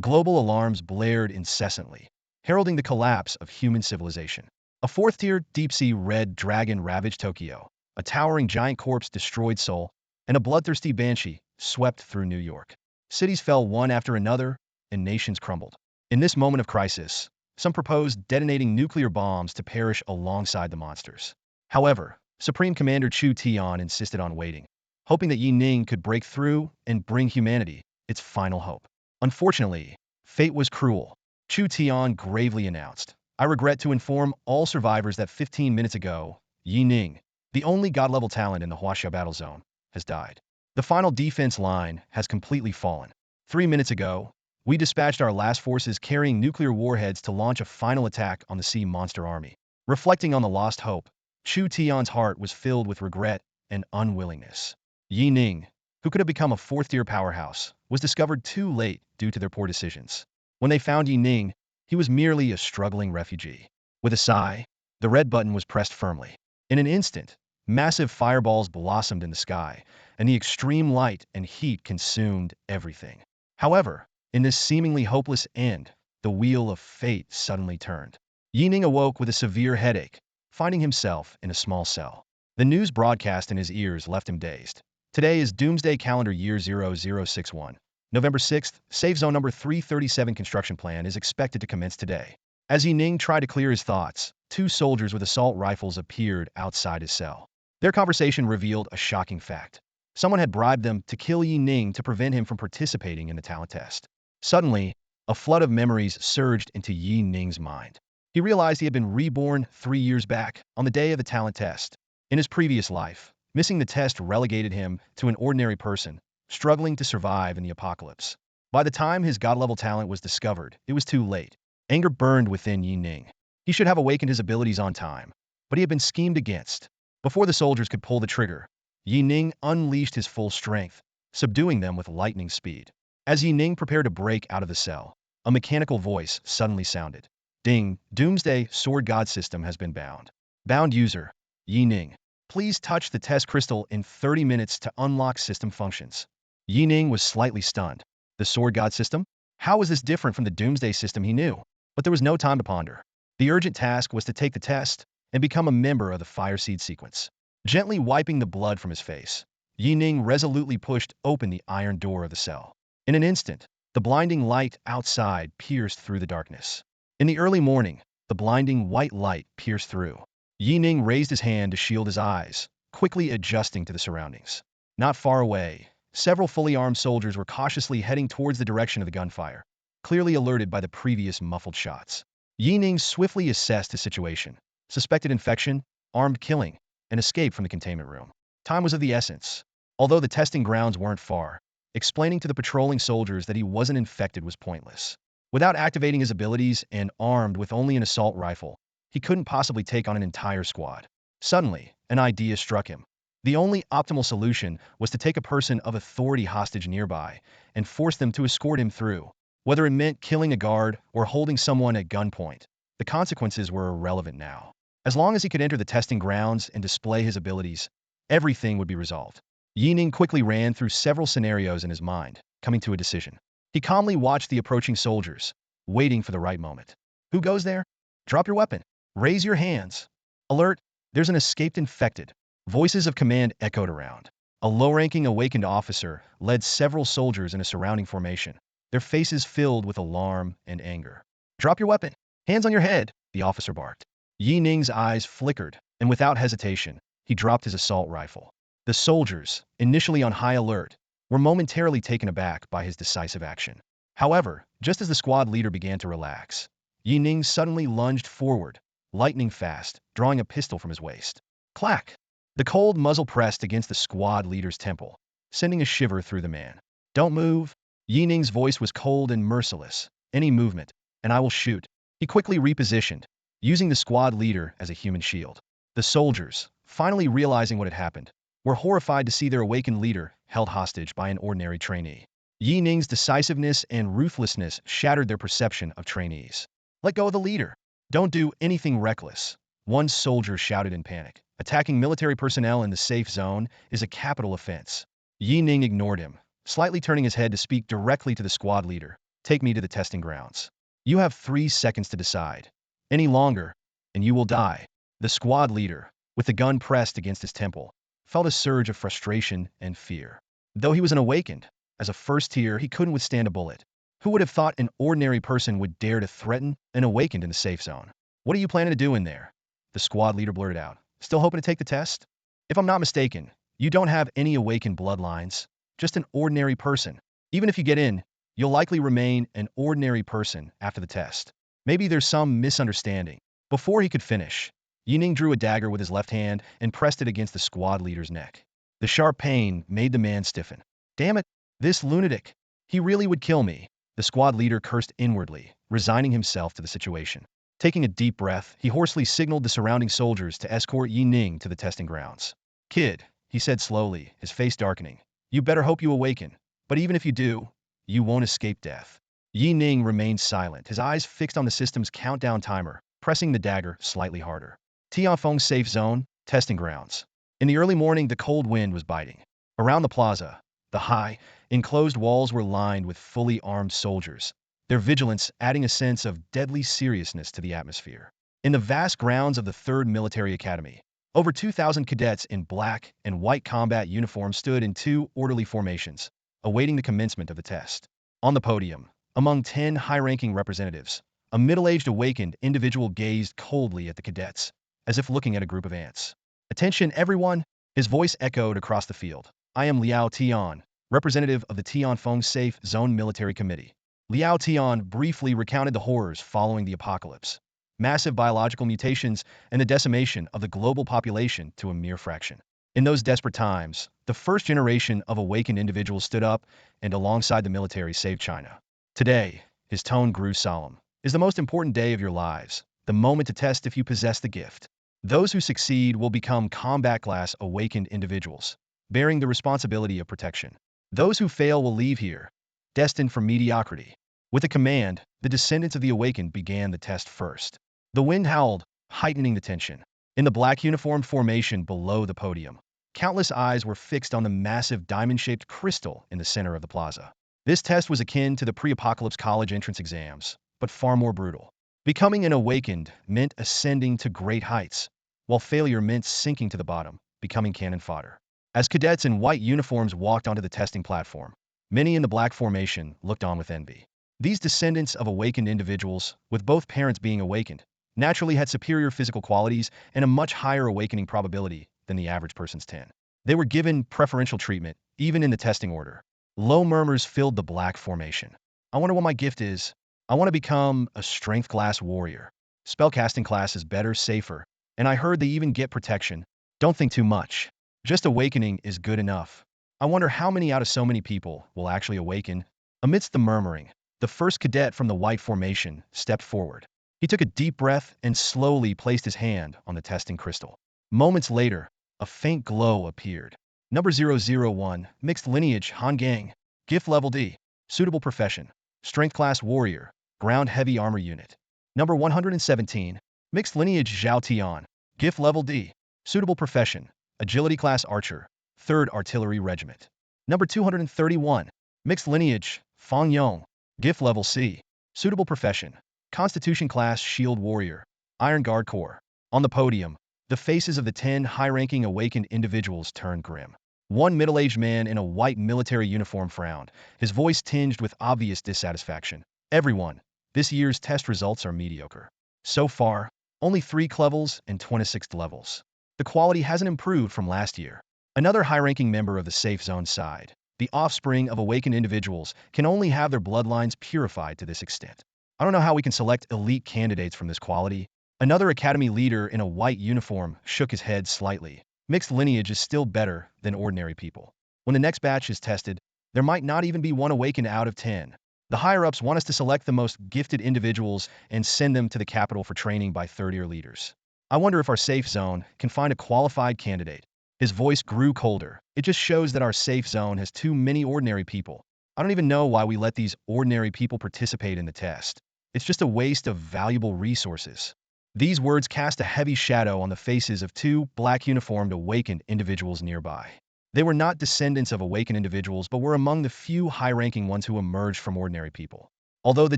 Global alarms blared incessantly, heralding the collapse of human civilization. A fourth-tier deep-sea red dragon ravaged Tokyo, a towering giant corpse destroyed Seoul, and a bloodthirsty banshee swept through New York. Cities fell one after another, and nations crumbled. In this moment of crisis, some proposed detonating nuclear bombs to perish alongside the monsters. However, Supreme Commander Chu Tian insisted on waiting, hoping that Yi Ning could break through and bring humanity its final hope. Unfortunately, fate was cruel. Chu Tian gravely announced, "I regret to inform all survivors that 15 minutes ago, Yi Ning, the only god-level talent in the Huaxia battle zone, has died. The final defense line has completely fallen. 3 minutes ago, we dispatched our last forces carrying nuclear warheads to launch a final attack on the sea monster army." Reflecting on the lost hope, Chu Tian's heart was filled with regret and unwillingness. Yi Ning, who could have become a fourth-tier powerhouse, was discovered too late due to their poor decisions. When they found Yi Ning, he was merely a struggling refugee. With a sigh, the red button was pressed firmly. In an instant, massive fireballs blossomed in the sky, and the extreme light and heat consumed everything. However, in this seemingly hopeless end, the wheel of fate suddenly turned. Yi Ning awoke with a severe headache, finding himself in a small cell. The news broadcast in his ears left him dazed. Today is Doomsday Calendar Year 0061. November 6th, Safe Zone number 337 construction plan is expected to commence today. As Yi Ning tried to clear his thoughts, two soldiers with assault rifles appeared outside his cell. Their conversation revealed a shocking fact. Someone had bribed them to kill Yi Ning to prevent him from participating in the talent test. Suddenly, a flood of memories surged into Yi Ning's mind. He realized he had been reborn 3 years back, on the day of the talent test. In his previous life, missing the test relegated him to an ordinary person, struggling to survive in the apocalypse. By the time his god-level talent was discovered, it was too late. Anger burned within Yi Ning. He should have awakened his abilities on time, but he had been schemed against. Before the soldiers could pull the trigger, Yi Ning unleashed his full strength, subduing them with lightning speed. As Yi Ning prepared to break out of the cell, a mechanical voice suddenly sounded. "Ding, Doomsday Sword God System has been bound. Bound user, Yi Ning. Please touch the test crystal in 30 minutes to unlock system functions." Yi Ning was slightly stunned. The Sword God System? How was this different from the Doomsday system he knew? But there was no time to ponder. The urgent task was to take the test and become a member of the Fire Seed sequence. Gently wiping the blood from his face, Yi Ning resolutely pushed open the iron door of the cell. In an instant, the blinding light outside pierced through the darkness. In the early morning, the blinding white light pierced through. Yi Ning raised his hand to shield his eyes, quickly adjusting to the surroundings. Not far away, several fully armed soldiers were cautiously heading towards the direction of the gunfire, clearly alerted by the previous muffled shots. Yi Ning swiftly assessed his situation. Suspected infection, armed killing, and escape from the containment room. Time was of the essence. Although the testing grounds weren't far, explaining to the patrolling soldiers that he wasn't infected was pointless. Without activating his abilities and armed with only an assault rifle, he couldn't possibly take on an entire squad. Suddenly, an idea struck him. The only optimal solution was to take a person of authority hostage nearby and force them to escort him through. Whether it meant killing a guard or holding someone at gunpoint, the consequences were irrelevant now. As long as he could enter the testing grounds and display his abilities, everything would be resolved. Yi Ning quickly ran through several scenarios in his mind, coming to a decision. He calmly watched the approaching soldiers, waiting for the right moment. "Who goes there? Drop your weapon. Raise your hands. Alert, there's an escaped infected." Voices of command echoed around. A low-ranking awakened officer led several soldiers in a surrounding formation, their faces filled with alarm and anger. "Drop your weapon. Hands on your head," the officer barked. Yi Ning's eyes flickered, and without hesitation, he dropped his assault rifle. The soldiers, initially on high alert, were momentarily taken aback by his decisive action. However, just as the squad leader began to relax, Yi Ning suddenly lunged forward, lightning fast, drawing a pistol from his waist. Clack! The cold muzzle pressed against the squad leader's temple, sending a shiver through the man. "Don't move." Yi Ning's voice was cold and merciless. "Any movement, and I will shoot." He quickly repositioned, using the squad leader as a human shield. The soldiers, finally realizing what had happened, were horrified to see their awakened leader held hostage by an ordinary trainee. Yi Ning's decisiveness and ruthlessness shattered their perception of trainees. "Let go of the leader. Don't do anything reckless," one soldier shouted in panic. "Attacking military personnel in the safe zone is a capital offense." Yi Ning ignored him, slightly turning his head to speak directly to the squad leader. take me to the testing grounds. You have 3 seconds to decide. Any longer, and you will die. The squad leader, with the gun pressed against his temple, felt a surge of frustration and fear. Though he was an awakened, as a first tier he couldn't withstand a bullet. Who would have thought an ordinary person would dare to threaten an awakened in the safe zone? What are you planning to do in there? The squad leader blurted out. Still hoping to take the test? If I'm not mistaken, you don't have any awakened bloodlines, just an ordinary person. Even if you get in, you'll likely remain an ordinary person after the test. Maybe there's some misunderstanding. Before he could finish, Yi Ning drew a dagger with his left hand and pressed it against the squad leader's neck. The sharp pain made the man stiffen. Damn it, this lunatic. He really would kill me. The squad leader cursed inwardly, resigning himself to the situation. Taking a deep breath, he hoarsely signaled the surrounding soldiers to escort Yi Ning to the testing grounds. Kid, he said slowly, his face darkening, you better hope you awaken. But even if you do, you won't escape death. Yi Ning remained silent, his eyes fixed on the system's countdown timer, pressing the dagger slightly harder. Tianfeng's safe zone, testing grounds. In the early morning, the cold wind was biting. Around the plaza, the high, enclosed walls were lined with fully armed soldiers, their vigilance adding a sense of deadly seriousness to the atmosphere. In the vast grounds of the 3rd Military Academy, over 2,000 cadets in black and white combat uniforms stood in 2 orderly formations, awaiting the commencement of the test. On the podium, among 10 high-ranking representatives, a middle-aged awakened individual gazed coldly at the cadets, as if looking at a group of ants. Attention, everyone! His voice echoed across the field. I am Liao Tian, representative of the Tianfeng Safe Zone Military Committee. Liao Tian briefly recounted the horrors following the apocalypse, massive biological mutations, and the decimation of the global population to a mere fraction. In those desperate times, the first generation of awakened individuals stood up and alongside the military saved China. Today, his tone grew solemn, is the most important day of your lives, the moment to test if you possess the gift. Those who succeed will become combat-class awakened individuals, bearing the responsibility of protection. Those who fail will leave here, destined for mediocrity. With a command, the descendants of the awakened began the test first. The wind howled, heightening the tension. In the black uniformed formation below the podium, countless eyes were fixed on the massive diamond-shaped crystal in the center of the plaza. This test was akin to the pre-apocalypse college entrance exams, but far more brutal. Becoming an awakened meant ascending to great heights, while failure meant sinking to the bottom, becoming cannon fodder. As cadets in white uniforms walked onto the testing platform, many in the black formation looked on with envy. These descendants of awakened individuals, with both parents being awakened, naturally had superior physical qualities and a much higher awakening probability than the average person's 10. They were given preferential treatment, even in the testing order. Low murmurs filled the black formation. I wonder what my gift is. I want to become a strength class warrior. Spellcasting class is better, safer, and I heard they even get protection. Don't think too much. Just awakening is good enough. I wonder how many out of so many people will actually awaken. Amidst the murmuring, the first cadet from the white formation stepped forward. He took a deep breath and slowly placed his hand on the testing crystal. Moments later, a faint glow appeared. Number 001, Mixed Lineage, Han Gang. Gift Level D. Suitable Profession. Strength Class Warrior. Ground Heavy Armor Unit. Number 117, Mixed Lineage, Zhao Tian. Gift Level D. Suitable Profession. Agility Class Archer. 3rd Artillery Regiment. Number 231, Mixed Lineage, Fang Yong. Gift Level C. Suitable Profession. Constitution Class Shield Warrior. Iron Guard Corps. On the podium, the faces of the 10 high-ranking awakened individuals turned grim. One middle-aged man in a white military uniform frowned, his voice tinged with obvious dissatisfaction. Everyone, this year's test results are mediocre. So far, only 3 levels and 26 levels. The quality hasn't improved from last year. Another high-ranking member of the safe zone sighed. The offspring of awakened individuals can only have their bloodlines purified to this extent. I don't know how we can select elite candidates from this quality. Another academy leader in a white uniform shook his head slightly. Mixed lineage is still better than ordinary people. When the next batch is tested, there might not even be one awakened out of 10. The higher-ups want us to select the most gifted individuals and send them to the capital for training by third-year leaders. I wonder if our safe zone can find a qualified candidate. His voice grew colder. It just shows that our safe zone has too many ordinary people. I don't even know why we let these ordinary people participate in the test. It's just a waste of valuable resources. These words cast a heavy shadow on the faces of 2 black-uniformed awakened individuals nearby. They were not descendants of awakened individuals, but were among the few high-ranking ones who emerged from ordinary people. Although the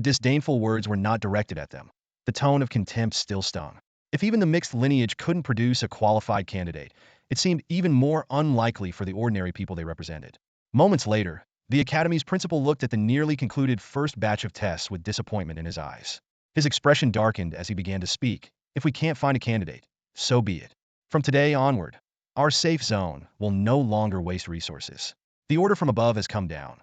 disdainful words were not directed at them, the tone of contempt still stung. If even the mixed lineage couldn't produce a qualified candidate, it seemed even more unlikely for the ordinary people they represented. Moments later, the Academy's principal looked at the nearly concluded first batch of tests with disappointment in his eyes. His expression darkened as he began to speak. If we can't find a candidate, so be it. From today onward, our safe zone will no longer waste resources. The order from above has come down.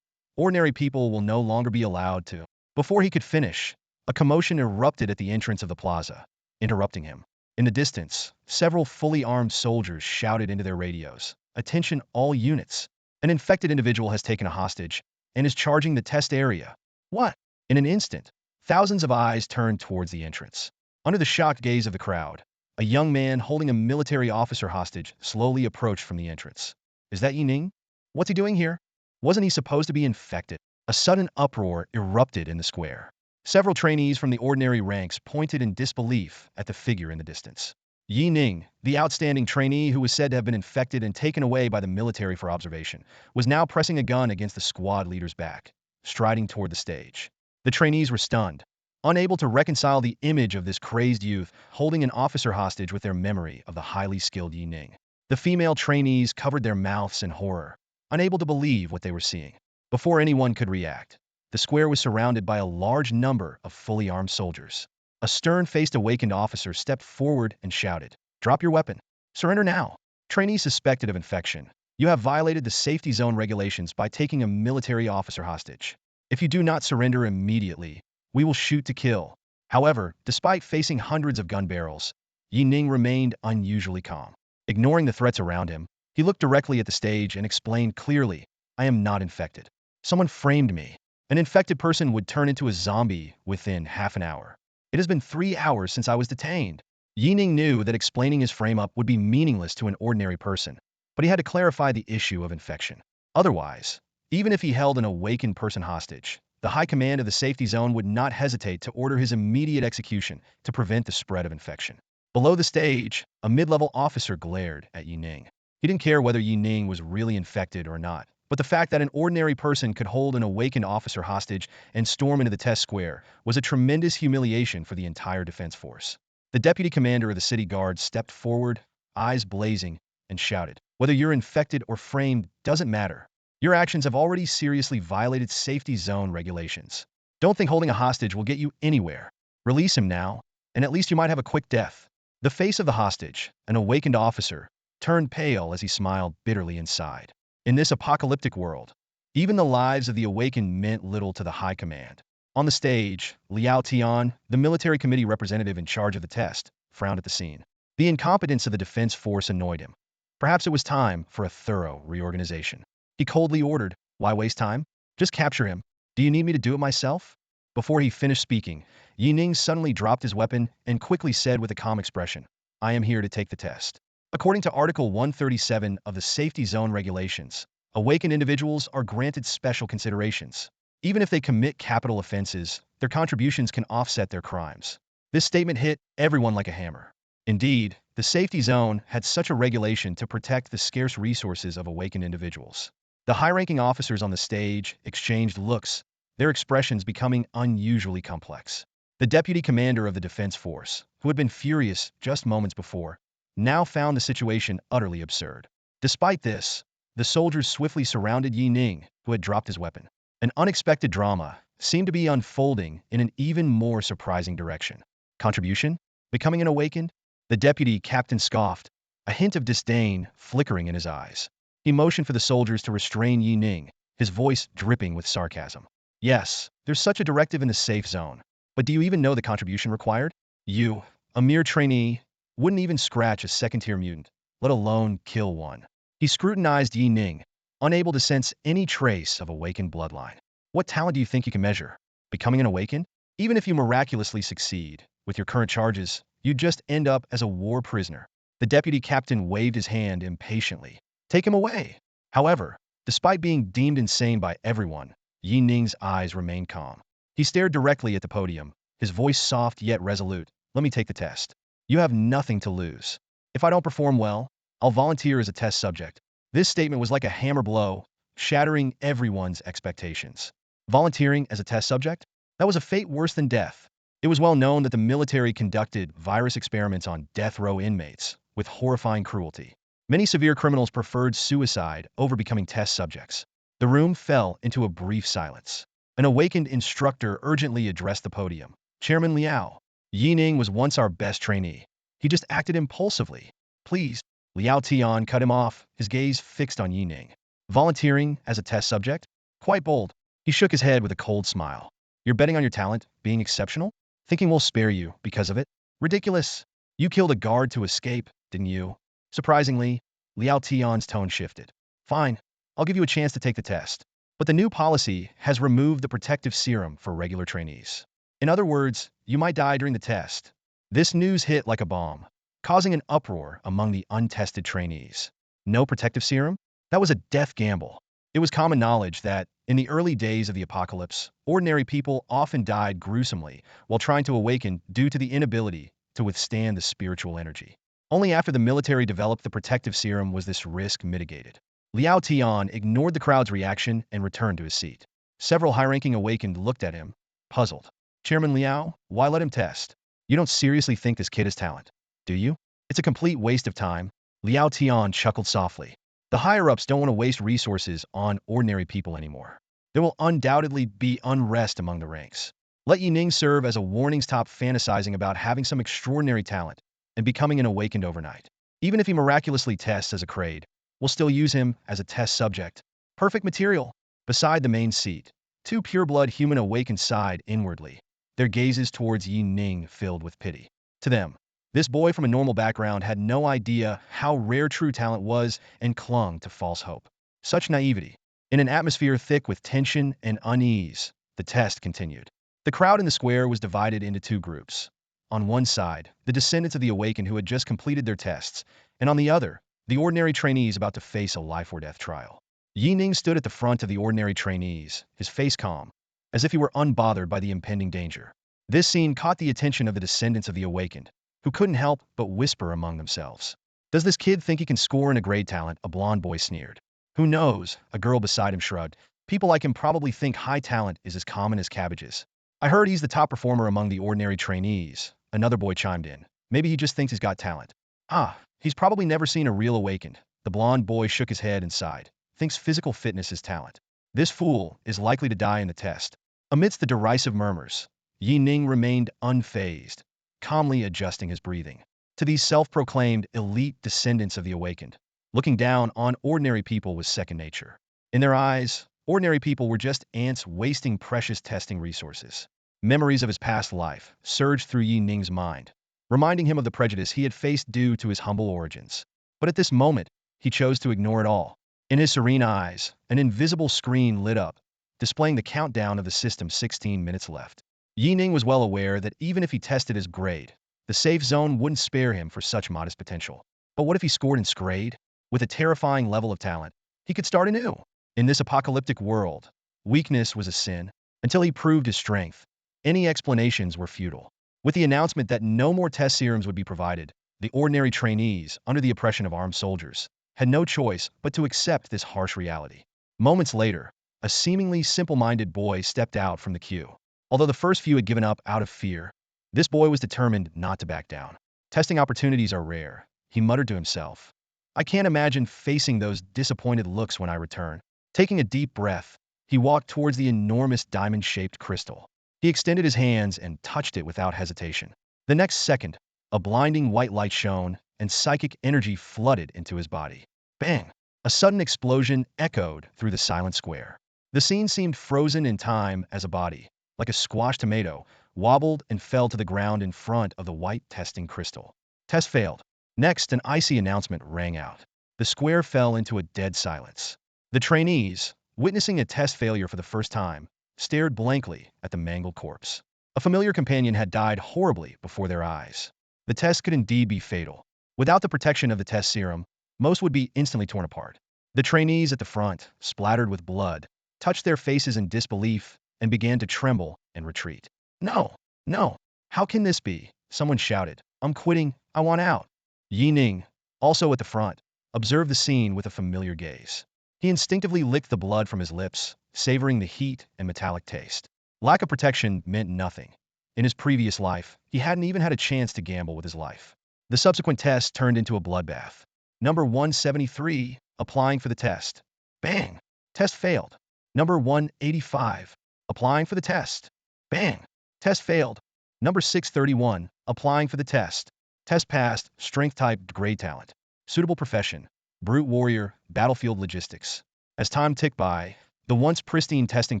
Ordinary people will no longer be allowed to. Before he could finish, a commotion erupted at the entrance of the plaza, interrupting him. In the distance, several fully armed soldiers shouted into their radios, "Attention all units. An infected individual has taken a hostage and is charging the test area." What? In an instant, thousands of eyes turned towards the entrance. Under the shocked gaze of the crowd, a young man holding a military officer hostage slowly approached from the entrance. Is that Yi Ning? What's he doing here? Wasn't he supposed to be infected? A sudden uproar erupted in the square. Several trainees from the ordinary ranks pointed in disbelief at the figure in the distance. Yi Ning, the outstanding trainee who was said to have been infected and taken away by the military for observation, was now pressing a gun against the squad leader's back, striding toward the stage. The trainees were stunned, unable to reconcile the image of this crazed youth holding an officer hostage with their memory of the highly skilled Yi Ning. The female trainees covered their mouths in horror, unable to believe what they were seeing. Before anyone could react, the square was surrounded by a large number of fully armed soldiers. A stern-faced awakened officer stepped forward and shouted, "Drop your weapon. Surrender now." Trainees suspected of infection, you have violated the safety zone regulations by taking a military officer hostage. If you do not surrender immediately, we will shoot to kill. However, despite facing hundreds of gun barrels, Yi Ning remained unusually calm. Ignoring the threats around him, he looked directly at the stage and explained clearly, "I am not infected. Someone framed me. An infected person would turn into a zombie within half an hour. It has been 3 hours since I was detained." Yi Ning knew that explaining his frame-up would be meaningless to an ordinary person, but he had to clarify the issue of infection. Otherwise, even if he held an awakened person hostage, the high command of the safety zone would not hesitate to order his immediate execution to prevent the spread of infection. Below the stage, a mid-level officer glared at Yi Ning. He didn't care whether Yi Ning was really infected or not, but the fact that an ordinary person could hold an awakened officer hostage and storm into the test square was a tremendous humiliation for the entire defense force. The deputy commander of the city guard stepped forward, eyes blazing, and shouted, "Whether you're infected or framed doesn't matter. Your actions have already seriously violated safety zone regulations. Don't think holding a hostage will get you anywhere. Release him now, and at least you might have a quick death." The face of the hostage, an awakened officer, turned pale as he smiled bitterly inside. In this apocalyptic world, even the lives of the awakened meant little to the high command. On the stage, Liao Tian, the military committee representative in charge of the test, frowned at the scene. The incompetence of the defense force annoyed him. Perhaps it was time for a thorough reorganization. He coldly ordered, "Why waste time? Just capture him. Do you need me to do it myself?" Before he finished speaking, Yi Ning suddenly dropped his weapon and quickly said with a calm expression, "I am here to take the test." According to Article 137 of the Safety Zone Regulations, awakened individuals are granted special considerations. Even if they commit capital offenses, their contributions can offset their crimes. This statement hit everyone like a hammer. Indeed, the safety zone had such a regulation to protect the scarce resources of awakened individuals. The high-ranking officers on the stage exchanged looks, their expressions becoming unusually complex. The deputy commander of the defense force, who had been furious just moments before, now found the situation utterly absurd. Despite this, the soldiers swiftly surrounded Yi Ning, who had dropped his weapon. An unexpected drama seemed to be unfolding in an even more surprising direction. Contribution? Becoming an awakened? The deputy captain scoffed, a hint of disdain flickering in his eyes. He motioned for the soldiers to restrain Yi Ning, his voice dripping with sarcasm. "Yes, there's such a directive in the safe zone. But do you even know the contribution required? You, a mere trainee, wouldn't even scratch a second-tier mutant, let alone kill one." He scrutinized Yi Ning, unable to sense any trace of awakened bloodline. "What talent do you think you can measure? Becoming an awakened? Even if you miraculously succeed, with your current charges, you'd just end up as a war prisoner." The deputy captain waved his hand impatiently. "Take him away." However, despite being deemed insane by everyone, Yi Ning's eyes remained calm. He stared directly at the podium, his voice soft yet resolute. "Let me take the test. You have nothing to lose. If I don't perform well, I'll volunteer as a test subject." This statement was like a hammer blow, shattering everyone's expectations. Volunteering as a test subject? That was a fate worse than death. It was well known that the military conducted virus experiments on death row inmates with horrifying cruelty. Many severe criminals preferred suicide over becoming test subjects. The room fell into a brief silence. An awakened instructor urgently addressed the podium. Chairman Liao, Yi Ning was once our best trainee. He just acted impulsively. Please. Liao Tian cut him off, his gaze fixed on Yi Ning. Volunteering as a test subject? Quite bold. He shook his head with a cold smile. You're betting on your talent being exceptional? Thinking we'll spare you because of it? Ridiculous. You killed a guard to escape, didn't you? Surprisingly, Liao Tian's tone shifted. Fine, I'll give you a chance to take the test. But the new policy has removed the protective serum for regular trainees. In other words, you might die during the test. This news hit like a bomb, causing an uproar among the untested trainees. No protective serum? That was a death gamble. It was common knowledge that, in the early days of the apocalypse, ordinary people often died gruesomely while trying to awaken due to the inability to withstand the spiritual energy. Only after the military developed the protective serum was this risk mitigated. Liao Tian ignored the crowd's reaction and returned to his seat. Several high-ranking awakened looked at him, puzzled. Chairman Liao, why let him test? You don't seriously think this kid has talent, do you? It's a complete waste of time. Liao Tian chuckled softly. The higher-ups don't want to waste resources on ordinary people anymore. There will undoubtedly be unrest among the ranks. Let Yi Ning serve as a warning. Stop fantasizing about having some extraordinary talent and becoming an awakened overnight. Even if he miraculously tests as a Kraid, we'll still use him as a test subject. Perfect material. Beside the main seat, two pure-blood human awakened sighed inwardly, their gazes towards Yi Ning filled with pity. To them, this boy from a normal background had no idea how rare true talent was and clung to false hope. Such naivety. In an atmosphere thick with tension and unease, the test continued. The crowd in the square was divided into two groups. On one side, the descendants of the awakened who had just completed their tests, and on the other, the ordinary trainees about to face a life-or-death trial. Yi Ning stood at the front of the ordinary trainees, his face calm, as if he were unbothered by the impending danger. This scene caught the attention of the descendants of the awakened, who couldn't help but whisper among themselves. Does this kid think he can score in a grade talent? A blonde boy sneered. Who knows? A girl beside him shrugged. People like him probably think high talent is as common as cabbages. I heard he's the top performer among the ordinary trainees. Another boy chimed in. Maybe he just thinks he's got talent. Ah, he's probably never seen a real awakened. The blonde boy shook his head and sighed. Thinks physical fitness is talent. This fool is likely to die in the test. Amidst the derisive murmurs, Yi Ning remained unfazed, calmly adjusting his breathing. To these self-proclaimed elite descendants of the awakened, looking down on ordinary people was second nature. In their eyes, ordinary people were just ants wasting precious testing resources. Memories of his past life surged through Yi Ning's mind, reminding him of the prejudice he had faced due to his humble origins. But at this moment, he chose to ignore it all. In his serene eyes, an invisible screen lit up, displaying the countdown of the system's 16 minutes left. Yi Ning was well aware that even if he tested his grade, the safe zone wouldn't spare him for such modest potential. But what if he scored in grade? With a terrifying level of talent, he could start anew. In this apocalyptic world, weakness was a sin. Until he proved his strength, any explanations were futile. With the announcement that no more test serums would be provided, the ordinary trainees, under the oppression of armed soldiers, had no choice but to accept this harsh reality. Moments later, a seemingly simple-minded boy stepped out from the queue. Although the first few had given up out of fear, this boy was determined not to back down. Testing opportunities are rare, he muttered to himself. I can't imagine facing those disappointed looks when I return. Taking a deep breath, he walked towards the enormous diamond-shaped crystal. He extended his hands and touched it without hesitation. The next second, a blinding white light shone, and psychic energy flooded into his body. Bang! A sudden explosion echoed through the silent square. The scene seemed frozen in time as a body, like a squashed tomato, wobbled and fell to the ground in front of the white testing crystal. Test failed. Next, an icy announcement rang out. The square fell into a dead silence. The trainees, witnessing a test failure for the first time, stared blankly at the mangled corpse. A familiar companion had died horribly before their eyes. The test could indeed be fatal. Without the protection of the test serum, most would be instantly torn apart. The trainees at the front, splattered with blood, touched their faces in disbelief and began to tremble and retreat. No, no, how can this be? Someone shouted. I'm quitting, I want out. Yi Ning, also at the front, observed the scene with a familiar gaze. He instinctively licked the blood from his lips, savoring the heat and metallic taste. Lack of protection meant nothing. In his previous life, he hadn't even had a chance to gamble with his life. The subsequent test turned into a bloodbath. Number 173, applying for the test. Bang! Test failed. Number 185, applying for the test. Bang! Test failed. Number 631, applying for the test. Test passed, strength type, grade talent. Suitable profession, brute warrior, battlefield logistics. As time ticked by, the once pristine testing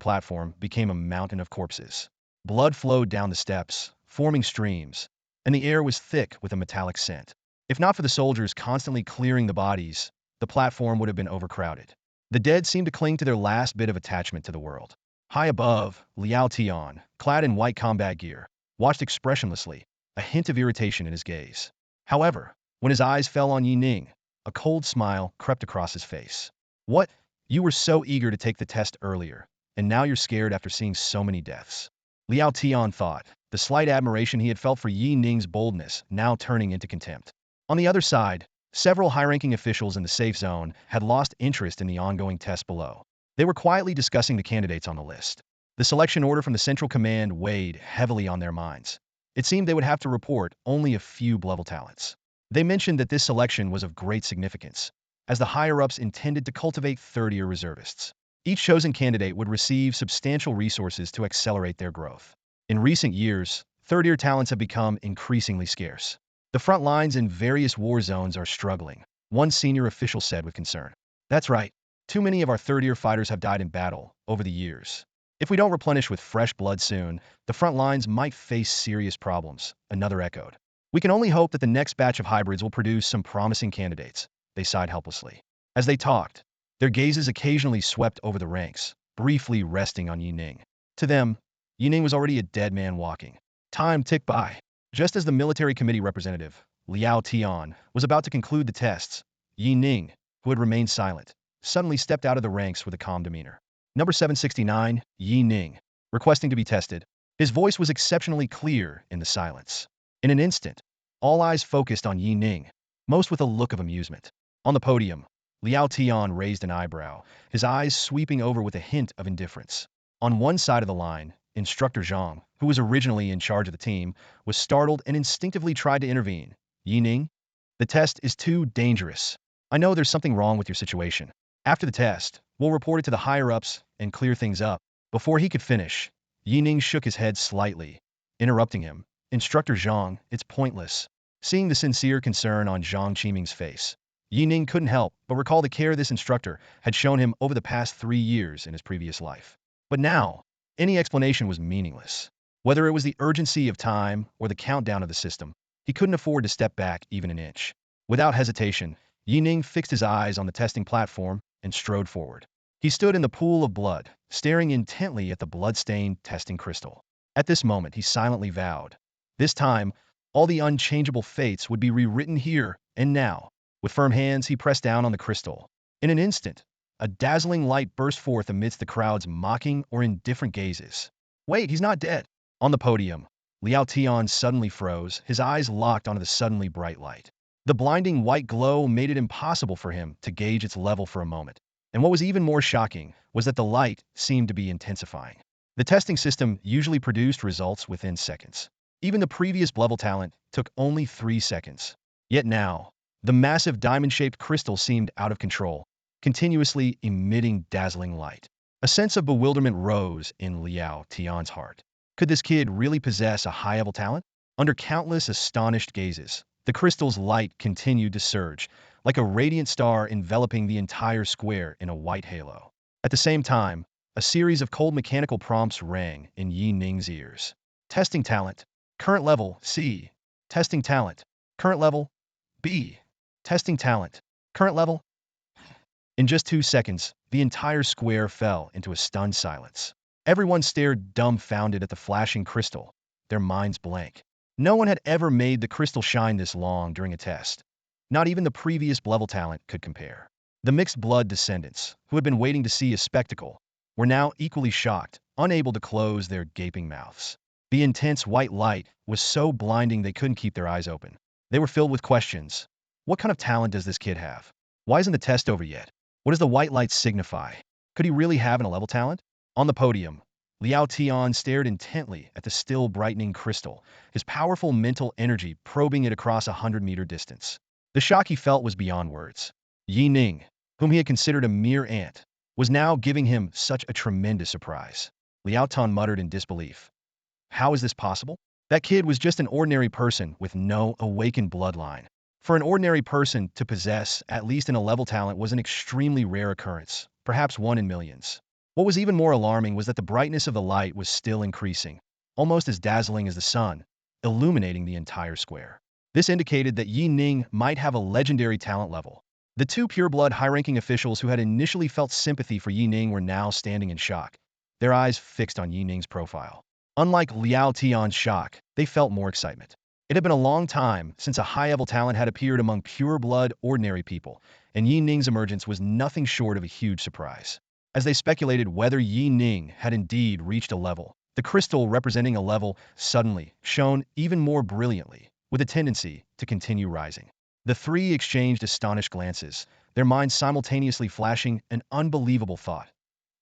platform became a mountain of corpses. Blood flowed down the steps, forming streams, and the air was thick with a metallic scent. If not for the soldiers constantly clearing the bodies, the platform would have been overcrowded. The dead seemed to cling to their last bit of attachment to the world. High above, Liao Tian, clad in white combat gear, watched expressionlessly, a hint of irritation in his gaze. However, when his eyes fell on Yi Ning, a cold smile crept across his face. What? You were so eager to take the test earlier, and now you're scared after seeing so many deaths. Liao Tian thought, the slight admiration he had felt for Yi Ning's boldness now turning into contempt. On the other side, several high-ranking officials in the safe zone had lost interest in the ongoing test below. They were quietly discussing the candidates on the list. The selection order from the Central Command weighed heavily on their minds. It seemed they would have to report only a few level talents. They mentioned that this selection was of great significance, as the higher-ups intended to cultivate third-year reservists. Each chosen candidate would receive substantial resources to accelerate their growth. In recent years, third-year talents have become increasingly scarce. The front lines in various war zones are struggling, one senior official said with concern. That's right. Too many of our third-year fighters have died in battle over the years. If we don't replenish with fresh blood soon, the front lines might face serious problems, another echoed. We can only hope that the next batch of hybrids will produce some promising candidates, they sighed helplessly. As they talked, their gazes occasionally swept over the ranks, briefly resting on Yi Ning. To them, Yi Ning was already a dead man walking. Time ticked by. Just as the military committee representative, Liao Tian, was about to conclude the tests, Yi Ning, who had remained silent, suddenly stepped out of the ranks with a calm demeanor. Number 769, Yi Ning, requesting to be tested. His voice was exceptionally clear in the silence. In an instant, all eyes focused on Yi Ning, most with a look of amusement. On the podium, Liao Tian raised an eyebrow, his eyes sweeping over with a hint of indifference. On one side of the line, Instructor Zhang, who was originally in charge of the team, was startled and instinctively tried to intervene. Yi Ning, the test is too dangerous. I know there's something wrong with your situation. After the test, we'll report it to the higher-ups and clear things up. Before he could finish, Yi Ning shook his head slightly, interrupting him. Instructor Zhang, it's pointless. Seeing the sincere concern on Zhang Qiming's face, Yi Ning couldn't help but recall the care this instructor had shown him over the past 3 years in his previous life. But now, any explanation was meaningless. Whether it was the urgency of time or the countdown of the system, he couldn't afford to step back even an inch. Without hesitation, Yi Ning fixed his eyes on the testing platform and strode forward. He stood in the pool of blood, staring intently at the blood-stained testing crystal. At this moment, he silently vowed, this time, all the unchangeable fates would be rewritten here and now. With firm hands, he pressed down on the crystal. In an instant, a dazzling light burst forth amidst the crowd's mocking or indifferent gazes. Wait, he's not dead. On the podium, Liao Tian suddenly froze, his eyes locked onto the suddenly bright light. The blinding white glow made it impossible for him to gauge its level for a moment. And what was even more shocking was that the light seemed to be intensifying. The testing system usually produced results within seconds. Even the previous level talent took only 3 seconds. Yet now, the massive diamond-shaped crystal seemed out of control, continuously emitting dazzling light. A sense of bewilderment rose in Liao Tian's heart. Could this kid really possess a high-level talent? Under countless astonished gazes, the crystal's light continued to surge, like a radiant star enveloping the entire square in a white halo. At the same time, a series of cold mechanical prompts rang in Yi Ning's ears. Testing talent. Current level, C. Testing talent. Current level, B. Testing talent. Current level. In just 2 seconds, the entire square fell into a stunned silence. Everyone stared dumbfounded at the flashing crystal, their minds blank. No one had ever made the crystal shine this long during a test. Not even the previous level talent could compare. The mixed blood descendants, who had been waiting to see a spectacle, were now equally shocked, unable to close their gaping mouths. The intense white light was so blinding they couldn't keep their eyes open. They were filled with questions. What kind of talent does this kid have? Why isn't the test over yet? What does the white light signify? Could he really have an level talent? On the podium, Liao Tian stared intently at the still brightening crystal, his powerful mental energy probing it across 100-meter distance. The shock he felt was beyond words. Yi Ning, whom he had considered a mere ant, was now giving him such a tremendous surprise. Liao Tian muttered in disbelief. How is this possible? That kid was just an ordinary person with no awakened bloodline. For an ordinary person to possess at least an A-level talent was an extremely rare occurrence, perhaps one in millions. What was even more alarming was that the brightness of the light was still increasing, almost as dazzling as the sun, illuminating the entire square. This indicated that Yi Ning might have a legendary talent level. The two pureblood high-ranking officials who had initially felt sympathy for Yi Ning were now standing in shock, their eyes fixed on Yi Ning's profile. Unlike Liao Tian's shock, they felt more excitement. It had been a long time since a high-level talent had appeared among pure-blood, ordinary people, and Yi Ning's emergence was nothing short of a huge surprise. As they speculated whether Yi Ning had indeed reached a level, the crystal representing a level suddenly shone even more brilliantly, with a tendency to continue rising. The three exchanged astonished glances, their minds simultaneously flashing an unbelievable thought.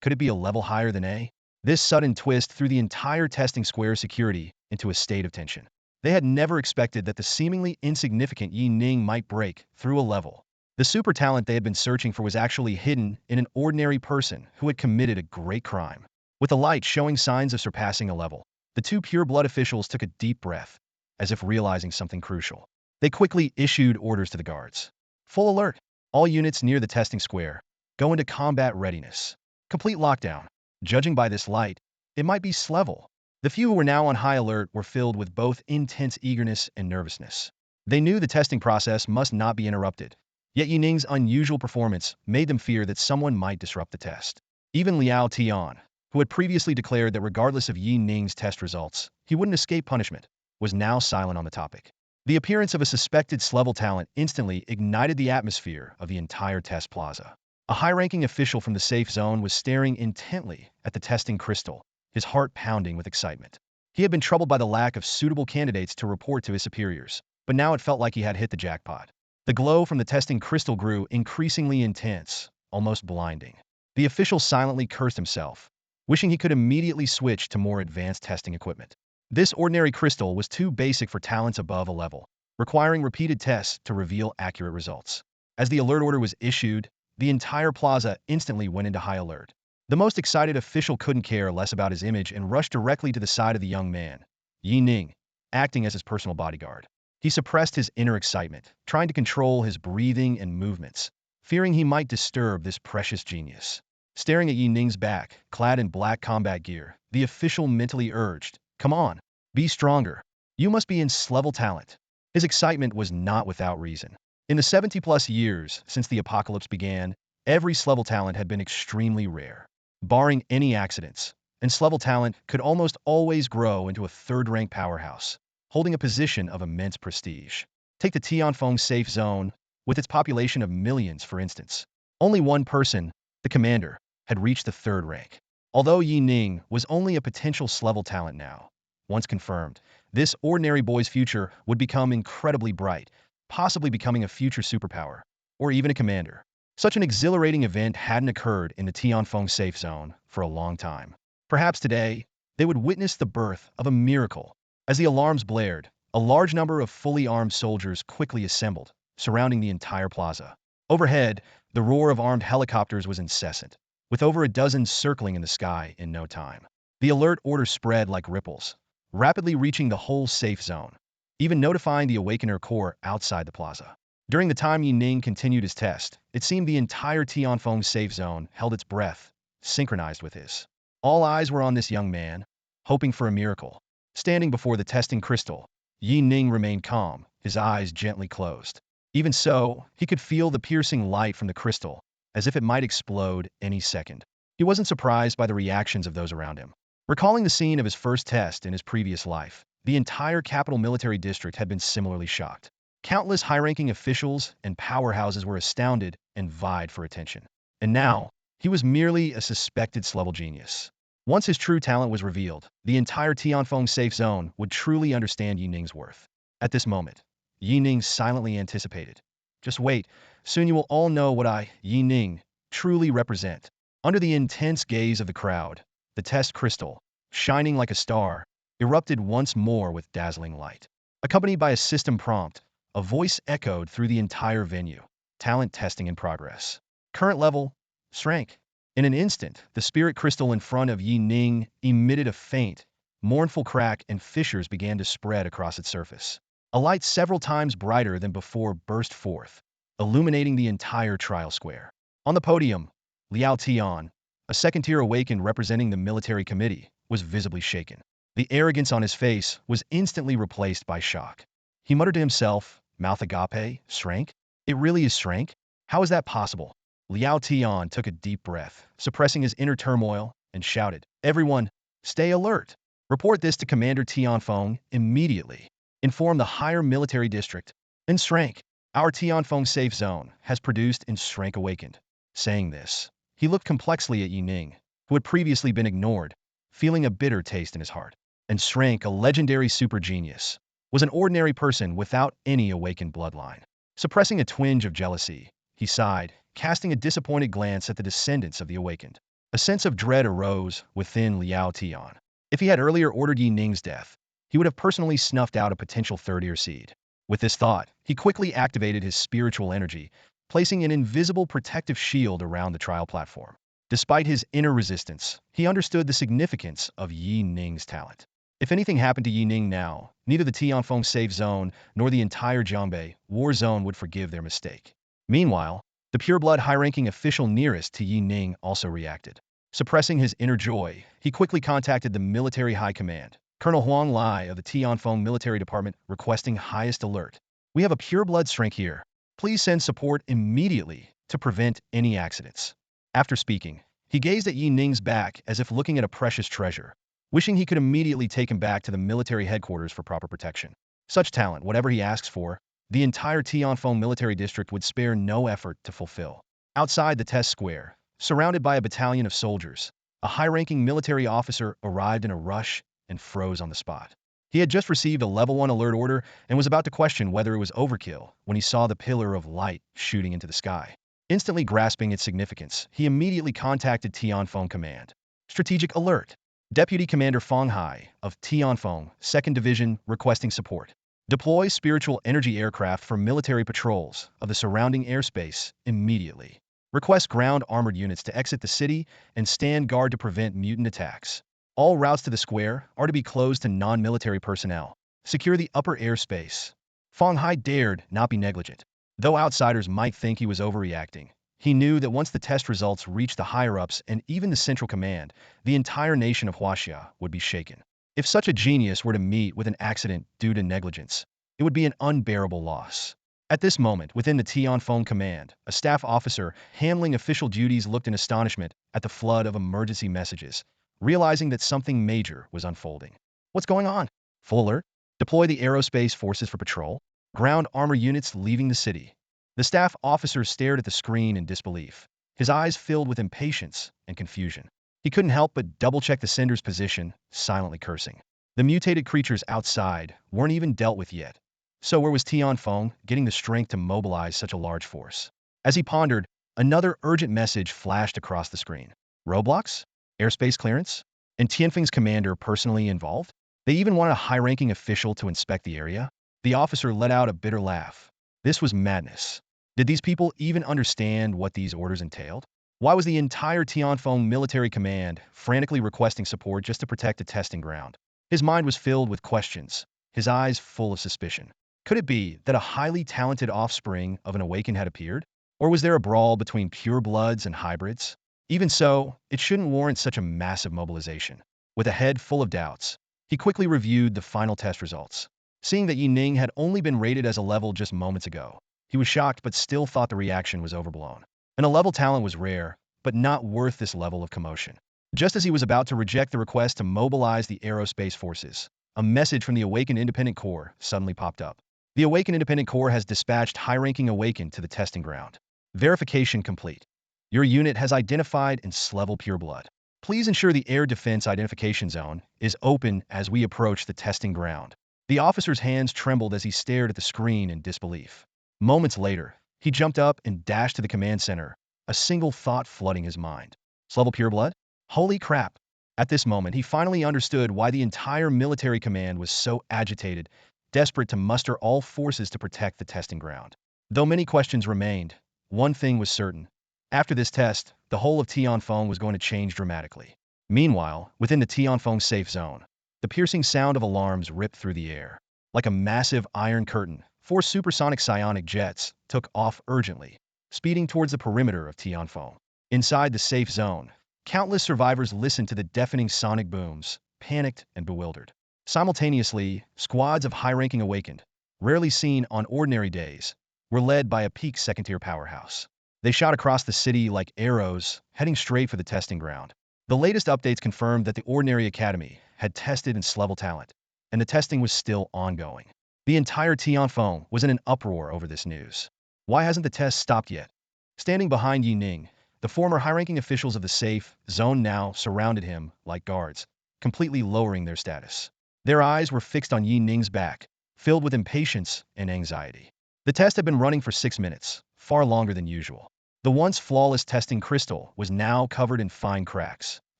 Could it be a level higher than A? This sudden twist threw the entire testing square security into a state of tension. They had never expected that the seemingly insignificant Yi Ning might break through a level. The super talent they had been searching for was actually hidden in an ordinary person who had committed a great crime. With the light showing signs of surpassing a level, the two pure-blood officials took a deep breath, as if realizing something crucial. They quickly issued orders to the guards. Full alert! All units near the testing square, go into combat readiness. Complete lockdown. Judging by this light, it might be S-level. The few who were now on high alert were filled with both intense eagerness and nervousness. They knew the testing process must not be interrupted, yet Yi Ning's unusual performance made them fear that someone might disrupt the test. Even Liao Tian, who had previously declared that regardless of Yi Ning's test results, he wouldn't escape punishment, was now silent on the topic. The appearance of a suspected S-level talent instantly ignited the atmosphere of the entire test plaza. A high-ranking official from the safe zone was staring intently at the testing crystal, his heart pounding with excitement. He had been troubled by the lack of suitable candidates to report to his superiors, but now it felt like he had hit the jackpot. The glow from the testing crystal grew increasingly intense, almost blinding. The official silently cursed himself, wishing he could immediately switch to more advanced testing equipment. This ordinary crystal was too basic for talents above a level, requiring repeated tests to reveal accurate results. As the alert order was issued, the entire plaza instantly went into high alert. The most excited official couldn't care less about his image and rushed directly to the side of the young man, Yi Ning, acting as his personal bodyguard. He suppressed his inner excitement, trying to control his breathing and movements, fearing he might disturb this precious genius. Staring at Yi Ning's back, clad in black combat gear, the official mentally urged, "Come on, be stronger. You must be in S-level talent." His excitement was not without reason. In the 70-plus years since the apocalypse began, every S-level talent had been extremely rare. Barring any accidents, and S-level talent could almost always grow into a third-rank powerhouse, holding a position of immense prestige. Take the Tianfeng safe zone, with its population of millions, for instance. Only one person, the commander, had reached the third rank. Although Yi Ning was only a potential S-level talent now, once confirmed, this ordinary boy's future would become incredibly bright, possibly becoming a future superpower, or even a commander. Such an exhilarating event hadn't occurred in the Tianfeng safe zone for a long time. Perhaps today, they would witness the birth of a miracle. As the alarms blared, a large number of fully armed soldiers quickly assembled, surrounding the entire plaza. Overhead, the roar of armed helicopters was incessant, with over a dozen circling in the sky in no time. The alert order spread like ripples, rapidly reaching the whole safe zone, even notifying the Awakener Corps outside the plaza. During the time Yi Ning continued his test, it seemed the entire Tianfeng safe zone held its breath, synchronized with his. All eyes were on this young man, hoping for a miracle. Standing before the testing crystal, Yi Ning remained calm, his eyes gently closed. Even so, he could feel the piercing light from the crystal, as if it might explode any second. He wasn't surprised by the reactions of those around him. Recalling the scene of his first test in his previous life, the entire capital military district had been similarly shocked. Countless high-ranking officials and powerhouses were astounded and vied for attention. And now, he was merely a suspected S-level genius. Once his true talent was revealed, the entire Tianfeng safe zone would truly understand Yi Ning's worth. At this moment, Yi Ning silently anticipated. Just wait, soon you will all know what I, Yi Ning, truly represent. Under the intense gaze of the crowd, the test crystal, shining like a star, erupted once more with dazzling light. Accompanied by a system prompt, a voice echoed through the entire venue. Talent testing in progress. Current level, strength. In an instant, the spirit crystal in front of Yi Ning emitted a faint, mournful crack and fissures began to spread across its surface. A light several times brighter than before burst forth, illuminating the entire trial square. On the podium, Liao Tian, a second-tier awakened representing the military committee, was visibly shaken. The arrogance on his face was instantly replaced by shock. He muttered to himself, mouth agape, strength? It really is strength? How is that possible? Liao Tian took a deep breath, suppressing his inner turmoil, and shouted, "Everyone, stay alert. Report this to Commander Tianfeng immediately. Inform the higher military district. In strength, our Tianfeng safe zone has produced in strength awakened." Saying this, he looked complexly at Yi Ning, who had previously been ignored, feeling a bitter taste in his heart. And Strength, a legendary super genius, was an ordinary person without any awakened bloodline. Suppressing a twinge of jealousy, he sighed, casting a disappointed glance at the descendants of the awakened. A sense of dread arose within Liao Tian. If he had earlier ordered Yi Ning's death, he would have personally snuffed out a potential third-ear seed. With this thought, he quickly activated his spiritual energy, placing an invisible protective shield around the trial platform. Despite his inner resistance, he understood the significance of Yi Ning's talent. If anything happened to Yi Ning now, neither the Tianfeng safe zone nor the entire Jiangbei war zone would forgive their mistake. Meanwhile, the pureblood high-ranking official nearest to Yi Ning also reacted. Suppressing his inner joy, he quickly contacted the military high command, Colonel Huang Lai of the Tianfeng military department, requesting highest alert. "We have a pureblood strength here. Please send support immediately to prevent any accidents." After speaking, he gazed at Yi Ning's back as if looking at a precious treasure, wishing he could immediately take him back to the military headquarters for proper protection. Such talent, whatever he asks for, the entire Tianfeng military district would spare no effort to fulfill. Outside the test square, surrounded by a battalion of soldiers, a high-ranking military officer arrived in a rush and froze on the spot. He had just received a level 1 alert order and was about to question whether it was overkill when he saw the pillar of light shooting into the sky. Instantly grasping its significance, he immediately contacted Tianfeng Command. Strategic alert. Deputy Commander Feng Hai of Tianfeng 2nd Division requesting support. Deploy spiritual energy aircraft for military patrols of the surrounding airspace immediately. Request ground armored units to exit the city and stand guard to prevent mutant attacks. All routes to the square are to be closed to non-military personnel. Secure the upper airspace. Feng Hai dared not be negligent. Though outsiders might think he was overreacting, he knew that once the test results reached the higher-ups and even the central command, the entire nation of Huaxia would be shaken. If such a genius were to meet with an accident due to negligence, it would be an unbearable loss. At this moment, within the Tianfeng command, a staff officer handling official duties looked in astonishment at the flood of emergency messages, realizing that something major was unfolding. What's going on? Full alert? Deploy the aerospace forces for patrol? Ground armor units leaving the city. The staff officer stared at the screen in disbelief, his eyes filled with impatience and confusion. He couldn't help but double-check the sender's position, silently cursing. The mutated creatures outside weren't even dealt with yet. So where was Tianfeng getting the strength to mobilize such a large force? As he pondered, another urgent message flashed across the screen. Roadblocks? Airspace clearance? And Tianfeng's commander personally involved? They even wanted a high-ranking official to inspect the area? The officer let out a bitter laugh. This was madness. Did these people even understand what these orders entailed? Why was the entire Tianfeng military command frantically requesting support just to protect a testing ground? His mind was filled with questions, his eyes full of suspicion. Could it be that a highly talented offspring of an awakened had appeared? Or was there a brawl between purebloods and hybrids? Even so, it shouldn't warrant such a massive mobilization. With a head full of doubts, he quickly reviewed the final test results. Seeing that Yi Ning had only been rated as a level just moments ago, he was shocked but still thought the reaction was overblown. And a level talent was rare, but not worth this level of commotion. Just as he was about to reject the request to mobilize the aerospace forces, a message from the Awakened Independent Corps suddenly popped up. The Awakened Independent Corps has dispatched high-ranking Awakened to the testing ground. Verification complete. Your unit has identified and level pureblood. Please ensure the air defense identification zone is open as we approach the testing ground. The officer's hands trembled as he stared at the screen in disbelief. Moments later, he jumped up and dashed to the command center, a single thought flooding his mind. Level pureblood? Holy crap! At this moment, he finally understood why the entire military command was so agitated, desperate to muster all forces to protect the testing ground. Though many questions remained, one thing was certain. After this test, the whole of Tianfeng was going to change dramatically. Meanwhile, within the Tianfeng safe zone, the piercing sound of alarms ripped through the air. Like a massive iron curtain, 4 supersonic psionic jets took off urgently, speeding towards the perimeter of Tianfeng. Inside the safe zone, countless survivors listened to the deafening sonic booms, panicked and bewildered. Simultaneously, squads of high-ranking awakened, rarely seen on ordinary days, were led by a peak second-tier powerhouse. They shot across the city like arrows, heading straight for the testing ground. The latest updates confirmed that the Ordinary Academy had tested S-level talent, and the testing was still ongoing. The entire Tianfeng was in an uproar over this news. Why hasn't the test stopped yet? Standing behind Yi Ning, the former high-ranking officials of the safe zone now surrounded him like guards, completely lowering their status. Their eyes were fixed on Yi Ning's back, filled with impatience and anxiety. The test had been running for 6 minutes, far longer than usual. The once flawless testing crystal was now covered in fine cracks,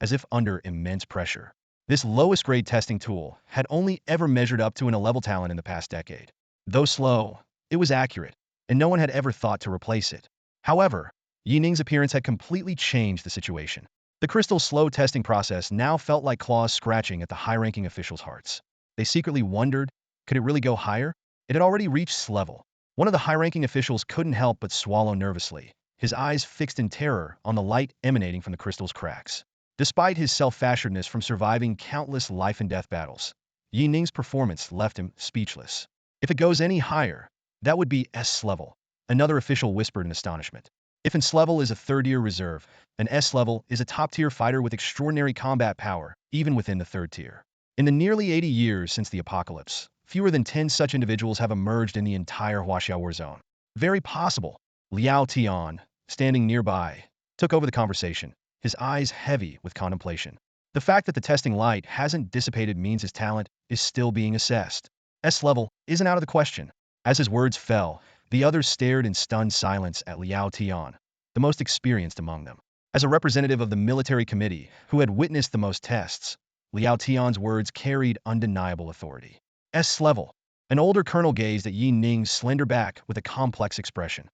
as if under immense pressure. This lowest-grade testing tool had only ever measured up to an A-level talent in the past decade. Though slow, it was accurate, and no one had ever thought to replace it. However, Yi Ning's appearance had completely changed the situation. The crystal's slow testing process now felt like claws scratching at the high-ranking officials' hearts. They secretly wondered, could it really go higher? It had already reached S-level. One of the high-ranking officials couldn't help but swallow nervously, his eyes fixed in terror on the light emanating from the crystal's cracks. Despite his self-assuredness from surviving countless life-and-death battles, Yi Ning's performance left him speechless. If it goes any higher, that would be S-level, another official whispered in astonishment. If S-level is a third-tier reserve, an S-level is a top-tier fighter with extraordinary combat power, even within the third tier. In the nearly 80 years since the apocalypse, fewer than 10 such individuals have emerged in the entire Huaxiao war zone. Very possible. Liao Tian, standing nearby, took over the conversation, his eyes heavy with contemplation. The fact that the testing light hasn't dissipated means his talent is still being assessed. S-level isn't out of the question. As his words fell, the others stared in stunned silence at Liao Tian, the most experienced among them. As a representative of the military committee who had witnessed the most tests, Liao Tian's words carried undeniable authority. S-level. An older colonel gazed at Yi Ning's slender back with a complex expression.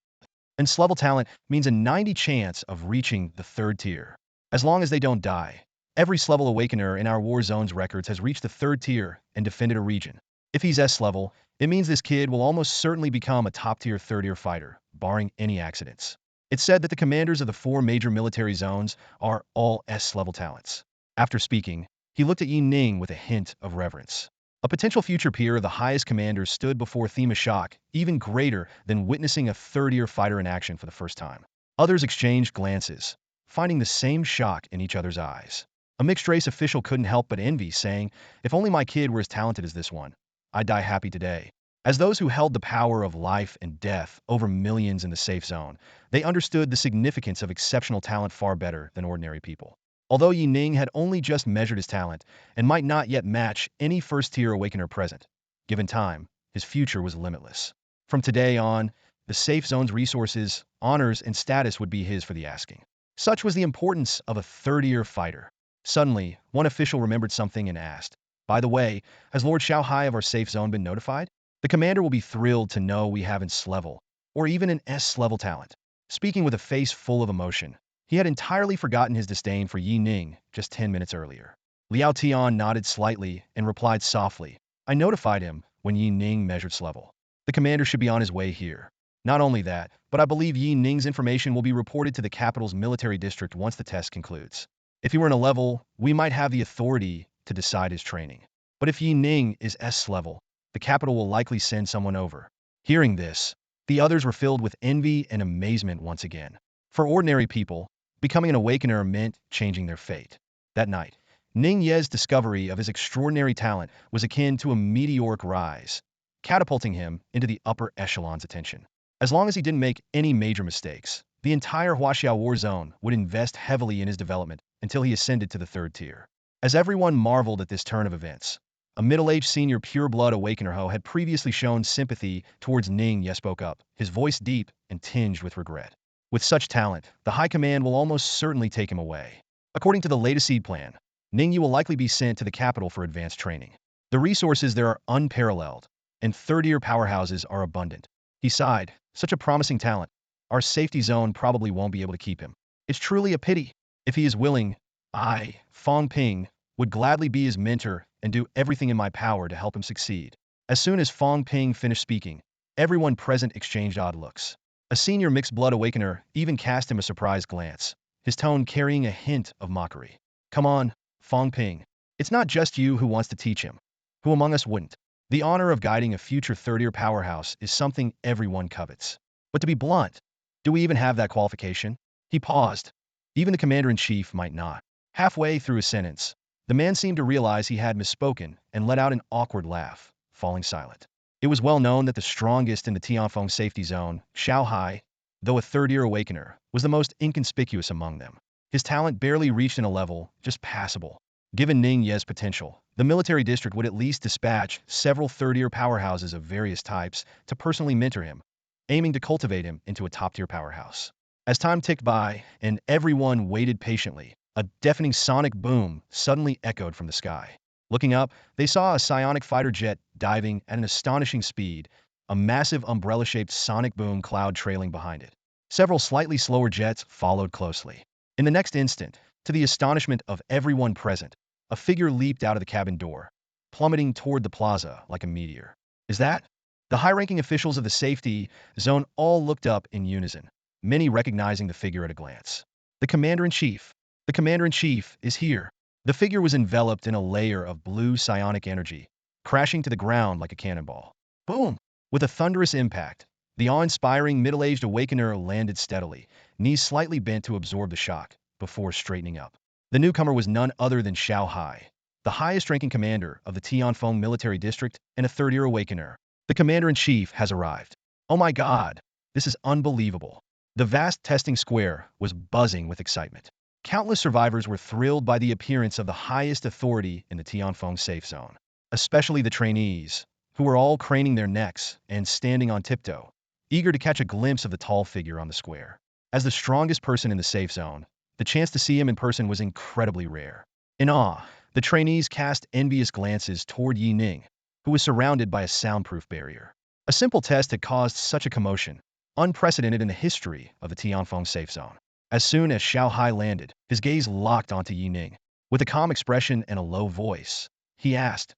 And S-level talent means a 90 chance of reaching the third tier. As long as they don't die. Every S-level awakener in our war zone's records has reached the third tier and defended a region. If he's S-level, it means this kid will almost certainly become a top-tier third-tier fighter, barring any accidents. It's said that the commanders of the 4 major military zones are all S-level talents. After speaking, he looked at Yi Ning with a hint of reverence. A potential future peer of the highest commander stood before a shock even greater than witnessing a third-tier fighter in action for the first time. Others exchanged glances, finding the same shock in each other's eyes. A mixed-race official couldn't help but envy, saying, if only my kid were as talented as this one, I'd die happy today. As those who held the power of life and death over millions in the safe zone, they understood the significance of exceptional talent far better than ordinary people. Although Yi Ning had only just measured his talent and might not yet match any first-tier awakener present, given time, his future was limitless. From today on, the safe zone's resources, honors, and status would be his for the asking. Such was the importance of a third-tier fighter. Suddenly, one official remembered something and asked, by the way, has Lord Shao Hai of our safe zone been notified? The commander will be thrilled to know we have an S-level, or even an S-level talent. Speaking with a face full of emotion, he had entirely forgotten his disdain for Yi Ning just 10 minutes earlier. Liao Tian nodded slightly and replied softly, I notified him when Yi Ning measured S-level. The commander should be on his way here. Not only that, but I believe Yi Ning's information will be reported to the capital's military district once the test concludes. If he were in a level, we might have the authority to decide his training. But if Yi Ning is S-level, the capital will likely send someone over. Hearing this, the others were filled with envy and amazement once again. For ordinary people, becoming an awakener meant changing their fate. That night, Ning Ye's discovery of his extraordinary talent was akin to a meteoric rise, catapulting him into the upper echelon's attention. As long as he didn't make any major mistakes, the entire Huaxiao war zone would invest heavily in his development until he ascended to the third tier. As everyone marveled at this turn of events, a middle-aged senior pure-blood awakener Ho had previously shown sympathy towards Ning Ye spoke up, his voice deep and tinged with regret. With such talent, the High Command will almost certainly take him away. According to the latest seed plan, Ning, you will likely be sent to the capital for advanced training. The resources there are unparalleled, and third-year powerhouses are abundant. He sighed. Such a promising talent. Our safety zone probably won't be able to keep him. It's truly a pity. If he is willing, I, Fong Ping, would gladly be his mentor and do everything in my power to help him succeed. As soon as Fong Ping finished speaking, everyone present exchanged odd looks. A senior mixed blood awakener even cast him a surprised glance, his tone carrying a hint of mockery. Come on, Fong Ping. It's not just you who wants to teach him. Who among us wouldn't? The honor of guiding a future third-year powerhouse is something everyone covets. But to be blunt, do we even have that qualification? He paused. Even the commander-in-chief might not. Halfway through his sentence, the man seemed to realize he had misspoken and let out an awkward laugh, falling silent. It was well known that the strongest in the Tianfeng safety zone, Shao, though a third-year awakener, was the most inconspicuous among them. His talent barely reached a level just passable. Given Ning Ye's potential, the military district would at least dispatch several third-year powerhouses of various types to personally mentor him, aiming to cultivate him into a top-tier powerhouse. As time ticked by and everyone waited patiently, a deafening sonic boom suddenly echoed from the sky. Looking up, they saw a psionic fighter jet diving at an astonishing speed, a massive umbrella-shaped sonic boom cloud trailing behind it. Several slightly slower jets followed closely. In the next instant, to the astonishment of everyone present, a figure leaped out of the cabin door, plummeting toward the plaza like a meteor. Is that? The high-ranking officials of the safety zone all looked up in unison, many recognizing the figure at a glance. The commander-in-chief. The commander-in-chief is here. The figure was enveloped in a layer of blue psionic energy, crashing to the ground like a cannonball. Boom! With a thunderous impact, the awe-inspiring middle-aged awakener landed steadily, knees slightly bent to absorb the shock, before straightening up. The newcomer was none other than Shao, the highest-ranking commander of the Tianfeng military district and a third-year awakener. The commander-in-chief has arrived. Oh my god! This is unbelievable. The vast testing square was buzzing with excitement. Countless survivors were thrilled by the appearance of the highest authority in the Tianfeng safe zone, especially the trainees, who were all craning their necks and standing on tiptoe, eager to catch a glimpse of the tall figure on the square. As the strongest person in the safe zone, the chance to see him in person was incredibly rare. In awe, the trainees cast envious glances toward Yi Ning, who was surrounded by a soundproof barrier. A simple test had caused such a commotion, unprecedented in the history of the Tianfeng safe zone. As soon as Shao landed, his gaze locked onto Yi Ning. With a calm expression and a low voice, he asked,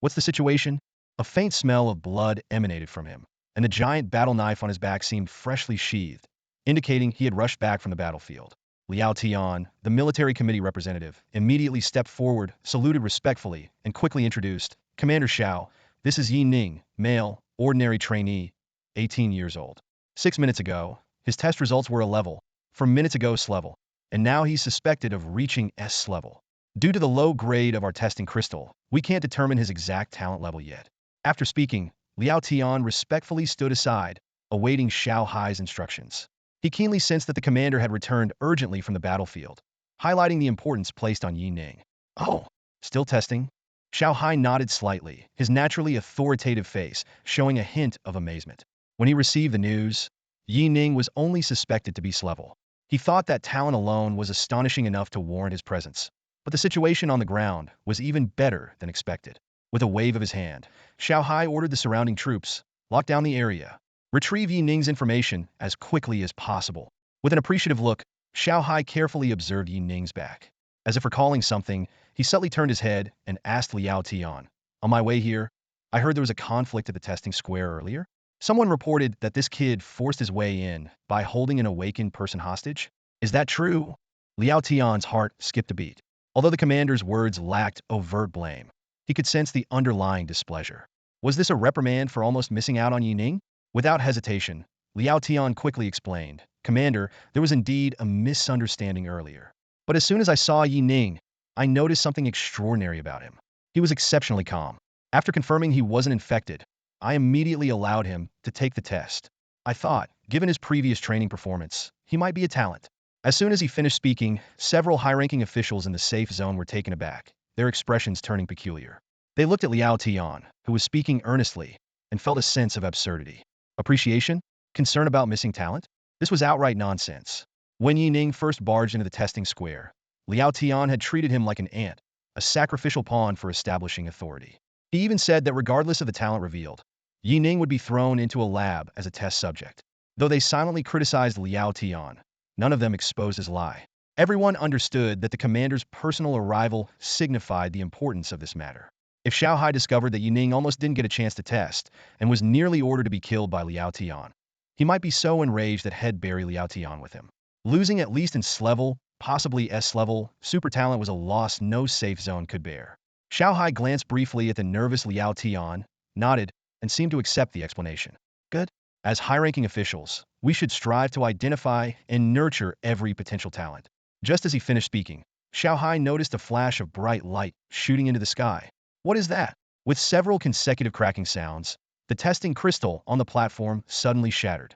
"What's the situation?" A faint smell of blood emanated from him, and the giant battle knife on his back seemed freshly sheathed, indicating he had rushed back from the battlefield. Liao Tian, the military committee representative, immediately stepped forward, saluted respectfully, and quickly introduced, "Commander Shao, this is Yi Ning, male, ordinary trainee, 18 years old. 6 minutes ago, his test results were a level, from minutes ago S-level, and now he's suspected of reaching S-level. Due to the low grade of our testing crystal, we can't determine his exact talent level yet." After speaking, Liao Tian respectfully stood aside, awaiting Shao Hai's instructions. He keenly sensed that the commander had returned urgently from the battlefield, highlighting the importance placed on Yi Ning. "Oh, still testing?" Shao Hai nodded slightly, his naturally authoritative face showing a hint of amazement. When he received the news, Yi Ning was only suspected to be S-level. He thought that talent alone was astonishing enough to warrant his presence. But the situation on the ground was even better than expected. With a wave of his hand, Shao Hai ordered the surrounding troops, lock down the area, retrieve Yi Ning's information as quickly as possible. With an appreciative look, Shao Hai carefully observed Yi Ning's back. As if recalling something, he subtly turned his head and asked Liao Tian, "On my way here, I heard there was a conflict at the testing square earlier? Someone reported that this kid forced his way in by holding an awakened person hostage. Is that true?" Liao Tian's heart skipped a beat. Although the commander's words lacked overt blame, he could sense the underlying displeasure. Was this a reprimand for almost missing out on Yi Ning? Without hesitation, Liao Tian quickly explained, "Commander, there was indeed a misunderstanding earlier. But as soon as I saw Yi Ning, I noticed something extraordinary about him. He was exceptionally calm. After confirming he wasn't infected, I immediately allowed him to take the test. I thought, given his previous training performance, he might be a talent." As soon as he finished speaking, several high-ranking officials in the safe zone were taken aback, their expressions turning peculiar. They looked at Liao Tian, who was speaking earnestly, and felt a sense of absurdity. Appreciation? Concern about missing talent? This was outright nonsense. When Yi Ning first barged into the testing square, Liao Tian had treated him like an ant, a sacrificial pawn for establishing authority. He even said that regardless of the talent revealed, Yi Ning would be thrown into a lab as a test subject. Though they silently criticized Liao Tian, none of them exposed his lie. Everyone understood that the commander's personal arrival signified the importance of this matter. If Shao Hai discovered that Yi Ning almost didn't get a chance to test and was nearly ordered to be killed by Liao Tian, he might be so enraged that he'd bury Liao Tian with him. Losing at least in S-level, possibly S-level, super talent was a loss no safe zone could bear. Shao Hai glanced briefly at the nervous Liao Tian, nodded, and seemed to accept the explanation. Good. As high-ranking officials, we should strive to identify and nurture every potential talent. Just as he finished speaking, Shao Hai noticed a flash of bright light shooting into the sky. What is that? With several consecutive cracking sounds, the testing crystal on the platform suddenly shattered.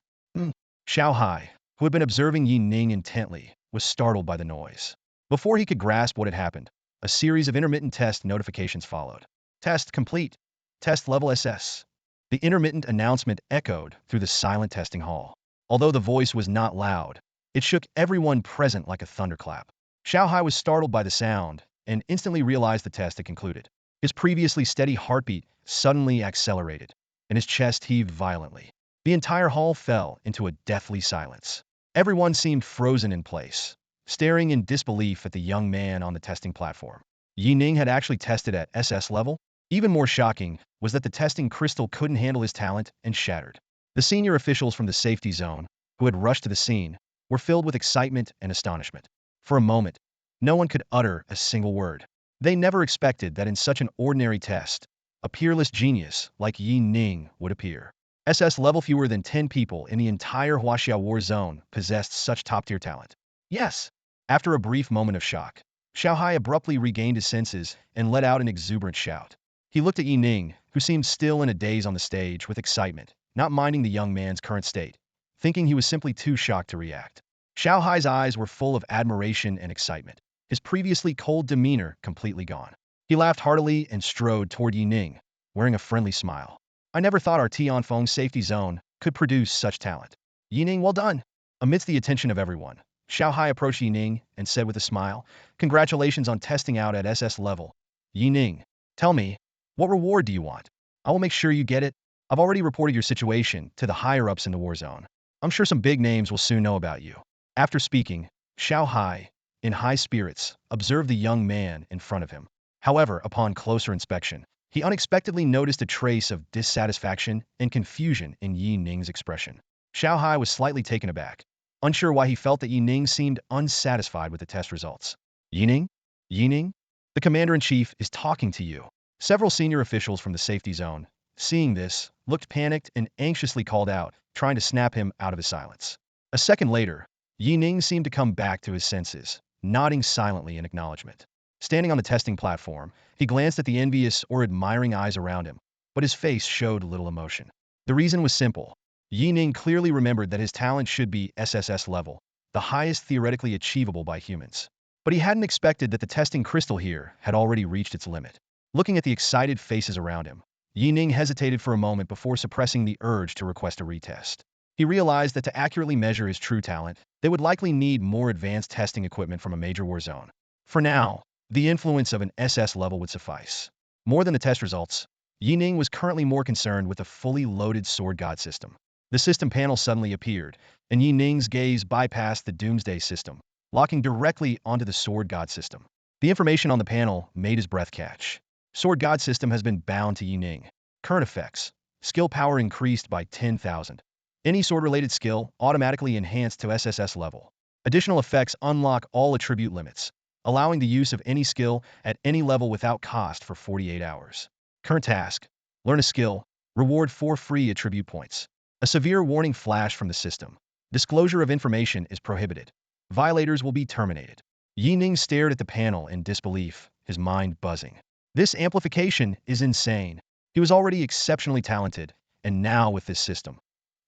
Shao Hai, who had been observing Yi Ning intently, was startled by the noise. Before he could grasp what had happened, a series of intermittent test notifications followed. Test complete. Test level SS. The intermittent announcement echoed through the silent testing hall. Although the voice was not loud, it shook everyone present like a thunderclap. Shao Hai was startled by the sound and instantly realized the test had concluded. His previously steady heartbeat suddenly accelerated, and his chest heaved violently. The entire hall fell into a deathly silence. Everyone seemed frozen in place, staring in disbelief at the young man on the testing platform. Yi Ning had actually tested at SS level? Even more shocking was that the testing crystal couldn't handle his talent and shattered. The senior officials from the safety zone, who had rushed to the scene, were filled with excitement and astonishment. For a moment, no one could utter a single word. They never expected that in such an ordinary test, a peerless genius like Yi Ning would appear. SS level fewer than 10 people in the entire Huaxiao war zone possessed such top-tier talent. Yes! After a brief moment of shock, Shao Hai abruptly regained his senses and let out an exuberant shout. He looked at Yi Ning, who seemed still in a daze on the stage with excitement, not minding the young man's current state, thinking he was simply too shocked to react. Shao Hai's eyes were full of admiration and excitement, his previously cold demeanor completely gone. He laughed heartily and strode toward Yi Ning, wearing a friendly smile. I never thought our Tianfeng safety zone could produce such talent. Yi Ning, well done. Amidst the attention of everyone, Shao Hai approached Yi Ning and said with a smile, congratulations on testing out at SS level. Yi Ning, tell me, what reward do you want? I will make sure you get it. I've already reported your situation to the higher-ups in the war zone. I'm sure some big names will soon know about you. After speaking, Shao Hai, in high spirits, observed the young man in front of him. However, upon closer inspection, he unexpectedly noticed a trace of dissatisfaction and confusion in Yi Ning's expression. Shao Hai was slightly taken aback, unsure why he felt that Yi Ning seemed unsatisfied with the test results. Yi Ning? Yi Ning? The commander-in-chief is talking to you. Several senior officials from the safety zone, seeing this, looked panicked and anxiously called out, trying to snap him out of his silence. A second later, Yi Ning seemed to come back to his senses, nodding silently in acknowledgement. Standing on the testing platform, he glanced at the envious or admiring eyes around him, but his face showed little emotion. The reason was simple. Yi Ning clearly remembered that his talent should be SSS level, the highest theoretically achievable by humans. But he hadn't expected that the testing crystal here had already reached its limit. Looking at the excited faces around him, Yi Ning hesitated for a moment before suppressing the urge to request a retest. He realized that to accurately measure his true talent, they would likely need more advanced testing equipment from a major war zone. For now, the influence of an SS level would suffice. More than the test results, Yi Ning was currently more concerned with a fully loaded Sword God system. The system panel suddenly appeared, and Yi Ning's gaze bypassed the Doomsday system, locking directly onto the Sword God system. The information on the panel made his breath catch. Sword God system has been bound to Yi Ning. Current effects. Skill power increased by 10,000. Any sword-related skill automatically enhanced to SSS level. Additional effects unlock all attribute limits, allowing the use of any skill at any level without cost for 48 hours. Current task. Learn a skill. Reward 4 free attribute points. A severe warning flash from the system. Disclosure of information is prohibited. Violators will be terminated. Yi Ning stared at the panel in disbelief, his mind buzzing. This amplification is insane. He was already exceptionally talented, and now with this system.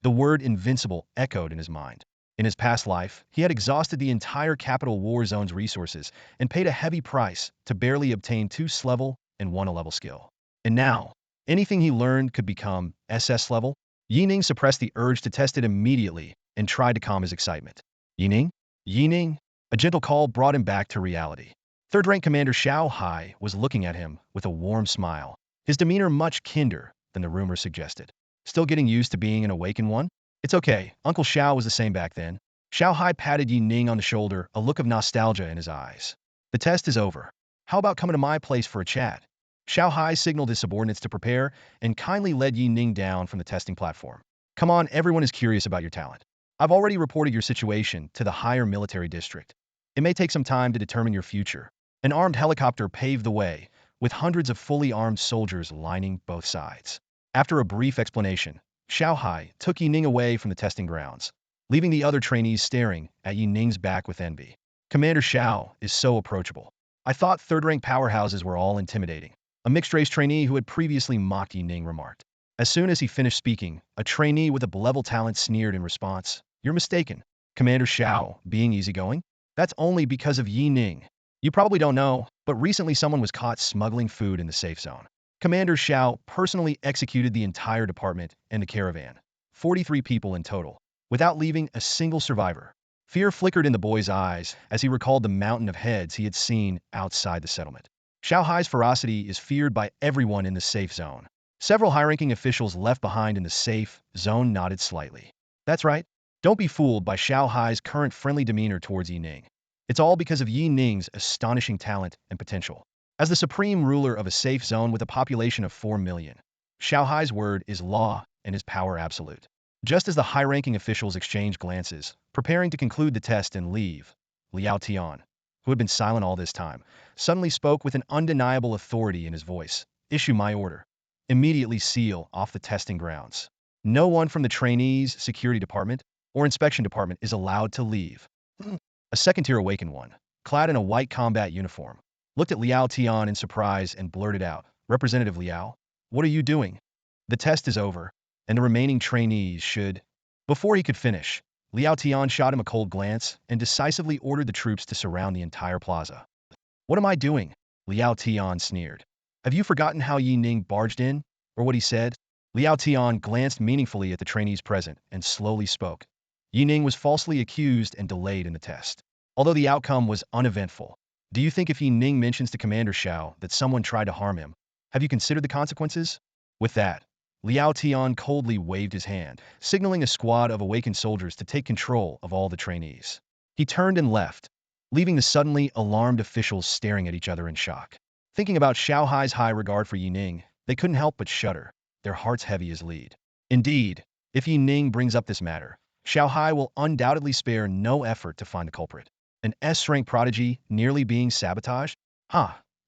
The word invincible echoed in his mind. In his past life, he had exhausted the entire Capital War Zone's resources and paid a heavy price to barely obtain 2 S-level and 1 A-level skill. And now, anything he learned could become SS level? Yi Ning suppressed the urge to test it immediately and tried to calm his excitement. Yi Ning? Yi Ning? A gentle call brought him back to reality. Third-rank Commander Shao was looking at him with a warm smile, his demeanor much kinder than the rumor suggested. Still getting used to being an awakened one? It's okay, Uncle Shao was the same back then. Shao patted Yi Ning on the shoulder, a look of nostalgia in his eyes. The test is over. How about coming to my place for a chat? Shao signaled his subordinates to prepare and kindly led Yi Ning down from the testing platform. Come on, everyone is curious about your talent. I've already reported your situation to the higher military district. It may take some time to determine your future. An armed helicopter paved the way, with hundreds of fully armed soldiers lining both sides. After a brief explanation, Shao took Yi Ning away from the testing grounds, leaving the other trainees staring at Yi Ning's back with envy. Commander Shao is so approachable. I thought third-rank powerhouses were all intimidating. A mixed-race trainee who had previously mocked Yi Ning remarked. As soon as he finished speaking, a trainee with a level talent sneered in response. You're mistaken. Commander Shao, being easygoing? That's only because of Yi Ning. You probably don't know, but recently someone was caught smuggling food in the safe zone. Commander Shao personally executed the entire department and the caravan, 43 people in total, without leaving a single survivor. Fear flickered in the boy's eyes as he recalled the mountain of heads he had seen outside the settlement. Shao ferocity is feared by everyone in the safe zone. Several high-ranking officials left behind in the safe zone nodded slightly. That's right. Don't be fooled by Shao current friendly demeanor towards Yi Ning. It's all because of Yi Ning's astonishing talent and potential. As the supreme ruler of a safe zone with a population of 4 million, Shao word is law and his power absolute. Just as the high-ranking officials exchanged glances, preparing to conclude the test and leave, Liao Tian, who had been silent all this time, suddenly spoke with an undeniable authority in his voice. Issue my order. Immediately seal off the testing grounds. No one from the trainees' security department or inspection department is allowed to leave. A second-tier awakened one, clad in a white combat uniform, looked at Liao Tian in surprise and blurted out, Representative Liao, what are you doing? The test is over, and the remaining trainees should... Before he could finish, Liao Tian shot him a cold glance and decisively ordered the troops to surround the entire plaza. What am I doing? Liao Tian sneered. Have you forgotten how Yi Ning barged in, or what he said? Liao Tian glanced meaningfully at the trainees present and slowly spoke. Yi Ning was falsely accused and delayed in the test. Although the outcome was uneventful, do you think if Yi Ning mentions to Commander Shao that someone tried to harm him, have you considered the consequences? With that, Liao Tian coldly waved his hand, signaling a squad of awakened soldiers to take control of all the trainees. He turned and left, leaving the suddenly alarmed officials staring at each other in shock. Thinking about Shao's high regard for Yi Ning, they couldn't help but shudder, their hearts heavy as lead. Indeed, if Yi Ning brings up this matter, Shao will undoubtedly spare no effort to find the culprit. An S-rank prodigy nearly being sabotaged?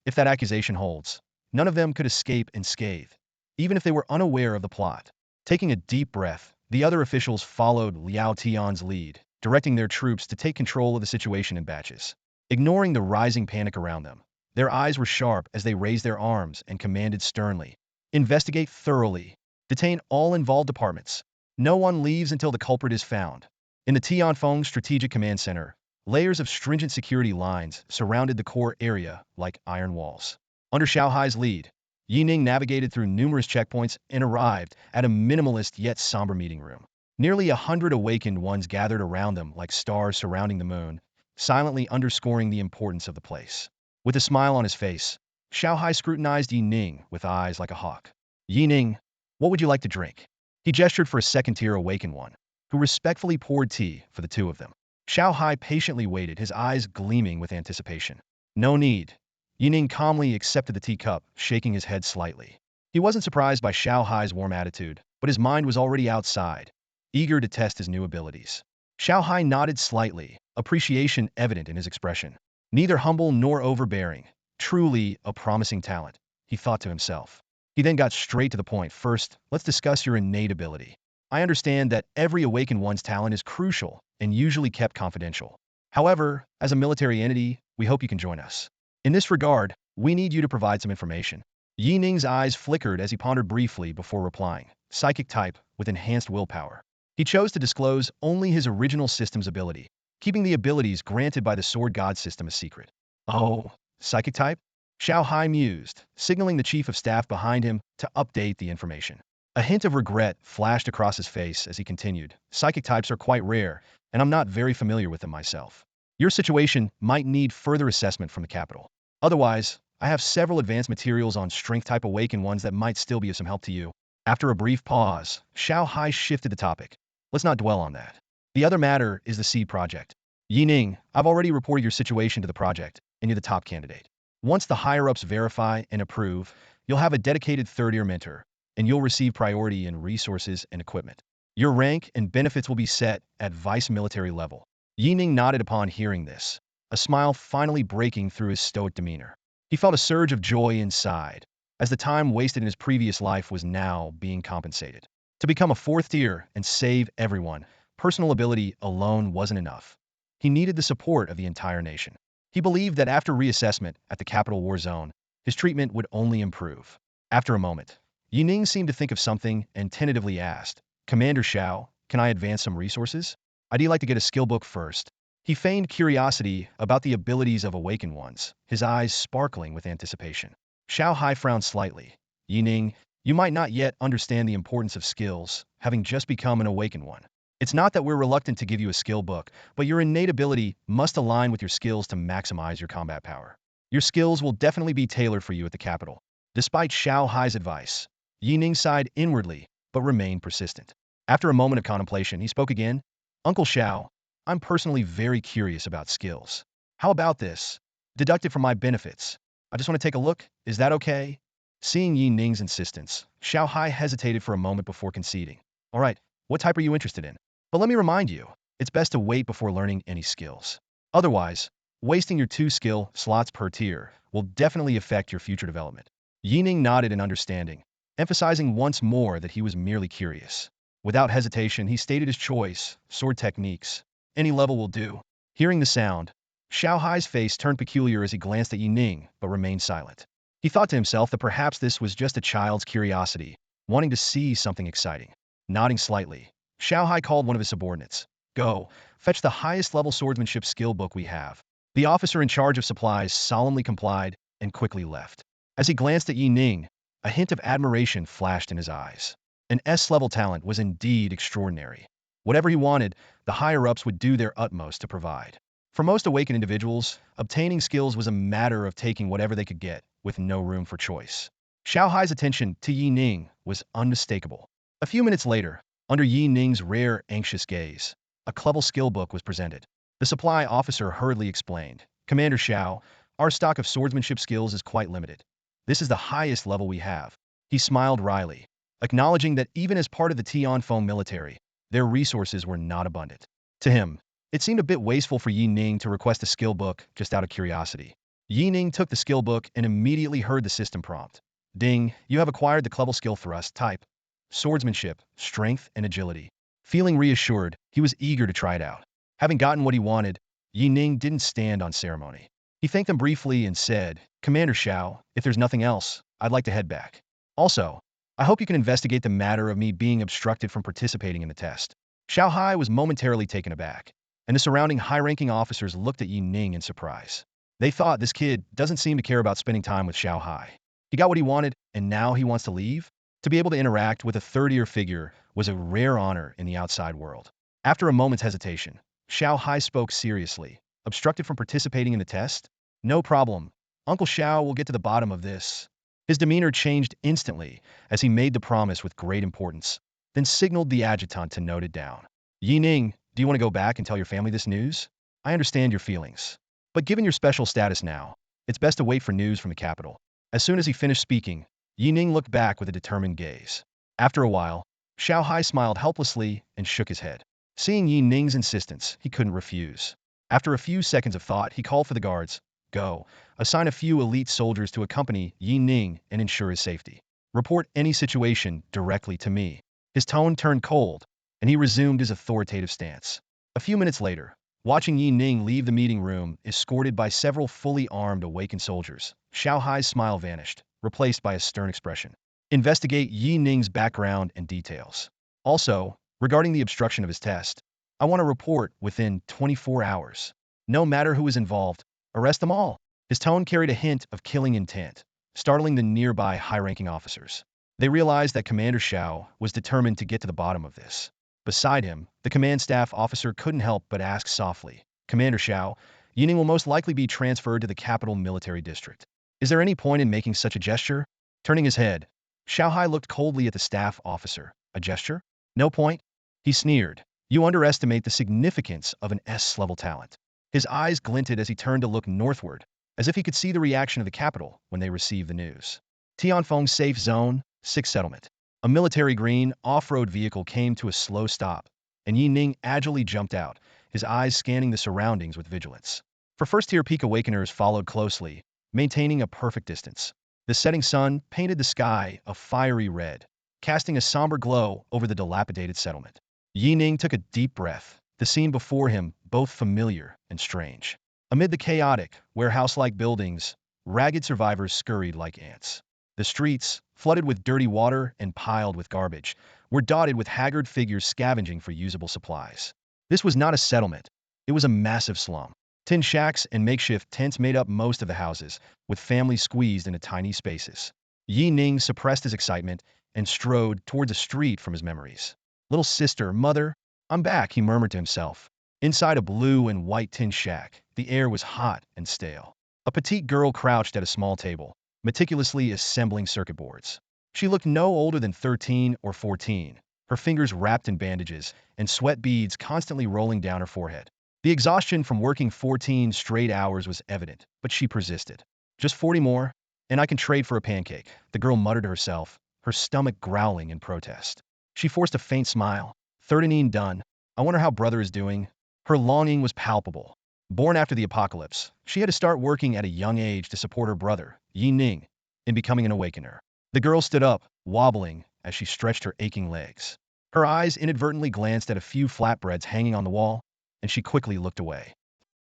If that accusation holds, none of them could escape unscathed, even if they were unaware of the plot. Taking a deep breath, the other officials followed Liao Tian's lead, directing their troops to take control of the situation in batches. Ignoring the rising panic around them, their eyes were sharp as they raised their arms and commanded sternly. Investigate thoroughly. Detain all involved departments. No one leaves until the culprit is found. In the Tianfeng Strategic Command Center, layers of stringent security lines surrounded the core area like iron walls. Under Shao's lead, Yi Ning navigated through numerous checkpoints and arrived at a minimalist yet somber meeting room. Nearly 100 awakened ones gathered around them like stars surrounding the moon, silently underscoring the importance of the place. With a smile on his face, Shao scrutinized Yi Ning with eyes like a hawk. Yi Ning, what would you like to drink? He gestured for a second-tier awakened one, who respectfully poured tea for the two of them. Shao patiently waited, his eyes gleaming with anticipation. No need. Yi Ning calmly accepted the teacup, shaking his head slightly. He wasn't surprised by Shao's warm attitude, but his mind was already outside, eager to test his new abilities. Shao nodded slightly, appreciation evident in his expression. Neither humble nor overbearing, truly a promising talent, he thought to himself. He then got straight to the point. First, let's discuss your innate ability. I understand that every awakened one's talent is crucial and usually kept confidential. However, as a military entity, we hope you can join us. In this regard, we need you to provide some information. Yi Ning's eyes flickered as he pondered briefly before replying. Psychic type with enhanced willpower. He chose to disclose only his original system's ability, keeping the abilities granted by the Sword God system a secret. Oh, psychic type? Shao mused, signaling the chief of staff behind him to update the information. A hint of regret flashed across his face as he continued. Psychic types are quite rare, and I'm not very familiar with them myself. Your situation might need further assessment from the capital. Otherwise, I have several advanced materials on strength-type awakened ones that might still be of some help to you. After a brief pause, Shao Hai shifted the topic. Let's not dwell on that. The other matter is the seed project. Yi Ning, I've already reported your situation to the project, and you're the top candidate. Once the higher-ups verify and approve, you'll have a dedicated third-year mentor, and you'll receive priority in resources and equipment. Your rank and benefits will be set at vice military level. Yi Ning nodded upon hearing this, a smile finally breaking through his stoic demeanor. He felt a surge of joy inside, as the time wasted in his previous life was now being compensated. To become a fourth tier and save everyone, personal ability alone wasn't enough. He needed the support of the entire nation. He believed that after reassessment at the capital war zone, his treatment would only improve. After a moment, Yi Ning seemed to think of something and tentatively asked, Commander Shao, can I advance some resources? I'd like to get a skill book first. He feigned curiosity about the abilities of awakened ones, his eyes sparkling with anticipation. Shao Hai frowned slightly. Yi Ning, you might not yet understand the importance of skills, having just become an awakened one. It's not that we're reluctant to give you a skill book, but your innate ability must align with your skills to maximize your combat power. Your skills will definitely be tailored for you at the capital. Despite Shao Hai's advice, Yi Ning sighed inwardly, but remained persistent. After a moment of contemplation, he spoke again. Uncle Shao, I'm personally very curious about skills. How about this? Deduct it from my benefits. I just want to take a look. Is that okay? Seeing Yi Ning's insistence, Shao Hai hesitated for a moment before conceding. All right, what type are you interested in? But let me remind you, it's best to wait before learning any skills. Otherwise, wasting your 2 skill slots per tier will definitely affect your future development. Yi Ning nodded in understanding, emphasizing once more that he was merely curious. Without hesitation, he stated his choice, sword techniques. Any level will do. Hearing the sound, Shao Hai's face turned peculiar as he glanced at Yi Ning, but remained silent. He thought to himself that perhaps this was just a child's curiosity, wanting to see something exciting. Nodding slightly, Shao Hai called one of his subordinates. Go, fetch the highest level swordsmanship skill book we have. The officer in charge of supplies solemnly complied and quickly left. As he glanced at Yi Ning, a hint of admiration flashed in his eyes. An S-level talent was indeed extraordinary. Whatever he wanted, the higher-ups would do their utmost to provide. For most awakened individuals, obtaining skills was a matter of taking whatever they could get, with no room for choice. Shao Hai's attention to Yi Ning was unmistakable. A few minutes later, under Yi Ning's rare, anxious gaze, a clever skill book was presented. The supply officer hurriedly explained, Commander Shao, our stock of swordsmanship skills is quite limited. This is the highest level we have. He smiled wryly, acknowledging that even as part of the Tianfeng military, their resources were not abundant. To him, it seemed a bit wasteful for Yi Ning to request a skill book just out of curiosity. Yi Ning took the skill book and immediately heard the system prompt. Ding, you have acquired the clever skill thrust type. Swordsmanship, strength, and agility. Feeling reassured, he was eager to try it out. Having gotten what he wanted, Yi Ning didn't stand on ceremony. He thanked them briefly and said, Commander Shao, if there's nothing else, I'd like to head back. Also, I hope you can investigate the matter of me being obstructed from participating in the test. Shao Hai was momentarily taken aback, and the surrounding high-ranking officers looked at Yi Ning in surprise. They thought this kid doesn't seem to care about spending time with Shao Hai. He got what he wanted, and now he wants to leave? To be able to interact with a third-year figure was a rare honor in the outside world. After a moment's hesitation, Shao Hai spoke seriously. Obstructed from participating in the test? No problem. Uncle Shao will get to the bottom of this. His demeanor changed instantly as he made the promise with great importance, then signaled the adjutant to note it down. Yi Ning, do you want to go back and tell your family this news? I understand your feelings. But given your special status now, it's best to wait for news from the capital. As soon as he finished speaking, Yi Ning looked back with a determined gaze. After a while, Shao Hai smiled helplessly and shook his head. Seeing Yi Ning's insistence, he couldn't refuse. After a few seconds of thought, he called for the guards. Go, assign a few elite soldiers to accompany Yi Ning and ensure his safety. Report any situation directly to me. His tone turned cold, and he resumed his authoritative stance. A few minutes later, watching Yi Ning leave the meeting room, escorted by several fully armed awakened soldiers, Shao Hai's smile vanished, replaced by a stern expression. Investigate Yi Ning's background and details. Also, regarding the obstruction of his test, I want a report within 24 hours. No matter who is involved, arrest them all. His tone carried a hint of killing intent, startling the nearby high-ranking officers. They realized that Commander Shao was determined to get to the bottom of this. Beside him, the command staff officer couldn't help but ask softly, Commander Shao, Yi Ning will most likely be transferred to the capital military district. Is there any point in making such a gesture? Turning his head, Shao Hai looked coldly at the staff officer. A gesture? No point? He sneered. You underestimate the significance of an S-level talent. His eyes glinted as he turned to look northward, as if he could see the reaction of the capital when they received the news. Tianfeng Safe Zone, 6th Settlement. A military green, off-road vehicle came to a slow stop, and Yi Ning agilely jumped out, his eyes scanning the surroundings with vigilance. For first-tier peak awakeners followed closely, maintaining a perfect distance. The setting sun painted the sky a fiery red, casting a somber glow over the dilapidated settlement. Yi Ning took a deep breath, the scene before him both familiar and strange. Amid the chaotic, warehouse-like buildings, ragged survivors scurried like ants. The streets, flooded with dirty water and piled with garbage, were dotted with haggard figures scavenging for usable supplies. This was not a settlement. It was a massive slum. Tin shacks and makeshift tents made up most of the houses, with families squeezed into tiny spaces. Yi Ning suppressed his excitement and strode toward the street from his memories. Little sister, mother, I'm back, he murmured to himself. Inside a blue and white tin shack, the air was hot and stale. A petite girl crouched at a small table, meticulously assembling circuit boards. She looked no older than 13 or 14, her fingers wrapped in bandages and sweat beads constantly rolling down her forehead. The exhaustion from working 14 straight hours was evident, but she persisted. Just 40 more, and I can trade for a pancake, the girl muttered to herself, her stomach growling in protest. She forced a faint smile. 13 done. I wonder how brother is doing. Her longing was palpable. Born after the apocalypse, she had to start working at a young age to support her brother, Yi Ning, in becoming an awakener. The girl stood up, wobbling, as she stretched her aching legs. Her eyes inadvertently glanced at a few flatbreads hanging on the wall, and she quickly looked away.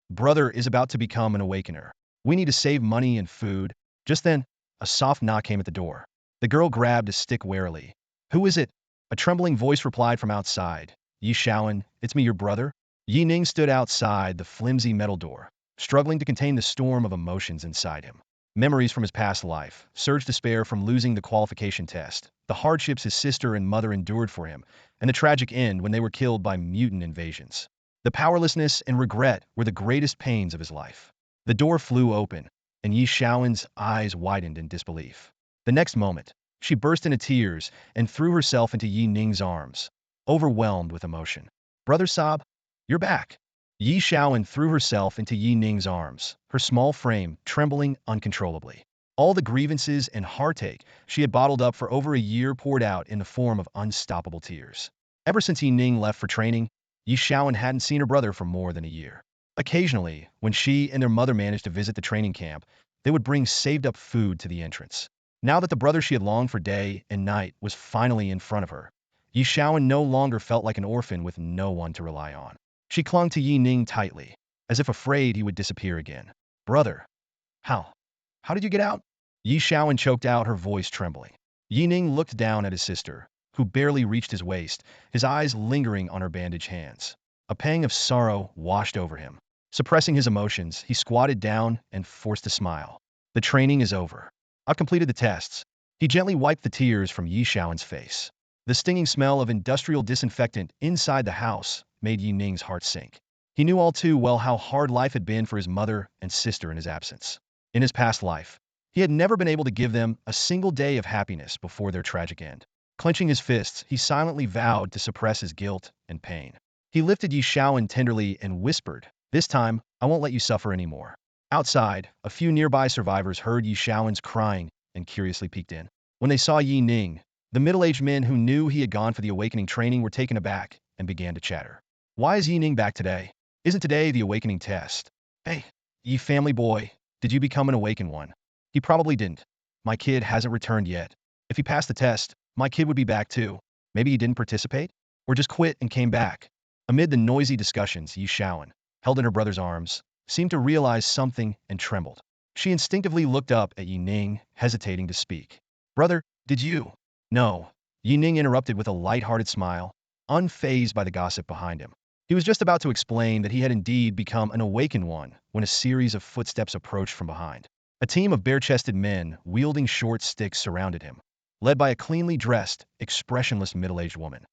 Brother is about to become an awakener. We need to save money and food. Just then, a soft knock came at the door. The girl grabbed a stick warily. Who is it? A trembling voice replied from outside. Yi Shaoan, it's me, your brother. Yi Ning stood outside the flimsy metal door, struggling to contain the storm of emotions inside him. Memories from his past life, surged despair from losing the qualification test, the hardships his sister and mother endured for him, and the tragic end when they were killed by mutant invasions. The powerlessness and regret were the greatest pains of his life. The door flew open, and Yi Shaoan's eyes widened in disbelief. The next moment, she burst into tears and threw herself into Yi Ning's arms, overwhelmed with emotion. Brother Sob, you're back. Yi Shaoan threw herself into Yi Ning's arms, her small frame trembling uncontrollably. All the grievances and heartache she had bottled up for over a year poured out in the form of unstoppable tears. Ever since Yi Ning left for training, Yi Shaoan hadn't seen her brother for more than a year. Occasionally, when she and their mother managed to visit the training camp, they would bring saved-up food to the entrance. Now that the brother she had longed for day and night was finally in front of her, Yi Shaoan no longer felt like an orphan with no one to rely on. She clung to Yi Ning tightly, as if afraid he would disappear again. Brother, how? How did you get out? Yi Shaoan choked out, her voice trembling. Yi Ning looked down at his sister, who barely reached his waist, his eyes lingering on her bandaged hands. A pang of sorrow washed over him. Suppressing his emotions, he squatted down and forced a smile. The training is over. I've completed the tests. He gently wiped the tears from Yi Shaoan's face. The stinging smell of industrial disinfectant inside the house made Yi Ning's heart sink. He knew all too well how hard life had been for his mother and sister in his absence. In his past life, he had never been able to give them a single day of happiness before their tragic end. Clenching his fists, he silently vowed to suppress his guilt and pain. He lifted Yi Shaoan tenderly and whispered, "This time, I won't let you suffer anymore." Outside, a few nearby survivors heard Yi Shaoan's crying and curiously peeked in. When they saw Yi Ning, the middle-aged men who knew he had gone for the awakening training were taken aback and began to chatter. Why is Yi Ning back today? Isn't today the awakening test? Hey, Yi family boy, did you become an awakened one? He probably didn't. My kid hasn't returned yet. If he passed the test, my kid would be back too. Maybe he didn't participate? Or just quit and came back? Amid the noisy discussions, Yi Shaoan, held in her brother's arms, seemed to realize something and trembled. She instinctively looked up at Yi Ning, hesitating to speak. Brother, did you? No. Yi Ning interrupted with a light-hearted smile, unfazed by the gossip behind him. He was just about to explain that he had indeed become an awakened one when a series of footsteps approached from behind. A team of bare-chested men wielding short sticks surrounded him, led by a cleanly dressed, expressionless middle-aged woman.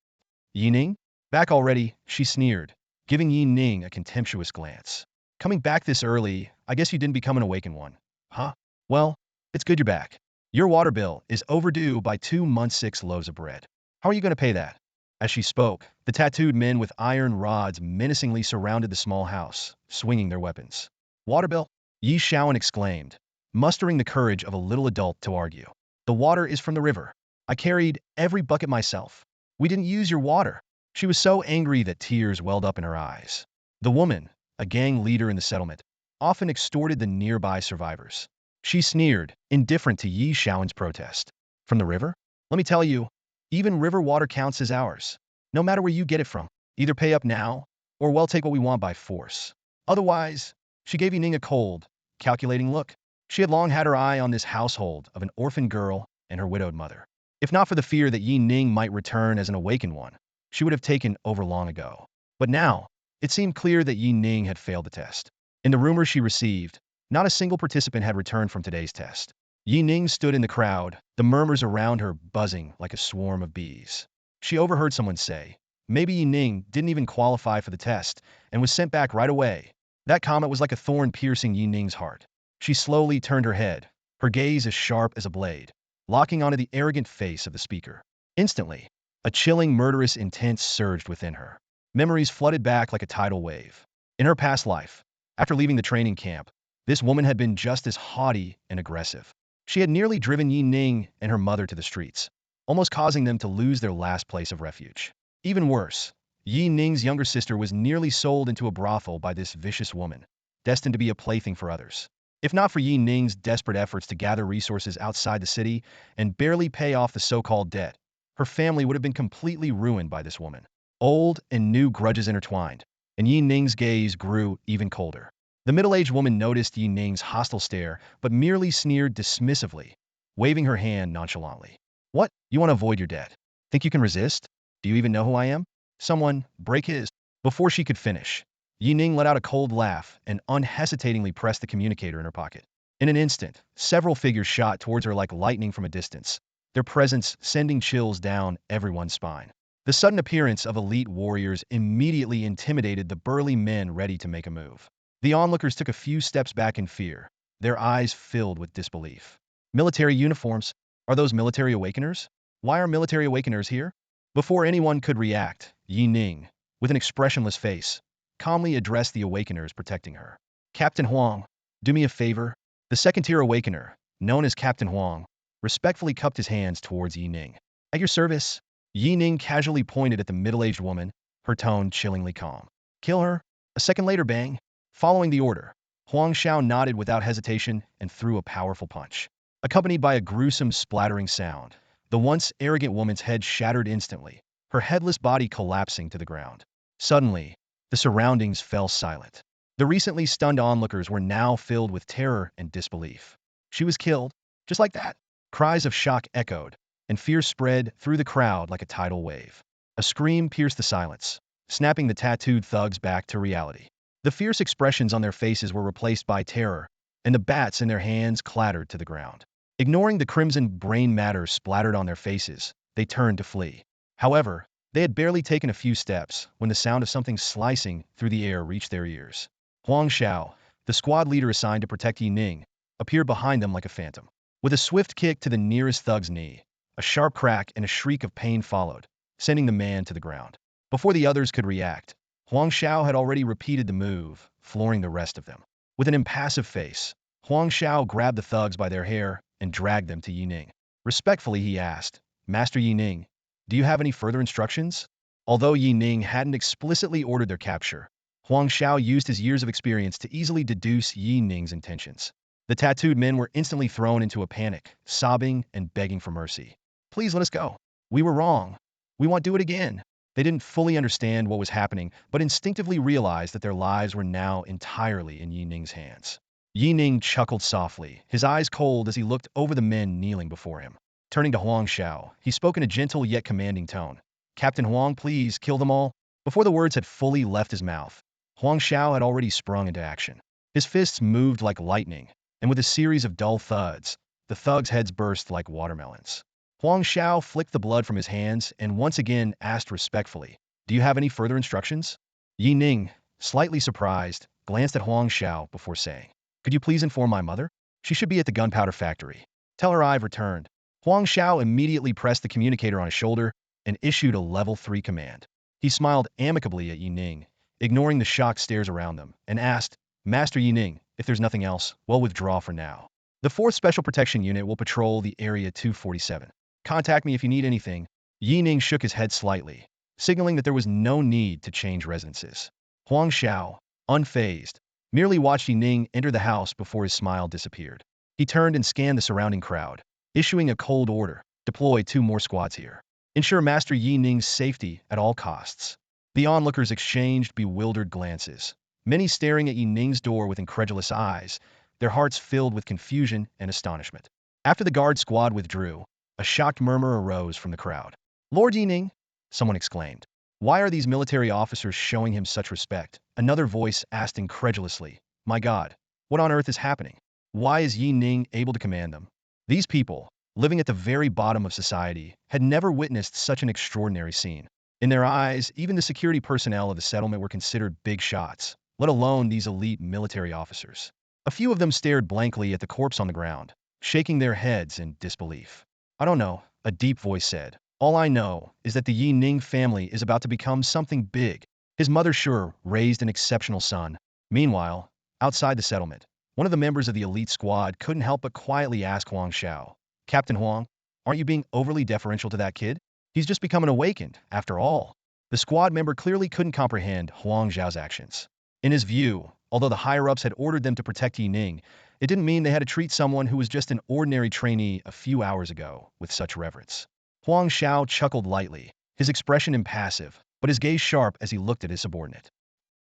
Yi Ning? Back already, she sneered, giving Yi Ning a contemptuous glance. Coming back this early, I guess you didn't become an awakened one. Huh? Well, it's good you're back. Your water bill is overdue by 2 months 6 loaves of bread. How are you going to pay that? As she spoke, the tattooed men with iron rods menacingly surrounded the small house, swinging their weapons. Water bill? Yi Shaoan exclaimed, mustering the courage of a little adult to argue. The water is from the river. I carried every bucket myself. We didn't use your water. She was so angry that tears welled up in her eyes. The woman, a gang leader in the settlement, often extorted the nearby survivors. She sneered, indifferent to Yi Shaoan's protest. From the river? Let me tell you, even river water counts as ours. No matter where you get it from, either pay up now, or we'll take what we want by force. Otherwise, she gave Yi Ning a cold, calculating look. She had long had her eye on this household of an orphan girl and her widowed mother. If not for the fear that Yi Ning might return as an awakened one, she would have taken over long ago. But now, it seemed clear that Yi Ning had failed the test. In the rumors she received, not a single participant had returned from today's test. Yi Ning stood in the crowd, the murmurs around her buzzing like a swarm of bees. She overheard someone say, maybe Yi Ning didn't even qualify for the test and was sent back right away. That comment was like a thorn piercing Yi Ning's heart. She slowly turned her head, her gaze as sharp as a blade, locking onto the arrogant face of the speaker. Instantly, a chilling, murderous intent surged within her. Memories flooded back like a tidal wave. In her past life, after leaving the training camp, this woman had been just as haughty and aggressive. She had nearly driven Yi Ning and her mother to the streets, almost causing them to lose their last place of refuge. Even worse, Yi Ning's younger sister was nearly sold into a brothel by this vicious woman, destined to be a plaything for others. If not for Yi Ning's desperate efforts to gather resources outside the city and barely pay off the so-called debt, her family would have been completely ruined by this woman. Old and new grudges intertwined, and Yi Ning's gaze grew even colder. The middle-aged woman noticed Yi Ning's hostile stare, but merely sneered dismissively, waving her hand nonchalantly. What? You want to avoid your debt? Think you can resist? Do you even know who I am? Someone, break his. Before she could finish, Yi Ning let out a cold laugh and unhesitatingly pressed the communicator in her pocket. In an instant, several figures shot towards her like lightning from a distance, their presence sending chills down everyone's spine. The sudden appearance of elite warriors immediately intimidated the burly men ready to make a move. The onlookers took a few steps back in fear, their eyes filled with disbelief. Military uniforms? Are those military awakeners? Why are military awakeners here? Before anyone could react, Yi Ning, with an expressionless face, calmly addressed the awakeners protecting her. Captain Huang, do me a favor. The second-tier awakener, known as Captain Huang, respectfully cupped his hands towards Yi Ning. At your service. Yi Ning casually pointed at the middle-aged woman, her tone chillingly calm. Kill her. A second later, bang. Following the order, Huang Shao nodded without hesitation and threw a powerful punch. Accompanied by a gruesome splattering sound, the once arrogant woman's head shattered instantly, her headless body collapsing to the ground. Suddenly, the surroundings fell silent. The recently stunned onlookers were now filled with terror and disbelief. She was killed, just like that. Cries of shock echoed, and fear spread through the crowd like a tidal wave. A scream pierced the silence, snapping the tattooed thugs back to reality. The fierce expressions on their faces were replaced by terror, and the bats in their hands clattered to the ground. Ignoring the crimson brain matter splattered on their faces, they turned to flee. However, they had barely taken a few steps when the sound of something slicing through the air reached their ears. Huang Shao, the squad leader assigned to protect Yi Ning, appeared behind them like a phantom. With a swift kick to the nearest thug's knee, a sharp crack and a shriek of pain followed, sending the man to the ground. Before the others could react, Huang Shao had already repeated the move, flooring the rest of them. With an impassive face, Huang Shao grabbed the thugs by their hair and dragged them to Yi Ning. Respectfully, he asked, Master Yi Ning, do you have any further instructions? Although Yi Ning hadn't explicitly ordered their capture, Huang Shao used his years of experience to easily deduce Yi Ning's intentions. The tattooed men were instantly thrown into a panic, sobbing and begging for mercy. Please let us go. We were wrong. We won't do it again. They didn't fully understand what was happening, but instinctively realized that their lives were now entirely in Yi Ning's hands. Yi Ning chuckled softly, his eyes cold as he looked over the men kneeling before him. Turning to Huang Shao, he spoke in a gentle yet commanding tone. Captain Huang, please kill them all. Before the words had fully left his mouth, Huang Shao had already sprung into action. His fists moved like lightning, and with a series of dull thuds, the thugs' heads burst like watermelons. Huang Shao flicked the blood from his hands and once again asked respectfully, do you have any further instructions? Yi Ning, slightly surprised, glanced at Huang Shao before saying, "Could you please inform my mother? She should be at the gunpowder factory. Tell her I've returned." Huang Shao immediately pressed the communicator on his shoulder and issued a level 3 command. He smiled amicably at Yi Ning, ignoring the shocked stares around them, and asked, "Master Yi Ning, if there's nothing else, we'll withdraw for now. The 4th Special Protection Unit will patrol the Area 247. Contact me if you need anything." Yi Ning shook his head slightly, signaling that there was no need to change residences. Huang Shao, unfazed, merely watched Yi Ning enter the house before his smile disappeared. He turned and scanned the surrounding crowd, issuing a cold order: "Deploy 2 more squads here. Ensure Master Yi Ning's safety at all costs." The onlookers exchanged bewildered glances, many staring at Yi Ning's door with incredulous eyes, their hearts filled with confusion and astonishment. After the guard squad withdrew, a shocked murmur arose from the crowd. "Lord Yi Ning!" someone exclaimed. "Why are these military officers showing him such respect?" Another voice asked incredulously. "My God, what on earth is happening? Why is Yi Ning able to command them?" These people, living at the very bottom of society, had never witnessed such an extraordinary scene. In their eyes, even the security personnel of the settlement were considered big shots, let alone these elite military officers. A few of them stared blankly at the corpse on the ground, shaking their heads in disbelief. "I don't know," a deep voice said. "All I know is that the Yi Ning family is about to become something big. His mother sure raised an exceptional son." Meanwhile, outside the settlement, one of the members of the elite squad couldn't help but quietly ask Huang Shao, "Captain Huang, aren't you being overly deferential to that kid? He's just becoming awakened, after all." The squad member clearly couldn't comprehend Huang Zhao's actions. In his view, although the higher-ups had ordered them to protect Yi Ning, it didn't mean they had to treat someone who was just an ordinary trainee a few hours ago with such reverence. Huang Shao chuckled lightly, his expression impassive, but his gaze sharp as he looked at his subordinate.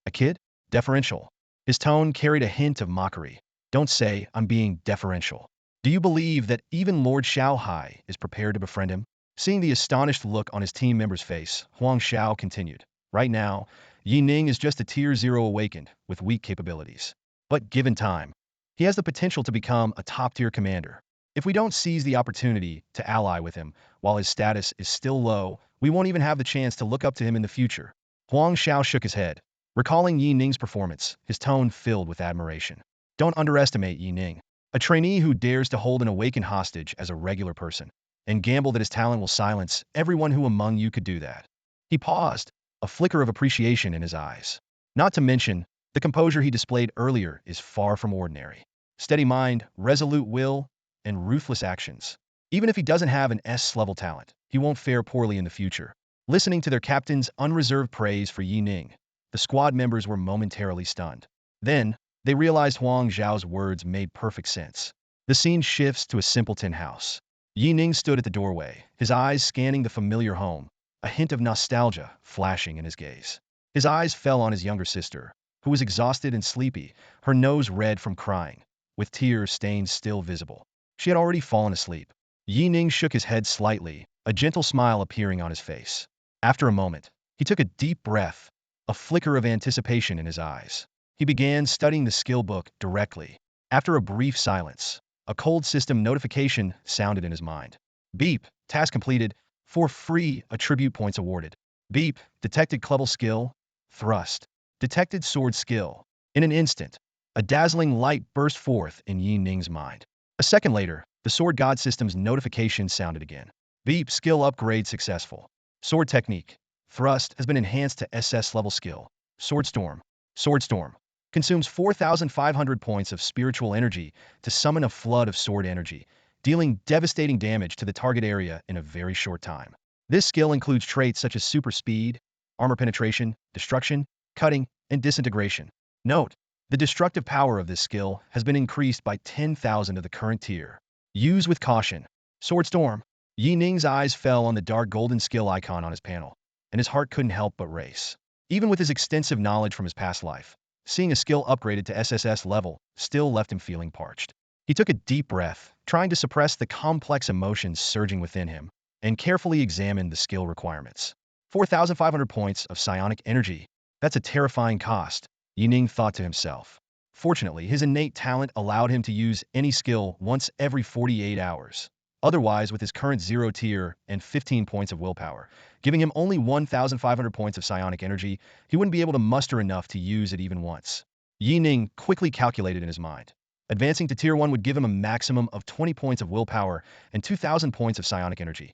"A kid? Deferential?" His tone carried a hint of mockery. "Don't say I'm being deferential. Do you believe that even Lord Shao Hai is prepared to befriend him?" Seeing the astonished look on his team member's face, Huang Shao continued, "Right now, Yi Ning is just a Tier 0 awakened, with weak capabilities. But given time, he has the potential to become a top-tier commander. If we don't seize the opportunity to ally with him while his status is still low, we won't even have the chance to look up to him in the future." Huang Shao shook his head, recalling Yi Ning's performance, his tone filled with admiration. "Don't underestimate Yi Ning, a trainee who dares to hold an awakened hostage as a regular person, and gamble that his talent will silence everyone who among you could do that." He paused, a flicker of appreciation in his eyes. Not to mention, the composure he displayed earlier is far from ordinary. Steady mind, resolute will, and ruthless actions. Even if he doesn't have an S-level talent, he won't fare poorly in the future. Listening to their captain's unreserved praise for Yi Ning, the squad members were momentarily stunned. Then, they realized Huang Zhao's words made perfect sense. The scene shifts to a simpleton house. Yi Ning stood at the doorway, his eyes scanning the familiar home, a hint of nostalgia flashing in his gaze. His eyes fell on his younger sister, who was exhausted and sleepy, her nose red from crying, with tear stains still visible. She had already fallen asleep. Yi Ning shook his head slightly, a gentle smile appearing on his face. After a moment, he took a deep breath, a flicker of anticipation in his eyes. He began studying the skill book directly. After a brief silence, a cold system notification sounded in his mind. "Beep, task completed, for free attribute points awarded." "Beep, detected clubble skill, thrust. Detected sword skill." In an instant, a dazzling light burst forth in Yi Ning's mind. A second later, the sword god system's notification sounded again. "Beep, skill upgrade successful. Sword technique, thrust has been enhanced to SS level skill. Swordstorm. Swordstorm consumes 4,500 points of spiritual energy to summon a flood of sword energy, dealing devastating damage to the target area in a very short time. This skill includes traits such as super speed, armor penetration, destruction, cutting, and disintegration. Note: the destructive power of this skill has been increased by 10,000 of the current tier. Use with caution." Swordstorm. Yi Ning's eyes fell on the dark golden skill icon on his panel, and his heart couldn't help but race. Even with his extensive knowledge from his past life, seeing a skill upgraded to SSS level still left him feeling parched. He took a deep breath, trying to suppress the complex emotions surging within him, and carefully examined the skill requirements. 4,500 points of psionic energy. That's a terrifying cost, Yi Ning thought to himself. Fortunately, his innate talent allowed him to use any skill once every 48 hours. Otherwise, with his current 0 tier and 15 points of willpower, giving him only 1,500 points of psionic energy, he wouldn't be able to muster enough to use it even once. Yi Ning quickly calculated in his mind. Advancing to Tier 1 would give him a maximum of 20 points of willpower and 2,000 points of psionic energy.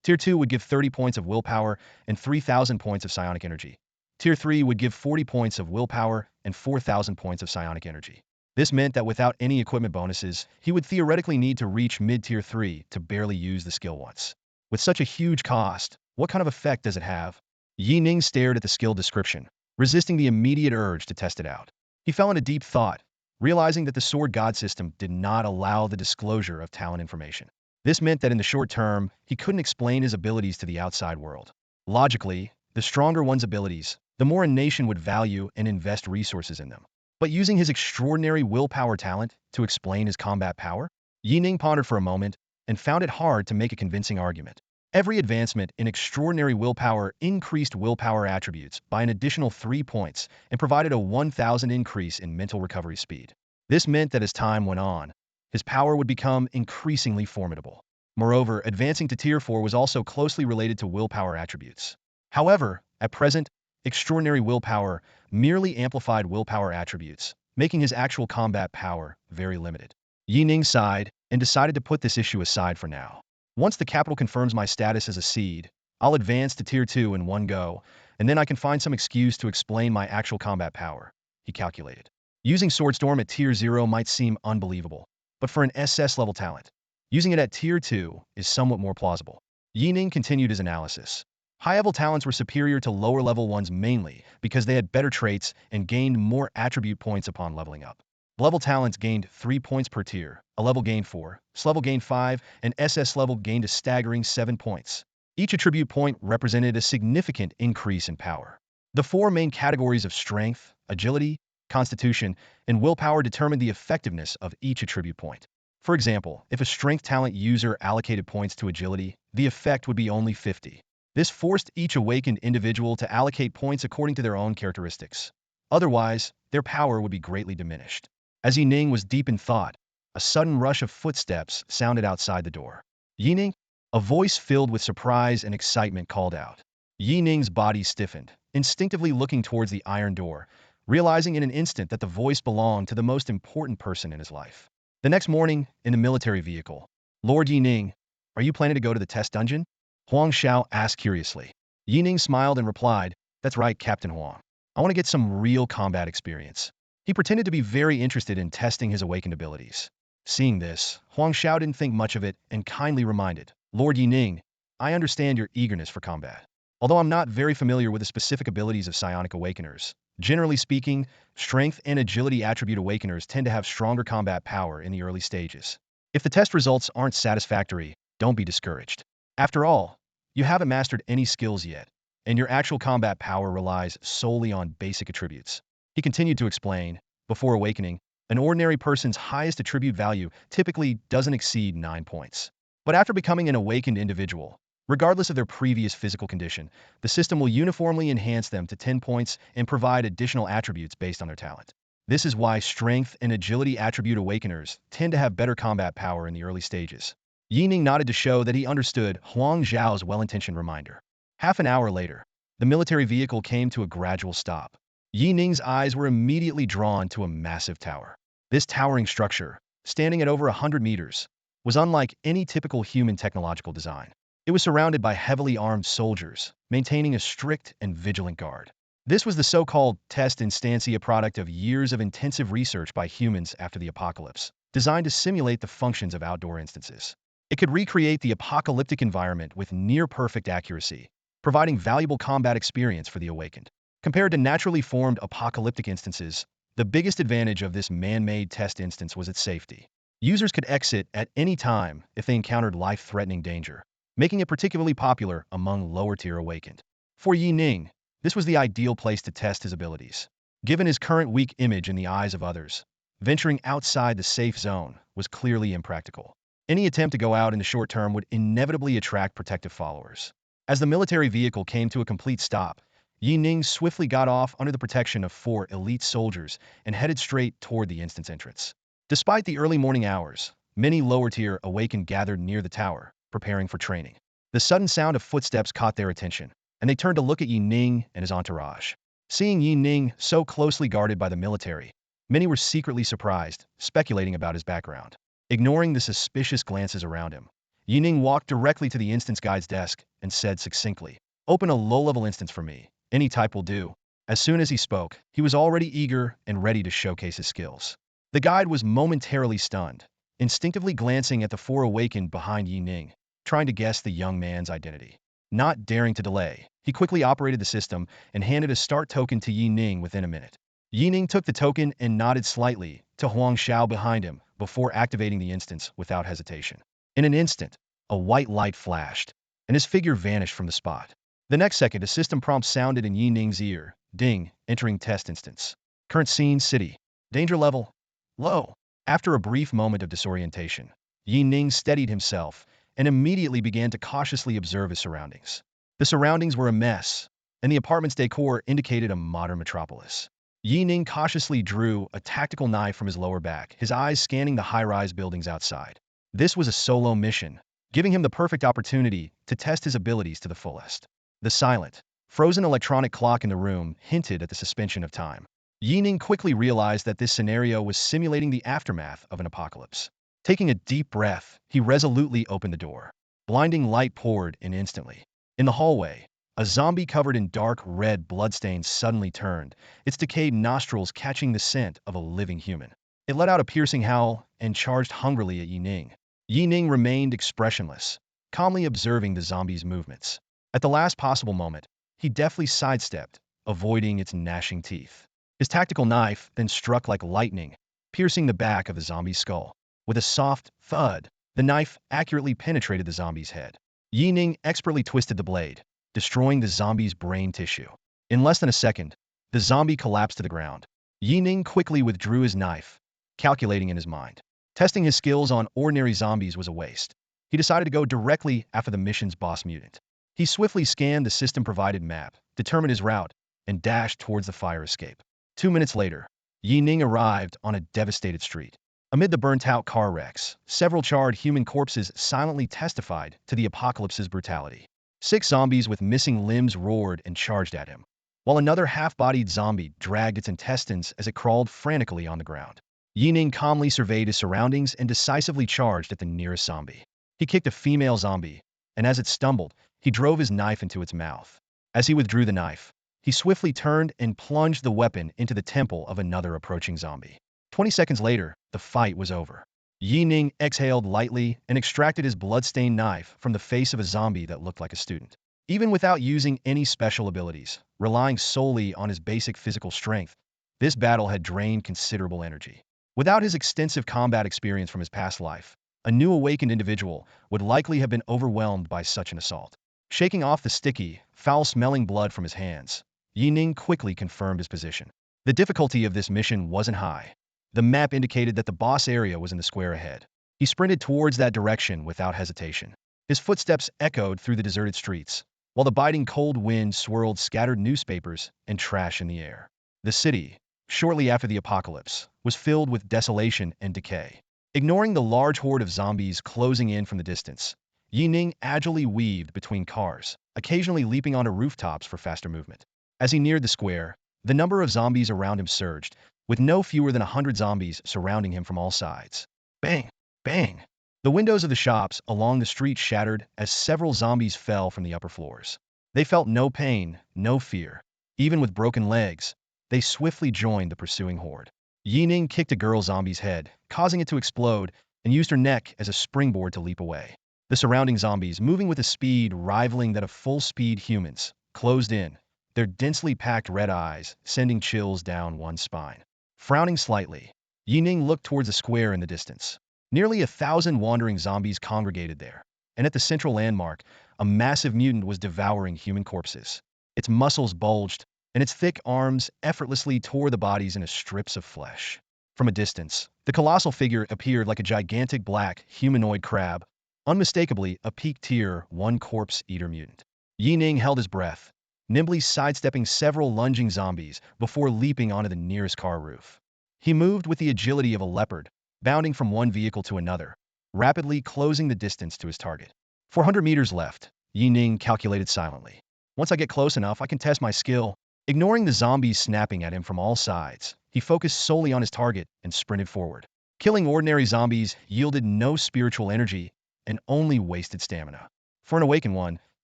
Tier 2 would give 30 points of willpower and 3,000 points of psionic energy. Tier 3 would give 40 points of willpower and 4,000 points of psionic energy. This meant that without any equipment bonuses, he would theoretically need to reach mid-tier 3 to barely use the skill once. With such a huge cost, what kind of effect does it have? Yi Ning stared at the skill description, resisting the immediate urge to test it out. He fell into deep thought, realizing that the Sword God system did not allow the disclosure of talent information. This meant that in the short term, he couldn't explain his abilities to the outside world. Logically, the stronger one's abilities, the more a nation would value and invest resources in them. But using his extraordinary willpower talent to explain his combat power? Yi Ning pondered for a moment and found it hard to make a convincing argument. Every advancement in extraordinary willpower increased willpower attributes by an additional 3 points and provided a 1,000 increase in mental recovery speed. This meant that as time went on, his power would become increasingly formidable. Moreover, advancing to Tier 4 was also closely related to willpower attributes. However, at present, extraordinary willpower merely amplified willpower attributes, making his actual combat power very limited. Yi Ning sighed and decided to put this issue aside for now. Once the capital confirms my status as a seed, I'll advance to Tier 2 in one go, and then I can find some excuse to explain my actual combat power, he calculated. Using Swordstorm at Tier 0 might seem unbelievable, but for an SS level talent, using it at Tier 2 is somewhat more plausible. Yi Ning continued his analysis. High-level talents were superior to lower-level ones mainly because they had better traits and gained more attribute points upon leveling up. Level talents gained 3 points per tier, a level gained 4, S-level gained 5, and SS level gained a staggering 7 points. Each attribute point represented a significant increase in power. The 4 main categories of strength, agility, constitution, and willpower determined the effectiveness of each attribute point. For example, if a strength talent user allocated points to agility, the effect would be only 50. This forced each awakened individual to allocate points according to their own characteristics. Otherwise, their power would be greatly diminished. As Yi Ning was deep in thought, a sudden rush of footsteps sounded outside the door. Yi Ning? A voice filled with surprise and excitement called out. Yi Ning's body stiffened, instinctively looking towards the iron door, realizing in an instant that the voice belonged to the most important person in his life. The next morning, in the military vehicle, Lord Yi Ning, are you planning to go to the test dungeon? Huang Shao asked curiously. Yi Ning smiled and replied, that's right, Captain Huang. I want to get some real combat experience. He pretended to be very interested in testing his awakened abilities. Seeing this, Huang Shao didn't think much of it and kindly reminded, Lord Yi Ning, I understand your eagerness for combat. Although I'm not very familiar with the specific abilities of psionic awakeners, generally speaking, strength and agility attribute awakeners tend to have stronger combat power in the early stages. If the test results aren't satisfactory, don't be discouraged. After all, you haven't mastered any skills yet, and your actual combat power relies solely on basic attributes. He continued to explain, before awakening, an ordinary person's highest attribute value typically doesn't exceed 9 points. But after becoming an awakened individual, regardless of their previous physical condition, the system will uniformly enhance them to 10 points and provide additional attributes based on their talent. This is why strength and agility attribute awakeners tend to have better combat power in the early stages. Yi Ning nodded to show that he understood Huang Zhao's well-intentioned reminder. Half an hour later, the military vehicle came to a gradual stop. Yi Ning's eyes were immediately drawn to a massive tower. This towering structure, standing at over 100 meters, was unlike any typical human technological design. It was surrounded by heavily armed soldiers, maintaining a strict and vigilant guard. This was the so-called test instancia product of years of intensive research by humans after the apocalypse, designed to simulate the functions of outdoor instances. It could recreate the apocalyptic environment with near-perfect accuracy, providing valuable combat experience for the awakened. Compared to naturally formed apocalyptic instances, the biggest advantage of this man-made test instance was its safety. Users could exit at any time if they encountered life-threatening danger, making it particularly popular among lower-tier awakened. For Yi Ning, this was the ideal place to test his abilities. Given his current weak image in the eyes of others, venturing outside the safe zone was clearly impractical. Any attempt to go out in the short term would inevitably attract protective followers. As the military vehicle came to a complete stop, Yi Ning swiftly got off under the protection of 4 elite soldiers and headed straight toward the instant's entrance. Despite the early morning hours, many lower-tier awakened gathered near the tower, preparing for training. The sudden sound of footsteps caught their attention, and they turned to look at Yi Ning and his entourage. Seeing Yi Ning so closely guarded by the military, many were secretly surprised, speculating about his background. Ignoring the suspicious glances around him, Yi Ning walked directly to the instance guide's desk and said succinctly, "Open a low-level instance for me. Any type will do." As soon as he spoke, he was already eager and ready to showcase his skills. The guide was momentarily stunned, instinctively glancing at the four awakened behind Yi Ning, trying to guess the young man's identity. Not daring to delay, he quickly operated the system and handed a start token to Yi Ning within a minute. Yi Ning took the token and nodded slightly to Shao behind him before activating the instance without hesitation. In an instant, a white light flashed, and his figure vanished from the spot. The next second, a system prompt sounded in Yi Ning's ear. Ding, entering test instance. Current scene, city. Danger level, low. After a brief moment of disorientation, Yi Ning steadied himself and immediately began to cautiously observe his surroundings. The surroundings were a mess, and the apartment's decor indicated a modern metropolis. Yi Ning cautiously drew a tactical knife from his lower back, his eyes scanning the high-rise buildings outside. This was a solo mission, giving him the perfect opportunity to test his abilities to the fullest. The silent, frozen electronic clock in the room hinted at the suspension of time. Yi Ning quickly realized that this scenario was simulating the aftermath of an apocalypse. Taking a deep breath, he resolutely opened the door. Blinding light poured in instantly. In the hallway, a zombie covered in dark red bloodstains suddenly turned, its decayed nostrils catching the scent of a living human. It let out a piercing howl and charged hungrily at Yi Ning. Yi Ning remained expressionless, calmly observing the zombie's movements. At the last possible moment, he deftly sidestepped, avoiding its gnashing teeth. His tactical knife then struck like lightning, piercing the back of the zombie's skull. With a soft thud, the knife accurately penetrated the zombie's head. Yi Ning expertly twisted the blade, destroying the zombie's brain tissue. In less than a second, the zombie collapsed to the ground. Yi Ning quickly withdrew his knife, calculating in his mind. Testing his skills on ordinary zombies was a waste. He decided to go directly after the mission's boss mutant. He swiftly scanned the system-provided map, determined his route, and dashed towards the fire escape. 2 minutes later, Yi Ning arrived on a devastated street. Amid the burnt-out car wrecks, several charred human corpses silently testified to the apocalypse's brutality. 6 zombies with missing limbs roared and charged at him, while another half-bodied zombie dragged its intestines as it crawled frantically on the ground. Yi Ning calmly surveyed his surroundings and decisively charged at the nearest zombie. He kicked a female zombie, and as it stumbled, he drove his knife into its mouth. As he withdrew the knife, he swiftly turned and plunged the weapon into the temple of another approaching zombie. 20 seconds later, the fight was over. Yi Ning exhaled lightly and extracted his blood-stained knife from the face of a zombie that looked like a student. Even without using any special abilities, relying solely on his basic physical strength, this battle had drained considerable energy. Without his extensive combat experience from his past life, a new awakened individual would likely have been overwhelmed by such an assault. Shaking off the sticky, foul-smelling blood from his hands, Yi Ning quickly confirmed his position. The difficulty of this mission wasn't high. The map indicated that the boss area was in the square ahead. He sprinted towards that direction without hesitation. His footsteps echoed through the deserted streets, while the biting cold wind swirled scattered newspapers and trash in the air. The city, shortly after the apocalypse, was filled with desolation and decay. Ignoring the large horde of zombies closing in from the distance, Yi Ning agilely weaved between cars, occasionally leaping onto rooftops for faster movement. As he neared the square, the number of zombies around him surged, with no fewer than 100 zombies surrounding him from all sides. Bang! Bang! The windows of the shops along the street shattered as several zombies fell from the upper floors. They felt no pain, no fear. Even with broken legs, they swiftly joined the pursuing horde. Yi Ning kicked a girl zombie's head, causing it to explode, and used her neck as a springboard to leap away. The surrounding zombies, moving with a speed rivaling that of full-speed humans, closed in, their densely packed red eyes sending chills down one's spine. Frowning slightly, Yi Ning looked towards a square in the distance. Nearly 1,000 wandering zombies congregated there, and at the central landmark, a massive mutant was devouring human corpses. Its muscles bulged, and its thick arms effortlessly tore the bodies into strips of flesh. From a distance, the colossal figure appeared like a gigantic black humanoid crab, unmistakably a peak tier 1 corpse-eater mutant. Yi Ning held his breath, nimbly sidestepping several lunging zombies before leaping onto the nearest car roof. He moved with the agility of a leopard, bounding from one vehicle to another, rapidly closing the distance to his target. 400 meters left, Yi Ning calculated silently. Once I get close enough, I can test my skill. Ignoring the zombies snapping at him from all sides, he focused solely on his target and sprinted forward. Killing ordinary zombies yielded no spiritual energy and only wasted stamina. For an awakened one,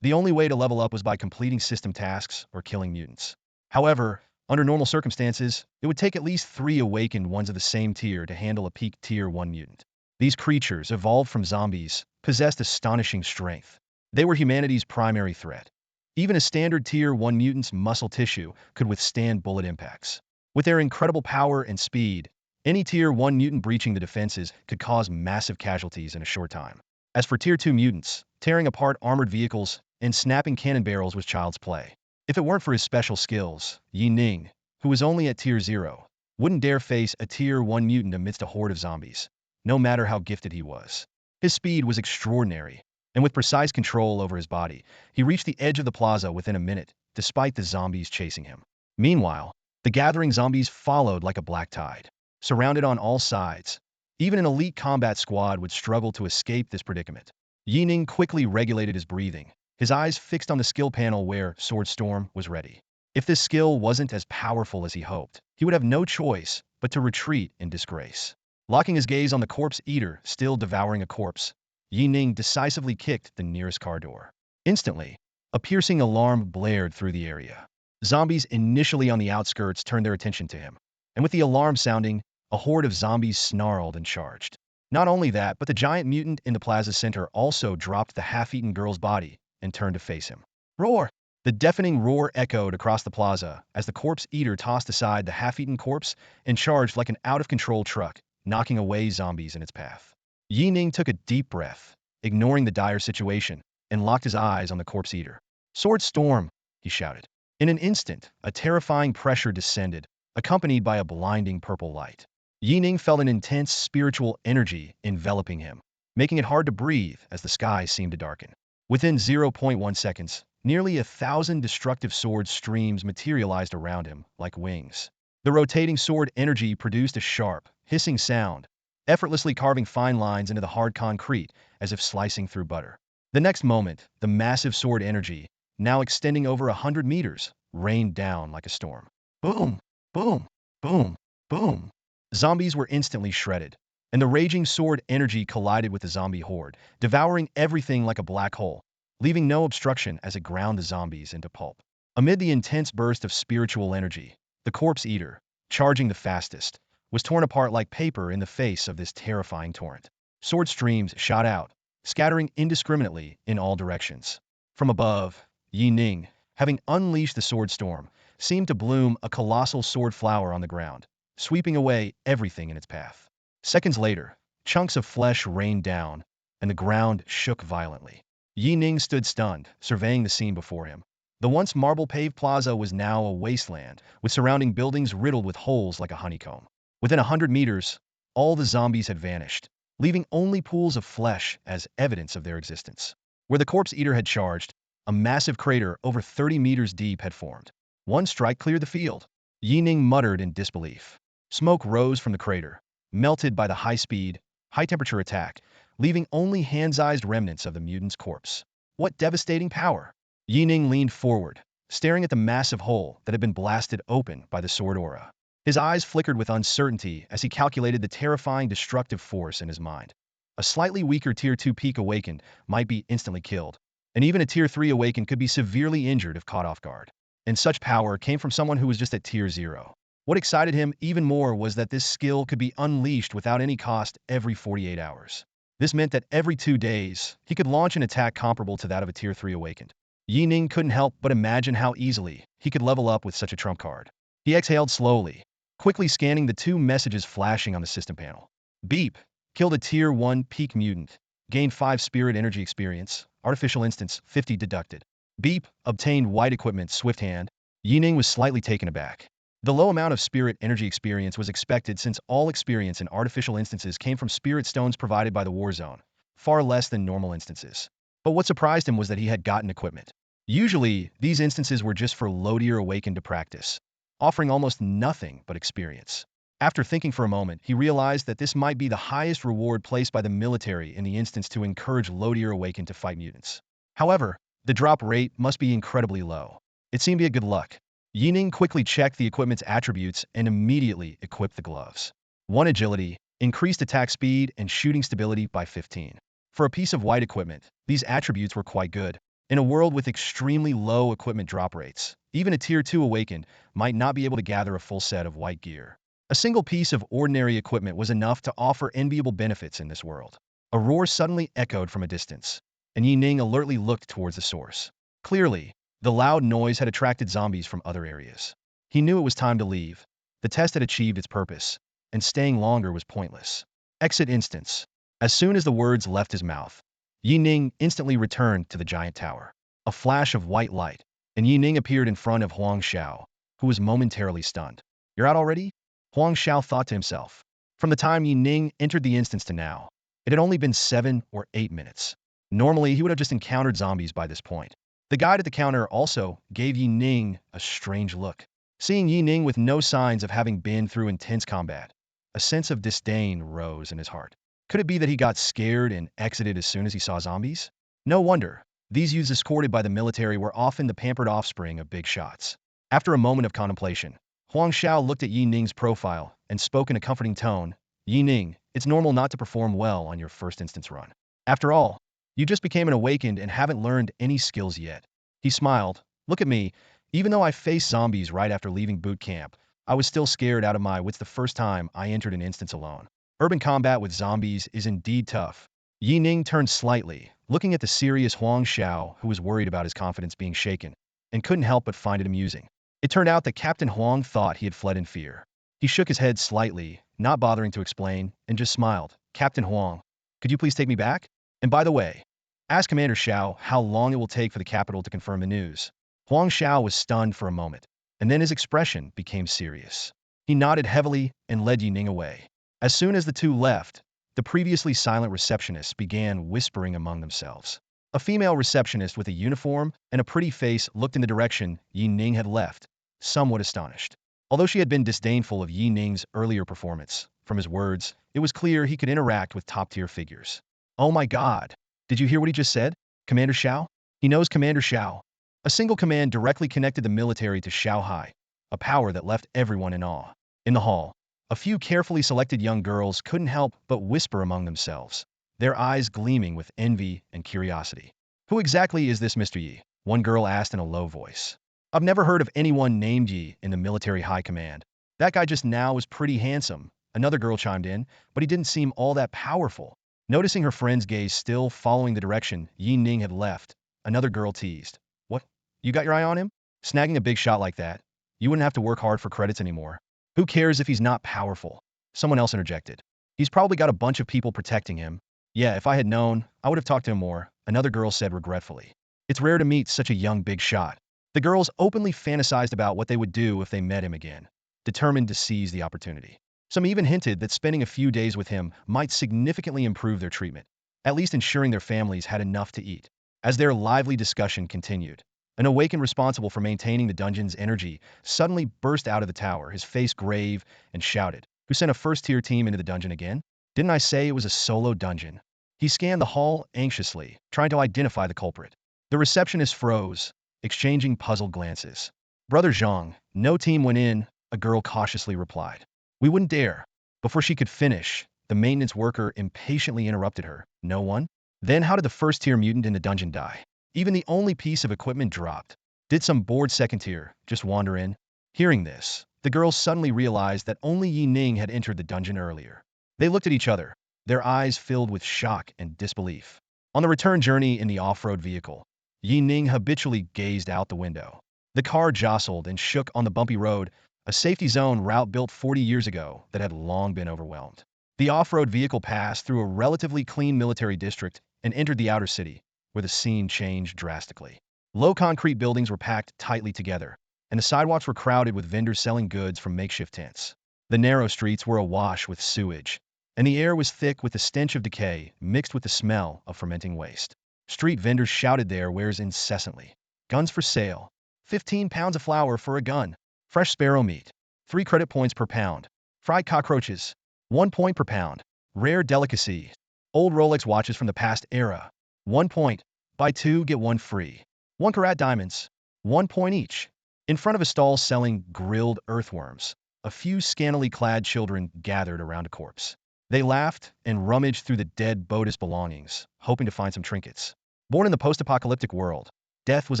the only way to level up was by completing system tasks or killing mutants. However, under normal circumstances, it would take at least 3 awakened ones of the same tier to handle a peak tier 1 mutant. These creatures, evolved from zombies, possessed astonishing strength. They were humanity's primary threat. Even a standard tier 1 mutant's muscle tissue could withstand bullet impacts. With their incredible power and speed, any tier 1 mutant breaching the defenses could cause massive casualties in a short time. As for tier 2 mutants, tearing apart armored vehicles and snapping cannon barrels was child's play. If it weren't for his special skills, Yi Ning, who was only at tier 0, wouldn't dare face a tier 1 mutant amidst a horde of zombies, no matter how gifted he was. His speed was extraordinary, and with precise control over his body, he reached the edge of the plaza within a minute, despite the zombies chasing him. Meanwhile, the gathering zombies followed like a black tide, surrounded on all sides. Even an elite combat squad would struggle to escape this predicament. Yi Ning quickly regulated his breathing, his eyes fixed on the skill panel where Sword Storm was ready. If this skill wasn't as powerful as he hoped, he would have no choice but to retreat in disgrace. Locking his gaze on the corpse eater still devouring a corpse, Yi Ning decisively kicked the nearest car door. Instantly, a piercing alarm blared through the area. Zombies initially on the outskirts turned their attention to him, and with the alarm sounding, a horde of zombies snarled and charged. Not only that, but the giant mutant in the plaza center also dropped the half-eaten girl's body and turned to face him. Roar! The deafening roar echoed across the plaza as the corpse eater tossed aside the half-eaten corpse and charged like an out-of-control truck, knocking away zombies in its path. Yi Ning took a deep breath, ignoring the dire situation, and locked his eyes on the corpse eater. Sword Storm! He shouted. In an instant, a terrifying pressure descended, accompanied by a blinding purple light. Yi Ning felt an intense spiritual energy enveloping him, making it hard to breathe as the sky seemed to darken. Within 0.1 seconds, nearly 1,000 destructive sword streams materialized around him like wings. The rotating sword energy produced a sharp, hissing sound, effortlessly carving fine lines into the hard concrete as if slicing through butter. The next moment, the massive sword energy, now extending over 100 meters, rained down like a storm. Boom! Boom! Boom! Boom! Zombies were instantly shredded, and the raging sword energy collided with the zombie horde, devouring everything like a black hole, leaving no obstruction as it ground the zombies into pulp. Amid the intense burst of spiritual energy, the corpse eater, charging the fastest, was torn apart like paper in the face of this terrifying torrent. Sword streams shot out, scattering indiscriminately in all directions. From above, Yi Ning, having unleashed the sword storm, seemed to bloom a colossal sword flower on the ground, sweeping away everything in its path. Seconds later, chunks of flesh rained down, and the ground shook violently. Yi Ning stood stunned, surveying the scene before him. The once marble-paved plaza was now a wasteland, with surrounding buildings riddled with holes like a honeycomb. Within 100 meters, all the zombies had vanished, leaving only pools of flesh as evidence of their existence. Where the corpse eater had charged, a massive crater over 30 meters deep had formed. One strike cleared the field. Yi Ning muttered in disbelief. Smoke rose from the crater, melted by the high-speed, high-temperature attack, leaving only hand-sized remnants of the mutant's corpse. What devastating power! Yi Ning leaned forward, staring at the massive hole that had been blasted open by the sword aura. His eyes flickered with uncertainty as he calculated the terrifying destructive force in his mind. A slightly weaker Tier 2 peak awakened might be instantly killed, and even a Tier 3 awakened could be severely injured if caught off guard. And such power came from someone who was just at Tier 0. What excited him even more was that this skill could be unleashed without any cost every 48 hours. This meant that every 2 days, he could launch an attack comparable to that of a Tier 3 awakened. Yi Ning couldn't help but imagine how easily he could level up with such a trump card. He exhaled slowly, quickly scanning the 2 messages flashing on the system panel. Beep. Killed a Tier 1 peak mutant. Gained 5 spirit energy experience. Artificial instance, 50 deducted. Beep. Obtained white equipment swift hand. Yi Ning was slightly taken aback. The low amount of spirit energy experience was expected since all experience in artificial instances came from spirit stones provided by the war zone, far less than normal instances. But what surprised him was that he had gotten equipment. Usually, these instances were just for low-tier awakened to practice, offering almost nothing but experience. After thinking for a moment, he realized that this might be the highest reward placed by the military in the instance to encourage low-tier awakened to fight mutants. However, the drop rate must be incredibly low. It seemed to be a good luck. Yi Ning quickly checked the equipment's attributes and immediately equipped the gloves. 1 agility, increased attack speed, and shooting stability by 15. For a piece of white equipment, these attributes were quite good. In a world with extremely low equipment drop rates, even a Tier 2 awakened might not be able to gather a full set of white gear. A single piece of ordinary equipment was enough to offer enviable benefits in this world. A roar suddenly echoed from a distance, and Yi Ning alertly looked towards the source. Clearly, the loud noise had attracted zombies from other areas. He knew it was time to leave. The test had achieved its purpose, and staying longer was pointless. Exit instance. As soon as the words left his mouth, Yi Ning instantly returned to the giant tower. A flash of white light, and Yi Ning appeared in front of Huang Shao, who was momentarily stunned. "You're out already?" Huang Shao thought to himself. From the time Yi Ning entered the instance to now, it had only been 7 or 8 minutes. Normally, he would have just encountered zombies by this point. The guide at the counter also gave Yi Ning a strange look. Seeing Yi Ning with no signs of having been through intense combat, a sense of disdain rose in his heart. Could it be that he got scared and exited as soon as he saw zombies? No wonder. These youths escorted by the military were often the pampered offspring of big shots. After a moment of contemplation, Huang Shao looked at Yi Ning's profile and spoke in a comforting tone. "Yi Ning, it's normal not to perform well on your first instance run. After all, you just became an awakened and haven't learned any skills yet." He smiled. "Look at me. Even though I faced zombies right after leaving boot camp, I was still scared out of my wits the first time I entered an instance alone. Urban combat with zombies is indeed tough." Yi Ning turned slightly, looking at the serious Huang Shao, who was worried about his confidence being shaken, and couldn't help but find it amusing. It turned out that Captain Huang thought he had fled in fear. He shook his head slightly, not bothering to explain, and just smiled. "Captain Huang, could you please take me back? And by the way, ask Commander Shao how long it will take for the capital to confirm the news." Huang Shao was stunned for a moment, and then his expression became serious. He nodded heavily and led Yi Ning away. As soon as the two left, the previously silent receptionists began whispering among themselves. A female receptionist with a uniform and a pretty face looked in the direction Yi Ning had left, somewhat astonished. Although she had been disdainful of Yi Ning's earlier performance, from his words, it was clear he could interact with top-tier figures. "Oh my God! Did you hear what he just said? Commander Shao? He knows Commander Shao." A single command directly connected the military to Shao Hai, a power that left everyone in awe. In the hall, a few carefully selected young girls couldn't help but whisper among themselves, their eyes gleaming with envy and curiosity. "Who exactly is this Mr. Yi?" one girl asked in a low voice. "I've never heard of anyone named Yi in the military high command. That guy just now was pretty handsome," another girl chimed in, "but he didn't seem all that powerful." Noticing her friend's gaze still following the direction Yi Ning had left, another girl teased. "What? You got your eye on him? Snagging a big shot like that? You wouldn't have to work hard for credits anymore. Who cares if he's not powerful?" Someone else interjected. "He's probably got a bunch of people protecting him." "Yeah, if I had known, I would have talked to him more," another girl said regretfully. "It's rare to meet such a young big shot." The girls openly fantasized about what they would do if they met him again, determined to seize the opportunity. Some even hinted that spending a few days with him might significantly improve their treatment, at least ensuring their families had enough to eat. As their lively discussion continued, an awakened responsible for maintaining the dungeon's energy suddenly burst out of the tower, his face grave, and shouted, "Who sent a first-tier team into the dungeon again? Didn't I say it was a solo dungeon?" He scanned the hall anxiously, trying to identify the culprit. The receptionist froze, exchanging puzzled glances. "Brother Zhang, no team went in," a girl cautiously replied. "We wouldn't dare." Before she could finish, the maintenance worker impatiently interrupted her. "No one? Then how did the first-tier mutant in the dungeon die? Even the only piece of equipment dropped. Did some bored second-tier just wander in?" Hearing this, the girls suddenly realized that only Yi Ning had entered the dungeon earlier. They looked at each other, their eyes filled with shock and disbelief. On the return journey in the off-road vehicle, Yi Ning habitually gazed out the window. The car jostled and shook on the bumpy road, a safety zone route built 40 years ago that had long been overwhelmed. The off-road vehicle passed through a relatively clean military district and entered the outer city, where the scene changed drastically. Low concrete buildings were packed tightly together, and the sidewalks were crowded with vendors selling goods from makeshift tents. The narrow streets were awash with sewage, and the air was thick with the stench of decay mixed with the smell of fermenting waste. Street vendors shouted their wares incessantly. "Guns for sale. 15 pounds of flour for a gun. Fresh sparrow meat. 3 credit points per pound. Fried cockroaches. 1 point per pound. Rare delicacy. Old Rolex watches from the past era. 1 point. Buy 2, get 1 free. 1 carat diamonds. 1 point each. In front of a stall selling grilled earthworms, a few scantily clad children gathered around a corpse. They laughed and rummaged through the dead Bodis belongings, hoping to find some trinkets. Born in the post-apocalyptic world, death was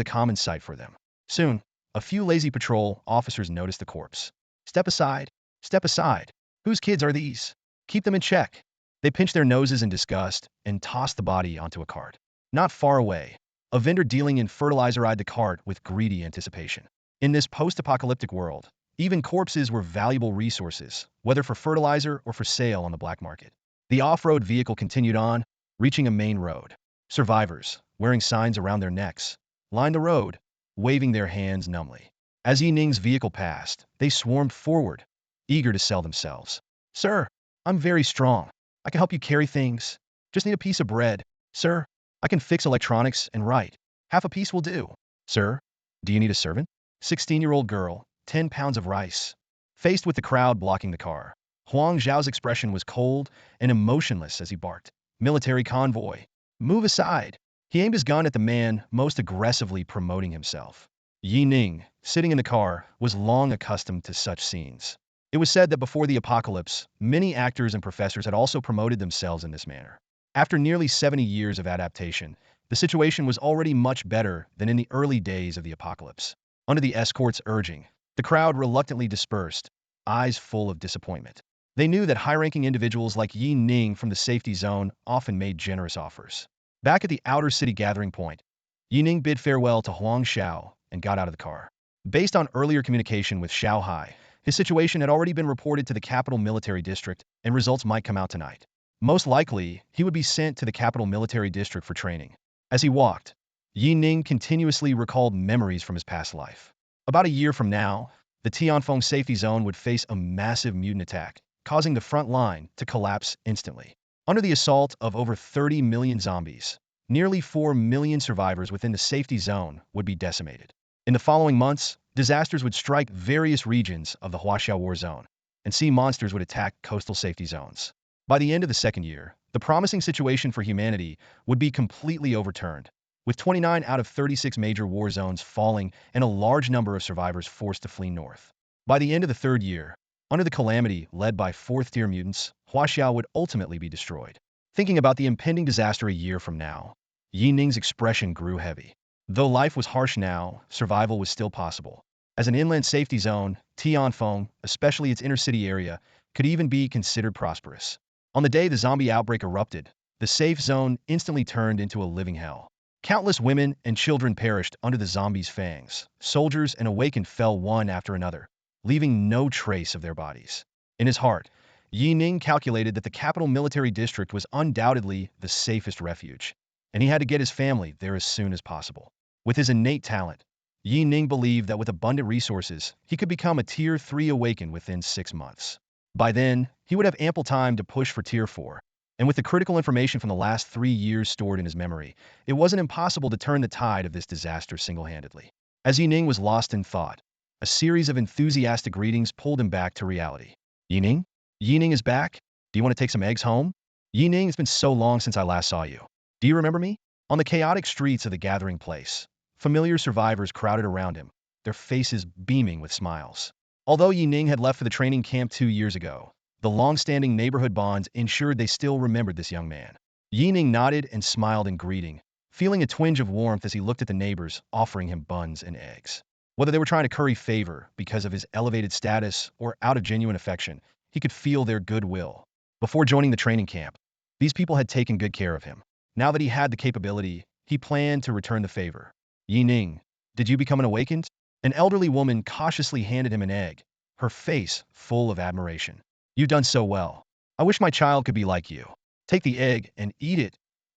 a common sight for them. Soon, a few lazy patrol officers noticed the corpse. Step aside. Step aside. Whose kids are these? Keep them in check. They pinched their noses in disgust and tossed the body onto a cart. Not far away, a vendor dealing in fertilizer eyed the cart with greedy anticipation. In this post-apocalyptic world, even corpses were valuable resources, whether for fertilizer or for sale on the black market. The off-road vehicle continued on, reaching a main road. Survivors, wearing signs around their necks, lined the road, waving their hands numbly. As Yi Ning's vehicle passed, they swarmed forward, eager to sell themselves. Sir, I'm very strong. I can help you carry things. Just need a piece of bread. Sir, I can fix electronics and write. Half a piece will do. Sir, do you need a servant? 16-year-old girl, 10 pounds of rice. Faced with the crowd blocking the car, Huang Zhao's expression was cold and emotionless as he barked. Military convoy. Move aside. He aimed his gun at the man most aggressively promoting himself. Yi Ning, sitting in the car, was long accustomed to such scenes. It was said that before the apocalypse, many actors and professors had also promoted themselves in this manner. After nearly 70 years of adaptation, the situation was already much better than in the early days of the apocalypse. Under the escort's urging, the crowd reluctantly dispersed, eyes full of disappointment. They knew that high-ranking individuals like Yi Ning from the safety zone often made generous offers. Back at the outer city gathering point, Yi Ning bid farewell to Huang Shao and got out of the car. Based on earlier communication with Shao Hai, his situation had already been reported to the capital military district, and results might come out tonight. Most likely, he would be sent to the capital military district for training. As he walked, Yi Ning continuously recalled memories from his past life. About a year from now, the Tianfeng safety zone would face a massive mutant attack, causing the front line to collapse instantly. Under the assault of over 30 million zombies, nearly 4 million survivors within the safety zone would be decimated. In the following months, disasters would strike various regions of the Huaxiao war zone, and sea monsters would attack coastal safety zones. By the end of the second year, the promising situation for humanity would be completely overturned, with 29 out of 36 major war zones falling and a large number of survivors forced to flee north. By the end of the third year, under the calamity led by fourth-tier mutants, Huaxiao would ultimately be destroyed. Thinking about the impending disaster a year from now, Yi Ning's expression grew heavy. Though life was harsh now, survival was still possible. As an inland safety zone, Tianfeng, especially its inner-city area, could even be considered prosperous. On the day the zombie outbreak erupted, the safe zone instantly turned into a living hell. Countless women and children perished under the zombies' fangs. Soldiers and awakened fell one after another, leaving no trace of their bodies. In his heart, Yi Ning calculated that the capital military district was undoubtedly the safest refuge, and he had to get his family there as soon as possible. With his innate talent, Yi Ning believed that with abundant resources, he could become a Tier 3 awakened within 6 months. By then, he would have ample time to push for Tier 4, and with the critical information from the last 3 years stored in his memory, it wasn't impossible to turn the tide of this disaster single-handedly. As Yi Ning was lost in thought, a series of enthusiastic greetings pulled him back to reality. Yi Ning? Yi Ning is back? Do you want to take some eggs home? Yi Ning, it's been so long since I last saw you. Do you remember me? On the chaotic streets of the gathering place, familiar survivors crowded around him, their faces beaming with smiles. Although Yi Ning had left for the training camp 2 years ago, the long-standing neighborhood bonds ensured they still remembered this young man. Yi Ning nodded and smiled in greeting, feeling a twinge of warmth as he looked at the neighbors offering him buns and eggs. Whether they were trying to curry favor because of his elevated status or out of genuine affection, he could feel their goodwill. Before joining the training camp, these people had taken good care of him. Now that he had the capability, he planned to return the favor. Yi Ning, did you become an awakened? An elderly woman cautiously handed him an egg, her face full of admiration. You've done so well. I wish my child could be like you. Take the egg and eat it.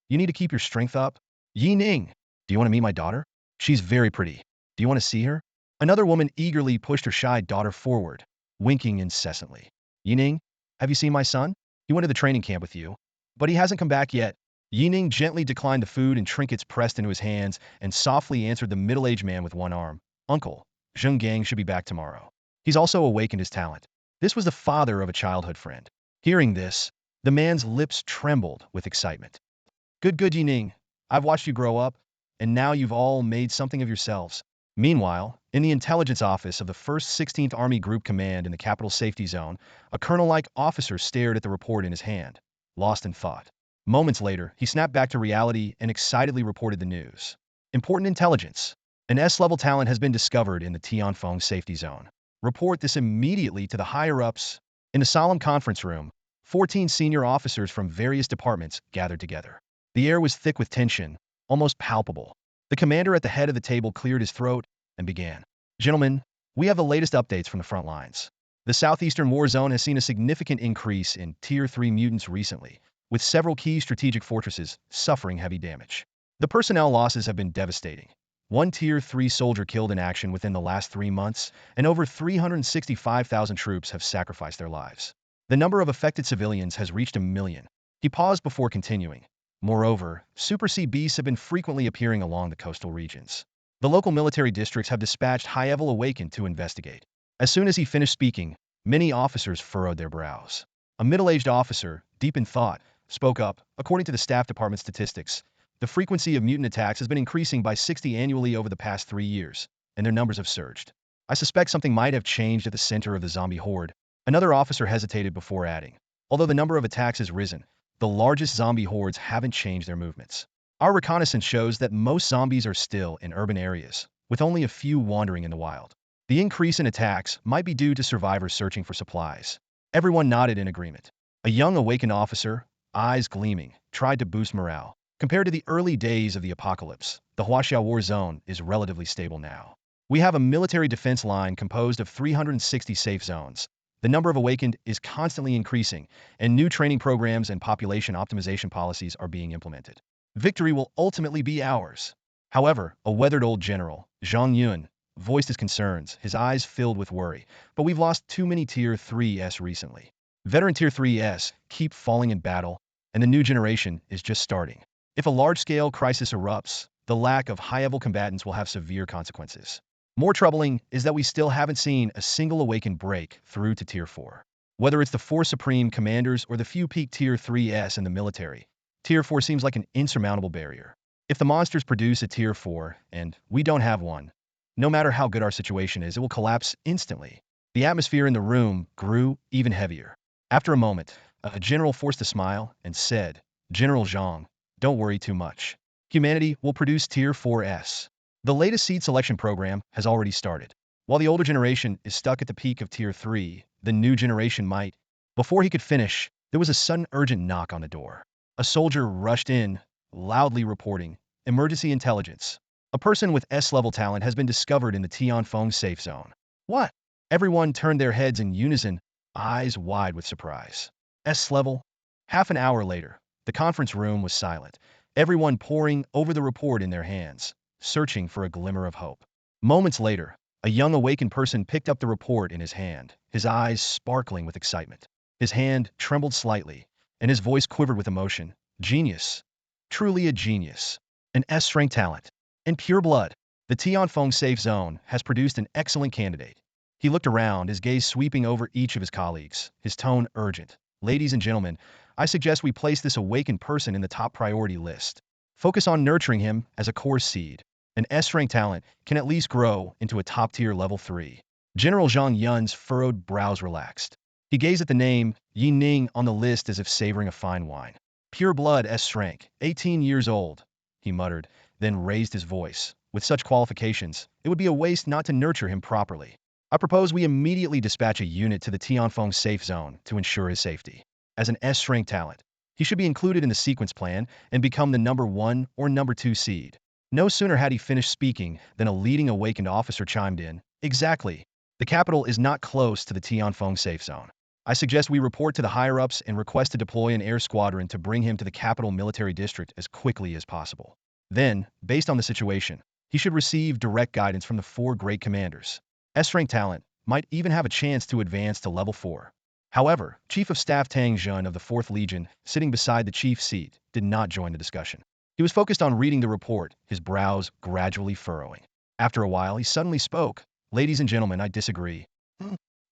You need to keep your strength up. Yi Ning, do you want to meet my daughter? She's very pretty. Do you want to see her? Another woman eagerly pushed her shy daughter forward, winking incessantly. Yi Ning, have you seen my son? He went to the training camp with you, but he hasn't come back yet. Yi Ning gently declined the food and trinkets pressed into his hands and softly answered the middle-aged man with one arm. Uncle, Zheng Gang should be back tomorrow. He's also awakened his talent. This was the father of a childhood friend. Hearing this, the man's lips trembled with excitement. Good, Yi Ning. I've watched you grow up, and now you've all made something of yourselves. Meanwhile, in the intelligence office of the 1st 16th Army Group Command in the capital safety zone, a colonel-like officer stared at the report in his hand, lost in thought. Moments later, he snapped back to reality and excitedly reported the news. Important intelligence. An S-level talent has been discovered in the Tianfeng safety zone. Report this immediately to the higher-ups. In the solemn conference room, 14 senior officers from various departments gathered together. The air was thick with tension, almost palpable. The commander at the head of the table cleared his throat and began. Gentlemen, we have the latest updates from the front lines. The southeastern war zone has seen a significant increase in Tier 3 mutants recently, with several key strategic fortresses suffering heavy damage. The personnel losses have been devastating. One Tier 3 soldier killed in action within the last 3 months, and over 365,000 troops have sacrificed their lives. The number of affected civilians has reached 1 million. He paused before continuing. Moreover, super sea beasts have been frequently appearing along the coastal regions. The local military districts have dispatched high-level awakened to investigate. As soon as he finished speaking, many officers furrowed their brows. A middle-aged officer, deep in thought, spoke up. According to the staff department statistics, the frequency of mutant attacks has been increasing by 60 annually over the past 3 years, and their numbers have surged. I suspect something might have changed at the center of the zombie horde. Another officer hesitated before adding. Although the number of attacks has risen, the largest zombie hordes haven't changed their movements. Our reconnaissance shows that most zombies are still in urban areas, with only a few wandering in the wild. The increase in attacks might be due to survivors searching for supplies. Everyone nodded in agreement. A young awakened officer, eyes gleaming, tried to boost morale. Compared to the early days of the apocalypse, the Huaxiao war zone is relatively stable now. We have a military defense line composed of 360 safe zones. The number of awakened is constantly increasing, and new training programs and population optimization policies are being implemented. Victory will ultimately be ours. However, a weathered old general, Zhang Yun, voiced his concerns, his eyes filled with worry. But we've lost too many Tier 3s recently. Veteran Tier 3s keep falling in battle, and the new generation is just starting. If a large-scale crisis erupts, the lack of high-level combatants will have severe consequences. More troubling is that we still haven't seen a single awakened break through to Tier 4. Whether it's the 4 Supreme Commanders or the few peak Tier 3s in the military, Tier 4 seems like an insurmountable barrier. If the monsters produce a Tier 4, and we don't have one, no matter how good our situation is, it will collapse instantly. The atmosphere in the room grew even heavier. After a moment, a general forced a smile and said, General Zhang, don't worry too much. Humanity will produce Tier 4s. The latest seed selection program has already started. While the older generation is stuck at the peak of Tier 3, the new generation might. Before he could finish, there was a sudden urgent knock on the door. A soldier rushed in, loudly reporting, Emergency intelligence. A person with S-level talent has been discovered in the Tianfeng safe zone. What? Everyone turned their heads in unison, eyes wide with surprise. S-level? Half an hour later, the conference room was silent, everyone poring over the report in their hands, searching for a glimmer of hope. Moments later, a young awakened person picked up the report in his hand, his eyes sparkling with excitement. His hand trembled slightly, and his voice quivered with emotion. Genius. Truly a genius. An S-rank talent. In pure blood, the Tianfeng safe zone has produced an excellent candidate. He looked around, his gaze sweeping over each of his colleagues, his tone urgent. Ladies and gentlemen, I suggest we place this awakened person in the top priority list. Focus on nurturing him as a core seed. An S-rank talent can at least grow into a top-tier level 3. General Zhang Yun's furrowed brows relaxed. He gazed at the name, Yi Ning, on the list as if savoring a fine wine. Pure blood S-rank, 18 years old, he muttered, then raised his voice. With such qualifications, it would be a waste not to nurture him properly. I propose we immediately dispatch a unit to the Tianfeng safe zone to ensure his safety. As an S-rank talent, he should be included in the sequence plan and become the number 1 or number 2 seed. No sooner had he finished speaking than a leading awakened officer chimed in. Exactly. The capital is not close to the Tianfeng safe zone. I suggest we report to the higher-ups and request to deploy an air squadron to bring him to the capital military district as quickly as possible. Then, based on the situation, he should receive direct guidance from the 4 great commanders. S-rank talent might even have a chance to advance to level 4. However, Chief of Staff Tang Jun of the 4th Legion, sitting beside the chief's seat, did not join the discussion. He was focused on reading the report, his brows gradually furrowing. After a while, he suddenly spoke. Ladies and gentlemen, I disagree.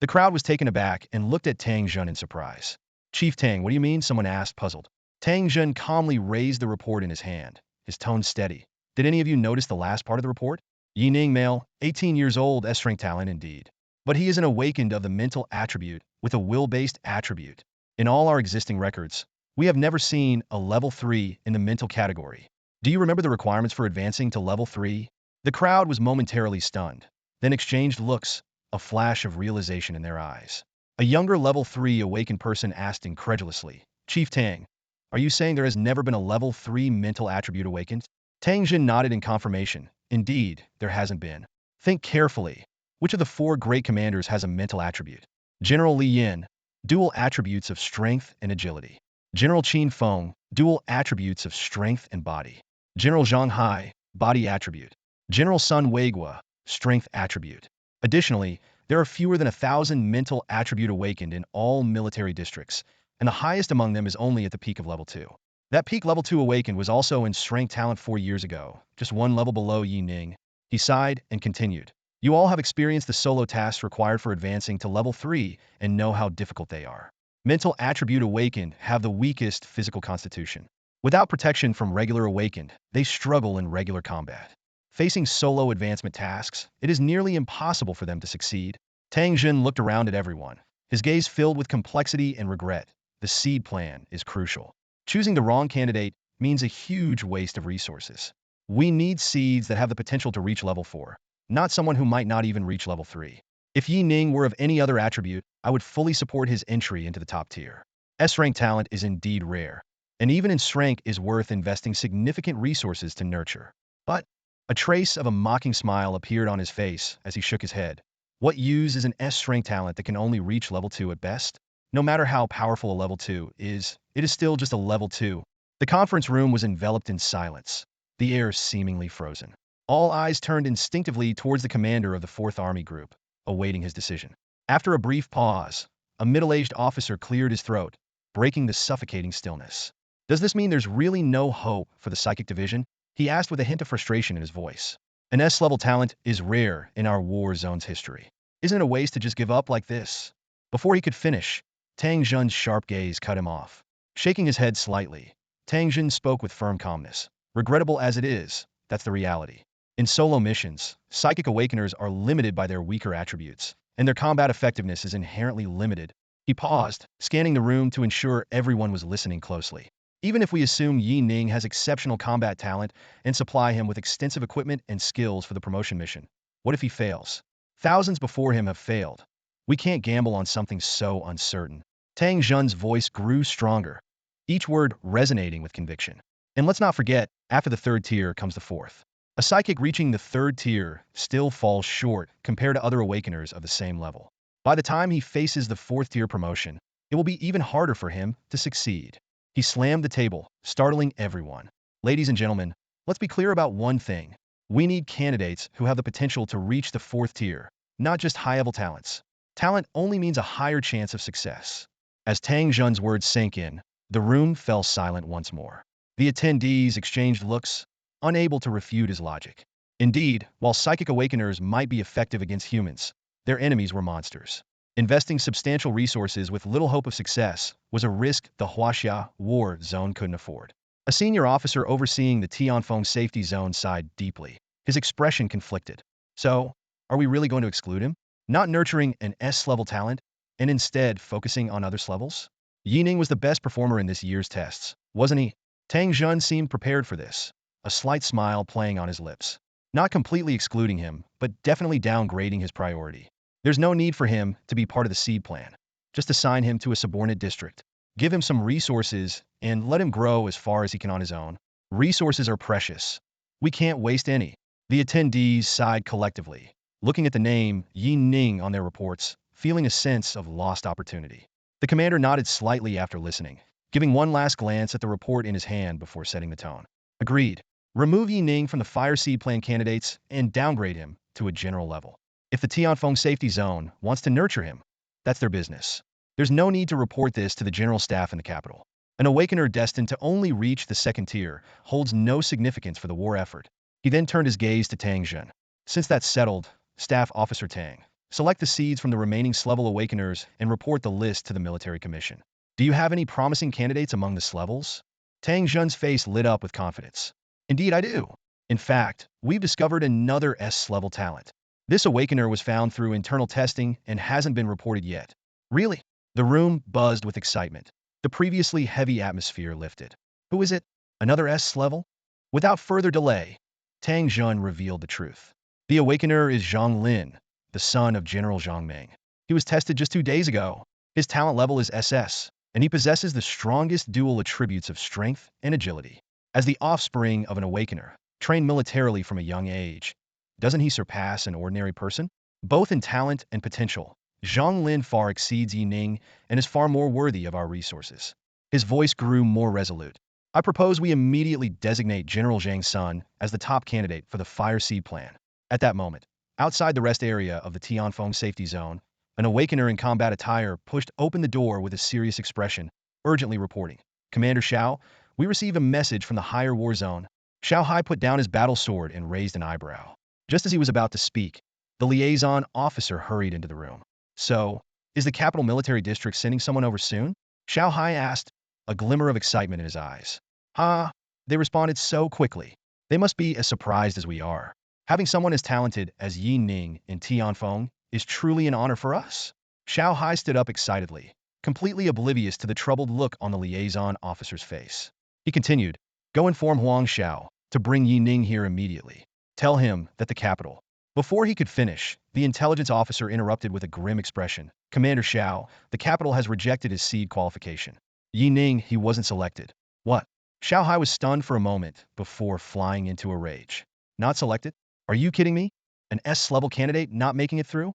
The crowd was taken aback and looked at Tang Jun in surprise. Chief Tang, what do you mean? Someone asked, puzzled. Tang Jun calmly raised the report in his hand, his tone steady. Did any of you notice the last part of the report? Yi Ning, male, 18 years old, S-rank talent indeed. But he is an awakened of the mental attribute with a will-based attribute. In all our existing records, we have never seen a level 3 in the mental category. Do you remember the requirements for advancing to level 3? The crowd was momentarily stunned, then exchanged looks, a flash of realization in their eyes. A younger level 3 awakened person asked incredulously, Chief Tang, are you saying there has never been a level 3 mental attribute awakened? Tang Jin nodded in confirmation. Indeed, there hasn't been. Think carefully. Which of the 4 great commanders has a mental attribute? General Li Yin, dual attributes of strength and agility. General Qin Feng, dual attributes of strength and body. General Zhang Hai, body attribute. General Sun Weigua, strength attribute. Additionally, there are fewer than 1,000 mental attribute awakened in all military districts, and the highest among them is only at the peak of level 2. That peak level 2 awakened was also in strength talent 4 years ago, just one level below Yi Ning. He sighed and continued. You all have experienced the solo tasks required for advancing to level 3 and know how difficult they are. Mental attribute awakened have the weakest physical constitution. Without protection from regular awakened, they struggle in regular combat. Facing solo advancement tasks, it is nearly impossible for them to succeed. Tang Jin looked around at everyone, his gaze filled with complexity and regret. The seed plan is crucial. Choosing the wrong candidate means a huge waste of resources. We need seeds that have the potential to reach level 4, not someone who might not even reach level 3. If Yi Ning were of any other attribute, I would fully support his entry into the top tier. S-rank talent is indeed rare, and even in rank is worth investing significant resources to nurture. But a trace of a mocking smile appeared on his face as he shook his head. What use is an S-rank talent that can only reach level 2 at best? No matter how powerful a level 2 is, it is still just a level 2. The conference room was enveloped in silence, the air seemingly frozen. All eyes turned instinctively towards the commander of the 4th Army Group, awaiting his decision. After a brief pause, a middle-aged officer cleared his throat, breaking the suffocating stillness. Does this mean there's really no hope for the psychic division? He asked with a hint of frustration in his voice. An S-level talent is rare in our war zone's history. Isn't it a waste to just give up like this? Before he could finish, Tang Jun's sharp gaze cut him off. Shaking his head slightly, Tang Jun spoke with firm calmness. Regrettable as it is, that's the reality. In solo missions, psychic awakeners are limited by their weaker attributes, and their combat effectiveness is inherently limited. He paused, scanning the room to ensure everyone was listening closely. Even if we assume Yi Ning has exceptional combat talent and supply him with extensive equipment and skills for the promotion mission, what if he fails? Thousands before him have failed. We can't gamble on something so uncertain. Tang Jun's voice grew stronger, each word resonating with conviction. And let's not forget, after the 3rd tier comes the 4th. A psychic reaching the 3rd tier still falls short compared to other awakeners of the same level. By the time he faces the 4th tier promotion, it will be even harder for him to succeed. He slammed the table, startling everyone. Ladies and gentlemen, let's be clear about one thing. We need candidates who have the potential to reach the 4th tier, not just high-level talents. Talent only means a higher chance of success. As Tang Jun's words sank in, the room fell silent once more. The attendees exchanged looks, unable to refute his logic. Indeed, while psychic awakeners might be effective against humans, their enemies were monsters. Investing substantial resources with little hope of success was a risk the Huaxia war zone couldn't afford. A senior officer overseeing the Tianfeng safety zone sighed deeply, his expression conflicted. So, are we really going to exclude him? Not nurturing an S-level talent, and instead focusing on other levels? Yi Ning was the best performer in this year's tests, wasn't he? Tang Jun seemed prepared for this, a slight smile playing on his lips. Not completely excluding him, but definitely downgrading his priority. There's no need for him to be part of the seed plan. Just assign him to a subordinate district. Give him some resources and let him grow as far as he can on his own. Resources are precious. We can't waste any. The attendees sighed collectively, looking at the name Yi Ning on their reports, feeling a sense of lost opportunity. The commander nodded slightly after listening, giving one last glance at the report in his hand before setting the tone. Agreed. Remove Yi Ning from the fire seed plan candidates and downgrade him to a general level. If the Tianfeng safety zone wants to nurture him, that's their business. There's no need to report this to the general staff in the capital. An awakener destined to only reach the 2nd tier holds no significance for the war effort. He then turned his gaze to Tang Jun. Since that's settled, Staff Officer Tang, Select the seeds from the remaining S-level awakeners and report the list to the military commission. Do you have any promising candidates among the S-levels? Tang Jun's face lit up with confidence. Indeed I do. In fact, we've discovered another S-level talent. This awakener was found through internal testing and hasn't been reported yet. Really? The room buzzed with excitement. The previously heavy atmosphere lifted. Who is it? Another S-level? Without further delay, Tang Jun revealed the truth. The awakener is Zhang Lin, the son of General Zhang Meng. He was tested just 2 days ago. His talent level is SS, and he possesses the strongest dual attributes of strength and agility. As the offspring of an awakener, trained militarily from a young age, doesn't he surpass an ordinary person? Both in talent and potential, Zhang Lin far exceeds Yi Ning and is far more worthy of our resources. His voice grew more resolute. I propose we immediately designate General Zhang's son as the top candidate for the Fire Seed plan. At that moment, outside the rest area of the Tianfeng safety zone, an awakener in combat attire pushed open the door with a serious expression, urgently reporting. Commander Shao, we receive a message from the higher war zone. Shao Hai put down his battle sword and raised an eyebrow. Just as he was about to speak, the liaison officer hurried into the room. So, is the capital military district sending someone over soon? Shao Hai asked, a glimmer of excitement in his eyes. They responded so quickly. They must be as surprised as we are. Having someone as talented as Yi Ning in Tianfeng is truly an honor for us. Shao Hai stood up excitedly, completely oblivious to the troubled look on the liaison officer's face. He continued, go inform Huang Shao to bring Yi Ning here immediately. Tell him that the capital. Before he could finish, the intelligence officer interrupted with a grim expression. Commander Shao, the capital has rejected his seed qualification. Yi Ning, he wasn't selected. What? Shao Hai was stunned for a moment before flying into a rage. Not selected? Are you kidding me? An S-level candidate not making it through?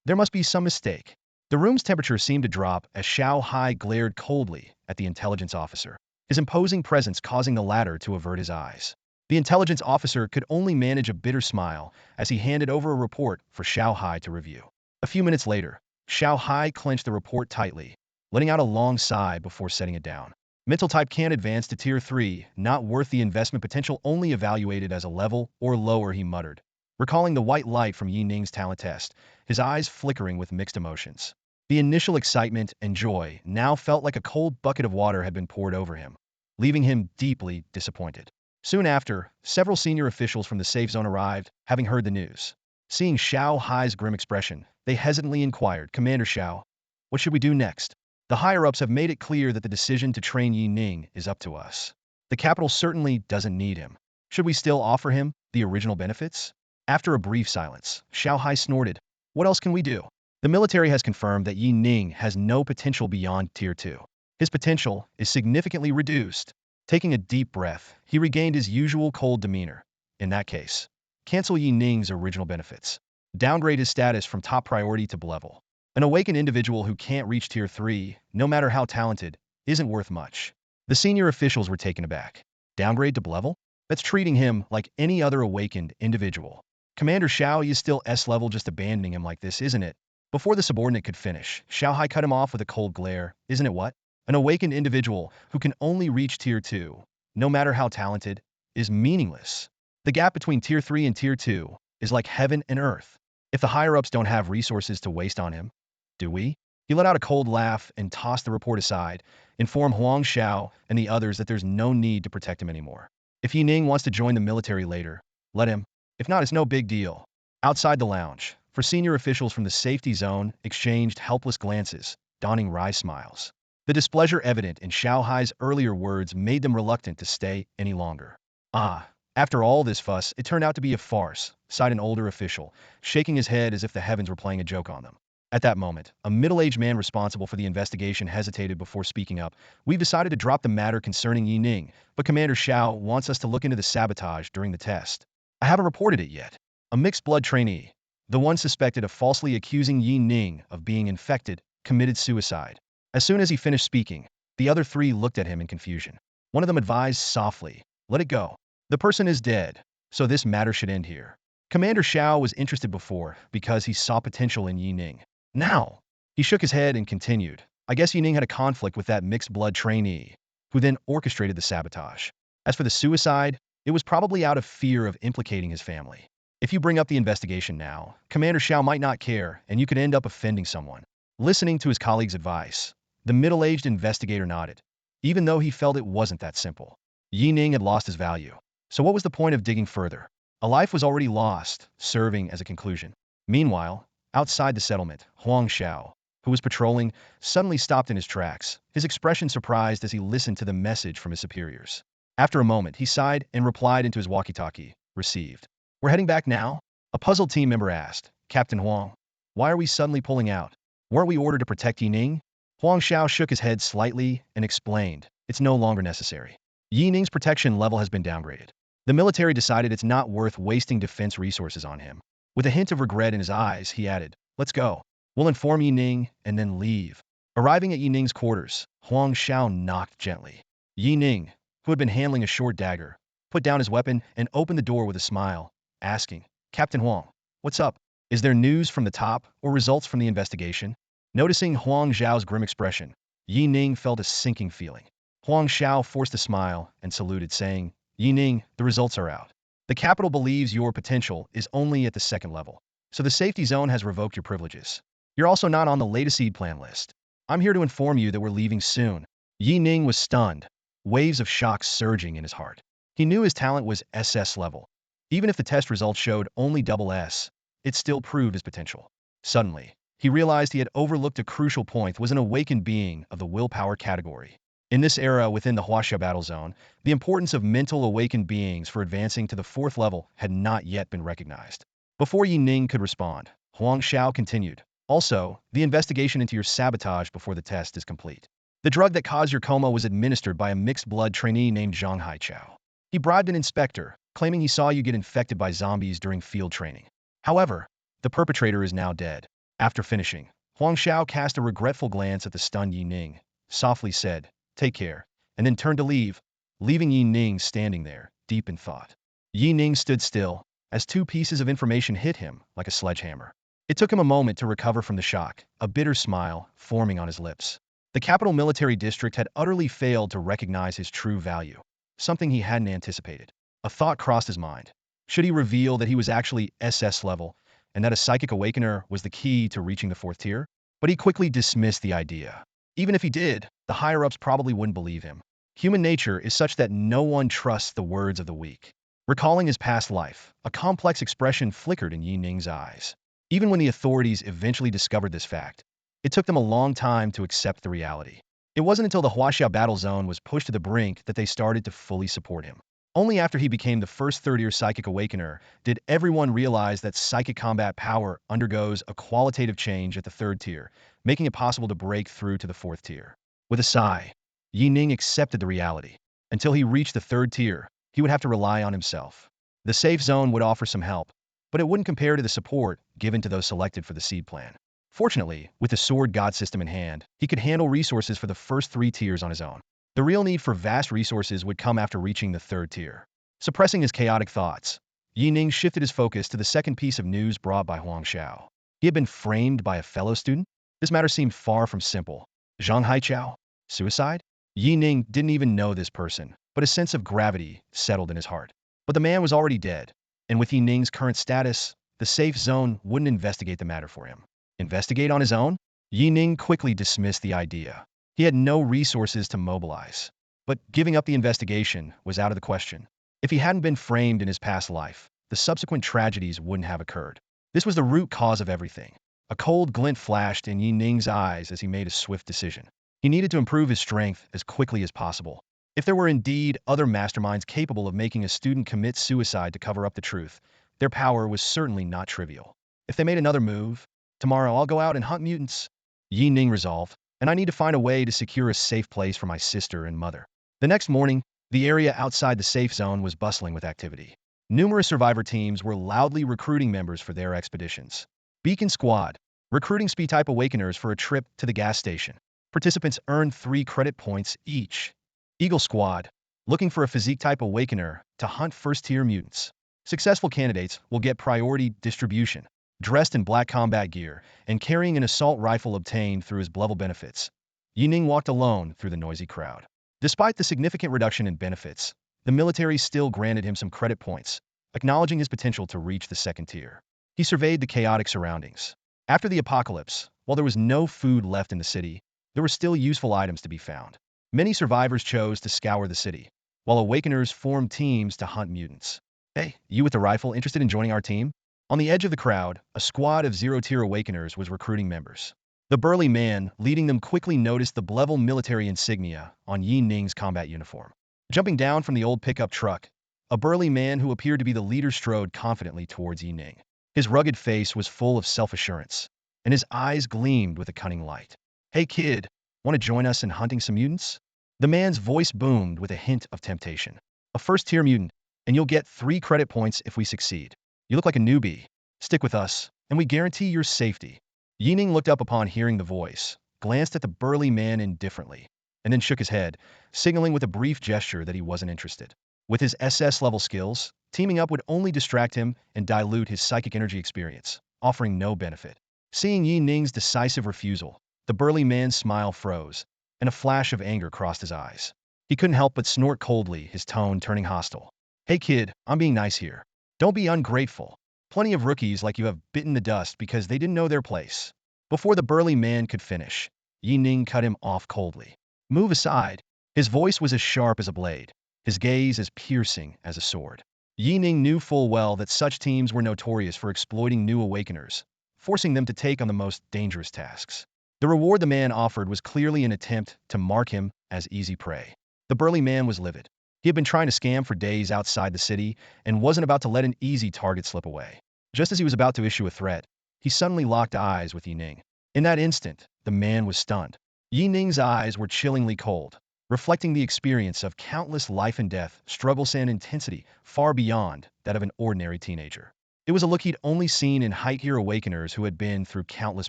There must be some mistake. The room's temperature seemed to drop as Shao Hai glared coldly at the intelligence officer, his imposing presence causing the latter to avert his eyes. The intelligence officer could only manage a bitter smile as he handed over a report for Shao Hai to review. A few minutes later, Shao Hai clenched the report tightly, letting out a long sigh before setting it down. Mental type can advance to tier 3, not worth the investment potential only evaluated as a level or lower, he muttered, recalling the white light from Yi Ning's talent test, his eyes flickering with mixed emotions. The initial excitement and joy now felt like a cold bucket of water had been poured over him, leaving him deeply disappointed. Soon after, several senior officials from the safe zone arrived, having heard the news. Seeing Shao Hai's grim expression, they hesitantly inquired, Commander Shao, what should we do next? The higher-ups have made it clear that the decision to train Yi Ning is up to us. The capital certainly doesn't need him. Should we still offer him the original benefits? After a brief silence, Shao Hai snorted. What else can we do? The military has confirmed that Yi Ning has no potential beyond Tier 2. His potential is significantly reduced. Taking a deep breath, he regained his usual cold demeanor. In that case, cancel Yi Ning's original benefits. Downgrade his status from top priority to B-level. An awakened individual who can't reach Tier 3, no matter how talented, isn't worth much. The senior officials were taken aback. Downgrade to B-level? That's treating him like any other awakened individual. Commander Shao is still S-level, just abandoning him like this, isn't it? Before the subordinate could finish, Shao Hai cut him off with a cold glare. Isn't it what? An awakened individual who can only reach Tier 2, no matter how talented, is meaningless. The gap between Tier 3 and Tier 2 is like heaven and earth. If the higher-ups don't have resources to waste on him, do we? He let out a cold laugh and tossed the report aside, inform Huang Shao and the others that there's no need to protect him anymore. If Yi Ning wants to join the military later, let him. If not, it's no big deal. Outside the lounge, for senior officials from the safety zone exchanged helpless glances, donning wry smiles. The displeasure evident in Shao Hai's earlier words made them reluctant to stay any longer. After all this fuss, it turned out to be a farce, sighed an older official, shaking his head as if the heavens were playing a joke on them. At that moment, a middle-aged man responsible for the investigation hesitated before speaking up. We've decided to drop the matter concerning Yi Ning, but Commander Shao wants us to look into the sabotage during the test. I haven't reported it yet. A mixed-blood trainee, the one suspected of falsely accusing Yi Ning of being infected, committed suicide. As soon as he finished speaking, the other three looked at him in confusion. One of them advised softly, let it go. The person is dead, so this matter should end here. Commander Shao was interested before because he saw potential in Yi Ning. Now, he shook his head and continued, I guess Yi Ning had a conflict with that mixed-blood trainee, who then orchestrated the sabotage. As for the suicide, it was probably out of fear of implicating his family. If you bring up the investigation now, Commander Shao might not care, and you could end up offending someone. Listening to his colleague's advice, the middle-aged investigator nodded, even though he felt it wasn't that simple. Yi Ning had lost his value. So what was the point of digging further? A life was already lost, serving as a conclusion. Meanwhile, outside the settlement, Huang Shao, who was patrolling, suddenly stopped in his tracks, his expression surprised as he listened to the message from his superiors. After a moment, he sighed and replied into his walkie-talkie, received. We're heading back now? A puzzled team member asked. Captain Huang, why are we suddenly pulling out? Weren't we ordered to protect Yi Ning? Huang Shao shook his head slightly and explained, it's no longer necessary. Yi Ning's protection level has been downgraded. The military decided it's not worth wasting defense resources on him. With a hint of regret in his eyes, he added, let's go. We'll inform Yi Ning and then leave. Arriving at Yi Ning's quarters, Huang Shao knocked gently. Yi Ning, who had been handling a short dagger, put down his weapon and opened the door with a smile, asking, Captain Huang, what's up? Is there news from the top or results from the investigation? Noticing Huang Zhao's grim expression, Yi Ning felt a sinking feeling. Huang Shao forced a smile and saluted, saying, Yi Ning, the results are out. The capital believes your potential is only at the second level, so the safety zone has revoked your privileges. You're also not on the latest seed plan list. I'm here to inform you that we're leaving soon. Yi Ning was stunned, waves of shock surging in his heart. He knew his talent was SS level. Even if the test results showed only double S, it still proved his potential. Suddenly, he realized he had overlooked a crucial point: was an awakened being of the willpower category. In this era within the Huaxia battle zone, the importance of mental awakened beings for advancing to the fourth level had not yet been recognized. Before Yi Ning could respond, Huang Shao continued. Also, the investigation into your sabotage before the test is complete. The drug that caused your coma was administered by a mixed-blood trainee named Zhang Haichao. He bribed an inspector, claiming he saw you get infected by zombies during field training. However, the perpetrator is now dead. After finishing, Huang Shao cast a regretful glance at the stunned Yi Ning, softly said, take care, and then turned to leave, leaving Yi Ning standing there, deep in thought. Yi Ning stood still, as two pieces of information hit him like a sledgehammer. It took him a moment to recover from the shock, a bitter smile forming on his lips. The capital military district had utterly failed to recognize his true value, something he hadn't anticipated. A thought crossed his mind. Should he reveal that he was actually SS level, and that a psychic awakener was the key to reaching the fourth tier? But he quickly dismissed the idea. Even if he did, the higher-ups probably wouldn't believe him. Human nature is such that no one trusts the words of the weak. Recalling his past life, a complex expression flickered in Yi Ning's eyes. Even when the authorities eventually discovered this fact, it took them a long time to accept the reality. It wasn't until the Huaxia battle zone was pushed to the brink that they started to fully support him. Only after he became the first third-tier psychic awakener did everyone realize that psychic combat power undergoes a qualitative change at the third tier, making it possible to break through to the fourth tier. With a sigh, Yi Ning accepted the reality. Until he reached the third tier, he would have to rely on himself. The safe zone would offer some help, but it wouldn't compare to the support given to those selected for the seed plan. Fortunately, with the Sword God system in hand, he could handle resources for the first 3 tiers on his own. The real need for vast resources would come after reaching the third tier. Suppressing his chaotic thoughts, Yi Ning shifted his focus to the second piece of news brought by Huang Shao. He had been framed by a fellow student? This matter seemed far from simple. Zhang Haichao? Suicide? Yi Ning didn't even know this person, but a sense of gravity settled in his heart. But the man was already dead, and with Yi Ning's current status, the safe zone wouldn't investigate the matter for him. Investigate on his own? Yi Ning quickly dismissed the idea. He had no resources to mobilize. But giving up the investigation was out of the question. If he hadn't been framed in his past life, the subsequent tragedies wouldn't have occurred. This was the root cause of everything. A cold glint flashed in Yi Ning's eyes as he made a swift decision. He needed to improve his strength as quickly as possible. If there were indeed other masterminds capable of making a student commit suicide to cover up the truth, their power was certainly not trivial. If they made another move, tomorrow I'll go out and hunt mutants. Yi Ning resolved, and I need to find a way to secure a safe place for my sister and mother. The next morning, the area outside the safe zone was bustling with activity. Numerous survivor teams were loudly recruiting members for their expeditions. Beacon Squad, recruiting speed-type awakeners for a trip to the gas station. Participants earned 3 credit points each. Eagle Squad, looking for a physique-type awakener to hunt first-tier mutants. Successful candidates will get priority distribution. Dressed in black combat gear and carrying an assault rifle obtained through his level benefits, Yi Ning walked alone through the noisy crowd. Despite the significant reduction in benefits, the military still granted him some credit points, acknowledging his potential to reach the second tier. He surveyed the chaotic surroundings. After the apocalypse, while there was no food left in the city, there were still useful items to be found. Many survivors chose to scour the city, while awakeners formed teams to hunt mutants. Hey, you with the rifle interested in joining our team? On the edge of the crowd, a squad of zero-tier awakeners was recruiting members. The burly man leading them quickly noticed the level military insignia on Yi Ning's combat uniform. Jumping down from the old pickup truck, a burly man who appeared to be the leader strode confidently towards Yi Ning. His rugged face was full of self-assurance, and his eyes gleamed with a cunning light. Hey kid, want to join us in hunting some mutants? The man's voice boomed with a hint of temptation. A first-tier mutant, and you'll get 3 credit points if we succeed. You look like a newbie. Stick with us, and we guarantee your safety. Yi Ning looked up upon hearing the voice, glanced at the burly man indifferently, and then shook his head, signaling with a brief gesture that he wasn't interested. With his SS-level skills, teaming up would only distract him and dilute his psychic energy experience, offering no benefit. Seeing Yi Ning's decisive refusal, the burly man's smile froze, and a flash of anger crossed his eyes. He couldn't help but snort coldly, his tone turning hostile. Hey kid, I'm being nice here. Don't be ungrateful. Plenty of rookies like you have bitten the dust because they didn't know their place. Before the burly man could finish, Yi Ning cut him off coldly. Move aside. His voice was as sharp as a blade, his gaze as piercing as a sword. Yi Ning knew full well that such teams were notorious for exploiting new awakeners, forcing them to take on the most dangerous tasks. The reward the man offered was clearly an attempt to mark him as easy prey. The burly man was livid. He had been trying to scam for days outside the city and wasn't about to let an easy target slip away. Just as he was about to issue a threat, he suddenly locked eyes with Yi Ning. In that instant, the man was stunned. Yi Ning's eyes were chillingly cold, reflecting the experience of countless life and death struggles and intensity far beyond that of an ordinary teenager. It was a look he'd only seen in high-tier awakeners who had been through countless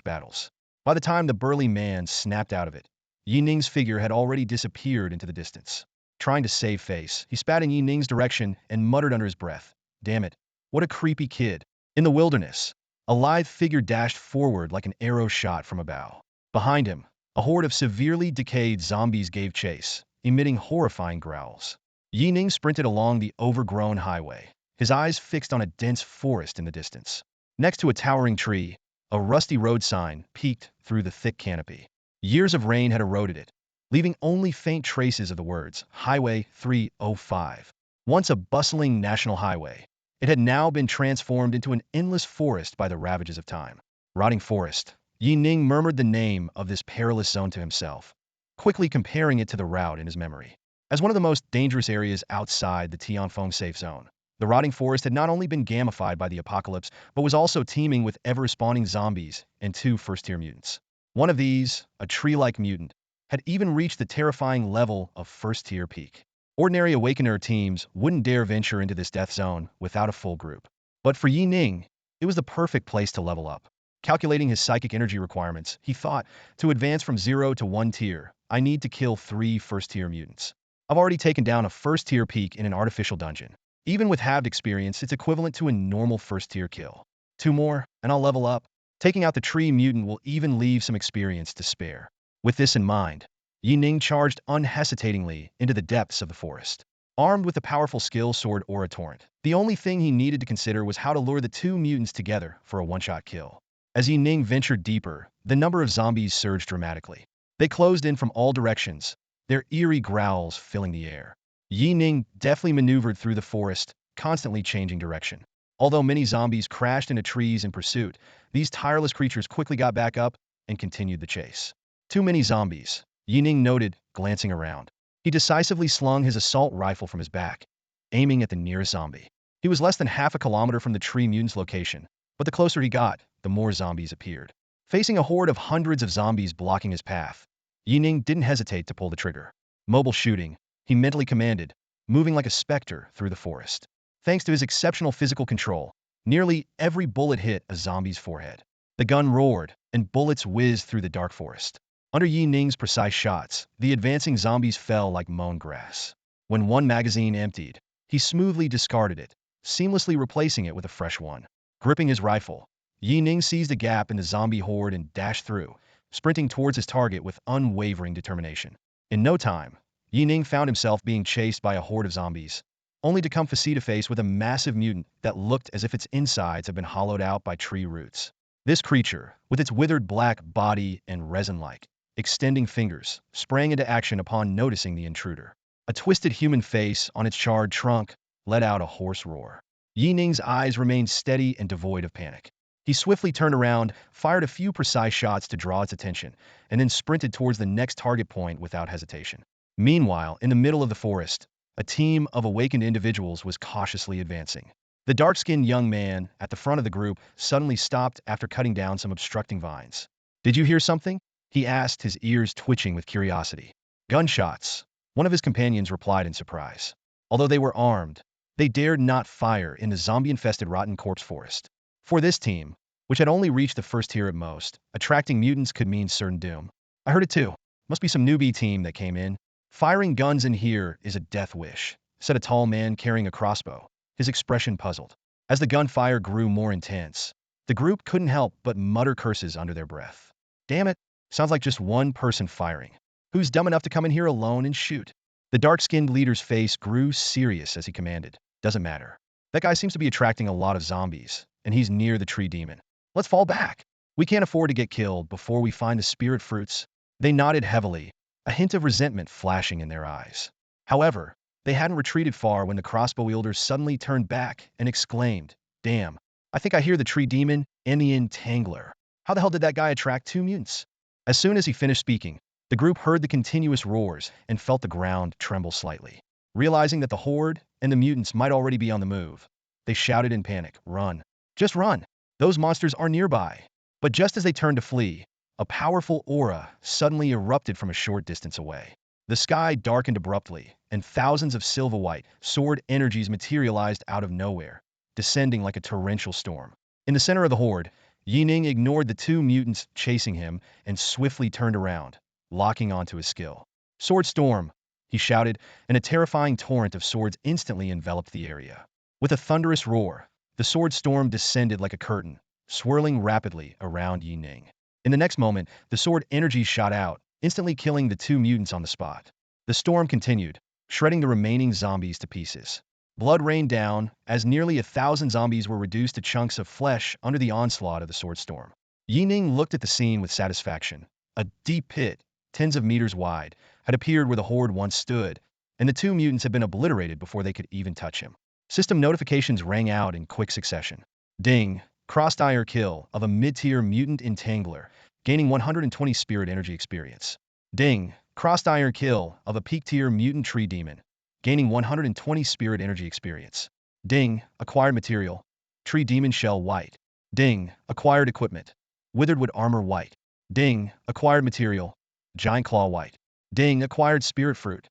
battles. By the time the burly man snapped out of it, Yi Ning's figure had already disappeared into the distance. Trying to save face, he spat in Yi Ning's direction and muttered under his breath, "Damn it, what a creepy kid." In the wilderness, a lithe figure dashed forward like an arrow shot from a bow. Behind him, a horde of severely decayed zombies gave chase, emitting horrifying growls. Yi Ning sprinted along the overgrown highway, his eyes fixed on a dense forest in the distance. Next to a towering tree, a rusty road sign peeked through the thick canopy. Years of rain had eroded it, leaving only faint traces of the words Highway 305. Once a bustling national highway, it had now been transformed into an endless forest by the ravages of time. Rotting forest. Yi Ning murmured the name of this perilous zone to himself, quickly comparing it to the route in his memory. As one of the most dangerous areas outside the Tianfeng safe zone, the rotting forest had not only been gamified by the apocalypse, but was also teeming with ever-spawning zombies and 2 first-tier mutants. One of these, a tree-like mutant, had even reached the terrifying level of first-tier peak. Ordinary Awakener teams wouldn't dare venture into this death zone without a full group. But for Yi Ning, it was the perfect place to level up. Calculating his psychic energy requirements, he thought, to advance from 0 to 1 tier, I need to kill 3 first-tier mutants. I've already taken down a first-tier peak in an artificial dungeon. Even with halved experience, it's equivalent to a normal first-tier kill. 2 more, and I'll level up. Taking out the tree mutant will even leave some experience to spare. With this in mind, Yi Ning charged unhesitatingly into the depths of the forest. Armed with the powerful skill sword Aura Torrent, the only thing he needed to consider was how to lure the 2 mutants together for a one-shot kill. As Yi Ning ventured deeper, the number of zombies surged dramatically. They closed in from all directions, their eerie growls filling the air. Yi Ning deftly maneuvered through the forest, constantly changing direction. Although many zombies crashed into trees in pursuit, these tireless creatures quickly got back up and continued the chase. Too many zombies, Yi Ning noted, glancing around. He decisively slung his assault rifle from his back, aiming at the nearest zombie. He was less than half a kilometer from the tree mutant's location, but the closer he got, the more zombies appeared. Facing a horde of hundreds of zombies blocking his path, Yi Ning didn't hesitate to pull the trigger. Mobile shooting, he mentally commanded, moving like a specter through the forest. Thanks to his exceptional physical control, nearly every bullet hit a zombie's forehead. The gun roared, and bullets whizzed through the dark forest. Under Yi Ning's precise shots, the advancing zombies fell like mown grass. When one magazine emptied, he smoothly discarded it, seamlessly replacing it with a fresh one. Gripping his rifle, Yi Ning seized a gap in the zombie horde and dashed through, sprinting towards his target with unwavering determination. In no time, Yi Ning found himself being chased by a horde of zombies, only to come face to face with a massive mutant that looked as if its insides had been hollowed out by tree roots. This creature, with its withered black body and resin-like, extending fingers, sprang into action upon noticing the intruder. A twisted human face on its charred trunk let out a hoarse roar. Yi Ning's eyes remained steady and devoid of panic. He swiftly turned around, fired a few precise shots to draw its attention, and then sprinted towards the next target point without hesitation. Meanwhile, in the middle of the forest, a team of awakened individuals was cautiously advancing. The dark-skinned young man at the front of the group suddenly stopped after cutting down some obstructing vines. "Did you hear something?" he asked, his ears twitching with curiosity. "Gunshots," one of his companions replied in surprise. Although they were armed, they dared not fire in the zombie-infested rotten corpse forest. For this team, which had only reached the first tier at most, attracting mutants could mean certain doom. "I heard it too. Must be some newbie team that came in. Firing guns in here is a death wish," said a tall man carrying a crossbow, his expression puzzled. As the gunfire grew more intense, the group couldn't help but mutter curses under their breath. "Damn it, sounds like just one person firing. Who's dumb enough to come in here alone and shoot?" The dark-skinned leader's face grew serious as he commanded, "Doesn't matter. That guy seems to be attracting a lot of zombies, and he's near the tree demon. Let's fall back. We can't afford to get killed before we find the spirit fruits." They nodded heavily, a hint of resentment flashing in their eyes. However, they hadn't retreated far when the crossbow wielder suddenly turned back and exclaimed, "Damn, I think I hear the tree demon and the entangler. How the hell did that guy attract two mutants?" As soon as he finished speaking, the group heard the continuous roars and felt the ground tremble slightly. Realizing that the horde and the mutants might already be on the move, they shouted in panic, "Run! Just run! Those monsters are nearby!" But just as they turned to flee, a powerful aura suddenly erupted from a short distance away. The sky darkened abruptly, and thousands of silver-white sword energies materialized out of nowhere, descending like a torrential storm. In the center of the horde, Yi Ning ignored the two mutants chasing him and swiftly turned around, locking onto his skill. "Sword storm!" he shouted, and a terrifying torrent of swords instantly enveloped the area. With a thunderous roar, the sword storm descended like a curtain, swirling rapidly around Yi Ning. In the next moment, the sword energy shot out, instantly killing the two mutants on the spot. The storm continued, shredding the remaining zombies to pieces. Blood rained down, as nearly 1,000 zombies were reduced to chunks of flesh under the onslaught of the sword storm. Yi Ning looked at the scene with satisfaction. A deep pit, tens of meters wide, had appeared where the horde once stood, and the two mutants had been obliterated before they could even touch him. System notifications rang out in quick succession. Ding! Crossfire kill of a mid-tier mutant entangler, gaining 120 spirit energy experience. Ding! Crossfire kill of a peak-tier mutant tree demon, gaining 120 spirit energy experience. Ding! Acquired material, tree demon shell white. Ding! Acquired equipment, withered wood armor white. Ding! Acquired material, giant claw white. Ding! Acquired spirit fruit,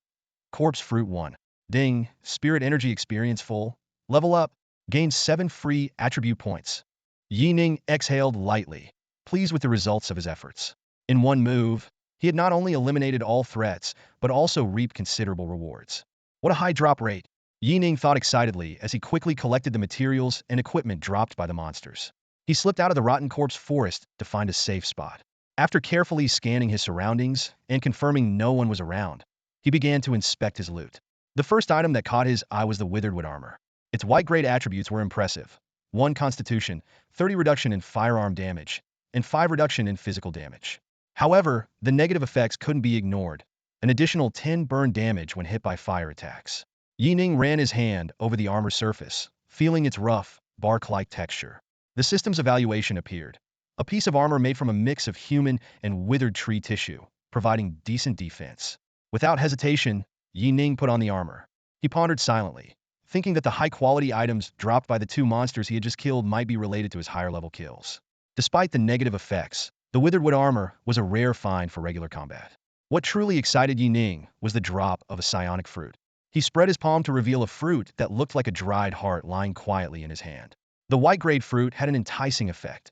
corpse fruit 1. Ding! Spirit energy experience full. Level up, gains 7 free attribute points. Yi Ning exhaled lightly, pleased with the results of his efforts. In one move, he had not only eliminated all threats, but also reaped considerable rewards. What a high drop rate! Yi Ning thought excitedly as he quickly collected the materials and equipment dropped by the monsters. He slipped out of the rotten corpse forest to find a safe spot. After carefully scanning his surroundings and confirming no one was around, he began to inspect his loot. The first item that caught his eye was the withered wood armor. Its white-grade attributes were impressive. 1 constitution, 30 reduction in firearm damage, and 5 reduction in physical damage. However, the negative effects couldn't be ignored. An additional 10 burn damage when hit by fire attacks. Yi Ning ran his hand over the armor surface, feeling its rough, bark-like texture. The system's evaluation appeared. A piece of armor made from a mix of human and withered tree tissue, providing decent defense. Without hesitation, Yi Ning put on the armor. He pondered silently, thinking that the high-quality items dropped by the two monsters he had just killed might be related to his higher-level kills. Despite the negative effects, the withered wood armor was a rare find for regular combat. What truly excited Yi Ning was the drop of a psionic fruit. He spread his palm to reveal a fruit that looked like a dried heart lying quietly in his hand. The white-grade fruit had an enticing effect.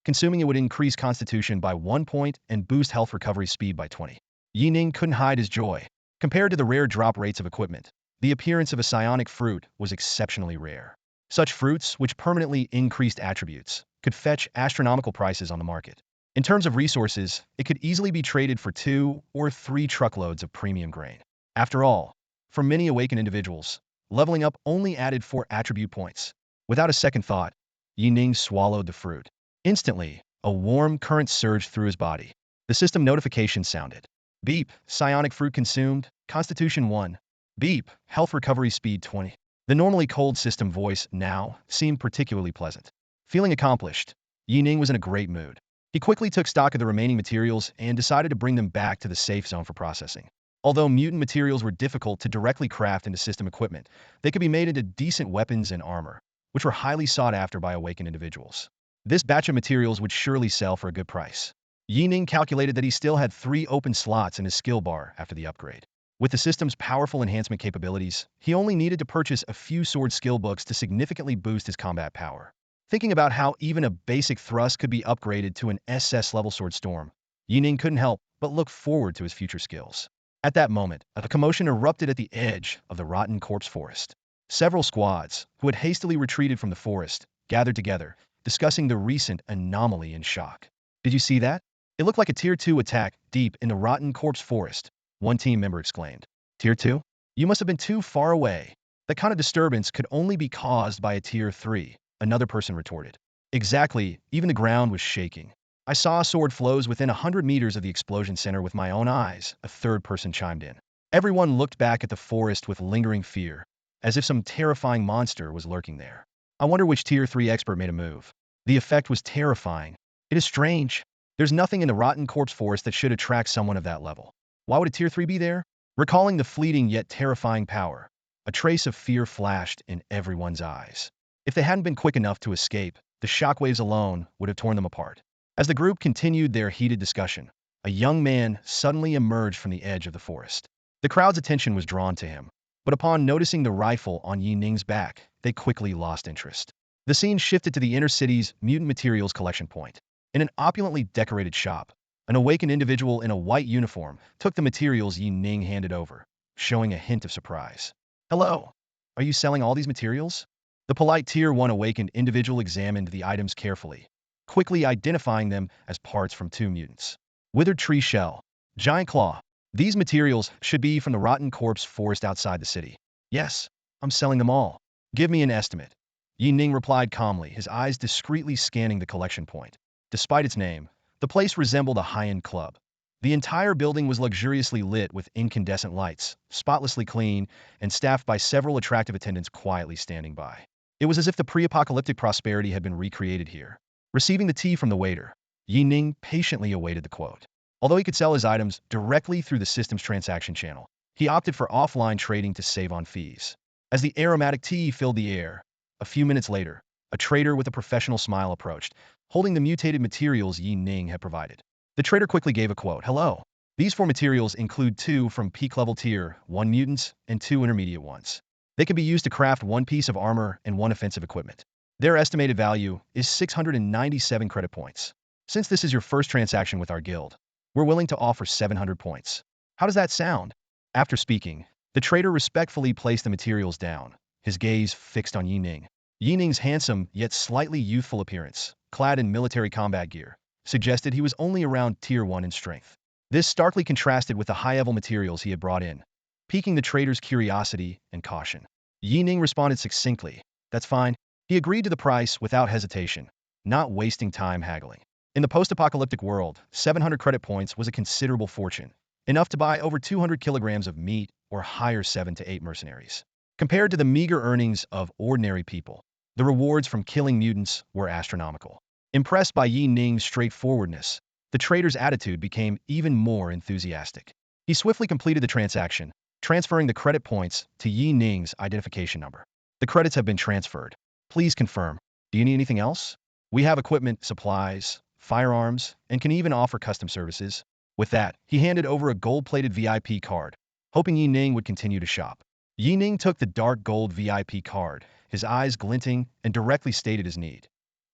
Consuming it would increase constitution by 1 point and boost health recovery speed by 20. Yi Ning couldn't hide his joy. Compared to the rare drop rates of equipment, the appearance of a psionic fruit was exceptionally rare. Such fruits, which permanently increased attributes, could fetch astronomical prices on the market. In terms of resources, it could easily be traded for 2 or 3 truckloads of premium grain. After all, for many awakened individuals, Leveling up only added 4 attribute points. Without a second thought, Yi Ning swallowed the fruit. Instantly, a warm current surged through his body. The system notification sounded. Beep, psionic fruit consumed, Constitution 1. Beep, health recovery speed 20. The normally cold system voice now seemed particularly pleasant. Feeling accomplished, Yi Ning was in a great mood. He quickly took stock of the remaining materials and decided to bring them back to the safe zone for processing. Although mutant materials were difficult to directly craft into system equipment, they could be made into decent weapons and armor, which were highly sought after by awakened individuals. This batch of materials would surely sell for a good price. Yi Ning calculated that he still had 3 open slots in his skill bar after the upgrade. With the system's powerful enhancement capabilities, he only needed to purchase a few sword skill books to significantly boost his combat power. Thinking about how even a basic thrust could be upgraded to an SS-level sword storm, Yi Ning couldn't help but look forward to his future skills. At that moment, a commotion erupted at the edge of the rotten corpse forest. Several squads, who had hastily retreated from the forest, gathered together, discussing the recent anomaly in shock. Did you see that? It looked like a Tier 2 attack deep in the rotten corpse forest, one team member exclaimed. Tier 2? You must have been too far away. That kind of disturbance could only be caused by a Tier 3, another person retorted. Exactly, even the ground was shaking. I saw sword flows within 100 meters of the explosion center with my own eyes, a third person chimed in. Everyone looked back at the forest with lingering fear, as if some terrifying monster was lurking there. I wonder which Tier 3 expert made a move. The effect was terrifying. It is strange. There's nothing in the rotten corpse forest that should attract someone of that level. Why would a Tier 3 be there? Recalling the fleeting yet terrifying power, a trace of fear flashed in everyone's eyes. If they hadn't been quick enough to escape, the shockwaves alone would have torn them apart. As the group continued their heated discussion, a young man suddenly emerged from the edge of the forest. The crowd's attention was drawn to him, but upon noticing the rifle on Yi Ning's back, they quickly lost interest. The scene shifted to the inner city's mutant materials collection point. In an opulently decorated shop, an awakened individual in a white uniform took the materials Yi Ning handed over, showing a hint of surprise. Hello, are you selling all these materials? The polite Tier 1 awakened individual examined the items carefully, quickly identifying them as parts from 2 mutants. Withered tree shell, giant claw. These materials should be from the rotten corpse forest outside the city. Yes, I'm selling them all. Give me an estimate. Yi Ning replied calmly, his eyes discreetly scanning the collection point. Despite its name, the place resembled a high-end club. The entire building was luxuriously lit with incandescent lights, spotlessly clean, and staffed by several attractive attendants quietly standing by. It was as if the pre-apocalyptic prosperity had been recreated here. Receiving the tea from the waiter, Yi Ning patiently awaited the quote. Although he could sell his items directly through the system's transaction channel, he opted for offline trading to save on fees. As the aromatic tea filled the air, a few minutes later, a trader with a professional smile approached, holding the mutated materials Yi Ning had provided. The trader quickly gave a quote. Hello. These 4 materials include 2 from peak-level Tier 1 mutants and 2 intermediate ones. They can be used to craft 1 piece of armor and 1 offensive equipment. Their estimated value is 697 credit points. Since this is your first transaction with our guild, we're willing to offer 700 points. How does that sound? After speaking, the trader respectfully placed the materials down, his gaze fixed on Yi Ning. Yi Ning's handsome yet slightly youthful appearance, clad in military combat gear, suggested he was only around Tier 1 in strength. This starkly contrasted with the high-level materials he had brought in, piquing the trader's curiosity and caution. Yi Ning responded succinctly, "That's fine." He agreed to the price without hesitation, not wasting time haggling. In the post-apocalyptic world, 700 credit points was a considerable fortune, enough to buy over 200 kilograms of meat or hire 7 to 8 mercenaries. Compared to the meager earnings of ordinary people, the rewards from killing mutants were astronomical. Impressed by Yi Ning's straightforwardness, the trader's attitude became even more enthusiastic. He swiftly completed the transaction, transferring the credit points to Yi Ning's identification number. The credits have been transferred. Please confirm. Do you need anything else? We have equipment, supplies, firearms, and can even offer custom services. With that, he handed over a gold-plated VIP card, hoping Yi Ning would continue to shop. Yi Ning took the dark gold VIP card, his eyes glinting, and directly stated his need.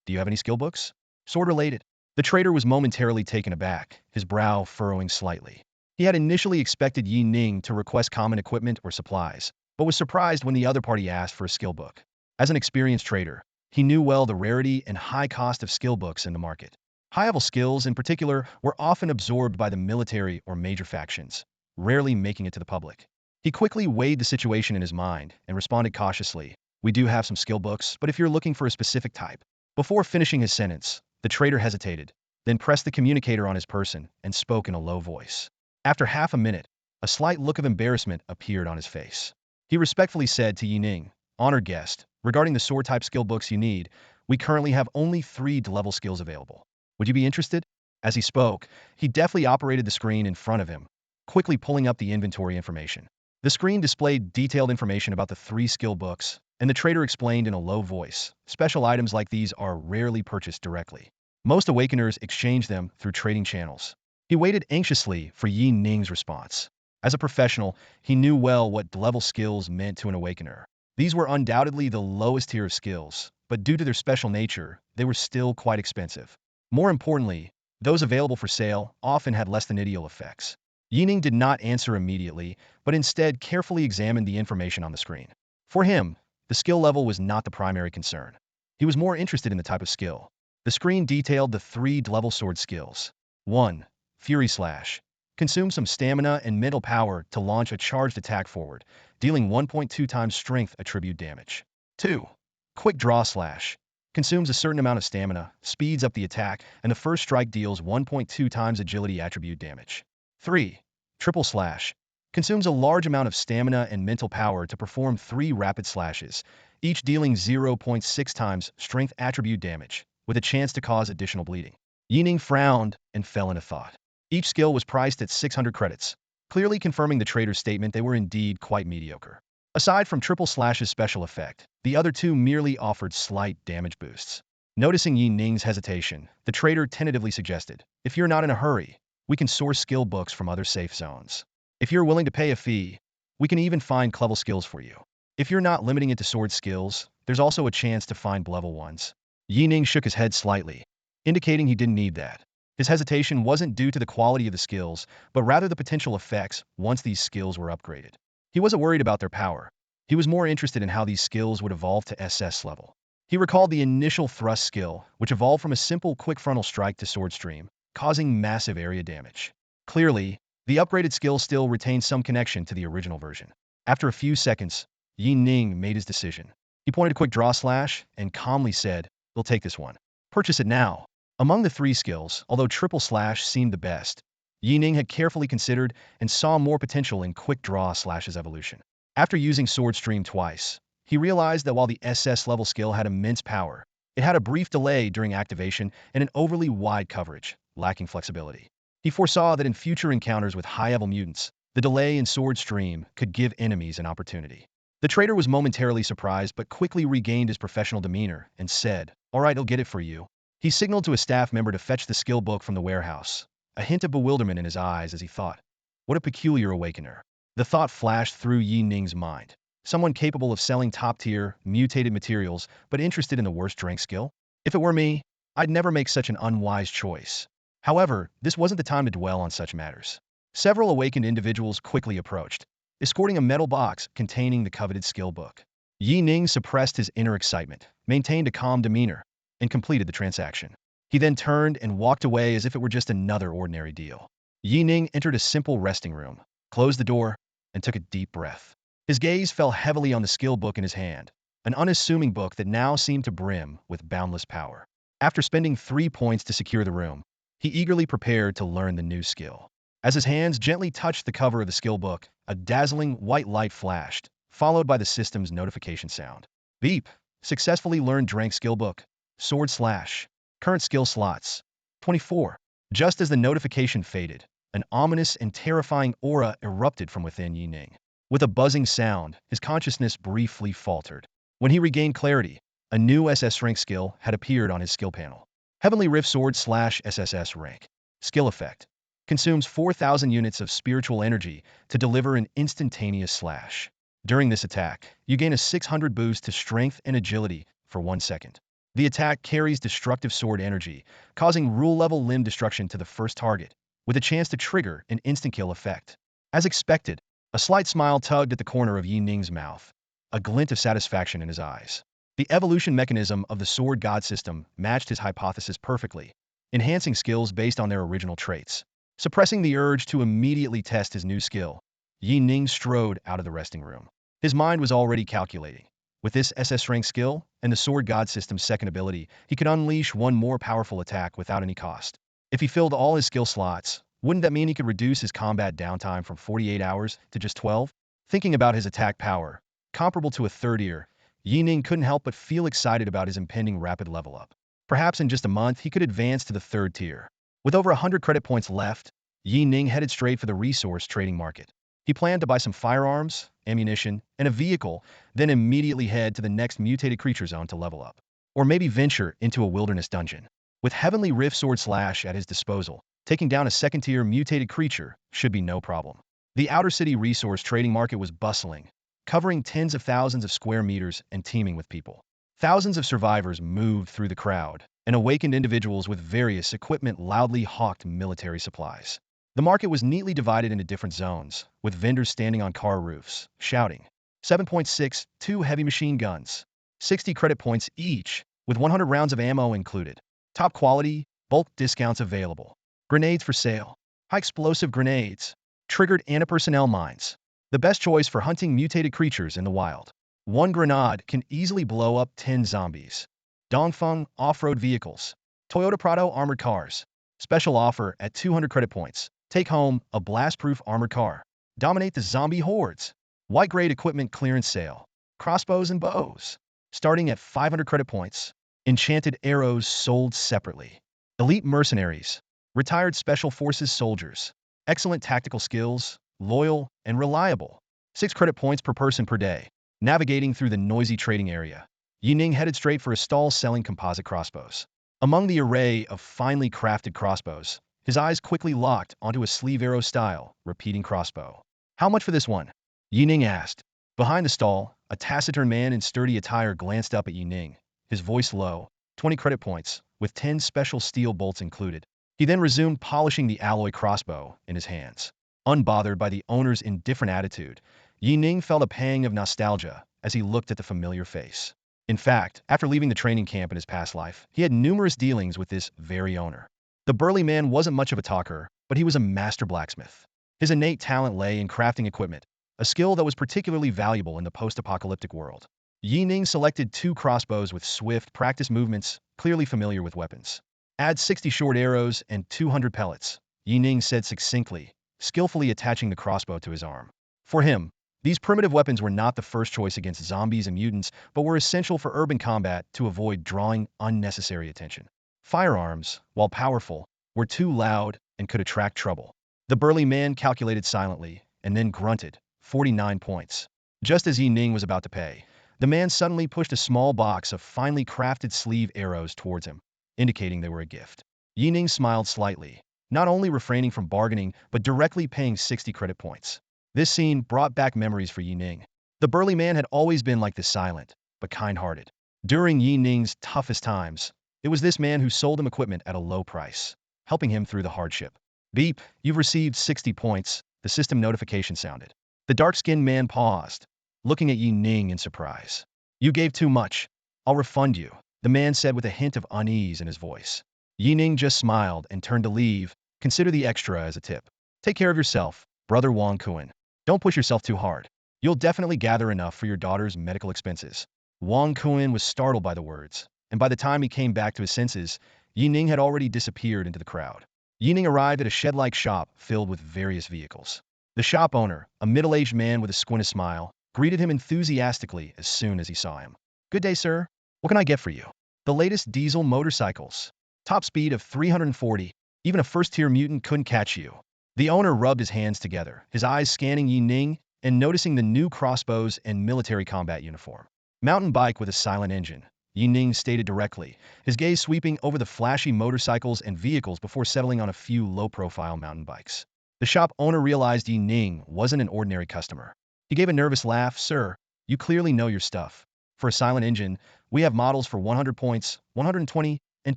Do you have any skill books? Sword-related. The trader was momentarily taken aback, his brow furrowing slightly. He had initially expected Yi Ning to request common equipment or supplies, but was surprised when the other party asked for a skill book. As an experienced trader, he knew well the rarity and high cost of skill books in the market. High-level skills, in particular, were often absorbed by the military or major factions, rarely making it to the public. He quickly weighed the situation in his mind and responded cautiously. We do have some skill books, but if you're looking for a specific type. Before finishing his sentence, the trader hesitated, then pressed the communicator on his person and spoke in a low voice. After half a minute, a slight look of embarrassment appeared on his face. He respectfully said to Yi Ning, "Honored guest, regarding the sword type skill books you need, we currently have only 3 level skills available. Would you be interested?" As he spoke, he deftly operated the screen in front of him, quickly pulling up the inventory information. The screen displayed detailed information about the 3 skill books, and the trader explained in a low voice, special items like these are rarely purchased directly. Most awakeners exchange them through trading channels. He waited anxiously for Yi Ning's response. As a professional, he knew well what level skills meant to an awakener. These were undoubtedly the lowest tier of skills, but due to their special nature, they were still quite expensive. More importantly, those available for sale often had less than ideal effects. Yi Ning did not answer immediately, but instead carefully examined the information on the screen. For him, the skill level was not the primary concern. He was more interested in the type of skill. The screen detailed the 3 level sword skills. 1. Fury Slash. Consume some stamina and mental power to launch a charged attack forward, dealing 1.2 times strength attribute damage. 2. Quick Draw Slash. Consumes a certain amount of stamina, speeds up the attack, and the first strike deals 1.2 times agility attribute damage. 3. Triple Slash. Consumes a large amount of stamina and mental power to perform 3 rapid slashes, each dealing 0.6 times strength attribute damage, with a chance to cause additional bleeding. Yi Ning frowned and fell into thought. Each skill was priced at 600 credits, clearly confirming the trader's statement they were indeed quite mediocre. Aside from Triple Slash's special effect, the other 2 merely offered slight damage boosts. Noticing Yi Ning's hesitation, the trader tentatively suggested, "If you're not in a hurry, we can source skill books from other safe zones. If you're willing to pay a fee, we can even find level skills for you. If you're not limiting it to sword skills, there's also a chance to find level ones." Yi Ning shook his head slightly, indicating he didn't need that. His hesitation wasn't due to the quality of the skills, but rather the potential effects once these skills were upgraded. He wasn't worried about their power. He was more interested in how these skills would evolve to SS level. He recalled the initial thrust skill, which evolved from a simple quick frontal strike to sword stream, causing massive area damage. Clearly, the upgraded skill still retained some connection to the original version. After a few seconds, Yi Ning made his decision. He pointed a quick draw slash and calmly said, "We'll take this one. Purchase it now." Among the 3 skills, although Triple Slash seemed the best, Yi Ning had carefully considered and saw more potential in Quick Draw Slash's evolution. After using Sword Stream twice, he realized that while the SS level skill had immense power, it had a brief delay during activation and an overly wide coverage, lacking flexibility. He foresaw that in future encounters with high-level mutants, the delay in Sword Stream could give enemies an opportunity. The trader was momentarily surprised but quickly regained his professional demeanor and said, "All right, I'll get it for you." He signaled to a staff member to fetch the skill book from the warehouse, a hint of bewilderment in his eyes as he thought, "What a peculiar awakener." The thought flashed through Yi Ning's mind. Someone capable of selling top-tier, mutated materials, but interested in the worst rank skill? If it were me, I'd never make such an unwise choice. However, this wasn't the time to dwell on such matters. Several awakened individuals quickly approached, escorting a metal box containing the coveted skill book. Yi Ning suppressed his inner excitement, maintained a calm demeanor, and completed the transaction. He then turned and walked away as if it were just another ordinary deal. Yi Ning entered a simple resting room, closed the door, and took a deep breath. His gaze fell heavily on the skill book in his hand, an unassuming book that now seemed to brim with boundless power. After spending 3 points to secure the room, he eagerly prepared to learn the new skill. As his hands gently touched the cover of the skill book, a dazzling white light flashed, followed by the system's notification sound. Beep! Successfully learned Drank skill book. Sword Slash. Current skill slots. 24. Just as the notification faded, an ominous and terrifying aura erupted from within Yi Ning. With a buzzing sound, his consciousness briefly faltered. When he regained clarity, a new SS rank skill had appeared on his skill panel. Heavenly Rift Sword / SSS rank. Skill effect. Consumes 4,000 units of spiritual energy to deliver an instantaneous slash. During this attack, you gain a 600 boost to strength and agility for 1 second. The attack carries destructive sword energy, causing rule-level limb destruction to the first target, with a chance to trigger an instant-kill effect. As expected, a slight smile tugged at the corner of Yi Ning's mouth, a glint of satisfaction in his eyes. The evolution mechanism of the Sword God system matched his hypothesis perfectly, enhancing skills based on their original traits. Suppressing the urge to immediately test his new skill, Yi Ning strode out of the resting room. His mind was already calculating. With this SS rank skill and the Sword God system's second ability, he could unleash one more powerful attack without any cost. If he filled all his skill slots, wouldn't that mean he could reduce his combat downtime from 48 hours to just 12? Thinking about his attack power, comparable to a third ear, Yi Ning couldn't help but feel excited about his impending rapid level up. Perhaps in just a month he could advance to the third tier. With over 100 credit points left, Yi Ning headed straight for the resource trading market. He planned to buy some firearms, ammunition, and a vehicle, then immediately head to the next mutated creature zone to level up. Or maybe venture into a wilderness dungeon. With Heavenly Rift Sword Slash at his disposal, taking down a second-tier mutated creature should be no problem. The outer city resource trading market was bustling, covering tens of thousands of square meters and teeming with people. Thousands of survivors moved through the crowd, and awakened individuals with various equipment loudly hawked military supplies. The market was neatly divided into different zones, with vendors standing on car roofs, shouting. 7.6, 2 heavy machine guns. 60 credit points each, with 100 rounds of ammo included. Top quality, bulk discounts available. Grenades for sale. High explosive grenades. Triggered anti-personnel mines. The best choice for hunting mutated creatures in the wild. One grenade can easily blow up 10 zombies. Dongfeng off-road vehicles. Toyota Prado armored cars. Special offer at 200 credit points. Take home a blast-proof armored car. Dominate the zombie hordes. White-grade equipment clearance sale. Crossbows and bows. Starting at 500 credit points. Enchanted arrows sold separately. Elite mercenaries. Retired special forces soldiers. Excellent tactical skills. Loyal and reliable. 6 credit points per person per day. Navigating through the noisy trading area, Yi Ning headed straight for a stall selling composite crossbows. Among the array of finely crafted crossbows, his eyes quickly locked onto a sleeve arrow style, repeating crossbow. How much for this one? Yi Ning asked. Behind the stall, a taciturn man in sturdy attire glanced up at Yi Ning, his voice low. 20 credit points, with 10 special steel bolts included. He then resumed polishing the alloy crossbow in his hands. Unbothered by the owner's indifferent attitude, Yi Ning felt a pang of nostalgia as he looked at the familiar face. In fact, after leaving the training camp in his past life, he had numerous dealings with this very owner. The burly man wasn't much of a talker, but he was a master blacksmith. His innate talent lay in crafting equipment, a skill that was particularly valuable in the post-apocalyptic world. Yi Ning selected 2 crossbows with swift, practiced movements, clearly familiar with weapons. Add 60 short arrows and 200 pellets, Yi Ning said succinctly, skillfully attaching the crossbow to his arm. For him, these primitive weapons were not the first choice against zombies and mutants, but were essential for urban combat to avoid drawing unnecessary attention. Firearms, while powerful, were too loud and could attract trouble. The burly man calculated silently, and then grunted, 49 points. Just as Yi Ning was about to pay, the man suddenly pushed a small box of finely crafted sleeve arrows towards him, indicating they were a gift. Yi Ning smiled slightly, not only refraining from bargaining, but directly paying 60 credit points. This scene brought back memories for Yi Ning. The burly man had always been like this silent, but kind-hearted. During Yi Ning's toughest times, it was this man who sold him equipment at a low price, helping him through the hardship. Beep, you've received 60 points, the system notification sounded. The dark-skinned man paused, looking at Yi Ning in surprise. You gave too much. I'll refund you, the man said with a hint of unease in his voice. Yi Ning just smiled and turned to leave. Consider the extra as a tip. Take care of yourself, brother Wang Kuan. Don't push yourself too hard. You'll definitely gather enough for your daughter's medical expenses. Wang Kuan was startled by the words, and by the time he came back to his senses, Yi Ning had already disappeared into the crowd. Yi Ning arrived at a shed-like shop filled with various vehicles. The shop owner, a middle-aged man with a squinted smile, greeted him enthusiastically as soon as he saw him. Good day, sir. What can I get for you? The latest diesel motorcycles. Top speed of 340. Even a first-tier mutant couldn't catch you. The owner rubbed his hands together, his eyes scanning Yi Ning and noticing the new crossbows and military combat uniform. Mountain bike with a silent engine, Yi Ning stated directly, his gaze sweeping over the flashy motorcycles and vehicles before settling on a few low-profile mountain bikes. The shop owner realized Yi Ning wasn't an ordinary customer. He gave a nervous laugh. Sir, you clearly know your stuff. For a silent engine, we have models for 100 points, 120, and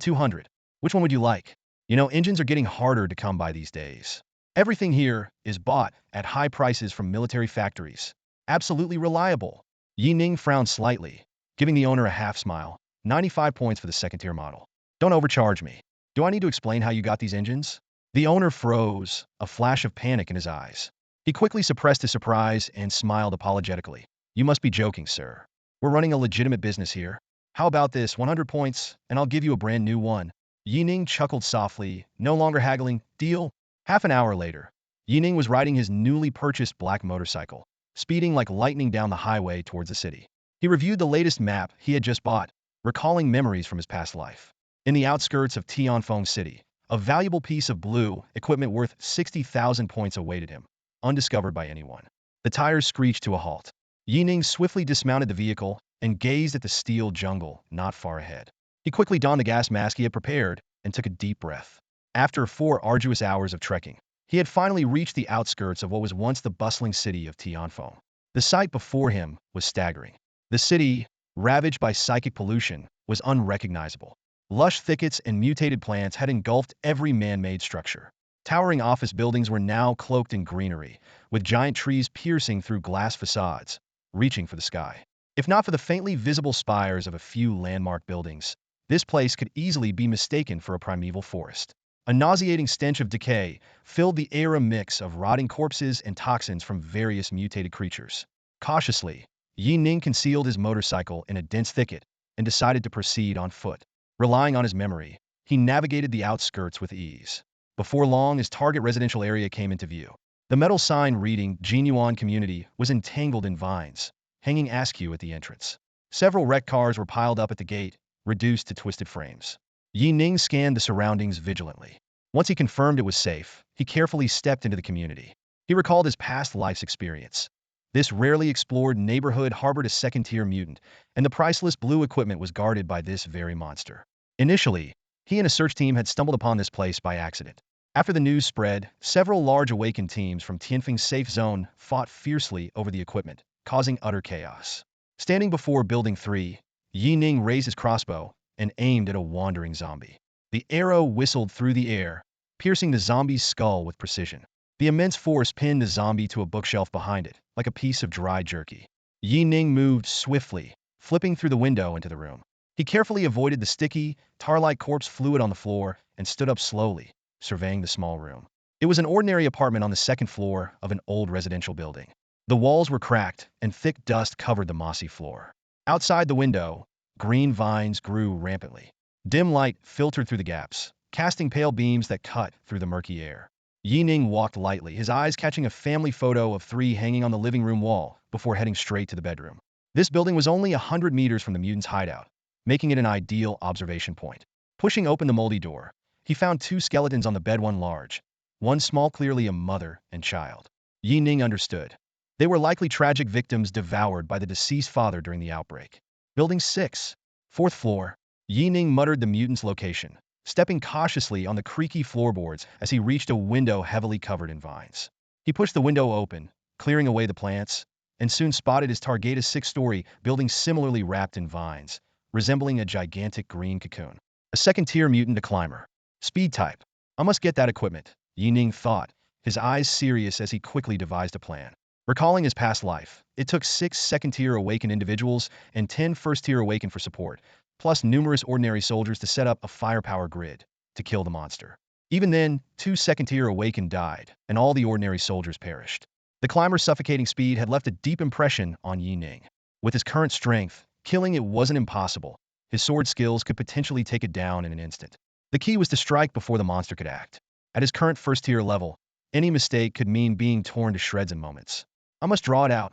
200. Which one would you like? You know, engines are getting harder to come by these days. Everything here is bought at high prices from military factories. Absolutely reliable. Yi Ning frowned slightly, giving the owner a half smile. 95 points for the second-tier model. Don't overcharge me. Do I need to explain how you got these engines? The owner froze, a flash of panic in his eyes. He quickly suppressed his surprise and smiled apologetically. "You must be joking, sir. We're running a legitimate business here. How about this 100 points, and I'll give you a brand new one?" Yi Ning chuckled softly, no longer haggling. "Deal?" Half an hour later, Yi Ning was riding his newly purchased black motorcycle, speeding like lightning down the highway towards the city. He reviewed the latest map he had just bought, recalling memories from his past life. In the outskirts of Tianfeng City, a valuable piece of blue equipment worth 60,000 points awaited him, undiscovered by anyone. The tires screeched to a halt. Yi Ning swiftly dismounted the vehicle and gazed at the steel jungle not far ahead. He quickly donned the gas mask he had prepared and took a deep breath. After 4 arduous hours of trekking, he had finally reached the outskirts of what was once the bustling city of Tianfeng. The sight before him was staggering. The city, ravaged by psychic pollution, was unrecognizable. Lush thickets and mutated plants had engulfed every man-made structure. Towering office buildings were now cloaked in greenery, with giant trees piercing through glass facades, reaching for the sky. If not for the faintly visible spires of a few landmark buildings, this place could easily be mistaken for a primeval forest. A nauseating stench of decay filled the air, a mix of rotting corpses and toxins from various mutated creatures. Cautiously, Yi Ning concealed his motorcycle in a dense thicket and decided to proceed on foot. Relying on his memory, he navigated the outskirts with ease. Before long, his target residential area came into view. The metal sign reading Jinyuan Community was entangled in vines, hanging askew at the entrance. Several wrecked cars were piled up at the gate, reduced to twisted frames. Yi Ning scanned the surroundings vigilantly. Once he confirmed it was safe, he carefully stepped into the community. He recalled his past life's experience. This rarely explored neighborhood harbored a second-tier mutant, and the priceless blue equipment was guarded by this very monster. Initially, he and a search team had stumbled upon this place by accident. After the news spread, several large awakened teams from Tianfeng's safe zone fought fiercely over the equipment, causing utter chaos. Standing before Building 3, Yi Ning raised his crossbow and aimed at a wandering zombie. The arrow whistled through the air, piercing the zombie's skull with precision. The immense force pinned the zombie to a bookshelf behind it, like a piece of dry jerky. Yi Ning moved swiftly, flipping through the window into the room. He carefully avoided the sticky, tar-like corpse fluid on the floor and stood up slowly, surveying the small room. It was an ordinary apartment on the second floor of an old residential building. The walls were cracked, and thick dust covered the mossy floor. Outside the window, green vines grew rampantly. Dim light filtered through the gaps, casting pale beams that cut through the murky air. Yi Ning walked lightly, his eyes catching a family photo of 3 hanging on the living room wall before heading straight to the bedroom. This building was only 100 meters from the mutant's hideout, making it an ideal observation point. Pushing open the moldy door, he found 2 skeletons on the bed, one large, one small, clearly a mother and child. Yi Ning understood. They were likely tragic victims devoured by the deceased father during the outbreak. Building 6, 4th floor. Yi Ning muttered the mutant's location, stepping cautiously on the creaky floorboards as he reached a window heavily covered in vines. He pushed the window open, clearing away the plants, and soon spotted his target, a 6-story building similarly wrapped in vines, resembling a gigantic green cocoon. A second-tier mutant, a climber. Speed type. I must get that equipment, Yi Ning thought, his eyes serious as he quickly devised a plan. Recalling his past life, it took 6 second-tier awakened individuals and 10 first-tier awakened for support, plus numerous ordinary soldiers to set up a firepower grid to kill the monster. Even then, 2 second-tier awakened died, and all the ordinary soldiers perished. The climber's suffocating speed had left a deep impression on Yi Ning. With his current strength, killing it wasn't impossible. His sword skills could potentially take it down in an instant. The key was to strike before the monster could act. At his current first-tier level, any mistake could mean being torn to shreds in moments. I must draw it out.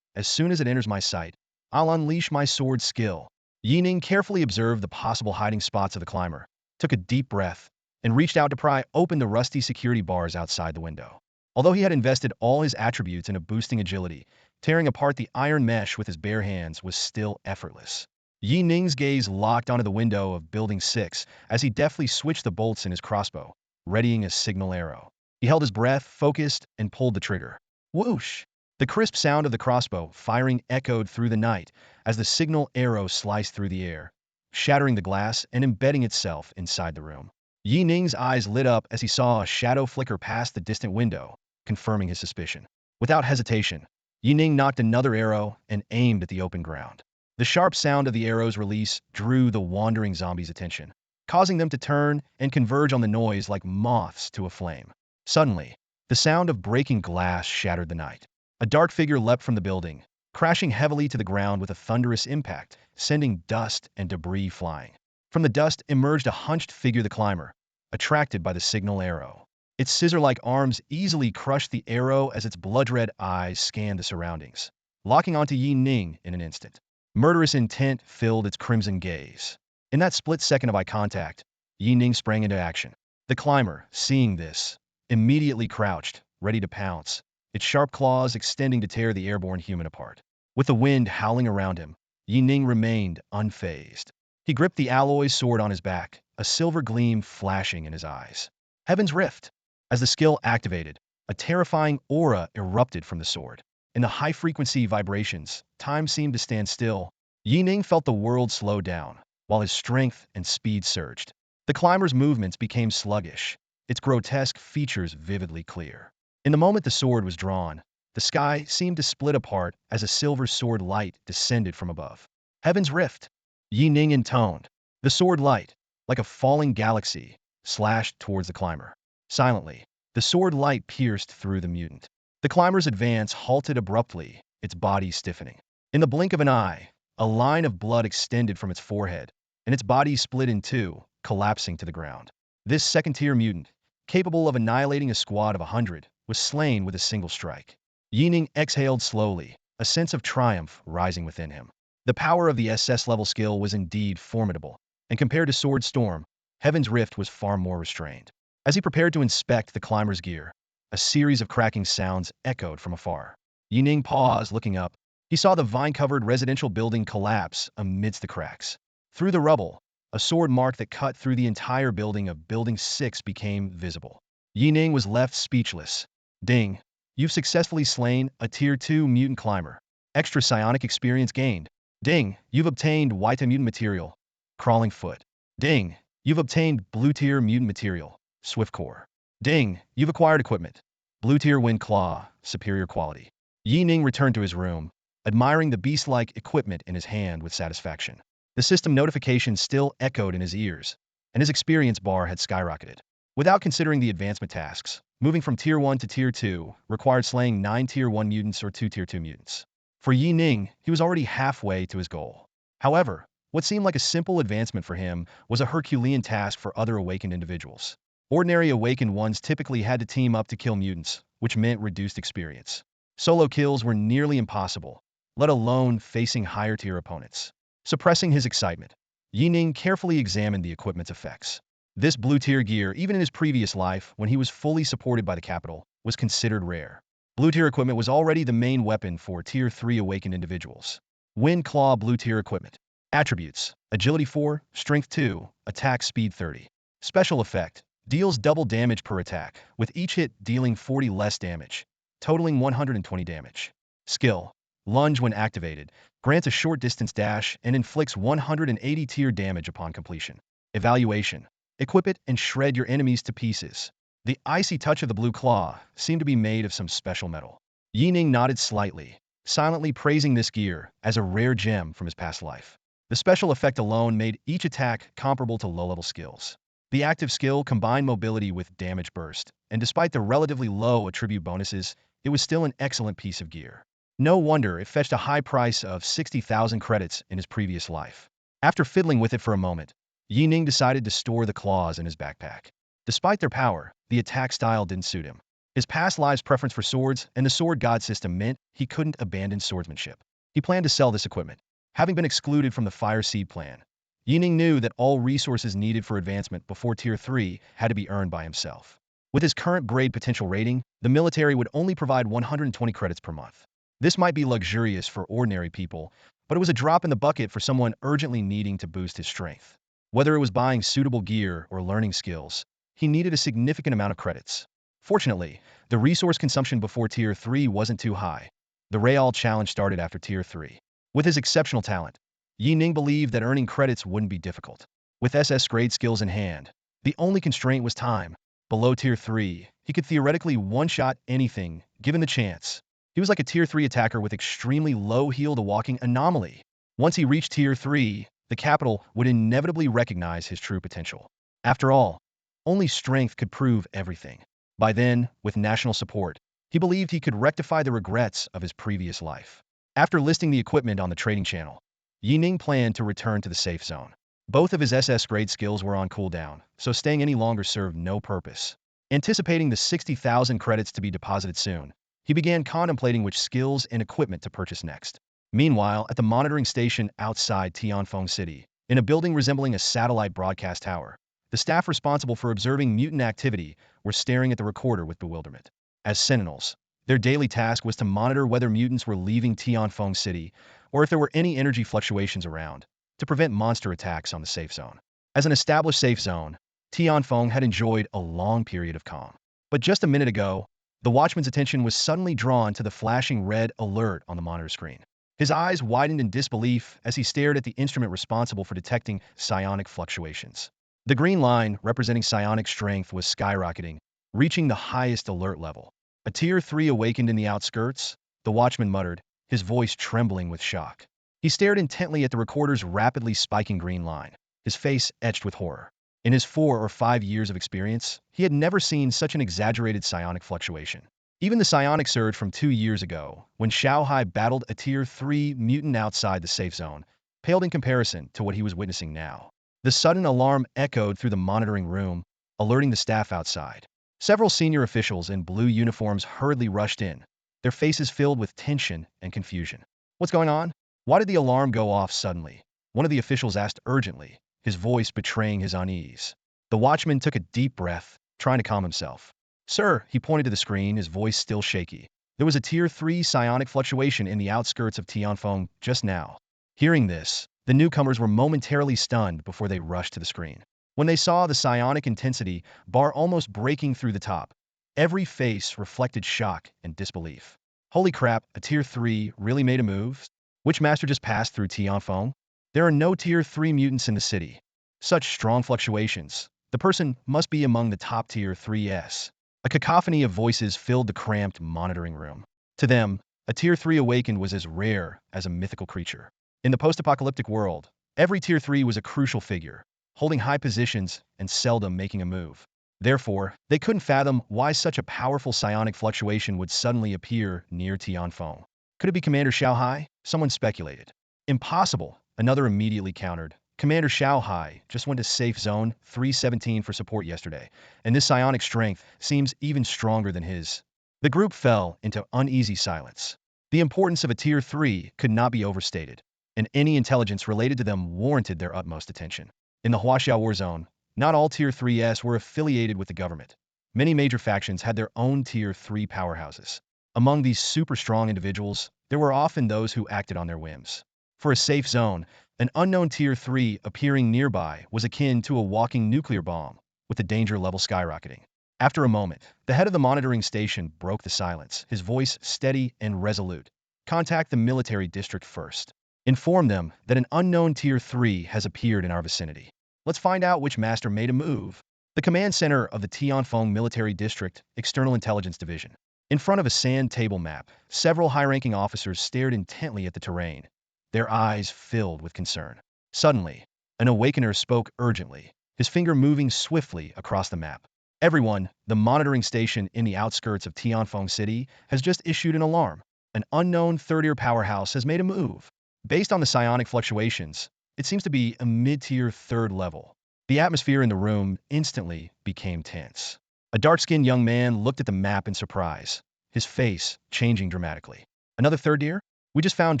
As soon as it enters my sight, I'll unleash my sword skill. Yi Ning carefully observed the possible hiding spots of the climber, took a deep breath, and reached out to pry open the rusty security bars outside the window. Although he had invested all his attributes into boosting agility, tearing apart the iron mesh with his bare hands was still effortless. Yi Ning's gaze locked onto the window of Building 6 as he deftly switched the bolts in his crossbow, readying a signal arrow. He held his breath, focused, and pulled the trigger. Whoosh! The crisp sound of the crossbow firing echoed through the night as the signal arrow sliced through the air, shattering the glass and embedding itself inside the room. Yi Ning's eyes lit up as he saw a shadow flicker past the distant window, confirming his suspicion. Without hesitation, Yi Ning knocked another arrow and aimed at the open ground. The sharp sound of the arrow's release drew the wandering zombies' attention, causing them to turn and converge on the noise like moths to a flame. Suddenly, The sound of breaking glass shattered the night. A dark figure leapt from the building, crashing heavily to the ground with a thunderous impact, sending dust and debris flying. From the dust emerged a hunched figure, the climber, attracted by the signal arrow. Its scissor-like arms easily crushed the arrow as its blood-red eyes scanned the surroundings, locking onto Yi Ning in an instant. Murderous intent filled its crimson gaze. In that split second of eye contact, Yi Ning sprang into action. The climber, seeing this, immediately crouched, ready to pounce, its sharp claws extending to tear the airborne human apart. With the wind howling around him, Yi Ning remained unfazed. He gripped the alloy sword on his back, a silver gleam flashing in his eyes. Heaven's Rift! As the skill activated, a terrifying aura erupted from the sword. In the high-frequency vibrations, time seemed to stand still. Yi Ning felt the world slow down, while his strength and speed surged. The climber's movements became sluggish, its grotesque features vividly clear. In the moment the sword was drawn, the sky seemed to split apart as a silver sword light descended from above. Heaven's Rift! Yi Ning intoned. The sword light, like a falling galaxy, slashed towards the climber. Silently, the sword light pierced through the mutant. The climber's advance halted abruptly, its body stiffening. In the blink of an eye, a line of blood extended from its forehead, and its body split in two, collapsing to the ground. This second-tier mutant, capable of annihilating a squad of 100, was slain with a single strike. Yi Ning exhaled slowly, a sense of triumph rising within him. The power of the SS-level skill was indeed formidable, and compared to Sword Storm, Heaven's Rift was far more restrained. As he prepared to inspect the climber's gear, a series of cracking sounds echoed from afar. Yi Ning paused, looking up. He saw the vine-covered residential building collapse amidst the cracks. Through the rubble, a sword mark that cut through the entire building of Building 6 became visible. Yi Ning was left speechless. Ding! You've successfully slain a Tier 2 mutant climber. Extra psionic experience gained. Ding! You've obtained White mutant material. Crawling foot. Ding! You've obtained Blue Tier mutant material. Swift core. Ding! You've acquired equipment. Blue Tier wind claw. Superior quality. Yi Ning returned to his room, admiring the beast-like equipment in his hand with satisfaction. The system notifications still echoed in his ears, and his experience bar had skyrocketed. Without considering the advancement tasks, moving from Tier 1 to Tier 2 required slaying 9 Tier 1 mutants or 2 Tier 2 mutants. For Yi Ning, he was already halfway to his goal. However, what seemed like a simple advancement for him was a Herculean task for other awakened individuals. Ordinary awakened ones typically had to team up to kill mutants, which meant reduced experience. Solo kills were nearly impossible, let alone facing higher-tier opponents. Suppressing his excitement, Yi Ning carefully examined the equipment's effects. This blue-tier gear, even in his previous life, when he was fully supported by the capital, was considered rare. Blue-tier equipment was already the main weapon for Tier 3 awakened individuals. Wind Claw blue-tier equipment. Attributes: Agility 4, Strength 2, Attack Speed 30. Special effect: deals double damage per attack, with each hit dealing 40 less damage, totaling 120 damage. Skill: Lunge when activated, grants a short-distance dash and inflicts 180 tier damage upon completion. Evaluation: equip it and shred your enemies to pieces. The icy touch of the blue claw seemed to be made of some special metal. Yi Ning nodded slightly, silently praising this gear as a rare gem from his past life. The special effect alone made each attack comparable to low-level skills. The active skill combined mobility with damage burst, and despite the relatively low attribute bonuses, it was still an excellent piece of gear. No wonder it fetched a high price of 60,000 credits in his previous life. After fiddling with it for a moment, Yi Ning decided to store the claws in his backpack. Despite their power, the attack style didn't suit him. His past life's preference for swords and the sword god system meant he couldn't abandon swordsmanship. He planned to sell this equipment. Having been excluded from the Fire Seed plan, Yi Ning knew that all resources needed for advancement before Tier 3 had to be earned by himself. With his current grade potential rating, the military would only provide 120 credits per month. This might be luxurious for ordinary people, but it was a drop in the bucket for someone urgently needing to boost his strength. Whether it was buying suitable gear or learning skills, he needed a significant amount of credits. Fortunately, the resource consumption before Tier 3 wasn't too high. The Real challenge started after Tier 3. With his exceptional talent, Yi Ning believed that earning credits wouldn't be difficult. With SS-grade skills in hand, the only constraint was time. Below Tier 3, he could theoretically one-shot anything, given the chance. He was like a Tier 3 attacker with extremely low heal-to walking anomaly. Once he reached Tier 3, the capital would inevitably recognize his true potential. After all, only strength could prove everything. By then, with national support, he believed he could rectify the regrets of his previous life. After listing the equipment on the trading channel, Yi Ning planned to return to the safe zone. Both of his SS grade skills were on cooldown, so staying any longer served no purpose. Anticipating the 60,000 credits to be deposited soon, he began contemplating which skills and equipment to purchase next. Meanwhile, at the monitoring station outside Tianfeng City, in a building resembling a satellite broadcast tower, the staff responsible for observing mutant activity were staring at the recorder with bewilderment. As sentinels, their daily task was to monitor whether mutants were leaving Tianfeng City or if there were any energy fluctuations around, to prevent monster attacks on the safe zone. As an established safe zone, Tianfeng had enjoyed a long period of calm. But just a minute ago, the watchman's attention was suddenly drawn to the flashing red alert on the monitor screen. His eyes widened in disbelief as he stared at the instrument responsible for detecting psionic fluctuations. The green line, representing psionic strength, was skyrocketing, reaching the highest alert level. A Tier 3 awakened in the outskirts, the watchman muttered, his voice trembling with shock. He stared intently at the recorder's rapidly spiking green line, his face etched with horror. In his 4 or 5 years of experience, he had never seen such an exaggerated psionic fluctuation. Even the psionic surge from 2 years ago, when Shao battled a Tier 3 mutant outside the safe zone, paled in comparison to what he was witnessing now. The sudden alarm echoed through the monitoring room, alerting the staff outside. Several senior officials in blue uniforms hurriedly rushed in, their faces filled with tension and confusion. What's going on? Why did the alarm go off suddenly? One of the officials asked urgently, his voice betraying his unease. The watchman took a deep breath, trying to calm himself. Sir, he pointed to the screen, his voice still shaky. There was a Tier 3 psionic fluctuation in the outskirts of Tianfeng just now. Hearing this, the newcomers were momentarily stunned before they rushed to the screen. When they saw the psionic intensity bar almost breaking through the top, every face reflected shock and disbelief. Holy crap, a Tier 3 really made a move? Which master just passed through Tianfeng? There are no Tier 3 mutants in the city. Such strong fluctuations. The person must be among the top Tier 3s. A cacophony of voices filled the cramped monitoring room. To them, a Tier 3 awakened was as rare as a mythical creature. In the post-apocalyptic world, every Tier 3 was a crucial figure, holding high positions and seldom making a move. Therefore, they couldn't fathom why such a powerful psionic fluctuation would suddenly appear near Tianfeng. Could it be Commander Shao? Someone speculated. Impossible, another immediately countered. Commander Shao just went to Safe Zone 317 for support yesterday, and this psionic strength seems even stronger than his. The group fell into uneasy silence. The importance of a Tier 3 could not be overstated, and any intelligence related to them warranted their utmost attention. In the Huaxiao War Zone, not all Tier 3s were affiliated with the government. Many major factions had their own Tier 3 powerhouses. Among these super strong individuals, there were often those who acted on their whims. For a safe zone, an unknown Tier 3 appearing nearby was akin to a walking nuclear bomb, with the danger level skyrocketing. After a moment, the head of the monitoring station broke the silence, his voice steady and resolute. Contact the military district first. Inform them that an unknown Tier 3 has appeared in our vicinity. Let's find out which master made a move. The command center of the Tianfeng Military District External Intelligence Division. In front of a sand table map, several high-ranking officers stared intently at the terrain, their eyes filled with concern. Suddenly, an awakener spoke urgently, his finger moving swiftly across the map. Everyone, the monitoring station in the outskirts of Tianfeng City has just issued an alarm. An unknown third-tier powerhouse has made a move. Based on the psionic fluctuations, it seems to be a mid-tier third level. The atmosphere in the room instantly became tense. A dark-skinned young man looked at the map in surprise, his face changing dramatically. Another third tier? We just found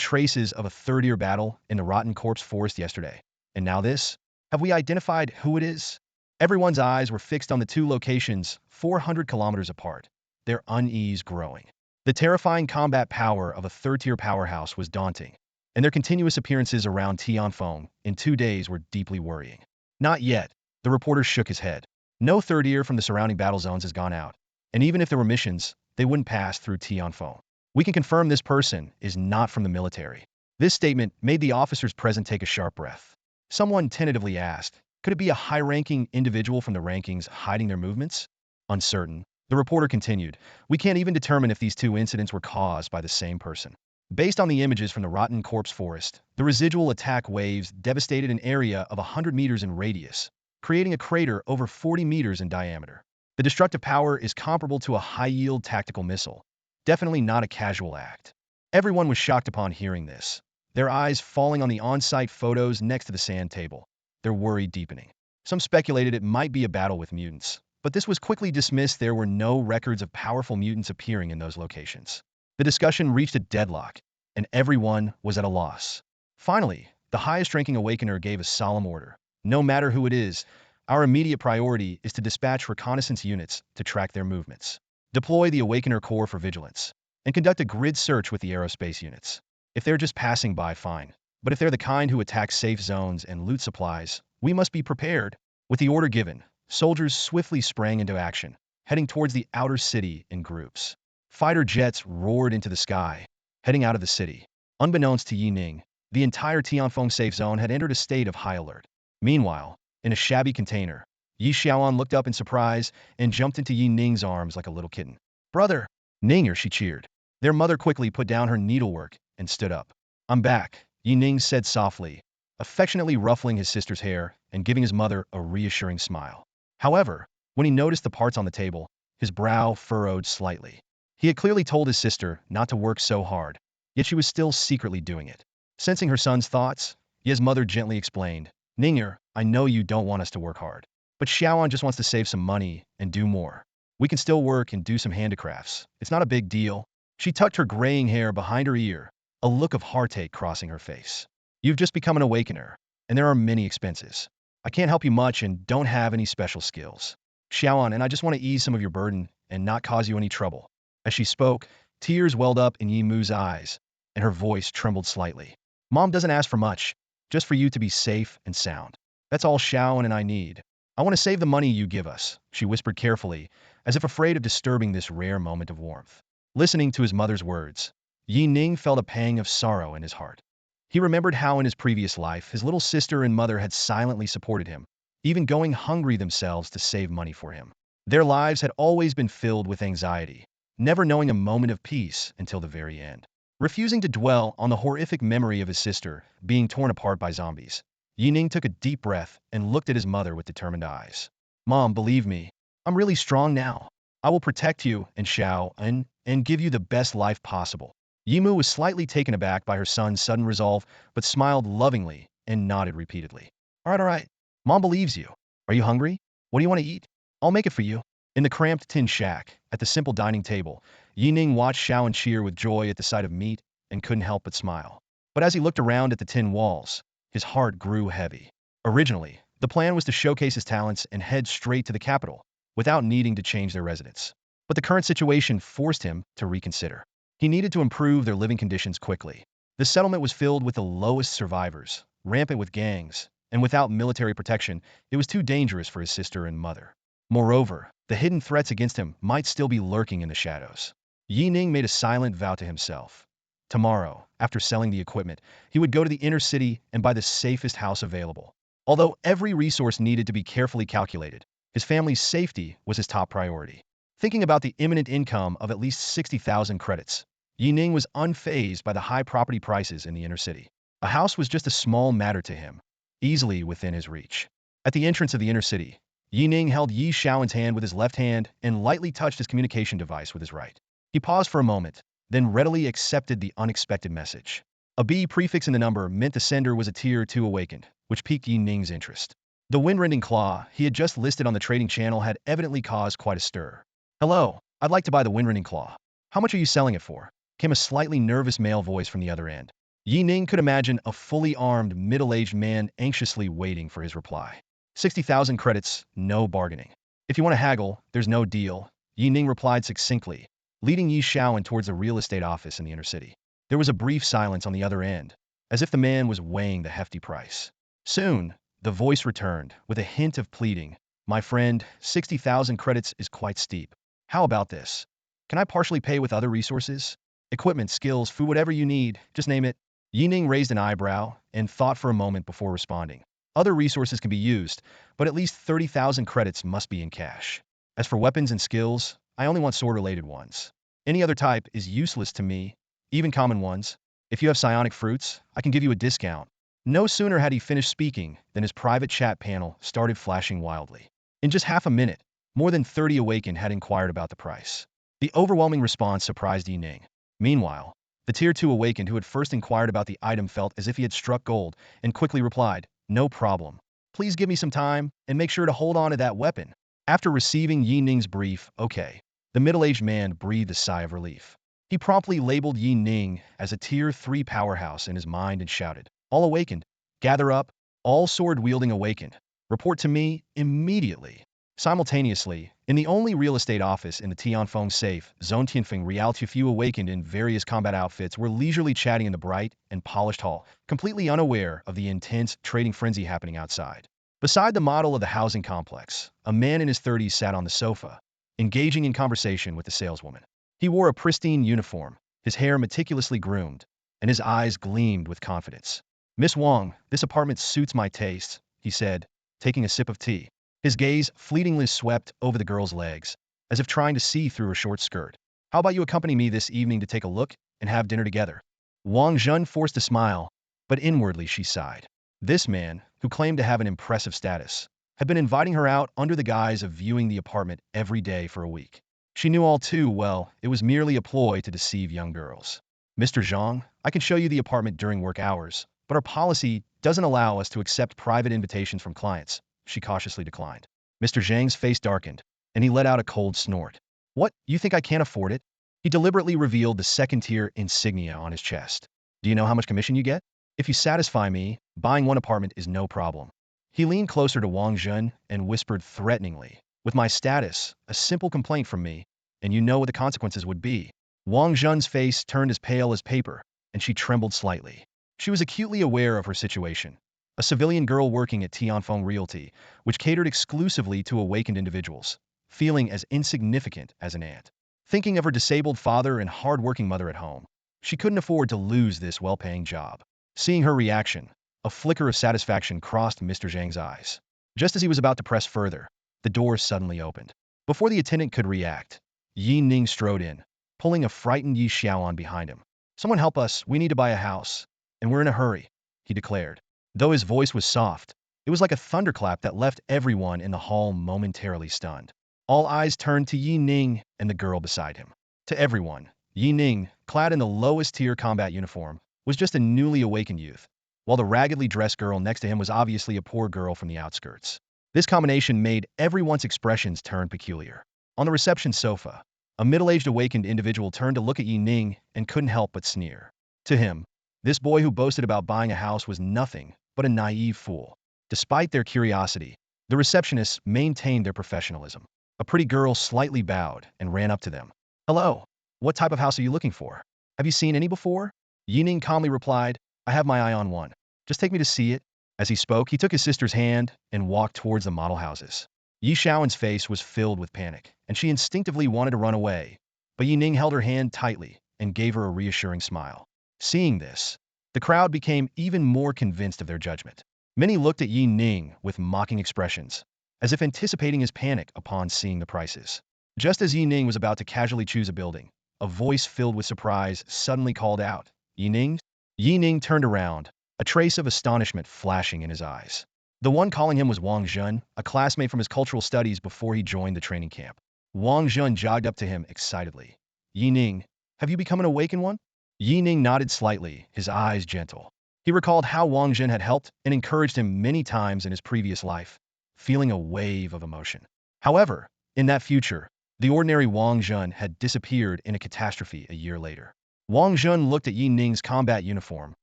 traces of a third-tier battle in the rotten corpse forest yesterday. And now this? Have we identified who it is? Everyone's eyes were fixed on the two locations 400 kilometers apart, their unease growing. The terrifying combat power of a third-tier powerhouse was daunting, and their continuous appearances around Tianfeng in 2 days were deeply worrying. Not yet, the reporter shook his head. No third tier from the surrounding battle zones has gone out, and even if there were missions, they wouldn't pass through Tianfeng. We can confirm this person is not from the military. This statement made the officers present take a sharp breath. Someone tentatively asked, could it be a high-ranking individual from the rankings hiding their movements? Uncertain, the reporter continued, we can't even determine if these two incidents were caused by the same person. Based on the images from the rotten corpse forest, the residual attack waves devastated an area of 100 meters in radius, creating a crater over 40 meters in diameter. The destructive power is comparable to a high-yield tactical missile. Definitely not a casual act. Everyone was shocked upon hearing this, their eyes falling on the on-site photos next to the sand table, their worry deepening. Some speculated it might be a battle with mutants, but this was quickly dismissed. There were no records of powerful mutants appearing in those locations. The discussion reached a deadlock, and everyone was at a loss. Finally, the highest-ranking Awakener gave a solemn order. No matter who it is, our immediate priority is to dispatch reconnaissance units to track their movements. Deploy the Awakener Corps for vigilance, and conduct a grid search with the aerospace units. If they're just passing by, fine. But if they're the kind who attack safe zones and loot supplies, we must be prepared. With the order given, soldiers swiftly sprang into action, heading towards the outer city in groups. Fighter jets roared into the sky, heading out of the city. Unbeknownst to Yi Ning, the entire Tianfeng safe zone had entered a state of high alert. Meanwhile, in a shabby container, Yi Xiaoan looked up in surprise and jumped into Yi Ning's arms like a little kitten. "Brother!" "Ninger," she cheered. Their mother quickly put down her needlework and stood up. "I'm back," Yi Ning said softly, affectionately ruffling his sister's hair and giving his mother a reassuring smile. However, when he noticed the parts on the table, his brow furrowed slightly. He had clearly told his sister not to work so hard, yet she was still secretly doing it. Sensing her son's thoughts, Yi's mother gently explained, "Ninger, I know you don't want us to work hard, but Xiaoan just wants to save some money and do more. We can still work and do some handicrafts. It's not a big deal." She tucked her graying hair behind her ear, a look of heartache crossing her face. "You've just become an Awakener, and there are many expenses. I can't help you much and don't have any special skills. Xiaoan, and I just want to ease some of your burden and not cause you any trouble." As she spoke, tears welled up in Yi Mu's eyes, and her voice trembled slightly. "Mom doesn't ask for much, just for you to be safe and sound. That's all Xiaoan and I need. I want to save the money you give us," she whispered carefully, as if afraid of disturbing this rare moment of warmth. Listening to his mother's words, Yi Ning felt a pang of sorrow in his heart. He remembered how in his previous life his little sister and mother had silently supported him, even going hungry themselves to save money for him. Their lives had always been filled with anxiety, never knowing a moment of peace until the very end. Refusing to dwell on the horrific memory of his sister being torn apart by zombies, Yi Ning took a deep breath and looked at his mother with determined eyes. "Mom, believe me, I'm really strong now. I will protect you and Shao and give you the best life possible." Yi Mu was slightly taken aback by her son's sudden resolve, but smiled lovingly and nodded repeatedly. All right. Mom believes you. Are you hungry? What do you want to eat? I'll make it for you." In the cramped tin shack, at the simple dining table, Yi Ning watched Shao and cheer with joy at the sight of meat and couldn't help but smile. But as he looked around at the tin walls, his heart grew heavy. Originally, the plan was to showcase his talents and head straight to the capital, without needing to change their residence. But the current situation forced him to reconsider. He needed to improve their living conditions quickly. The settlement was filled with the lowest survivors, rampant with gangs, and without military protection, it was too dangerous for his sister and mother. Moreover, the hidden threats against him might still be lurking in the shadows. Yi Ning made a silent vow to himself. Tomorrow, after selling the equipment, he would go to the inner city and buy the safest house available. Although every resource needed to be carefully calculated, his family's safety was his top priority. Thinking about the imminent income of at least 60,000 credits, Yi Ning was unfazed by the high property prices in the inner city. A house was just a small matter to him, easily within his reach. At the entrance of the inner city, Yi Ning held Yi Xiaoan's hand with his left hand and lightly touched his communication device with his right. He paused for a moment, then readily accepted the unexpected message. A B prefix in the number meant the sender was a tier 2 awakened, which piqued Yi Ning's interest. The windrending claw he had just listed on the trading channel had evidently caused quite a stir. "Hello, I'd like to buy the windrending claw. How much are you selling it for?" Came a slightly nervous male voice from the other end. Yi Ning could imagine a fully armed, middle-aged man anxiously waiting for his reply. 60,000 credits, no bargaining. "If you want to haggle, there's no deal," Yi Ning replied succinctly, leading Yi Xiaoan towards a real estate office in the inner city. There was a brief silence on the other end, as if the man was weighing the hefty price. Soon, the voice returned, with a hint of pleading. "My friend, 60,000 credits is quite steep. How about this? Can I partially pay with other resources? Equipment, skills, food, whatever you need, just name it." Yi Ning raised an eyebrow and thought for a moment before responding. "Other resources can be used, but at least 30,000 credits must be in cash. As for weapons and skills, I only want sword-related ones. Any other type is useless to me, even common ones. If you have psionic fruits, I can give you a discount." No sooner had he finished speaking than his private chat panel started flashing wildly. In just half a minute, More than 30 awakened had inquired about the price. The overwhelming response surprised Yi Ning. Meanwhile, the Tier 2 awakened who had first inquired about the item felt as if he had struck gold and quickly replied, "No problem. Please give me some time and make sure to hold on to that weapon." After receiving Yi Ning's brief, "Okay," the middle-aged man breathed a sigh of relief. He promptly labeled Yi Ning as a Tier 3 powerhouse in his mind and shouted, "All awakened, gather up, all sword-wielding awakened. Report to me immediately." Simultaneously, in the only real estate office in the Tianfeng safe, Zone Tianfeng Reality, few awakened in various combat outfits were leisurely chatting in the bright and polished hall, completely unaware of the intense trading frenzy happening outside. Beside the model of the housing complex, a man in his 30s sat on the sofa, engaging in conversation with the saleswoman. He wore a pristine uniform, his hair meticulously groomed, and his eyes gleamed with confidence. "Miss Wang, this apartment suits my tastes," he said, taking a sip of tea. His gaze fleetingly swept over the girl's legs, as if trying to see through her short skirt. "How about you accompany me this evening to take a look and have dinner together?" Wang Zhen forced a smile, but inwardly she sighed. This man, who claimed to have an impressive status, had been inviting her out under the guise of viewing the apartment every day for a week. She knew all too well it was merely a ploy to deceive young girls. "Mr. Zhang, I can show you the apartment during work hours, but our policy doesn't allow us to accept private invitations from clients," she cautiously declined. Mr. Zhang's face darkened, and he let out a cold snort. "What, you think I can't afford it?" He deliberately revealed the second-tier insignia on his chest. "Do you know how much commission you get? If you satisfy me, buying one apartment is no problem." He leaned closer to Wang Zhen and whispered threateningly, "With my status, a simple complaint from me, and you know what the consequences would be." Wang Zhen's face turned as pale as paper, and she trembled slightly. She was acutely aware of her situation. A civilian girl working at Tianfeng Realty, which catered exclusively to awakened individuals, feeling as insignificant as an ant. Thinking of her disabled father and hard-working mother at home, she couldn't afford to lose this well-paying job. Seeing her reaction, a flicker of satisfaction crossed Mr. Zhang's eyes. Just as he was about to press further, the door suddenly opened. Before the attendant could react, Yi Ning strode in, pulling a frightened Yi Xiao on behind him. "Someone help us, we need to buy a house, and we're in a hurry," he declared. Though his voice was soft, it was like a thunderclap that left everyone in the hall momentarily stunned. All eyes turned to Yi Ning and the girl beside him. To everyone, Yi Ning, clad in the lowest-tier combat uniform, was just a newly awakened youth, while the raggedly dressed girl next to him was obviously a poor girl from the outskirts. This combination made everyone's expressions turn peculiar. On the reception sofa, a middle-aged awakened individual turned to look at Yi Ning and couldn't help but sneer. To him, this boy who boasted about buying a house was nothing but a naive fool. Despite their curiosity, the receptionists maintained their professionalism. A pretty girl slightly bowed and ran up to them. "Hello, what type of house are you looking for? Have you seen any before?" Yi Ning calmly replied, "I have my eye on one. Just take me to see it." As he spoke, he took his sister's hand and walked towards the model houses. Yi Xiao's face was filled with panic, and she instinctively wanted to run away, but Yi Ning held her hand tightly and gave her a reassuring smile. Seeing this, the crowd became even more convinced of their judgment. Many looked at Yi Ning with mocking expressions, as if anticipating his panic upon seeing the prices. Just as Yi Ning was about to casually choose a building, a voice filled with surprise suddenly called out, "Yi Ning?" Yi Ning turned around, a trace of astonishment flashing in his eyes. The one calling him was Wang Zhen, a classmate from his cultural studies before he joined the training camp. Wang Zhen jogged up to him excitedly. "Yi Ning, have you become an awakened one?" Yi Ning nodded slightly, his eyes gentle. He recalled how Wang Zhen had helped and encouraged him many times in his previous life, feeling a wave of emotion. However, in that future, the ordinary Wang Zhen had disappeared in a catastrophe a year later. Wang Zhen looked at Yi Ning's combat uniform,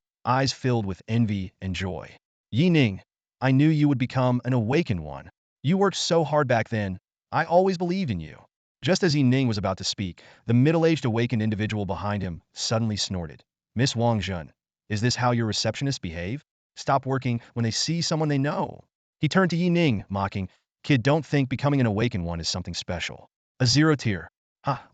eyes filled with envy and joy. "Yi Ning, I knew you would become an awakened one. You worked so hard back then. I always believed in you." Just as Yi Ning was about to speak, the middle-aged awakened individual behind him suddenly snorted. "Miss Wang Zhen, is this how your receptionists behave? Stop working when they see someone they know." He turned to Yi Ning, mocking, "Kid, don't think becoming an awakened one is something special. A zero tier.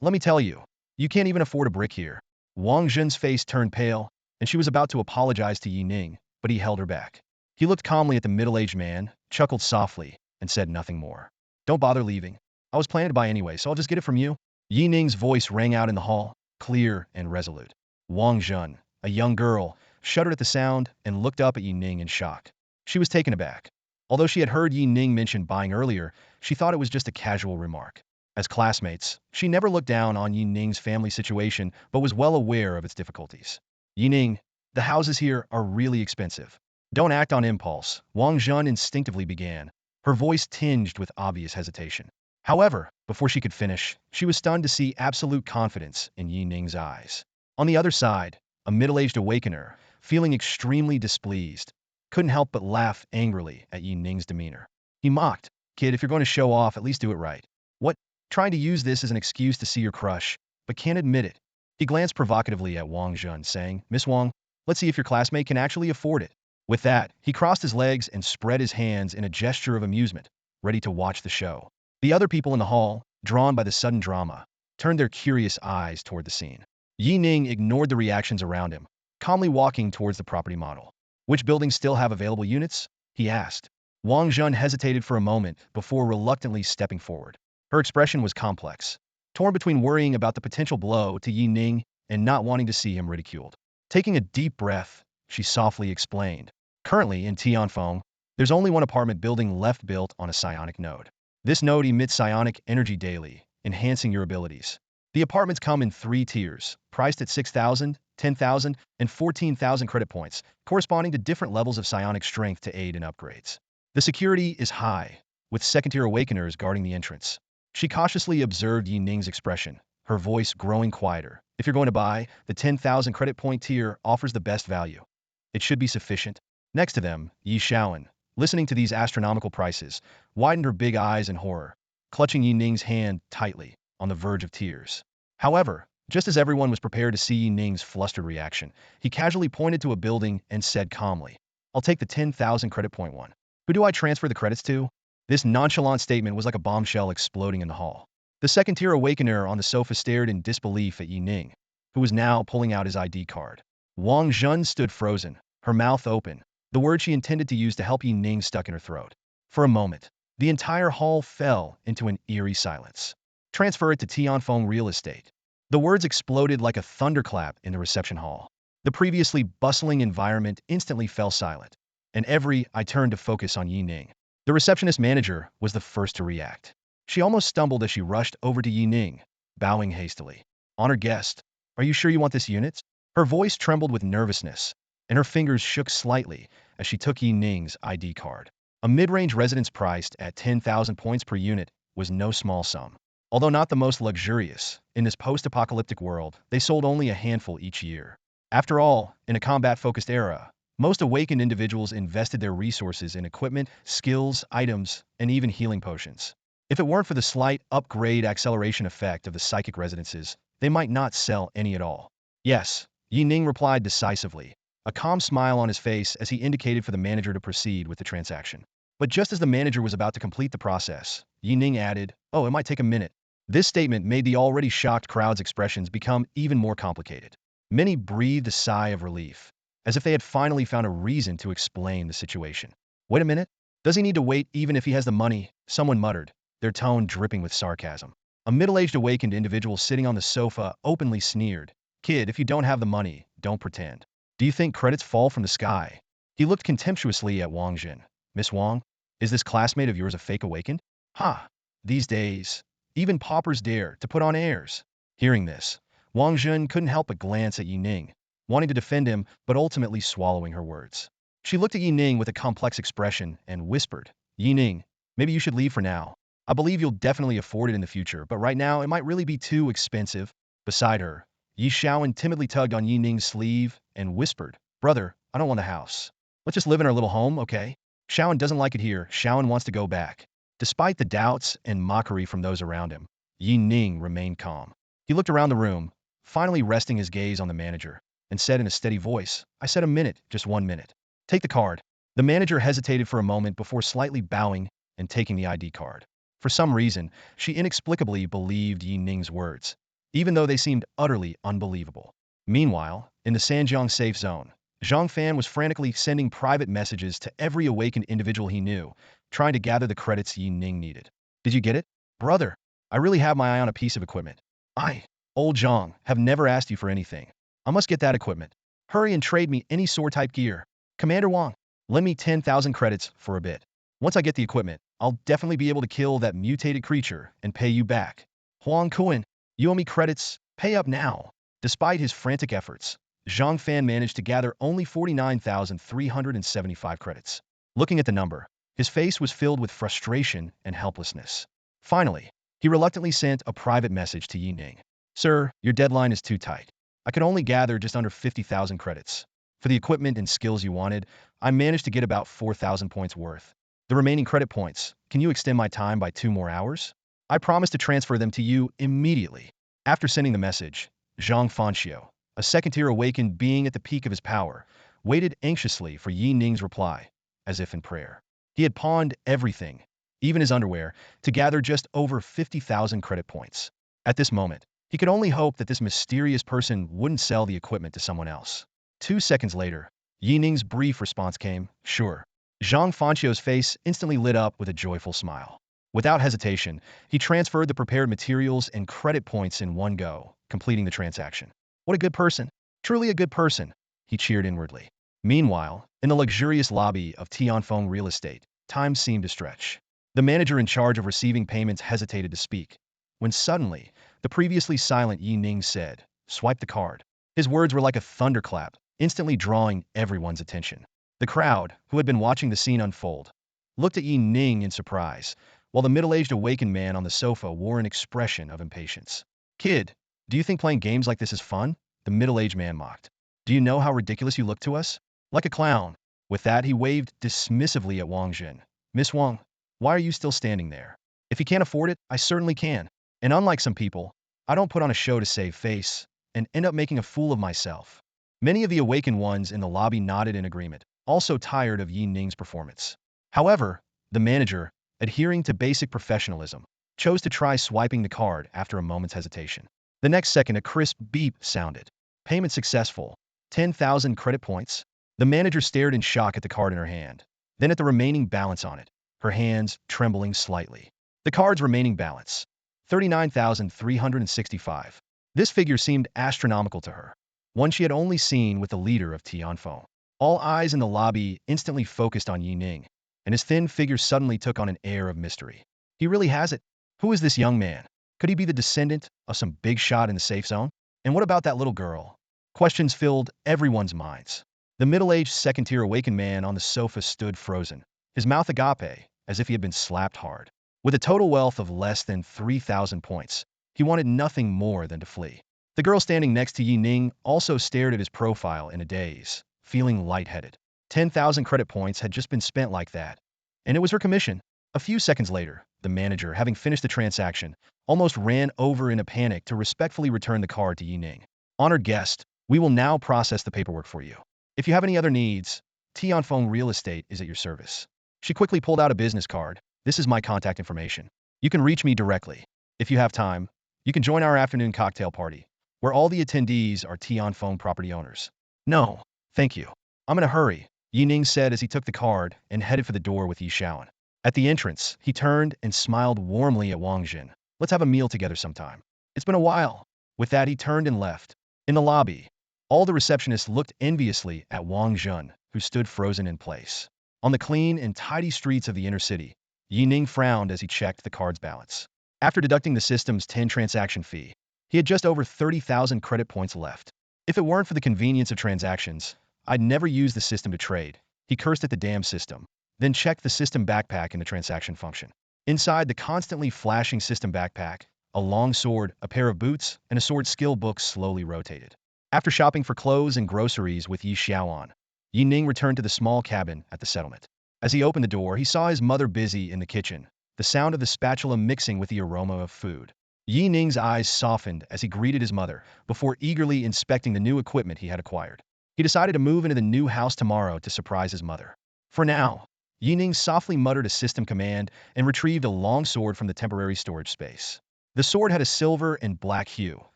Let me tell you, you can't even afford a brick here." Wang Zhen's face turned pale, and she was about to apologize to Yi Ning, but he held her back. He looked calmly at the middle-aged man, chuckled softly, and said nothing more. "Don't bother leaving. I was planning to buy anyway, so I'll just get it from you." Yi Ning's voice rang out in the hall, clear and resolute. Wang Zhen, a young girl, shuddered at the sound and looked up at Yi Ning in shock. She was taken aback. Although she had heard Yi Ning mention buying earlier, she thought it was just a casual remark. As classmates, she never looked down on Yi Ning's family situation but was well aware of its difficulties. Yi Ning, the houses here are really expensive. Don't act on impulse, Wang Jun instinctively began, her voice tinged with obvious hesitation. However, before she could finish, she was stunned to see absolute confidence in Yi Ning's eyes. On the other side, a middle-aged awakener, feeling extremely displeased, couldn't help but laugh angrily at Yi Ning's demeanor. He mocked, "Kid, if you're going to show off, at least do it right. What? Trying to use this as an excuse to see your crush, but can't admit it." He glanced provocatively at Wang Jun, saying, "Miss Wang, let's see if your classmate can actually afford it." With that, he crossed his legs and spread his hands in a gesture of amusement, ready to watch the show. The other people in the hall, drawn by the sudden drama, turned their curious eyes toward the scene. Yi Ning ignored the reactions around him, calmly walking towards the property model. "Which buildings still have available units?" he asked. Wang Jun hesitated for a moment before reluctantly stepping forward. Her expression was complex, torn between worrying about the potential blow to Yi Ning and not wanting to see him ridiculed. Taking a deep breath, she softly explained. "Currently, in Tianfeng, there's only one apartment building left built on a psionic node. This node emits psionic energy daily, enhancing your abilities. The apartments come in 3 tiers, priced at 6,000, 10,000, and 14,000 credit points, corresponding to different levels of psionic strength to aid in upgrades. The security is high, with second-tier awakeners guarding the entrance." She cautiously observed Yi Ning's expression, her voice growing quieter. "If you're going to buy, the 10,000 credit point tier offers the best value. It should be sufficient." Next to them, Yi Shaoan, listening to these astronomical prices, widened her big eyes in horror, clutching Yi Ning's hand tightly, on the verge of tears. However, just as everyone was prepared to see Yi Ning's flustered reaction, he casually pointed to a building and said calmly, "I'll take the 10,000 credit point one. Who do I transfer the credits to?" This nonchalant statement was like a bombshell exploding in the hall. The second-tier awakener on the sofa stared in disbelief at Yi Ning, who was now pulling out his ID card. Wang Jun stood frozen, her mouth open, the word she intended to use to help Yi Ning stuck in her throat. For a moment, the entire hall fell into an eerie silence. "Transfer it to Tianfeng Real Estate." The words exploded like a thunderclap in the reception hall. The previously bustling environment instantly fell silent, and every eye turned to focus on Yi Ning. The receptionist manager was the first to react. She almost stumbled as she rushed over to Yi Ning, bowing hastily. "Honored guest, are you sure you want this unit?" Her voice trembled with nervousness, and her fingers shook slightly as she took Yi Ning's ID card. A mid-range residence priced at 10,000 points per unit was no small sum. Although not the most luxurious, in this post-apocalyptic world, they sold only a handful each year. After all, in a combat-focused era, most awakened individuals invested their resources in equipment, skills, items, and even healing potions. If it weren't for the slight upgrade acceleration effect of the psychic residences, they might not sell any at all. "Yes," Yi Ning replied decisively, a calm smile on his face as he indicated for the manager to proceed with the transaction. But just as the manager was about to complete the process, Yi Ning added, "Oh, it might take a minute." This statement made the already shocked crowd's expressions become even more complicated. Many breathed a sigh of relief, as if they had finally found a reason to explain the situation. "Wait a minute? Does he need to wait even if he has the money?" someone muttered, their tone dripping with sarcasm. A middle-aged awakened individual sitting on the sofa openly sneered, "Kid, if you don't have the money, don't pretend. Do you think credits fall from the sky?" He looked contemptuously at Wang Jin. "Miss Wang, is this classmate of yours a fake awakened?" "Ha! These days, even paupers dare to put on airs." Hearing this, Wang Jun couldn't help but glance at Yi Ning, wanting to defend him but ultimately swallowing her words. She looked at Yi Ning with a complex expression and whispered, "Yi Ning, maybe you should leave for now. I believe you'll definitely afford it in the future, but right now it might really be too expensive." Beside her, Yi Shaoan timidly tugged on Yi Ning's sleeve and whispered, "Brother, I don't want a house. Let's just live in our little home, okay?" Shaoan doesn't like it here. Shaoan wants to go back. Despite the doubts and mockery from those around him, Yi Ning remained calm. He looked around the room, finally resting his gaze on the manager, and said in a steady voice, "I said a minute, just 1 minute. Take the card." The manager hesitated for a moment before slightly bowing and taking the ID card. For some reason, she inexplicably believed Yi Ning's words, even though they seemed utterly unbelievable. Meanwhile, in the Sanjiang safe zone, Zhang Fan was frantically sending private messages to every awakened individual he knew, trying to gather the credits Yi Ning needed. "Did you get it? Brother, I really have my eye on a piece of equipment. I, old Zhang, have never asked you for anything. I must get that equipment. Hurry and trade me any sword-type gear. Commander Wang, lend me 10,000 credits for a bit. Once I get the equipment, I'll definitely be able to kill that mutated creature and pay you back. Huang Kuan, you owe me credits, pay up now. Despite his frantic efforts, Zhang Fan managed to gather only 49,375 credits. Looking at the number, his face was filled with frustration and helplessness. Finally, he reluctantly sent a private message to Yi Ning. Sir, your deadline is too tight. I could only gather just under 50,000 credits. For the equipment and skills you wanted, I managed to get about 4,000 points worth. The remaining credit points, can you extend my time by 2 more hours? I promise to transfer them to you immediately. After sending the message, Zhang Fanxiu, a second-tier awakened being at the peak of his power, waited anxiously for Yi Ning's reply, as if in prayer. He had pawned everything, even his underwear, to gather just over 50,000 credit points. At this moment, he could only hope that this mysterious person wouldn't sell the equipment to someone else. 2 seconds later, Yi Ning's brief response came, sure. Zhang Fanxiu's face instantly lit up with a joyful smile. Without hesitation, he transferred the prepared materials and credit points in one go, completing the transaction. What a good person. Truly a good person, he cheered inwardly. Meanwhile, in the luxurious lobby of Tianfeng Real Estate, time seemed to stretch. The manager in charge of receiving payments hesitated to speak, when suddenly, the previously silent Yi Ning said, swipe the card. His words were like a thunderclap, instantly drawing everyone's attention. The crowd, who had been watching the scene unfold, looked at Yi Ning in surprise, while the middle-aged awakened man on the sofa wore an expression of impatience. Kid, do you think playing games like this is fun? The middle-aged man mocked. Do you know how ridiculous you look to us? Like a clown. With that, he waved dismissively at Wang Jin. Miss Wang, why are you still standing there? If you can't afford it, I certainly can. And unlike some people, I don't put on a show to save face and end up making a fool of myself. Many of the awakened ones in the lobby nodded in agreement, also tired of Yi Ning's performance. However, the manager, adhering to basic professionalism, chose to try swiping the card after a moment's hesitation. The next second, a crisp beep sounded. Payment successful. 10,000 credit points. The manager stared in shock at the card in her hand, then at the remaining balance on it, her hands trembling slightly. The card's remaining balance. 39,365. This figure seemed astronomical to her, one she had only seen with the leader of Tianfeng. All eyes in the lobby instantly focused on Yi Ning, and his thin figure suddenly took on an air of mystery. He really has it. Who is this young man? Could he be the descendant of some big shot in the safe zone? And what about that little girl? Questions filled everyone's minds. The middle-aged second-tier awakened man on the sofa stood frozen, his mouth agape, as if he had been slapped hard. With a total wealth of less than 3,000 points, he wanted nothing more than to flee. The girl standing next to Yi Ning also stared at his profile in a daze, feeling lightheaded. 10,000 credit points had just been spent like that, and it was her commission. A few seconds later, the manager, having finished the transaction, almost ran over in a panic to respectfully return the card to Yi Ning. Honored guest, we will now process the paperwork for you. If you have any other needs, Tianfeng Real Estate is at your service. She quickly pulled out a business card. This is my contact information. You can reach me directly. If you have time, you can join our afternoon cocktail party, where all the attendees are Tianfeng property owners. No, thank you. I'm in a hurry, Yi Ning said as he took the card and headed for the door with Yi Shao. At the entrance, he turned and smiled warmly at Wang Jin. Let's have a meal together sometime. It's been a while. With that, he turned and left. In the lobby, all the receptionists looked enviously at Wang Jin, who stood frozen in place. On the clean and tidy streets of the inner city, Yi Ning frowned as he checked the card's balance. After deducting the system's 10 transaction fee, he had just over 30,000 credit points left. If it weren't for the convenience of transactions, I'd never use the system to trade. He cursed at the damn system, then checked the system backpack in the transaction function. Inside the constantly flashing system backpack, a long sword, a pair of boots, and a sword skill book slowly rotated. After shopping for clothes and groceries with Yi Xiaoan, Yi Ning returned to the small cabin at the settlement. As he opened the door, he saw his mother busy in the kitchen, the sound of the spatula mixing with the aroma of food. Yi Ning's eyes softened as he greeted his mother, before eagerly inspecting the new equipment he had acquired. He decided to move into the new house tomorrow to surprise his mother. For now, Yi Ning softly muttered a system command and retrieved a long sword from the temporary storage space. The sword had a silver and black hue,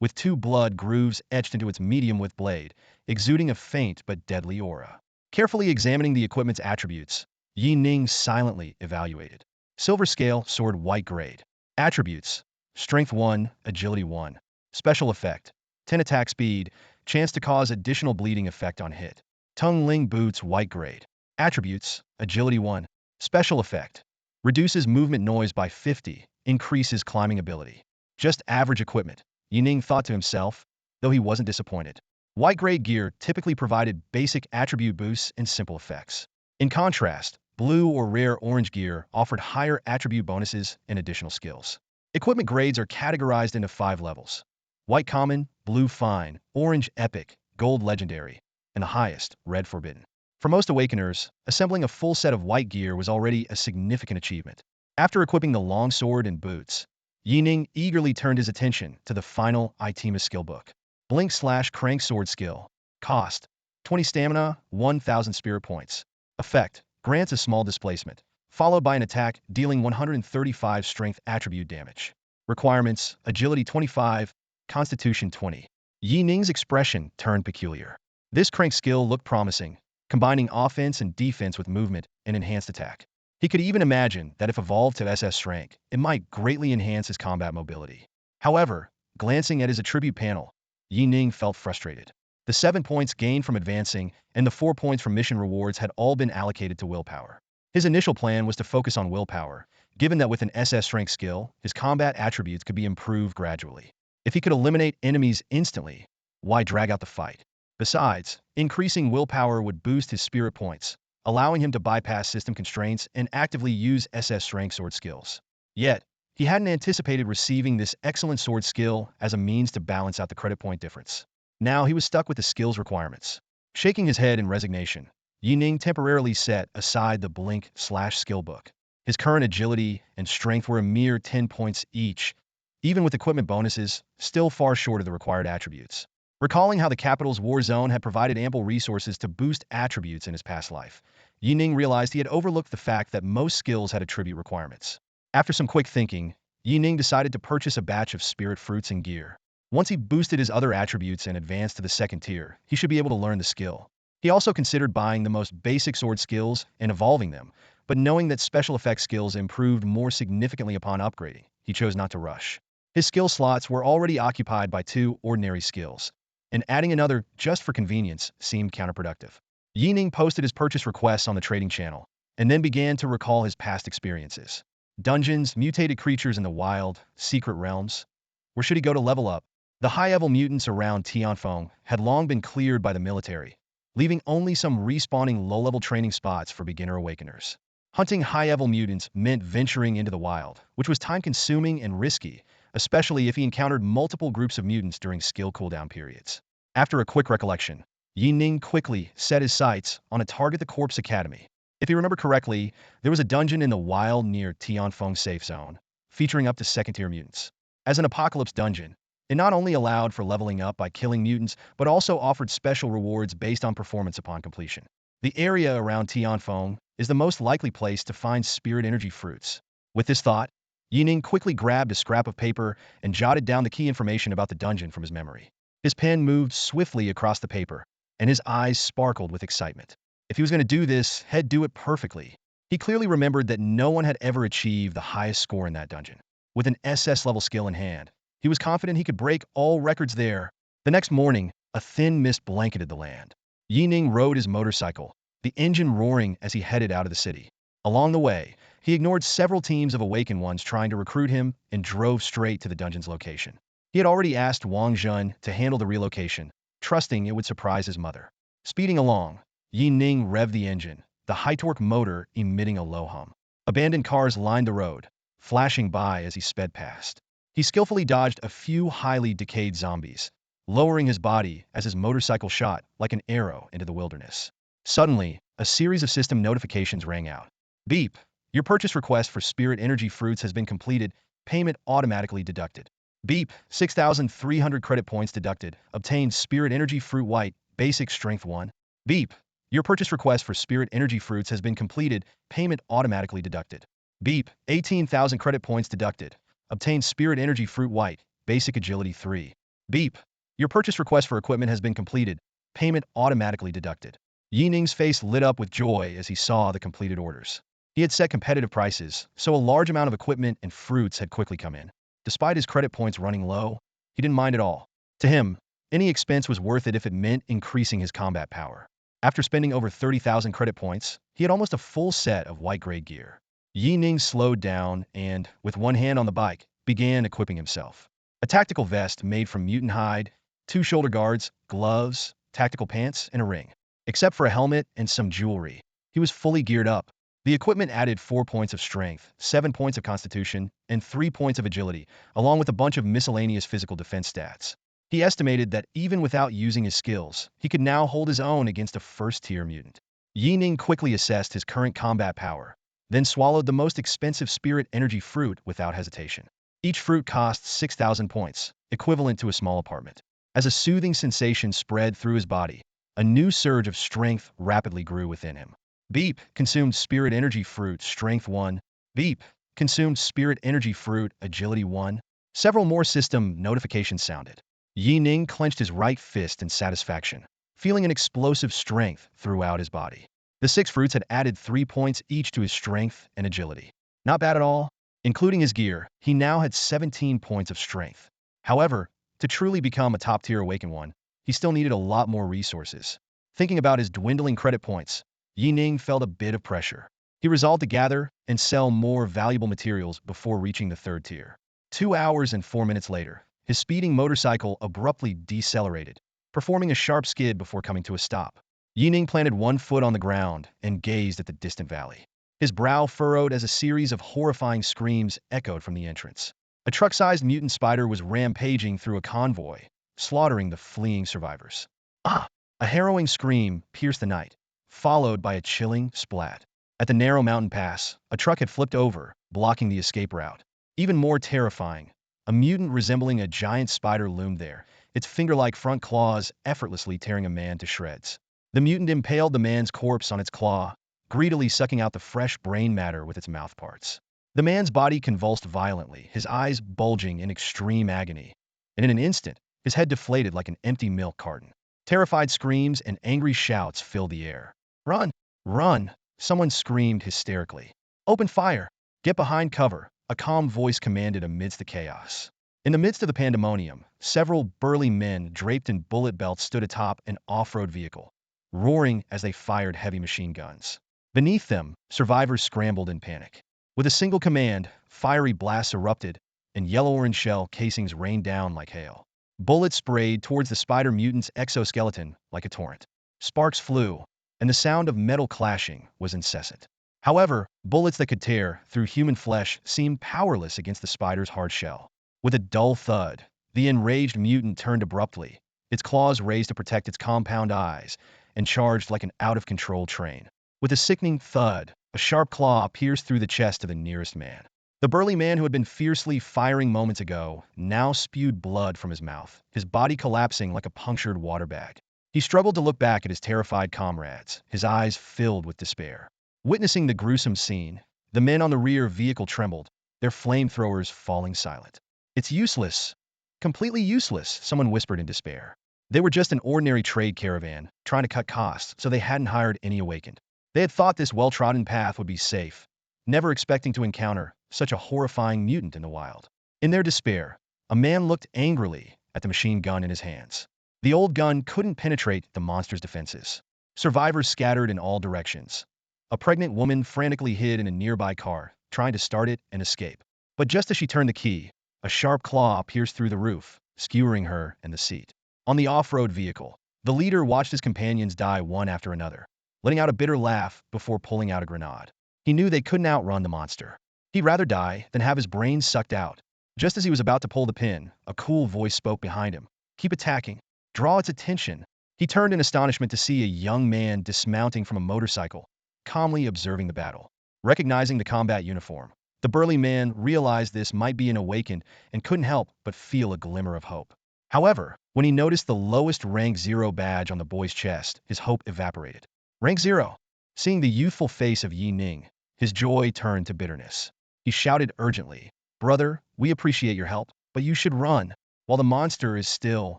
with 2 blood grooves etched into its medium-width blade, exuding a faint but deadly aura. Carefully examining the equipment's attributes, Yi Ning silently evaluated. Silver scale, sword white grade. Attributes: Strength 1, Agility 1. Special effect: 10 attack speed, chance to cause additional bleeding effect on hit. Tung Ling boots white grade. Attributes: Agility 1. Special effect: Reduces movement noise by 50, increases climbing ability. Just average equipment, Yi Ning thought to himself, though he wasn't disappointed. White-grade gear typically provided basic attribute boosts and simple effects. In contrast, blue or rare orange gear offered higher attribute bonuses and additional skills. Equipment grades are categorized into 5 levels: white common, blue fine, orange epic, gold legendary, and the highest, red forbidden. For most awakeners, assembling a full set of white gear was already a significant achievement. After equipping the longsword and boots, Yi Ning eagerly turned his attention to the final item skill book. Blink/Crank Sword Skill. Cost: 20 stamina, 1000 spirit points. Effect: grants a small displacement, followed by an attack dealing 135 strength attribute damage. Requirements: agility 25, constitution 20. Yi Ning's expression turned peculiar. This crank skill looked promising, combining offense and defense with movement and enhanced attack. He could even imagine that if evolved to SS rank, it might greatly enhance his combat mobility. However, glancing at his attribute panel, Yi Ning felt frustrated. The 7 points gained from advancing and the 4 points from mission rewards had all been allocated to willpower. His initial plan was to focus on willpower, given that with an SS rank skill, his combat attributes could be improved gradually. If he could eliminate enemies instantly, why drag out the fight? Besides, increasing willpower would boost his spirit points, allowing him to bypass system constraints and actively use SS rank sword skills. Yet, he hadn't anticipated receiving this excellent sword skill as a means to balance out the credit point difference. Now he was stuck with the skills requirements. Shaking his head in resignation, Yi Ning temporarily set aside the blink/skill book. His current agility and strength were a mere 10 points each, even with equipment bonuses, still far short of the required attributes. Recalling how the capital's war zone had provided ample resources to boost attributes in his past life, Yi Ning realized he had overlooked the fact that most skills had attribute requirements. After some quick thinking, Yi Ning decided to purchase a batch of spirit fruits and gear. Once he boosted his other attributes and advanced to the 2nd tier, he should be able to learn the skill. He also considered buying the most basic sword skills and evolving them, but knowing that special effect skills improved more significantly upon upgrading, he chose not to rush. His skill slots were already occupied by 2 ordinary skills, and adding another just for convenience seemed counterproductive. Yi Ning posted his purchase requests on the trading channel, and then began to recall his past experiences. Dungeons, mutated creatures in the wild, secret realms. Where should he go to level up? The high-level mutants around Tianfeng had long been cleared by the military, leaving only some respawning low-level training spots for beginner awakeners. Hunting high-level mutants meant venturing into the wild, which was time-consuming and risky, especially if he encountered multiple groups of mutants during skill cooldown periods. After a quick recollection, Yi Ning quickly set his sights on a target: the Corpse Academy. If you remember correctly, there was a dungeon in the wild near Tianfeng safe zone, featuring up to 2nd-tier mutants. As an apocalypse dungeon, it not only allowed for leveling up by killing mutants, but also offered special rewards based on performance upon completion. The area around Tianfeng is the most likely place to find spirit energy fruits. With this thought, Yi Ning quickly grabbed a scrap of paper and jotted down the key information about the dungeon from his memory. His pen moved swiftly across the paper, and his eyes sparkled with excitement. If he was going to do this, he'd do it perfectly. He clearly remembered that no one had ever achieved the highest score in that dungeon. With an SS-level skill in hand, he was confident he could break all records there. The next morning, a thin mist blanketed the land. Yi Ning rode his motorcycle, the engine roaring as he headed out of the city. Along the way, he ignored several teams of awakened ones trying to recruit him and drove straight to the dungeon's location. He had already asked Wang Zhen to handle the relocation, trusting it would surprise his mother. Speeding along, Yi Ning revved the engine, the high-torque motor emitting a low hum. Abandoned cars lined the road, flashing by as he sped past. He skillfully dodged a few highly decayed zombies, lowering his body as his motorcycle shot like an arrow into the wilderness. Suddenly, a series of system notifications rang out. Beep! Your purchase request for spirit energy fruits has been completed. Payment automatically deducted. Beep! 6,300 credit points deducted. Obtained spirit energy fruit white, basic strength 1. Beep! Your purchase request for spirit energy fruits has been completed. Payment automatically deducted. Beep! 18,000 credit points deducted. Obtained spirit energy fruit white, basic agility 3. Beep! Your purchase request for equipment has been completed. Payment automatically deducted. Yi Ning's face lit up with joy as he saw the completed orders. He had set competitive prices, so a large amount of equipment and fruits had quickly come in. Despite his credit points running low, he didn't mind at all. To him, any expense was worth it if it meant increasing his combat power. After spending over 30,000 credit points, he had almost a full set of white-grade gear. Yi Ning slowed down and, with one hand on the bike, began equipping himself. A tactical vest made from mutant hide, 2 shoulder guards, gloves, tactical pants, and a ring. Except for a helmet and some jewelry, he was fully geared up. The equipment added 4 points of strength, 7 points of constitution, and 3 points of agility, along with a bunch of miscellaneous physical defense stats. He estimated that even without using his skills, he could now hold his own against a first-tier mutant. Yi Ning quickly assessed his current combat power, then swallowed the most expensive spirit energy fruit without hesitation. Each fruit costs 6,000 points, equivalent to a small apartment. As a soothing sensation spread through his body, a new surge of strength rapidly grew within him. Beep, consumed spirit energy fruit, strength 1. Beep, consumed spirit energy fruit, agility 1. Several more system notifications sounded. Yi Ning clenched his right fist in satisfaction, feeling an explosive strength throughout his body. The 6 fruits had added 3 points each to his strength and agility. Not bad at all. Including his gear, he now had 17 points of strength. However, to truly become a top-tier Awakened One, he still needed a lot more resources. Thinking about his dwindling credit points, Yi Ning felt a bit of pressure. He resolved to gather and sell more valuable materials before reaching the 3rd tier. 2 hours and 4 minutes later, his speeding motorcycle abruptly decelerated, performing a sharp skid before coming to a stop. Yi Ning planted one foot on the ground and gazed at the distant valley. His brow furrowed as a series of horrifying screams echoed from the entrance. A truck-sized mutant spider was rampaging through a convoy, slaughtering the fleeing survivors. Ah! A harrowing scream pierced the night, followed by a chilling splat. At the narrow mountain pass, a truck had flipped over, blocking the escape route. Even more terrifying, a mutant resembling a giant spider loomed there, its finger-like front claws effortlessly tearing a man to shreds. The mutant impaled the man's corpse on its claw, greedily sucking out the fresh brain matter with its mouth parts. The man's body convulsed violently, his eyes bulging in extreme agony, and in an instant, his head deflated like an empty milk carton. Terrified screams and angry shouts filled the air. "Run! Run!" someone screamed hysterically. "Open fire! Get behind cover!" a calm voice commanded amidst the chaos. In the midst of the pandemonium, several burly men draped in bullet belts stood atop an off-road vehicle, roaring as they fired heavy machine guns. Beneath them, survivors scrambled in panic. With a single command, fiery blasts erupted, and yellow-orange shell casings rained down like hail. Bullets sprayed towards the spider mutant's exoskeleton like a torrent. Sparks flew, and the sound of metal clashing was incessant. However, bullets that could tear through human flesh seemed powerless against the spider's hard shell. With a dull thud, the enraged mutant turned abruptly, its claws raised to protect its compound eyes, and charged like an out-of-control train. With a sickening thud, a sharp claw pierced through the chest of the nearest man. The burly man who had been fiercely firing moments ago now spewed blood from his mouth, his body collapsing like a punctured water bag. He struggled to look back at his terrified comrades, his eyes filled with despair. Witnessing the gruesome scene, the men on the rear vehicle trembled, their flamethrowers falling silent. "It's useless. Completely useless," someone whispered in despair. They were just an ordinary trade caravan, trying to cut costs, so they hadn't hired any Awakened. They had thought this well-trodden path would be safe, never expecting to encounter such a horrifying mutant in the wild. In their despair, a man looked angrily at the machine gun in his hands. The old gun couldn't penetrate the monster's defenses. Survivors scattered in all directions. A pregnant woman frantically hid in a nearby car, trying to start it and escape. But just as she turned the key, a sharp claw pierced through the roof, skewering her and the seat. On the off-road vehicle, the leader watched his companions die one after another, letting out a bitter laugh before pulling out a grenade. He knew they couldn't outrun the monster. He'd rather die than have his brains sucked out. Just as he was about to pull the pin, a cool voice spoke behind him. "Keep attacking. Draw its attention." He turned in astonishment to see a young man dismounting from a motorcycle, calmly observing the battle. Recognizing the combat uniform, the burly man realized this might be an Awakened and couldn't help but feel a glimmer of hope. However, when he noticed the lowest rank 0 badge on the boy's chest, his hope evaporated. Rank 0. Seeing the youthful face of Yi Ning, his joy turned to bitterness. He shouted urgently, "Brother, we appreciate your help, but you should run while the monster is still."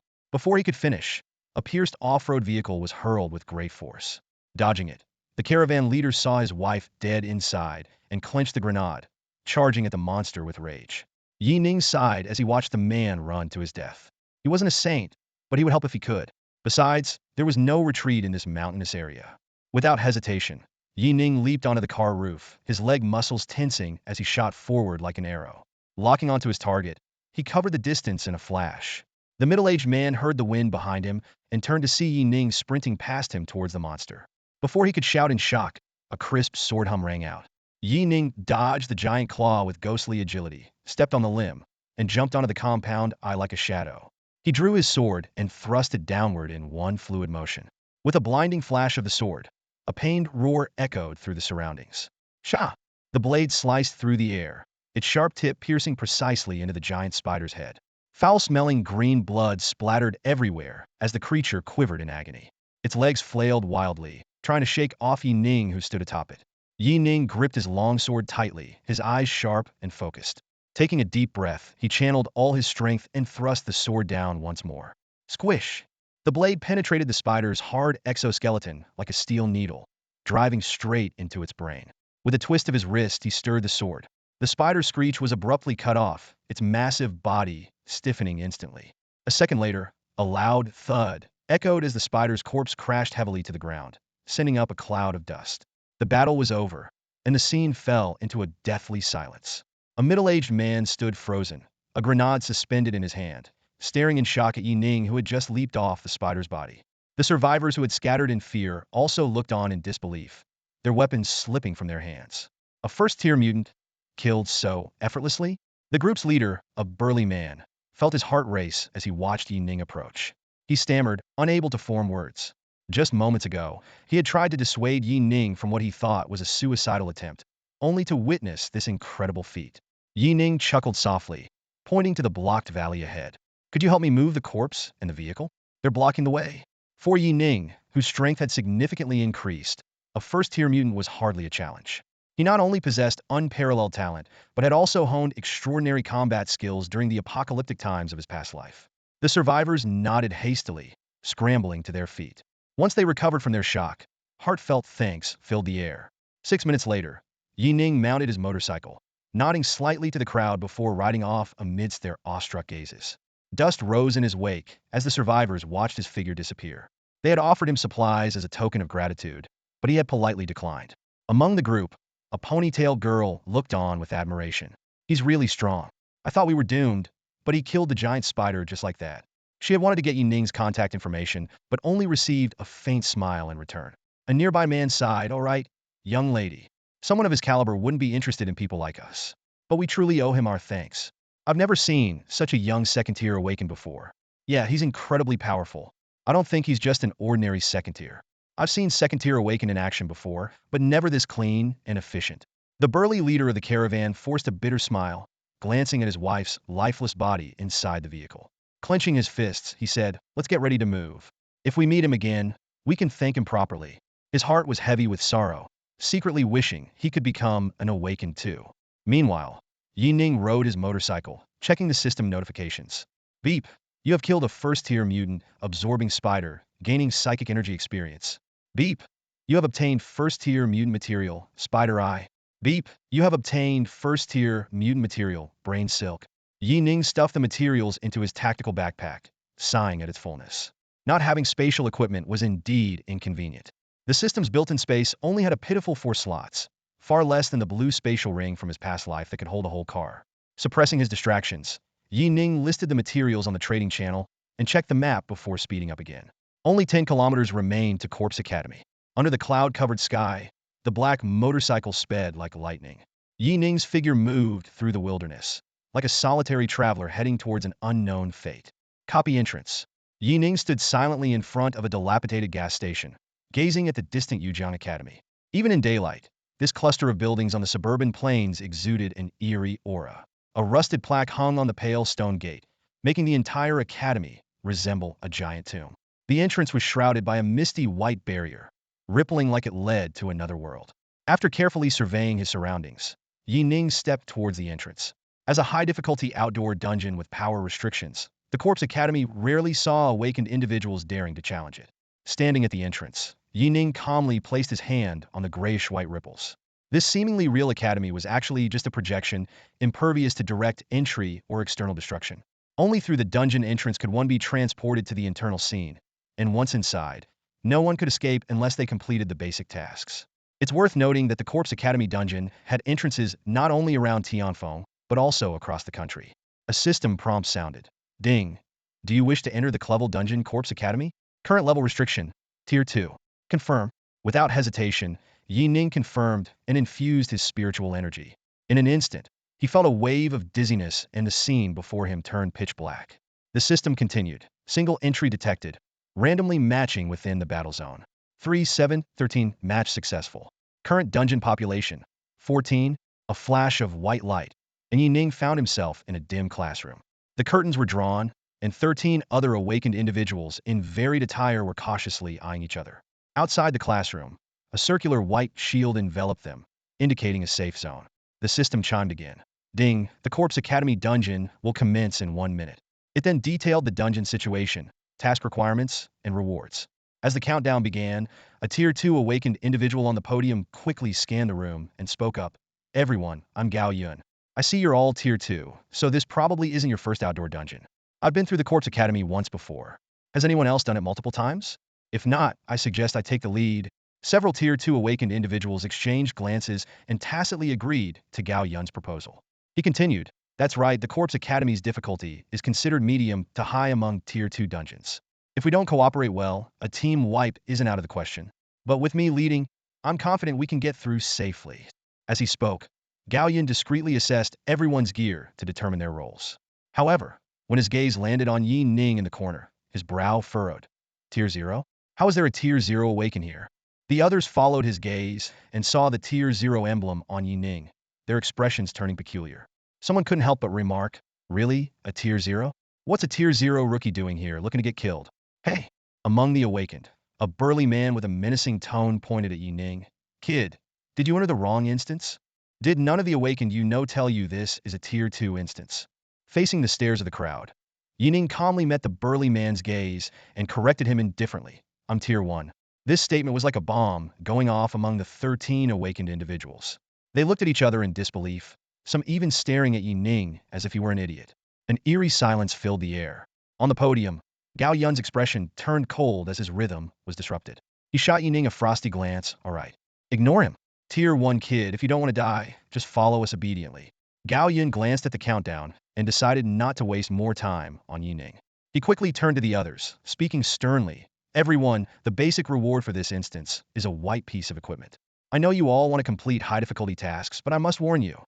Before he could finish, a pierced off-road vehicle was hurled with great force. Dodging it, the caravan leader saw his wife dead inside and clenched the grenade, charging at the monster with rage. Yi Ning sighed as he watched the man run to his death. He wasn't a saint, but he would help if he could. Besides, there was no retreat in this mountainous area. Without hesitation, Yi Ning leaped onto the car roof, his leg muscles tensing as he shot forward like an arrow. Locking onto his target, he covered the distance in a flash. The middle-aged man heard the wind behind him and turned to see Yi Ning sprinting past him towards the monster. Before he could shout in shock, a crisp sword hum rang out. Yi Ning dodged the giant claw with ghostly agility, stepped on the limb, and jumped onto the compound eye like a shadow. He drew his sword and thrust it downward in one fluid motion. With a blinding flash of the sword, a pained roar echoed through the surroundings. Shah! The blade sliced through the air, its sharp tip piercing precisely into the giant spider's head. Foul-smelling green blood splattered everywhere as the creature quivered in agony. Its legs flailed wildly, trying to shake off Yi Ning who stood atop it. Yi Ning gripped his long sword tightly, his eyes sharp and focused. Taking a deep breath, he channeled all his strength and thrust the sword down once more. Squish! The blade penetrated the spider's hard exoskeleton like a steel needle, driving straight into its brain. With a twist of his wrist, he stirred the sword. The spider's screech was abruptly cut off, its massive body stiffening instantly. A second later, a loud thud echoed as the spider's corpse crashed heavily to the ground, sending up a cloud of dust. The battle was over, and the scene fell into a deathly silence. A middle-aged man stood frozen, a grenade suspended in his hand, staring in shock at Yi Ning who had just leaped off the spider's body. The survivors who had scattered in fear also looked on in disbelief, their weapons slipping from their hands. A first-tier mutant, killed so effortlessly? The group's leader, a burly man, felt his heart race as he watched Yi Ning approach. He stammered, unable to form words. Just moments ago, he had tried to dissuade Yi Ning from what he thought was a suicidal attempt, only to witness this incredible feat. Yi Ning chuckled softly, pointing to the blocked valley ahead. Could you help me move the corpse and the vehicle? They're blocking the way. For Yi Ning, whose strength had significantly increased, a first-tier mutant was hardly a challenge. He not only possessed unparalleled talent, but had also honed extraordinary combat skills during the apocalyptic times of his past life. The survivors nodded hastily, scrambling to their feet. Once they recovered from their shock, heartfelt thanks filled the air. 6 minutes later, Yi Ning mounted his motorcycle, nodding slightly to the crowd before riding off amidst their awestruck gazes. Dust rose in his wake as the survivors watched his figure disappear. They had offered him supplies as a token of gratitude, but he had politely declined. Among the group, a ponytail girl looked on with admiration. He's really strong. I thought we were doomed, but he killed the giant spider just like that. She had wanted to get Yi Ning's contact information, but only received a faint smile in return. A nearby man sighed, "All right, young lady. Someone of his caliber wouldn't be interested in people like us. But we truly owe him our thanks. I've never seen such a young second tier awaken before. Yeah, he's incredibly powerful. I don't think he's just an ordinary second tier. I've seen second tier awaken in action before, but never this clean and efficient." The burly leader of the caravan forced a bitter smile, glancing at his wife's lifeless body inside the vehicle. Clenching his fists, he said, "Let's get ready to move. If we meet him again, we can thank him properly." His heart was heavy with sorrow, secretly wishing he could become an awakened too. Meanwhile, Yi Ning rode his motorcycle, checking the system notifications. Beep. You have killed a first-tier mutant, absorbing spider, gaining psychic energy experience. Beep. You have obtained first-tier mutant material, spider eye. Beep. You have obtained first-tier mutant material, brain silk. Yi Ning stuffed the materials into his tactical backpack, sighing at its fullness. Not having spatial equipment was indeed inconvenient. The system's built-in space only had a pitiful 4 slots, far less than the blue spatial ring from his past life that could hold a whole car. Suppressing his distractions, Yi Ning listed the materials on the trading channel and checked the map before speeding up again. Only 10 kilometers remained to Corpse Academy. Under the cloud-covered sky, the black motorcycle sped like lightning. Yi Ning's figure moved through the wilderness, like a solitary traveler heading towards an unknown fate. Copy entrance. Yi Ning stood silently in front of a dilapidated gas station, gazing at the distant Yujiang Academy. Even in daylight, this cluster of buildings on the suburban plains exuded an eerie aura. A rusted plaque hung on the pale stone gate, making the entire academy resemble a giant tomb. The entrance was shrouded by a misty white barrier, rippling like it led to another world. After carefully surveying his surroundings, Yi Ning stepped towards the entrance. As a high-difficulty outdoor dungeon with power restrictions, the Corpse Academy rarely saw awakened individuals daring to challenge it. Standing at the entrance, Yi Ning calmly placed his hand on the grayish-white ripples. This seemingly real academy was actually just a projection, impervious to direct entry or external destruction. Only through the dungeon entrance could one be transported to the internal scene, and once inside, no one could escape unless they completed the basic tasks. It's worth noting that the Corpse Academy dungeon had entrances not only around Tianfeng, but also across the country. A system prompt sounded. Ding. Do you wish to enter the Clevel Dungeon Corpse Academy? Current level restriction. Tier 2. Confirm. Without hesitation, Yi Ning confirmed and infused his spiritual energy. In an instant, he felt a wave of dizziness and the scene before him turned pitch black. The system continued. Single entry detected. Randomly matching within the battle zone. 3-7-13 match successful. Current dungeon population. 14. A flash of white light. And Yi Ning found himself in a dim classroom. The curtains were drawn, and 13 other awakened individuals in varied attire were cautiously eyeing each other. Outside the classroom, a circular white shield enveloped them, indicating a safe zone. The system chimed again. Ding, the Corpse Academy dungeon will commence in 1 minute. It then detailed the dungeon situation, task requirements, and rewards. As the countdown began, a Tier 2 awakened individual on the podium quickly scanned the room and spoke up. Everyone, I'm Gao Yun. I see you're all Tier 2, so this probably isn't your first outdoor dungeon. I've been through the Corpse Academy once before. Has anyone else done it multiple times? If not, I suggest I take the lead. Several Tier 2 awakened individuals exchanged glances and tacitly agreed to Gao Yun's proposal. He continued, that's right, the Corpse Academy's difficulty is considered medium to high among Tier 2 dungeons. If we don't cooperate well, a team wipe isn't out of the question. But with me leading, I'm confident we can get through safely. As he spoke, Gao Yun discreetly assessed everyone's gear to determine their roles. However, when his gaze landed on Yi Ning in the corner, his brow furrowed. Tier 0? How is there a Tier 0 awaken here? The others followed his gaze and saw the Tier 0 emblem on Yi Ning, their expressions turning peculiar. Someone couldn't help but remark, really? A Tier 0? What's a Tier 0 rookie doing here, looking to get killed? Hey! Among the awakened, a burly man with a menacing tone pointed at Yi Ning. Kid, did you enter the wrong instance? Did none of the awakened you know tell you this is a Tier 2 instance? Facing the stares of the crowd, Yi Ning calmly met the burly man's gaze and corrected him indifferently. I'm Tier 1. This statement was like a bomb going off among the 13 awakened individuals. They looked at each other in disbelief, some even staring at Yi Ning as if he were an idiot. An eerie silence filled the air. On the podium, Gao Yun's expression turned cold as his rhythm was disrupted. He shot Yi Ning a frosty glance. All right. Ignore him. Tier 1 kid, if you don't want to die, just follow us obediently. Gao Yun glanced at the countdown and decided not to waste more time on Yi Ning. He quickly turned to the others, speaking sternly. Everyone, the basic reward for this instance is a white piece of equipment. I know you all want to complete high difficulty tasks, but I must warn you.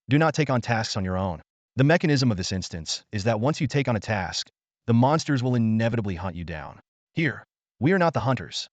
Do not take on tasks on your own. The mechanism of this instance is that once you take on a task, the monsters will inevitably hunt you down. Here, we are not the hunters.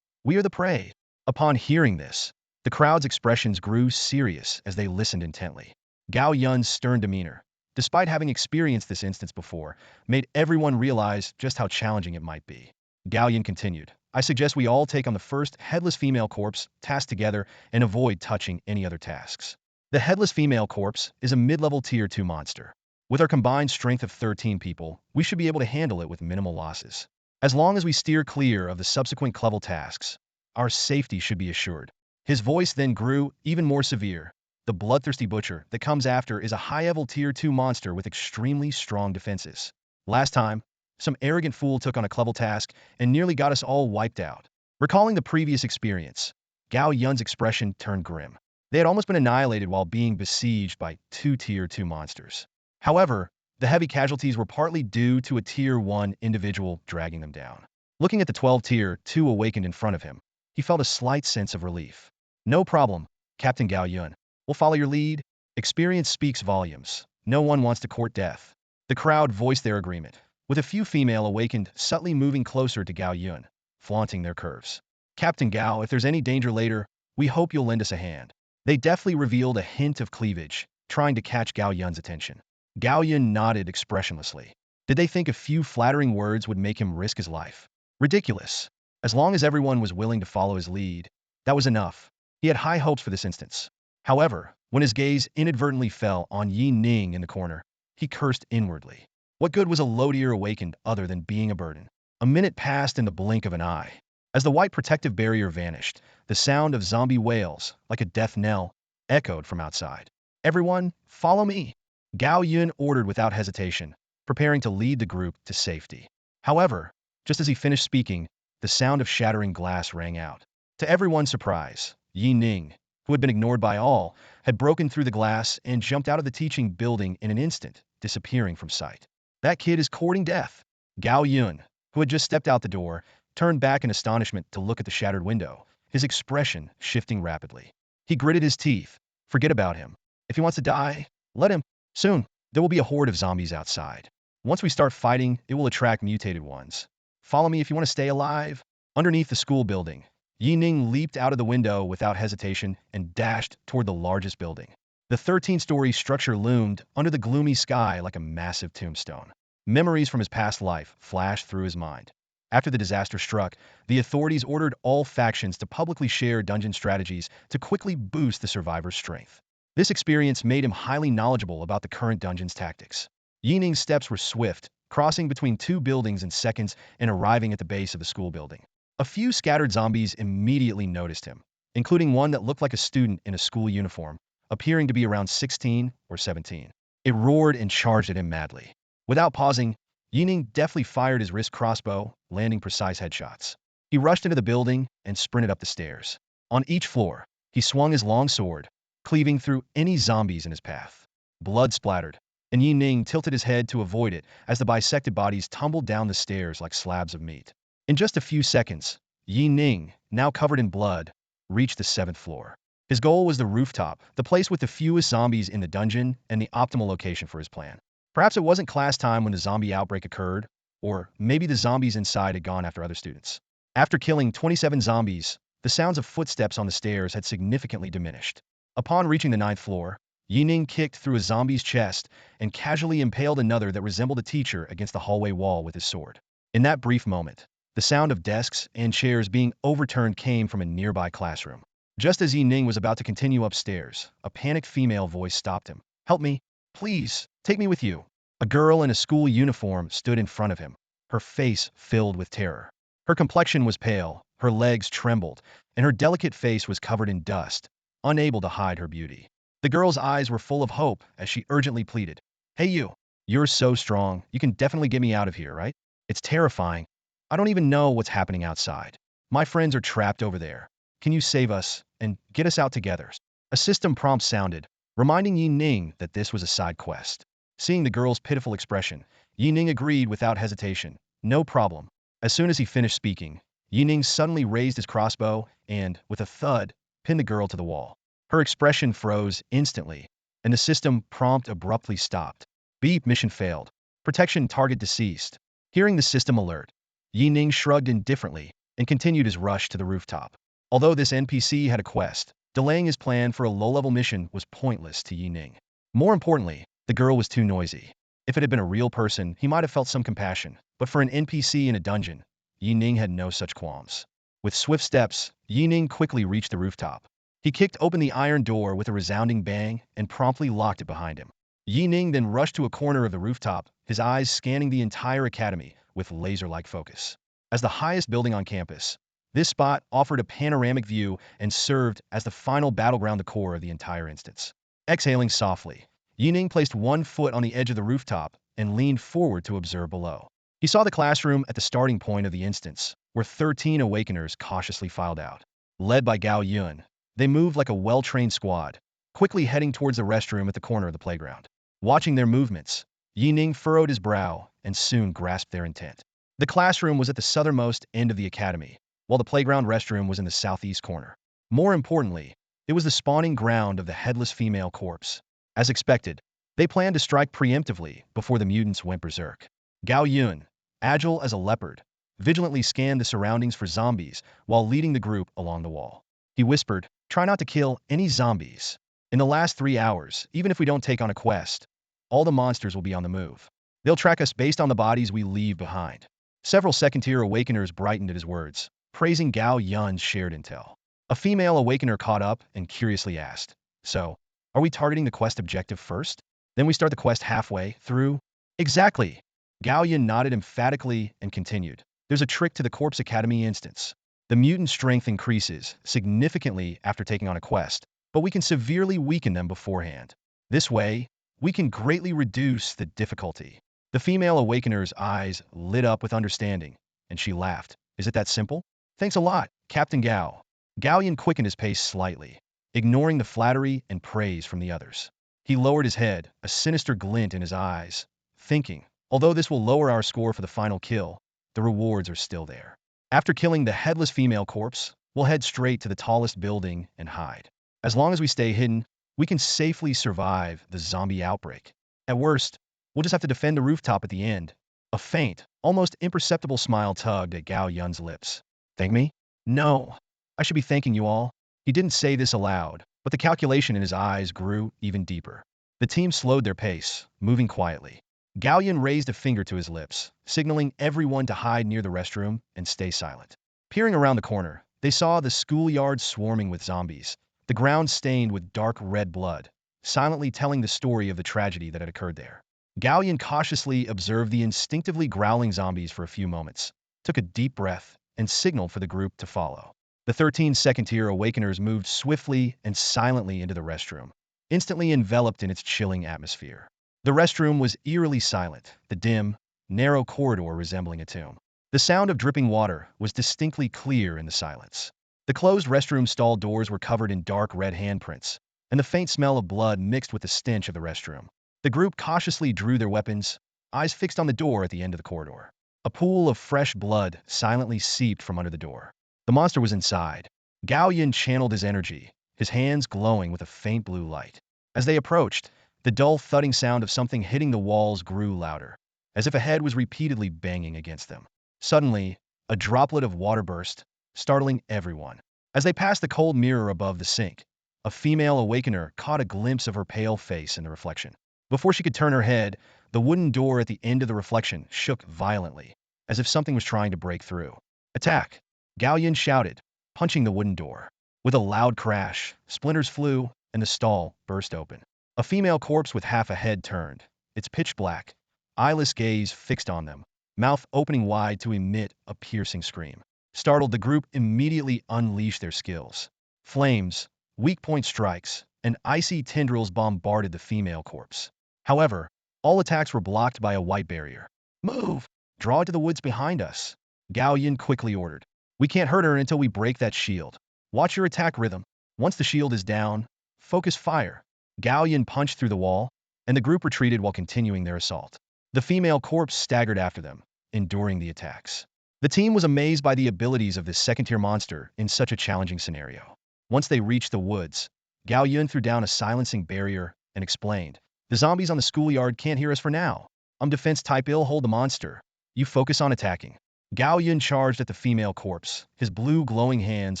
We are the prey. Upon hearing this, the crowd's expressions grew serious as they listened intently. Gao Yun's stern demeanor, despite having experienced this instance before, made everyone realize just how challenging it might be. Gao Yun continued, I suggest we all take on the first headless female corpse task together and avoid touching any other tasks. The headless female corpse is a mid-level Tier 2 monster. With our combined strength of 13 people, we should be able to handle it with minimal losses. As long as we steer clear of the subsequent Clevel tasks, our safety should be assured. His voice then grew even more severe. The bloodthirsty butcher that comes after is a high-level Tier 2 monster with extremely strong defenses. Last time, some arrogant fool took on a Clevel task and nearly got us all wiped out. Recalling the previous experience, Gao Yun's expression turned grim. They had almost been annihilated while being besieged by 2 Tier 2 monsters. However, the heavy casualties were partly due to a Tier 1 individual dragging them down. Looking at the 12 Tier 2 awakened in front of him, he felt a slight sense of relief. No problem, Captain Gao Yun. We'll follow your lead. Experience speaks volumes. No one wants to court death. The crowd voiced their agreement, with a few female awakened subtly moving closer to Gao Yun, flaunting their curves. Captain Gao, if there's any danger later, we hope you'll lend us a hand. They deftly revealed a hint of cleavage, trying to catch Gao Yun's attention. Gao Yun nodded expressionlessly. Did they think a few flattering words would make him risk his life? Ridiculous. As long as everyone was willing to follow his lead, that was enough. He had high hopes for this instance. However, when his gaze inadvertently fell on Yi Ning in the corner, he cursed inwardly. What good was a low-tier awakened other than being a burden? A minute passed in the blink of an eye. As the white protective barrier vanished, the sound of zombie wails, like a death knell, echoed from outside. Everyone, follow me! Gao Yun ordered without hesitation, preparing to lead the group to safety. However, just as he finished speaking, the sound of shattering glass rang out. To everyone's surprise, Yi Ning, who had been ignored by all, had broken through the glass and jumped out of the teaching building in an instant, disappearing from sight. That kid is courting death. Gao Yun, who had just stepped out the door, turned back in astonishment to look at the shattered window, his expression shifting rapidly. He gritted his teeth. Forget about him. If he wants to die, let him. Soon, there will be a horde of zombies outside. Once we start fighting, it will attract mutated ones. Follow me if you want to stay alive. Underneath the school building, Yi Ning leaped out of the window without hesitation and dashed toward the largest building. The 13-story structure loomed under the gloomy sky like a massive tombstone. Memories from his past life flashed through his mind. After the disaster struck, the authorities ordered all factions to publicly share dungeon strategies to quickly boost the survivors' strength. This experience made him highly knowledgeable about the current dungeon's tactics. Yi Ning's steps were swift, crossing between two buildings in seconds and arriving at the base of the school building. A few scattered zombies immediately noticed him, including one that looked like a student in a school uniform, appearing to be around 16 or 17. It roared and charged at him madly. Without pausing, Yi Ning deftly fired his wrist crossbow, landing precise headshots. He rushed into the building and sprinted up the stairs. On each floor, he swung his long sword, cleaving through any zombies in his path. Blood splattered, and Yi Ning tilted his head to avoid it as the bisected bodies tumbled down the stairs like slabs of meat. In just a few seconds, Yi Ning, now covered in blood, reached the 7th floor. His goal was the rooftop, the place with the fewest zombies in the dungeon and the optimal location for his plan. Perhaps it wasn't class time when the zombie outbreak occurred, or maybe the zombies inside had gone after other students. After killing 27 zombies, the sounds of footsteps on the stairs had significantly diminished. Upon reaching the 9th floor, Yi Ning kicked through a zombie's chest and casually impaled another that resembled a teacher against the hallway wall with his sword. In that brief moment, the sound of desks and chairs being overturned came from a nearby classroom. Just as Yi Ning was about to continue upstairs, a panicked female voice stopped him. "Help me. Please, take me with you." A girl in a school uniform stood in front of him, her face filled with terror. Her complexion was pale, her legs trembled, and her delicate face was covered in dust, unable to hide her beauty. The girl's eyes were full of hope as she urgently pleaded, "Hey you, you're so strong, you can definitely get me out of here, right? It's terrifying. I don't even know what's happening outside. My friends are trapped over there. Can you save us and get us out together?" A system prompt sounded, reminding Yi Ning that this was a side quest. Seeing the girl's pitiful expression, Yi Ning agreed without hesitation. No problem. As soon as he finished speaking, Yi Ning suddenly raised his crossbow and, with a thud, pinned the girl to the wall. Her expression froze instantly, and the system prompt abruptly stopped. Beep, mission failed. Protection target deceased. Hearing the system alert, Yi Ning shrugged indifferently and continued his rush to the rooftop. Although this NPC had a quest, delaying his plan for a low-level mission was pointless to Yi Ning. More importantly, the girl was too noisy. If it had been a real person, he might have felt some compassion, but for an NPC in a dungeon, Yi Ning had no such qualms. With swift steps, Yi Ning quickly reached the rooftop. He kicked open the iron door with a resounding bang and promptly locked it behind him. Yi Ning then rushed to a corner of the rooftop, his eyes scanning the entire academy with laser-like focus. As the highest building on campus, this spot offered a panoramic view and served as the final battleground, the core of the entire instance. Exhaling softly, Yi Ning placed one foot on the edge of the rooftop and leaned forward to observe below. He saw the classroom at the starting point of the instance, where 13 awakeners cautiously filed out. Led by Gao Yun, they moved like a well-trained squad, quickly heading towards the restroom at the corner of the playground. Watching their movements, Yi Ning furrowed his brow and soon grasped their intent. The classroom was at the southernmost end of the academy, while the playground restroom was in the southeast corner. More importantly, it was the spawning ground of the headless female corpse. As expected, they planned to strike preemptively before the mutants went berserk. Gao Yun, agile as a leopard, vigilantly scanned the surroundings for zombies while leading the group along the wall. He whispered, "Try not to kill any zombies. In the last 3 hours, even if we don't take on a quest, all the monsters will be on the move. They'll track us based on the bodies we leave behind." Several second-tier awakeners brightened at his words, praising Gao Yun's shared intel. A female awakener caught up and curiously asked, "So, are we targeting the quest objective first? Then we start the quest halfway through?" "Exactly." Gao Yun nodded emphatically and continued, "There's a trick to the Corpse Academy instance. The mutant strength increases significantly after taking on a quest, but we can severely weaken them beforehand. This way, we can greatly reduce the difficulty." The female awakener's eyes lit up with understanding, and she laughed. "Is it that simple? Thanks a lot, Captain Gao." Gao Yun quickened his pace slightly, ignoring the flattery and praise from the others. He lowered his head, a sinister glint in his eyes, thinking, although this will lower our score for the final kill, the rewards are still there. After killing the headless female corpse, we'll head straight to the tallest building and hide. As long as we stay hidden, we can safely survive the zombie outbreak. At worst, we'll just have to defend the rooftop at the end. A faint, almost imperceptible smile tugged at Gao Yun's lips. Thank me? No. I should be thanking you all. He didn't say this aloud, but the calculation in his eyes grew even deeper. The team slowed their pace, moving quietly. Gao Yun raised a finger to his lips, signaling everyone to hide near the restroom and stay silent. Peering around the corner, they saw the schoolyard swarming with zombies, the ground stained with dark red blood, silently telling the story of the tragedy that had occurred there. Gao Yun cautiously observed the instinctively growling zombies for a few moments, took a deep breath, and signaled for the group to follow. The 13 second-tier awakeners moved swiftly and silently into the restroom, instantly enveloped in its chilling atmosphere. The restroom was eerily silent, the dim, narrow corridor resembling a tomb. The sound of dripping water was distinctly clear in the silence. The closed restroom stall doors were covered in dark red handprints, and the faint smell of blood mixed with the stench of the restroom. The group cautiously drew their weapons, eyes fixed on the door at the end of the corridor. A pool of fresh blood silently seeped from under the door. The monster was inside. Gao Yun channeled his energy, his hands glowing with a faint blue light. As they approached, the dull thudding sound of something hitting the walls grew louder, as if a head was repeatedly banging against them. Suddenly, a droplet of water burst, startling everyone. As they passed the cold mirror above the sink, a female awakener caught a glimpse of her pale face in the reflection. Before she could turn her head, the wooden door at the end of the reflection shook violently, as if something was trying to break through. Attack! Gao Yun shouted, punching the wooden door. With a loud crash, splinters flew, and the stall burst open. A female corpse with half a head turned, its pitch black, eyeless gaze fixed on them, mouth opening wide to emit a piercing scream. Startled, the group immediately unleashed their skills. Flames, weak point strikes, and icy tendrils bombarded the female corpse. However, all attacks were blocked by a white barrier. Move! Draw it to the woods behind us, Gao Yun quickly ordered. We can't hurt her until we break that shield. Watch your attack rhythm. Once the shield is down, focus fire. Gao Yun punched through the wall, and the group retreated while continuing their assault. The female corpse staggered after them, enduring the attacks. The team was amazed by the abilities of this second-tier monster in such a challenging scenario. Once they reached the woods, Gao Yun threw down a silencing barrier and explained, "The zombies on the schoolyard can't hear us for now. I'm defense type ill hold the monster. You focus on attacking." Gao Yun charged at the female corpse, his blue glowing hands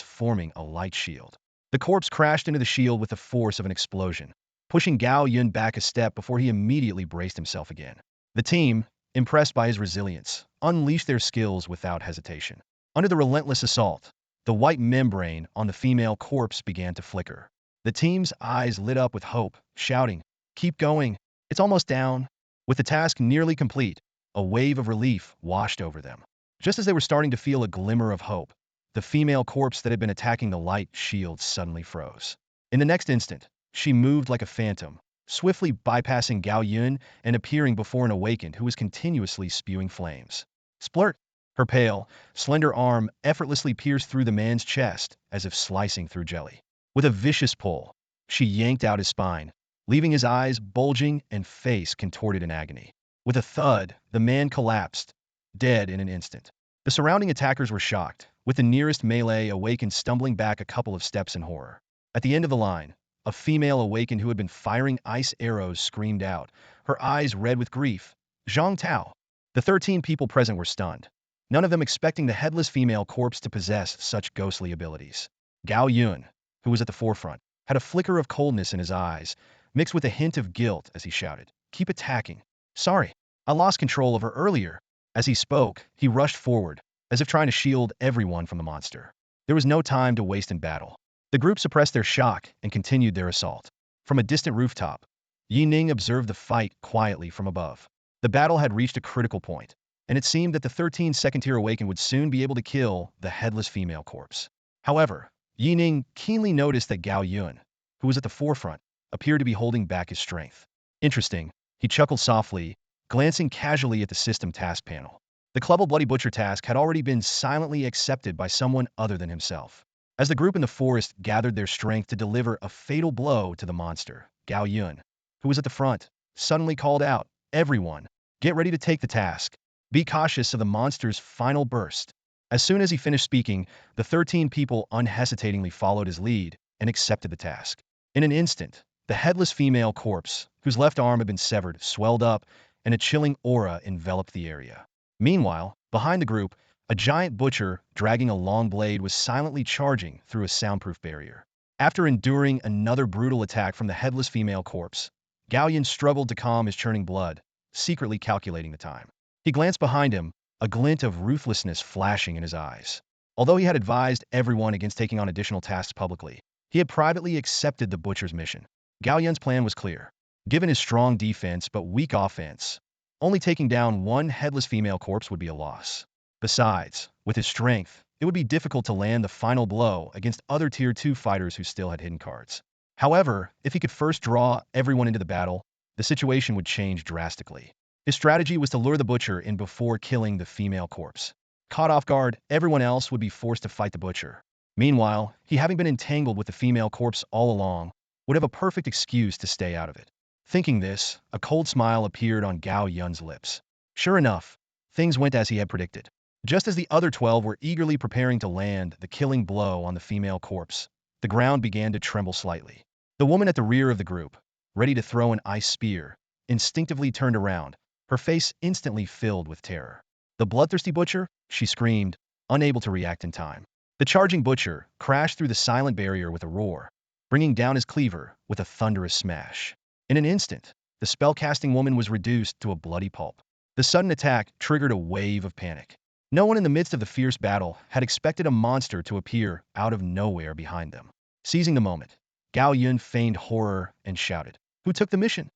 forming a light shield. The corpse crashed into the shield with the force of an explosion, pushing Gao Yun back a step before he immediately braced himself again. The team, impressed by his resilience, unleashed their skills without hesitation. Under the relentless assault, the white membrane on the female corpse began to flicker. The team's eyes lit up with hope, shouting, "Keep going, it's almost down." With the task nearly complete, a wave of relief washed over them. Just as they were starting to feel a glimmer of hope, the female corpse that had been attacking the light shield suddenly froze. In the next instant, she moved like a phantom, swiftly bypassing Gao Yun and appearing before an awakened who was continuously spewing flames. Splurt! Her pale, slender arm effortlessly pierced through the man's chest as if slicing through jelly. With a vicious pull, she yanked out his spine, leaving his eyes bulging and face contorted in agony. With a thud, the man collapsed, dead in an instant. The surrounding attackers were shocked, with the nearest melee awakened stumbling back a couple of steps in horror. At the end of the line, a female awakened who had been firing ice arrows screamed out, her eyes red with grief, "Zhang Tao!" The 13 people present were stunned, none of them expecting the headless female corpse to possess such ghostly abilities. Gao Yun, who was at the forefront, had a flicker of coldness in his eyes, mixed with a hint of guilt as he shouted, "Keep attacking. Sorry, I lost control of her earlier." As he spoke, he rushed forward, as if trying to shield everyone from the monster. There was no time to waste in battle. The group suppressed their shock and continued their assault. From a distant rooftop, Yi Ning observed the fight quietly from above. The battle had reached a critical point, and it seemed that the 13 second-tier awakened would soon be able to kill the headless female corpse. However, Yi Ning keenly noticed that Gao Yun, who was at the forefront, appeared to be holding back his strength. Interesting, he chuckled softly, glancing casually at the system task panel. The Clubble Bloody Butcher task had already been silently accepted by someone other than himself. As the group in the forest gathered their strength to deliver a fatal blow to the monster, Gao Yun, who was at the front, suddenly called out, "Everyone, get ready to take the task. Be cautious of the monster's final burst." As soon as he finished speaking, the 13 people unhesitatingly followed his lead and accepted the task. In an instant, the headless female corpse, whose left arm had been severed, swelled up, and a chilling aura enveloped the area. Meanwhile, behind the group, a giant butcher, dragging a long blade, was silently charging through a soundproof barrier. After enduring another brutal attack from the headless female corpse, Gao Yun struggled to calm his churning blood, secretly calculating the time. He glanced behind him, a glint of ruthlessness flashing in his eyes. Although he had advised everyone against taking on additional tasks publicly, he had privately accepted the butcher's mission. Gao Yun's plan was clear. Given his strong defense but weak offense, only taking down one headless female corpse would be a loss. Besides, with his strength, it would be difficult to land the final blow against other Tier 2 fighters who still had hidden cards. However, if he could first draw everyone into the battle, the situation would change drastically. His strategy was to lure the butcher in before killing the female corpse. Caught off guard, everyone else would be forced to fight the butcher. Meanwhile, he, having been entangled with the female corpse all along, would have a perfect excuse to stay out of it. Thinking this, a cold smile appeared on Gao Yun's lips. Sure enough, things went as he had predicted. Just as the other 12 were eagerly preparing to land the killing blow on the female corpse, the ground began to tremble slightly. The woman at the rear of the group, ready to throw an ice spear, instinctively turned around, her face instantly filled with terror. "The bloodthirsty butcher?" she screamed, unable to react in time. The charging butcher crashed through the silent barrier with a roar, bringing down his cleaver with a thunderous smash. In an instant, the spell-casting woman was reduced to a bloody pulp. The sudden attack triggered a wave of panic. No one in the midst of the fierce battle had expected a monster to appear out of nowhere behind them. Seizing the moment, Gao Yun feigned horror and shouted, "Who took the mission?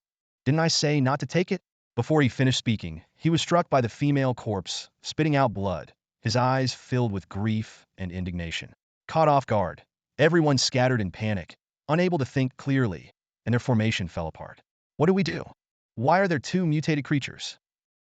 Didn't I say not to take it?" Before he finished speaking, he was struck by the female corpse, spitting out blood, his eyes filled with grief and indignation. Caught off guard, everyone scattered in panic, unable to think clearly, and their formation fell apart. "What do we do? Why are there two mutated creatures?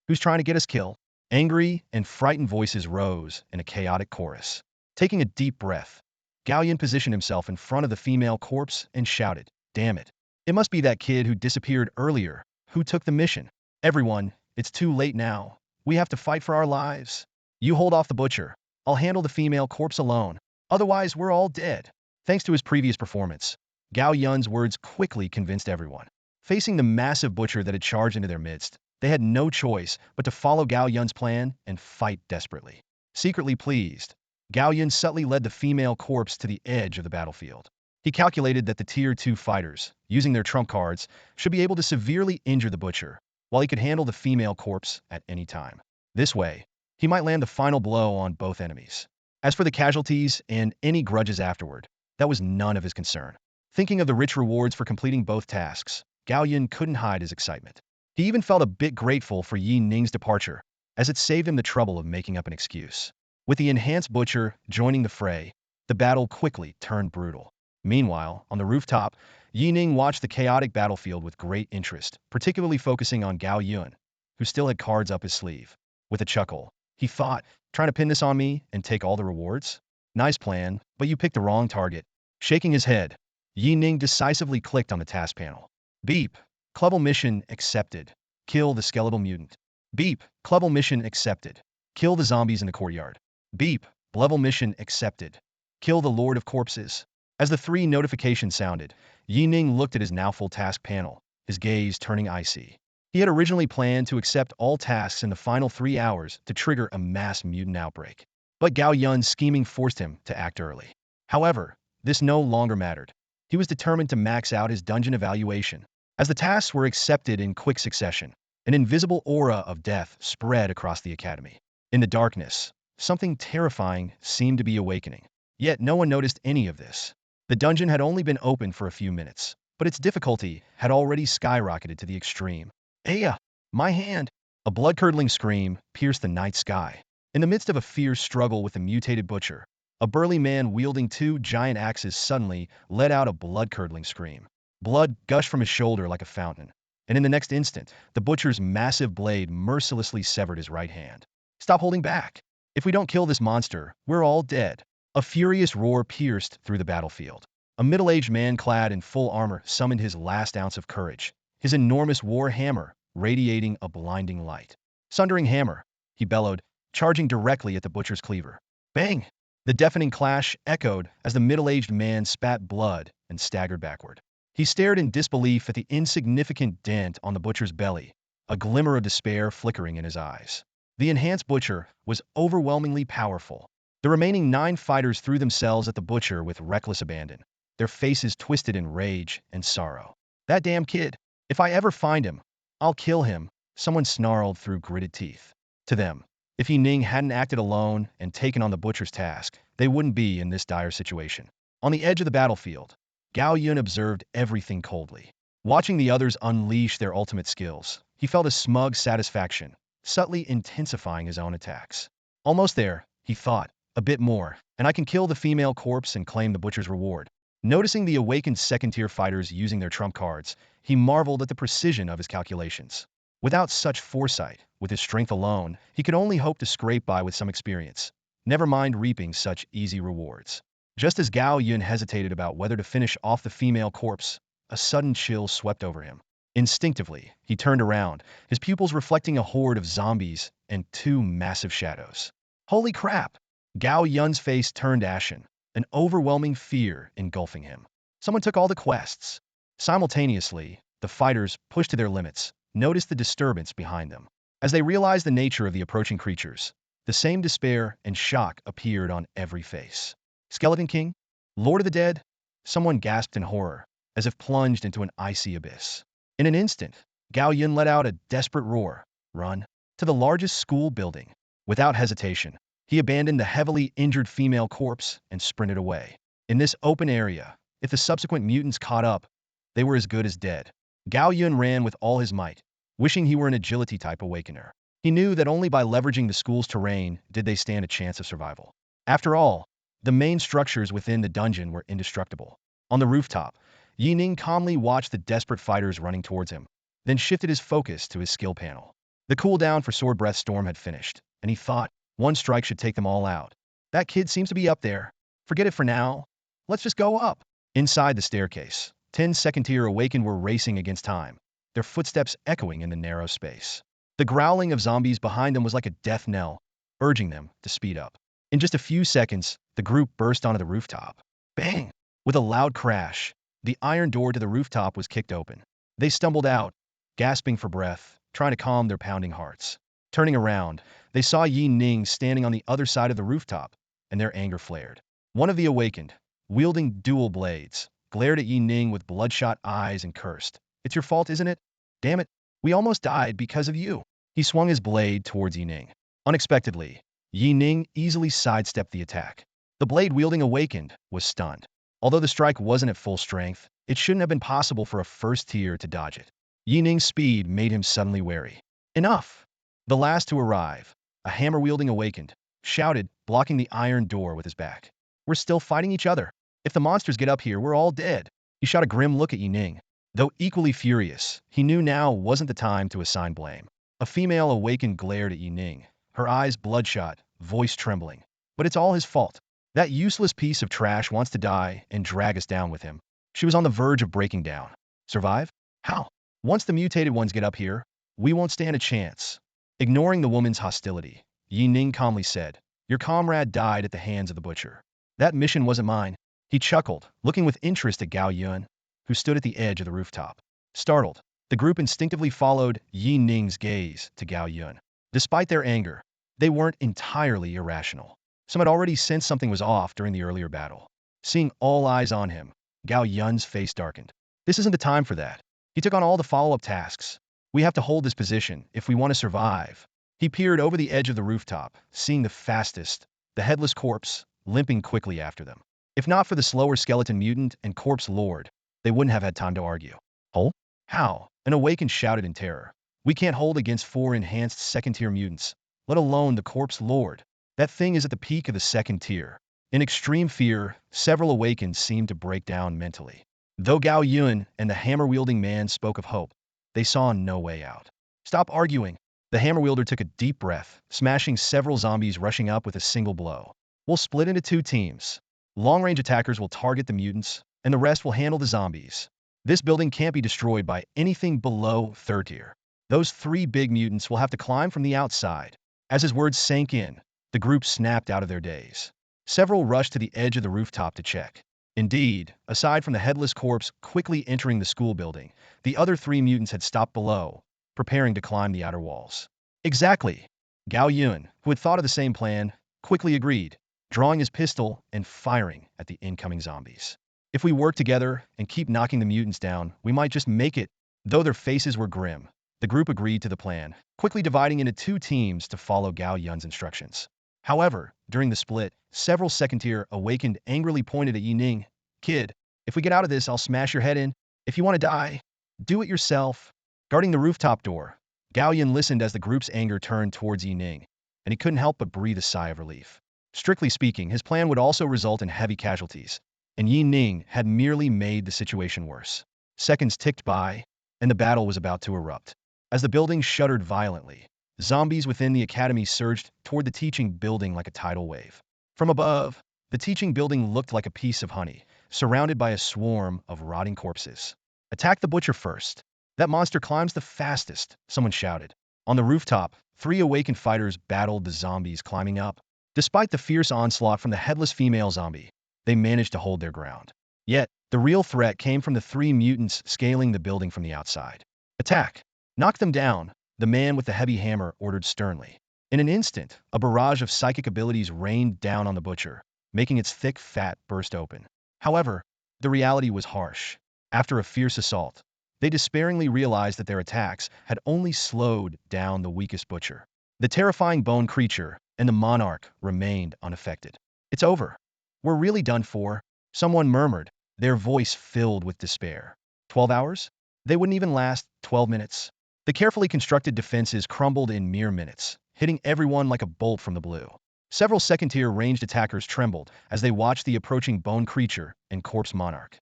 Who's trying to get us killed?" Angry and frightened voices rose in a chaotic chorus. Taking a deep breath, Gao Yun positioned himself in front of the female corpse and shouted, "Damn it. It must be that kid who disappeared earlier. Who took the mission? Everyone, it's too late now. We have to fight for our lives. You hold off the butcher. I'll handle the female corpse alone. Otherwise, we're all dead." Thanks to his previous performance, Gao Yun's words quickly convinced everyone. Facing the massive butcher that had charged into their midst, they had no choice but to follow Gao Yun's plan and fight desperately. Secretly pleased, Gao Yun subtly led the female corpse to the edge of the battlefield. He calculated that the Tier 2 fighters, using their trump cards, should be able to severely injure the butcher, while he could handle the female corpse at any time. This way, he might land the final blow on both enemies. As for the casualties and any grudges afterward, that was none of his concern. Thinking of the rich rewards for completing both tasks, Gao Yun couldn't hide his excitement. He even felt a bit grateful for Yi Ning's departure, as it saved him the trouble of making up an excuse. With the enhanced butcher joining the fray, the battle quickly turned brutal. Meanwhile, on the rooftop, Yi Ning watched the chaotic battlefield with great interest, particularly focusing on Gao Yun, who still had cards up his sleeve. With a chuckle, he thought, "Trying to pin this on me and take all the rewards? Nice plan, but you picked the wrong target." Shaking his head, Yi Ning decisively clicked on the task panel. Beep. Clubble mission accepted. Kill the skeletal mutant. Beep. Clubble mission accepted. Kill the zombies in the courtyard. Beep. Level mission accepted. Kill the Lord of Corpses. As the 3 notifications sounded, Yi Ning looked at his now full task panel, his gaze turning icy. He had originally planned to accept all tasks in the final 3 hours to trigger a mass mutant outbreak. But Gao Yun's scheming forced him to act early. However, this no longer mattered. He was determined to max out his dungeon evaluation. As the tasks were accepted in quick succession, an invisible aura of death spread across the academy. In the darkness, something terrifying seemed to be awakening. Yet no one noticed any of this. The dungeon had only been open for a few minutes, but its difficulty had already skyrocketed to the extreme. "Aya! My hand!" A blood-curdling scream pierced the night sky. In the midst of a fierce struggle with the mutated butcher, a burly man wielding 2 giant axes suddenly let out a blood-curdling scream. Blood gushed from his shoulder like a fountain, and in the next instant, the butcher's massive blade mercilessly severed his right hand. "Stop holding back! If we don't kill this monster, we're all dead." A furious roar pierced through the battlefield. A middle-aged man clad in full armor summoned his last ounce of courage, his enormous war hammer radiating a blinding light. Sundering hammer, he bellowed, charging directly at the butcher's cleaver. Bang! The deafening clash echoed as the middle-aged man spat blood and staggered backward. He stared in disbelief at the insignificant dent on the butcher's belly, a glimmer of despair flickering in his eyes. The enhanced butcher was overwhelmingly powerful. The remaining 9 fighters threw themselves at the butcher with reckless abandon, their faces twisted in rage and sorrow. That damn kid! If I ever find him, I'll kill him, someone snarled through gritted teeth. To them, if Yi Ning hadn't acted alone and taken on the butcher's task, they wouldn't be in this dire situation. On the edge of the battlefield, Gao Yun observed everything coldly. Watching the others unleash their ultimate skills, he felt a smug satisfaction, subtly intensifying his own attacks. Almost there, he thought, a bit more, and I can kill the female corpse and claim the butcher's reward. Noticing the awakened second-tier fighters using their trump cards, he marveled at the precision of his calculations. Without such foresight, with his strength alone, he could only hope to scrape by with some experience, never mind reaping such easy rewards. Just as Gao Yun hesitated about whether to finish off the female corpse, a sudden chill swept over him. Instinctively, he turned around, his pupils reflecting a horde of zombies and 2 massive shadows. Holy crap! Gao Yun's face turned ashen, an overwhelming fear engulfing him. Someone took all the quests. Simultaneously, the fighters, pushed to their limits, noticed the disturbance behind them. As they realized the nature of the approaching creatures, the same despair and shock appeared on every face. Skeleton King? Lord of the Dead? Someone gasped in horror, as if plunged into an icy abyss. In an instant, Gao Yun let out a desperate roar. Run. To the largest school building. Without hesitation, he abandoned the heavily injured female corpse and sprinted away. In this open area, if the subsequent mutants caught up, they were as good as dead. Gao Yun ran with all his might, wishing he were an agility-type awakener. He knew that only by leveraging the school's terrain did they stand a chance of survival. After all, the main structures within the dungeon were indestructible. On the rooftop, Yi Ning calmly watched the desperate fighters running towards him, then shifted his focus to his skill panel. The cooldown for Sword Breath Storm had finished, and he thought, one strike should take them all out. That kid seems to be up there. Forget it for now. Let's just go up. Inside the staircase, 10 second-tier awakened were racing against time, their footsteps echoing in the narrow space. The growling of zombies behind them was like a death knell, urging them to speed up. In just a few seconds, the group burst onto the rooftop. Bang! With a loud crash, the iron door to the rooftop was kicked open. They stumbled out, gasping for breath, trying to calm their pounding hearts. Turning around, they saw Yi Ning standing on the other side of the rooftop, and their anger flared. One of the awakened, wielding dual blades, glared at Yi Ning with bloodshot eyes and cursed. It's your fault, isn't it? Damn it, we almost died because of you. He swung his blade towards Yi Ning. Unexpectedly, Yi Ning easily sidestepped the attack. The blade-wielding awakened was stunned. Although the strike wasn't at full strength, it shouldn't have been possible for a first-tier to dodge it. Yi Ning's speed made him suddenly wary. Enough! The last to arrive, a hammer-wielding awakened, shouted, blocking the iron door with his back. We're still fighting each other. If the monsters get up here, we're all dead. He shot a grim look at Yi Ning. Though equally furious, he knew now wasn't the time to assign blame. A female awakened glared at Yi Ning, her eyes bloodshot, voice trembling. But it's all his fault. That useless piece of trash wants to die and drag us down with him. She was on the verge of breaking down. Survive? How? Once the mutated ones get up here, we won't stand a chance. Ignoring the woman's hostility, Yi Ning calmly said, your comrade died at the hands of the butcher. That mission wasn't mine. He chuckled, looking with interest at Gao Yun, who stood at the edge of the rooftop. Startled, the group instinctively followed Yi Ning's gaze to Gao Yun. Despite their anger, they weren't entirely irrational. Some had already sensed something was off during the earlier battle. Seeing all eyes on him, Gao Yun's face darkened. This isn't the time for that. He took on all the follow-up tasks. We have to hold this position if we want to survive. He peered over the edge of the rooftop, seeing the fastest, the headless corpse, limping quickly after them. If not for the slower skeleton mutant and corpse lord, they wouldn't have had time to argue. Hold? How? An awakened shouted in terror. We can't hold against 4 enhanced second-tier mutants, let alone the corpse lord. That thing is at the peak of the second tier. In extreme fear, several awakened seemed to break down mentally. Though Gao Yun and the hammer-wielding man spoke of hope, they saw no way out. Stop arguing. The hammer wielder took a deep breath, smashing several zombies rushing up with a single blow. We'll split into two teams. Long-range attackers will target the mutants, and the rest will handle the zombies. This building can't be destroyed by anything below 3rd tier. Those 3 big mutants will have to climb from the outside. As his words sank in, the group snapped out of their daze. Several rushed to the edge of the rooftop to check. Indeed, aside from the headless corpse quickly entering the school building, the other 3 mutants had stopped below, preparing to climb the outer walls. Exactly. Gao Yun, who had thought of the same plan, quickly agreed, drawing his pistol and firing at the incoming zombies. If we work together and keep knocking the mutants down, we might just make it. Though their faces were grim, the group agreed to the plan, quickly dividing into 2 teams to follow Gao Yun's instructions. However, during the split, several second-tier awakened angrily pointed at Yi Ning. Kid, if we get out of this, I'll smash your head in. If you want to die, do it yourself. Guarding the rooftop door, Gao Yun listened as the group's anger turned towards Yi Ning, and he couldn't help but breathe a sigh of relief. Strictly speaking, his plan would also result in heavy casualties, and Yi Ning had merely made the situation worse. Seconds ticked by, and the battle was about to erupt. As the building shuddered violently, zombies within the academy surged toward the teaching building like a tidal wave. From above, the teaching building looked like a piece of honey, surrounded by a swarm of rotting corpses. Attack the butcher first. That monster climbs the fastest, someone shouted. On the rooftop, 3 awakened fighters battled the zombies climbing up. Despite the fierce onslaught from the headless female zombie, they managed to hold their ground. Yet, the real threat came from the 3 mutants scaling the building from the outside. Attack! Knock them down, the man with the heavy hammer ordered sternly. In an instant, a barrage of psychic abilities rained down on the butcher, making its thick fat burst open. However, the reality was harsh. After a fierce assault, they despairingly realized that their attacks had only slowed down the weakest butcher. The terrifying bone creature and the monarch remained unaffected. It's over. We're really done for, someone murmured, their voice filled with despair. 12 hours? They wouldn't even last 12 minutes. The carefully constructed defenses crumbled in mere minutes, hitting everyone like a bolt from the blue. Several second-tier ranged attackers trembled as they watched the approaching bone creature and corpse monarch.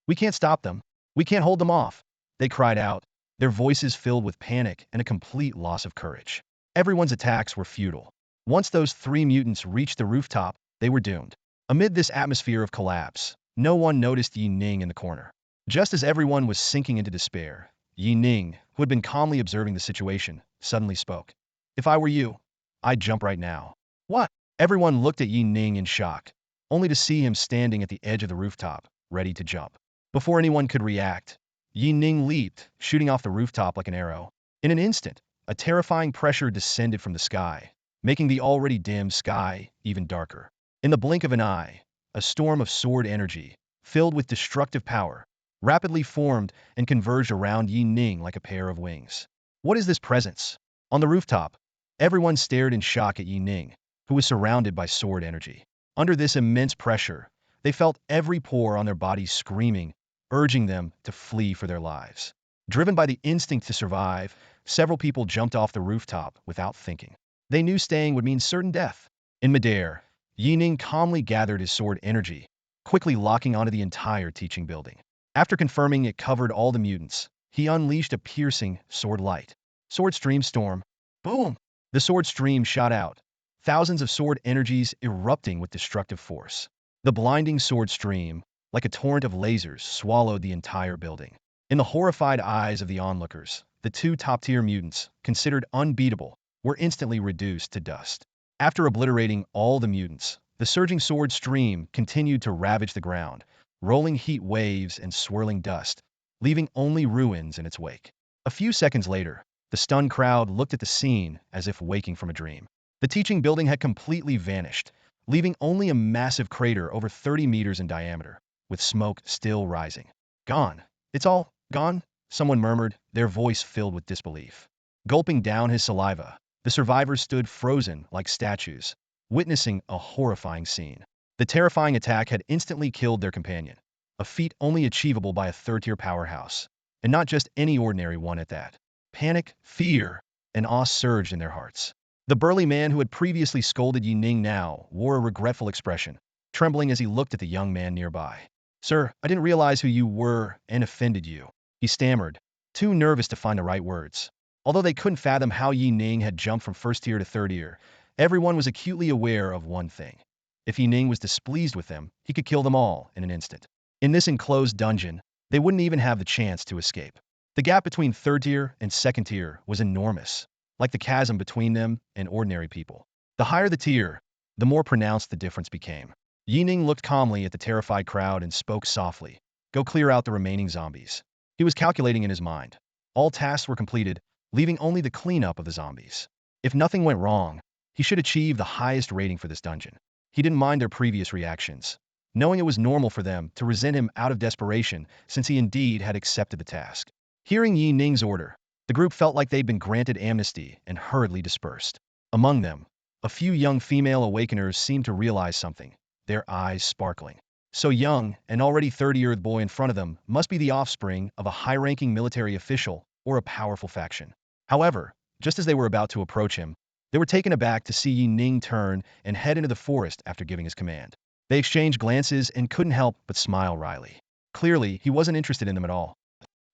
We can't stop them. We can't hold them off. They cried out, their voices filled with panic and a complete loss of courage. Everyone's attacks were futile. Once those 3 mutants reached the rooftop, they were doomed. Amid this atmosphere of collapse, no one noticed Yi Ning in the corner. Just as everyone was sinking into despair, Yi Ning, who had been calmly observing the situation, suddenly spoke. If I were you, I'd jump right now. What? Everyone looked at Yi Ning in shock, only to see him standing at the edge of the rooftop, ready to jump. Before anyone could react, Yi Ning leaped, shooting off the rooftop like an arrow. In an instant, a terrifying pressure descended from the sky, making the already dim sky even darker. In the blink of an eye, a storm of sword energy, filled with destructive power, rapidly formed and converged around Yi Ning like a pair of wings. What is this presence? On the rooftop, everyone stared in shock at Yi Ning, who was surrounded by sword energy. Under this immense pressure, they felt every pore on their bodies screaming, urging them to flee for their lives. Driven by the instinct to survive, several people jumped off the rooftop without thinking. They knew staying would mean certain death. In midair, Yi Ning calmly gathered his sword energy, quickly locking onto the entire teaching building. After confirming it covered all the mutants, he unleashed a piercing sword light. Sword stream storm. Boom! The sword stream shot out, thousands of sword energies erupting with destructive force. The blinding sword stream, like a torrent of lasers, swallowed the entire building. In the horrified eyes of the onlookers, the 2 top-tier mutants, considered unbeatable, were instantly reduced to dust. After obliterating all the mutants, the surging sword stream continued to ravage the ground, rolling heat waves and swirling dust, leaving only ruins in its wake. A few seconds later, the stunned crowd looked at the scene as if waking from a dream. The teaching building had completely vanished, leaving only a massive crater over 30 meters in diameter, with smoke still rising. Gone. It's all gone, someone murmured, their voice filled with disbelief. Gulping down his saliva, the survivors stood frozen like statues, witnessing a horrifying scene. The terrifying attack had instantly killed their companion, a feat only achievable by a 3rd-tier powerhouse, and not just any ordinary one at that. Panic, fear, and awe surged in their hearts. The burly man who had previously scolded Yi Ning now wore a regretful expression, trembling as he looked at the young man nearby. Sir, I didn't realize who you were and offended you, he stammered, too nervous to find the right words. Although they couldn't fathom how Yi Ning had jumped from 1st tier to 3rd tier, everyone was acutely aware of one thing. If Yi Ning was displeased with them, he could kill them all in an instant. In this enclosed dungeon, they wouldn't even have the chance to escape. The gap between third tier and second tier was enormous, like the chasm between them and ordinary people. The higher the tier, the more pronounced the difference became. Yi Ning looked calmly at the terrified crowd and spoke softly. Go clear out the remaining zombies. He was calculating in his mind. All tasks were completed, leaving only the cleanup of the zombies. If nothing went wrong, he should achieve the highest rating for this dungeon. He didn't mind their previous reactions, knowing it was normal for them to resent him out of desperation since he indeed had accepted the task. Hearing Yi Ning's order, the group felt like they'd been granted amnesty and hurriedly dispersed. Among them, a few young female awakeners seemed to realize something, their eyes sparkling. So young, an already 30-year-old boy in front of them must be the offspring of a high-ranking military official or a powerful faction. However, just as they were about to approach him, they were taken aback to see Yi Ning turn and head into the forest after giving his command. They exchanged glances and couldn't help but smile wryly. Clearly, he wasn't interested in them at all.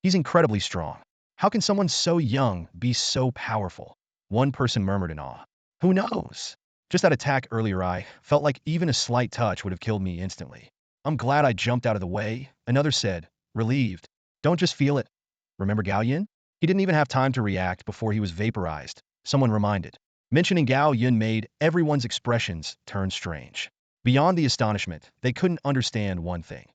He's incredibly strong. How can someone so young be so powerful? One person murmured in awe. Who knows? Just that attack earlier I felt like even a slight touch would have killed me instantly. I'm glad I jumped out of the way, another said, relieved. Don't just feel it. Remember Gao Yin? He didn't even have time to react before he was vaporized, someone reminded. Mentioning Gao Yin made everyone's expressions turn strange. Beyond the astonishment, they couldn't understand one thing.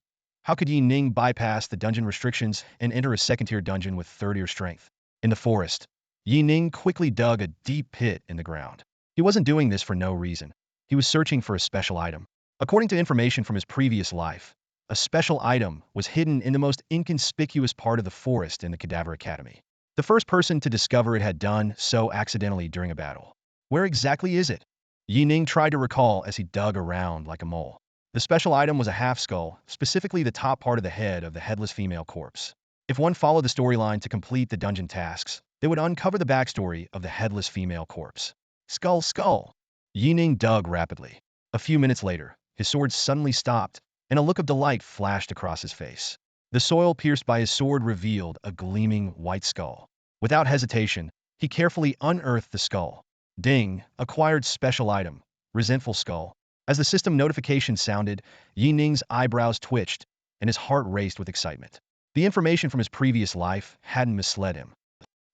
How could Yi Ning bypass the dungeon restrictions and enter a second-tier dungeon with third-tier strength? In the forest, Yi Ning quickly dug a deep pit in the ground. He wasn't doing this for no reason. He was searching for a special item. According to information from his previous life, a special item was hidden in the most inconspicuous part of the forest in the Cadaver Academy. The first person to discover it had done so accidentally during a battle. Where exactly is it? Yi Ning tried to recall as he dug around like a mole. The special item was a half-skull, specifically the top part of the head of the headless female corpse. If one followed the storyline to complete the dungeon tasks, they would uncover the backstory of the headless female corpse. Skull. Yi Ning dug rapidly. A few minutes later, his sword suddenly stopped, and a look of delight flashed across his face. The soil pierced by his sword revealed a gleaming white skull. Without hesitation, he carefully unearthed the skull. Ding, acquired special item, resentful skull. As the system notification sounded, Yi Ning's eyebrows twitched, and his heart raced with excitement. The information from his previous life hadn't misled him.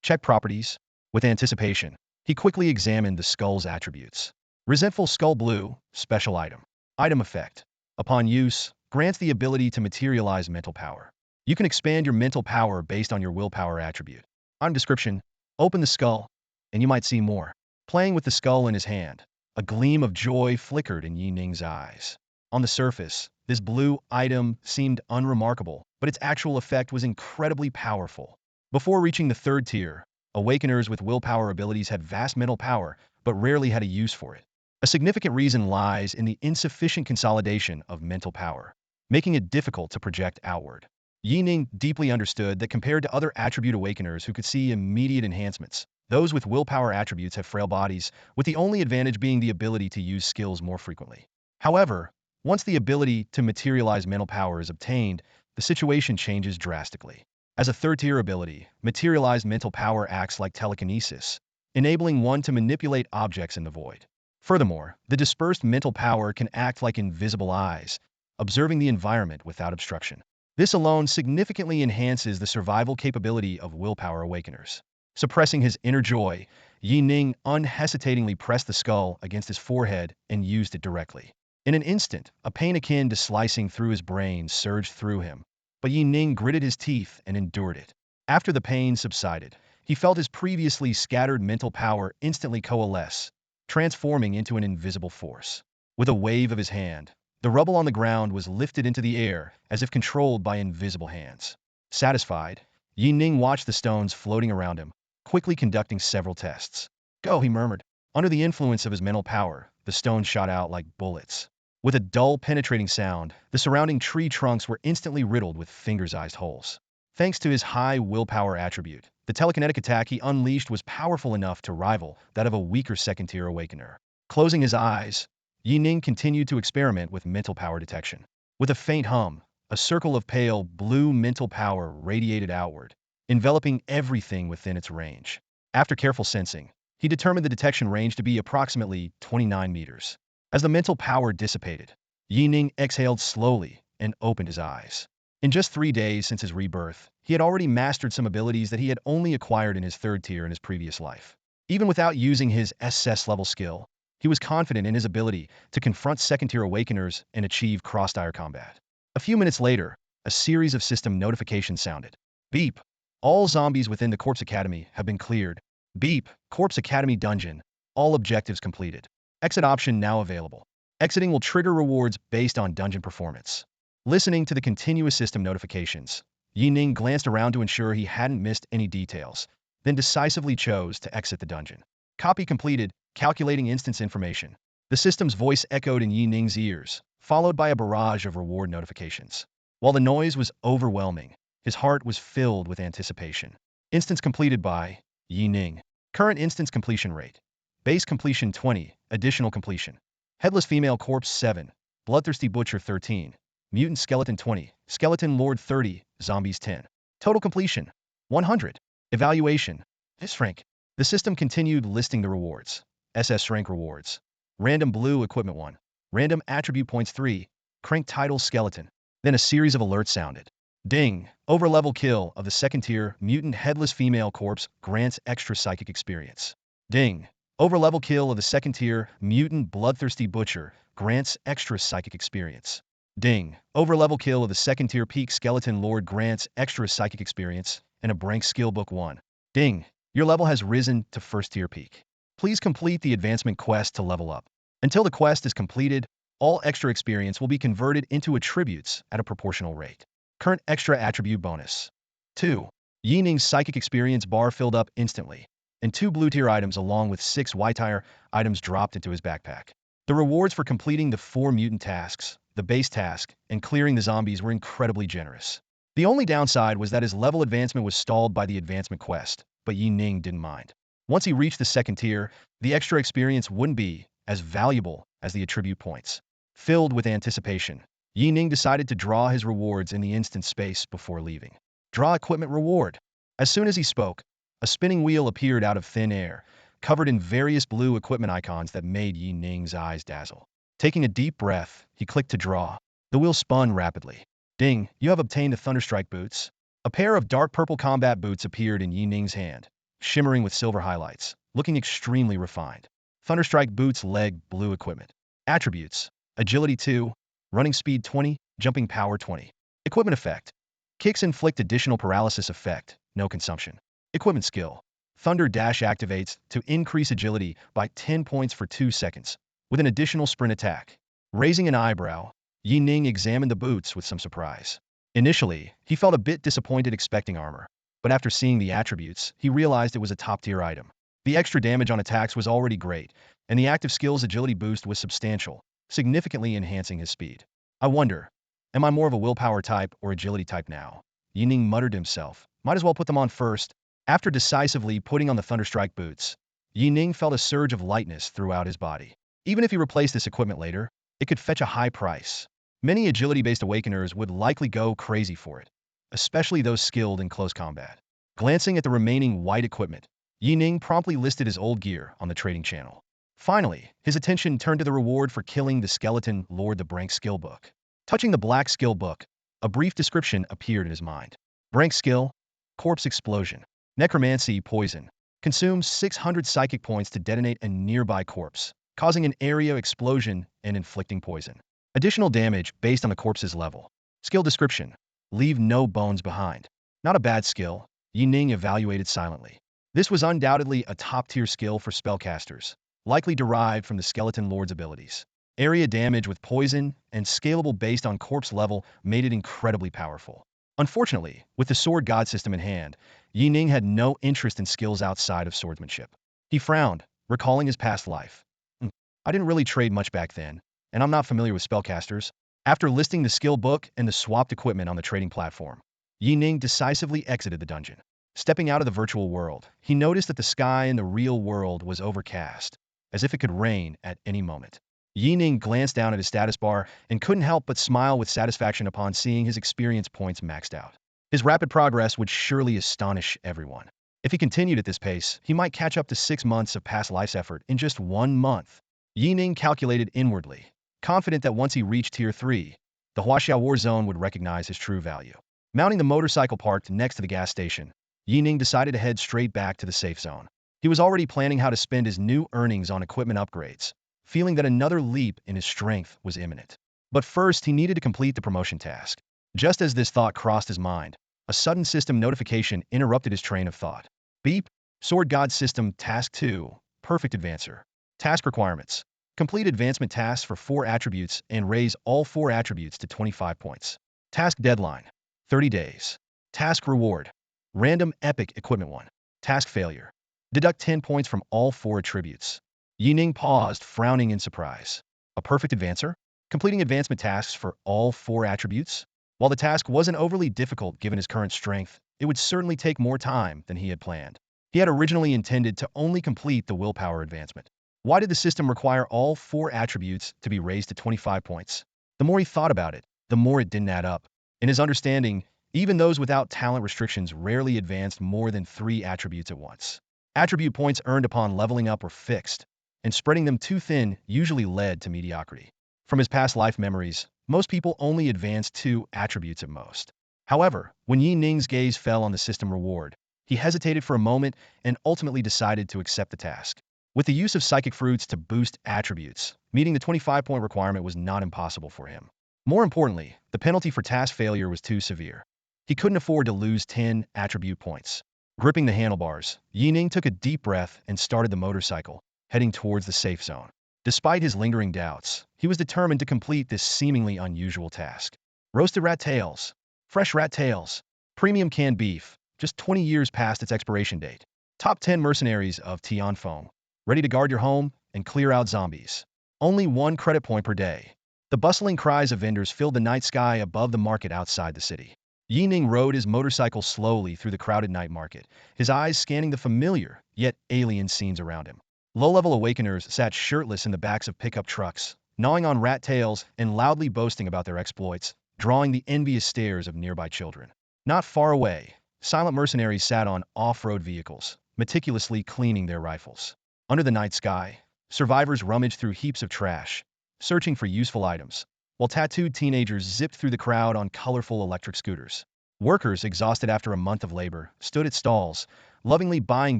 Check properties. With anticipation, he quickly examined the skull's attributes. Resentful skull blue, special item. Item effect. Upon use, grants the ability to materialize mental power. You can expand your mental power based on your willpower attribute. On description, open the skull, and you might see more. Playing with the skull in his hand, a gleam of joy flickered in Yi Ning's eyes. On the surface, this blue item seemed unremarkable, but its actual effect was incredibly powerful. Before reaching the third tier, awakeners with willpower abilities had vast mental power, but rarely had a use for it. A significant reason lies in the insufficient consolidation of mental power, making it difficult to project outward. Yi Ning deeply understood that compared to other attribute awakeners who could see immediate enhancements, those with willpower attributes have frail bodies, with the only advantage being the ability to use skills more frequently. However, once the ability to materialize mental power is obtained, the situation changes drastically. As a third-tier ability, materialized mental power acts like telekinesis, enabling one to manipulate objects in the void. Furthermore, the dispersed mental power can act like invisible eyes, observing the environment without obstruction. This alone significantly enhances the survival capability of willpower awakeners. Suppressing his inner joy, Yi Ning unhesitatingly pressed the skull against his forehead and used it directly. In an instant, a pain akin to slicing through his brain surged through him, but Yi Ning gritted his teeth and endured it. After the pain subsided, he felt his previously scattered mental power instantly coalesce, transforming into an invisible force. With a wave of his hand, the rubble on the ground was lifted into the air as if controlled by invisible hands. Satisfied, Yi Ning watched the stones floating around him, quickly conducting several tests. Go, he murmured. Under the influence of his mental power, the stones shot out like bullets. With a dull, penetrating sound, the surrounding tree trunks were instantly riddled with finger-sized holes. Thanks to his high willpower attribute, the telekinetic attack he unleashed was powerful enough to rival that of a weaker second-tier awakener. Closing his eyes, Yi Ning continued to experiment with mental power detection. With a faint hum, a circle of pale blue mental power radiated outward, enveloping everything within its range. After careful sensing, he determined the detection range to be approximately 29 meters. As the mental power dissipated, Yi Ning exhaled slowly and opened his eyes. In just 3 days since his rebirth, he had already mastered some abilities that he had only acquired in his 3rd tier in his previous life. Even without using his SS level skill, he was confident in his ability to confront 2nd tier awakeners and achieve cross-tier combat. A few minutes later, a series of system notifications sounded. Beep. All zombies within the Corpse Academy have been cleared. Beep. Corpse Academy dungeon. All objectives completed. Exit option now available. Exiting will trigger rewards based on dungeon performance. Listening to the continuous system notifications, Yi Ning glanced around to ensure he hadn't missed any details, then decisively chose to exit the dungeon. Copy completed, calculating instance information. The system's voice echoed in Yi Ning's ears, followed by a barrage of reward notifications. While the noise was overwhelming, his heart was filled with anticipation. Instance completed by Yi Ning. Current instance completion rate. Base completion 20, additional completion. Headless female corpse 7, bloodthirsty butcher 13, mutant skeleton 20, skeleton lord 30, zombies 10. Total completion 100. Evaluation. S rank. The system continued listing the rewards. SS rank rewards. Random blue equipment 1. Random attribute points 3. Crank title skeleton. Then a series of alerts sounded. Ding. Overlevel kill of the 2nd tier mutant headless female corpse grants extra psychic experience. Ding. Overlevel kill of the 2nd tier mutant bloodthirsty butcher grants extra psychic experience. Ding. Overlevel kill of the 2nd tier peak skeleton lord grants extra psychic experience and a blank skill book 1. Ding. Your level has risen to 1st tier peak. Please complete the advancement quest to level up. Until the quest is completed, all extra experience will be converted into attributes at a proportional rate. Current extra attribute bonus. 2. Yi Ning's psychic experience bar filled up instantly, and 2 blue tier items along with 6 white tier items dropped into his backpack. The rewards for completing the 4 mutant tasks, the base task, and clearing the zombies were incredibly generous. The only downside was that his level advancement was stalled by the advancement quest, but Yi Ning didn't mind. Once he reached the 2nd tier, the extra experience wouldn't be as valuable as the attribute points. Filled with anticipation, Yi Ning decided to draw his rewards in the instant space before leaving. Draw equipment reward. As soon as he spoke, a spinning wheel appeared out of thin air, covered in various blue equipment icons that made Yi Ning's eyes dazzle. Taking a deep breath, he clicked to draw. The wheel spun rapidly. Ding, you have obtained the Thunderstrike boots. A pair of dark purple combat boots appeared in Yi Ning's hand, shimmering with silver highlights, looking extremely refined. Thunderstrike boots leg blue equipment. Attributes. Agility 2, running speed 20, jumping power 20. Equipment effect. Kicks inflict additional paralysis effect, no consumption. Equipment skill. Thunder Dash activates to increase agility by 10 points for 2 seconds, with an additional sprint attack. Raising an eyebrow, Yi Ning examined the boots with some surprise. Initially, he felt a bit disappointed expecting armor, but after seeing the attributes, he realized it was a top-tier item. The extra damage on attacks was already great, and the active skill's agility boost was substantial, significantly enhancing his speed. I wonder, am I more of a willpower type or agility type now? Yi Ning muttered to himself. Might as well put them on first. After decisively putting on the Thunderstrike boots, Yi Ning felt a surge of lightness throughout his body. Even if he replaced this equipment later, it could fetch a high price. Many agility-based awakeners would likely go crazy for it, especially those skilled in close combat. Glancing at the remaining white equipment, Yi Ning promptly listed his old gear on the trading channel. Finally, his attention turned to the reward for killing the skeleton lord the Brank skill book. Touching the black skill book, a brief description appeared in his mind. Brank skill, corpse explosion. Necromancy poison. Consumes 600 psychic points to detonate a nearby corpse, causing an area explosion and inflicting poison. Additional damage based on the corpse's level. Skill description. Leave no bones behind. Not a bad skill, Yi Ning evaluated silently. This was undoubtedly a top-tier skill for spellcasters, likely derived from the Skeleton Lord's abilities. Area damage with poison and scalable based on corpse level made it incredibly powerful. Unfortunately, with the Sword God system in hand, Yi Ning had no interest in skills outside of swordsmanship. He frowned, recalling his past life. I didn't really trade much back then, and I'm not familiar with spellcasters. After listing the skill book and the swapped equipment on the trading platform, Yi Ning decisively exited the dungeon. Stepping out of the virtual world, he noticed that the sky in the real world was overcast, as if it could rain at any moment. Yi Ning glanced down at his status bar and couldn't help but smile with satisfaction upon seeing his experience points maxed out. His rapid progress would surely astonish everyone. If he continued at this pace, he might catch up to 6 months of past life's effort in just 1 month. Yi Ning calculated inwardly, confident that once he reached Tier 3, the Huaxiao War Zone would recognize his true value. Mounting the motorcycle parked next to the gas station, Yi Ning decided to head straight back to the safe zone. He was already planning how to spend his new earnings on equipment upgrades, feeling that another leap in his strength was imminent. But first, he needed to complete the promotion task. Just as this thought crossed his mind, a sudden system notification interrupted his train of thought. Beep! Sword God System Task 2, Perfect Advancer. Task requirements. Complete advancement tasks for 4 attributes and raise all 4 attributes to 25 points. Task deadline. 30 days. Task reward. Random epic equipment 1. Task failure. Deduct 10 points from all 4 attributes. Yi Ning paused, frowning in surprise. A perfect advancer? Completing advancement tasks for all 4 attributes? While the task wasn't overly difficult given his current strength, it would certainly take more time than he had planned. He had originally intended to only complete the willpower advancement. Why did the system require all 4 attributes to be raised to 25 points? The more he thought about it, the more it didn't add up. In his understanding, even those without talent restrictions rarely advanced more than 3 attributes at once. Attribute points earned upon leveling up were fixed, and spreading them too thin usually led to mediocrity. From his past life memories, most people only advanced 2 attributes at most. However, when Yi Ning's gaze fell on the system reward, he hesitated for a moment and ultimately decided to accept the task. With the use of psychic fruits to boost attributes, meeting the 25-point requirement was not impossible for him. More importantly, the penalty for task failure was too severe. He couldn't afford to lose 10 attribute points. Gripping the handlebars, Yi Ning took a deep breath and started the motorcycle, heading towards the safe zone. Despite his lingering doubts, he was determined to complete this seemingly unusual task. Roasted rat tails. Fresh rat tails. Premium canned beef, just 20 years past its expiration date. Top 10 mercenaries of Tianfeng. Ready to guard your home and clear out zombies. Only 1 credit point per day. The bustling cries of vendors filled the night sky above the market outside the city. Yi Ning rode his motorcycle slowly through the crowded night market, his eyes scanning the familiar, yet alien scenes around him. Low-level awakeners sat shirtless in the backs of pickup trucks, gnawing on rat tails and loudly boasting about their exploits, drawing the envious stares of nearby children. Not far away, silent mercenaries sat on off-road vehicles, meticulously cleaning their rifles. Under the night sky, survivors rummaged through heaps of trash, searching for useful items, while tattooed teenagers zipped through the crowd on colorful electric scooters. Workers, exhausted after a month of labor, stood at stalls, lovingly buying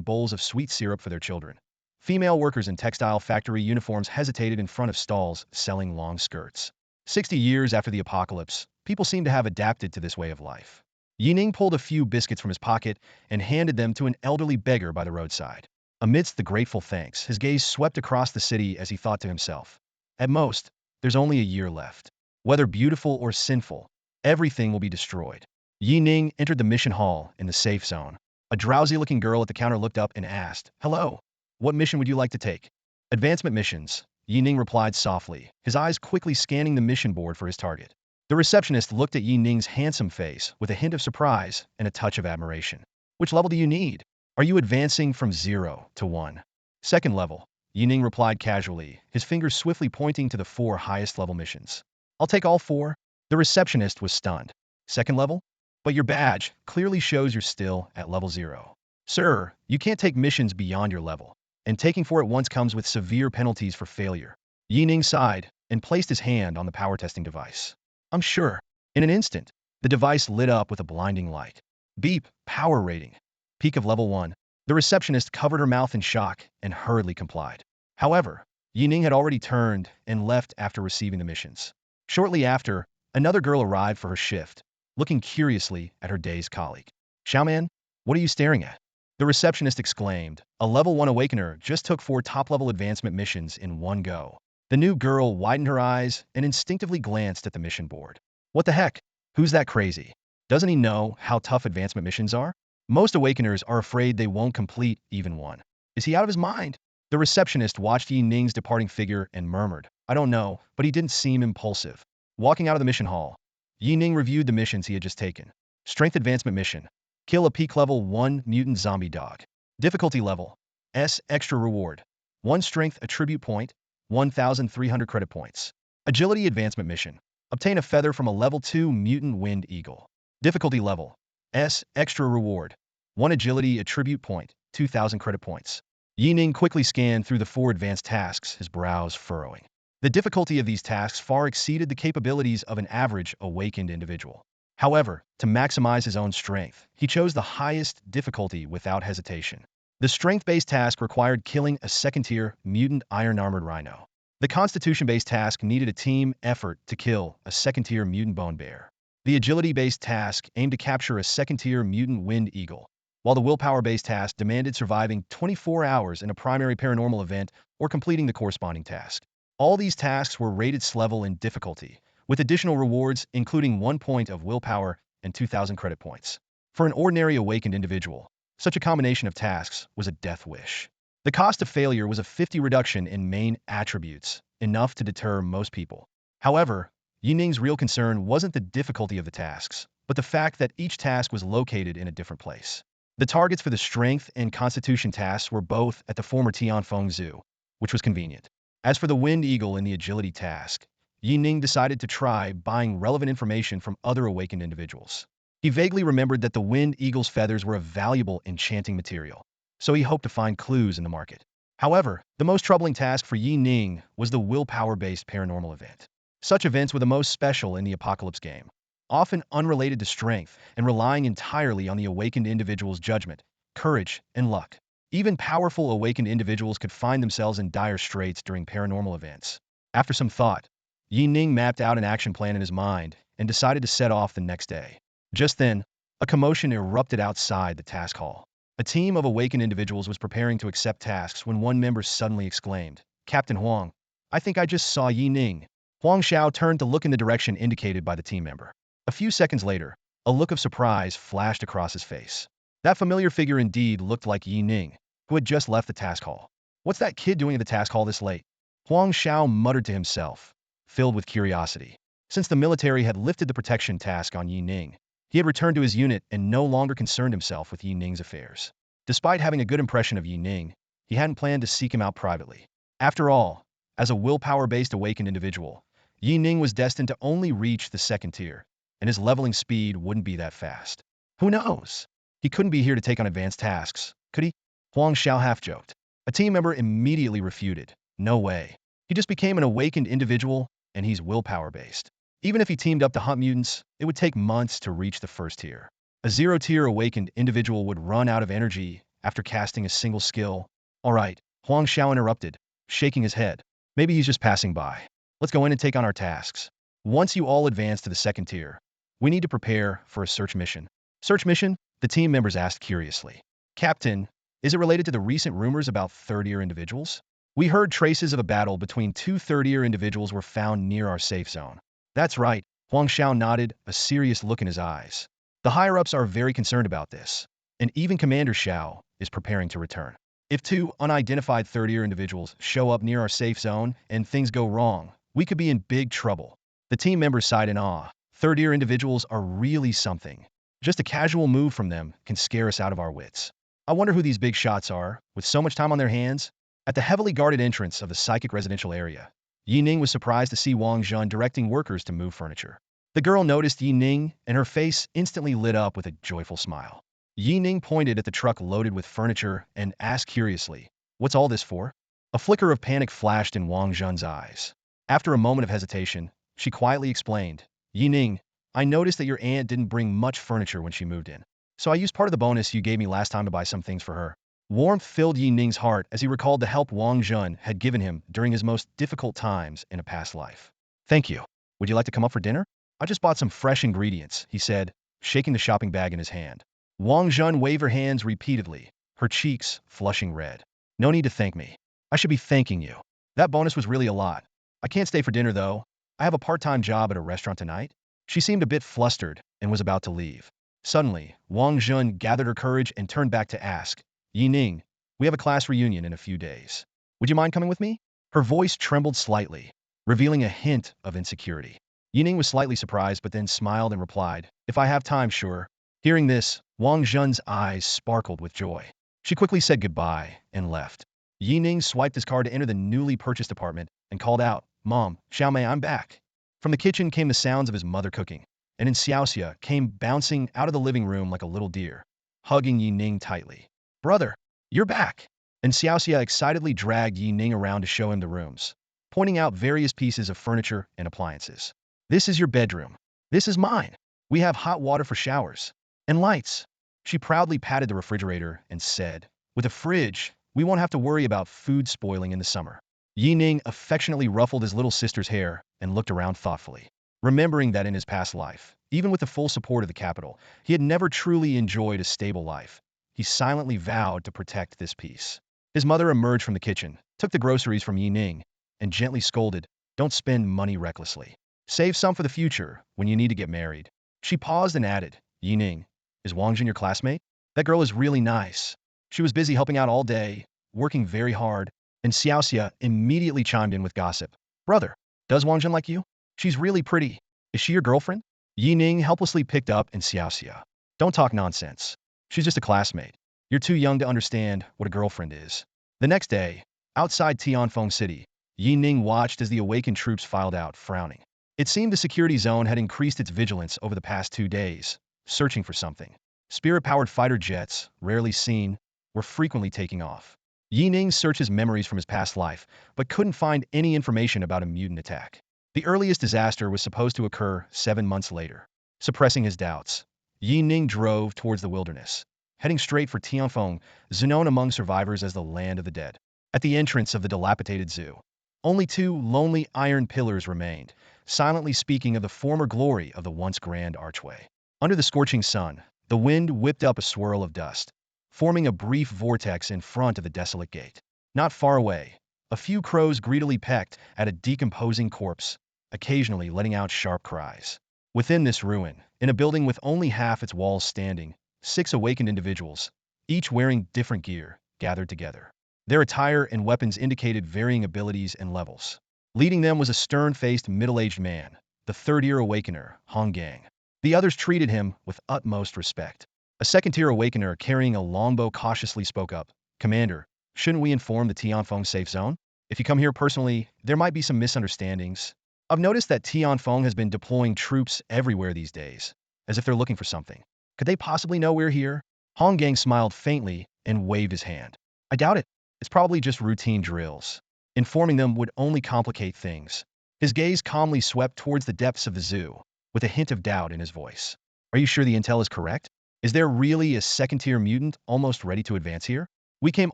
bowls of sweet syrup for their children. Female workers in textile factory uniforms hesitated in front of stalls selling long skirts. 60 years after the apocalypse, people seem to have adapted to this way of life. Yi Ning pulled a few biscuits from his pocket and handed them to an elderly beggar by the roadside. Amidst the grateful thanks, his gaze swept across the city as he thought to himself, at most, there's only a year left. Whether beautiful or sinful, everything will be destroyed. Yi Ning entered the mission hall in the safe zone. A drowsy-looking girl at the counter looked up and asked, "Hello, what mission would you like to take?" "Advancement missions," Yi Ning replied softly, his eyes quickly scanning the mission board for his target. The receptionist looked at Yi Ning's handsome face with a hint of surprise and a touch of admiration. "Which level do you need? Are you advancing from 0 to 1? "Second level," Yi Ning replied casually, his fingers swiftly pointing to the 4 highest-level missions. "I'll take all 4. The receptionist was stunned. "Second level? But your badge clearly shows you're still at level 0. "Sir, you can't take missions beyond your level, and taking 4 at once comes with severe penalties for failure." Yi Ning sighed and placed his hand on the power testing device. "I'm sure." In an instant, the device lit up with a blinding light. Beep, power rating. Peak of level 1. The receptionist covered her mouth in shock and hurriedly complied. However, Yi Ning had already turned and left after receiving the missions. Shortly after, another girl arrived for her shift, looking curiously at her dazed colleague. "Shao man, what are you staring at?" The receptionist exclaimed. A level 1 awakener just took 4 top-level advancement missions in one go. The new girl widened her eyes and instinctively glanced at the mission board. "What the heck? Who's that crazy? Doesn't he know how tough advancement missions are? Most awakeners are afraid they won't complete even one. Is he out of his mind?" The receptionist watched Yi Ning's departing figure and murmured, "I don't know, but he didn't seem impulsive." Walking out of the mission hall, Yi Ning reviewed the missions he had just taken. Strength advancement mission. Kill a peak level 1 mutant zombie dog. Difficulty level S extra reward. 1 strength attribute point, 1,300 credit points. Agility advancement mission. Obtain a feather from a level 2 mutant wind eagle. Difficulty level S extra reward. 1 agility attribute point, 2,000 credit points. Yi Ning quickly scanned through the 4 advanced tasks, his brows furrowing. The difficulty of these tasks far exceeded the capabilities of an average awakened individual. However, to maximize his own strength, he chose the highest difficulty without hesitation. The strength-based task required killing a second-tier mutant iron-armored rhino. The constitution-based task needed a team effort to kill a second-tier mutant bone bear. The agility-based task aimed to capture a second-tier mutant wind eagle, while the willpower-based task demanded surviving 24 hours in a primary paranormal event or completing the corresponding task. All these tasks were rated S-level in difficulty, with additional rewards including 1 point of willpower and 2,000 credit points. For an ordinary awakened individual, such a combination of tasks was a death wish. The cost of failure was a 50 reduction in main attributes, enough to deter most people. However, Yi Ning's real concern wasn't the difficulty of the tasks, but the fact that each task was located in a different place. The targets for the strength and constitution tasks were both at the former Tianfeng Zoo, which was convenient. As for the wind eagle and the agility task, Yi Ning decided to try buying relevant information from other awakened individuals. He vaguely remembered that the wind eagle's feathers were a valuable enchanting material, so he hoped to find clues in the market. However, the most troubling task for Yi Ning was the willpower-based paranormal event. Such events were the most special in the Apocalypse game, often unrelated to strength and relying entirely on the awakened individual's judgment, courage, and luck. Even powerful awakened individuals could find themselves in dire straits during paranormal events. After some thought, Yi Ning mapped out an action plan in his mind and decided to set off the next day. Just then, a commotion erupted outside the task hall. A team of awakened individuals was preparing to accept tasks when one member suddenly exclaimed, "Captain Huang, I think I just saw Yi Ning." Huang Shao turned to look in the direction indicated by the team member. A few seconds later, a look of surprise flashed across his face. That familiar figure indeed looked like Yi Ning, who had just left the task hall. "What's that kid doing at the task hall this late?" Huang Shao muttered to himself, filled with curiosity. Since the military had lifted the protection task on Yi Ning, he had returned to his unit and no longer concerned himself with Yi Ning's affairs. Despite having a good impression of Yi Ning, he hadn't planned to seek him out privately. After all, as a willpower-based awakened individual, Yi Ning was destined to only reach the second tier, and his leveling speed wouldn't be that fast. Who knows? He couldn't be here to take on advanced tasks, could he? Huang Xiao half-joked. A team member immediately refuted. No way. He just became an awakened individual, and he's willpower-based. Even if he teamed up to hunt mutants, it would take months to reach the first tier. A zero-tier awakened individual would run out of energy after casting a single skill. All right, Huang Xiao interrupted, shaking his head. Maybe he's just passing by. Let's go in and take on our tasks. Once you all advance to the second tier, we need to prepare for a search mission. Search mission? The team members asked curiously. Captain, is it related to the recent rumors about third-tier individuals? We heard traces of a battle between 2 third-tier individuals were found near our safe zone. That's right, Huang Xiao nodded, a serious look in his eyes. The higher-ups are very concerned about this, and even Commander Shao is preparing to return. If 2 unidentified third-tier individuals show up near our safe zone and things go wrong, we could be in big trouble. The team members sighed in awe. Third-tier individuals are really something. Just a casual move from them can scare us out of our wits. I wonder who these big shots are, with so much time on their hands. At the heavily guarded entrance of the psychic residential area, Yi Ning was surprised to see Wang Zhun directing workers to move furniture. The girl noticed Yi Ning, and her face instantly lit up with a joyful smile. Yi Ning pointed at the truck loaded with furniture and asked curiously, "What's all this for?" A flicker of panic flashed in Wang Zhun's eyes. After a moment of hesitation, she quietly explained, "Yi Ning, I noticed that your aunt didn't bring much furniture when she moved in, so I used part of the bonus you gave me last time to buy some things for her." Warmth filled Yi Ning's heart as he recalled the help Wang Zhun had given him during his most difficult times in a past life. "Thank you. Would you like to come up for dinner? I just bought some fresh ingredients," he said, shaking the shopping bag in his hand. Wang Zhun waved her hands repeatedly, her cheeks flushing red. "No need to thank me. I should be thanking you. That bonus was really a lot. I can't stay for dinner, though. I have a part-time job at a restaurant tonight." She seemed a bit flustered and was about to leave. Suddenly, Wang Zhun gathered her courage and turned back to ask, "Yi Ning, we have a class reunion in a few days. Would you mind coming with me?" Her voice trembled slightly, revealing a hint of insecurity. Yi Ning was slightly surprised but then smiled and replied, "If I have time, sure." Hearing this, Wang Zhun's eyes sparkled with joy. She quickly said goodbye and left. Yi Ning swiped his card to enter the newly purchased apartment and called out, "Mom, Xiaomei, I'm back." From the kitchen came the sounds of his mother cooking, and then Xiaoxia came bouncing out of the living room like a little deer, hugging Yi Ning tightly. "Brother, you're back." and Xiaoxia excitedly dragged Yi Ning around to show him the rooms, pointing out various pieces of furniture and appliances. This is your bedroom. This is mine. We have hot water for showers. And lights. She proudly patted the refrigerator and said, with a fridge, we won't have to worry about food spoiling in the summer. Yi Ning affectionately ruffled his little sister's hair and looked around thoughtfully, remembering that in his past life, even with the full support of the capital, he had never truly enjoyed a stable life. He silently vowed to protect this peace. His mother emerged from the kitchen, took the groceries from Yi Ning, and gently scolded, don't spend money recklessly. Save some for the future, when you need to get married. She paused and added, Yi Ning, is Wangjin your classmate? That girl is really nice. She was busy helping out all day, working very hard, and Xiaoxia immediately chimed in with gossip. Brother, does Wangjin like you? She's really pretty. Is she your girlfriend? Yi Ning helplessly picked up and Xiaoxia. Don't talk nonsense. She's just a classmate. You're too young to understand what a girlfriend is. The next day, outside Tianfeng City, Yi Ning watched as the awakened troops filed out, frowning. It seemed the security zone had increased its vigilance over the past 2 days, searching for something. Spirit-powered fighter jets, rarely seen, were frequently taking off. Yi Ning searched his memories from his past life, but couldn't find any information about a mutant attack. The earliest disaster was supposed to occur 7 months later. Suppressing his doubts, Yi Ning drove towards the wilderness, heading straight for Tianfeng, known among survivors as the land of the dead. At the entrance of the dilapidated zoo, only 2 lonely iron pillars remained, silently speaking of the former glory of the once grand archway. Under the scorching sun, the wind whipped up a swirl of dust, forming a brief vortex in front of the desolate gate. Not far away, a few crows greedily pecked at a decomposing corpse, occasionally letting out sharp cries. Within this ruin, in a building with only half its walls standing, 6 awakened individuals, each wearing different gear, gathered together. Their attire and weapons indicated varying abilities and levels. Leading them was a stern-faced middle-aged man, the third-tier awakener, Hong Gang. The others treated him with utmost respect. A second-tier awakener carrying a longbow cautiously spoke up. Commander, shouldn't we inform the Tianfeng safe zone? If you come here personally, there might be some misunderstandings. I've noticed that Tianfeng has been deploying troops everywhere these days, as if they're looking for something. Could they possibly know we're here? Hong Gang smiled faintly and waved his hand. I doubt it. It's probably just routine drills. Informing them would only complicate things. His gaze calmly swept towards the depths of the zoo, with a hint of doubt in his voice. Are you sure the intel is correct? Is there really a second-tier mutant almost ready to advance here? We came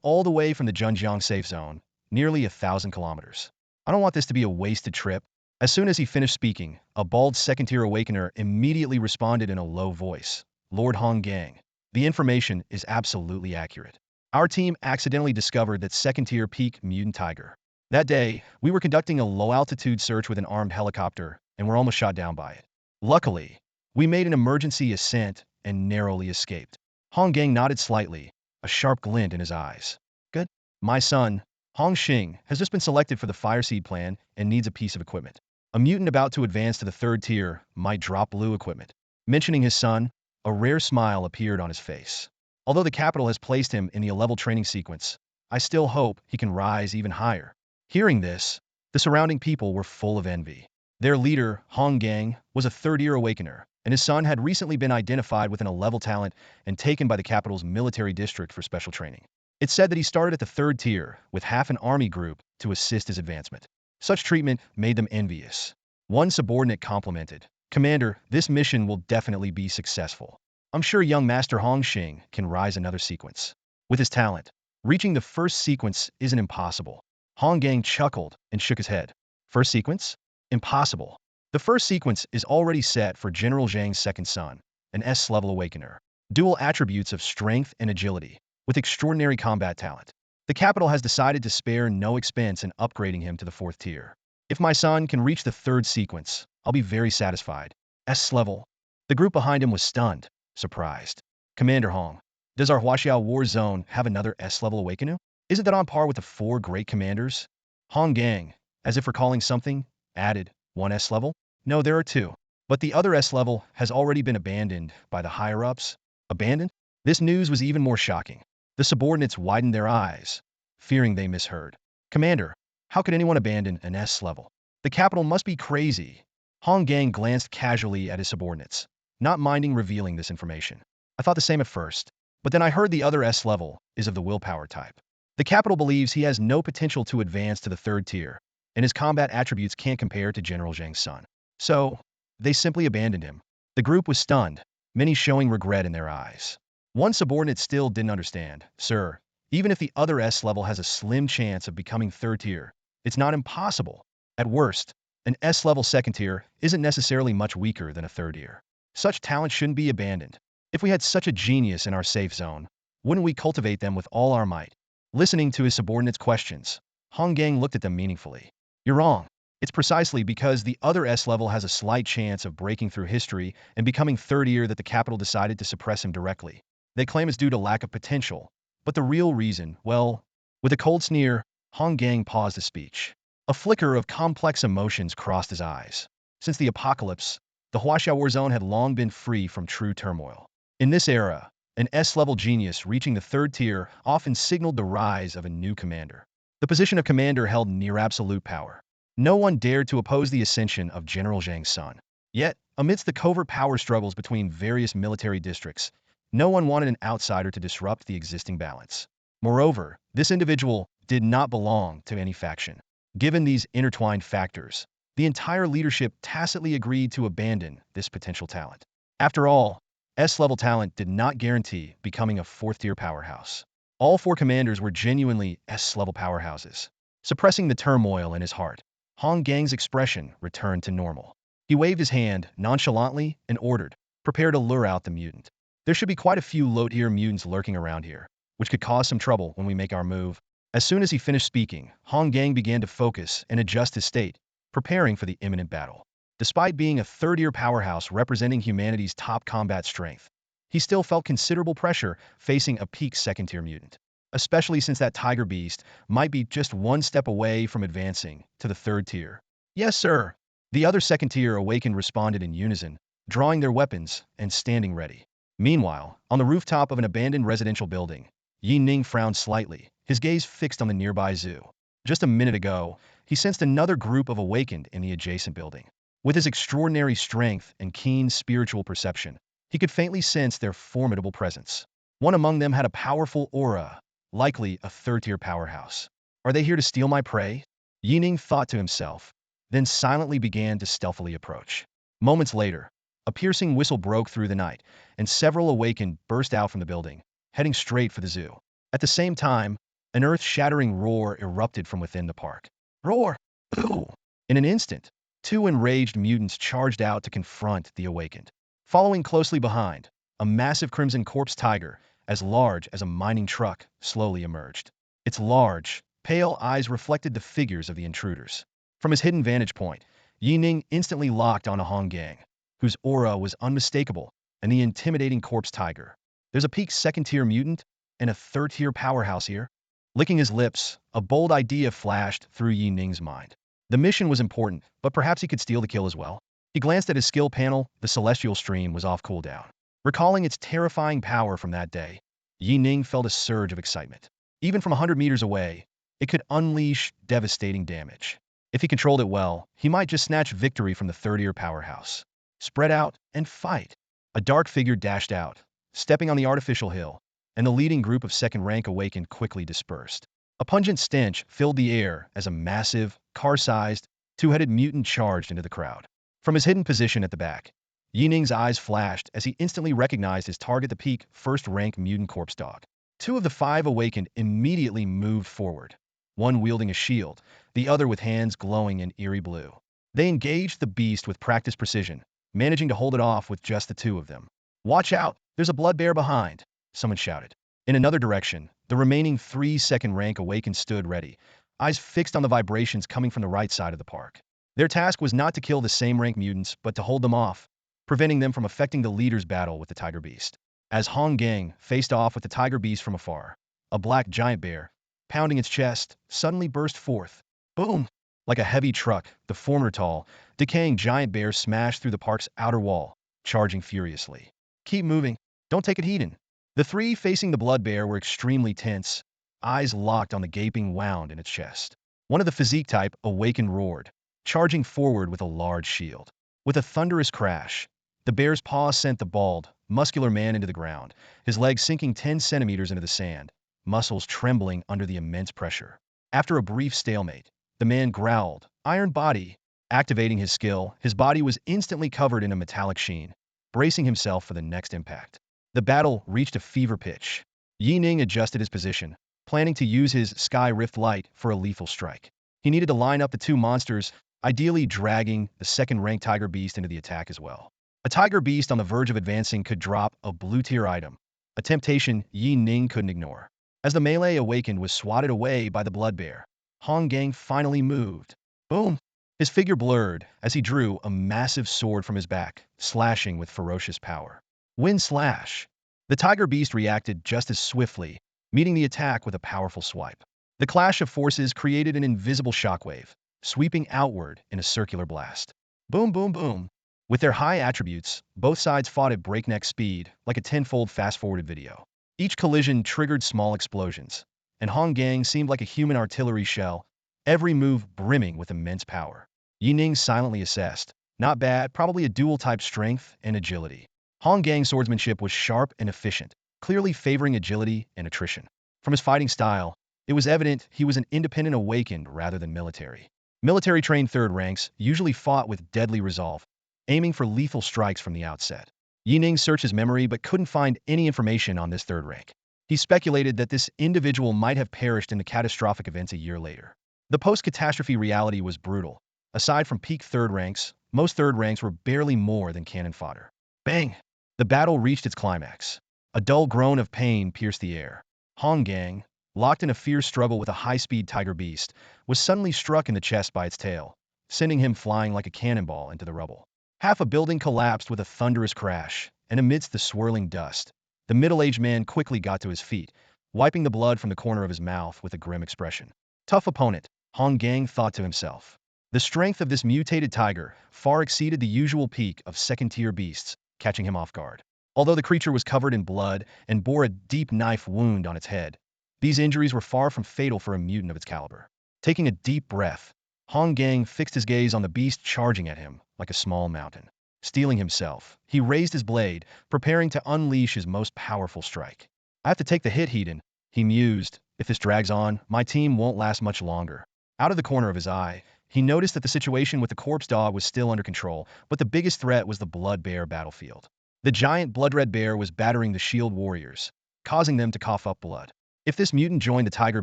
all the way from the Zhenjiang safe zone, nearly 1,000 kilometers. I don't want this to be a wasted trip. As soon as he finished speaking, a bald second-tier awakener immediately responded in a low voice. Lord Hong Gang, the information is absolutely accurate. Our team accidentally discovered that second-tier peak mutant tiger. That day, we were conducting a low-altitude search with an armed helicopter, and were almost shot down by it. Luckily, we made an emergency ascent and narrowly escaped. Hong Gang nodded slightly, a sharp glint in his eyes. Good. My son, Hong Xing, has just been selected for the Fireseed plan and needs a piece of equipment. A mutant about to advance to the 3rd tier might drop blue equipment. Mentioning his son, a rare smile appeared on his face. Although the capital has placed him in the A-level training sequence, I still hope he can rise even higher. Hearing this, the surrounding people were full of envy. Their leader, Hong Gang, was a 3rd-tier awakener, and his son had recently been identified with an A-level talent and taken by the capital's military district for special training. It said that he started at the 3rd tier, with half an army group to assist his advancement. Such treatment made them envious. One subordinate complimented, Commander, this mission will definitely be successful. I'm sure young Master Hong Xing can rise another sequence. With his talent, reaching the 1st sequence isn't impossible. Hong Gang chuckled and shook his head. 1st sequence? Impossible. The 1st sequence is already set for General Zhang's 2nd son, an S-level awakener. Dual attributes of strength and agility, with extraordinary combat talent. The capital has decided to spare no expense in upgrading him to the 4th tier. If my son can reach the 3rd sequence, I'll be very satisfied. S-level. The group behind him was stunned, surprised. Commander Hong, does our Huaxiao war zone have another S-level awakener? Isn't that on par with the 4 great commanders? Hong Gang, as if recalling something, added, 1 S-level? No, there are 2. But the other S-level has already been abandoned by the higher-ups. Abandoned? This news was even more shocking. The subordinates widened their eyes, fearing they misheard. Commander, how could anyone abandon an S-level? The capital must be crazy. Hong Gang glanced casually at his subordinates, not minding revealing this information. I thought the same at first, but then I heard the other S-level is of the willpower type. The capital believes he has no potential to advance to the third tier, and his combat attributes can't compare to General Zhang's son. So, they simply abandoned him. The group was stunned, many showing regret in their eyes. One subordinate still didn't understand. Sir, even if the other S level has a slim chance of becoming third tier, it's not impossible. At worst, an S level second tier isn't necessarily much weaker than a third tier. Such talent shouldn't be abandoned. If we had such a genius in our safe zone, wouldn't we cultivate them with all our might? Listening to his subordinates' questions, Hong Gang looked at them meaningfully. You're wrong. It's precisely because the other S level has a slight chance of breaking through history and becoming third tier that the capital decided to suppress him directly. They claim it's due to lack of potential, but the real reason, well, with a cold sneer, Hong Gang paused his speech. A flicker of complex emotions crossed his eyes. Since the apocalypse, the Huaxia war zone had long been free from true turmoil. In this era, an S-level genius reaching the third tier often signaled the rise of a new commander. The position of commander held near absolute power. No one dared to oppose the ascension of General Zhang's son. Yet, amidst the covert power struggles between various military districts, no one wanted an outsider to disrupt the existing balance. Moreover, this individual did not belong to any faction. Given these intertwined factors, the entire leadership tacitly agreed to abandon this potential talent. After all, S-level talent did not guarantee becoming a fourth-tier powerhouse. All four commanders were genuinely S-level powerhouses. Suppressing the turmoil in his heart, Hong Gang's expression returned to normal. He waved his hand nonchalantly and ordered, "Prepare to lure out the mutant. There should be quite a few low-tier mutants lurking around here, which could cause some trouble when we make our move." As soon as he finished speaking, Hong Gang began to focus and adjust his state, preparing for the imminent battle. Despite being a third-tier powerhouse representing humanity's top combat strength, he still felt considerable pressure facing a peak second-tier mutant, especially since that tiger beast might be just one step away from advancing to the third tier. "Yes, sir." The other second-tier awakened responded in unison, drawing their weapons and standing ready. Meanwhile, on the rooftop of an abandoned residential building, Yi Ning frowned slightly, his gaze fixed on the nearby zoo. Just a minute ago, he sensed another group of awakened in the adjacent building. With his extraordinary strength and keen spiritual perception, he could faintly sense their formidable presence. One among them had a powerful aura, likely a third-tier powerhouse. Are they here to steal my prey? Yi Ning thought to himself, then silently began to stealthily approach. Moments later, a piercing whistle broke through the night, and several awakened burst out from the building, heading straight for the zoo. At the same time, an earth-shattering roar erupted from within the park. Roar! Ooh! In an instant, two enraged mutants charged out to confront the awakened. Following closely behind, a massive crimson corpse tiger, as large as a mining truck, slowly emerged. Its large, pale eyes reflected the figures of the intruders. From his hidden vantage point, Yi Ning instantly locked on a Hong Gang, whose aura was unmistakable, and the intimidating corpse tiger. There's a peak second-tier mutant and a third-tier powerhouse here? Licking his lips, a bold idea flashed through Yi Ning's mind. The mission was important, but perhaps he could steal the kill as well. He glanced at his skill panel. The celestial stream was off cooldown. Recalling its terrifying power from that day, Yi Ning felt a surge of excitement. Even from 100 meters away, it could unleash devastating damage. If he controlled it well, he might just snatch victory from the third-tier powerhouse. Spread out and fight. A dark figure dashed out, stepping on the artificial hill, and the leading group of second rank awakened quickly dispersed. A pungent stench filled the air as a massive, car-sized, two-headed mutant charged into the crowd. From his hidden position at the back, Yi Ning's eyes flashed as he instantly recognized his target, the peak first-rank mutant corpse dog. Two of the five awakened immediately moved forward, one wielding a shield, the other with hands glowing in eerie blue. They engaged the beast with practiced precision, managing to hold it off with just the two of them. "Watch out! There's a blood bear behind!" someone shouted. In another direction, the remaining three second-rank awakened stood ready, eyes fixed on the vibrations coming from the right side of the park. Their task was not to kill the same rank mutants, but to hold them off, preventing them from affecting the leader's battle with the tiger beast. As Hong Gang faced off with the tiger beast from afar, a black giant bear, pounding its chest, suddenly burst forth. Boom! Like a heavy truck, the former tall, decaying giant bear smashed through the park's outer wall, charging furiously. "Keep moving. Don't take it heeding." The three facing the blood bear were extremely tense, eyes locked on the gaping wound in its chest. One of the physique type awakened roared, charging forward with a large shield. With a thunderous crash, the bear's paw sent the bald, muscular man into the ground, his legs sinking 10 centimeters into the sand, muscles trembling under the immense pressure. After a brief stalemate, the man growled, "Iron body!" Activating his skill, his body was instantly covered in a metallic sheen, bracing himself for the next impact. The battle reached a fever pitch. Yi Ning adjusted his position, planning to use his Sky Rift Light for a lethal strike. He needed to line up the two monsters, ideally dragging the second-ranked Tiger Beast into the attack as well. A Tiger Beast on the verge of advancing could drop a blue-tier item, a temptation Yi Ning couldn't ignore. As the melee awakened was swatted away by the blood bear, Hong Gang finally moved. Boom! His figure blurred as he drew a massive sword from his back, slashing with ferocious power. Wind slash! The Tiger Beast reacted just as swiftly, meeting the attack with a powerful swipe. The clash of forces created an invisible shockwave, sweeping outward in a circular blast. Boom, boom, boom! With their high attributes, both sides fought at breakneck speed, like a tenfold fast-forwarded video. Each collision triggered small explosions, and Hong Gang seemed like a human artillery shell, every move brimming with immense power. Yi Ning silently assessed, "Not bad, probably a dual-type strength and agility." Hong Gang's swordsmanship was sharp and efficient, clearly favoring agility and attrition. From his fighting style, it was evident he was an independent awakened rather than military. Military-trained third ranks usually fought with deadly resolve, aiming for lethal strikes from the outset. Yi Ning searched his memory but couldn't find any information on this third rank. He speculated that this individual might have perished in the catastrophic events a year later. The post-catastrophe reality was brutal. Aside from peak third ranks, most third ranks were barely more than cannon fodder. Bang! The battle reached its climax. A dull groan of pain pierced the air. Hong Gang, locked in a fierce struggle with a high-speed Tiger Beast, was suddenly struck in the chest by its tail, sending him flying like a cannonball into the rubble. Half a building collapsed with a thunderous crash, and amidst the swirling dust, the middle-aged man quickly got to his feet, wiping the blood from the corner of his mouth with a grim expression. Tough opponent, Hong Gang thought to himself. The strength of this mutated tiger far exceeded the usual peak of second-tier beasts, catching him off guard. Although the creature was covered in blood and bore a deep knife wound on its head, these injuries were far from fatal for a mutant of its caliber. Taking a deep breath, Hong Gang fixed his gaze on the beast charging at him like a small mountain. Steeling himself, he raised his blade, preparing to unleash his most powerful strike. "I have to take the hit, Hedon," he mused. "If this drags on, my team won't last much longer." Out of the corner of his eye, he noticed that the situation with the corpse dog was still under control, but the biggest threat was the blood bear battlefield. The giant blood-red bear was battering the shield warriors, causing them to cough up blood. If this mutant joined the Tiger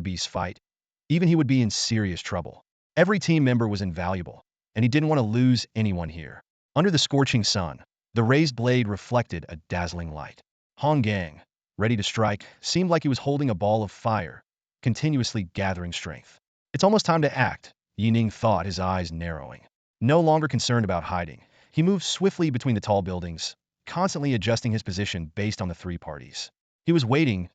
Beast's fight, even he would be in serious trouble. Every team member was invaluable, and he didn't want to lose anyone here. Under the scorching sun, the raised blade reflected a dazzling light. Hong Gang, ready to strike, seemed like he was holding a ball of fire, continuously gathering strength. "It's almost time to act," Yi Ning thought, his eyes narrowing. No longer concerned about hiding, he moved swiftly between the tall buildings, constantly adjusting his position based on the three parties. He was waiting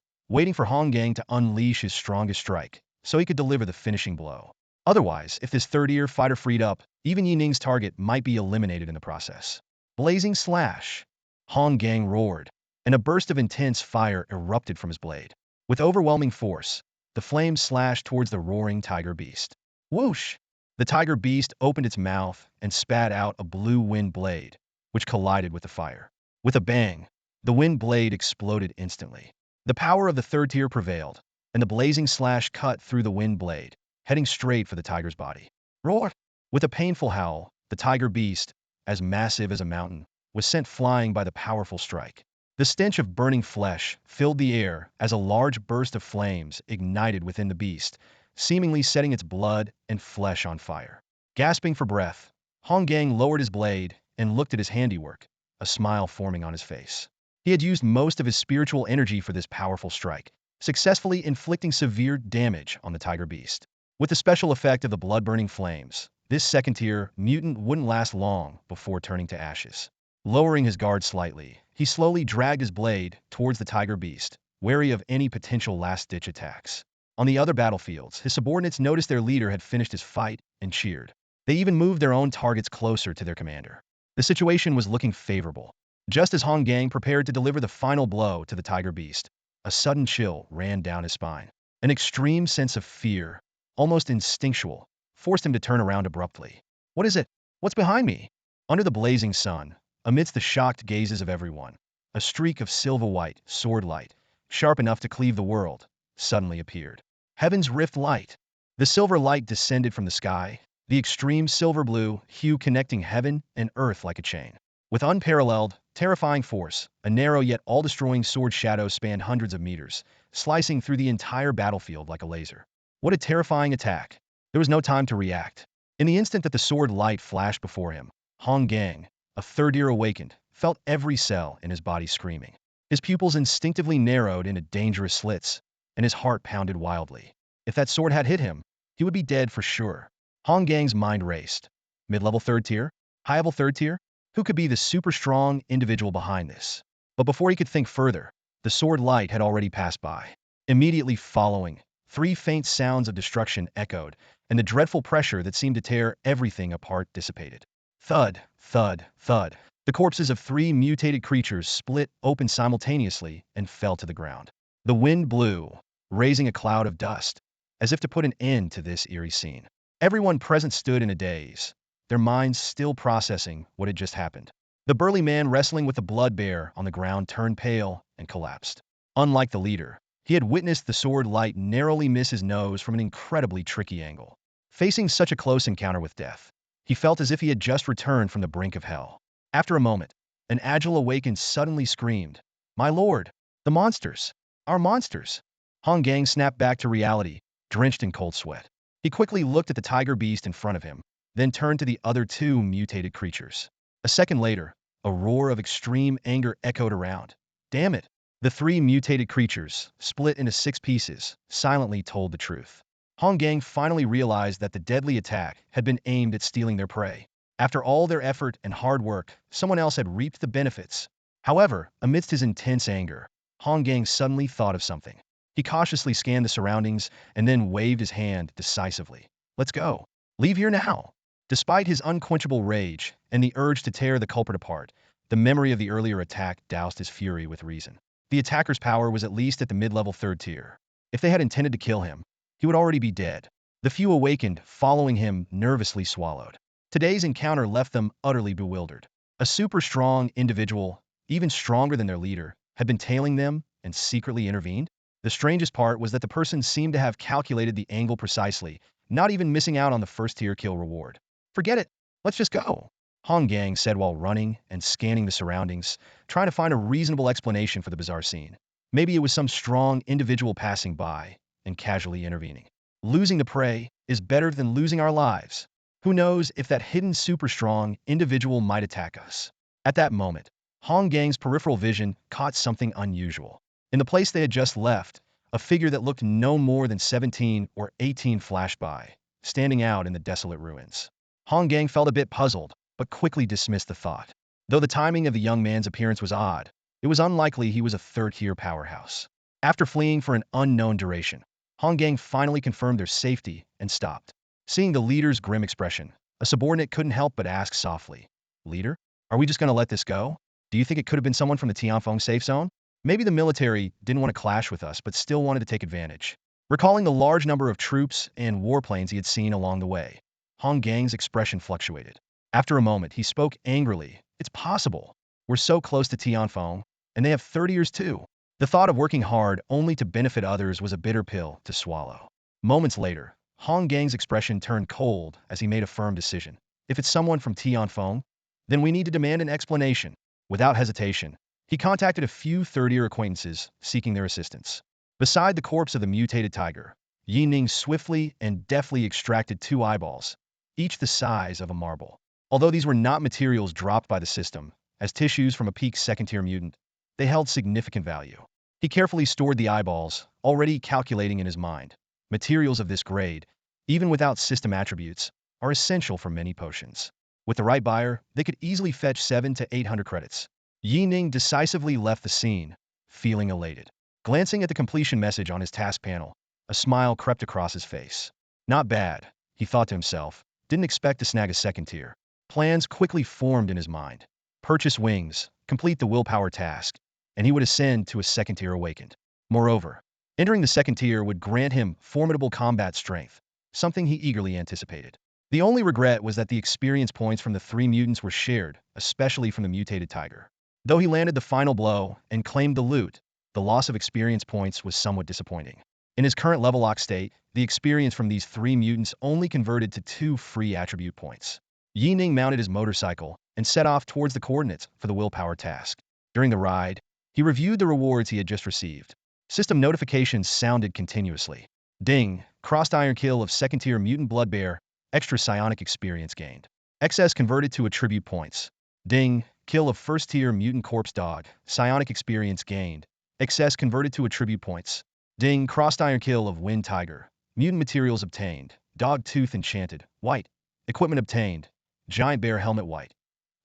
for Hong Gang to unleash his strongest strike, so he could deliver the finishing blow. Otherwise, if this third-tier fighter freed up, even Yi Ning's target might be eliminated in the process. Blazing slash! Hong Gang roared, and a burst of intense fire erupted from his blade. With overwhelming force, the flames slashed towards the roaring Tiger Beast. Whoosh! The Tiger Beast opened its mouth and spat out a blue wind blade, which collided with the fire. With a bang, the wind blade exploded instantly. The power of the third tier prevailed, and the blazing slash cut through the wind blade, heading straight for the tiger's body. Roar! With a painful howl, the Tiger Beast, as massive as a mountain, was sent flying by the powerful strike. The stench of burning flesh filled the air as a large burst of flames ignited within the beast, seemingly setting its blood and flesh on fire. Gasping for breath, Hong Gang lowered his blade and looked at his handiwork, a smile forming on his face. He had used most of his spiritual energy for this powerful strike, successfully inflicting severe damage on the Tiger Beast. With the special effect of the blood-burning flames, this second-tier mutant wouldn't last long before turning to ashes. Lowering his guard slightly, he slowly dragged his blade towards the Tiger Beast, wary of any potential last-ditch attacks. On the other battlefields, his subordinates noticed their leader had finished his fight and cheered. They even moved their own targets closer to their commander. The situation was looking favorable. Just as Hong Gang prepared to deliver the final blow to the Tiger Beast, a sudden chill ran down his spine. An extreme sense of fear, almost instinctual, forced him to turn around abruptly. "What is it? What's behind me?" Under the blazing sun, amidst the shocked gazes of everyone, a streak of silver-white sword light, sharp enough to cleave the world, suddenly appeared. Heaven's rift light. The silver light descended from the sky, the extreme silver blue hue connecting heaven and earth like a chain. With unparalleled, terrifying force, a narrow yet all-destroying sword shadow spanned hundreds of meters, slicing through the entire battlefield like a laser. What a terrifying attack! There was no time to react. In the instant that the sword light flashed before him, Hong Gang, a third ear awakened, felt every cell in his body screaming. His pupils instinctively narrowed into dangerous slits, and his heart pounded wildly. If that sword had hit him, he would be dead for sure. Hong Gang's mind raced. Mid-level third tier? High-level third tier? Who could be the super strong individual behind this? But before he could think further, the sword light had already passed by. Immediately following, three faint sounds of destruction echoed, and the dreadful pressure that seemed to tear everything apart dissipated. Thud, thud, thud. The corpses of three mutated creatures split open simultaneously and fell to the ground. The wind blew, raising a cloud of dust, as if to put an end to this eerie scene. Everyone present stood in a daze, their minds still processing what had just happened. The burly man wrestling with the blood bear on the ground turned pale and collapsed. Unlike the leader, he had witnessed the sword light narrowly miss his nose from an incredibly tricky angle. Facing such a close encounter with death, he felt as if he had just returned from the brink of hell. After a moment, an agile awakened suddenly screamed, "My lord! The monsters! Our monsters!" Hong Gang snapped back to reality, drenched in cold sweat. He quickly looked at the tiger beast in front of him, then turned to the other two mutated creatures. A second later, a roar of extreme anger echoed around. Damn it! The three mutated creatures, split into 6 pieces, silently told the truth. Hong Gang finally realized that the deadly attack had been aimed at stealing their prey. After all their effort and hard work, someone else had reaped the benefits. However, amidst his intense anger, Hong Gang suddenly thought of something. He cautiously scanned the surroundings and then waved his hand decisively. Let's go. Leave here now. Despite his unquenchable rage and the urge to tear the culprit apart, the memory of the earlier attack doused his fury with reason. The attacker's power was at least at the mid-level third tier. If they had intended to kill him, he would already be dead. The few awakened, following him, nervously swallowed. Today's encounter left them utterly bewildered. A super strong individual, even stronger than their leader, had been tailing them and secretly intervened. The strangest part was that the person seemed to have calculated the angle precisely, not even missing out on the first-tier kill reward. Forget it. Let's just go, Hong Gang said while running and scanning the surroundings, trying to find a reasonable explanation for the bizarre scene. Maybe it was some strong individual passing by and casually intervening. Losing the prey is better than losing our lives. Who knows if that hidden super strong individual might attack us. At that moment, Hong Gang's peripheral vision caught something unusual. In the place they had just left, a figure that looked no more than 17 or 18 flashed by, standing out in the desolate ruins. Hong Gang felt a bit puzzled, but quickly dismissed the thought. Though the timing of the young man's appearance was odd, it was unlikely he was a third-tier powerhouse. After fleeing for an unknown duration, Hong Gang finally confirmed their safety and stopped. Seeing the leader's grim expression, a subordinate couldn't help but ask softly, "Leader, are we just going to let this go? Do you think it could have been someone from the Tianfeng safe zone? Maybe the military didn't want to clash with us but still wanted to take advantage." Recalling the large number of troops and warplanes he had seen along the way, Hong Gang's expression fluctuated. After a moment, he spoke angrily. "It's possible. We're so close to Tianfeng, and they have 30 years too." The thought of working hard only to benefit others was a bitter pill to swallow. Moments later, Hong Gang's expression turned cold as he made a firm decision. If it's someone from Tianfeng, then we need to demand an explanation. Without hesitation, he contacted a few third-year acquaintances, seeking their assistance. Beside the corpse of the mutated tiger, Yi Ning swiftly and deftly extracted 2 eyeballs, each the size of a marble. Although these were not materials dropped by the system, as tissues from a peak second-tier mutant, they held significant value. He carefully stored the eyeballs, already calculating in his mind. Materials of this grade, even without system attributes, are essential for many potions. With the right buyer, they could easily fetch 700 to 800 credits. Yi Ning decisively left the scene, feeling elated. Glancing at the completion message on his task panel, a smile crept across his face. Not bad, he thought to himself. Didn't expect to snag a second tier. Plans quickly formed in his mind. Purchase wings, complete the willpower task, and he would ascend to a second tier awakened. Moreover, entering the second tier would grant him formidable combat strength, something he eagerly anticipated. The only regret was that the experience points from the 3 mutants were shared, especially from the mutated tiger. Though he landed the final blow and claimed the loot, the loss of experience points was somewhat disappointing. In his current level lock state, the experience from these 3 mutants only converted to 2 free attribute points. Yi Ning mounted his motorcycle and set off towards the coordinates for the willpower task. During the ride, he reviewed the rewards he had just received. System notifications sounded continuously. Ding, crossed iron kill of 2nd tier mutant blood bear, extra psionic experience gained. XS converted to attribute points. Ding, kill of 1st tier mutant corpse dog, psionic experience gained. XS converted to attribute points. Ding, crossed iron kill of wind tiger, mutant materials obtained. Dog tooth enchanted, white. Equipment obtained. Giant bear helmet white.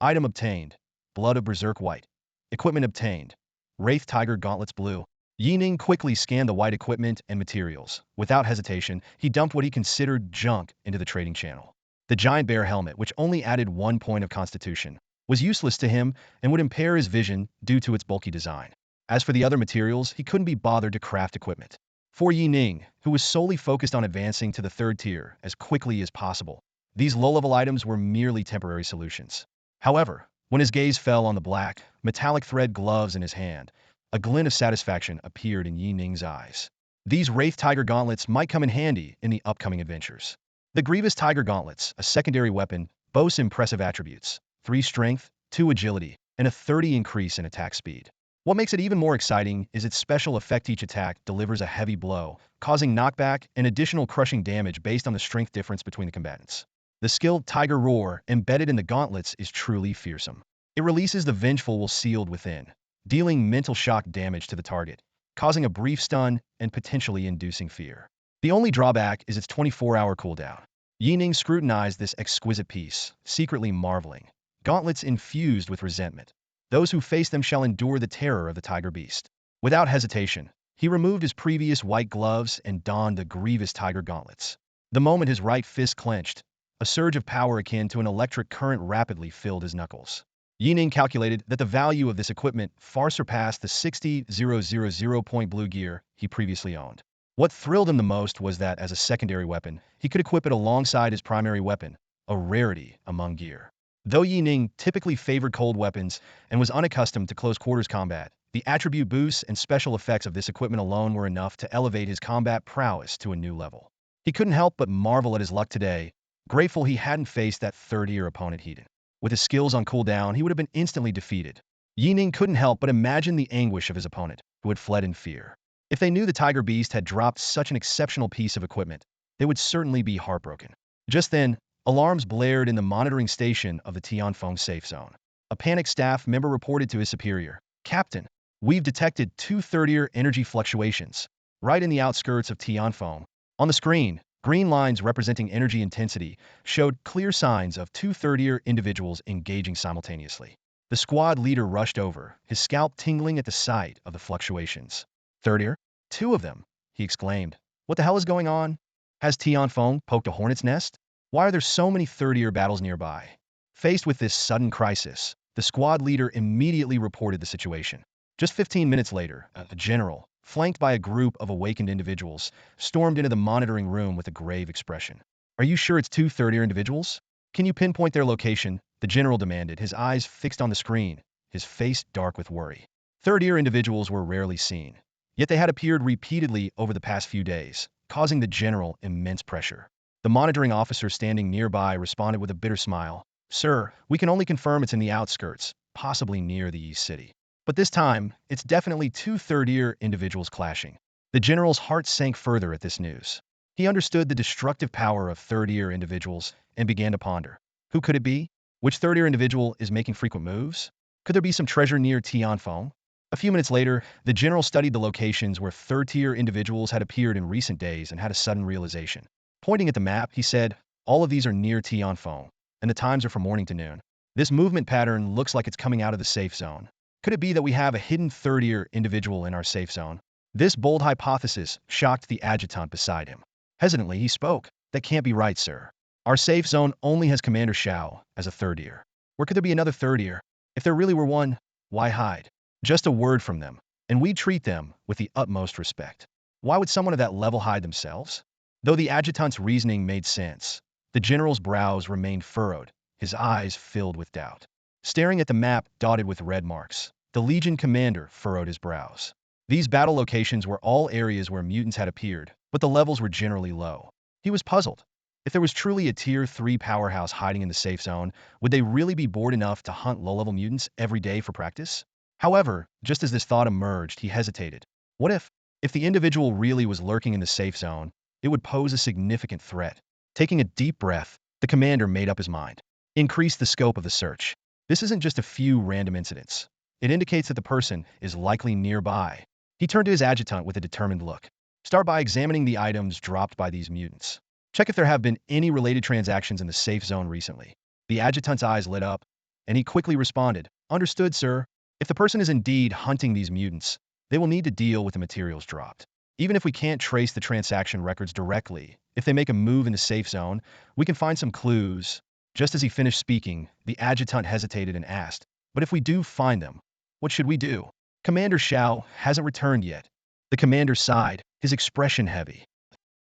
Item obtained. Blood of berserk white. Equipment obtained. Wraith tiger gauntlets blue. Yi Ning quickly scanned the white equipment and materials. Without hesitation, he dumped what he considered junk into the trading channel. The giant bear helmet, which only added 1 point of constitution, was useless to him and would impair his vision due to its bulky design. As for the other materials, he couldn't be bothered to craft equipment. For Yi Ning, who was solely focused on advancing to the 3rd tier as quickly as possible, these low-level items were merely temporary solutions. However, when his gaze fell on the black, metallic thread gloves in his hand, a glint of satisfaction appeared in Yi Ning's eyes. These Wraith Tiger Gauntlets might come in handy in the upcoming adventures. The Grievous Tiger Gauntlets, a secondary weapon, boasts impressive attributes: 3 strength, 2 agility, and a 30 increase in attack speed. What makes it even more exciting is its special effect. Each attack delivers a heavy blow, causing knockback and additional crushing damage based on the strength difference between the combatants. The skilled Tiger Roar embedded in the gauntlets is truly fearsome. It releases the vengeful will sealed within, dealing mental shock damage to the target, causing a brief stun and potentially inducing fear. The only drawback is its 24-hour cooldown. Yi Ning scrutinized this exquisite piece, secretly marveling. Gauntlets infused with resentment. Those who face them shall endure the terror of the tiger beast. Without hesitation, he removed his previous white gloves and donned the Grievous Tiger Gauntlets. The moment his right fist clenched, a surge of power akin to an electric current rapidly filled his knuckles. Yi Ning calculated that the value of this equipment far surpassed the 60,000 point blue gear he previously owned. What thrilled him the most was that, as a secondary weapon, he could equip it alongside his primary weapon, a rarity among gear. Though Yi Ning typically favored cold weapons and was unaccustomed to close-quarters combat, the attribute boosts and special effects of this equipment alone were enough to elevate his combat prowess to a new level. He couldn't help but marvel at his luck today, grateful he hadn't faced that 3rd-tier opponent heated. With his skills on cooldown, he would have been instantly defeated. Yi Ning couldn't help but imagine the anguish of his opponent, who had fled in fear. If they knew the Tiger Beast had dropped such an exceptional piece of equipment, they would certainly be heartbroken. Just then, alarms blared in the monitoring station of the Tianfeng safe zone. A panicked staff member reported to his superior, "Captain, we've detected 2 3rd-tier energy fluctuations, right in the outskirts of Tianfeng." On the screen, green lines representing energy intensity showed clear signs of 2 3rd-tier individuals engaging simultaneously. The squad leader rushed over, his scalp tingling at the sight of the fluctuations. "3rd-tier? 2 of them," he exclaimed. "What the hell is going on? Has Tianfeng poked a hornet's nest? Why are there so many 3rd-tier battles nearby?" Faced with this sudden crisis, the squad leader immediately reported the situation. Just 15 minutes later, a general, flanked by a group of awakened individuals, stormed into the monitoring room with a grave expression. "Are you sure it's 2 3rd-tier individuals? Can you pinpoint their location?" the general demanded, his eyes fixed on the screen, his face dark with worry. 3rd-tier individuals were rarely seen, yet they had appeared repeatedly over the past few days, causing the general immense pressure. The monitoring officer standing nearby responded with a bitter smile. "Sir, we can only confirm it's in the outskirts, possibly near the East City. But this time, it's definitely 2 3rd-tier individuals clashing." The general's heart sank further at this news. He understood the destructive power of 3rd-tier individuals and began to ponder. Who could it be? Which 3rd-tier individual is making frequent moves? Could there be some treasure near Tianfeng? A few minutes later, the general studied the locations where 3rd-tier individuals had appeared in recent days and had a sudden realization. Pointing at the map, he said, "All of these are near Tianfeng, and the times are from morning to noon. This movement pattern looks like it's coming out of the safe zone. Could it be that we have a hidden 3rd-tier individual in our safe zone?" This bold hypothesis shocked the adjutant beside him. Hesitantly, he spoke. "That can't be right, sir. Our safe zone only has Commander Shao as a 3rd-tier. Where could there be another 3rd-tier? If there really were one, why hide? Just a word from them, and we treat them with the utmost respect. Why would someone of that level hide themselves?" Though the adjutant's reasoning made sense, the general's brows remained furrowed, his eyes filled with doubt. Staring at the map dotted with red marks, the Legion commander furrowed his brows. These battle locations were all areas where mutants had appeared, but the levels were generally low. He was puzzled. If there was truly a Tier 3 powerhouse hiding in the safe zone, would they really be bored enough to hunt low-level mutants every day for practice? However, just as this thought emerged, he hesitated. What if the individual really was lurking in the safe zone, it would pose a significant threat. Taking a deep breath, the commander made up his mind. Increase the scope of the search. This isn't just a few random incidents. It indicates that the person is likely nearby. He turned to his adjutant with a determined look. Start by examining the items dropped by these mutants. Check if there have been any related transactions in the safe zone recently. The adjutant's eyes lit up, and he quickly responded, Understood, sir. If the person is indeed hunting these mutants, they will need to deal with the materials dropped. Even if we can't trace the transaction records directly, if they make a move in the safe zone, we can find some clues. Just as he finished speaking, the adjutant hesitated and asked, But if we do find them, what should we do? Commander Shao hasn't returned yet. The commander sighed, his expression heavy.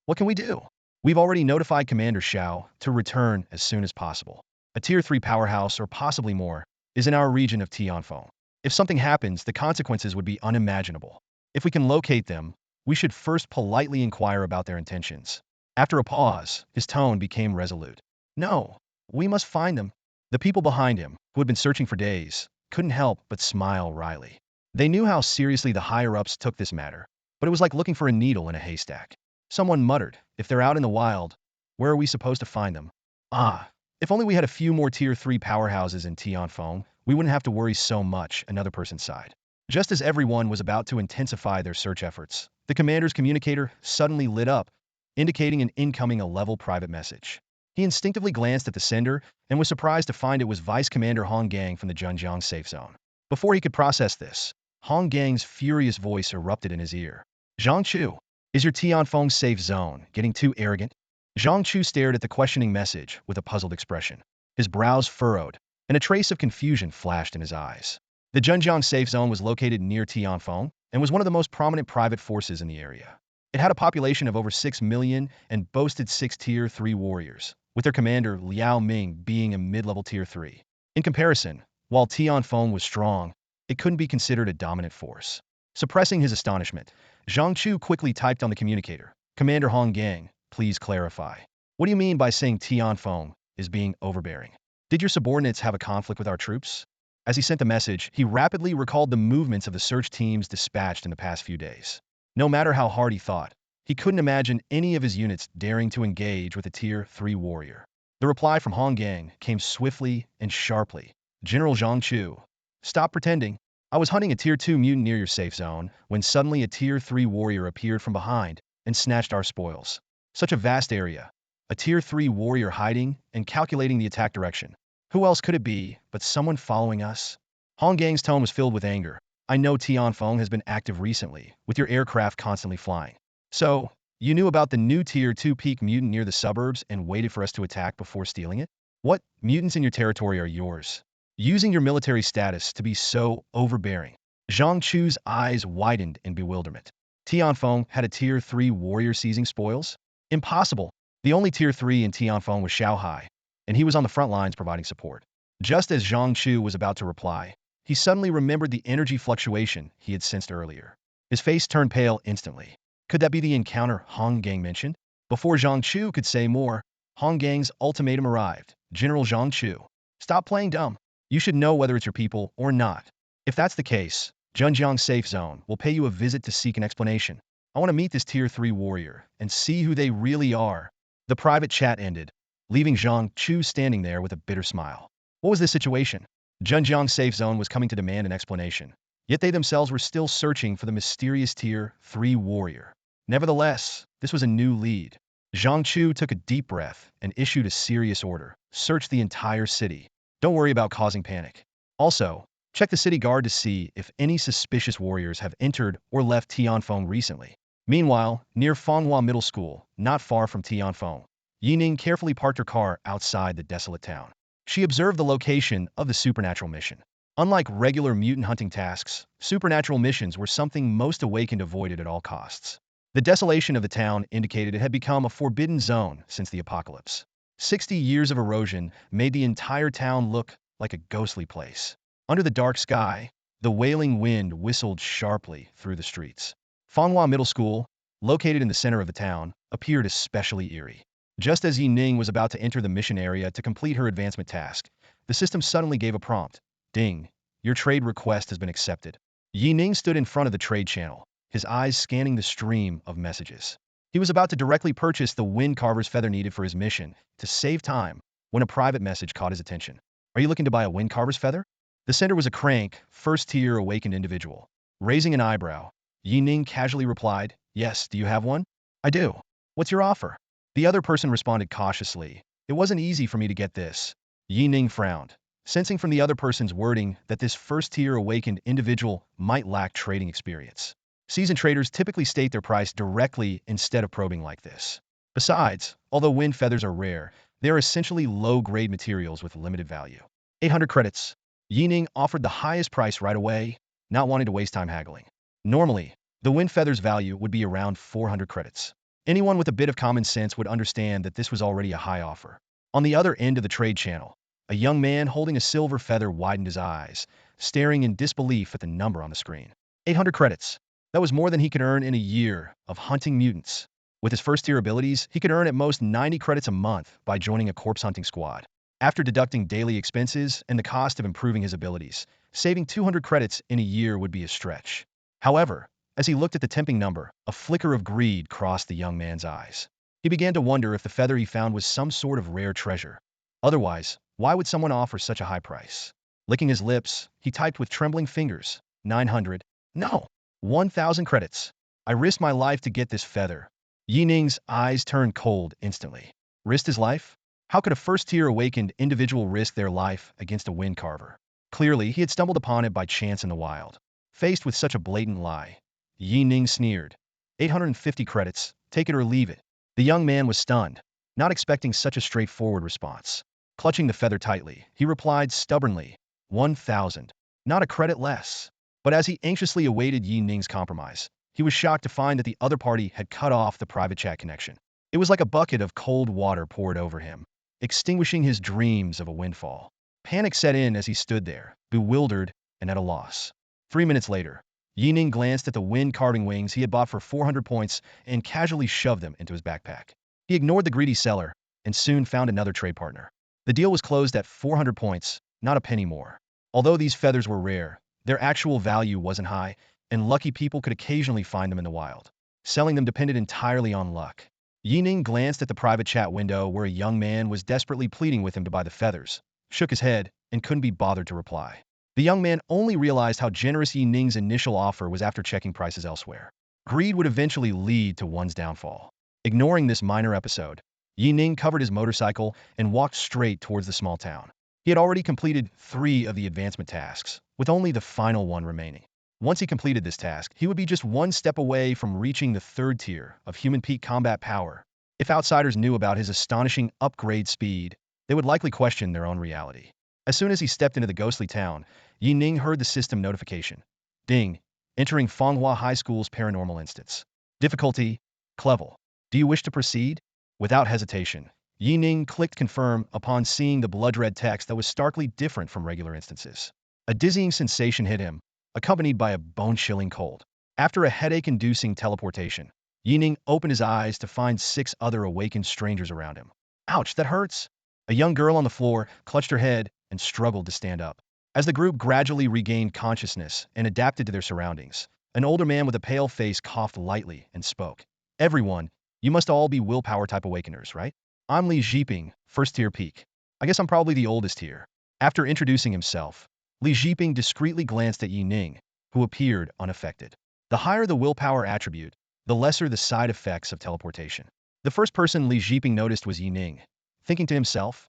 What can we do? We've already notified Commander Shao to return as soon as possible. A Tier 3 powerhouse, or possibly more, is in our region of Tianfeng. If something happens, the consequences would be unimaginable. If we can locate them, we should first politely inquire about their intentions. After a pause, his tone became resolute. No, we must find them. The people behind him, who had been searching for days, couldn't help but smile wryly. They knew how seriously the higher-ups took this matter, but it was like looking for a needle in a haystack. Someone muttered, If they're out in the wild, where are we supposed to find them? Ah, if only we had a few more Tier 3 powerhouses in Tianfeng, we wouldn't have to worry so much, another person sighed. Just as everyone was about to intensify their search efforts, the commander's communicator suddenly lit up, indicating an incoming a-level private message. He instinctively glanced at the sender and was surprised to find it was Vice Commander Hong Gang from the Zhenjiang safe zone. Before he could process this, Hong Gang's furious voice erupted in his ear. Zhang Chu, is your Tianfeng safe zone getting too arrogant? Zhang Chu stared at the questioning message with a puzzled expression. His brows furrowed, and a trace of confusion flashed in his eyes. The Zhenjiang safe zone was located near Tianfeng and was one of the most prominent private forces in the area. It had a population of over 6 million and boasted 6 Tier 3 warriors, with their commander Liao Ming being a mid-level Tier 3. In comparison, while Tianfeng was strong, it couldn't be considered a dominant force. Suppressing his astonishment, Zhang Chu quickly typed on the communicator, Commander Hong Gang, please clarify. What do you mean by saying Tianfeng is being overbearing? Did your subordinates have a conflict with our troops? As he sent the message, he rapidly recalled the movements of the search teams dispatched in the past few days. No matter how hard he thought, he couldn't imagine any of his units daring to engage with a Tier 3 warrior. The reply from Hong Gang came swiftly and sharply. General Zhang Chu, stop pretending. I was hunting a Tier 2 mutant near your safe zone when suddenly a Tier 3 warrior appeared from behind and snatched our spoils. Such a vast area. A Tier 3 warrior hiding and calculating the attack direction. Who else could it be but someone following us? Hong Gang's tone was filled with anger. I know Tianfeng has been active recently, with your aircraft constantly flying. So, you knew about the new Tier 2 peak mutant near the suburbs and waited for us to attack before stealing it? What mutants in your territory are yours? Using your military status to be so overbearing. Zhang Chu's eyes widened in bewilderment. Tianfeng had a Tier 3 warrior seizing spoils? Impossible. The only Tier 3 in Tianfeng was Shao, and he was on the front lines providing support. Just as Zhang Chu was about to reply, he suddenly remembered the energy fluctuation he had sensed earlier. His face turned pale instantly. Could that be the encounter Hong Gang mentioned? Before Zhang Chu could say more, Hong Gang's ultimatum arrived. General Zhang Chu, stop playing dumb. You should know whether it's your people or not. If that's the case, Zhenjiang Safe Zone will pay you a visit to seek an explanation. I want to meet this Tier 3 warrior and see who they really are. The private chat ended, leaving Zhang Chu standing there with a bitter smile. What was this situation? Zhenjiang Safe Zone was coming to demand an explanation, yet they themselves were still searching for the mysterious Tier 3 warrior. Nevertheless, this was a new lead. Zhang Chu took a deep breath and issued a serious order. Search the entire city. Don't worry about causing panic. Also, check the city guard to see if any suspicious warriors have entered or left Tianfeng recently. Meanwhile, near Fanghua Middle School, not far from Tianfeng, Yi Ning carefully parked her car outside the desolate town. She observed the location of the supernatural mission. Unlike regular mutant hunting tasks, supernatural missions were something most awakened avoided at all costs. The desolation of the town indicated it had become a forbidden zone since the apocalypse. 60 years of erosion made the entire town look like a ghostly place. Under the dark sky, The wailing wind whistled sharply through the streets. Fanghua Middle School, located in the center of the town, appeared especially eerie. Just as Yi Ning was about to enter the mission area to complete her advancement task, the system suddenly gave a prompt. Ding. Your trade request has been accepted. Yi Ning stood in front of the trade channel, his eyes scanning the stream of messages. He was about to directly purchase the wind carver's feather needed for his mission to save time when a private message caught his attention. Are you looking to buy a wind carver's feather? The sender was a crank, first-tier awakened individual. Raising an eyebrow, Yi Ning casually replied, Yes, do you have one? I do. What's your offer? The other person responded cautiously. It wasn't easy for me to get this. Yi Ning frowned, sensing from the other person's wording that this first-tier awakened individual might lack trading experience. Seasoned traders typically state their price directly instead of probing like this. Besides, although wind feathers are rare, they are essentially low-grade materials with limited value. 800 credits. Yi Ning offered the highest price right away, not wanting to waste time haggling. Normally, the wind feather's value would be around 400 credits. Anyone with a bit of common sense would understand that this was already a high offer. On the other end of the trade channel, a young man holding a silver feather widened his eyes, staring in disbelief at the number on the screen. 800 credits. That was more than he could earn in a year of hunting mutants. With his first-tier abilities, he could earn at most 90 credits a month by joining a corpse hunting squad. After deducting daily expenses and the cost of improving his abilities, saving 200 credits in a year would be a stretch. However, as he looked at the tempting number, a flicker of greed crossed the young man's eyes. He began to wonder if the feather he found was some sort of rare treasure. Otherwise, why would someone offer such a high price? Licking his lips, he typed with trembling fingers, 900. No, 1,000 credits. I risked my life to get this feather. Yi Ning's eyes turned cold instantly. Risked his life? How could a first-tier awakened individual risk their life against a wind carver? Clearly, he had stumbled upon it by chance in the wild. Faced with such a blatant lie, Yi Ning sneered. 850 credits, take it or leave it. The young man was stunned, not expecting such a straightforward response. Clutching the feather tightly, he replied stubbornly, 1,000. Not a credit less. But as he anxiously awaited Yi Ning's compromise, he was shocked to find that the other party had cut off the private chat connection. It was like a bucket of cold water poured over him, extinguishing his dreams of a windfall. Panic set in as he stood there, bewildered and at a loss. 3 minutes later, Yi Ning glanced at the wind-carving wings he had bought for 400 points and casually shoved them into his backpack. He ignored the greedy seller and soon found another trade partner. The deal was closed at 400 points, not a penny more. Although these feathers were rare, their actual value wasn't high, and lucky people could occasionally find them in the wild. Selling them depended entirely on luck. Yi Ning glanced at the private chat window where a young man was desperately pleading with him to buy the feathers, shook his head, and couldn't be bothered to reply. The young man only realized how generous Yi Ning's initial offer was after checking prices elsewhere. Greed would eventually lead to one's downfall. Ignoring this minor episode, Yi Ning covered his motorcycle and walked straight towards the small town. He had already completed 3 of the advancement tasks, with only the final one remaining. Once he completed this task, he would be just one step away from reaching the 3rd tier of human peak combat power. If outsiders knew about his astonishing upgrade speed, they would likely question their own reality. As soon as he stepped into the ghostly town, Yi Ning heard the system notification. Ding. Entering Fanghua High School's paranormal instance. Difficulty, Clevel. Do you wish to proceed? Without hesitation, Yi Ning clicked confirm upon seeing the blood-red text that was starkly different from regular instances. A dizzying sensation hit him, accompanied by a bone-chilling cold. After a headache-inducing teleportation, Yi Ning opened his eyes to find 6 other awakened strangers around him. Ouch, that hurts! A young girl on the floor clutched her head and struggled to stand up. As the group gradually regained consciousness and adapted to their surroundings, an older man with a pale face coughed lightly and spoke. Everyone, you must all be willpower-type awakeners, right? I'm Li Zhiping, first-tier peak. I guess I'm probably the oldest here. After introducing himself, Li Zhiping discreetly glanced at Yi Ning, who appeared unaffected. The higher the willpower attribute, the lesser the side effects of teleportation. The first person Li Zhiping noticed was Yi Ning, thinking to himself,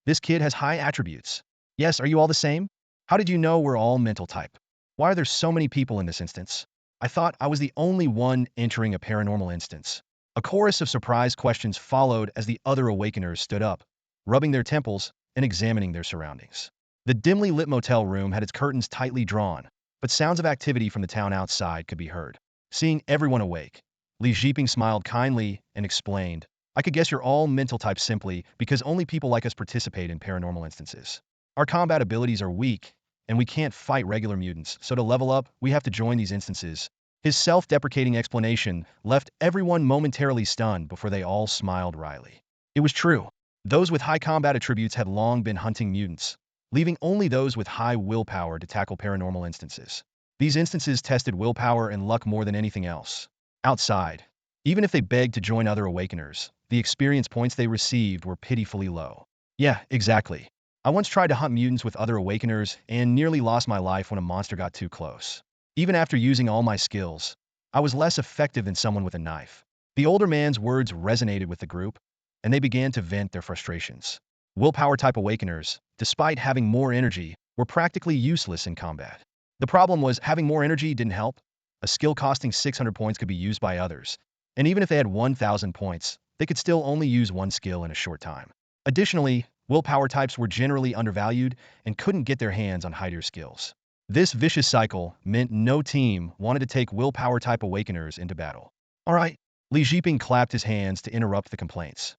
this kid has high attributes. Yes, are you all the same? How did you know we're all mental type? Why are there so many people in this instance? I thought I was the only one entering a paranormal instance. A chorus of surprised questions followed as the other awakeners stood up, rubbing their temples and examining their surroundings. The dimly lit motel room had its curtains tightly drawn, but sounds of activity from the town outside could be heard. Seeing everyone awake, Li Zhiping smiled kindly and explained, I could guess you're all mental type simply because only people like us participate in paranormal instances. Our combat abilities are weak, and we can't fight regular mutants, so to level up, we have to join these instances. His self-deprecating explanation left everyone momentarily stunned before they all smiled wryly. It was true. Those with high combat attributes had long been hunting mutants, leaving only those with high willpower to tackle paranormal instances. These instances tested willpower and luck more than anything else. Outside, even if they begged to join other Awakeners, the experience points they received were pitifully low. Yeah, exactly. I once tried to hunt mutants with other Awakeners and nearly lost my life when a monster got too close. Even after using all my skills, I was less effective than someone with a knife. The older man's words resonated with the group, and they began to vent their frustrations. Willpower-type Awakeners, despite having more energy, were practically useless in combat. The problem was having more energy didn't help. A skill costing 600 points could be used by others, and even if they had 1,000 points, they could still only use one skill in a short time. Additionally, willpower types were generally undervalued and couldn't get their hands on higher skills. This vicious cycle meant no team wanted to take willpower-type Awakeners into battle. All right, Li Jiping clapped his hands to interrupt the complaints.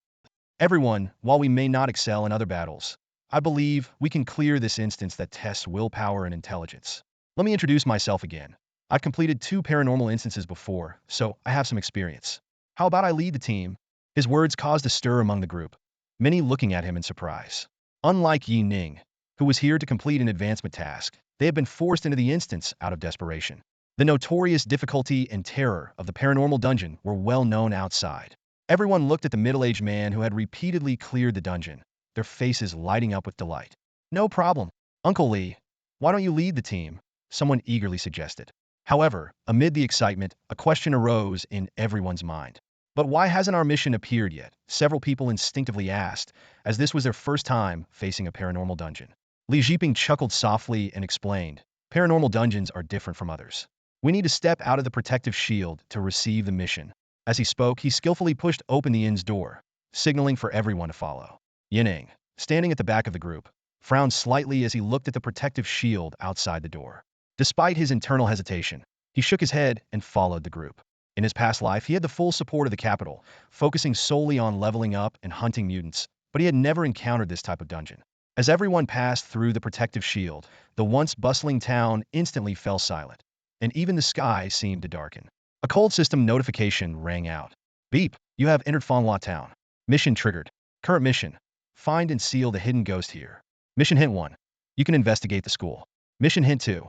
Everyone, while we may not excel in other battles, I believe we can clear this instance that tests willpower and intelligence. Let me introduce myself again. I've completed 2 paranormal instances before, so I have some experience. How about I lead the team? His words caused a stir among the group, many looking at him in surprise. Unlike Yi Ning, who was here to complete an advancement task, they had been forced into the instance out of desperation. The notorious difficulty and terror of the paranormal dungeon were well known outside. Everyone looked at the middle-aged man who had repeatedly cleared the dungeon, their faces lighting up with delight. No problem. Uncle Lee, why don't you lead the team? Someone eagerly suggested. However, amid the excitement, a question arose in everyone's mind. But why hasn't our mission appeared yet? Several people instinctively asked, as this was their first time facing a paranormal dungeon. Li Jiping chuckled softly and explained, paranormal dungeons are different from others. We need to step out of the protective shield to receive the mission. As he spoke, he skillfully pushed open the inn's door, signaling for everyone to follow. Yi Ning, standing at the back of the group, frowned slightly as he looked at the protective shield outside the door. Despite his internal hesitation, he shook his head and followed the group. In his past life, he had the full support of the capital, focusing solely on leveling up and hunting mutants, but he had never encountered this type of dungeon. As everyone passed through the protective shield, the once bustling town instantly fell silent, and even the sky seemed to darken. A cold system notification rang out. Beep, you have entered Fanghua Town. Mission triggered. Current mission, find and seal the hidden ghost here. Mission hint 1, you can investigate the school. Mission hint 2,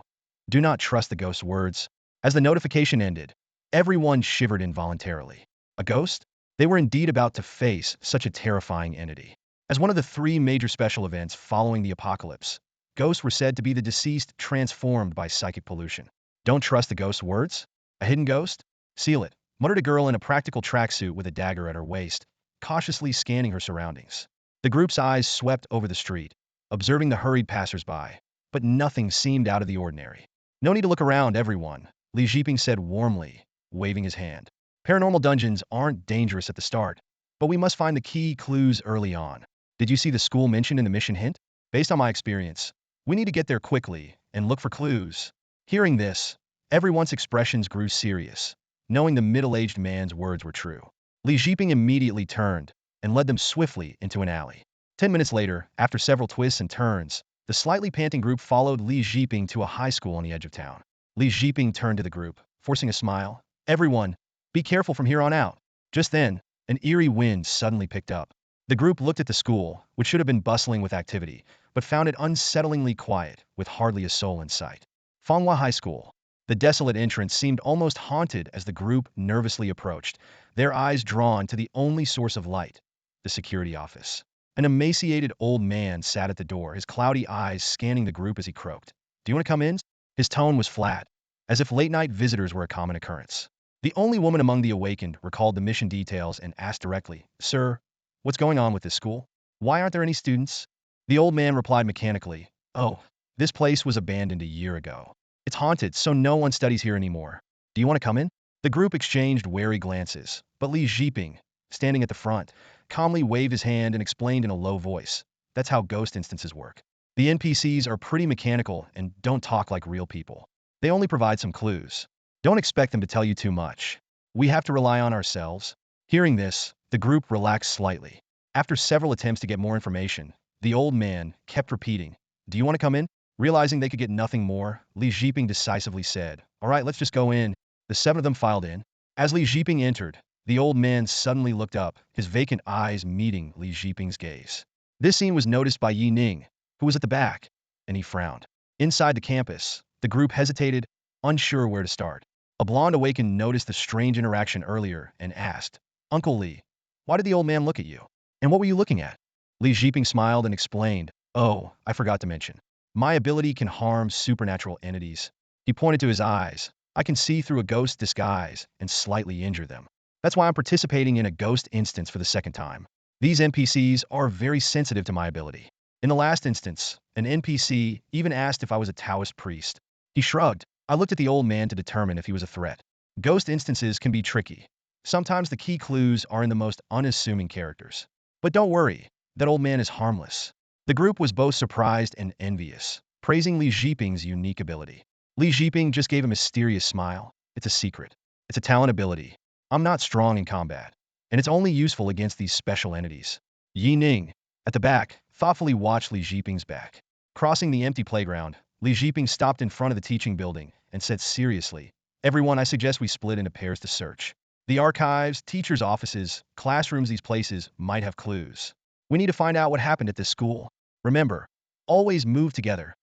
do not trust the ghost's words. As the notification ended, everyone shivered involuntarily. A ghost? They were indeed about to face such a terrifying entity. As one of the 3 major special events following the apocalypse, ghosts were said to be the deceased transformed by psychic pollution. Don't trust the ghost's words? A hidden ghost? Seal it, muttered a girl in a practical tracksuit with a dagger at her waist, cautiously scanning her surroundings. The group's eyes swept over the street, observing the hurried passersby, but nothing seemed out of the ordinary. No need to look around, everyone, Li Jiping said warmly, waving his hand. Paranormal dungeons aren't dangerous at the start, but we must find the key clues early on. Did you see the school mentioned in the mission hint? Based on my experience, we need to get there quickly and look for clues. Hearing this, everyone's expressions grew serious, knowing the middle-aged man's words were true. Li Jiping immediately turned and led them swiftly into an alley. 10 minutes later, after several twists and turns, the slightly panting group followed Li Jiping to a high school on the edge of town. Li Jiping turned to the group, forcing a smile. Everyone, be careful from here on out. Just then, an eerie wind suddenly picked up. The group looked at the school, which should have been bustling with activity, but found it unsettlingly quiet, with hardly a soul in sight. Fanghua High School. The desolate entrance seemed almost haunted as the group nervously approached, their eyes drawn to the only source of light, the security office. An emaciated old man sat at the door, his cloudy eyes scanning the group as he croaked. Do you want to come in? His tone was flat, as if late-night visitors were a common occurrence. The only woman among the awakened recalled the mission details and asked directly, Sir, what's going on with this school? Why aren't there any students? The old man replied mechanically, Oh, this place was abandoned a year ago. It's haunted, so no one studies here anymore. Do you want to come in? The group exchanged wary glances, but Li Jiping, standing at the front, calmly waved his hand and explained in a low voice. That's how ghost instances work. The NPCs are pretty mechanical and don't talk like real people. They only provide some clues. Don't expect them to tell you too much. We have to rely on ourselves. Hearing this, the group relaxed slightly. After several attempts to get more information, the old man kept repeating, Do you want to come in? Realizing they could get nothing more, Li Jiping decisively said, "All right, let's just go in." The seven of them filed in. As Li Jiping entered, the old man suddenly looked up, his vacant eyes meeting Li Jiping's gaze. This scene was noticed by Yi Ning, who was at the back, and he frowned. Inside the campus, the group hesitated, unsure where to start. A blonde awakened noticed the strange interaction earlier and asked, "Uncle Li, why did the old man look at you? And what were you looking at?" Li Jiping smiled and explained, "Oh, I forgot to mention. My ability can harm supernatural entities." He pointed to his eyes. "I can see through a ghost disguise and slightly injure them. That's why I'm participating in a ghost instance for the second time. These NPCs are very sensitive to my ability. In the last instance, an NPC even asked if I was a Taoist priest." He shrugged. I looked at the old man to determine if he was a threat. Ghost instances can be tricky. Sometimes the key clues are in the most unassuming characters. But don't worry, that old man is harmless. The group was both surprised and envious, praising Li Jiping's unique ability. Li Jiping just gave a mysterious smile. "It's a secret. It's a talent ability. I'm not strong in combat, and it's only useful against these special entities." Yi Ning, at the back, thoughtfully watched Li Jiping's back. Crossing the empty playground, Li Jiping stopped in front of the teaching building and said seriously, "Everyone, I suggest we split into pairs to search. The archives, teachers' offices, classrooms, these places might have clues. We need to find out what happened at this school. Remember, always move together.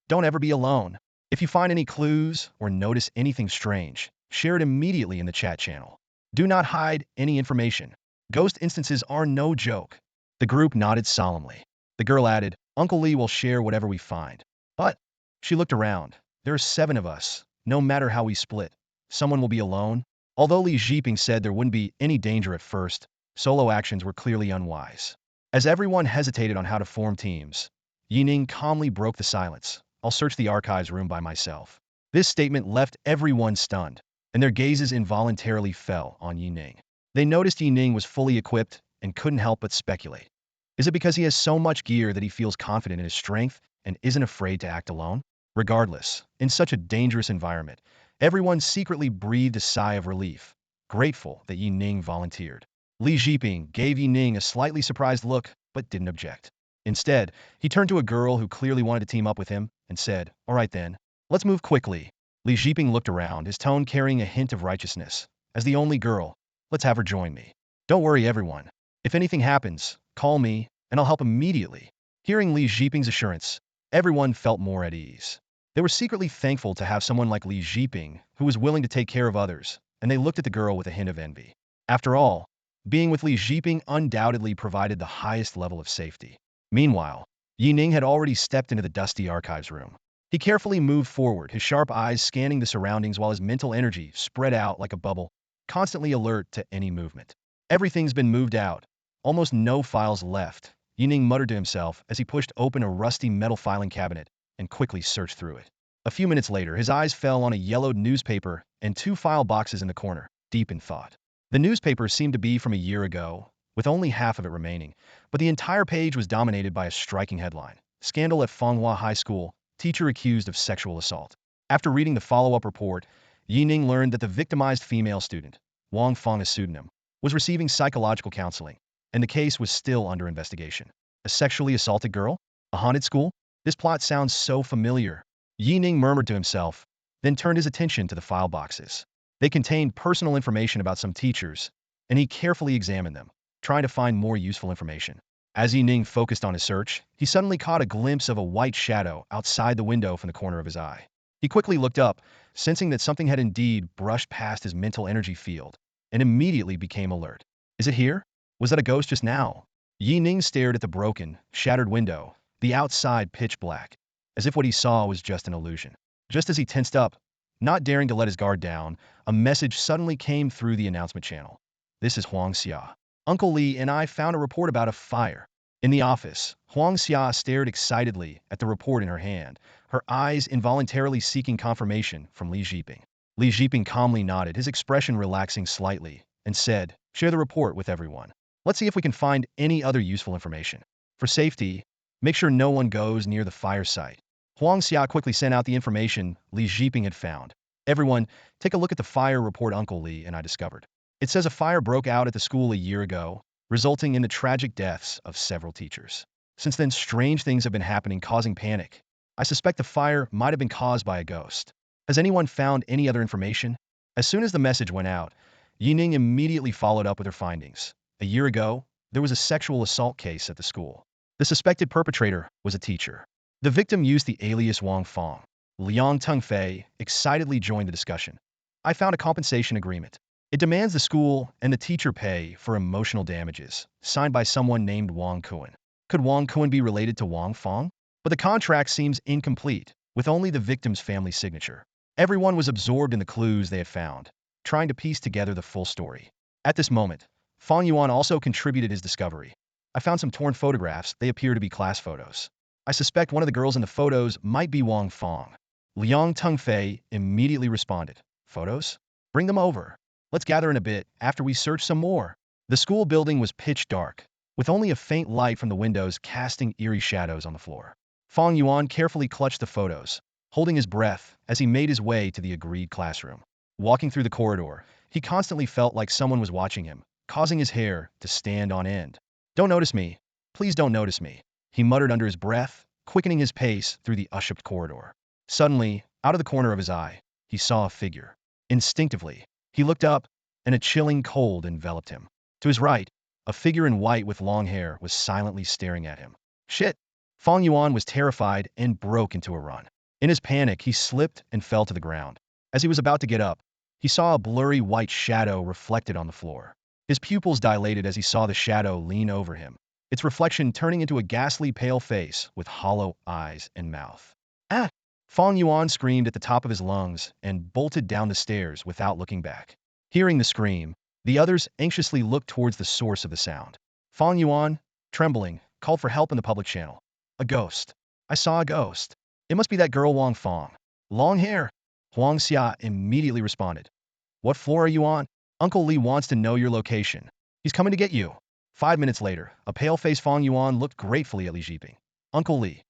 Don't ever be alone. If you find any clues or notice anything strange, share it immediately in the chat channel. Do not hide any information. Ghost instances are no joke." The group nodded solemnly. The girl added, "Uncle Li will share whatever we find. But," she looked around, "there are 7 of us. No matter how we split, someone will be alone." Although Li Jiping said there wouldn't be any danger at first, solo actions were clearly unwise. As everyone hesitated on how to form teams, Yi Ning calmly broke the silence. "I'll search the archives room by myself." This statement left everyone stunned, and their gazes involuntarily fell on Yi Ning. They noticed Yi Ning was fully equipped and couldn't help but speculate. Is it because he has so much gear that he feels confident in his strength and isn't afraid to act alone? Regardless, in such a dangerous environment, everyone secretly breathed a sigh of relief, grateful that Yi Ning volunteered. Li Jiping gave Yi Ning a slightly surprised look, but didn't object. Instead, he turned to a girl who clearly wanted to team up with him and said, "All right then, let's move quickly." Li Jiping looked around, his tone carrying a hint of righteousness. "As the only girl, let's have her join me. Don't worry, everyone. If anything happens, call me, and I'll help immediately." Hearing Li Jiping's assurance, everyone felt more at ease. They were secretly thankful to have someone like Li Jiping who was willing to take care of others, and they looked at the girl with a hint of envy. After all, being with Li Jiping undoubtedly provided the highest level of safety. Meanwhile, Yi Ning had already stepped into the dusty archives room. He carefully moved forward, his sharp eyes scanning the surroundings while his mental energy spread out like a bubble, constantly alert to any movement. Everything's been moved out. Almost no files left, Yi Ning muttered to himself as he pushed open a rusty metal filing cabinet and quickly searched through it. A few minutes later, his eyes fell on a yellowed newspaper and 2 file boxes in the corner, deep in thought. The newspaper seemed to be from a year ago, with only half of it remaining, but the entire page was dominated by a striking headline: "Scandal at Fenghua High School, teacher accused of sexual assault." After reading the follow-up report, Yi Ning learned that the victimized female student, Wang Feng, a pseudonym, was receiving psychological counseling, and the case was still under investigation. A sexually assaulted girl? A haunted school? This plot sounds so familiar. Yi Ning murmured to himself, then turned his attention to the file boxes. They contained personal information about some teachers, and he carefully examined them, trying to find more useful information. As Yi Ning focused on his search, he suddenly caught a glimpse of a white shadow outside the window from the corner of his eye. He quickly looked up, sensing that something had indeed brushed past his mental energy field, and immediately became alert. Is it here? Was that a ghost just now? Yi Ning stared at the broken, shattered window, the outside pitch black, as if what he saw was just an illusion. Just as he tensed up, not daring to let his guard down, a message suddenly came through the announcement channel. "This is Huang Xia. Uncle Li and I found a report about a fire." In the office, Huang Xia stared excitedly at the report in her hand, her eyes involuntarily seeking confirmation from Li Jiping. Li Jiping calmly nodded, his expression relaxing slightly, and said, "Share the report with everyone. Let's see if we can find any other useful information. For safety, make sure no one goes near the fire site." Huang Xia quickly sent out the information Li Jiping had found. "Everyone, take a look at the fire report Uncle Li and I discovered. It says a fire broke out at the school a year ago, resulting in the tragic deaths of several teachers. Since then, strange things have been happening, causing panic. I suspect the fire might have been caused by a ghost. Has anyone found any other information? As soon as the message went out, Yi Ning immediately followed up with her findings. A year ago, there was a sexual assault case at the school. The suspected perpetrator was a teacher. The victim used the alias Wang Fong. Liang Tengfei excitedly joined the discussion. I found a compensation agreement. It demands the school and the teacher pay for emotional damages, signed by someone named Wang Kuan. Could Wang Kuan be related to Wang Fong? But the contract seems incomplete, with only the victim's family signature. Everyone was absorbed in the clues they had found, trying to piece together the full story. At this moment, Fong Yuan also contributed his discovery. I found some torn photographs. They appear to be class photos. I suspect one of the girls in the photos might be Wang Fong. Liang Tengfei immediately responded. Photos? Bring them over. Let's gather in a bit after we search some more. The school building was pitch dark, with only a faint light from the windows casting eerie shadows on the floor. Fong Yuan carefully clutched the photos, holding his breath as he made his way to the agreed classroom. Walking through the corridor, he constantly felt like someone was watching him, causing his hair to stand on end. Don't notice me. Please don't notice me, he muttered under his breath, quickening his pace through the ushed corridor. Suddenly, out of the corner of his eye, he saw a figure. Instinctively, he looked up, and a chilling cold enveloped him. To his right, a figure in white with long hair was silently staring at him. Shit! Fong Yuan was terrified and broke into a run. In his panic, he slipped and fell to the ground. As he was about to get up, he saw a blurry white shadow reflected on the floor. His pupils dilated as he saw the shadow lean over him, its reflection turning into a ghastly pale face with hollow eyes and mouth. Ah! Fong Yuan screamed at the top of his lungs and bolted down the stairs without looking back. Hearing the scream, the others anxiously looked towards the source of the sound. Fong Yuan, trembling, called for help in the public channel. A ghost. I saw a ghost. It must be that girl Wang Fong. Long hair. Huang Xia immediately responded. What floor are you on? Uncle Li wants to know your location. He's coming to get you. 5 minutes later, a pale-faced Fong Yuan looked gratefully at Li Jiping. Uncle Li,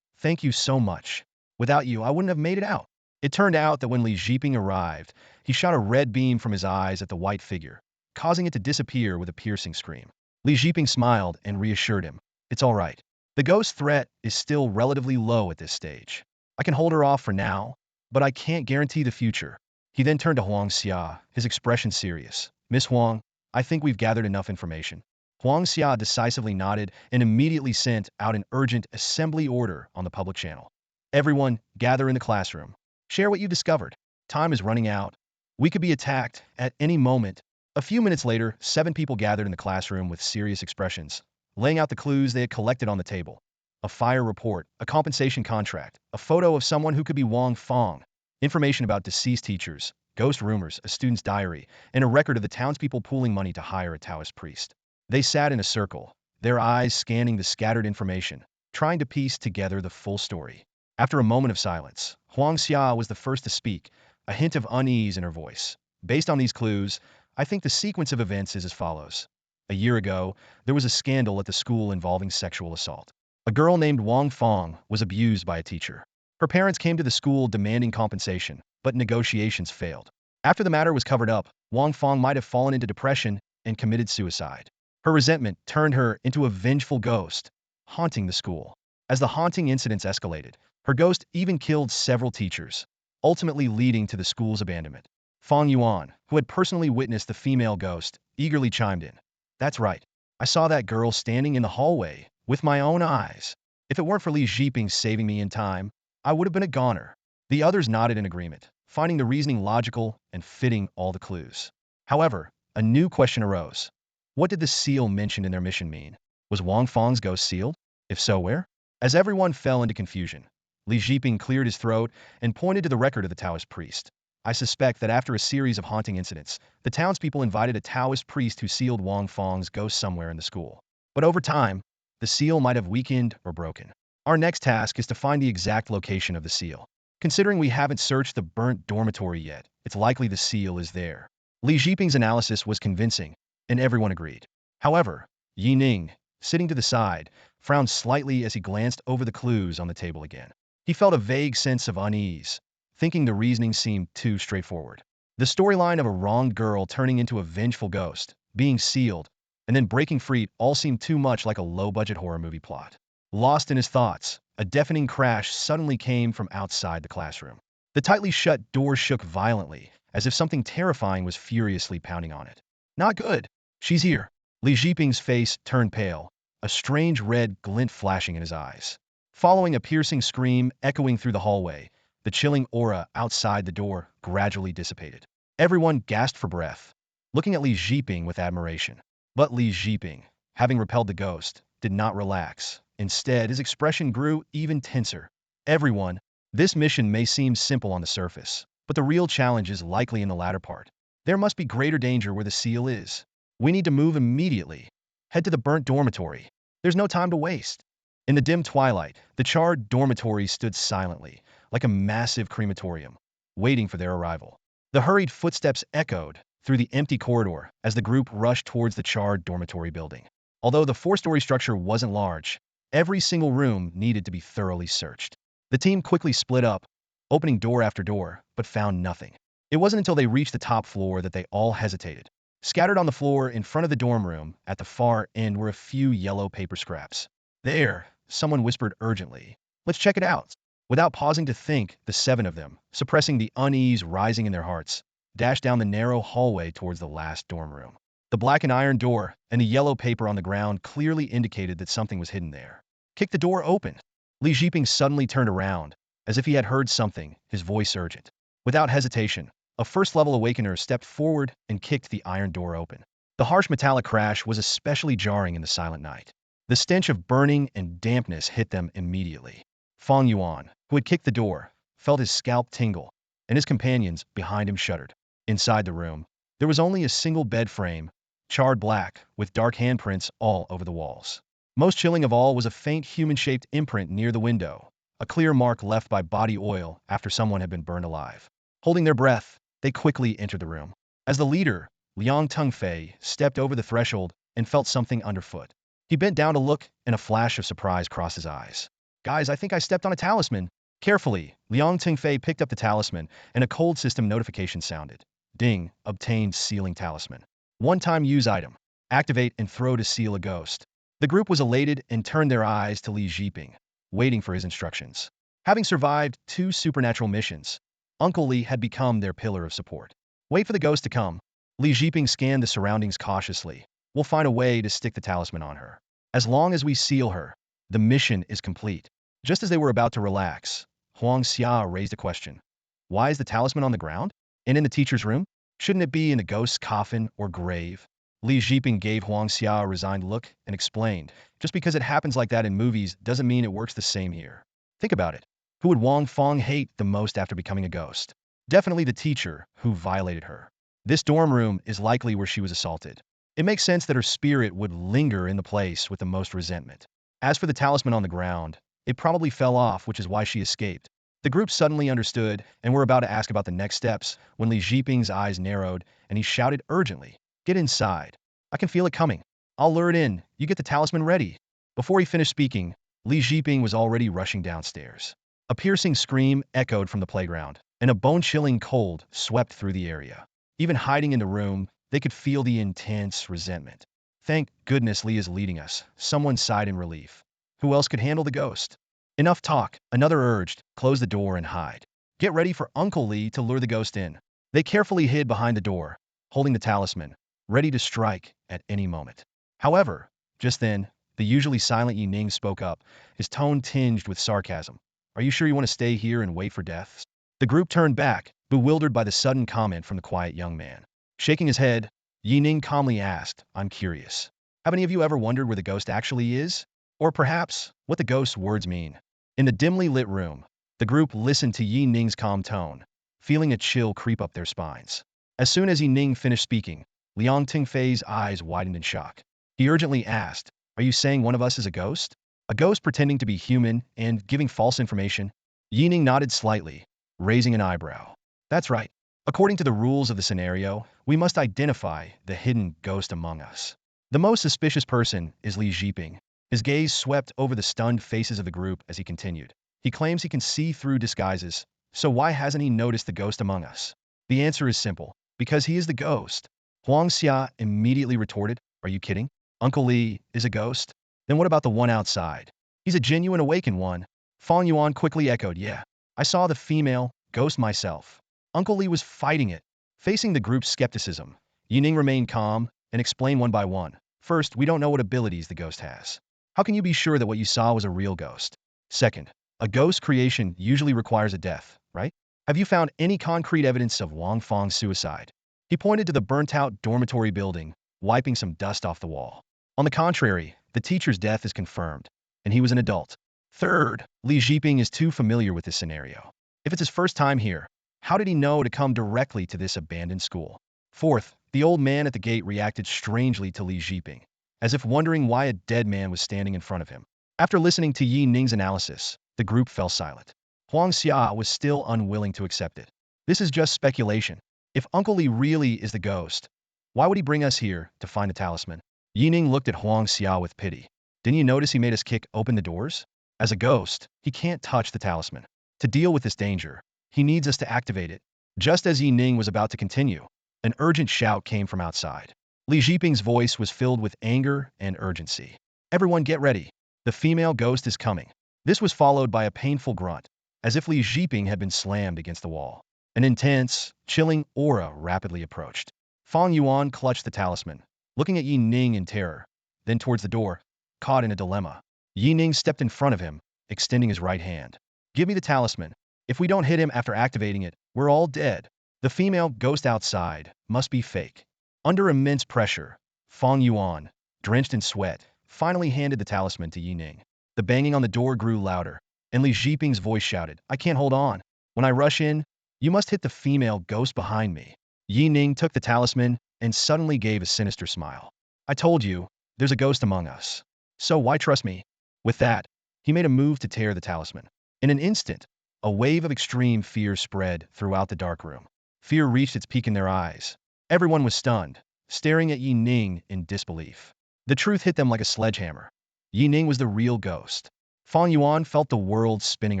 thank you so much. Without you, I wouldn't have made it out. It turned out that when Li Jiping arrived, he shot a red beam from his eyes at the white figure, causing it to disappear with a piercing scream. Li Jiping smiled and reassured him. It's all right. The ghost threat is still relatively low at this stage. I can hold her off for now, but I can't guarantee the future. He then turned to Huang Xia, his expression serious. Miss Huang, I think we've gathered enough information. Huang Xia decisively nodded and immediately sent out an urgent assembly order on the public channel. Everyone, gather in the classroom. Share what you discovered. Time is running out. We could be attacked at any moment. A few minutes later, 7 people gathered in the classroom with serious expressions, laying out the clues they had collected on the table. A fire report, a compensation contract, a photo of someone who could be Wang Fong, information about deceased teachers, ghost rumors, a student's diary, and a record of the townspeople pooling money to hire a Taoist priest. They sat in a circle, their eyes scanning the scattered information, trying to piece together the full story. After a moment of silence, Huang Xia was the first to speak, a hint of unease in her voice. Based on these clues, I think the sequence of events is as follows. A year ago, there was a scandal at the school involving sexual assault. A girl named Wang Fong was abused by a teacher. Her parents came to the school demanding compensation, but negotiations failed. After the matter was covered up, Wang Fong might have fallen into depression and committed suicide. Her resentment turned her into a vengeful ghost, haunting the school. As the haunting incidents escalated, her ghost even killed several teachers, ultimately leading to the school's abandonment. Fong Yuan, who had personally witnessed the female ghost, eagerly chimed in. That's right. I saw that girl standing in the hallway with my own eyes. If it weren't for Li Jiping saving me in time, I would have been a goner. The others nodded in agreement, finding the reasoning logical and fitting all the clues. However, a new question arose. What did the seal mentioned in their mission mean? Was Wang Fong's ghost sealed? If so, where? As everyone fell into confusion, Li Jiping cleared his throat and pointed to the record of the Taoist priest. I suspect that after a series of haunting incidents, the townspeople invited a Taoist priest who sealed Wang Fong's ghost somewhere in the school. But over time, the seal might have weakened or broken. Our next task is to find the exact location of the seal. Considering we haven't searched the burnt dormitory yet, it's likely the seal is there. Li Jiping's analysis was convincing, and everyone agreed. However, Yi Ning, sitting to the side, frowned slightly as he glanced over the clues on the table again. He felt a vague sense of unease, thinking the reasoning seemed too straightforward. The storyline of a wronged girl turning into a vengeful ghost, being sealed, and then breaking free all seemed too much like a low-budget horror movie plot. Lost in his thoughts, a deafening crash suddenly came from outside the classroom. The tightly shut door shook violently, as if something terrifying was furiously pounding on it. Not good. She's here. Li Jiping's face turned pale, a strange red glint flashing in his eyes. Following a piercing scream echoing through the hallway, the chilling aura outside the door gradually dissipated. Everyone gasped for breath, looking at Li Jiping with admiration. But Li Jiping, having repelled the ghost, did not relax. Instead, his expression grew even tenser. Everyone, this mission may seem simple on the surface, but the real challenge is likely in the latter part. There must be greater danger where the seal is. We need to move immediately. Head to the burnt dormitory. There's no time to waste. In the dim twilight, the charred dormitory stood silently, like a massive crematorium, waiting for their arrival. The hurried footsteps echoed through the empty corridor as the group rushed towards the charred dormitory building. Although the four-story structure wasn't large, every single room needed to be thoroughly searched. The team quickly split up, opening door after door, but found nothing. It wasn't until they reached the top floor that they all hesitated. Scattered on the floor in front of the dorm room at the far end were a few yellow paper scraps. There, someone whispered urgently. Let's check it out. Without pausing to think, the seven of them, suppressing the unease rising in their hearts, dashed down the narrow hallway towards the last dorm room. The black and iron door and the yellow paper on the ground clearly indicated that something was hidden there. Kick the door open. Li Jiping suddenly turned around, as if he had heard something, his voice urgent. Without hesitation, a first-level awakener stepped forward and kicked the iron door open. The harsh metallic crash was especially jarring in the silent night. The stench of burning and dampness hit them immediately. Feng Yuan, who had kicked the door, felt his scalp tingle, and his companions behind him shuddered. Inside the room, there was only a single bed frame, charred black, with dark handprints all over the walls. Most chilling of all was a faint human-shaped imprint near the window, a clear mark left by body oil after someone had been burned alive. Holding their breath, they quickly entered the room. As the leader, Liang Tengfei, stepped over the threshold and felt something underfoot. He bent down to look, and a flash of surprise crossed his eyes. Guys, I think I stepped on a talisman. Carefully, Liang Tengfei picked up the talisman, and a cold system notification sounded. Ding, obtained sealing talisman. One-time use item. Activate and throw to seal a ghost. The group was elated and turned their eyes to Li Jiping, waiting for his instructions. Having survived 2 supernatural missions, Uncle Li had become their pillar of support. Wait for the ghost to come. Li Jiping scanned the surroundings cautiously. We'll find a way to stick the talisman on her. As long as we seal her, the mission is complete. Just as they were about to relax, Huang Xia raised a question. Why is the talisman on the ground? And in the teacher's room? Shouldn't it be in the ghost's coffin or grave? Li Jiping gave Huang Xia a resigned look and explained, just because it happens like that in movies doesn't mean it works the same here. Think about it. Who would Wang Feng hate the most after becoming a ghost? Definitely the teacher who violated her. This dorm room is likely where she was assaulted. It makes sense that her spirit would linger in the place with the most resentment. As for the talisman on the ground, it probably fell off, which is why she escaped. The group suddenly understood and were about to ask about the next steps when Li Jiping's eyes narrowed and he shouted urgently, Get inside. I can feel it coming. I'll lure it in. You get the talisman ready. Before he finished speaking, Li Jiping was already rushing downstairs. A piercing scream echoed from the playground, and a bone-chilling cold swept through the area. Even hiding in the room, they could feel the intense resentment. Thank goodness Li is leading us, someone sighed in relief. Who else could handle the ghost? Enough talk, another urged, close the door and hide. Get ready for Uncle Li to lure the ghost in. They carefully hid behind the door, holding the talisman, ready to strike at any moment. However, just then, the usually silent Yi Ning spoke up, his tone tinged with sarcasm. Are you sure you want to stay here and wait for death? The group turned back, bewildered by the sudden comment from the quiet young man. Shaking his head, Yi Ning calmly asked, I'm curious. Have any of you ever wondered where the ghost actually is? Or perhaps, what the ghost's words mean? In the dimly lit room, the group listened to Yi Ning's calm tone, feeling a chill creep up their spines. As soon as Yi Ning finished speaking, Liang Tengfei's eyes widened in shock. He urgently asked, Are you saying one of us is a ghost? A ghost pretending to be human and giving false information? Yi Ning nodded slightly, raising an eyebrow. That's right. According to the rules of the scenario, we must identify the hidden ghost among us. The most suspicious person is Li Jiping. His gaze swept over the stunned faces of the group as he continued. He claims he can see through disguises, so why hasn't he noticed the ghost among us? The answer is simple. Because he is the ghost. Huang Xia immediately retorted, Are you kidding? Uncle Li is a ghost? Then what about the one outside? He's a genuine awakened one. Fong Yuan quickly echoed, yeah. I saw the female ghost myself. Uncle Li was fighting it. Facing the group's skepticism, Yi Ning remained calm and explained one by one. First, we don't know what abilities the ghost has. How can you be sure that what you saw was a real ghost? Second, a ghost creation usually requires a death, right? Have you found any concrete evidence of Wang Feng's suicide? He pointed to the burnt-out dormitory building, wiping some dust off the wall. On the contrary, the teacher's death is confirmed, and he was an adult. Third, Li Jiping is too familiar with this scenario. If it's his first time here, how did he know to come directly to this abandoned school? Fourth, the old man at the gate reacted strangely to Li Jiping, as if wondering why a dead man was standing in front of him. After listening to Yi Ning's analysis, the group fell silent. Huang Xia was still unwilling to accept it. This is just speculation. If Uncle Li really is the ghost, why would he bring us here to find the talisman? Yi Ning looked at Huang Xia with pity. Didn't you notice he made us kick open the doors? As a ghost, he can't touch the talisman. To deal with this danger, he needs us to activate it. Just as Yi Ning was about to continue, an urgent shout came from outside. Li Jiping's voice was filled with anger and urgency. Everyone get ready. The female ghost is coming. This was followed by a painful grunt, as if Li Jiping had been slammed against the wall. An intense, chilling aura rapidly approached. Fong Yuan clutched the talisman, looking at Yi Ning in terror, then towards the door, caught in a dilemma. Yi Ning stepped in front of him, extending his right hand. Give me the talisman. If we don't hit him after activating it, we're all dead. The female ghost outside must be fake. Under immense pressure, Fong Yuan, drenched in sweat, finally handed the talisman to Yi Ning. The banging on the door grew louder, and Li Jiping's voice shouted, I can't hold on. When I rush in, you must hit the female ghost behind me. Yi Ning took the talisman and suddenly gave a sinister smile. I told you, there's a ghost among us. So why trust me? With that, he made a move to tear the talisman. In an instant, a wave of extreme fear spread throughout the dark room. Fear reached its peak in their eyes. Everyone was stunned, staring at Yi Ning in disbelief. The truth hit them like a sledgehammer. Yi Ning was the real ghost. Fong Yuan felt the world spinning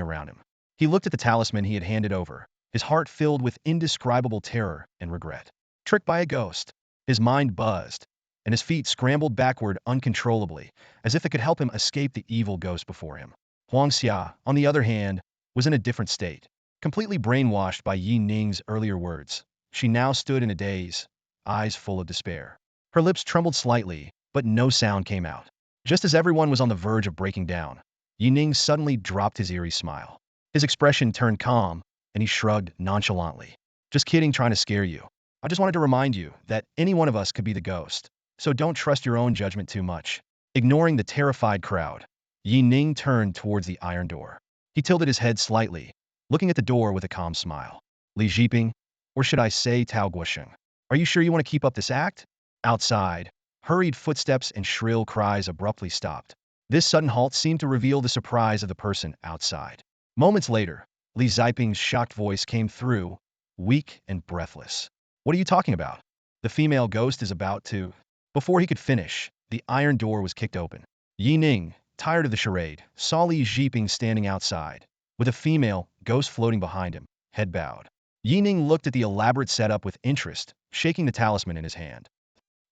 around him. He looked at the talisman he had handed over, his heart filled with indescribable terror and regret. Tricked by a ghost. His mind buzzed, and his feet scrambled backward uncontrollably, as if it could help him escape the evil ghost before him. Huang Xia, on the other hand, was in a different state. Completely brainwashed by Yi Ning's earlier words, she now stood in a daze, eyes full of despair. Her lips trembled slightly, but no sound came out. Just as everyone was on the verge of breaking down, Yi Ning suddenly dropped his eerie smile. His expression turned calm, and he shrugged nonchalantly. Just kidding, trying to scare you. I just wanted to remind you that any one of us could be the ghost, so don't trust your own judgment too much. Ignoring the terrified crowd, Yi Ning turned towards the iron door. He tilted his head slightly, looking at the door with a calm smile. Li Jiping, or should I say Tao Guosheng, are you sure you want to keep up this act? Outside, hurried footsteps and shrill cries abruptly stopped. This sudden halt seemed to reveal the surprise of the person outside. Moments later, Li Jiping's shocked voice came through, weak and breathless. What are you talking about? The female ghost is about to... Before he could finish, the iron door was kicked open. Yi Ning, tired of the charade, saw Li Jiping standing outside, with a female ghost floating behind him, head bowed. Yi Ning looked at the elaborate setup with interest, shaking the talisman in his hand.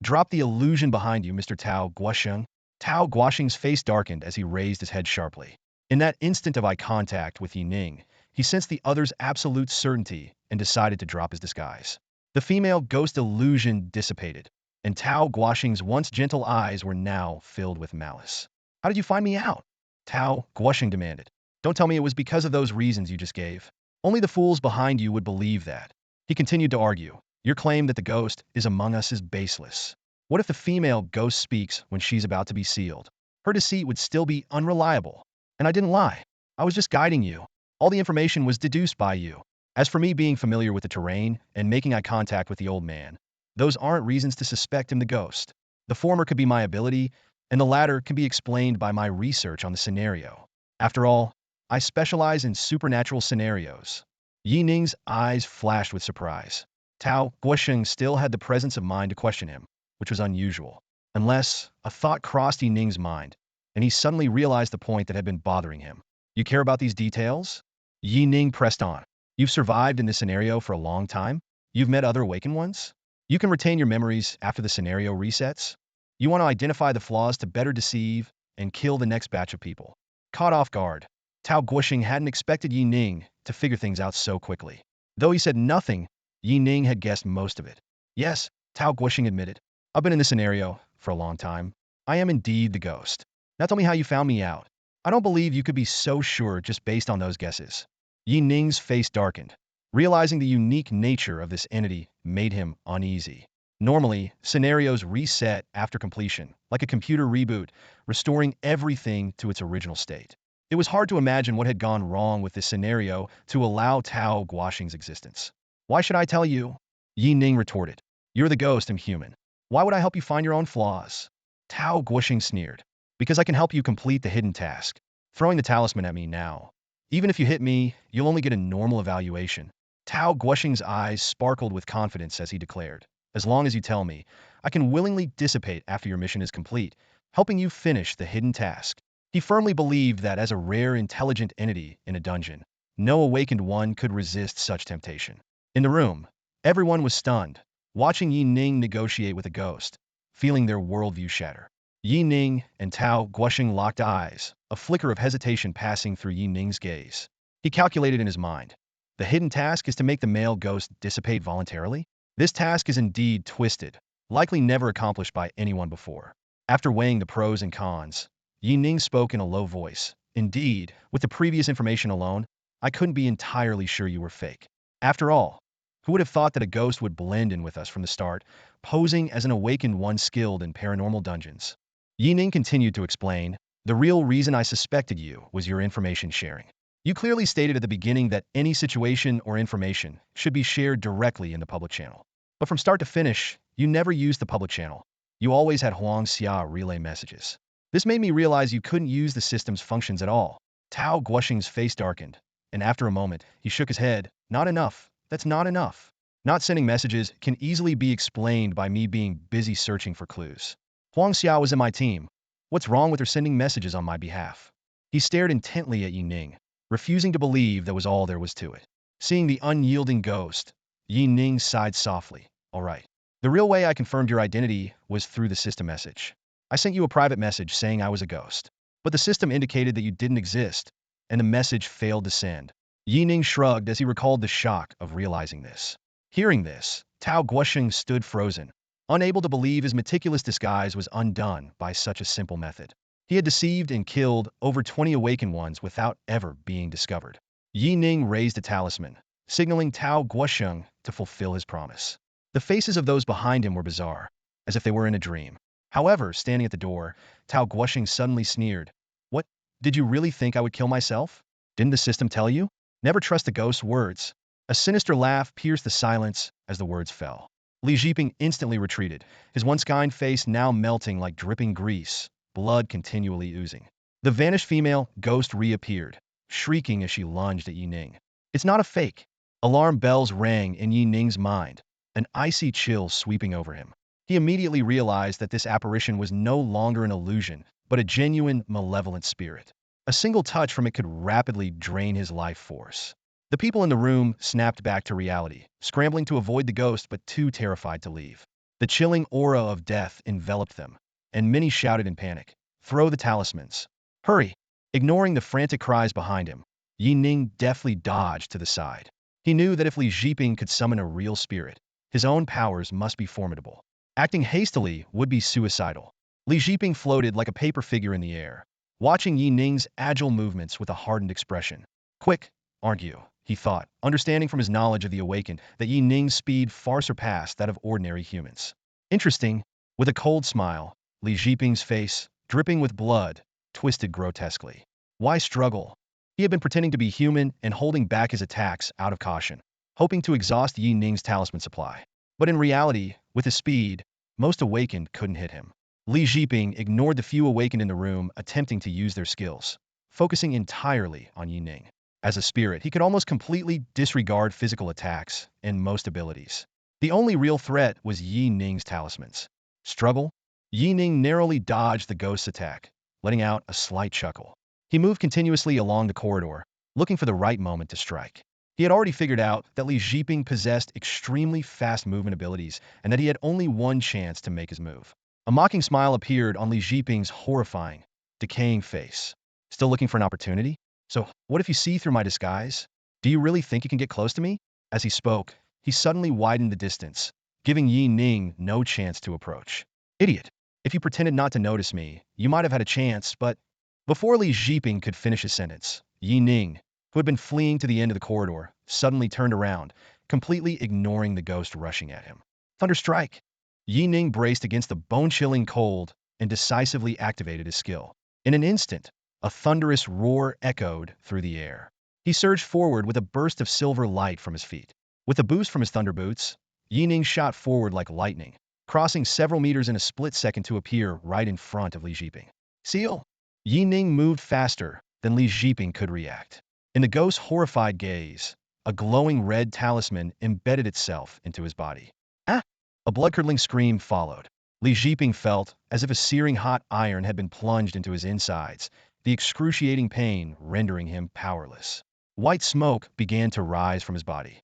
Drop the illusion behind you, Mr. Tao Guosheng. Tao Guosheng's face darkened as he raised his head sharply. In that instant of eye contact with Yi Ning, he sensed the other's absolute certainty and decided to drop his disguise. The female ghost illusion dissipated, and Tao Guosheng's once gentle eyes were now filled with malice. How did you find me out? Tao Guosheng demanded. Don't tell me it was because of those reasons you just gave. Only the fools behind you would believe that. He continued to argue. Your claim that the ghost is among us is baseless. What if the female ghost speaks when she's about to be sealed? Her deceit would still be unreliable. And I didn't lie. I was just guiding you. All the information was deduced by you. As for me being familiar with the terrain and making eye contact with the old man, those aren't reasons to suspect him the ghost. The former could be my ability, and the latter can be explained by my research on the scenario. After all, I specialize in supernatural scenarios. Yi Ning's eyes flashed with surprise. Tao Guosheng still had the presence of mind to question him, which was unusual. Unless, a thought crossed Yi Ning's mind, and he suddenly realized the point that had been bothering him. You care about these details? Yi Ning pressed on. You've survived in this scenario for a long time? You've met other awakened ones? You can retain your memories after the scenario resets? You want to identify the flaws to better deceive and kill the next batch of people. Caught off guard, Tao Guoxing hadn't expected Yi Ning to figure things out so quickly. Though he said nothing, Yi Ning had guessed most of it. Yes, Tao Guoxing admitted. I've been in this scenario for a long time. I am indeed the ghost. Now tell me how you found me out. I don't believe you could be so sure just based on those guesses. Yi Ning's face darkened. Realizing the unique nature of this entity made him uneasy. Normally, scenarios reset after completion, like a computer reboot, restoring everything to its original state. It was hard to imagine what had gone wrong with this scenario to allow Tao Guoxing's existence. Why should I tell you? Yi Ning retorted. You're the ghost, I'm human. Why would I help you find your own flaws? Tao Guoxing sneered. Because I can help you complete the hidden task. Throwing the talisman at me now. Even if you hit me, you'll only get a normal evaluation. Tao Guoxing's eyes sparkled with confidence as he declared. As long as you tell me, I can willingly dissipate after your mission is complete, helping you finish the hidden task. He firmly believed that as a rare intelligent entity in a dungeon, no awakened one could resist such temptation. In the room, everyone was stunned, watching Yi Ning negotiate with a ghost, feeling their worldview shatter. Yi Ning and Tao Guoxing locked eyes, a flicker of hesitation passing through Yi Ning's gaze. He calculated in his mind. The hidden task is to make the male ghost dissipate voluntarily? This task is indeed twisted, likely never accomplished by anyone before. After weighing the pros and cons, Yi Ning spoke in a low voice. Indeed, with the previous information alone, I couldn't be entirely sure you were fake. After all, who would have thought that a ghost would blend in with us from the start, posing as an awakened one skilled in paranormal dungeons? Yi Ning continued to explain, the real reason I suspected you was your information sharing. You clearly stated at the beginning that any situation or information should be shared directly in the public channel. But from start to finish, you never used the public channel. You always had Huang Xia relay messages. This made me realize you couldn't use the system's functions at all. Tao Guoxing's face darkened, and after a moment, he shook his head. Not enough. That's not enough. Not sending messages can easily be explained by me being busy searching for clues. Huang Xia was in my team. What's wrong with her sending messages on my behalf? He stared intently at Yi Ning, refusing to believe that was all there was to it. Seeing the unyielding ghost, Yi Ning sighed softly. All right. The real way I confirmed your identity was through the system message. I sent you a private message saying I was a ghost. But the system indicated that you didn't exist, and the message failed to send. Yi Ning shrugged as he recalled the shock of realizing this. Hearing this, Tao Guoxing stood frozen, unable to believe his meticulous disguise was undone by such a simple method. He had deceived and killed over 20 awakened ones without ever being discovered. Yi Ning raised a talisman, signaling Tao Guoxing to fulfill his promise. The faces of those behind him were bizarre, as if they were in a dream. However, standing at the door, Tao Guoxing suddenly sneered. What? Did you really think I would kill myself? Didn't the system tell you? Never trust the ghost's words. A sinister laugh pierced the silence as the words fell. Li Jiping instantly retreated, his once kind face now melting like dripping grease, blood continually oozing. The vanished female ghost reappeared, shrieking as she lunged at Yi Ning. It's not a fake. Alarm bells rang in Yi Ning's mind, an icy chill sweeping over him. He immediately realized that this apparition was no longer an illusion, but a genuine, malevolent spirit. A single touch from it could rapidly drain his life force. The people in the room snapped back to reality, scrambling to avoid the ghost but too terrified to leave. The chilling aura of death enveloped them, and many shouted in panic, "Throw the talismans! Hurry!" Ignoring the frantic cries behind him, Yi Ning deftly dodged to the side. He knew that if Li Jiping could summon a real spirit, his own powers must be formidable. Acting hastily would be suicidal. Li Jiping floated like a paper figure in the air, watching Yi Ning's agile movements with a hardened expression. Quick, aren't you? He thought, understanding from his knowledge of the awakened that Yi Ning's speed far surpassed that of ordinary humans. Interesting. With a cold smile, Li Jiping's face, dripping with blood, twisted grotesquely. Why struggle? He had been pretending to be human and holding back his attacks out of caution, hoping to exhaust Yi Ning's talisman supply. But in reality, with his speed, most awakened couldn't hit him. Li Jiping ignored the few awakened in the room attempting to use their skills, focusing entirely on Yi Ning. As a spirit, he could almost completely disregard physical attacks and most abilities. The only real threat was Yi Ning's talismans. Struggle? Yi Ning narrowly dodged the ghost's attack, letting out a slight chuckle. He moved continuously along the corridor, looking for the right moment to strike. He had already figured out that Li Jiping possessed extremely fast movement abilities and that he had only one chance to make his move. A mocking smile appeared on Li Jiping's horrifying, decaying face. Still looking for an opportunity? So, what if you see through my disguise? Do you really think you can get close to me? As he spoke, he suddenly widened the distance, giving Yi Ning no chance to approach. Idiot. If you pretended not to notice me, you might have had a chance, but before Li Jiping could finish his sentence, Yi Ning, who had been fleeing to the end of the corridor, suddenly turned around, completely ignoring the ghost rushing at him. Thunderstrike! Yi Ning braced against the bone-chilling cold and decisively activated his skill. In an instant, a thunderous roar echoed through the air. He surged forward with a burst of silver light from his feet. With a boost from his thunder boots, Yi Ning shot forward like lightning, crossing several meters in a split second to appear right in front of Li Jiping. Seal! Yi Ning moved faster than Li Jiping could react. In the ghost's horrified gaze, a glowing red talisman embedded itself into his body. Ah! A blood-curdling scream followed. Li Jiping felt as if a searing hot iron had been plunged into his insides, the excruciating pain rendering him powerless. White smoke began to rise from his body.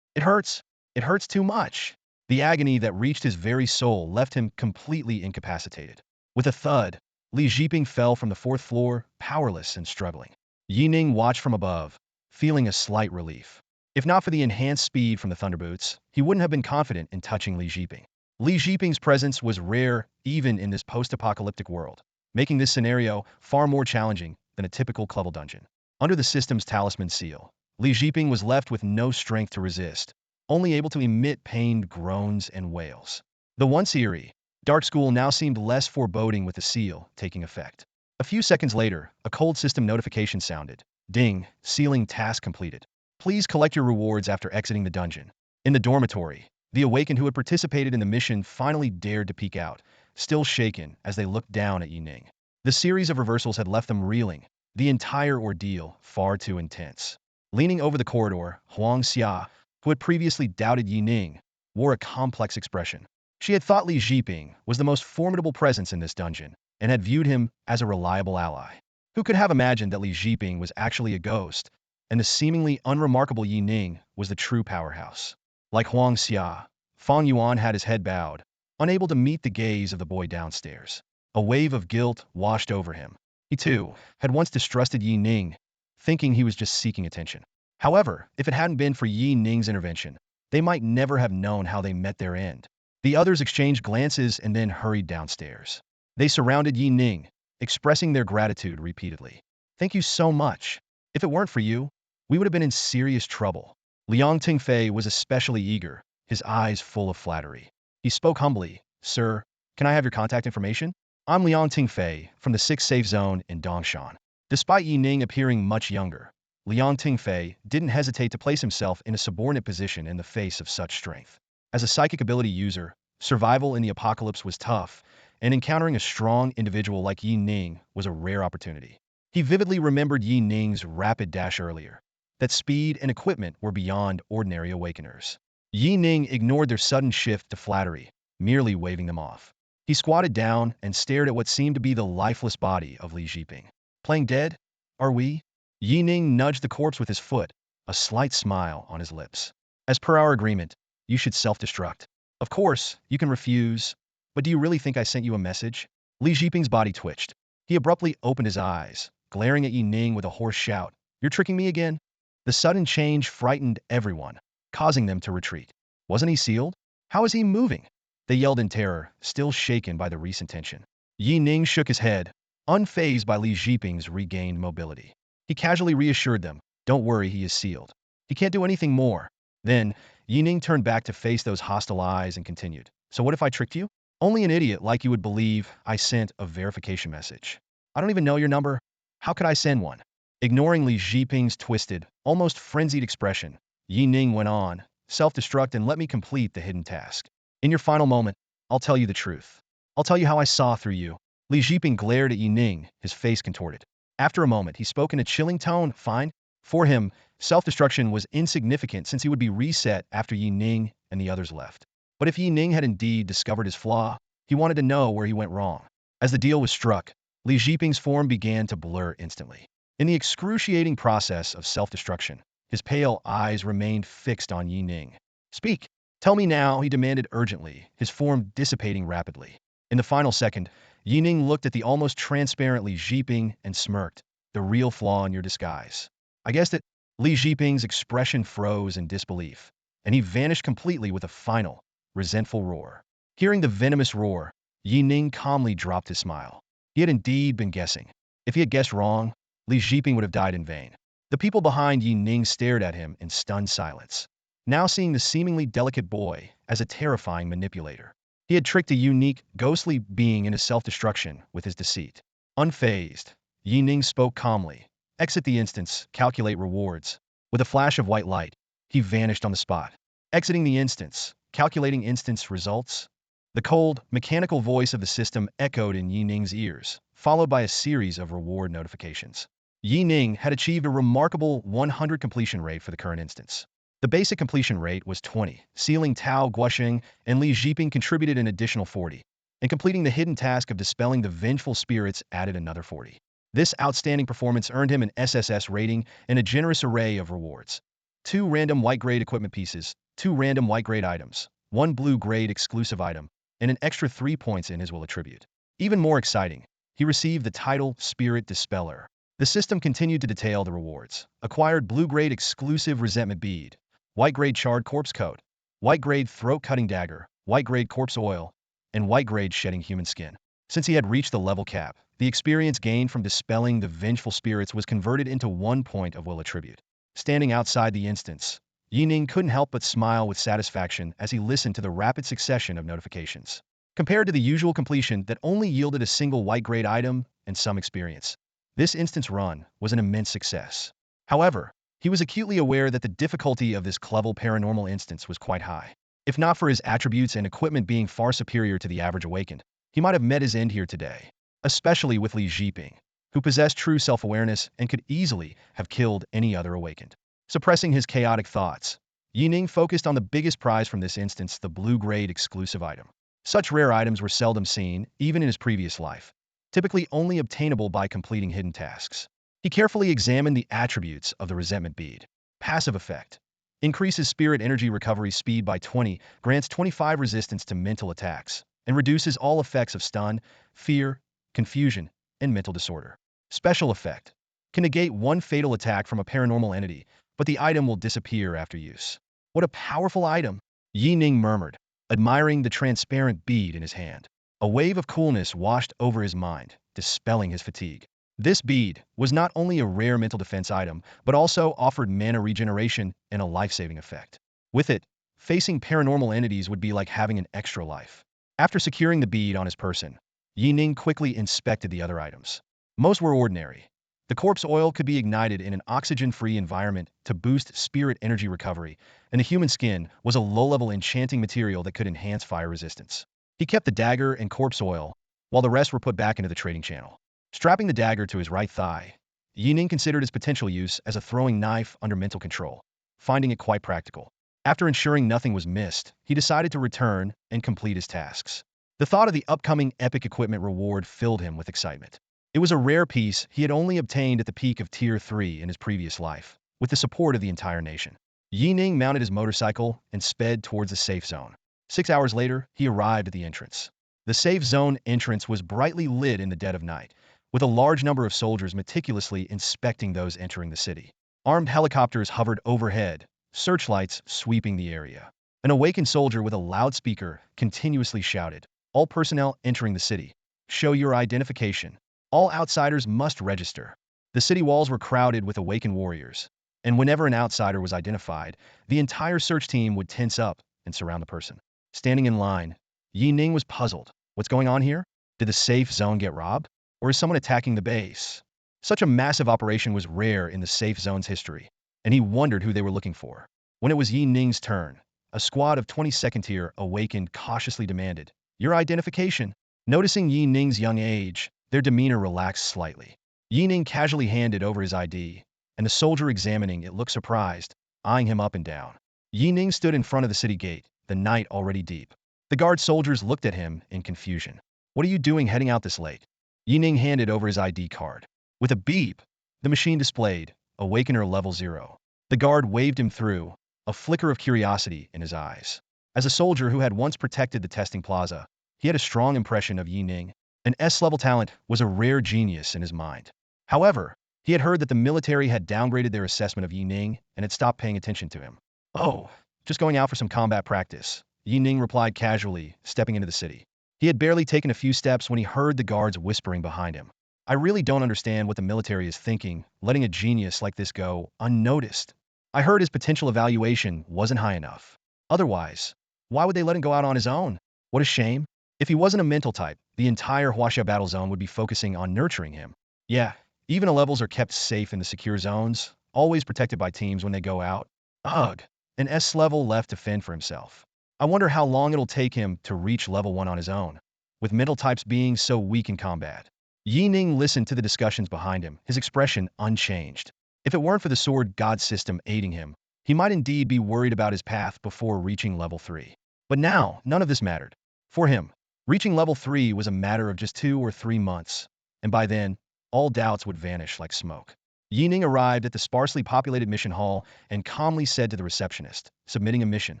It hurts. It hurts too much. The agony that reached his very soul left him completely incapacitated. With a thud, Li Jiping fell from the fourth floor, powerless and struggling. Yi Ning watched from above, feeling a slight relief. If not for the enhanced speed from the thunderboots, he wouldn't have been confident in touching Li Jiping. Li Jiping's presence was rare even in this post-apocalyptic world, making this scenario far more challenging than a typical clubble dungeon. Under the system's talisman seal, Li Jiping was left with no strength to resist, only able to emit pained groans and wails. The once eerie, dark school now seemed less foreboding with the seal taking effect. A few seconds later, a cold system notification sounded. Ding, sealing task completed. Please collect your rewards after exiting the dungeon. In the dormitory, the awakened who had participated in the mission finally dared to peek out, still shaken as they looked down at Yi Ning. The series of reversals had left them reeling, the entire ordeal far too intense. Leaning over the corridor, Huang Xia, who had previously doubted Yi Ning, wore a complex expression. She had thought Li Jiping was the most formidable presence in this dungeon, and had viewed him as a reliable ally. Who could have imagined that Li Jiping was actually a ghost, and the seemingly unremarkable Yi Ning was the true powerhouse? Like Huang Xia, Fang Yuan had his head bowed, unable to meet the gaze of the boy downstairs. A wave of guilt washed over him. He, too, had once distrusted Yi Ning, thinking he was just seeking attention. However, if it hadn't been for Yi Ning's intervention, they might never have known how they met their end. The others exchanged glances and then hurried downstairs. They surrounded Yi Ning, expressing their gratitude repeatedly. Thank you so much. If it weren't for you, we would have been in serious trouble. Liang Tingfei was especially eager, his eyes full of flattery. He spoke humbly. Sir, can I have your contact information? I'm Liang Tingfei from the 6th Safe Zone in Dongshan. Despite Yi Ning appearing much younger, Liang Tingfei didn't hesitate to place himself in a subordinate position in the face of such strength. As a psychic ability user, survival in the apocalypse was tough, and encountering a strong individual like Yi Ning was a rare opportunity. He vividly remembered Yi Ning's rapid dash earlier, that speed and equipment were beyond ordinary awakeners. Yi Ning ignored their sudden shift to flattery, merely waving them off. He squatted down and stared at what seemed to be the lifeless body of Li Jiping. Playing dead? Are we? Yi Ning nudged the corpse with his foot, a slight smile on his lips. As per our agreement, you should self-destruct. Of course, you can refuse, but do you really think I sent you a message? Li Jiping's body twitched. He abruptly opened his eyes, glaring at Yi Ning with a hoarse shout. You're tricking me again? The sudden change frightened everyone, causing them to retreat. Wasn't he sealed? How is he moving? They yelled in terror, still shaken by the recent tension. Yi Ning shook his head, unfazed by Li Jiping's regained mobility. He casually reassured them, don't worry, he is sealed. He can't do anything more. Then, Yi Ning turned back to face those hostile eyes and continued. So what if I tricked you? Only an idiot like you would believe I sent a verification message. I don't even know your number. How could I send one? Ignoring Li Jiping's twisted, almost frenzied expression, Yi Ning went on, self-destruct and let me complete the hidden task. In your final moment, I'll tell you the truth. I'll tell you how I saw through you. Li Jiping glared at Yi Ning, his face contorted. After a moment, he spoke in a chilling tone. Fine. For him, self-destruction was insignificant since he would be reset after Yi Ning and the others left. But if Yi Ning had indeed discovered his flaw, he wanted to know where he went wrong. As the deal was struck, Li Jiping's form began to blur instantly. In the excruciating process of self-destruction, his pale eyes remained fixed on Yi Ning. Speak. Tell me now, he demanded urgently, his form dissipating rapidly. In the final second, Yi Ning looked at the almost transparent Li Jiping and smirked. the real flaw in your disguise. I guessed it. Li Jiping's expression froze in disbelief, and he vanished completely with a final, resentful roar. Hearing the venomous roar, Yi Ning calmly dropped his smile. He had indeed been guessing. If he had guessed wrong, Li Jiping would have died in vain. The people behind Yi Ning stared at him in stunned silence, now seeing the seemingly delicate boy as a terrifying manipulator. He had tricked a unique, ghostly being into self-destruction with his deceit. Unfazed, Yi Ning spoke calmly. Exit the instance, calculate rewards. With a flash of white light, he vanished on the spot. Exiting the instance, calculating instance results. The cold, mechanical voice of the system echoed in Yi Ning's ears, followed by a series of reward notifications. Yi Ning had achieved a remarkable 100 completion rate for the current instance. The basic completion rate was 20, sealing Tao Guosheng and Li Jiping contributed an additional 40, and completing the hidden task of dispelling the vengeful spirits added another 40. This outstanding performance earned him an SSS rating and a generous array of rewards. 2 random white-grade equipment pieces, 2 random white-grade items, 1 blue-grade exclusive item, and an extra 3 points in his will attribute. Even more exciting, he received the title Spirit Dispeller. The system continued to detail the rewards. Acquired blue-grade exclusive resentment bead, white-grade charred corpse coat, white-grade throat-cutting dagger, white-grade corpse oil, and white-grade shedding human skin. Since he had reached the level cap, the experience gained from dispelling the vengeful spirits was converted into 1 point of will attribute. Standing outside the instance, Yi Ning couldn't help but smile with satisfaction as he listened to the rapid succession of notifications. Compared to the usual completion that only yielded a single white-grade item and some experience, this instance run was an immense success. However, he was acutely aware that the difficulty of this level paranormal instance was quite high. If not for his attributes and equipment being far superior to the average awakened, he might have met his end here today, especially with Li Jiping, who possessed true self-awareness and could easily have killed any other awakened. Suppressing his chaotic thoughts, Yi Ning focused on the biggest prize from this instance, the blue-grade exclusive item. Such rare items were seldom seen, even in his previous life, typically only obtainable by completing hidden tasks. He carefully examined the attributes of the resentment bead. Passive effect. Increases spirit energy recovery speed by 20, grants 25 resistance to mental attacks, and reduces all effects of stun, fear, confusion, and mental disorder. Special effect. Can negate 1 fatal attack from a paranormal entity, but the item will disappear after use. What a powerful item! Yi Ning murmured, admiring the transparent bead in his hand. A wave of coolness washed over his mind, dispelling his fatigue. This bead was not only a rare mental defense item, but also offered mana regeneration and a life-saving effect. With it, facing paranormal entities would be like having an extra life. After securing the bead on his person, Yi Ning quickly inspected the other items. Most were ordinary. The corpse oil could be ignited in an oxygen-free environment to boost spirit energy recovery, and the human skin was a low-level enchanting material that could enhance fire resistance. He kept the dagger and corpse oil, while the rest were put back into the trading channel. Strapping the dagger to his right thigh, Yi Ning considered its potential use as a throwing knife under mental control, finding it quite practical. After ensuring nothing was missed, he decided to return and complete his tasks. The thought of the upcoming epic equipment reward filled him with excitement. It was a rare piece he had only obtained at the peak of Tier 3 in his previous life, with the support of the entire nation. Yi Ning mounted his motorcycle and sped towards the safe zone. 6 hours later, he arrived at the entrance. The safe zone entrance was brightly lit in the dead of night, with a large number of soldiers meticulously inspecting those entering the city. Armed helicopters hovered overhead, searchlights sweeping the area. An awakened soldier with a loudspeaker continuously shouted, "All personnel entering the city, show your identification. All outsiders must register." The city walls were crowded with awakened warriors, and whenever an outsider was identified, the entire search team would tense up and surround the person. Standing in line, Yi Ning was puzzled. What's going on here? Did the safe zone get robbed? Or is someone attacking the base? Such a massive operation was rare in the safe zone's history, and he wondered who they were looking for. When it was Yi Ning's turn, a squad of 22nd tier awakened cautiously demanded, "Your identification." Noticing Yi Ning's young age, their demeanor relaxed slightly. Yi Ning casually handed over his ID, and the soldier examining it looked surprised, eyeing him up and down. Yi Ning stood in front of the city gate, the night already deep. The guard soldiers looked at him in confusion. "What are you doing heading out this late?" Yi Ning handed over his ID card. With a beep, the machine displayed, "Awakener level 0. The guard waved him through, a flicker of curiosity in his eyes. As a soldier who had once protected the testing plaza, he had a strong impression of Yi Ning. An S-level talent was a rare genius in his mind. However, he He had heard that the military had downgraded their assessment of Yi Ning and had stopped paying attention to him. Oh, just going out for some combat practice, Yi Ning replied casually, stepping into the city. He had barely taken a few steps when he heard the guards whispering behind him. I really don't understand what the military is thinking, letting a genius like this go unnoticed. I heard his potential evaluation wasn't high enough. Otherwise, why would they let him go out on his own? What a shame. If he wasn't a mental type, the entire Huaxia battle zone would be focusing on nurturing him. Yeah, even a levels are kept safe in the secure zones, always protected by teams when they go out. Ugh, an S level left to fend for himself. I wonder how long it'll take him to reach level 1 on his own, with mental types being so weak in combat. Yi Ning listened to the discussions behind him, his expression unchanged. If it weren't for the sword god system aiding him, he might indeed be worried about his path before reaching level 3. But now, none of this mattered. For him, reaching level 3 was a matter of just 2 or 3 months, and by then, all doubts would vanish like smoke. Yi Ning arrived at the sparsely populated mission hall and calmly said to the receptionist, submitting a mission.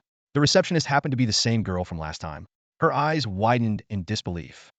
The receptionist happened to be the same girl from last time. Her eyes widened in disbelief.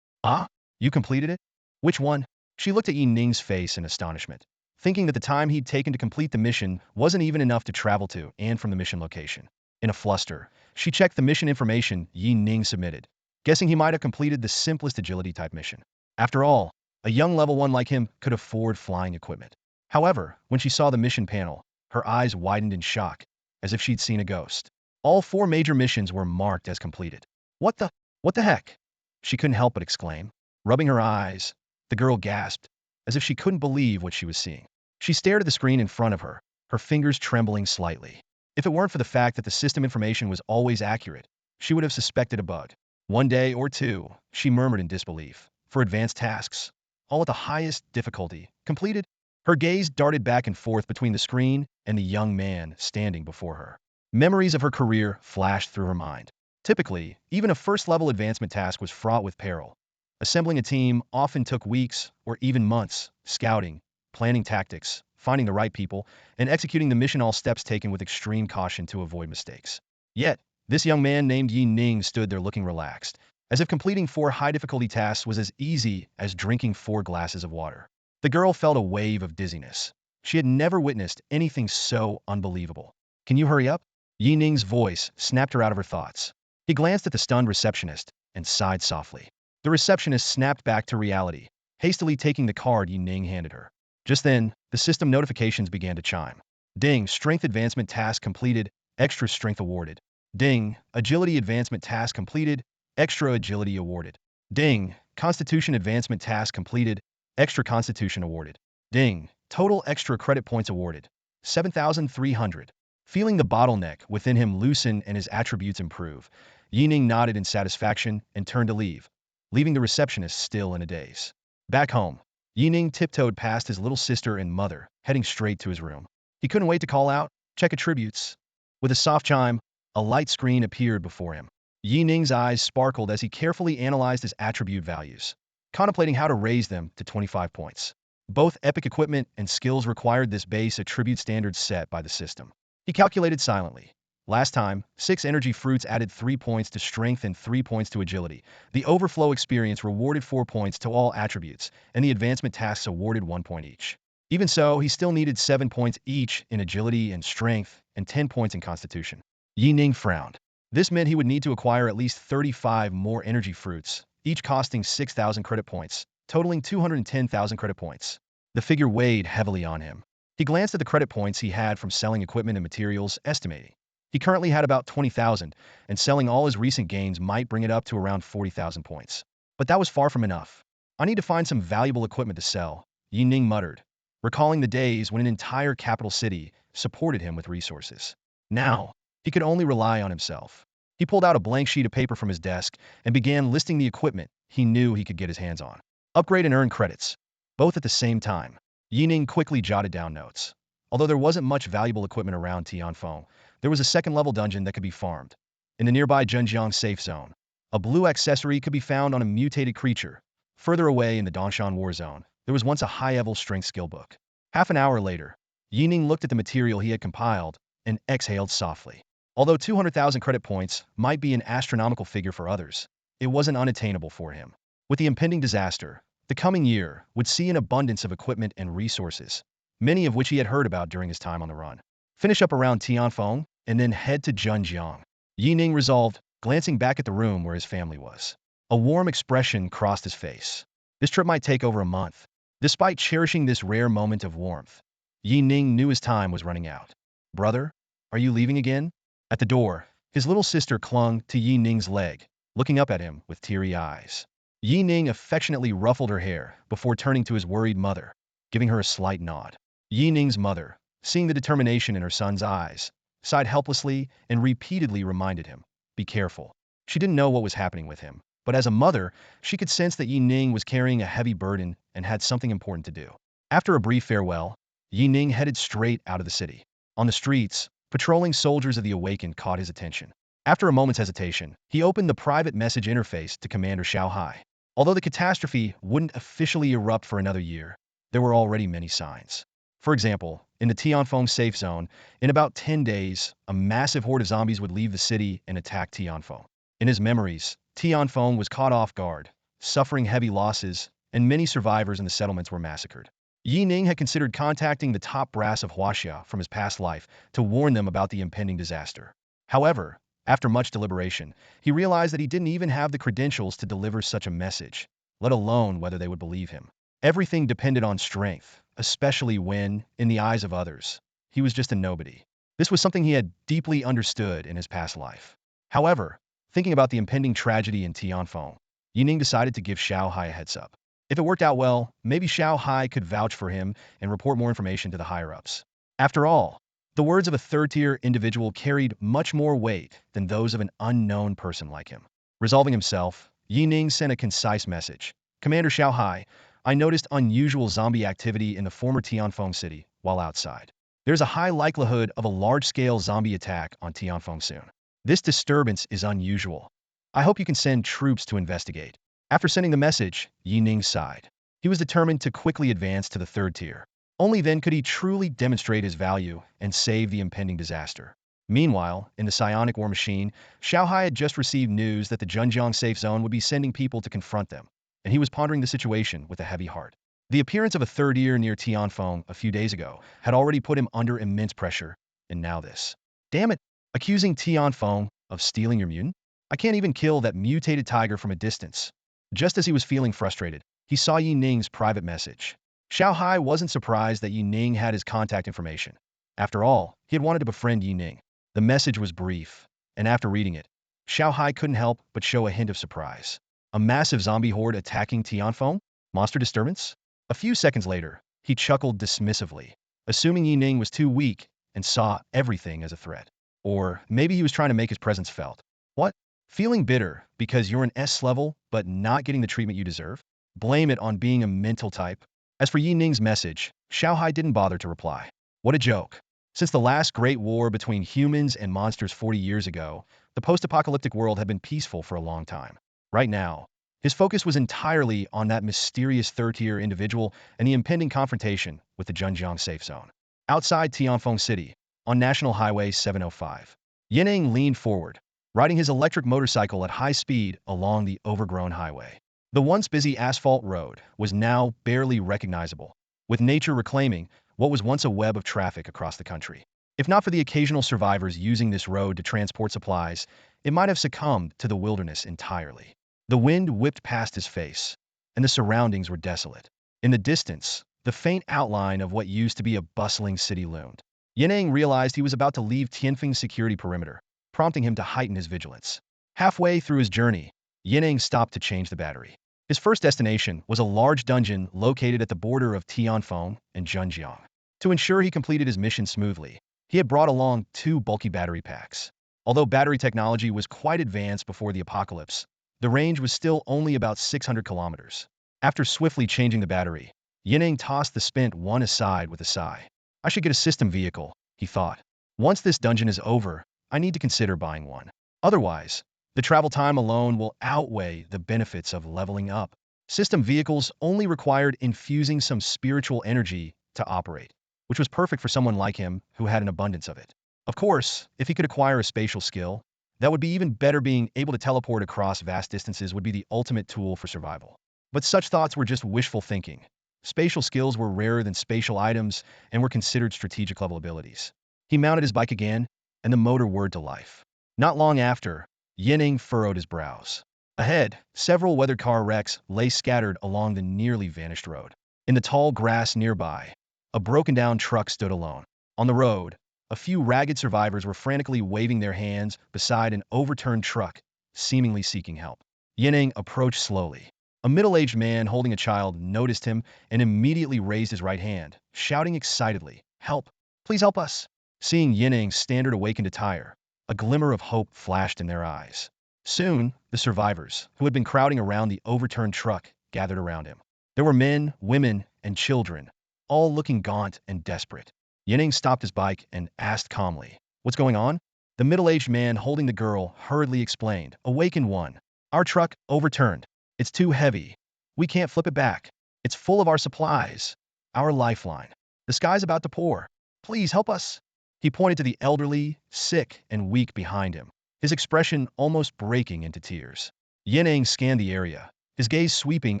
Ah? You completed it? Which one? She looked at Yi Ning's face in astonishment, thinking that the time he'd taken to complete the mission wasn't even enough to travel to and from the mission location. In a fluster, she checked the mission information Yi Ning submitted, guessing he might have completed the simplest agility type mission. After all, a young level 1 like him could afford flying equipment. However, when she saw the mission panel, her eyes widened in shock, as if she'd seen a ghost. All 4 major missions were marked as completed. What the heck? She couldn't help but exclaim. Rubbing her eyes, the girl gasped, as if she couldn't believe what she was seeing. She stared at the screen in front of her, her fingers trembling slightly. If it weren't for the fact that the system information was always accurate, she would have suspected a bug. 1 day or 2, she murmured in disbelief. For advanced tasks, all at the highest difficulty, completed? Her gaze darted back and forth between the screen and the young man standing before her. Memories of her career flashed through her mind. Typically, even a first-level advancement task was fraught with peril. Assembling a team often took weeks or even months, scouting, planning tactics, finding the right people, and executing the mission, all steps taken with extreme caution to avoid mistakes. Yet, this young man named Yi Ning stood there looking relaxed, as if completing 4 high-difficulty tasks was as easy as drinking 4 glasses of water. The girl felt a wave of dizziness. She had never witnessed anything so unbelievable. Can you hurry up? Yi Ning's voice snapped her out of her thoughts. He glanced at the stunned receptionist and sighed softly. The receptionist snapped back to reality, hastily taking the card Yi Ning handed her. Just then, the system notifications began to chime. Ding, strength advancement task completed, extra strength awarded. Ding, agility advancement task completed, extra agility awarded. Ding, constitution advancement task completed, extra constitution awarded. Ding, total extra credit points awarded. 7,300. Feeling the bottleneck within him loosen and his attributes improve, Yi Ning nodded in satisfaction and turned to leave, leaving the receptionist still in a daze. Back home, Yi Ning tiptoed past his little sister and mother, heading straight to his room. He couldn't wait to call out, check attributes. With a soft chime, a light screen appeared before him. Yi Ning's eyes sparkled as he carefully analyzed his attribute values, contemplating how to raise them to 25 points. Both epic equipment and skills required this base attribute standard set by the system. He calculated silently. Last time, 6 energy fruits added 3 points to strength and 3 points to agility. The overflow experience rewarded 4 points to all attributes, and the advancement tasks awarded 1 point each. Even so, he still needed 7 points each in agility and strength, and 10 points in constitution. Yi Ning frowned. This meant he would need to acquire at least 35 more energy fruits, each costing 6,000 credit points, totaling 210,000 credit points. The figure weighed heavily on him. He glanced at the credit points he had from selling equipment and materials, estimating. He currently had about 20,000, and selling all his recent gains might bring it up to around 40,000 points. But that was far from enough. I need to find some valuable equipment to sell, Yi Ning muttered, recalling the days when an entire capital city supported him with resources. Now, he could only rely on himself. He pulled out a blank sheet of paper from his desk and began listing the equipment he knew he could get his hands on. Upgrade and earn credits. Both at the same time. Yi Ning quickly jotted down notes. Although there wasn't much valuable equipment around Tianfeng, there was a second-level dungeon that could be farmed. In the nearby Zhenjiang safe zone, a blue accessory could be found on a mutated creature. Further away in the Dongshan war zone, there was once a high-level strength skill book. Half an hour later, Yi Ning looked at the material he had compiled and exhaled softly. Although 200,000 credit points might be an astronomical figure for others, it wasn't unattainable for him. With the impending disaster, The coming year would see an abundance of equipment and resources, many of which he had heard about during his time on the run. Finish up around Tianfeng, and then head to Zhenjiang. Yi Ning resolved, glancing back at the room where his family was. A warm expression crossed his face. This trip might take over a month. Despite cherishing this rare moment of warmth, Yi Ning knew his time was running out. Brother, are you leaving again? At the door, his little sister clung to Yi Ning's leg, looking up at him with teary eyes. Yi Ning affectionately ruffled her hair before turning to his worried mother, giving her a slight nod. Yi Ning's mother, seeing the determination in her son's eyes, sighed helplessly and repeatedly reminded him, be careful. She didn't know what was happening with him, but as a mother, she could sense that Yi Ning was carrying a heavy burden and had something important to do. After a brief farewell, Yi Ning headed straight out of the city. On the streets, patrolling soldiers of the Awakened caught his attention. After a moment's hesitation, he opened the private message interface to Commander Shao. Although the catastrophe wouldn't officially erupt for another year, there were already many signs. For example, in the Tianfeng safe zone, in about 10 days, a massive horde of zombies would leave the city and attack Tianfeng. In his memories, Tianfeng was caught off guard, suffering heavy losses, and many survivors in the settlements were massacred. Yi Ning had considered contacting the top brass of Huaxia from his past life to warn them about the impending disaster. However, after much deliberation, he realized that he didn't even have the credentials to deliver such a message, let alone whether they would believe him. Everything depended on strength, especially when, in the eyes of others, he was just a nobody. This was something he had deeply understood in his past life. However, thinking about the impending tragedy in Tianfeng, Yi Ning decided to give Shao a heads up. If it worked out well, maybe Shao could vouch for him and report more information to the higher-ups. After all, the words of a third-tier individual carried much more weight than those of an unknown person like him. Resolving himself, Yi Ning sent a concise message. Commander Shao, I noticed unusual zombie activity in the former Tianfeng city while outside. There's a high likelihood of a large-scale zombie attack on Tianfeng soon. This disturbance is unusual. I hope you can send troops to investigate. After sending the message, Yi Ning sighed. He was determined to quickly advance to the third tier. Only then could he truly demonstrate his value and save the impending disaster. Meanwhile, in the psionic war machine, Shao had just received news that the Zhenjiang safe zone would be sending people to confront them, and he was pondering the situation with a heavy heart. The appearance of a third tier near Tianfeng a few days ago had already put him under immense pressure, and now this. Damn it! Accusing Tianfeng of stealing your mutant? I can't even kill that mutated tiger from a distance. Just as he was feeling frustrated, he saw Yi Ning's private message. Shao wasn't surprised that Yi Ning had his contact information. After all, he had wanted to befriend Yi Ning. The message was brief, and after reading it, Shao couldn't help but show a hint of surprise. A massive zombie horde attacking Tianfeng? Monster disturbance? A few seconds later, he chuckled dismissively, assuming Yi Ning was too weak and saw everything as a threat. Or maybe he was trying to make his presence felt. What? Feeling bitter because you're an S level but not getting the treatment you deserve? Blame it on being a mental type. As for Yi Ning's message, Shao didn't bother to reply. What a joke. Since the last great war between humans and monsters 40 years ago, the post-apocalyptic world had been peaceful for a long time. Right now, his focus was entirely on that mysterious third-tier individual and the impending confrontation with the Zhenjiang safe zone. Outside Tianfeng City, on National Highway 705, Yi Ning leaned forward, riding his electric motorcycle at high speed along the overgrown highway. The once busy asphalt road was now barely recognizable, with nature reclaiming what was once a web of traffic across the country. If not for the occasional survivors using this road to transport supplies, it might have succumbed to the wilderness entirely. The wind whipped past his face, and the surroundings were desolate. In the distance, the faint outline of what used to be a bustling city loomed. Yi Ning realized he was about to leave Tianfeng's security perimeter, prompting him to heighten his vigilance. Halfway through his journey, Yi Ning stopped to change the battery. His first destination was a large dungeon located at the border of Tianfeng and Zhenjiang. To ensure he completed his mission smoothly, he had brought along 2 bulky battery packs. Although battery technology was quite advanced before the apocalypse, the range was still only about 600 kilometers. After swiftly changing the battery, Yi Ning tossed the spent one aside with a sigh. I should get a system vehicle, he thought. Once this dungeon is over, I need to consider buying one. Otherwise, the travel time alone will outweigh the benefits of leveling up. System vehicles only required infusing some spiritual energy to operate, which was perfect for someone like him who had an abundance of it. Of course, if he could acquire a spatial skill, that would be even better. Being able to teleport across vast distances would be the ultimate tool for survival. But such thoughts were just wishful thinking. Spatial skills were rarer than spatial items and were considered strategic level abilities. He mounted his bike again, and the motor whirred to life. Not long after, Yi Ning furrowed his brows. Ahead, several weathered car wrecks lay scattered along the nearly vanished road. In the tall grass nearby, a broken-down truck stood alone. On the road, a few ragged survivors were frantically waving their hands beside an overturned truck, seemingly seeking help. Yi Ning approached slowly. A middle-aged man holding a child noticed him and immediately raised his right hand, shouting excitedly, "Help! Please help us!" Seeing Yi Ning's standard awakened attire, a glimmer of hope flashed in their eyes. Soon, the survivors, who had been crowding around the overturned truck, gathered around him. There were men, women, and children, all looking gaunt and desperate. Yi Ning stopped his bike and asked calmly, "What's going on?" The middle-aged man holding the girl hurriedly explained, "Awakened one. Our truck overturned. It's too heavy. We can't flip it back. It's full of our supplies. Our lifeline. The sky's about to pour. Please help us." He pointed to the elderly, sick, and weak behind him, his expression almost breaking into tears. Yi Ning scanned the area, his gaze sweeping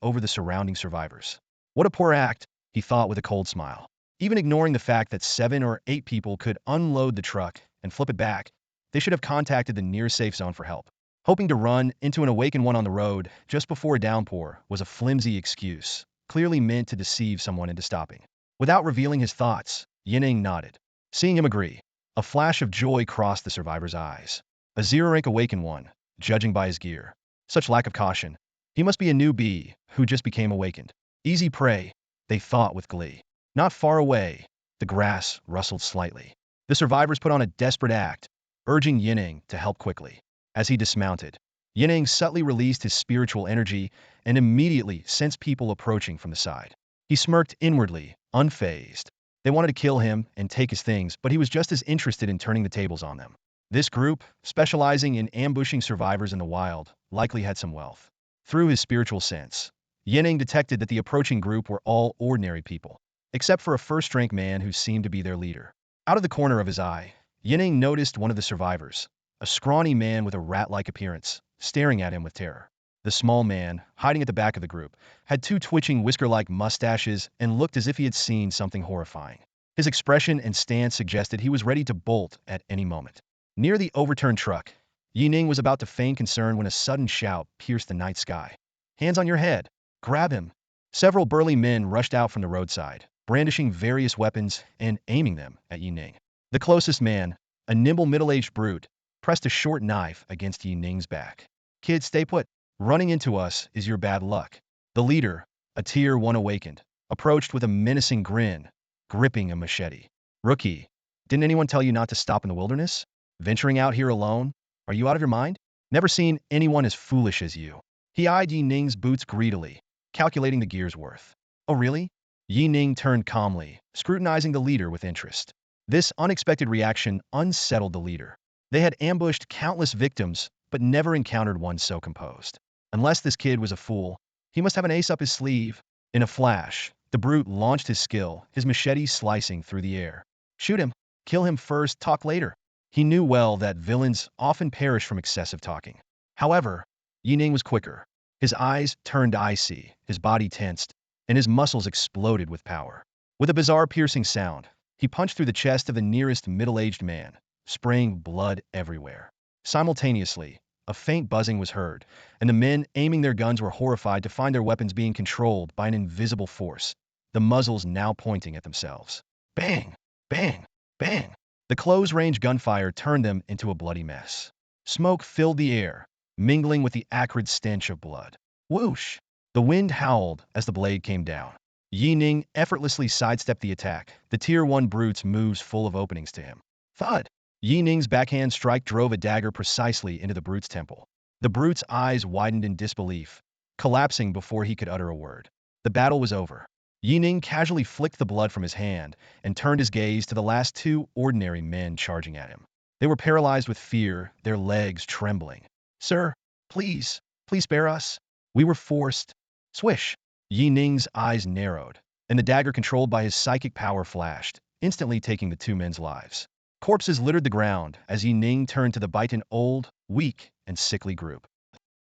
over the surrounding survivors. What a poor act, he thought with a cold smile. Even ignoring the fact that 7 or 8 people could unload the truck and flip it back, they should have contacted the nearest safe zone for help. Hoping to run into an awakened one on the road just before a downpour was a flimsy excuse, clearly meant to deceive someone into stopping. Without revealing his thoughts, Yi Ning nodded. Seeing him agree, a flash of joy crossed the survivor's eyes. A zero-rank awakened one, judging by his gear. Such lack of caution. He must be a newbie who just became awakened. Easy prey, they thought with glee. Not far away, the grass rustled slightly. The survivors put on a desperate act, urging Yi Ning to help quickly. As he dismounted, Yi Ning subtly released his spiritual energy and immediately sensed people approaching from the side. He smirked inwardly, unfazed. They wanted to kill him and take his things, but he was just as interested in turning the tables on them. This group, specializing in ambushing survivors in the wild, likely had some wealth. Through his spiritual sense, Yi Ning detected that the approaching group were all ordinary people, except for a first-rank man who seemed to be their leader. Out of the corner of his eye, Yi Ning noticed one of the survivors, a scrawny man with a rat-like appearance, staring at him with terror. The small man, hiding at the back of the group, had 2 twitching whisker-like mustaches and looked as if he had seen something horrifying. His expression and stance suggested he was ready to bolt at any moment. Near the overturned truck, Yi Ning was about to feign concern when a sudden shout pierced the night sky. "Hands on your head! Grab him!" Several burly men rushed out from the roadside, brandishing various weapons and aiming them at Yi Ning. The closest man, a nimble middle-aged brute, pressed a short knife against Yi Ning's back. "Kid, stay put. Running into us is your bad luck." The leader, a tier 1 awakened, approached with a menacing grin, gripping a machete. "Rookie, didn't anyone tell you not to stop in the wilderness? Venturing out here alone? Are you out of your mind? Never seen anyone as foolish as you." He eyed Yi Ning's boots greedily, calculating the gear's worth. "Oh really?" Yi Ning turned calmly, scrutinizing the leader with interest. This unexpected reaction unsettled the leader. They had ambushed countless victims, but never encountered one so composed. Unless this kid was a fool, he must have an ace up his sleeve. In a flash, the brute launched his skill, his machete slicing through the air. Shoot him. Kill him first, talk later. He knew well that villains often perish from excessive talking. However, Yi Ning was quicker. His eyes turned icy, his body tensed, and his muscles exploded with power. With a bizarre piercing sound, he punched through the chest of the nearest middle-aged man, spraying blood everywhere. Simultaneously, a faint buzzing was heard, and the men aiming their guns were horrified to find their weapons being controlled by an invisible force, the muzzles now pointing at themselves. Bang! Bang! Bang! The close-range gunfire turned them into a bloody mess. Smoke filled the air, mingling with the acrid stench of blood. Whoosh! The wind howled as the blade came down. Yi Ning effortlessly sidestepped the attack, the Tier 1 brute's moves full of openings to him. Thud! Yi Ning's backhand strike drove a dagger precisely into the brute's temple. The brute's eyes widened in disbelief, collapsing before he could utter a word. The battle was over. Yi Ning casually flicked the blood from his hand and turned his gaze to the last 2 ordinary men charging at him. They were paralyzed with fear, their legs trembling. "Sir, please spare us. We were forced." Swish! Yi Ning's eyes narrowed, and the dagger controlled by his psychic power flashed, instantly taking the 2 men's lives. Corpses littered the ground as Yi Ning turned to the biting old, weak, and sickly group.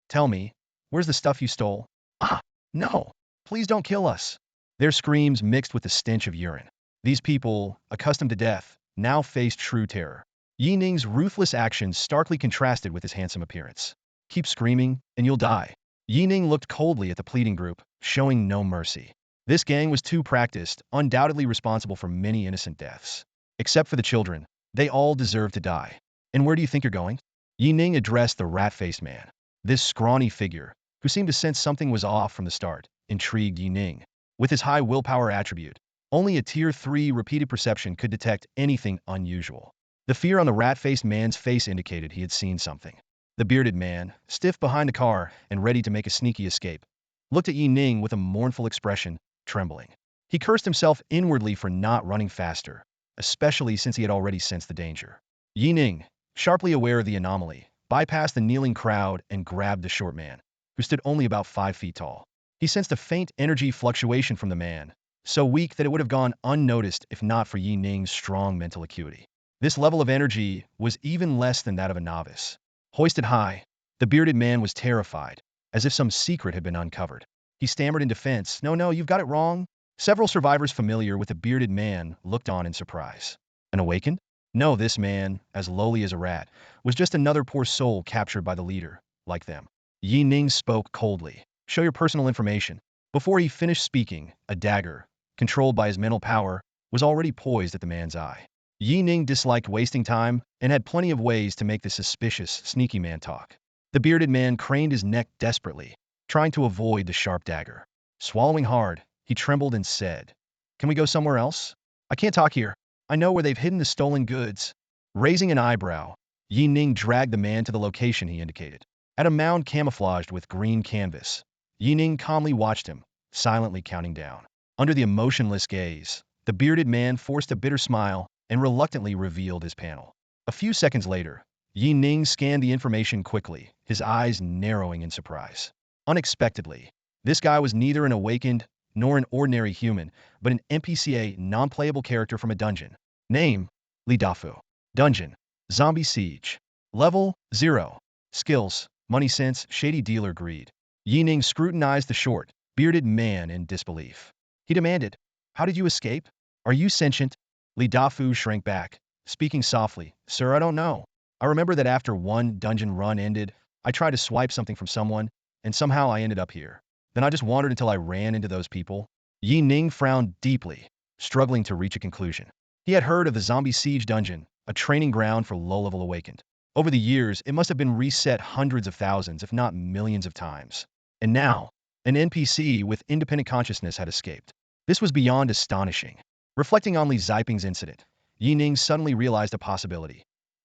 "Tell me, where's the stuff you stole?" "Ah!" No, please don't kill us. Their screams mixed with the stench of urine. These people, accustomed to death, now faced true terror. Yi Ning's ruthless actions starkly contrasted with his handsome appearance. Keep screaming, and you'll die. Yi Ning looked coldly at the pleading group, showing no mercy. This gang was too practiced, undoubtedly responsible for many innocent deaths. Except for the children, they all deserve to die. And where do you think you're going? Yi Ning addressed the rat-faced man. This scrawny figure, who seemed to sense something was off from the start, intrigued Yi Ning. With his high willpower attribute, only a Tier 3 repeated perception could detect anything unusual. The fear on the rat-faced man's face indicated he had seen something. The bearded man, stiff behind the car and ready to make a sneaky escape, looked at Yi Ning with a mournful expression, trembling. He cursed himself inwardly for not running faster, especially since he had already sensed the danger. Yi Ning, sharply aware of the anomaly, bypassed the kneeling crowd and grabbed the short man, who stood only about 5 feet tall. He sensed a faint energy fluctuation from the man, so weak that it would have gone unnoticed if not for Yi Ning's strong mental acuity. This level of energy was even less than that of a novice. Hoisted high, the bearded man was terrified, as if some secret had been uncovered. He stammered in defense, No, you've got it wrong. Several survivors familiar with the bearded man looked on in surprise. An awakened? No, this man, as lowly as a rat, was just another poor soul captured by the leader, like them. Yi Ning spoke coldly. Show your personal information. Before he finished speaking, a dagger, controlled by his mental power, was already poised at the man's eye. Yi Ning disliked wasting time and had plenty of ways to make the suspicious, sneaky man talk. The bearded man craned his neck desperately, trying to avoid the sharp dagger. Swallowing hard, he trembled and said, Can we go somewhere else? I can't talk here. I know where they've hidden the stolen goods. Raising an eyebrow, Yi Ning dragged the man to the location he indicated. At a mound camouflaged with green canvas, Yi Ning calmly watched him, silently counting down. Under the emotionless gaze, the bearded man forced a bitter smile and reluctantly revealed his panel. A few seconds later, Yi Ning scanned the information quickly, his eyes narrowing in surprise. Unexpectedly, this guy was neither an awakened nor an ordinary human, but an NPC, non-playable character from a dungeon. Name, Li Dafu. Dungeon, Zombie Siege. Level, 0. Skills, Money Sense, Shady Dealer Greed. Yi Ning scrutinized the short, bearded man in disbelief. He demanded, How did you escape? Are you sentient? Li Dafu shrank back, speaking softly, Sir, I don't know. I remember that after one dungeon run ended, I tried to swipe something from someone, and somehow I ended up here. Then I just wandered until I ran into those people. Yi Ning frowned deeply, struggling to reach a conclusion. He had heard of the Zombie Siege dungeon, a training ground for low-level awakened. Over the years, it must have been reset hundreds of thousands, if not millions of times. And now, an NPC with independent consciousness had escaped. This was beyond astonishing. Reflecting on Li Ziping's incident, Yi Ning suddenly realized a possibility.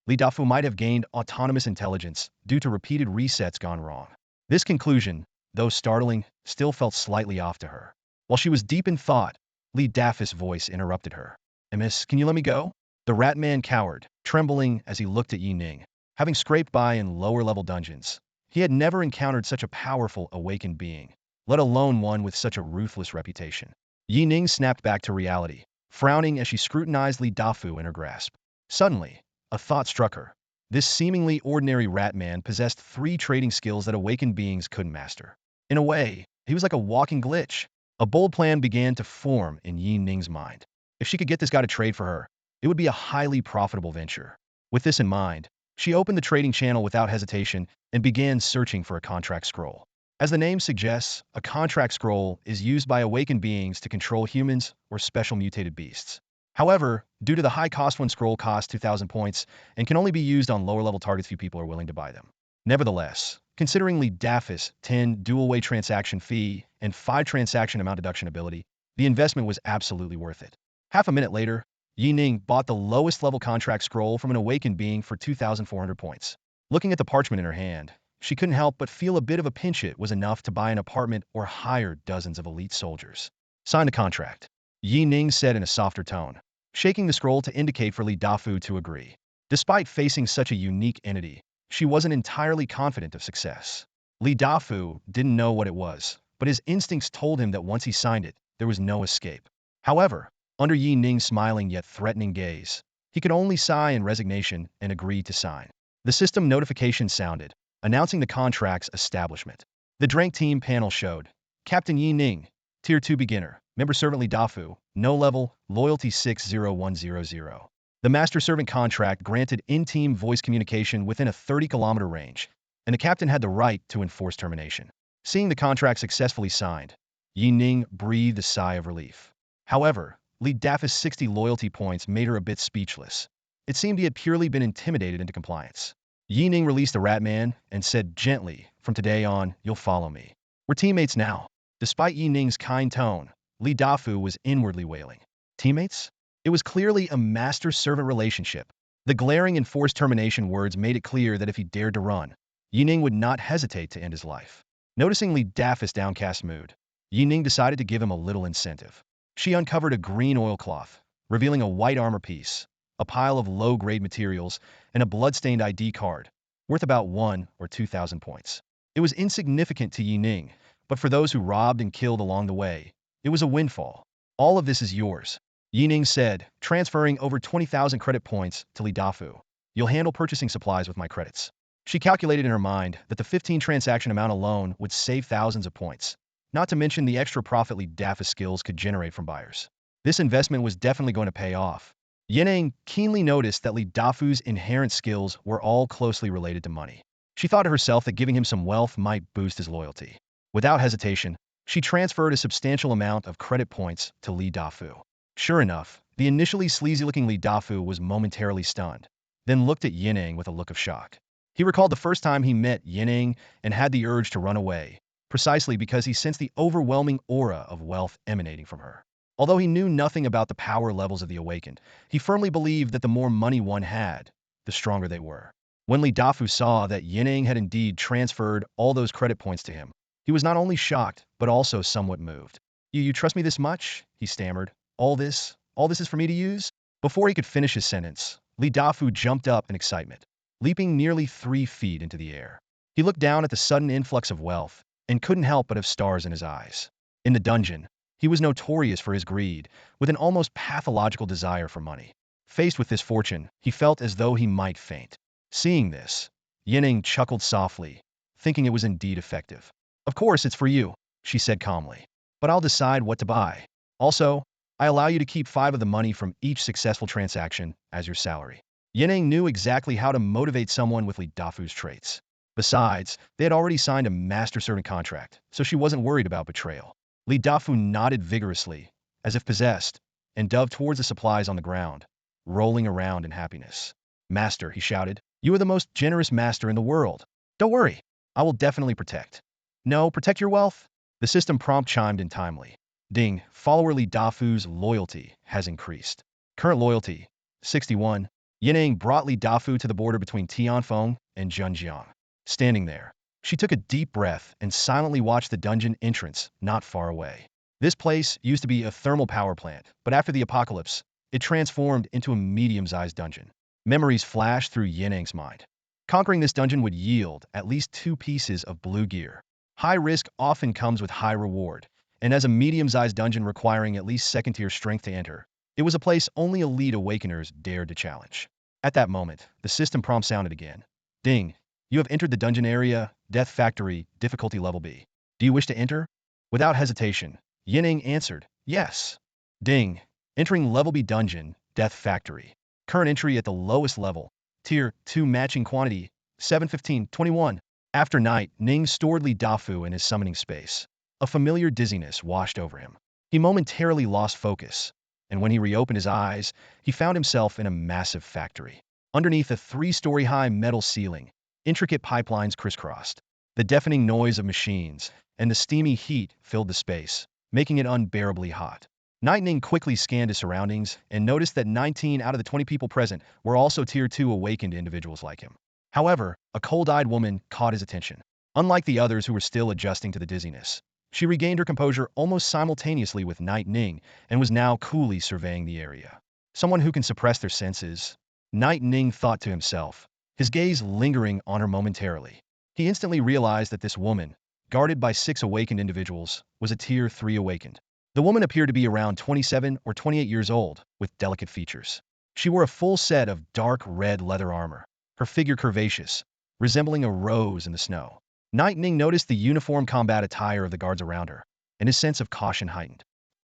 Li Dafu might have gained autonomous intelligence due to repeated resets gone wrong. This conclusion, though startling, still felt slightly off to her. While she was deep in thought, Li Dafu's voice interrupted her. Miss, can you let me go? The rat man cowered, trembling as he looked at Yi Ning. Having scraped by in lower-level dungeons, he had never encountered such a powerful, awakened being, let alone one with such a ruthless reputation. Yi Ning snapped back to reality, frowning as she scrutinized Li Dafu in her grasp. Suddenly, a thought struck her. This seemingly ordinary rat man possessed 3 trading skills that awakened beings couldn't master. In a way, he was like a walking glitch. A bold plan began to form in Yi Ning's mind. If she could get this guy to trade for her, it would be a highly profitable venture. With this in mind, she opened the trading channel without hesitation and began searching for a contract scroll. As the name suggests, a contract scroll is used by awakened beings to control humans or special mutated beasts. However, due to the high cost, one scroll costs 2,000 points and can only be used on lower-level targets. Few people are willing to buy them. Nevertheless, considering Li Dafu's 10 dual-way transaction fee and 5 transaction amount deduction ability, the investment was absolutely worth it. Half a minute later, Yi Ning bought the lowest level contract scroll from an awakened being for 2,400 points. Looking at the parchment in her hand, she couldn't help but feel a bit of a pinch. It was enough to buy an apartment or hire dozens of elite soldiers. Sign the contract, Yi Ning said in a softer tone, shaking the scroll to indicate for Li Dafu to agree. Despite facing such a unique entity, she wasn't entirely confident of success. Li Dafu didn't know what it was, but his instincts told him that once he signed it, there was no escape. However, under Yi Ning's smiling yet threatening gaze, he could only sigh in resignation and agree to sign. The system notification sounded, announcing the contract's establishment. The Drank Team panel showed, Captain Yi Ning, Tier 2 beginner, member servant Li Dafu, no level, loyalty 60100. The master servant contract granted in-team voice communication within a 30-kilometer range, and the captain had the right to enforce termination. Seeing the contract successfully signed, Yi Ning breathed a sigh of relief. However, Li Dafu's 60 loyalty points made her a bit speechless. It seemed he had purely been intimidated into compliance. Yi Ning released the rat man and said gently, "From today on, you'll follow me. We're teammates now." Despite Yi Ning's kind tone, Li Dafu was inwardly wailing. Teammates? It was clearly a master-servant relationship. The glaring enforced termination words made it clear that if he dared to run, Yi Ning would not hesitate to end his life. Noticing Li Dafu's downcast mood, Yi Ning decided to give him a little incentive. She uncovered a green oilcloth, revealing a white armor piece, a pile of low-grade materials, and a blood-stained ID card, worth about 1 or 2,000 points. It was insignificant to Yi Ning, but for those who robbed and killed along the way, it was a windfall. "All of this is yours," Yi Ning said, transferring over 20,000 credit points to Li Dafu. "You'll handle purchasing supplies with my credits." She calculated in her mind that the 15 transaction amount alone would save thousands of points, not to mention the extra profit Li Dafu's skills could generate from buyers. This investment was definitely going to pay off. Yi Ning keenly noticed that Li Dafu's inherent skills were all closely related to money. She thought to herself that giving him some wealth might boost his loyalty. Without hesitation, she transferred a substantial amount of credit points to Li Dafu. Sure enough, the initially sleazy-looking Li Dafu was momentarily stunned, then looked at Yi Ning with a look of shock. He recalled the first time he met Yi Ning and had the urge to run away, precisely because he sensed the overwhelming aura of wealth emanating from her. Although he knew nothing about the power levels of the awakened, he firmly believed that the more money one had, the stronger they were. When Li Dafu saw that Yi Ning had indeed transferred all those credit points to him, he was not only shocked, but also somewhat moved. You trust me this much?" he stammered. All this is for me to use?" Before he could finish his sentence, Li Dafu jumped up in excitement, leaping nearly 3 feet into the air. He looked down at the sudden influx of wealth and couldn't help but have stars in his eyes. In the dungeon, he was notorious for his greed, with an almost pathological desire for money. Faced with this fortune, he felt as though he might faint. Seeing this, Yi Ning chuckled softly, thinking it was indeed effective. "Of course it's for you," she said calmly. "But I'll decide what to buy. Also, I allow you to keep 5 of the money from each successful transaction as your salary." Yi Ning knew exactly how to motivate someone with Li Dafu's traits. Besides, they had already signed a master-servant contract, so she wasn't worried about betrayal. Li Dafu nodded vigorously, as if possessed, and dove towards the supplies on the ground, rolling around in happiness. "Master," he shouted, "you are the most generous master in the world. Don't worry, I will definitely protect." "No, protect your wealth?" The system prompt chimed in timely. "Ding, follower Li Dafu's loyalty has increased. Current loyalty, 61. Yi Ning brought Li Dafu to the border between Tianfeng and Zhenjiang. Standing there, she took a deep breath and silently watched the dungeon entrance not far away. This place used to be a thermal power plant, but after the apocalypse, it transformed into a medium-sized dungeon. Memories flashed through Yi Ning's mind. Conquering this dungeon would yield at least 2 pieces of blue gear. High risk often comes with high reward, and as a medium-sized dungeon requiring at least second-tier strength to enter, it was a place only elite awakeners dared to challenge. At that moment, the system prompt sounded again. "Ding, you have entered the dungeon area, Death Factory, difficulty level B. Do you wish to enter?" Without hesitation, Yi Ning answered, "Yes." "Ding, entering level B dungeon, Death Factory. Current entry at the lowest level, Tier 2 matching quantity, 715-21. After night, Ning stored Li Dafu in his summoning space. A familiar dizziness washed over him. He momentarily lost focus, and when he reopened his eyes, he found himself in a massive factory. Underneath a 3-story-high metal ceiling, intricate pipelines crisscrossed. The deafening noise of machines and the steamy heat filled the space, making it unbearably hot. Ning quickly scanned his surroundings and noticed that 19 out of the 20 people present were also Tier 2 awakened individuals like him. However, a cold-eyed woman caught his attention. Unlike the others who were still adjusting to the dizziness, she regained her composure almost simultaneously with Ning and was now coolly surveying the area. Someone who can suppress their senses? Ning thought to himself, his gaze lingering on her momentarily. He instantly realized that this woman, guarded by 6 awakened individuals, was a Tier 3 awakened. The woman appeared to be around 27 or 28 years old, with delicate features. She wore a full set of dark red leather armor, her figure curvaceous, resembling a rose in the snow. Ning noticed the uniform combat attire of the guards around her. and his sense of caution heightened.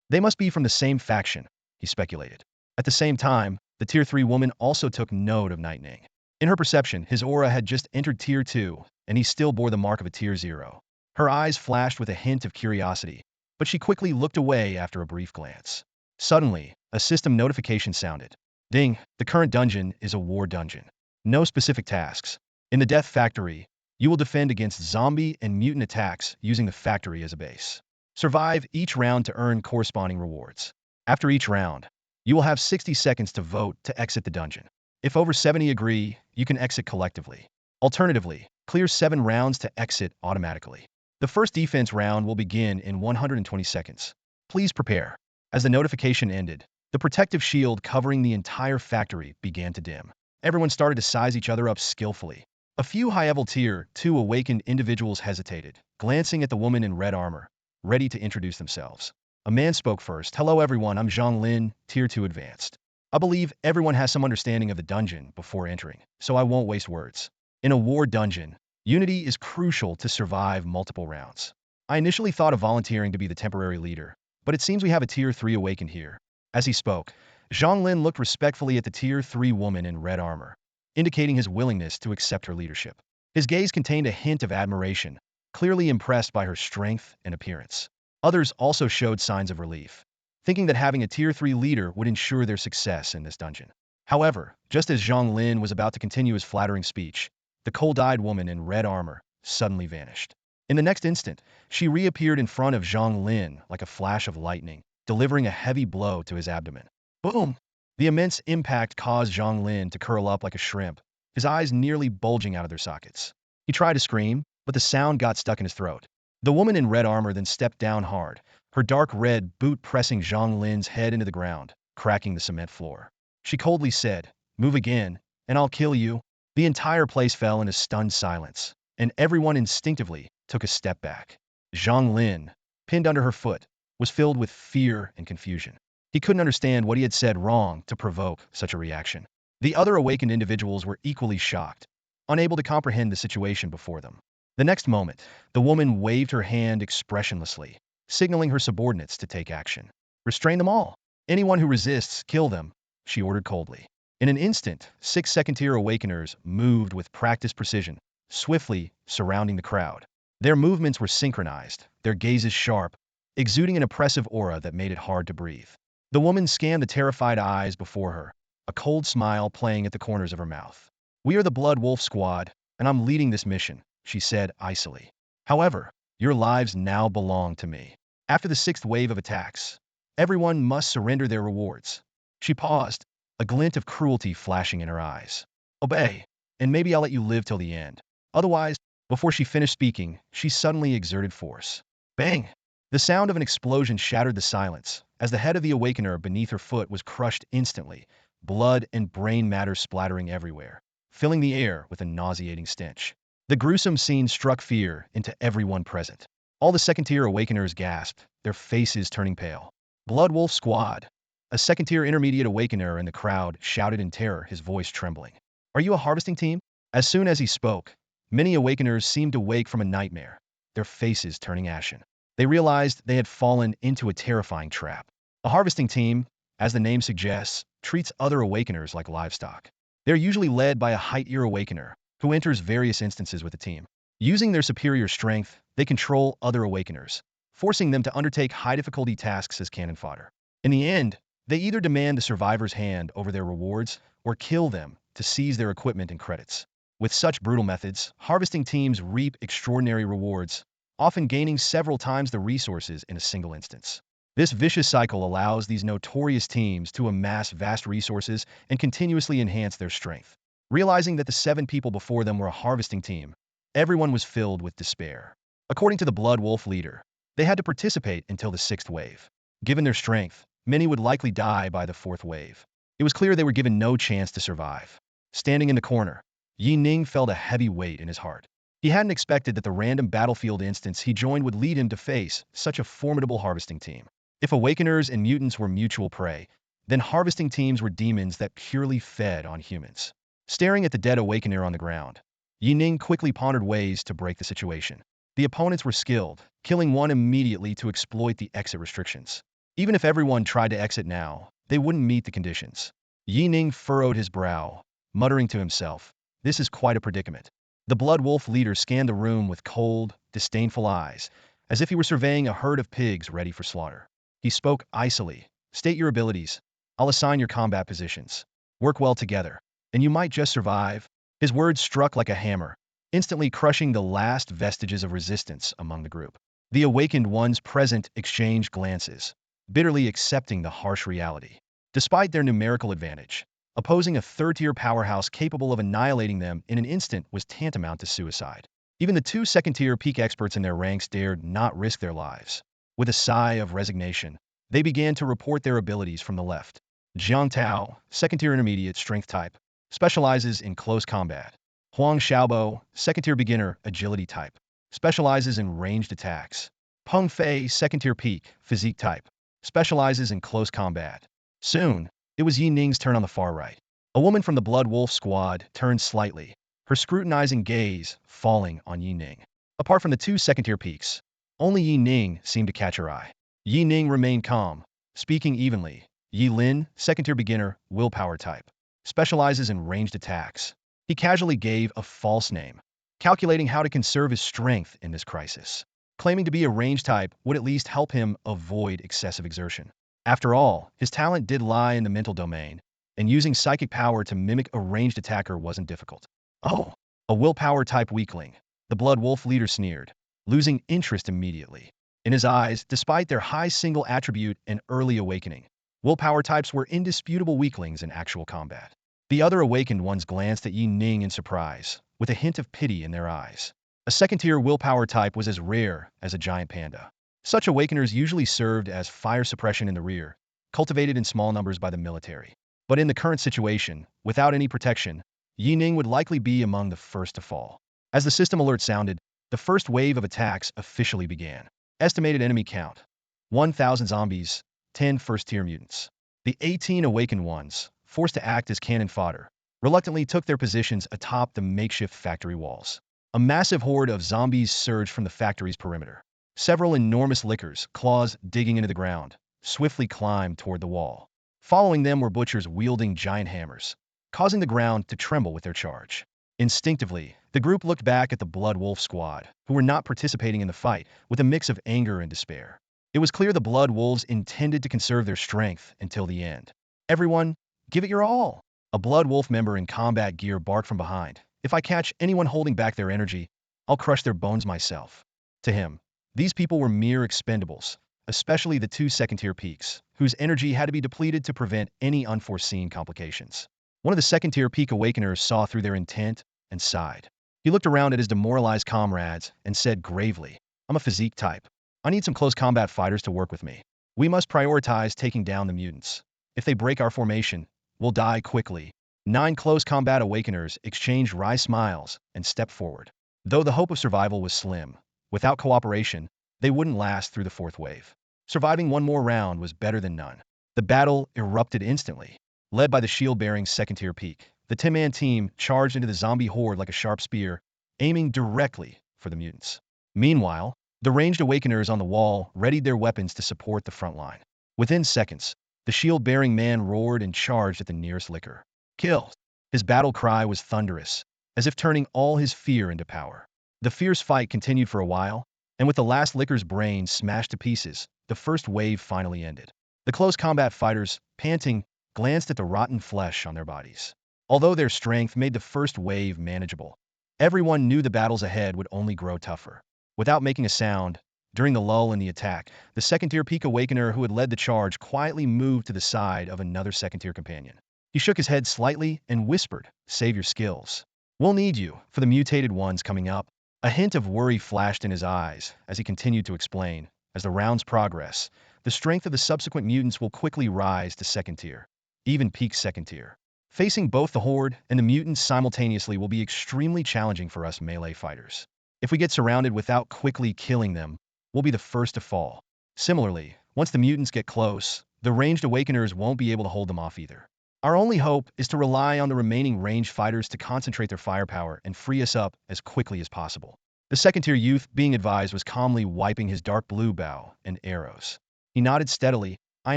They must be from the same faction, he speculated. At the same time, the Tier 3 woman also took note of Yi Ning. In her perception, his aura had just entered Tier 2, and he still bore the mark of a Tier 0. Her eyes flashed with a hint of curiosity, but she quickly looked away after a brief glance. Suddenly, a system notification sounded. Ding, the current dungeon is a war dungeon. No specific tasks. In the Death Factory, you will defend against zombie and mutant attacks using the factory as a base. Survive each round to earn corresponding rewards. After each round, you will have 60 seconds to vote to exit the dungeon. If over 70 agree, you can exit collectively. Alternatively, clear 7 rounds to exit automatically. The first defense round will begin in 120 seconds. Please prepare. As the notification ended, the protective shield covering the entire factory began to dim. Everyone started to size each other up skillfully. A few high-level Tier 2 awakened individuals hesitated, glancing at the woman in red armor, ready to introduce themselves. A man spoke first. Hello everyone, I'm Zhang Lin, Tier 2 Advanced. I believe everyone has some understanding of the dungeon before entering, so I won't waste words. In a war dungeon, unity is crucial to survive multiple rounds. I initially thought of volunteering to be the temporary leader, but it seems we have a Tier 3 awakened here. As he spoke, Zhang Lin looked respectfully at the Tier 3 woman in red armor, indicating his willingness to accept her leadership. His gaze contained a hint of admiration, clearly impressed by her strength and appearance. Others also showed signs of relief, thinking that having a Tier 3 leader would ensure their success in this dungeon. However, just as Zhang Lin was about to continue his flattering speech, the cold-eyed woman in red armor suddenly vanished. In the next instant, she reappeared in front of Zhang Lin like a flash of lightning, delivering a heavy blow to his abdomen. Boom! The immense impact caused Zhang Lin to curl up like a shrimp, his eyes nearly bulging out of their sockets. He tried to scream, but the sound got stuck in his throat. The woman in red armor then stepped down hard, her dark red boot pressing Zhang Lin's head into the ground, cracking the cement floor. She coldly said, "Move again, and I'll kill you." The entire place fell in a stunned silence, and everyone instinctively took a step back. Zhang Lin, pinned under her foot, was filled with fear and confusion. He couldn't understand what he had said wrong to provoke such a reaction. The other awakened individuals were equally shocked, unable to comprehend the situation before them. The next moment, the woman waved her hand expressionlessly, signaling her subordinates to take action. "Restrain them all. Anyone who resists, kill them," she ordered coldly. In an instant, 6 second-tier awakeners moved with practiced precision, swiftly surrounding the crowd. Their movements were synchronized, their gazes sharp, exuding an oppressive aura that made it hard to breathe. The woman scanned the terrified eyes before her, a cold smile playing at the corners of her mouth. "We are the Blood Wolf Squad, and I'm leading this mission," she said icily. "However, your lives now belong to me. After the 6th wave of attacks, everyone must surrender their rewards." She paused, a glint of cruelty flashing in her eyes. "Obey, and maybe I'll let you live till the end. Otherwise," before she finished speaking, she suddenly exerted force. Bang! The sound of an explosion shattered the silence, as the head of the awakener beneath her foot was crushed instantly, blood and brain matter splattering everywhere, filling the air with a nauseating stench. The gruesome scene struck fear into everyone present. All the second-tier awakeners gasped, their faces turning pale. "Blood Wolf Squad!" A second-tier intermediate awakener in the crowd shouted in terror, his voice trembling. "Are you a harvesting team?" As soon as he spoke, many awakeners seemed to wake from a nightmare, their faces turning ashen. They realized they had fallen into a terrifying trap. A harvesting team, as the name suggests, treats other awakeners like livestock. They're usually led by a high-tier awakener, who enters various instances with the team. Using their superior strength, they control other awakeners, forcing them to undertake high-difficulty tasks as cannon fodder. In the end, they either demand the survivor's hand over their rewards, or kill them to seize their equipment and credits. With such brutal methods, harvesting teams reap extraordinary rewards, often gaining several times the resources in a single instance. This vicious cycle allows these notorious teams to amass vast resources and continuously enhance their strength. Realizing that the 7 people before them were a harvesting team, everyone was filled with despair. According to the Blood Wolf leader, they had to participate until the 6th wave. Given their strength, many would likely die by the 4th wave. It was clear they were given no chance to survive. Standing in the corner, Yi Ning felt a heavy weight in his heart. He hadn't expected that the random battlefield instance he joined would lead him to face such a formidable harvesting team. If awakeners and mutants were mutual prey, then harvesting teams were demons that purely fed on humans. Staring at the dead awakener on the ground, Yi Ning quickly pondered ways to break the situation. The opponents were skilled, killing one immediately to exploit the exit restrictions. Even if everyone tried to exit now, they wouldn't meet the conditions. Yi Ning furrowed his brow, muttering to himself, "This is quite a predicament." The Blood Wolf leader scanned the room with cold, disdainful eyes, as if he were surveying a herd of pigs ready for slaughter. He spoke icily, "State your abilities. I'll assign your combat positions. Work well together, and you might just survive." His words struck like a hammer, instantly crushing the last vestiges of resistance among the group. The awakened ones present exchanged glances, bitterly accepting the harsh reality. Despite their numerical advantage, opposing a third-tier powerhouse capable of annihilating them in an instant was tantamount to suicide. Even the two second-tier peak experts in their ranks dared not risk their lives. With a sigh of resignation, they began to report their abilities from the left. Jiang Tao, second-tier intermediate strength type, specializes in close combat. Huang Xiaobo, second-tier beginner agility type, specializes in ranged attacks. Peng Fei, second-tier peak physique type, specializes in close combat. Soon, it was Yi Ning's turn on the far right. A woman from the Blood Wolf squad turned slightly, her scrutinizing gaze falling on Yi Ning. Apart from the two second-tier peaks, only Yi Ning seemed to catch her eye. Yi Ning remained calm, speaking evenly. Yi Lin, second-tier beginner, willpower type, specializes in ranged attacks. He casually gave a false name, calculating how to conserve his strength in this crisis. Claiming to be a range type would at least help him avoid excessive exertion. After all, his talent did lie in the mental domain, and using psychic power to mimic a ranged attacker wasn't difficult. Oh, a willpower type weakling, the Blood Wolf leader sneered, losing interest immediately. In his eyes, despite their high single attribute and early awakening, willpower types were indisputable weaklings in actual combat. The other awakened ones glanced at Yi Ning in surprise, with a hint of pity in their eyes. A second-tier willpower type was as rare as a giant panda. Such awakeners usually served as fire suppression in the rear, cultivated in small numbers by the military. But in the current situation, without any protection, Yi Ning would likely be among the first to fall. As the system alert sounded, the first wave of attacks officially began. Estimated enemy count: 1,000 zombies, 10 first-tier mutants. The 18 awakened ones, forced to act as cannon fodder, reluctantly took their positions atop the makeshift factory walls. A massive horde of zombies surged from the factory's perimeter. Several enormous lickers, claws digging into the ground, swiftly climbed toward the wall. Following them were butchers wielding giant hammers, causing the ground to tremble with their charge. Instinctively, the group looked back at the Blood Wolf squad, who were not participating in the fight, with a mix of anger and despair. It was clear the Blood Wolves intended to conserve their strength until the end. "Everyone, give it your all!" A Blood Wolf member in combat gear barked from behind. "If I catch anyone holding back their energy, I'll crush their bones myself." To him, these people were mere expendables, especially the two second-tier peaks, whose energy had to be depleted to prevent any unforeseen complications. One of the second-tier peak awakeners saw through their intent and sighed. He looked around at his demoralized comrades and said gravely, "I'm a physique type. I need some close combat fighters to work with me. We must prioritize taking down the mutants. If they break our formation, we'll die quickly." 9 close combat awakeners exchanged wry smiles and stepped forward. Though the hope of survival was slim, without cooperation, they wouldn't last through the fourth wave. Surviving one more round was better than none. The battle erupted instantly. Led by the shield-bearing second-tier peak, the 10-man team charged into the zombie horde like a sharp spear, aiming directly for the mutants. Meanwhile, the ranged awakeners on the wall readied their weapons to support the front line. Within seconds, the shield-bearing man roared and charged at the nearest licker. "Kill!" His battle cry was thunderous, as if turning all his fear into power. The fierce fight continued for a while, and with the last licker's brain smashed to pieces, the first wave finally ended. The close combat fighters, panting, glanced at the rotten flesh on their bodies. Although their strength made the first wave manageable, everyone knew the battles ahead would only grow tougher. Without making a sound, during the lull in the attack, the second-tier peak awakener who had led the charge quietly moved to the side of another second-tier companion. He shook his head slightly and whispered, "Save your skills. We'll need you for the mutated ones coming up." A hint of worry flashed in his eyes as he continued to explain, "As the rounds progress, the strength of the subsequent mutants will quickly rise to second tier, even peak second tier. Facing both the horde and the mutants simultaneously will be extremely challenging for us melee fighters. If we get surrounded without quickly killing them, we'll be the first to fall. Similarly, once the mutants get close, the ranged awakeners won't be able to hold them off either. Our only hope is to rely on the remaining ranged fighters to concentrate their firepower and free us up as quickly as possible." The second-tier youth, being advised, was calmly wiping his dark blue bow and arrows. He nodded steadily. I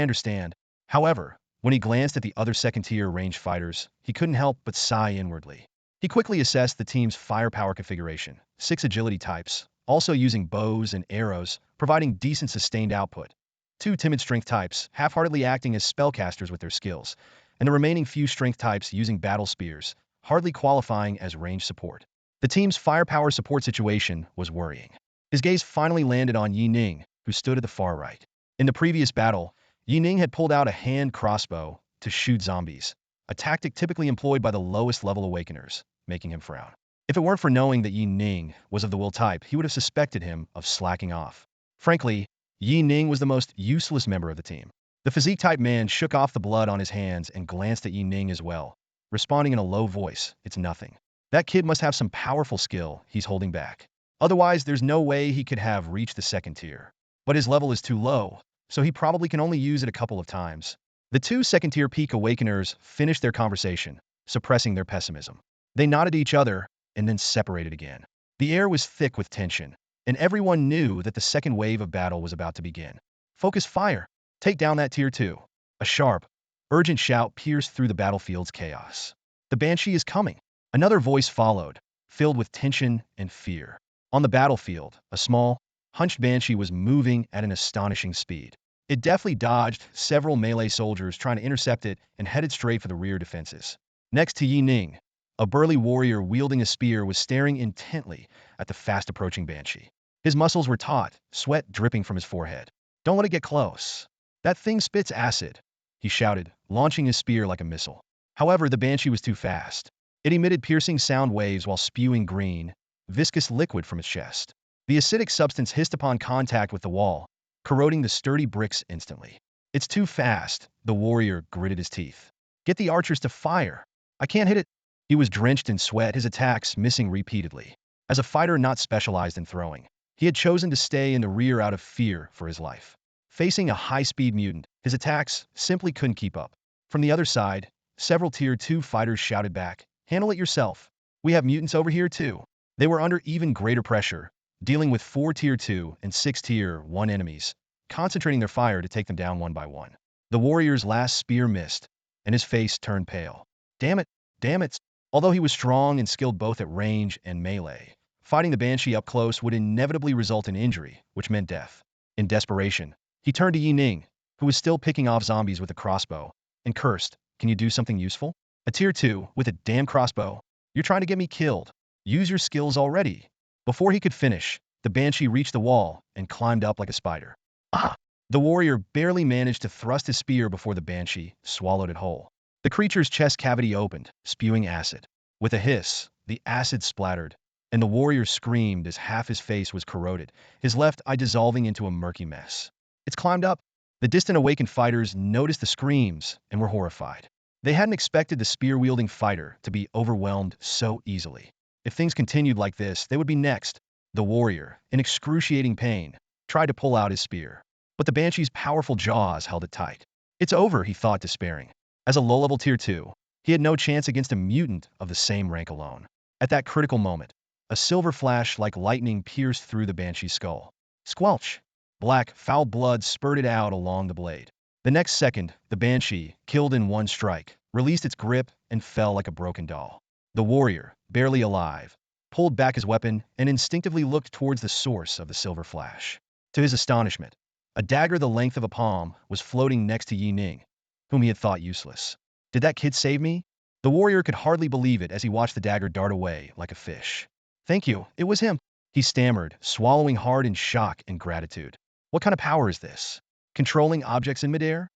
understand. However, when he glanced at the other second-tier ranged fighters, he couldn't help but sigh inwardly. He quickly assessed the team's firepower configuration, 6 agility types, also using bows and arrows, providing decent sustained output. 2 timid strength types, half-heartedly acting as spellcasters with their skills, and the remaining few strength types using battle spears, hardly qualifying as ranged support. The team's firepower support situation was worrying. His gaze finally landed on Yi Ning, who stood at the far right. In the previous battle, Yi Ning had pulled out a hand crossbow to shoot zombies, a tactic typically employed by the lowest level awakeners, making him frown. If it weren't for knowing that Yi Ning was of the will type, he would have suspected him of slacking off. Frankly, Yi Ning was the most useless member of the team. The physique-type man shook off the blood on his hands and glanced at Yi Ning as well, responding in a low voice, "It's nothing. That kid must have some powerful skill he's holding back. Otherwise, there's no way he could have reached the second tier. But his level is too low, so he probably can only use it a couple of times." The 2 second-tier peak awakeners finished their conversation, suppressing their pessimism. They nodded at each other and then separated again. The air was thick with tension, and everyone knew that the second wave of battle was about to begin. Focus fire! Take down that tier 2. A sharp, urgent shout pierced through the battlefield's chaos. The Banshee is coming! Another voice followed, filled with tension and fear. On the battlefield, a small, hunched Banshee was moving at an astonishing speed. It deftly dodged several melee soldiers trying to intercept it and headed straight for the rear defenses. Next to Yi Ning, a burly warrior wielding a spear was staring intently at the fast-approaching Banshee. His muscles were taut, sweat dripping from his forehead. "Don't let it get close. That thing spits acid," he shouted, launching his spear like a missile. However, the Banshee was too fast. It emitted piercing sound waves while spewing green, viscous liquid from its chest. The acidic substance hissed upon contact with the wall, corroding the sturdy bricks instantly. "It's too fast," the warrior gritted his teeth. "Get the archers to fire. I can't hit it." He was drenched in sweat, his attacks missing repeatedly. As a fighter not specialized in throwing, he had chosen to stay in the rear out of fear for his life. Facing a high-speed mutant, his attacks simply couldn't keep up. From the other side, several Tier 2 fighters shouted back, "Handle it yourself. We have mutants over here too." They were under even greater pressure, dealing with 4 Tier 2 and 6 Tier 1 enemies, concentrating their fire to take them down one by one. The warrior's last spear missed, and his face turned pale. Damn it, damn it. Although he was strong and skilled both at range and melee, fighting the Banshee up close would inevitably result in injury, which meant death. In desperation, he turned to Yi Ning, who was still picking off zombies with a crossbow, and cursed, "Can you do something useful? A Tier 2 with a damn crossbow? You're trying to get me killed. Use your skills already." Before he could finish, the Banshee reached the wall and climbed up like a spider. Ah! The warrior barely managed to thrust his spear before the Banshee swallowed it whole. The creature's chest cavity opened, spewing acid. With a hiss, the acid splattered, and the warrior screamed as half his face was corroded, his left eye dissolving into a murky mess. "It's climbed up." The distant awakened fighters noticed the screams and were horrified. They hadn't expected the spear-wielding fighter to be overwhelmed so easily. If things continued like this, they would be next. The warrior, in excruciating pain, tried to pull out his spear, but the Banshee's powerful jaws held it tight. "It's over," he thought, despairing. As a low-level Tier 2, he had no chance against a mutant of the same rank alone. At that critical moment, a silver flash like lightning pierced through the Banshee's skull. Squelch! Black, foul blood spurted out along the blade. The next second, the Banshee, killed in one strike, released its grip and fell like a broken doll. The warrior, barely alive, pulled back his weapon and instinctively looked towards the source of the silver flash. To his astonishment, a dagger the length of a palm was floating next to Yi Ning, whom he had thought useless. "Did that kid save me?" The warrior could hardly believe it as he watched the dagger dart away like a fish. "Thank you, it was him," he stammered, swallowing hard in shock and gratitude. What kind of power is this? Controlling objects in midair?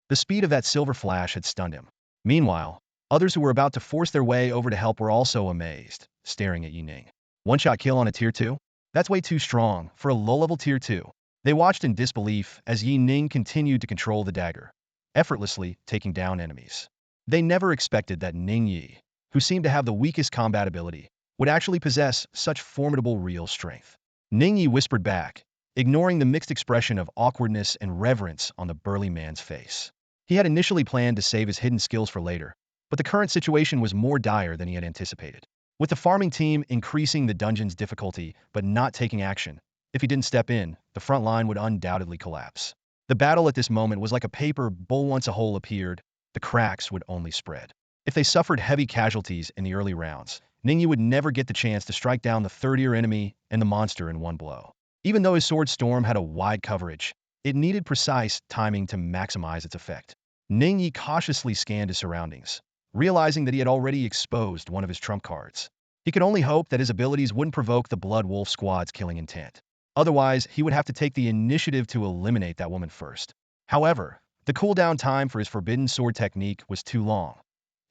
The speed of that silver flash had stunned him. Meanwhile, others who were about to force their way over to help were also amazed, staring at Yi Ning. One-shot kill on a Tier 2? That's way too strong for a low-level Tier 2. They watched in disbelief as Yi Ning continued to control the dagger, effortlessly taking down enemies. They never expected that Ning Yi, who seemed to have the weakest combat ability, would actually possess such formidable real strength. Ning Yi whispered back, ignoring the mixed expression of awkwardness and reverence on the burly man's face. He had initially planned to save his hidden skills for later, but the current situation was more dire than he had anticipated. with the farming team increasing the dungeon's difficulty but not taking action. If he didn't step in, the front line would undoubtedly collapse. The battle at this moment was like a paper bowl. Once a hole appeared, the cracks would only spread. If they suffered heavy casualties in the early rounds, Ningyi would never get the chance to strike down the third-tier enemy and the monster in one blow. Even though his sword storm had a wide coverage, it needed precise timing to maximize its effect. Ningyi cautiously scanned his surroundings, realizing that he had already exposed one of his trump cards. He could only hope that his abilities wouldn't provoke the Blood Wolf squad's killing intent. Otherwise, he would have to take the initiative to eliminate that woman first. However, the cooldown time for his forbidden sword technique was too long.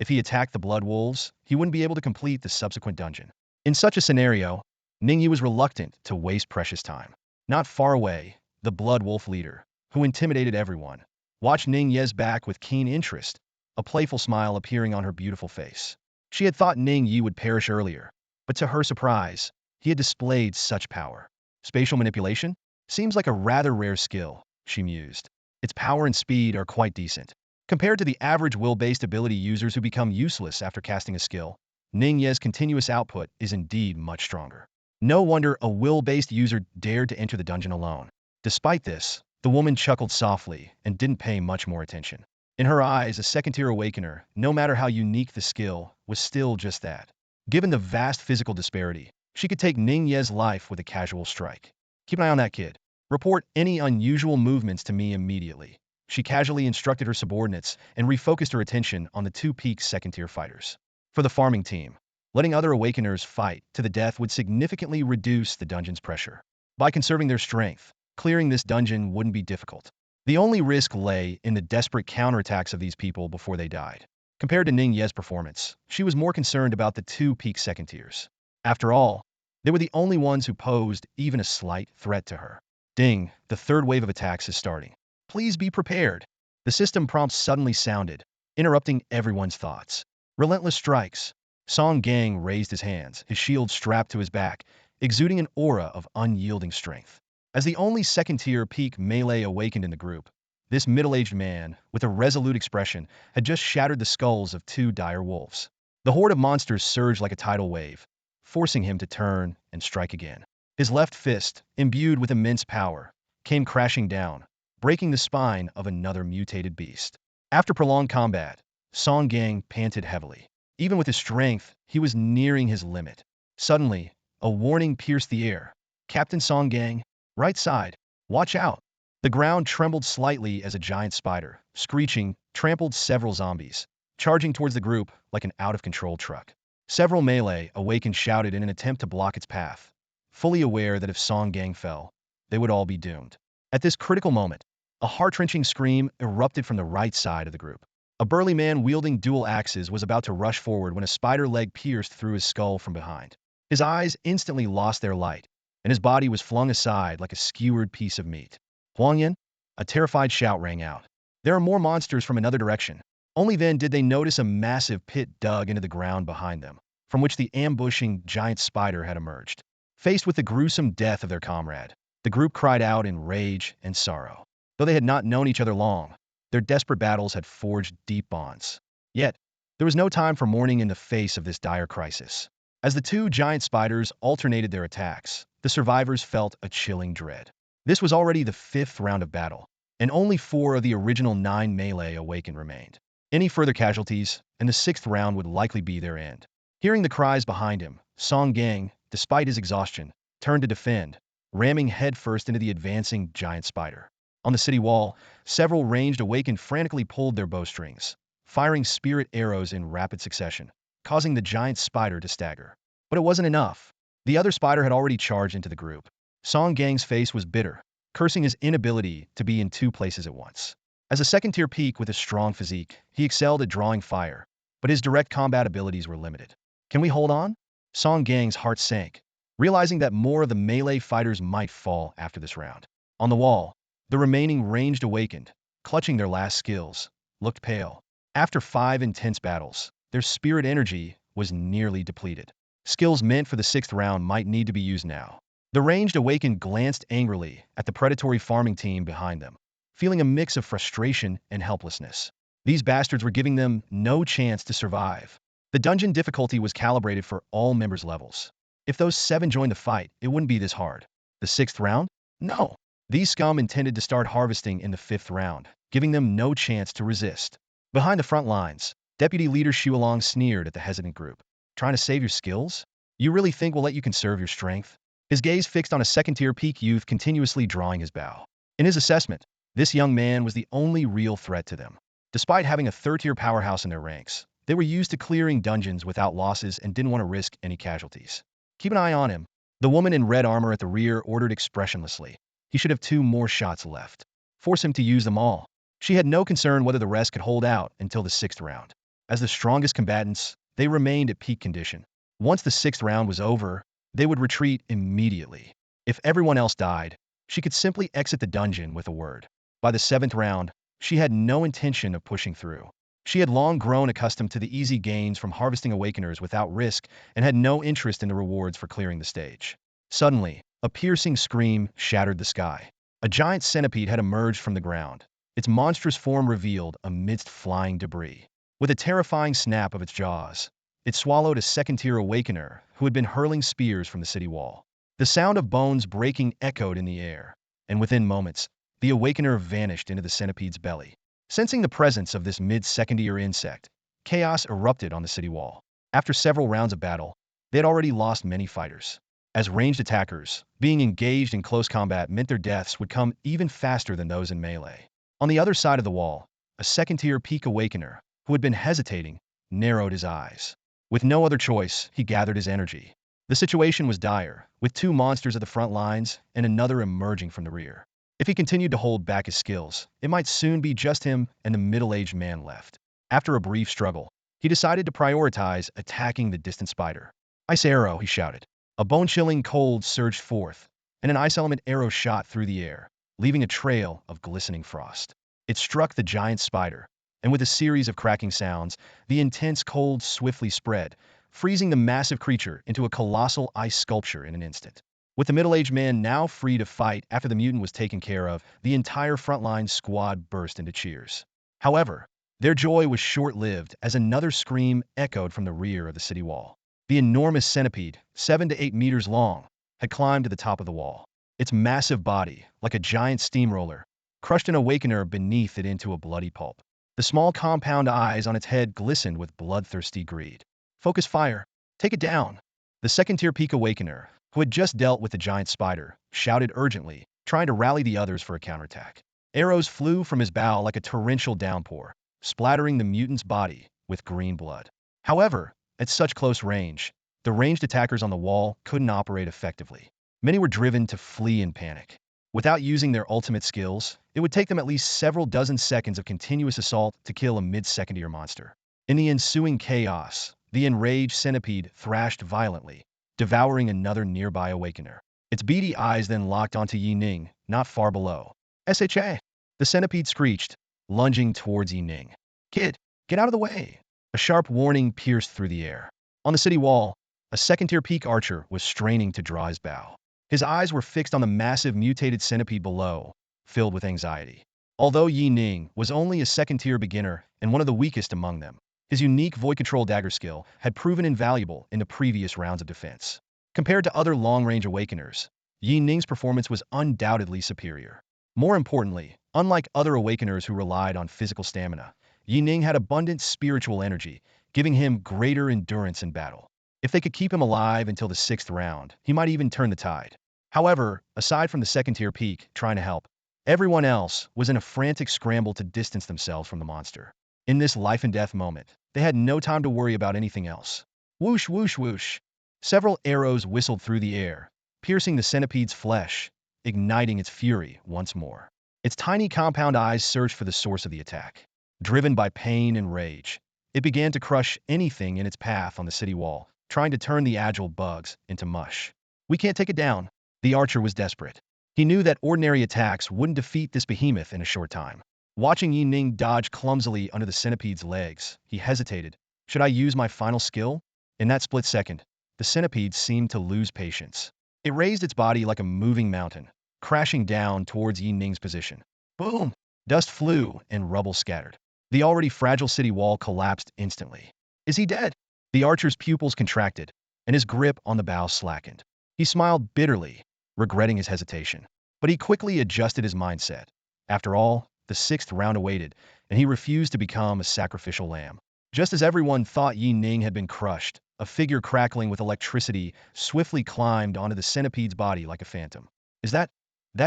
If he attacked the Blood Wolves, he wouldn't be able to complete the subsequent dungeon. In such a scenario, Ningyi was reluctant to waste precious time. Not far away, the Blood Wolf leader, who intimidated everyone, watched Ningyi's back with keen interest, a playful smile appearing on her beautiful face. She had thought Ningyi would perish earlier, but to her surprise, he had displayed such power. Spatial manipulation? Seems like a rather rare skill, she mused. Its power and speed are quite decent. Compared to the average will-based ability users who become useless after casting a skill, Ningyi's continuous output is indeed much stronger. No wonder a will-based user dared to enter the dungeon alone. Despite this, the woman chuckled softly and didn't pay much more attention. In her eyes, a second-tier awakener, no matter how unique the skill, was still just that. Given the vast physical disparity, she could take Ningyi's life with a casual strike. Keep an eye on that kid. Report any unusual movements to me immediately. She casually instructed her subordinates and refocused her attention on the two peak second-tier fighters. For the farming team, letting other awakeners fight to the death would significantly reduce the dungeon's pressure. By conserving their strength, clearing this dungeon wouldn't be difficult. The only risk lay in the desperate counterattacks of these people before they died. Compared to Ningyi's performance, she was more concerned about the two peak second tiers. After all, they were the only ones who posed even a slight threat to her. Ding, the third wave of attacks is starting. Please be prepared. The system prompt suddenly sounded, interrupting everyone's thoughts. Relentless strikes. Song Gang raised his hands, his shield strapped to his back, exuding an aura of unyielding strength. As the only second-tier peak melee awakened in the group, this middle-aged man, with a resolute expression, had just shattered the skulls of two dire wolves. The horde of monsters surged like a tidal wave, forcing him to turn and strike again. His left fist, imbued with immense power, came crashing down, breaking the spine of another mutated beast. After prolonged combat, Song Gang panted heavily. Even with his strength, he was nearing his limit. Suddenly, a warning pierced the air. Captain Song Gang, right side, watch out. The ground trembled slightly as a giant spider, screeching, trampled several zombies, charging towards the group like an out-of-control truck. Several melee awakened shouted in an attempt to block its path, fully aware that if Song Gang fell, they would all be doomed. At this critical moment, a heart-wrenching scream erupted from the right side of the group. A burly man wielding dual axes was about to rush forward when a spider leg pierced through his skull from behind. His eyes instantly lost their light, and his body was flung aside like a skewered piece of meat. Huangyan? A terrified shout rang out. There are more monsters from another direction. Only then did they notice a massive pit dug into the ground behind them, from which the ambushing giant spider had emerged. Faced with the gruesome death of their comrade, the group cried out in rage and sorrow. Though they had not known each other long, their desperate battles had forged deep bonds. Yet, there was no time for mourning in the face of this dire crisis. As the two giant spiders alternated their attacks, the survivors felt a chilling dread. This was already the fifth round of battle, and only 4 of the original 9 melee awakened remained. Any further casualties, and the 6th round would likely be their end. Hearing the cries behind him, Song Gang, despite his exhaustion, turned to defend, ramming headfirst into the advancing giant spider. On the city wall, several ranged awakened frantically pulled their bowstrings, firing spirit arrows in rapid succession, causing the giant spider to stagger. But it wasn't enough. The other spider had already charged into the group. Song Gang's face was bitter, cursing his inability to be in 2 places at once. As a second-tier peak with a strong physique, he excelled at drawing fire, but his direct combat abilities were limited. Can we hold on? Song Gang's heart sank, realizing that more of the melee fighters might fall after this round. On the wall, the remaining ranged awakened, clutching their last skills, looked pale. After 5 intense battles, their spirit energy was nearly depleted. Skills meant for the 6th round might need to be used now. The ranged awakened glanced angrily at the predatory farming team behind them, feeling a mix of frustration and helplessness. These bastards were giving them no chance to survive. The dungeon difficulty was calibrated for all members' levels. If those 7 joined the fight, it wouldn't be this hard. The 6th round? No. These scum intended to start harvesting in the 5th round, giving them no chance to resist. Behind the front lines, Deputy Leader Shualong sneered at the hesitant group. Trying to save your skills? You really think we'll let you conserve your strength? His gaze fixed on a second-tier peak youth continuously drawing his bow. In his assessment, this young man was the only real threat to them. Despite having a third-tier powerhouse in their ranks, they were used to clearing dungeons without losses and didn't want to risk any casualties. Keep an eye on him. The woman in red armor at the rear ordered expressionlessly. He should have 2 more shots left. Force him to use them all. She had no concern whether the rest could hold out until the 6th round. As the strongest combatants, they remained at peak condition. Once the 6th round was over, they would retreat immediately. If everyone else died, she could simply exit the dungeon with a word. By the 7th round, she had no intention of pushing through. She had long grown accustomed to the easy gains from harvesting awakeners without risk and had no interest in the rewards for clearing the stage. Suddenly, a piercing scream shattered the sky. A giant centipede had emerged from the ground, its monstrous form revealed amidst flying debris. With a terrifying snap of its jaws, it swallowed a second-tier awakener who had been hurling spears from the city wall. The sound of bones breaking echoed in the air, and within moments, the awakener vanished into the centipede's belly. Sensing the presence of this mid-second-tier insect, chaos erupted on the city wall. After several rounds of battle, they had already lost many fighters. As ranged attackers, being engaged in close combat meant their deaths would come even faster than those in melee. On the other side of the wall, a second-tier peak awakener, who had been hesitating, narrowed his eyes. With no other choice, he gathered his energy. The situation was dire, with 2 monsters at the front lines and another emerging from the rear. If he continued to hold back his skills, it might soon be just him and the middle-aged man left. After a brief struggle, he decided to prioritize attacking the distant spider. Ice arrow, he shouted. A bone-chilling cold surged forth, and an ice element arrow shot through the air, leaving a trail of glistening frost. It struck the giant spider, and with a series of cracking sounds, the intense cold swiftly spread, freezing the massive creature into a colossal ice sculpture in an instant. With the middle-aged man now free to fight after the mutant was taken care of, the entire frontline squad burst into cheers. However, their joy was short-lived as another scream echoed from the rear of the city wall. The enormous centipede, 7 to 8 meters long, had climbed to the top of the wall. Its massive body, like a giant steamroller, crushed an awakener beneath it into a bloody pulp. The small compound eyes on its head glistened with bloodthirsty greed. Focus fire. Take it down. The second-tier peak awakener, who had just dealt with the giant spider, shouted urgently, trying to rally the others for a counterattack. Arrows flew from his bow like a torrential downpour, splattering the mutant's body with green blood. However, at such close range, the ranged attackers on the wall couldn't operate effectively. Many were driven to flee in panic. Without using their ultimate skills, it would take them at least several dozen seconds of continuous assault to kill a mid-second-tier monster. In the ensuing chaos, the enraged centipede thrashed violently, devouring another nearby awakener. Its beady eyes then locked onto Yi Ning, not far below. SHA! The centipede screeched, lunging towards Yi Ning. Kid, get out of the way! A sharp warning pierced through the air. On the city wall, a second-tier peak archer was straining to draw his bow. His eyes were fixed on the massive mutated centipede below, filled with anxiety. Although Yi Ning was only a second-tier beginner and one of the weakest among them, his unique void control dagger skill had proven invaluable in the previous rounds of defense. Compared to other long-range awakeners, Yi Ning's performance was undoubtedly superior. More importantly, unlike other awakeners who relied on physical stamina, Yi Ning had abundant spiritual energy, giving him greater endurance in battle. If they could keep him alive until the 6th round, he might even turn the tide. However, aside from the second-tier peak trying to help, everyone else was in a frantic scramble to distance themselves from the monster. In this life-and-death moment, they had no time to worry about anything else. Whoosh, whoosh, whoosh. Several arrows whistled through the air, piercing the centipede's flesh, igniting its fury once more. Its tiny compound eyes searched for the source of the attack. Driven by pain and rage, it began to crush anything in its path on the city wall, trying to turn the agile bugs into mush. We can't take it down. The archer was desperate. He knew that ordinary attacks wouldn't defeat this behemoth in a short time. Watching Yi Ning dodge clumsily under the centipede's legs, he hesitated. Should I use my final skill? In that split second, the centipede seemed to lose patience. It raised its body like a moving mountain, crashing down towards Yi Ning's position. Boom! Dust flew and rubble scattered. The already fragile city wall collapsed instantly. Is he dead? The archer's pupils contracted, and his grip on the bow slackened. He smiled bitterly, regretting his hesitation. But he quickly adjusted his mindset. After all, the sixth round awaited, and he refused to become a sacrificial lamb. Just as everyone thought Yi Ning had been crushed, a figure crackling with electricity swiftly climbed onto the centipede's body like a phantom. Is that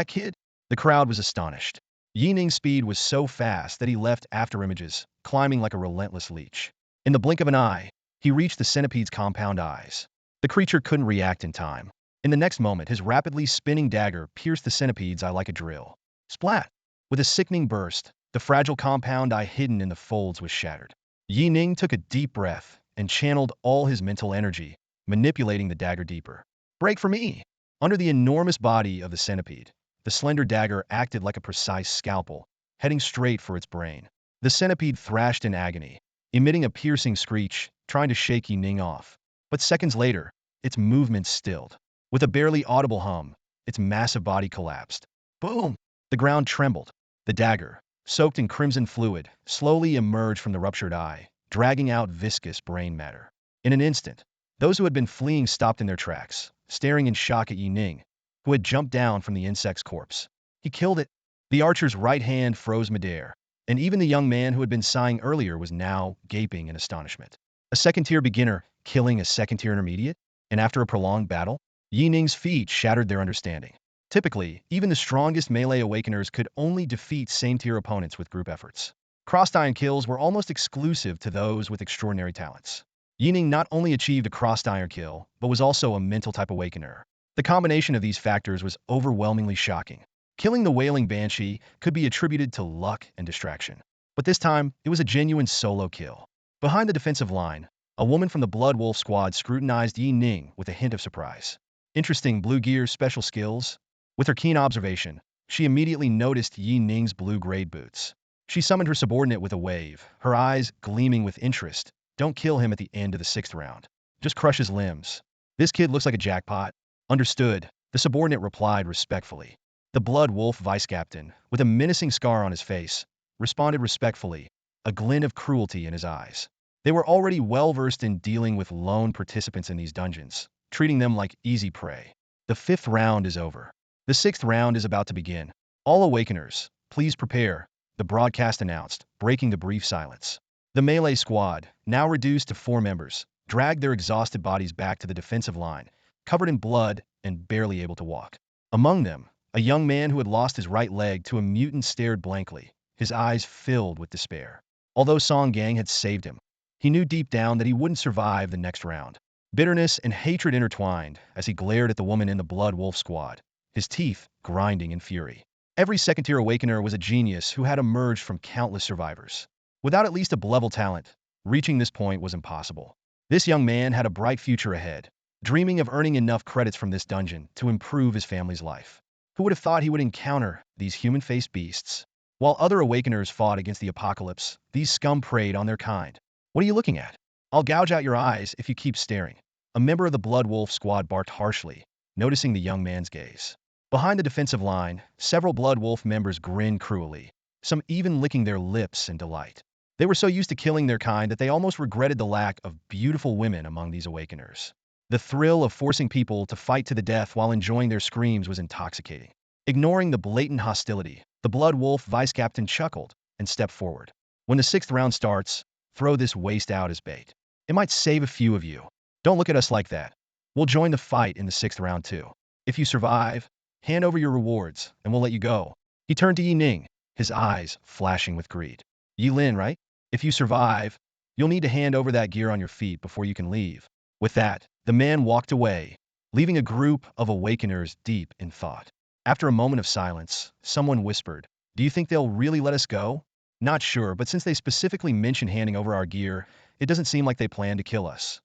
kid? The crowd was astonished. Yi Ning's speed was so fast that he left afterimages, climbing like a relentless leech. In the blink of an eye, he reached the centipede's compound eyes. The creature couldn't react in time. In the next moment, his rapidly spinning dagger pierced the centipede's eye like a drill. Splat! With a sickening burst, the fragile compound eye hidden in the folds was shattered. Yi Ning took a deep breath and channeled all his mental energy, manipulating the dagger deeper. Break for me! Under the enormous body of the centipede, the slender dagger acted like a precise scalpel, heading straight for its brain. The centipede thrashed in agony, emitting a piercing screech, trying to shake Yi Ning off. But seconds later, its movements stilled. With a barely audible hum, its massive body collapsed. Boom! The ground trembled. The dagger, soaked in crimson fluid, slowly emerged from the ruptured eye, dragging out viscous brain matter. In an instant, those who had been fleeing stopped in their tracks, staring in shock at Yi Ning, who had jumped down from the insect's corpse. He killed it. The archer's right hand froze midair, and even the young man who had been sighing earlier was now gaping in astonishment. A second-tier beginner killing a second-tier intermediate? And after a prolonged battle? Yi Ning's feat shattered their understanding. Typically, even the strongest melee awakeners could only defeat same-tier opponents with group efforts. Cross-iron kills were almost exclusive to those with extraordinary talents. Yi Ning not only achieved a cross-iron kill, but was also a mental-type awakener. The combination of these factors was overwhelmingly shocking. Killing the Wailing Banshee could be attributed to luck and distraction. But this time, it was a genuine solo kill. Behind the defensive line, a woman from the Blood Wolf squad scrutinized Yi Ning with a hint of surprise. Interesting blue gear special skills. With her keen observation, she immediately noticed Yi Ning's blue-grade boots. She summoned her subordinate with a wave, her eyes gleaming with interest. Don't kill him at the end of the sixth round. Just crush his limbs. This kid looks like a jackpot. Understood, the subordinate replied respectfully. The Blood Wolf vice captain, with a menacing scar on his face, responded respectfully, a glint of cruelty in his eyes. They were already well-versed in dealing with lone participants in these dungeons, treating them like easy prey. The fifth round is over. The sixth round is about to begin. All awakeners, please prepare, the broadcast announced, breaking the brief silence. The melee squad, now reduced to 4 members, dragged their exhausted bodies back to the defensive line, covered in blood and barely able to walk. Among them, a young man who had lost his right leg to a mutant stared blankly, his eyes filled with despair. Although Song Gang had saved him, he knew deep down that he wouldn't survive the next round. Bitterness and hatred intertwined as he glared at the woman in the Blood Wolf squad, his teeth grinding in fury. Every second-tier awakener was a genius who had emerged from countless survivors. Without at least a level talent, reaching this point was impossible. This young man had a bright future ahead, dreaming of earning enough credits from this dungeon to improve his family's life. Who would have thought he would encounter these human-faced beasts? While other awakeners fought against the apocalypse, these scum preyed on their kind. What are you looking at? I'll gouge out your eyes if you keep staring. A member of the Blood Wolf squad barked harshly, noticing the young man's gaze. Behind the defensive line, several Blood Wolf members grinned cruelly, some even licking their lips in delight. They were so used to killing their kind that they almost regretted the lack of beautiful women among these awakeners. The thrill of forcing people to fight to the death while enjoying their screams was intoxicating. Ignoring the blatant hostility, the Blood Wolf vice captain chuckled and stepped forward. When the sixth round starts, throw this waste out as bait. It might save a few of you. Don't look at us like that. We'll join the fight in the sixth round too. If you survive, hand over your rewards, and we'll let you go. He turned to Yi Ning, his eyes flashing with greed. Yi Lin, right? If you survive, you'll need to hand over that gear on your feet before you can leave. With that, the man walked away, leaving a group of awakeners deep in thought. After a moment of silence, someone whispered, "Do you think they'll really let us go?" Not sure, but since they specifically mentioned handing over our gear, it doesn't seem like they plan to kill us.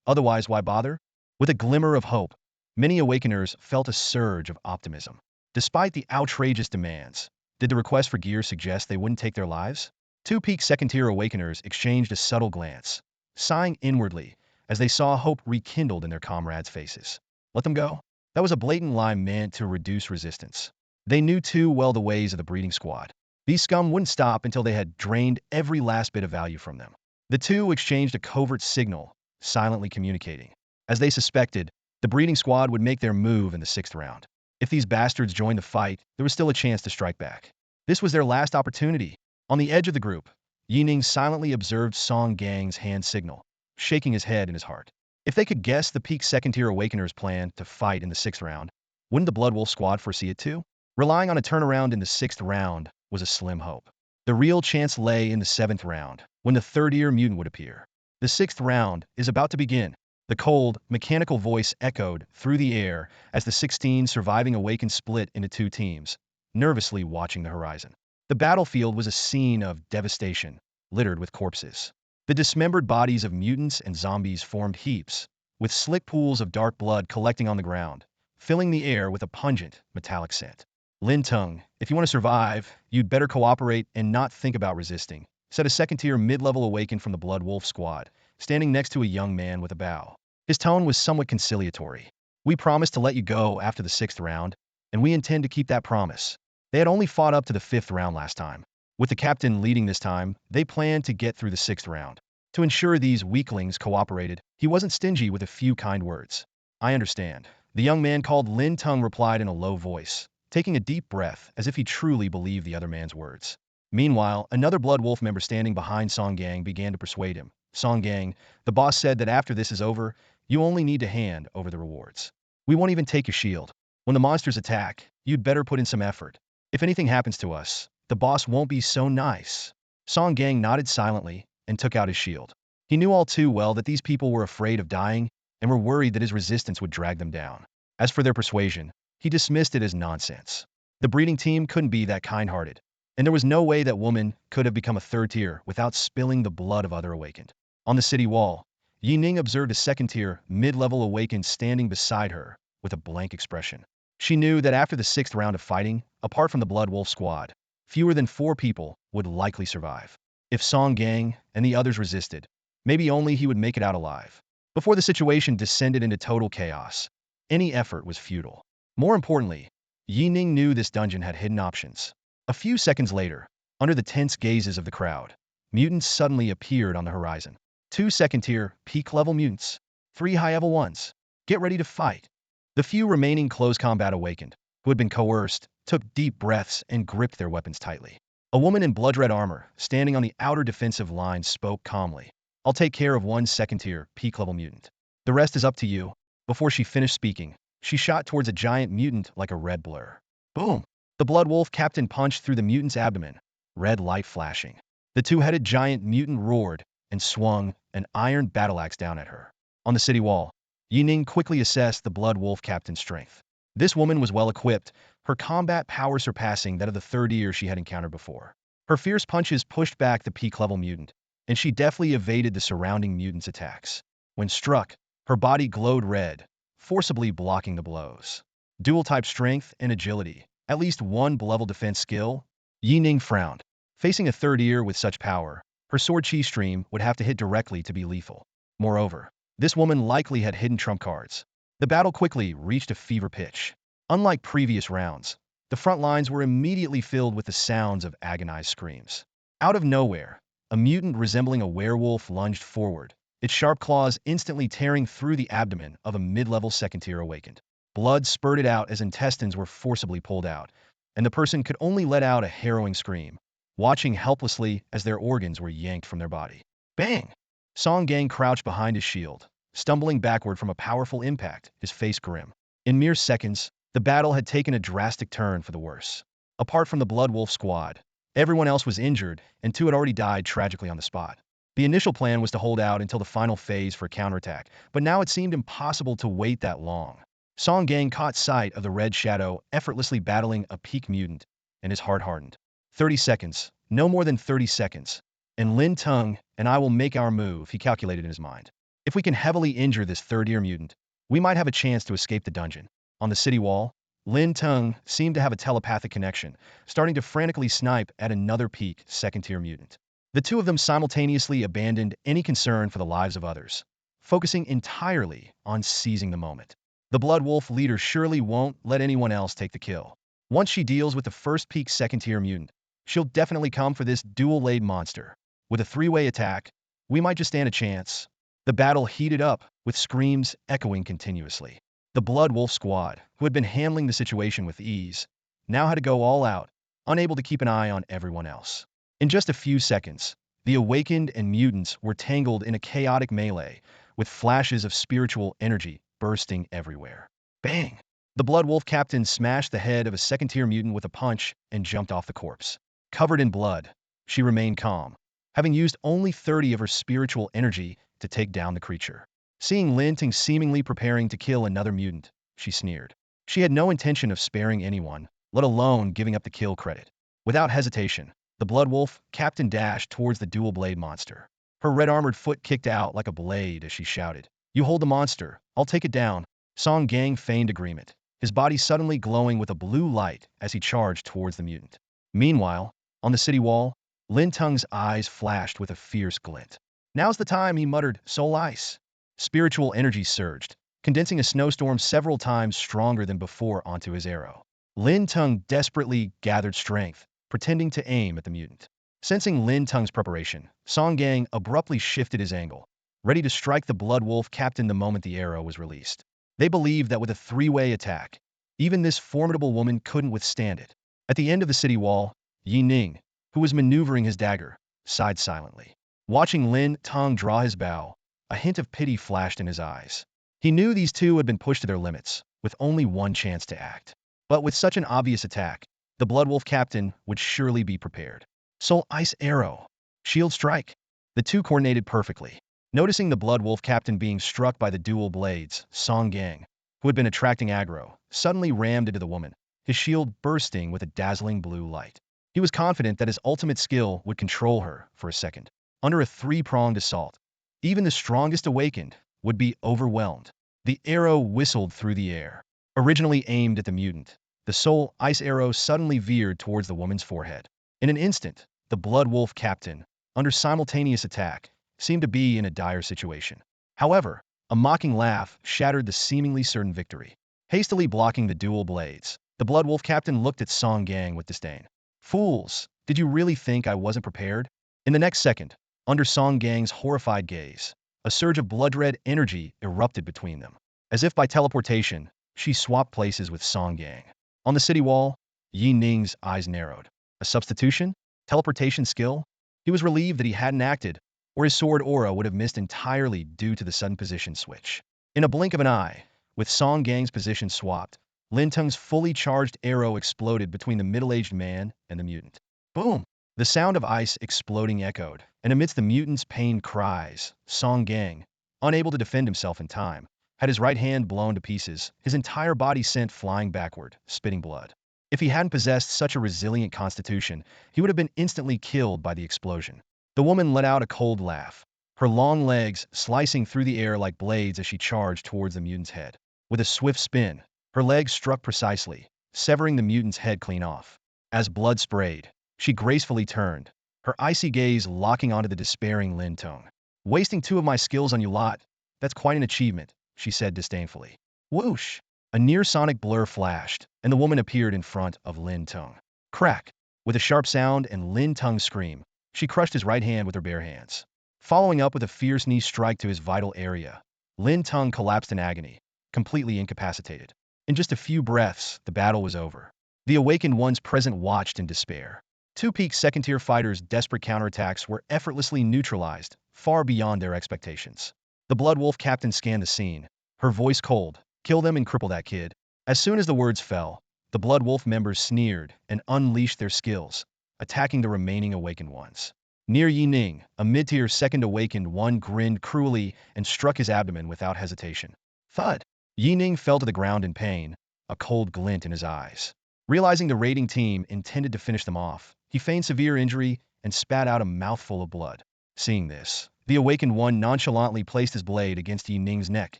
Otherwise, why bother? With a glimmer of hope, many awakeners felt a surge of optimism. Despite the outrageous demands, did the request for gear suggest they wouldn't take their lives? Two peak second-tier awakeners exchanged a subtle glance, sighing inwardly as they saw hope rekindled in their comrades' faces. Let them go? That was a blatant lie meant to reduce resistance. They knew too well the ways of the breeding squad. These scum wouldn't stop until they had drained every last bit of value from them. The two exchanged a covert signal, silently communicating. As they suspected, the breeding squad would make their move in the 6th round. If these bastards joined the fight, there was still a chance to strike back. This was their last opportunity. On the edge of the group, Yi Ning silently observed Song Gang's hand signal, shaking his head in his heart. If they could guess the peak 2nd-tier Awakener's plan to fight in the 6th round, wouldn't the Blood Wolf squad foresee it too? Relying on a turnaround in the 6th round was a slim hope. The real chance lay in the 7th round, when the 3rd-tier mutant would appear. The 6th round is about to begin. The cold, mechanical voice echoed through the air as the 16 surviving Awakened split into 2 teams, nervously watching the horizon. The battlefield was a scene of devastation, littered with corpses. The dismembered bodies of mutants and zombies formed heaps, with slick pools of dark blood collecting on the ground, filling the air with a pungent, metallic scent. Lin Tung, if you want to survive, you'd better cooperate and not think about resisting, said a 2nd-tier mid-level Awakened from the Blood Wolf squad, standing next to a young man with a bow. His tone was somewhat conciliatory. We promised to let you go after the 6th round, and we intend to keep that promise. They had only fought up to the 5th round last time. With the captain leading this time, they planned to get through the 6th round. To ensure these weaklings cooperated, he wasn't stingy with a few kind words. I understand. The young man called Lin Tung replied in a low voice, taking a deep breath as if he truly believed the other man's words. Meanwhile, another Blood Wolf member standing behind Song Gang began to persuade him. Song Gang, the boss said that after this is over, you only need to hand over the rewards. We won't even take your shield. When the monsters attack, you'd better put in some effort. If anything happens to us, the boss won't be so nice. Song Gang nodded silently and took out his shield. He knew all too well that these people were afraid of dying and were worried that his resistance would drag them down. As for their persuasion, he dismissed it as nonsense. The breeding team couldn't be that kind-hearted, and there was no way that woman could have become a 3rd tier without spilling the blood of other Awakened. On the city wall, Yi Ning observed a 2nd-tier, mid-level Awakened standing beside her with a blank expression. She knew that after the 6th round of fighting, apart from the Blood Wolf squad, fewer than 4 people would likely survive. If Song Gang and the others resisted, maybe only he would make it out alive. Before the situation descended into total chaos, any effort was futile. More importantly, Yi Ning knew this dungeon had hidden options. A few seconds later, under the tense gazes of the crowd, mutants suddenly appeared on the horizon. 2 2nd-tier, peak-level mutants. 3 high-level ones. Get ready to fight. The few remaining close combat Awakened, who had been coerced, took deep breaths and gripped their weapons tightly. A woman in blood-red armor, standing on the outer defensive line, spoke calmly. I'll take care of 1 2nd-tier, peak-level mutant. The rest is up to you. Before she finished speaking, she shot towards a giant mutant like a red blur. Boom! The Blood Wolf captain punched through the mutant's abdomen, red light flashing. The 2-headed giant mutant roared and swung an iron battle axe down at her. On the city wall, Yi Ning quickly assessed the Blood Wolf captain's strength. This woman was well equipped, her combat power surpassing that of the 3rd tier she had encountered before. Her fierce punches pushed back the peak-level mutant, and she deftly evaded the surrounding mutants' attacks. When struck, her body glowed red, forcibly blocking the blows. Dual-type strength and agility, at least 1 level defense skill? Yi Ning frowned. Facing a 3rd tier with such power, her sword chi stream would have to hit directly to be lethal. Moreover, this woman likely had hidden trump cards. The battle quickly reached a fever pitch. Unlike previous rounds, the front lines were immediately filled with the sounds of agonized screams. Out of nowhere, a mutant resembling a werewolf lunged forward, its sharp claws instantly tearing through the abdomen of a mid-level 2nd-tier Awakened. Blood spurted out as intestines were forcibly pulled out, and the person could only let out a harrowing scream, watching helplessly as their organs were yanked from their body. Bang! Song Gang crouched behind his shield, stumbling backward from a powerful impact, his face grim. In mere seconds, the battle had taken a drastic turn for the worse. Apart from the Blood Wolf squad, everyone else was injured, and 2 had already died tragically on the spot. The initial plan was to hold out until the final phase for a counterattack, but now it seemed impossible to wait that long. Song Gang caught sight of the red shadow effortlessly battling a peak mutant, and his heart hardened. 30 seconds, no more than 30 seconds, and Lin Tung and I will make our move, he calculated in his mind. If we can heavily injure this 3rd-tier mutant, we might have a chance to escape the dungeon. On the city wall, Lin Tung seemed to have a telepathic connection, starting to frantically snipe at another peak 2nd-tier mutant. The 2 of them simultaneously abandoned any concern for the lives of others, focusing entirely on seizing the moment. The Blood Wolf leader surely won't let anyone else take the kill. Once she deals with the first peak 2nd-tier mutant, she'll definitely come for this dual-laid monster. With a 3-way attack, we might just stand a chance. The battle heated up, with screams echoing continuously. The Blood Wolf squad, who had been handling the situation with ease, now had to go all out, unable to keep an eye on everyone else. In just a few seconds, the awakened and mutants were tangled in a chaotic melee, with flashes of spiritual energy bursting everywhere. Bang! The Blood Wolf captain smashed the head of a second-tier mutant with a punch and jumped off the corpse. Covered in blood, she remained calm, having used only 30 of her spiritual energy to take down the creature. Seeing Lin Ting seemingly preparing to kill another mutant, she sneered. She had no intention of sparing anyone, let alone giving up the kill credit. Without hesitation, the Blood Wolf captain dashed towards the dual-blade monster. Her red-armored foot kicked out like a blade as she shouted, "You hold the monster, I'll take it down." Song Gang feigned agreement, his body suddenly glowing with a blue light as he charged towards the mutant. Meanwhile, on the city wall, Lin Tung's eyes flashed with a fierce glint. "Now's the time," he muttered, "Soul Ice." Spiritual energy surged, condensing a snowstorm several times stronger than before onto his arrow. Lin Tung desperately gathered strength, pretending to aim at the mutant. Sensing Lin Tung's preparation, Song Gang abruptly shifted his angle, ready to strike the Blood Wolf captain the moment the arrow was released. They believed that with a three-way attack, even this formidable woman couldn't withstand it. At the end of the city wall, Yi Ning, who was maneuvering his dagger, sighed silently. Watching Lin Tung draw his bow, a hint of pity flashed in his eyes. He knew these two had been pushed to their limits, with only one chance to act. But with such an obvious attack, the Blood Wolf captain would surely be prepared. Soul Ice Arrow. Shield Strike. The two coordinated perfectly. Noticing the Blood Wolf captain being struck by the dual blades, Song Gang, who had been attracting aggro, suddenly rammed into the woman, his shield bursting with a dazzling blue light. He was confident that his ultimate skill would control her for a second. Under a three-pronged assault, even the strongest awakened would be overwhelmed. The arrow whistled through the air. Originally aimed at the mutant, the Soul Ice Arrow suddenly veered towards the woman's forehead. In an instant, the Blood Wolf captain, under simultaneous attack, seemed to be in a dire situation. However, a mocking laugh shattered the seemingly certain victory. Hastily blocking the dual blades, the Blood Wolf captain looked at Song Gang with disdain. "Fools, did you really think I wasn't prepared?" In the next second, under Song Gang's horrified gaze, a surge of blood-red energy erupted between them. As if by teleportation, she swapped places with Song Gang. On the city wall, Yi Ning's eyes narrowed. A substitution? Teleportation skill? He was relieved that he hadn't acted, or his sword aura would have missed entirely due to the sudden position switch. In a blink of an eye, with Song Gang's position swapped, Lin Tung's fully charged arrow exploded between the middle-aged man and the mutant. Boom! The sound of ice exploding echoed, and amidst the mutant's pained cries, Song Gang, unable to defend himself in time, had his right hand blown to pieces, his entire body sent flying backward, spitting blood. If he hadn't possessed such a resilient constitution, he would have been instantly killed by the explosion. The woman let out a cold laugh, her long legs slicing through the air like blades as she charged towards the mutant's head. With a swift spin, her legs struck precisely, severing the mutant's head clean off. As blood sprayed, she gracefully turned, her icy gaze locking onto the despairing Lin Tung. "Wasting two of my skills on you lot? That's quite an achievement," she said disdainfully. Whoosh! A near-sonic blur flashed, and the woman appeared in front of Lin Tung. Crack! With a sharp sound and Lin Tung's scream, she crushed his right hand with her bare hands. Following up with a fierce knee strike to his vital area, Lin Tung collapsed in agony, completely incapacitated. In just a few breaths, the battle was over. The awakened ones present watched in despair. Two peak second-tier fighters' desperate counterattacks were effortlessly neutralized, far beyond their expectations. The Blood Wolf captain scanned the scene, her voice cold. "Kill them and cripple that kid." As soon as the words fell, the Blood Wolf members sneered and unleashed their skills, attacking the remaining awakened ones. Near Yi Ning, a mid-tier second awakened one grinned cruelly and struck his abdomen without hesitation. Thud! Yi Ning fell to the ground in pain, a cold glint in his eyes. Realizing the raiding team intended to finish them off, he feigned severe injury and spat out a mouthful of blood. Seeing this, the awakened one nonchalantly placed his blade against Yi Ning's neck,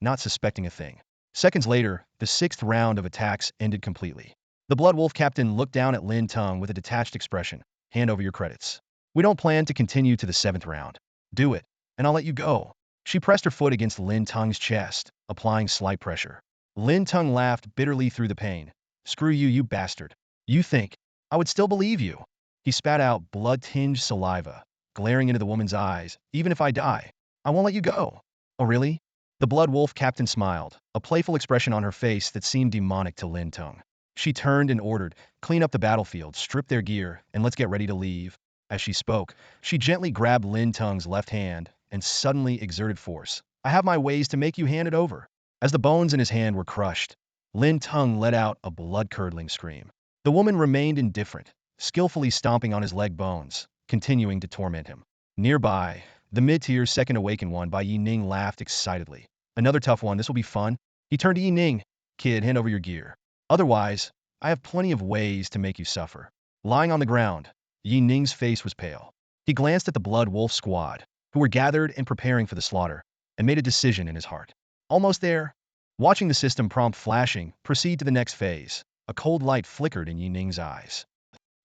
not suspecting a thing. Seconds later, the sixth round of attacks ended completely. The Blood Wolf captain looked down at Lin Tung with a detached expression. "Hand over your credits. We don't plan to continue to the seventh round. Do it, and I'll let you go." She pressed her foot against Lin Tung's chest, applying slight pressure. Lin Tung laughed bitterly through the pain. "Screw you, you bastard. You think I would still believe you?" He spat out blood-tinged saliva, glaring into the woman's eyes. "Even if I die, I won't let you go. Oh, really? The Blood Wolf captain smiled, a playful expression on her face that seemed demonic to Lin Tung. She turned and ordered, clean up the battlefield, strip their gear, and let's get ready to leave. As she spoke, she gently grabbed Lin Tung's left hand and suddenly exerted force. I have my ways to make you hand it over. As the bones in his hand were crushed, Lin Tung let out a blood-curdling scream. The woman remained indifferent, skillfully stomping on his leg bones, continuing to torment him. Nearby, the mid-tier second awakened one by Yi Ning laughed excitedly. Another tough one, this will be fun. He turned to Yi Ning. Kid, hand over your gear. Otherwise, I have plenty of ways to make you suffer. Lying on the ground, Yi Ning's face was pale. He glanced at the Blood Wolf squad, who were gathered and preparing for the slaughter, and made a decision in his heart. Almost there. Watching the system prompt flashing, proceed to the next phase. A cold light flickered in Yi Ning's eyes.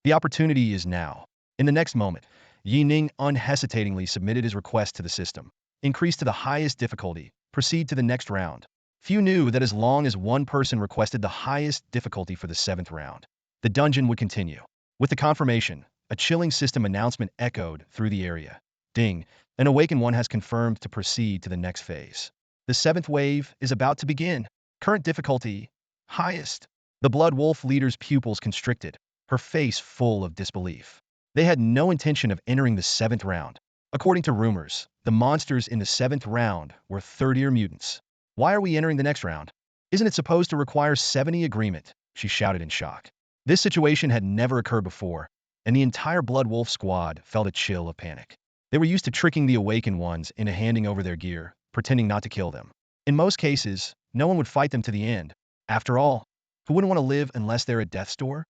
The opportunity is now. In the next moment, Yi Ning unhesitatingly submitted his request to the system. Increase to the highest difficulty. Proceed to the next round. Few knew that as long as one person requested the highest difficulty for the 7th round, the dungeon would continue. With the confirmation, a chilling system announcement echoed through the area. Ding, an awakened one has confirmed to proceed to the next phase. The 7th wave is about to begin. Current difficulty, highest. The Blood Wolf leader's pupils constricted, her face full of disbelief. They had no intention of entering the 7th round. According to rumors, the monsters in the 7th round were 3rd-tier mutants. Why are we entering the next round? Isn't it supposed to require 70 agreement? She shouted in shock. This situation had never occurred before, and the entire Blood Wolf squad felt a chill of panic. They were used to tricking the awakened ones into handing over their gear, pretending not to kill them. In most cases, no one would fight them to the end. After all, who wouldn't want to live unless they're at death's door?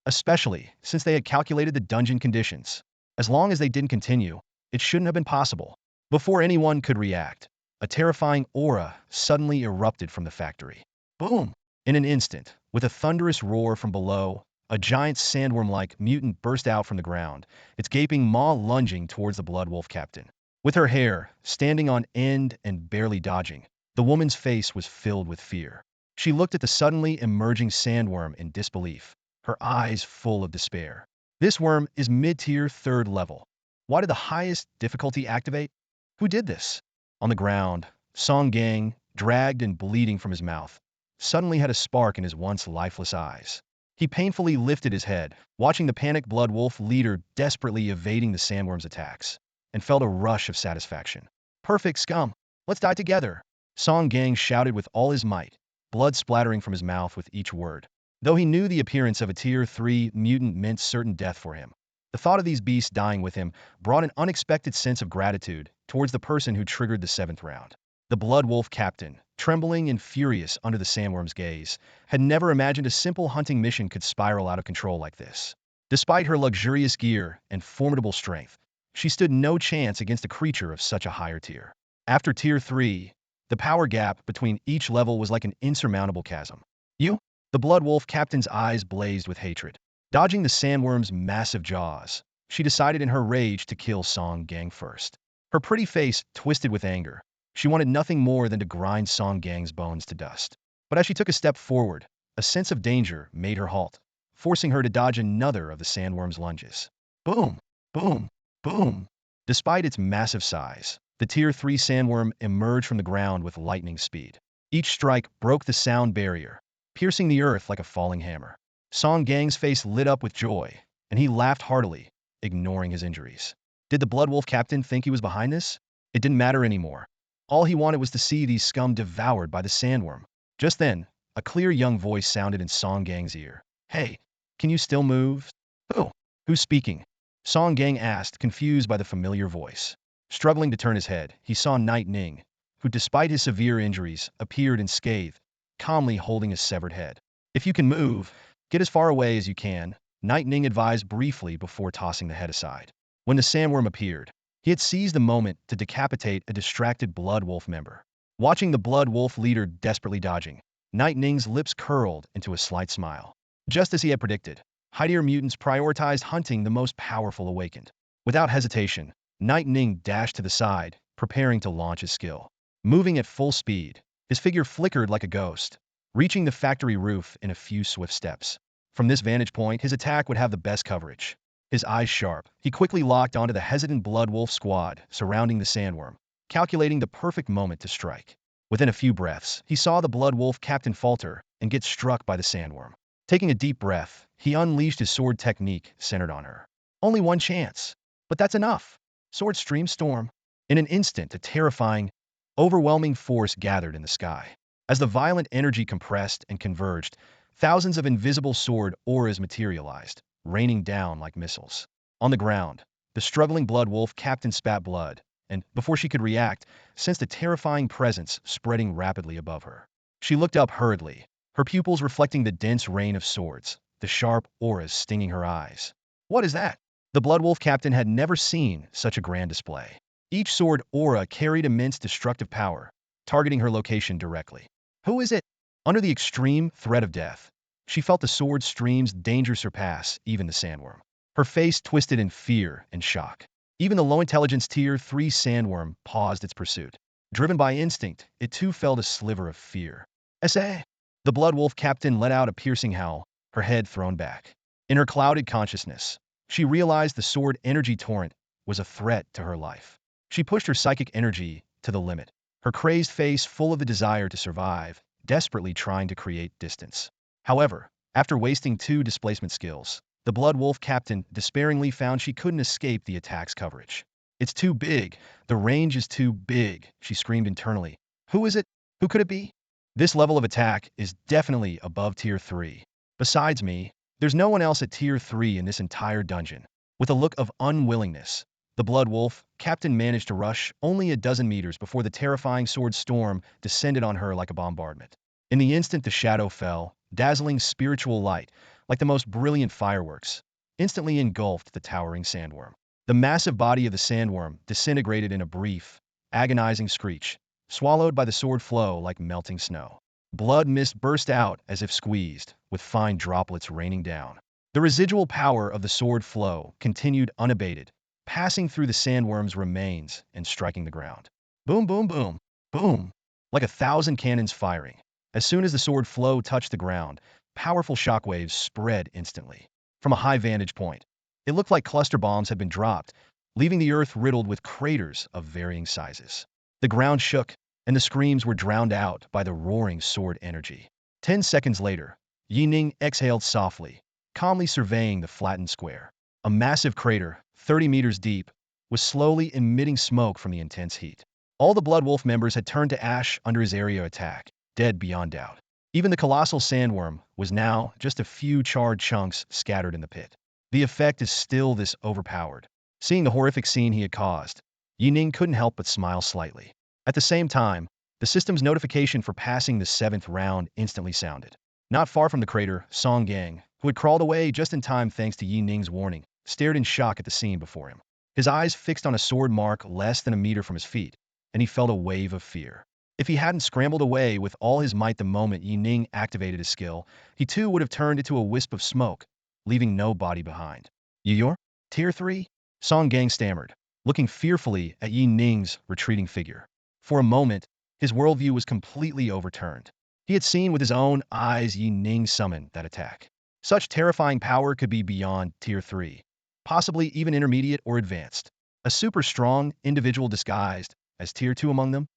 Especially since they had calculated the dungeon conditions. As long as they didn't continue, it shouldn't have been possible. Before anyone could react, a terrifying aura suddenly erupted from the factory. Boom! In an instant, with a thunderous roar from below, a giant sandworm-like mutant burst out from the ground, its gaping maw lunging towards the Blood Wolf captain. With her hair standing on end and barely dodging, the woman's face was filled with fear. She looked at the suddenly emerging sandworm in disbelief, her eyes full of despair. This worm is mid-tier 3rd level. Why did the highest difficulty activate? Who did this? On the ground, Song Gang, dragged and bleeding from his mouth, suddenly had a spark in his once lifeless eyes. He painfully lifted his head, watching the panicked Blood Wolf leader desperately evading the sandworm's attacks, and felt a rush of satisfaction. Perfect scum! Let's die together! Song Gang shouted with all his might, blood splattering from his mouth with each word. Though he knew the appearance of a tier 3 mutant meant certain death for him, the thought of these beasts dying with him brought an unexpected sense of gratitude towards the person who triggered the 7th round. The Blood Wolf captain, trembling and furious under the sandworm's gaze, had never imagined a simple hunting mission could spiral out of control like this. Despite her luxurious gear and formidable strength, she stood no chance against a creature of such a higher tier. After tier 3, the power gap between each level was like an insurmountable chasm. You? The Blood Wolf captain's eyes blazed with hatred. Dodging the sandworm's massive jaws, she decided in her rage to kill Song Gang first. Her pretty face twisted with anger. She wanted nothing more than to grind Song Gang's bones to dust. But as she took a step forward, a sense of danger made her halt, forcing her to dodge another of the sandworm's lunges. Boom! Boom! Boom! Despite its massive size, the tier 3 sandworm emerged from the ground with lightning speed. Each strike broke the sound barrier, piercing the earth like a falling hammer. Song Gang's face lit up with joy, and he laughed heartily, ignoring his injuries. Did the Blood Wolf captain think he was behind this? It didn't matter anymore. All he wanted was to see these scum devoured by the sandworm. Just then, a clear young voice sounded in Song Gang's ear. Hey, can you still move? Who? Who's speaking? Song Gang asked, confused by the familiar voice. Struggling to turn his head, he saw Yi Ning, who despite his severe injuries, appeared unscathed, calmly holding his severed head. If you can move, get as far away as you can, Yi Ning advised briefly before tossing the head aside. When the sandworm appeared, he had seized the moment to decapitate a distracted Blood Wolf member. Watching the Blood Wolf leader desperately dodging, Yi Ning's lips curled into a slight smile. Just as he had predicted, high-tier mutants prioritized hunting the most powerful awakened. Without hesitation, Yi Ning dashed to the side, preparing to launch his skill. Moving at full speed, his figure flickered like a ghost, reaching the factory roof in a few swift steps. From this vantage point, his attack would have the best coverage. His eyes sharp, he quickly locked onto the hesitant Blood Wolf squad surrounding the sandworm. calculating the perfect moment to strike. Within a few breaths, he saw the blood wolf captain falter and get struck by the sandworm. Taking a deep breath, he unleashed his sword technique centered on her. Only one chance. But that's enough. Sword stream storm. In an instant, a terrifying, overwhelming force gathered in the sky. As the violent energy compressed and converged, thousands of invisible sword auras materialized, raining down like missiles. On the ground, the struggling blood wolf captain spat blood, and, before she could react, sensed a terrifying presence spreading rapidly above her. She looked up hurriedly, her pupils reflecting the dense rain of swords, the sharp auras stinging her eyes. What is that? The blood wolf captain had never seen such a grand display. Each sword aura carried immense destructive power, targeting her location directly. Who is it? Under the extreme threat of death, she felt the sword stream's danger surpass even the sandworm. Her face twisted in fear and shock. Even the low-intelligence Tier 3 sandworm paused its pursuit. Driven by instinct, it too felt a sliver of fear. SA! The blood wolf captain let out a piercing howl, her head thrown back. In her clouded consciousness, she realized the sword energy torrent was a threat to her life. She pushed her psychic energy to the limit, her crazed face full of the desire to survive, desperately trying to create distance. However, after wasting 2 displacement skills, the blood wolf captain despairingly found she couldn't escape the attack's coverage. It's too big. The range is too big, she screamed internally. Who is it? Who could it be? This level of attack is definitely above Tier 3. Besides me, there's no one else at Tier 3 in this entire dungeon. With a look of unwillingness, the blood wolf captain managed to rush only a dozen meters before the terrifying sword storm descended on her like a bombardment. In the instant the shadow fell, dazzling spiritual light, like the most brilliant fireworks, instantly engulfed the towering sandworm. The massive body of the sandworm disintegrated in a brief, agonizing screech, swallowed by the sword flow like melting snow. Blood mist burst out as if squeezed, with fine droplets raining down. The residual power of the sword flow continued unabated, passing through the sandworm's remains and striking the ground. Boom, boom, boom, boom, like 1,000 cannons firing. As soon as the sword flow touched the ground, powerful shockwaves spread instantly. From a high vantage point, it looked like cluster bombs had been dropped, leaving the earth riddled with craters of varying sizes. The ground shook, and the screams were drowned out by the roaring sword energy. 10 seconds later, Yi Ning exhaled softly, calmly surveying the flattened square. A massive crater, 30 meters deep, was slowly emitting smoke from the intense heat. All the Blood Wolf members had turned to ash under his area attack, dead beyond doubt. Even the colossal sandworm was now just a few charred chunks scattered in the pit. The effect is still this overpowered. Seeing the horrific scene he had caused, Yi Ning couldn't help but smile slightly. At the same time, the system's notification for passing the 7th round instantly sounded. Not far from the crater, Song Gang, who had crawled away just in time thanks to Yi Ning's warning, stared in shock at the scene before him. His eyes fixed on a sword mark less than a meter from his feet, and he felt a wave of fear. If he hadn't scrambled away with all his might the moment Yi Ning activated his skill, he too would have turned into a wisp of smoke, leaving no body behind. You're? Tier 3? Song Gang stammered, looking fearfully at Yi Ning's retreating figure. For a moment, his worldview was completely overturned. He had seen with his own eyes Yi Ning summon that attack. Such terrifying power could be beyond Tier 3, possibly even intermediate or advanced. A super strong individual disguised as Tier 2 among them?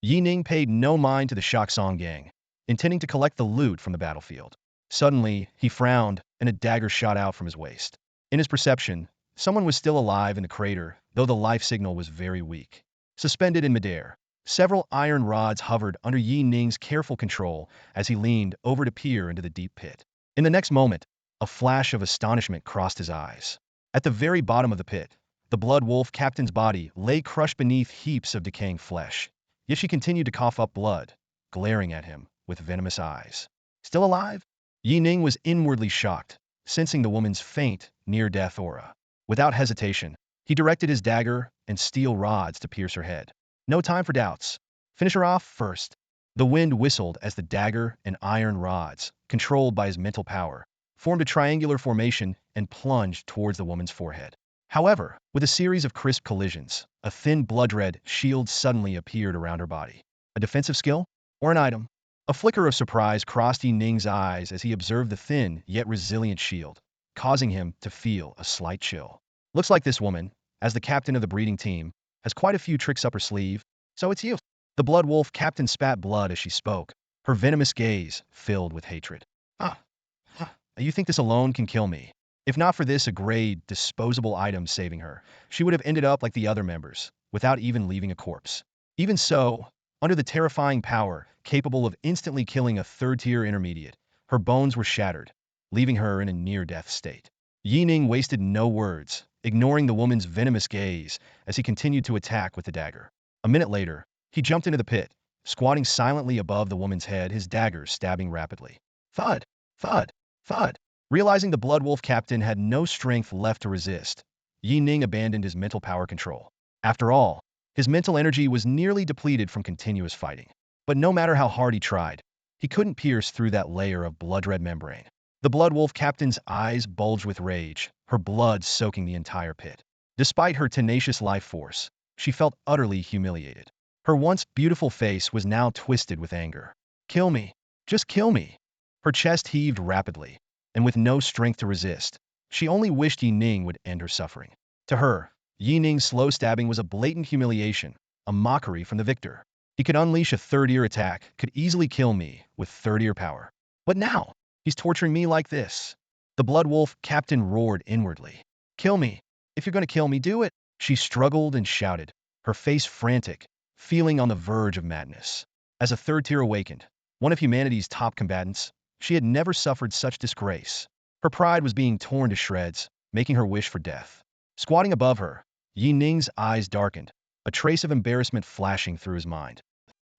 Yi Ning paid no mind to the shocked Song Gang, intending to collect the loot from the battlefield. Suddenly, he frowned, and a dagger shot out from his waist. In his perception, someone was still alive in the crater, though the life signal was very weak. Suspended in midair, several iron rods hovered under Yi Ning's careful control as he leaned over to peer into the deep pit. In the next moment, a flash of astonishment crossed his eyes. At the very bottom of the pit, the Blood Wolf captain's body lay crushed beneath heaps of decaying flesh, yet she continued to cough up blood, glaring at him with venomous eyes. Still alive? Yi Ning was inwardly shocked, sensing the woman's faint, near-death aura. Without hesitation, he directed his dagger and steel rods to pierce her head. No time for doubts. Finish her off first. The wind whistled as the dagger and iron rods, controlled by his mental power, formed a triangular formation and plunged towards the woman's forehead. However, with a series of crisp collisions, a thin blood-red shield suddenly appeared around her body. A defensive skill? Or an item? A flicker of surprise crossed Yi Ning's eyes as he observed the thin, yet resilient shield, causing him to feel a slight chill. Looks like this woman, as the captain of the breeding team, has quite a few tricks up her sleeve. So it's you. The blood wolf captain spat blood as she spoke, her venomous gaze filled with hatred. Ah, ah, you think this alone can kill me? If not for this a gray, disposable item saving her, she would have ended up like the other members, without even leaving a corpse. Even so, under the terrifying power capable of instantly killing a third-tier intermediate, her bones were shattered, leaving her in a near-death state. Yi Ning wasted no words, ignoring the woman's venomous gaze as he continued to attack with the dagger. A minute later, he jumped into the pit, squatting silently above the woman's head, his dagger stabbing rapidly. Thud, thud, thud. Realizing the blood wolf captain had no strength left to resist, Yi Ning abandoned his mental power control. After all, his mental energy was nearly depleted from continuous fighting. But no matter how hard he tried, he couldn't pierce through that layer of blood-red membrane. The blood wolf captain's eyes bulged with rage, her blood soaking the entire pit. Despite her tenacious life force, she felt utterly humiliated. Her once beautiful face was now twisted with anger. Kill me. Just kill me. Her chest heaved rapidly, and with no strength to resist, she only wished Yi Ning would end her suffering. To her, Yi Ning's slow stabbing was a blatant humiliation, a mockery from the victor. He could unleash a third-ear attack, could easily kill me with third-ear power. But now, he's torturing me like this. The blood wolf captain roared inwardly. Kill me. If you're going to kill me, do it. She struggled and shouted, her face frantic, feeling on the verge of madness. As a third tier awakened, one of humanity's top combatants, she had never suffered such disgrace. Her pride was being torn to shreds, making her wish for death. Squatting above her, Yi Ning's eyes darkened, a trace of embarrassment flashing through his mind.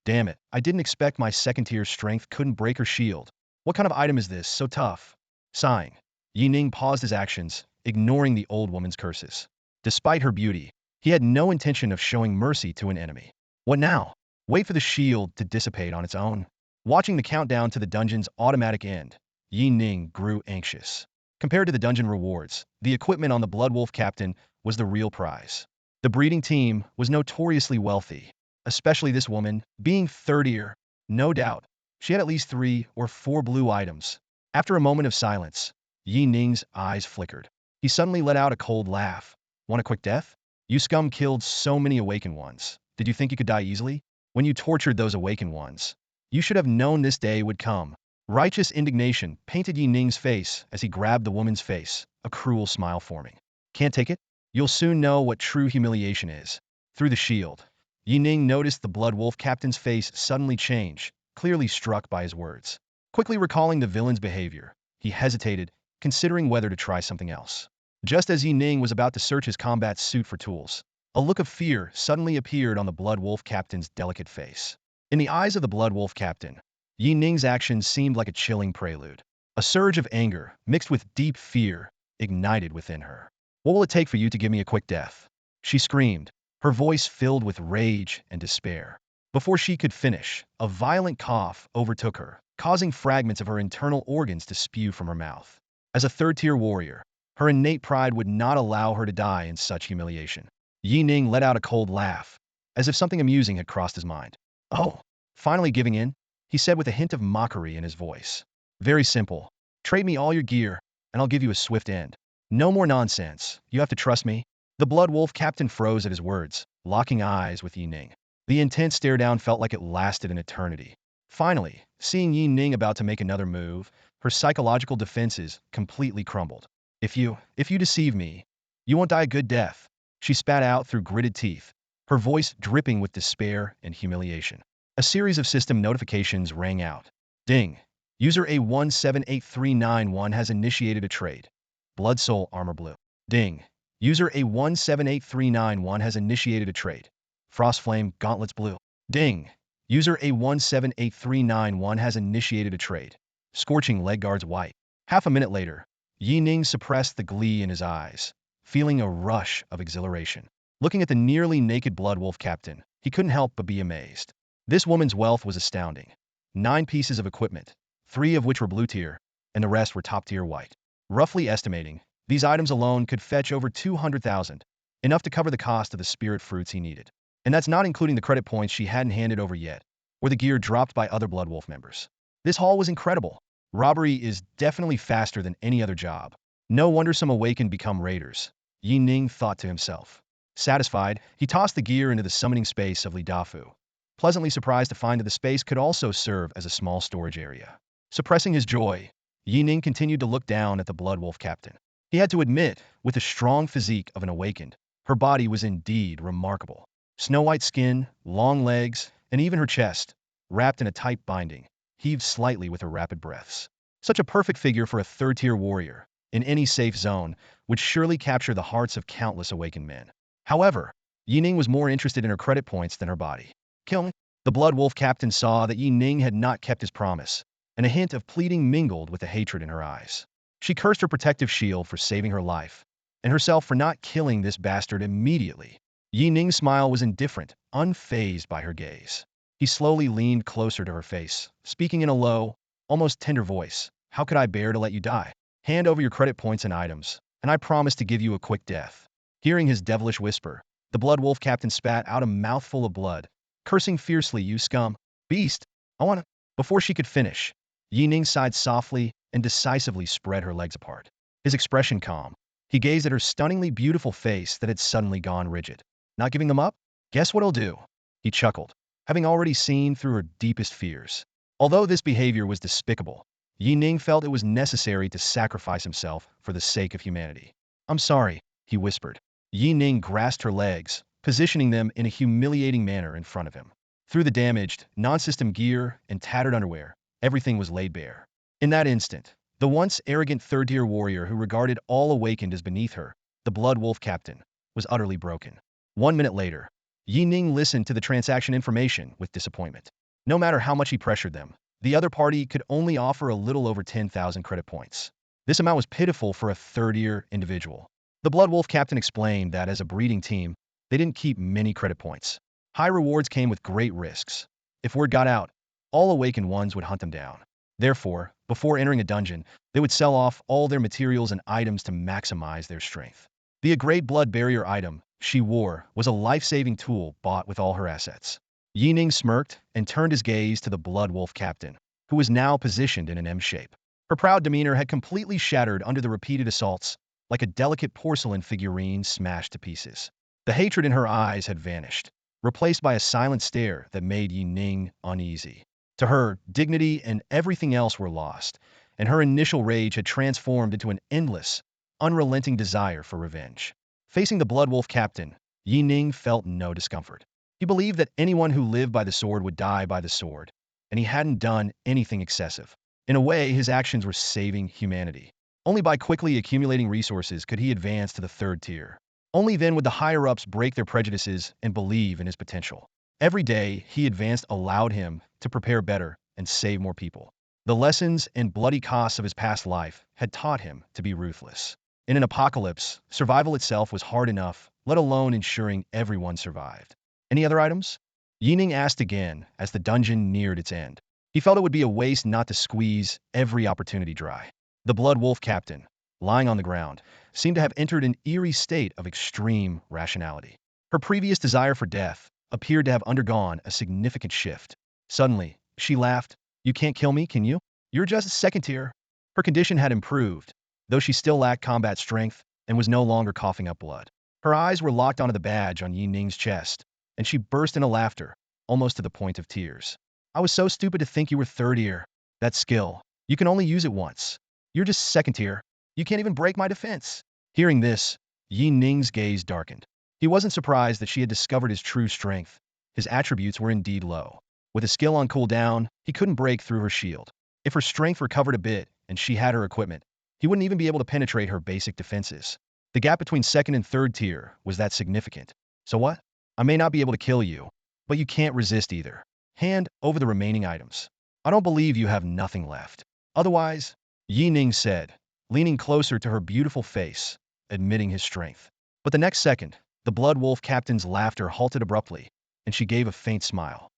Damn it, I didn't expect my second-tier strength couldn't break her shield. What kind of item is this, so tough? Sighing, Yi Ning paused his actions, ignoring the old woman's curses. Despite her beauty, he had no intention of showing mercy to an enemy. What now? Wait for the shield to dissipate on its own. Watching the countdown to the dungeon's automatic end, Yi Ning grew anxious. Compared to the dungeon rewards, the equipment on the Blood Wolf Captain was the real prize. The breeding team was notoriously wealthy, especially this woman, being third-ear. No doubt, she had at least 3 or 4 blue items. After a moment of silence, Yi Ning's eyes flickered. He suddenly let out a cold laugh. Want a quick death? You scum killed so many awakened ones. Did you think you could die easily? When you tortured those awakened ones, you should have known this day would come. Righteous indignation painted Yi Ning's face as he grabbed the woman's face, a cruel smile forming. Can't take it? You'll soon know what true humiliation is. Through the shield, Yi Ning noticed the Blood Wolf Captain's face suddenly change, clearly struck by his words. Quickly recalling the villain's behavior, he hesitated, considering whether to try something else. Just as Yi Ning was about to search his combat suit for tools, a look of fear suddenly appeared on the Blood Wolf Captain's delicate face. In the eyes of the Blood Wolf Captain, Yi Ning's actions seemed like a chilling prelude. A surge of anger, mixed with deep fear, ignited within her. What will it take for you to give me a quick death? She screamed, her voice filled with rage and despair. Before she could finish, a violent cough overtook her, causing fragments of her internal organs to spew from her mouth. As a third-tier warrior, her innate pride would not allow her to die in such humiliation. Yi Ning let out a cold laugh, as if something amusing had crossed his mind. Oh, finally giving in? He said with a hint of mockery in his voice. Very simple. Trade me all your gear, and I'll give you a swift end. No more nonsense. You have to trust me. The Blood Wolf Captain froze at his words, locking eyes with Yi Ning. The intense stare-down felt like it lasted an eternity. Finally, seeing Yi Ning about to make another move, her psychological defenses completely crumbled. If you deceive me, you won't die a good death, she spat out through gritted teeth, her voice dripping with despair and humiliation. A series of system notifications rang out. Ding. User A178391 has initiated a trade. Blood Soul Armor Blue. Ding. User A178391 has initiated a trade. Frostflame Gauntlets Blue. Ding. User A178391 has initiated a trade. Scorching Leg Guards White. Half a minute later, Yi Ning suppressed the glee in his eyes, feeling a rush of exhilaration. Looking at the nearly naked Blood Wolf Captain, he couldn't help but be amazed. This woman's wealth was astounding. 9 pieces of equipment, 3 of which were blue tier, and the rest were top tier white. Roughly estimating, these items alone could fetch over 200,000, enough to cover the cost of the spirit fruits he needed. And that's not including the credit points she hadn't handed over yet, or the gear dropped by other Blood Wolf members. This haul was incredible. Robbery is definitely faster than any other job. No wonder some awakened become raiders, Yi Ning thought to himself. Satisfied, he tossed the gear into the summoning space of Li Dafu, pleasantly surprised to find that the space could also serve as a small storage area. Suppressing his joy, Yi Ning continued to look down at the Blood Wolf captain. He had to admit, with the strong physique of an awakened, her body was indeed remarkable. Snow-white skin, long legs, and even her chest, wrapped in a tight binding, heaved slightly with her rapid breaths. Such a perfect figure for a third-tier warrior, in any safe zone, would surely capture the hearts of countless awakened men. However, Yi Ning was more interested in her credit points than her body. Kill me. The Blood Wolf captain saw that Yi Ning had not kept his promise, and a hint of pleading mingled with the hatred in her eyes. She cursed her protective shield for saving her life, and herself for not killing this bastard immediately. Yi Ning's smile was indifferent, unfazed by her gaze. He slowly leaned closer to her face, speaking in a low, almost tender voice. How could I bear to let you die? Hand over your credit points and items, and I promise to give you a quick death. Hearing his devilish whisper, the Blood Wolf captain spat out a mouthful of blood, cursing fiercely, you scum, beast, I wanna. Before she could finish, Yi Ning sighed softly and decisively spread her legs apart. His expression calm, he gazed at her stunningly beautiful face that had suddenly gone rigid. Not giving them up? Guess what I'll do? He chuckled, having already seen through her deepest fears. Although this behavior was despicable, Yi Ning felt it was necessary to sacrifice himself for the sake of humanity. I'm sorry, he whispered. Yi Ning grasped her legs, positioning them in a humiliating manner in front of him. Through the damaged, non-system gear and tattered underwear, everything was laid bare. In that instant, the once arrogant third-tier warrior who regarded all awakened as beneath her, the Blood Wolf captain, was utterly broken. 1 minute later, Yi Ning listened to the transaction information with disappointment. No matter how much he pressured them, the other party could only offer a little over 10,000 credit points. This amount was pitiful for a third-tier individual. The Blood Wolf captain explained that as a breeding team, they didn't keep many credit points. High rewards came with great risks. If word got out, all awakened ones would hunt them down. Therefore, before entering a dungeon, they would sell off all their materials and items to maximize their strength. The Agreed Blood Barrier item she wore was a life-saving tool bought with all her assets. Yi Ning smirked and turned his gaze to the Blood Wolf captain, who was now positioned in an M shape. Her proud demeanor had completely shattered under the repeated assaults, like a delicate porcelain figurine smashed to pieces. The hatred in her eyes had vanished, replaced by a silent stare that made Yi Ning uneasy. To her, dignity and everything else were lost, and her initial rage had transformed into an endless, unrelenting desire for revenge. Facing the Blood Wolf captain, Yi Ning felt no discomfort. He believed that anyone who lived by the sword would die by the sword, and he hadn't done anything excessive. In a way, his actions were saving humanity. Only by quickly accumulating resources could he advance to the third tier. Only then would the higher-ups break their prejudices and believe in his potential. Every day he advanced allowed him to prepare better and save more people. The lessons and bloody costs of his past life had taught him to be ruthless. In an apocalypse, survival itself was hard enough, let alone ensuring everyone survived. Any other items? Yi Ning asked again as the dungeon neared its end. He felt it would be a waste not to squeeze every opportunity dry. The Blood Wolf captain, lying on the ground, seemed to have entered an eerie state of extreme rationality. Her previous desire for death appeared to have undergone a significant shift. Suddenly, she laughed. You can't kill me, can you? You're just second tier. Her condition had improved, though she still lacked combat strength and was no longer coughing up blood. Her eyes were locked onto the badge on Yi Ning's chest, and she burst into laughter, almost to the point of tears. I was so stupid to think you were third tier. That skill, you can only use it once. You're just second tier. You can't even break my defense. Hearing this, Yi Ning's gaze darkened. He wasn't surprised that she had discovered his true strength. His attributes were indeed low. With a skill on cooldown, he couldn't break through her shield. If her strength recovered a bit and she had her equipment, he wouldn't even be able to penetrate her basic defenses. The gap between second and third tier was that significant. So what? I may not be able to kill you, but you can't resist either. Hand over the remaining items. I don't believe you have nothing left. Otherwise, Yi Ning said, leaning closer to her beautiful face, admitting his strength. But the next second, the Blood Wolf captain's laughter halted abruptly, and she gave a faint smile.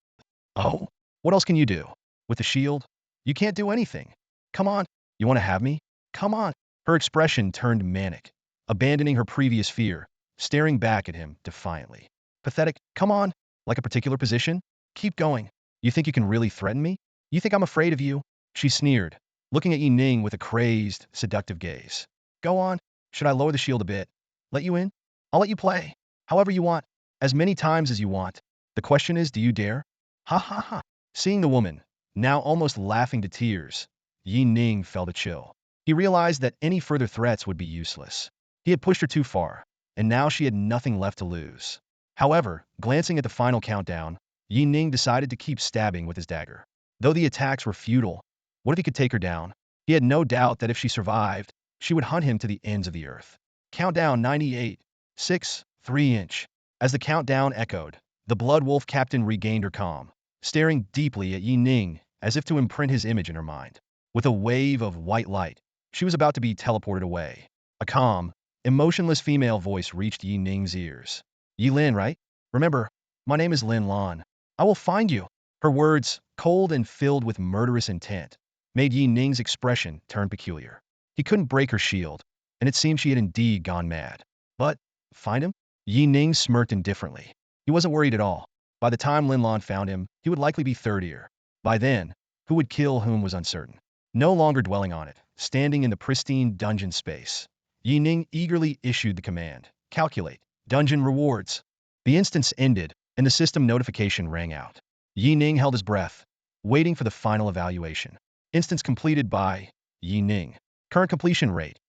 Oh? What else can you do? With the shield? You can't do anything. Come on. You want to have me? Come on. Her expression turned manic, abandoning her previous fear, staring back at him defiantly. Pathetic. Come on. Like a particular position? Keep going. You think you can really threaten me? You think I'm afraid of you? She sneered, looking at Yi Ning with a crazed, seductive gaze. Go on. Should I lower the shield a bit? Let you in? I'll let you play. However you want, as many times as you want. The question is, do you dare? Ha ha ha. Seeing the woman, now almost laughing to tears, Yi Ning felt a chill. He realized that any further threats would be useless. He had pushed her too far, and now she had nothing left to lose. However, glancing at the final countdown, Yi Ning decided to keep stabbing with his dagger. Though the attacks were futile, what if he could take her down? He had no doubt that if she survived, she would hunt him to the ends of the earth. Countdown 98, 6, 3-inch. As the countdown echoed, the Blood Wolf captain regained her calm, staring deeply at Yi Ning as if to imprint his image in her mind. With a wave of white light, she was about to be teleported away. A calm, emotionless female voice reached Yi Ning's ears. Yi Lin, right? Remember, my name is Lin Lan. I will find you. Her words, cold and filled with murderous intent, made Yi Ning's expression turn peculiar. He couldn't break her shield, and it seemed she had indeed gone mad. But, find him? Yi Ning smirked indifferently. He wasn't worried at all. By the time Lin Lan found him, he would likely be third ear. By then, who would kill whom was uncertain. No longer dwelling on it, standing in the pristine dungeon space, Yi Ning eagerly issued the command, calculate, dungeon rewards. The instance ended, and the system notification rang out. Yi Ning held his breath, waiting for the final evaluation. Instance completed by Yi Ning. Current completion rate,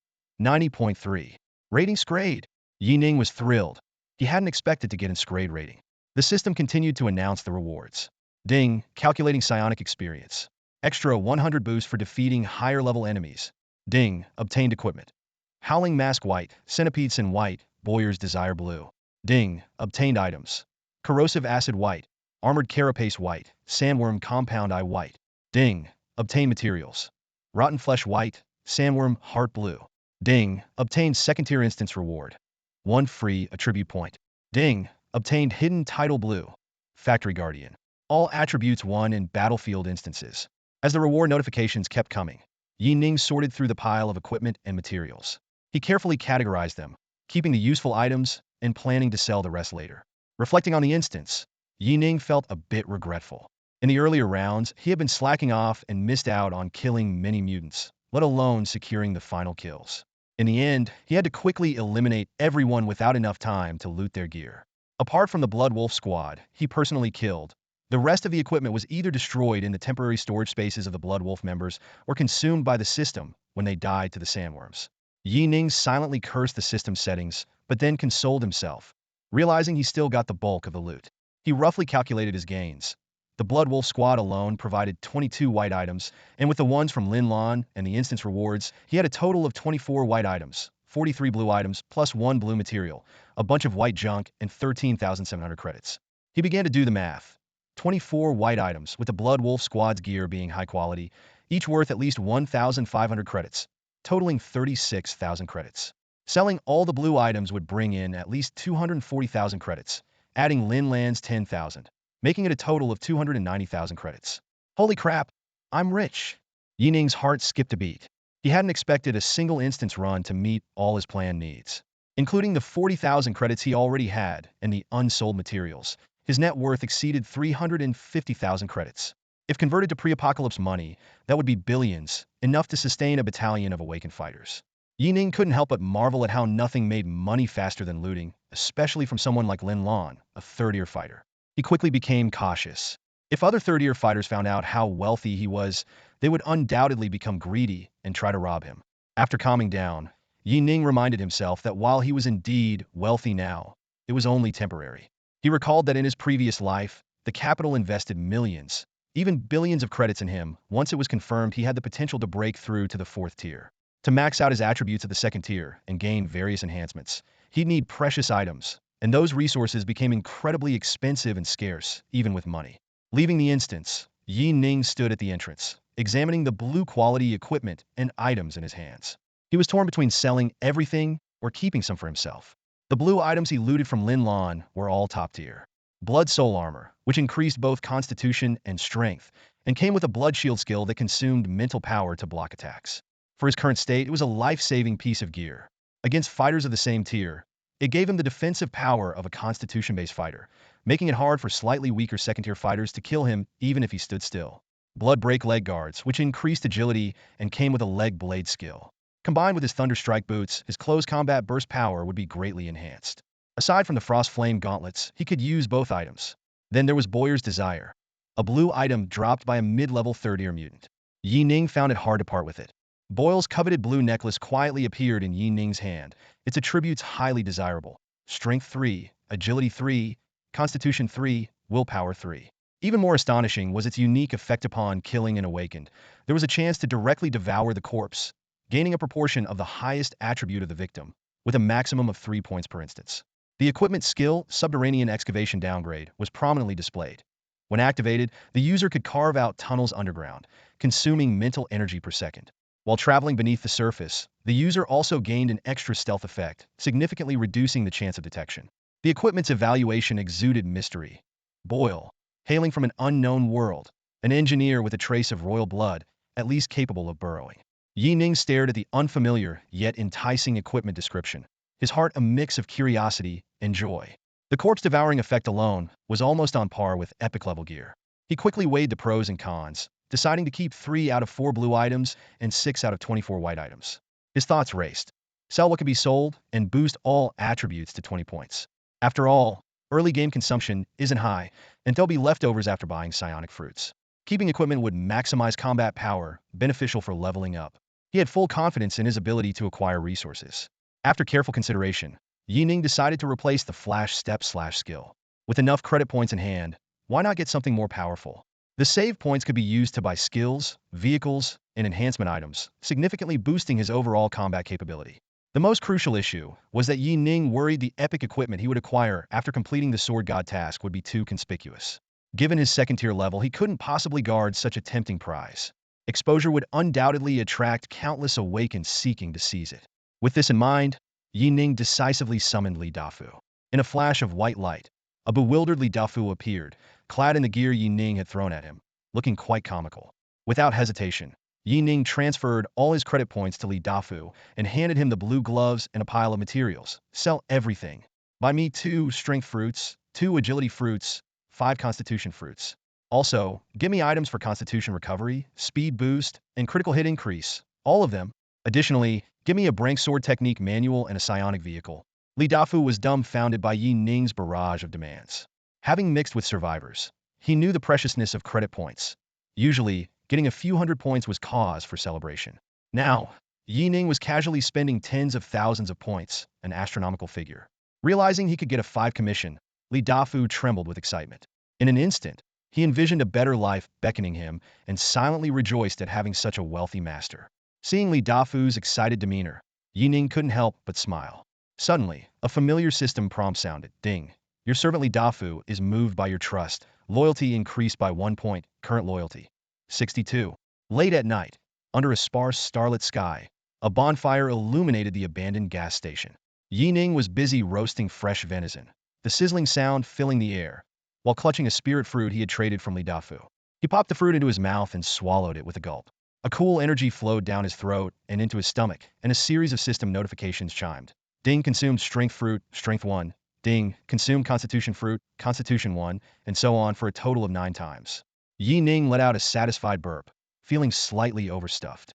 90.3. Rating Scrade. Yi Ning was thrilled. He hadn't expected to get an Scrade rating. The system continued to announce the rewards. Ding, calculating psionic experience. Extra 100 boost for defeating higher-level enemies. Ding, obtained equipment. Howling Mask white, Centipede Sin white, Boyer's Desire blue. Ding, obtained items. Corrosive Acid white, Armored Carapace white, Sandworm Compound Eye white. Ding, obtained materials. Rotten Flesh white, Sandworm Heart blue. Ding, obtained second-tier instance reward. 1 free attribute point. Ding, obtained hidden title blue. Factory Guardian. All attributes won in battlefield instances. As the reward notifications kept coming, Yi Ning sorted through the pile of equipment and materials. He carefully categorized them, keeping the useful items and planning to sell the rest later. Reflecting on the instance, Yi Ning felt a bit regretful. In the earlier rounds, he had been slacking off and missed out on killing many mutants, let alone securing the final kills. In the end, he had to quickly eliminate everyone without enough time to loot their gear. Apart from the Blood Wolf squad he personally killed, the rest of the equipment was either destroyed in the temporary storage spaces of the Blood Wolf members or consumed by the system when they died to the sandworms. Yi Ning silently cursed the system settings, but then consoled himself, realizing he still got the bulk of the loot. He roughly calculated his gains. The Blood Wolf squad alone provided 22 white items, and with the ones from Lin Lan and the instance rewards, he had a total of 24 white items, 43 blue items, plus 1 blue material, a bunch of white junk, and 13,700 credits. He began to do the math. 24 white items, with the Blood Wolf squad's gear being high quality, each worth at least 1,500 credits, totaling 36,000 credits. Selling all the blue items would bring in at least 240,000 credits, adding Lin Lan's 10,000. Making it a total of 290,000 credits. Holy crap, I'm rich. Yi Ning's heart skipped a beat. He hadn't expected a single instance run to meet all his planned needs. Including the 40,000 credits he already had and the unsold materials, his net worth exceeded 350,000 credits. If converted to pre-apocalypse money, that would be billions, enough to sustain a battalion of awakened fighters. Yi Ning couldn't help but marvel at how nothing made money faster than looting, especially from someone like Lin Lan, a third-ear fighter. He quickly became cautious. If other third-ear fighters found out how wealthy he was, they would undoubtedly become greedy and try to rob him. After calming down, Yi Ning reminded himself that while he was indeed wealthy now, it was only temporary. He recalled that in his previous life, the capital invested millions, even billions of credits in him once it was confirmed he had the potential to break through to the 4th tier. To max out his attributes of the 2nd tier and gain various enhancements, he'd need precious items, and those resources became incredibly expensive and scarce, even with money. Leaving the instance, Yi Ning stood at the entrance, examining the blue-quality equipment and items in his hands. He was torn between selling everything or keeping some for himself. The blue items he looted from Lin Lan were all top tier. Blood Soul Armor, which increased both constitution and strength, and came with a Blood Shield skill that consumed mental power to block attacks. For his current state, it was a life-saving piece of gear. Against fighters of the same tier, it gave him the defensive power of a constitution-based fighter, making it hard for slightly weaker second-tier fighters to kill him even if he stood still. Blood Break leg guards, which increased agility and came with a leg blade skill. Combined with his Thunder Strike boots, his close combat burst power would be greatly enhanced. Aside from the Frost Flame gauntlets, he could use both items. Then there was Boyer's Desire, a blue item dropped by a mid-level third-tier mutant. Yi Ning found it hard to part with it. Boyle's coveted blue necklace quietly appeared in Yi Ning's hand, its attributes highly desirable. Strength 3, Agility 3, Constitution 3, Willpower 3. Even more astonishing was its unique effect upon killing an awakened. There was a chance to directly devour the corpse, gaining a proportion of the highest attribute of the victim, with a maximum of 3 points per instance. The equipment skill, Subterranean Excavation Downgrade, was prominently displayed. When activated, the user could carve out tunnels underground, consuming mental energy per second. While traveling beneath the surface, the user also gained an extra stealth effect, significantly reducing the chance of detection. The equipment's evaluation exuded mystery. Boyle, hailing from an unknown world, an engineer with a trace of royal blood, at least capable of burrowing. Yi Ning stared at the unfamiliar, yet enticing equipment description, his heart a mix of curiosity and joy. The corpse-devouring effect alone was almost on par with epic-level gear. He quickly weighed the pros and cons, deciding to keep 3 out of 4 blue items and 6 out of 24 white items. His thoughts raced. Sell what could be sold and boost all attributes to 20 points. After all, early game consumption isn't high, and there'll be leftovers after buying psionic fruits. Keeping equipment would maximize combat power, beneficial for leveling up. He had full confidence in his ability to acquire resources. After careful consideration, Yi Ning decided to replace the flash step/skill. With enough credit points in hand, why not get something more powerful? The save points could be used to buy skills, vehicles, and enhancement items, significantly boosting his overall combat capability. The most crucial issue was that Yi Ning worried the epic equipment he would acquire after completing the Sword God task would be too conspicuous. Given his second-tier level, he couldn't possibly guard such a tempting prize. Exposure would undoubtedly attract countless awakens seeking to seize it. With this in mind, Yi Ning decisively summoned Li Dafu. In a flash of white light, a bewildered Li Dafu appeared, clad in the gear Yi Ning had thrown at him, looking quite comical. Without hesitation, Yi Ning transferred all his credit points to Li Dafu and handed him the blue gloves and a pile of materials. Sell everything. Buy me 2 strength fruits, 2 agility fruits, 5 constitution fruits. Also, give me items for constitution recovery, speed boost, and critical hit increase. All of them. Additionally, give me a brank sword technique manual and a psionic vehicle. Li Dafu was dumbfounded by Yi Ning's barrage of demands. Having mixed with survivors, he knew the preciousness of credit points. Usually, getting a few hundred points was cause for celebration. Now, Yi Ning was casually spending tens of thousands of points, an astronomical figure. Realizing he could get a 5 commission, Li Dafu trembled with excitement. In an instant, he envisioned a better life beckoning him and silently rejoiced at having such a wealthy master. Seeing Li Dafu's excited demeanor, Yi Ning couldn't help but smile. Suddenly, a familiar system prompt sounded. Ding. Your servant Li Dafu is moved by your trust. Loyalty increased by 1 point. Current loyalty. 62. Late at night, under a sparse starlit sky, a bonfire illuminated the abandoned gas station. Yi Ning was busy roasting fresh venison, the sizzling sound filling the air, while clutching a spirit fruit he had traded from Li Dafu. He popped the fruit into his mouth and swallowed it with a gulp. A cool energy flowed down his throat and into his stomach, and a series of system notifications chimed. Ding, consumed strength fruit, strength 1. Ding, consumed constitution fruit, constitution 1, and so on for a total of 9 times. Yi Ning let out a satisfied burp, feeling slightly overstuffed.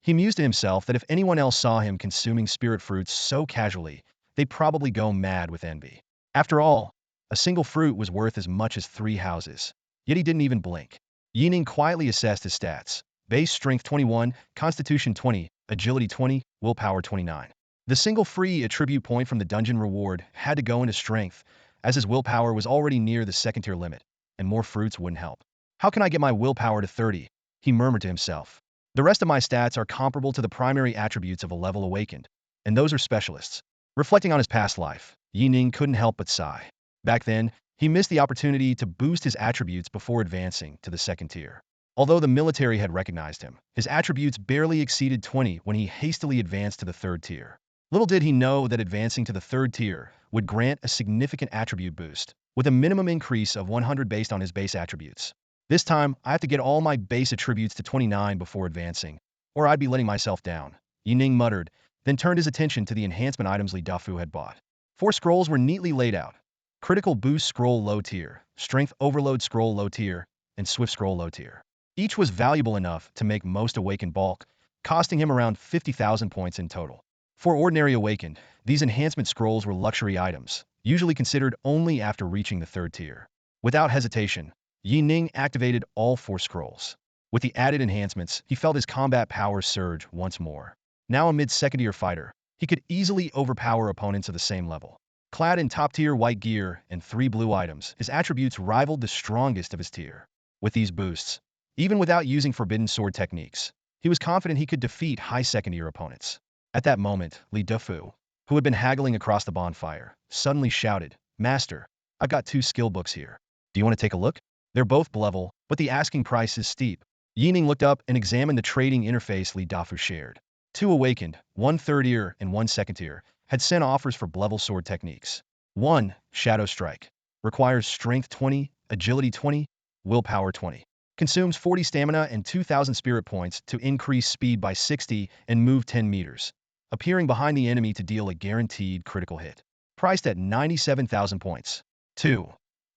He mused to himself that if anyone else saw him consuming spirit fruits so casually, they'd probably go mad with envy. After all, a single fruit was worth as much as 3 houses. Yet he didn't even blink. Yi Ning quietly assessed his stats. Base strength 21, constitution 20, agility 20, willpower 29. The single free attribute point from the dungeon reward had to go into strength, as his willpower was already near the second-tier limit, and more fruits wouldn't help. How can I get my willpower to 30? He murmured to himself. The rest of my stats are comparable to the primary attributes of a level awakened, and those are specialists. Reflecting on his past life, Yi Ning couldn't help but sigh. Back then, he missed the opportunity to boost his attributes before advancing to the second tier. Although the military had recognized him, his attributes barely exceeded 20 when he hastily advanced to the 3rd tier. Little did he know that advancing to the 3rd tier would grant a significant attribute boost, with a minimum increase of 100 based on his base attributes. This time, I have to get all my base attributes to 29 before advancing, or I'd be letting myself down, Yi Ning muttered, then turned his attention to the enhancement items Li Dafu had bought. 4 scrolls were neatly laid out. Critical Boost Scroll Low Tier, Strength Overload Scroll Low Tier, and Swift Scroll Low Tier. Each was valuable enough to make most awakened bulk, costing him around 50,000 points in total. For ordinary awakened, these enhancement scrolls were luxury items, usually considered only after reaching the third tier. Without hesitation, Yi Ning activated all 4 scrolls. With the added enhancements, he felt his combat powers surge once more. Now a mid-second-tier fighter, he could easily overpower opponents of the same level. Clad in top-tier white gear and 3 blue items, his attributes rivaled the strongest of his tier. With these boosts, even without using forbidden sword techniques, he was confident he could defeat high second-tier opponents. At that moment, Li Dufu, who had been haggling across the bonfire, suddenly shouted, "Master, I've got 2 skill books here. Do you want to take a look?" They're both level, but the asking price is steep. Yi Ning looked up and examined the trading interface Li Dufu shared. 2 awakened, 1 third-tier and 1 second-tier, had sent offers for level sword techniques. 1. Shadow Strike. Requires strength 20, agility 20, willpower 20. Consumes 40 stamina and 2,000 spirit points to increase speed by 60 and move 10 meters. Appearing behind the enemy to deal a guaranteed critical hit. Priced at 97,000 points. 2.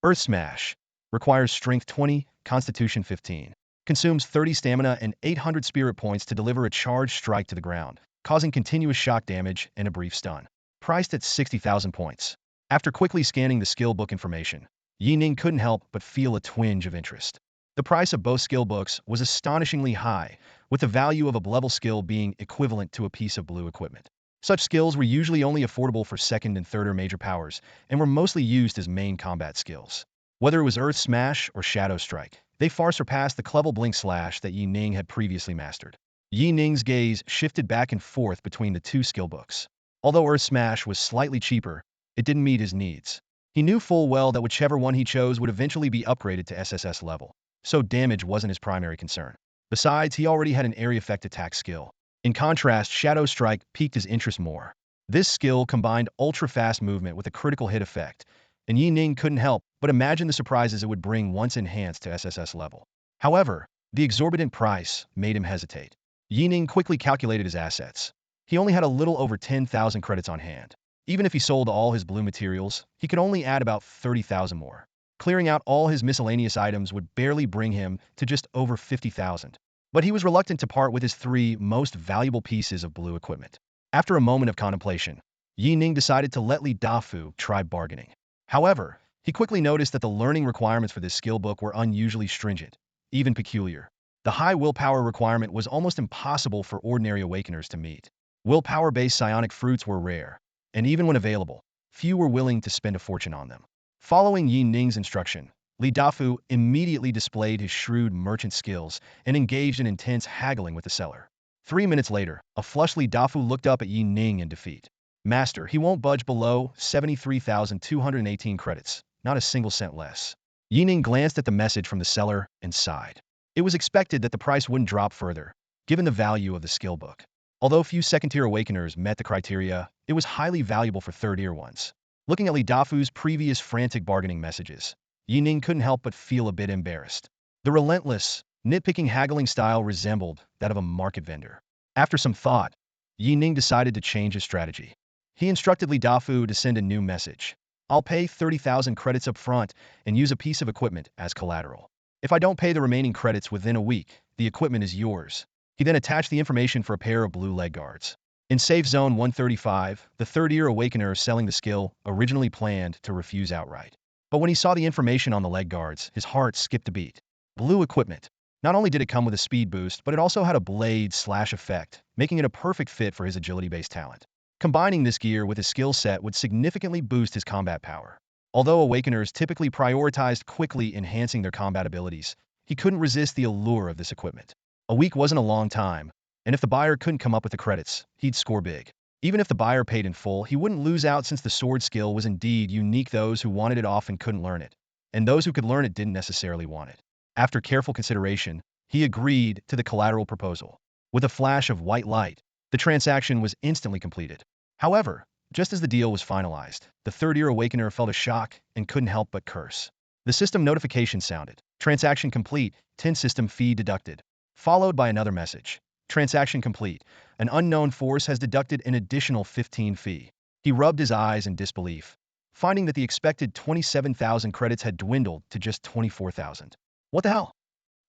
Earth Smash. Requires strength 20, constitution 15. Consumes 30 stamina and 800 spirit points to deliver a charged strike to the ground, causing continuous shock damage and a brief stun. Priced at 60,000 points. After quickly scanning the skill book information, Yi Ning couldn't help but feel a twinge of interest. The price of both skill books was astonishingly high, with the value of a level skill being equivalent to a piece of blue equipment. Such skills were usually only affordable for second and third or major powers, and were mostly used as main combat skills. Whether it was Earth Smash or Shadow Strike, they far surpassed the clever Blink Slash that Yi Ning had previously mastered. Yi Ning's gaze shifted back and forth between the 2 skill books. Although Earth Smash was slightly cheaper, it didn't meet his needs. He knew full well that whichever one he chose would eventually be upgraded to SSS level, so damage wasn't his primary concern. Besides, he already had an area effect attack skill. In contrast, Shadow Strike piqued his interest more. This skill combined ultra-fast movement with a critical hit effect, and Yi Ning couldn't help but imagine the surprises it would bring once enhanced to SSS level. However, the exorbitant price made him hesitate. Yi Ning quickly calculated his assets. He only had a little over 10,000 credits on hand. Even if he sold all his blue materials, he could only add about 30,000 more. Clearing out all his miscellaneous items would barely bring him to just over 50,000. But he was reluctant to part with his 3 most valuable pieces of blue equipment. After a moment of contemplation, Yi Ning decided to let Li Dufu try bargaining. However, he quickly noticed that the learning requirements for this skill book were unusually stringent, even peculiar. The high willpower requirement was almost impossible for ordinary awakeners to meet. Willpower-based psionic fruits were rare, and even when available, few were willing to spend a fortune on them. Following Yi Ning's instruction, Li Dufu immediately displayed his shrewd merchant skills and engaged in intense haggling with the seller. 3 minutes later, a flushed Li Dufu looked up at Yi Ning in defeat. "Master, he won't budge below 73,218 credits, not a single cent less." Yi Ning glanced at the message from the seller and sighed. It was expected that the price wouldn't drop further, given the value of the skill book. Although few second-tier awakeners met the criteria, it was highly valuable for third-tier ones. Looking at Li Dufu's previous frantic bargaining messages, Yi Ning couldn't help but feel a bit embarrassed. The relentless, nitpicking haggling style resembled that of a market vendor. After some thought, Yi Ning decided to change his strategy. He instructed Li Dufu to send a new message. "I'll pay 30,000 credits up front and use a piece of equipment as collateral. If I don't pay the remaining credits within a week, the equipment is yours." He then attached the information for a pair of blue leg guards. In Safe Zone 135, the third-tier awakener selling the skill originally planned to refuse outright. But when he saw the information on the leg guards, his heart skipped a beat. Blue equipment. Not only did it come with a speed boost, but it also had a blade slash effect, making it a perfect fit for his agility-based talent. Combining this gear with his skill set would significantly boost his combat power. Although awakeners typically prioritized quickly enhancing their combat abilities, he couldn't resist the allure of this equipment. A week wasn't a long time, and if the buyer couldn't come up with the credits, he'd score big. Even if the buyer paid in full, he wouldn't lose out since the sword skill was indeed unique. Those who wanted it often couldn't learn it, and those who could learn it didn't necessarily want it. After careful consideration, he agreed to the collateral proposal. With a flash of white light, the transaction was instantly completed. However, just as the deal was finalized, the third-tier awakener felt a shock and couldn't help but curse. The system notification sounded. "Transaction complete, 10 system fee deducted." Followed by another message. "Transaction complete. An unknown force has deducted an additional 15 fee." He rubbed his eyes in disbelief, finding that the expected 27,000 credits had dwindled to just 24,000. "What the hell?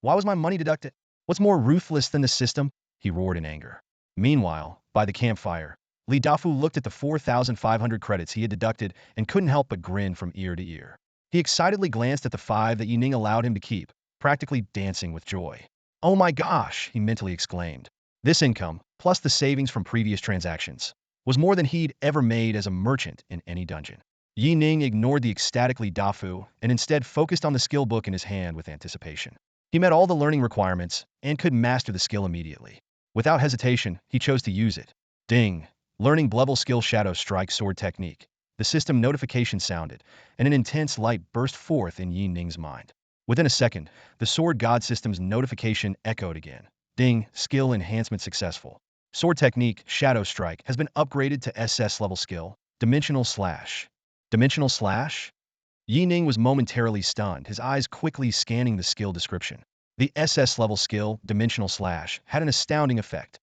Why was my money deducted? What's more ruthless than the system?" he roared in anger. Meanwhile, by the campfire, Li Dafu looked at the 4,500 credits he had deducted and couldn't help but grin from ear to ear. He excitedly glanced at the 5 that Yi Ning allowed him to keep, practically dancing with joy. Oh my gosh, he mentally exclaimed. This income, plus the savings from previous transactions, was more than he'd ever made as a merchant in any dungeon. Yi Ning ignored the ecstatic Li Dafu and instead focused on the skill book in his hand with anticipation. He met all the learning requirements and could master the skill immediately. Without hesitation, he chose to use it. Ding! Learning level skill Shadow Strike sword technique. The system notification sounded, and an intense light burst forth in Yi Ning's mind. Within a second, the sword god system's notification echoed again. Ding! Skill enhancement successful. Sword technique Shadow Strike has been upgraded to SS level skill. Dimensional slash. Dimensional slash? Yi Ning was momentarily stunned, his eyes quickly scanning the skill description. The SS level skill, Dimensional Slash, had an astounding effect.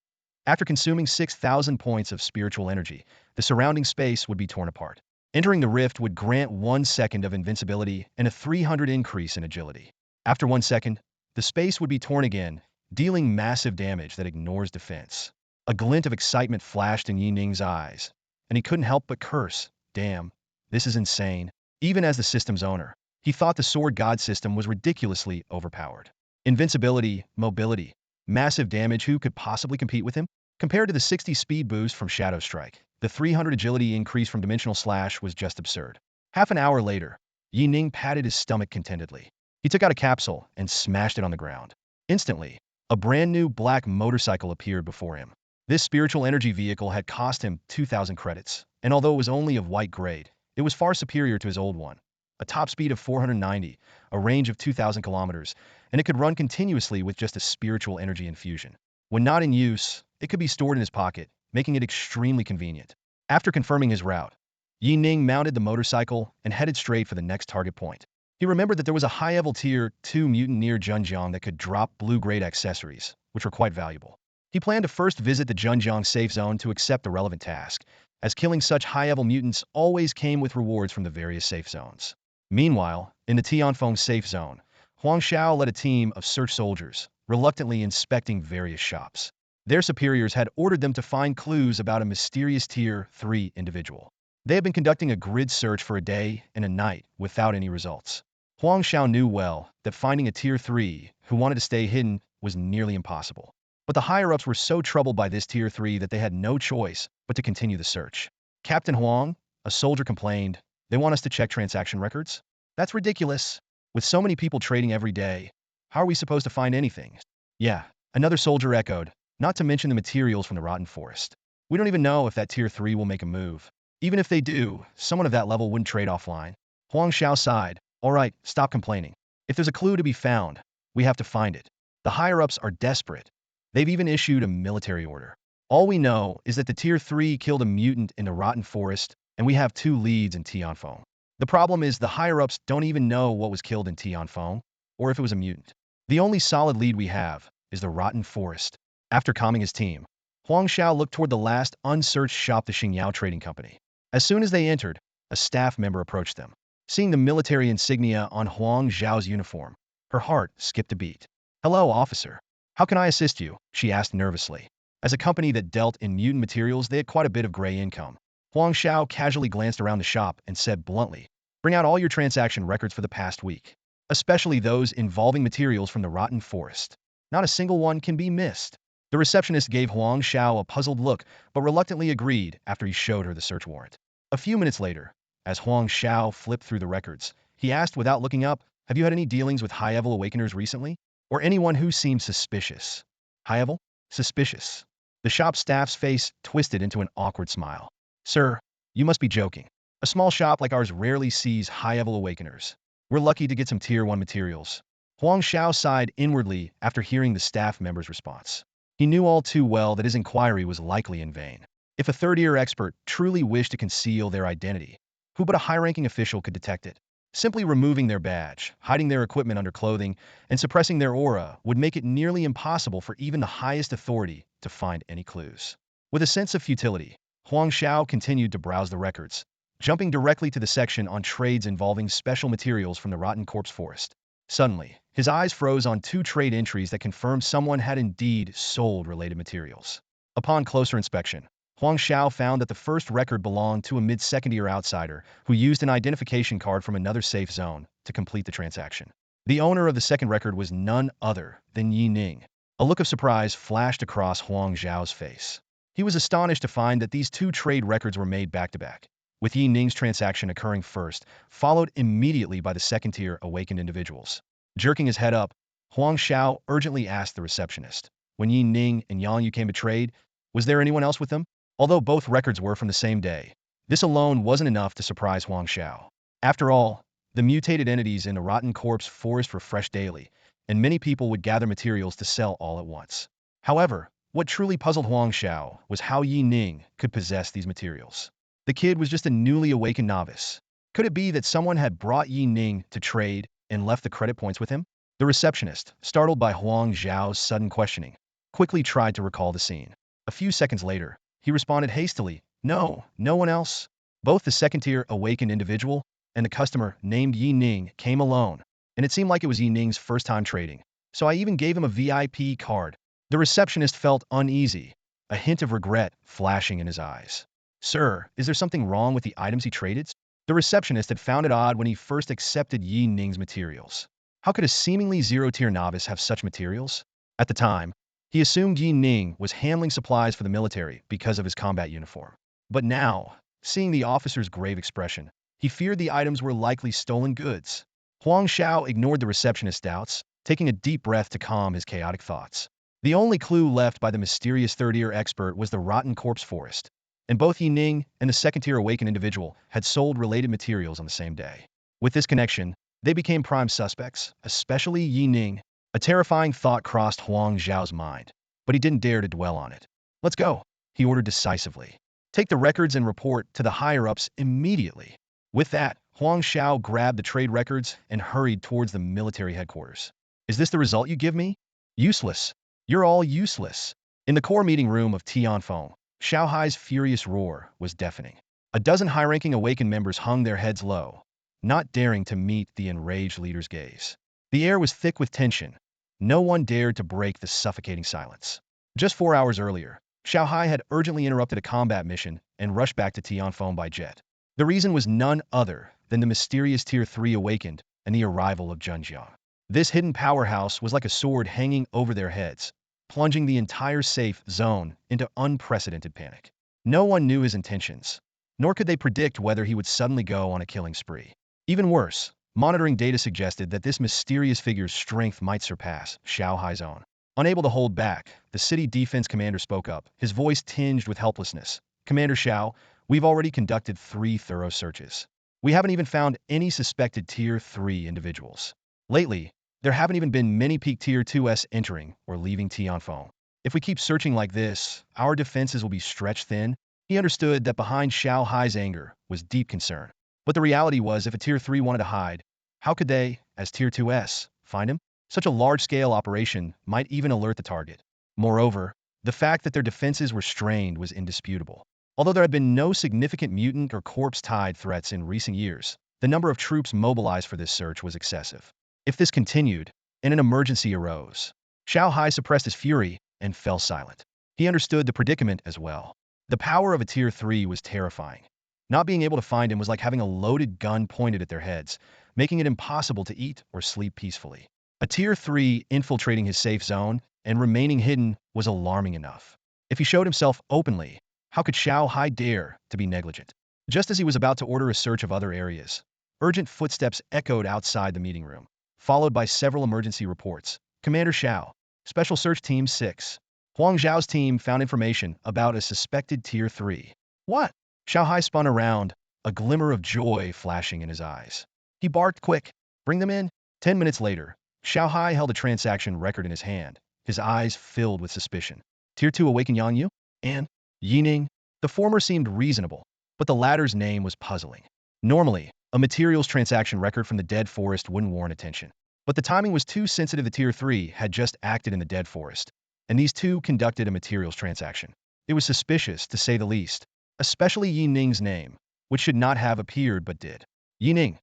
After consuming 6,000 points of spiritual energy, the surrounding space would be torn apart. Entering the rift would grant 1 second of invincibility and a 300 increase in agility. After 1 second, the space would be torn again, dealing massive damage that ignores defense. A glint of excitement flashed in Yi Ning's eyes, and he couldn't help but curse. Damn, this is insane. Even as the system's owner, he thought the sword god system was ridiculously overpowered. Invincibility, mobility, massive damage, who could possibly compete with him? Compared to the 60 speed boost from Shadow Strike, the 300 agility increase from Dimensional Slash was just absurd. Half an hour later, Yi Ning patted his stomach contentedly. He took out a capsule and smashed it on the ground. Instantly, a brand new black motorcycle appeared before him. This spiritual energy vehicle had cost him 2,000 credits, and although it was only of white grade, it was far superior to his old one. A top speed of 490, a range of 2,000 kilometers, and it could run continuously with just a spiritual energy infusion. When not in use, it could be stored in his pocket, making it extremely convenient. After confirming his route, Yi Ning mounted the motorcycle and headed straight for the next target point. He remembered that there was a high-level Tier 2 mutant near Zhenjiang that could drop blue-grade accessories, which were quite valuable. He planned to first visit the Zhenjiang safe zone to accept the relevant task, as killing such high-level mutants always came with rewards from the various safe zones. Meanwhile, in the Tianfeng safe zone, Huang Shao led a team of search soldiers, reluctantly inspecting various shops. Their superiors had ordered them to find clues about a mysterious Tier 3 individual. They had been conducting a grid search for a day and a night without any results. Huang Shao knew well that finding a Tier 3 who wanted to stay hidden was nearly impossible. But the higher-ups were so troubled by this Tier 3 that they had no choice but to continue the search. Captain Huang, a soldier, complained, "They want us to check transaction records? That's ridiculous. With so many people trading every day, how are we supposed to find anything?" "Yeah," another soldier echoed, "not to mention the materials from the rotten forest. We don't even know if that Tier 3 will make a move. Even if they do, someone of that level wouldn't trade offline." Huang Shao sighed. "All right, stop complaining. If there's a clue to be found, we have to find it. The higher-ups are desperate. They've even issued a military order. All we know is that the Tier 3 killed a mutant in the rotten forest, and we have 2 leads in Tianfeng. The problem is the higher-ups don't even know what was killed in Tianfeng, or if it was a mutant. The only solid lead we have is the rotten forest." After calming his team, Huang Shao looked toward the last unsearched shop, the Xingyao Trading Company. As soon as they entered, a staff member approached them. Seeing the military insignia on Huang Zhao's uniform, her heart skipped a beat. "Hello, officer. How can I assist you?" she asked nervously. As a company that dealt in mutant materials, they had quite a bit of gray income. Huang Shao casually glanced around the shop and said bluntly, "Bring out all your transaction records for the past week, especially those involving materials from the rotten forest. Not a single one can be missed." The receptionist gave Huang Shao a puzzled look, but reluctantly agreed after he showed her the search warrant. A few minutes later, as Huang Shao flipped through the records, he asked without looking up, "Have you had any dealings with high-level awakeners recently? Or anyone who seemed suspicious?" "High-level? Suspicious?" The shop staff's face twisted into an awkward smile. "Sir, you must be joking. A small shop like ours rarely sees high-level awakeners. We're lucky to get some Tier 1 materials." Huang Shao sighed inwardly after hearing the staff member's response. He knew all too well that his inquiry was likely in vain. If a third-tier expert truly wished to conceal their identity, who but a high-ranking official could detect it? Simply removing their badge, hiding their equipment under clothing, and suppressing their aura would make it nearly impossible for even the highest authority to find any clues. With a sense of futility, Huang Shao continued to browse the records, jumping directly to the section on trades involving special materials from the rotten corpse forest. Suddenly, his eyes froze on 2 trade entries that confirmed someone had indeed sold related materials. Upon closer inspection, Huang Shao found that the first record belonged to a mid-second-tier outsider who used an identification card from another safe zone to complete the transaction. The owner of the second record was none other than Yi Ning. A look of surprise flashed across Huang Zhao's face. He was astonished to find that these two trade records were made back-to-back, with Yi Ning's transaction occurring first, followed immediately by the second-tier awakened individuals. Jerking his head up, Huang Shao urgently asked the receptionist, when Yi Ning and Yang Yu came to trade, was there anyone else with them? Although both records were from the same day, this alone wasn't enough to surprise Huang Shao. After all, the mutated entities in a rotten corpse forest were fresh daily, and many people would gather materials to sell all at once. However, what truly puzzled Huang Shao was how Yi Ning could possess these materials. The kid was just a newly awakened novice. Could it be that someone had brought Yi Ning to trade and left the credit points with him? The receptionist, startled by Huang Zhao's sudden questioning, quickly tried to recall the scene. A few seconds later, he responded hastily, no one else. Both the second-tier awakened individual and the customer named Yi Ning came alone, and it seemed like it was Yi Ning's first time trading, so I even gave him a VIP card. The receptionist felt uneasy, a hint of regret flashing in his eyes. Sir, is there something wrong with the items he traded? The receptionist had found it odd when he first accepted Yi Ning's materials. How could a seemingly zero-tier novice have such materials? At the time, he assumed Yi Ning was handling supplies for the military because of his combat uniform. But now, seeing the officer's grave expression, he feared the items were likely stolen goods. Huang Shao ignored the receptionist's doubts, taking a deep breath to calm his chaotic thoughts. The only clue left by the mysterious third-tier expert was the rotten corpse forest, and both Yi Ning and the second-tier awakened individual had sold related materials on the same day. With this connection, they became prime suspects, especially Yi Ning. A terrifying thought crossed Huang Zhao's mind, but he didn't dare to dwell on it. Let's go, he ordered decisively. Take the records and report to the higher-ups immediately. With that, Huang Shao grabbed the trade records and hurried towards the military headquarters. Is this the result you give me? Useless. You're all useless. In the core meeting room of Tianfeng, Shao Hai's furious roar was deafening. A dozen high-ranking awakened members hung their heads low, not daring to meet the enraged leader's gaze. The air was thick with tension. No one dared to break the suffocating silence. Just 4 hours earlier, Shao Hai had urgently interrupted a combat mission and rushed back to Tianfeng by jet. The reason was none other than the mysterious Tier 3 awakened and the arrival of Zhenjiang. This hidden powerhouse was like a sword hanging over their heads, plunging the entire safe zone into unprecedented panic. No one knew his intentions, nor could they predict whether he would suddenly go on a killing spree. Even worse, monitoring data suggested that this mysterious figure's strength might surpass Shao Hai's own. Unable to hold back, the city defense commander spoke up, his voice tinged with helplessness. Commander Shao, we've already conducted 3 thorough searches. We haven't even found any suspected Tier 3 individuals. Lately, there haven't even been many peak Tier 2s entering or leaving Tianfeng. If we keep searching like this, our defenses will be stretched thin. He understood that behind Shao Hai's anger was deep concern. But the reality was, if a Tier 3 wanted to hide, how could they, as Tier 2s, find him? Such a large-scale operation might even alert the target. Moreover, the fact that their defenses were strained was indisputable. Although there had been no significant mutant or corpse-tied threats in recent years, the number of troops mobilized for this search was excessive. If this continued, and an emergency arose, Shao Hai suppressed his fury and fell silent. He understood the predicament as well. The power of a Tier 3 was terrifying. Not being able to find him was like having a loaded gun pointed at their heads, making it impossible to eat or sleep peacefully. A Tier 3 infiltrating his safe zone and remaining hidden was alarming enough. If he showed himself openly, how could Shao Hai dare to be negligent? Just as he was about to order a search of other areas, urgent footsteps echoed outside the meeting room, followed by several emergency reports. Commander Shao, Special Search Team 6. Huang Zhao's team found information about a suspected Tier 3. What? Shao Hai spun around, a glimmer of joy flashing in his eyes. He barked, quick, bring them in. 10 minutes later, Shao Hai held a transaction record in his hand, his eyes filled with suspicion. Tier 2 awakened Yang Yu? And Yi Ning? The former seemed reasonable, but the latter's name was puzzling. Normally, a materials transaction record from the dead forest wouldn't warrant attention. But the timing was too sensitive. The Tier 3 had just acted in the dead forest, and these two conducted a materials transaction. It was suspicious, to say the least, especially Yi Ning's name, which should not have appeared but did. Yi Ning,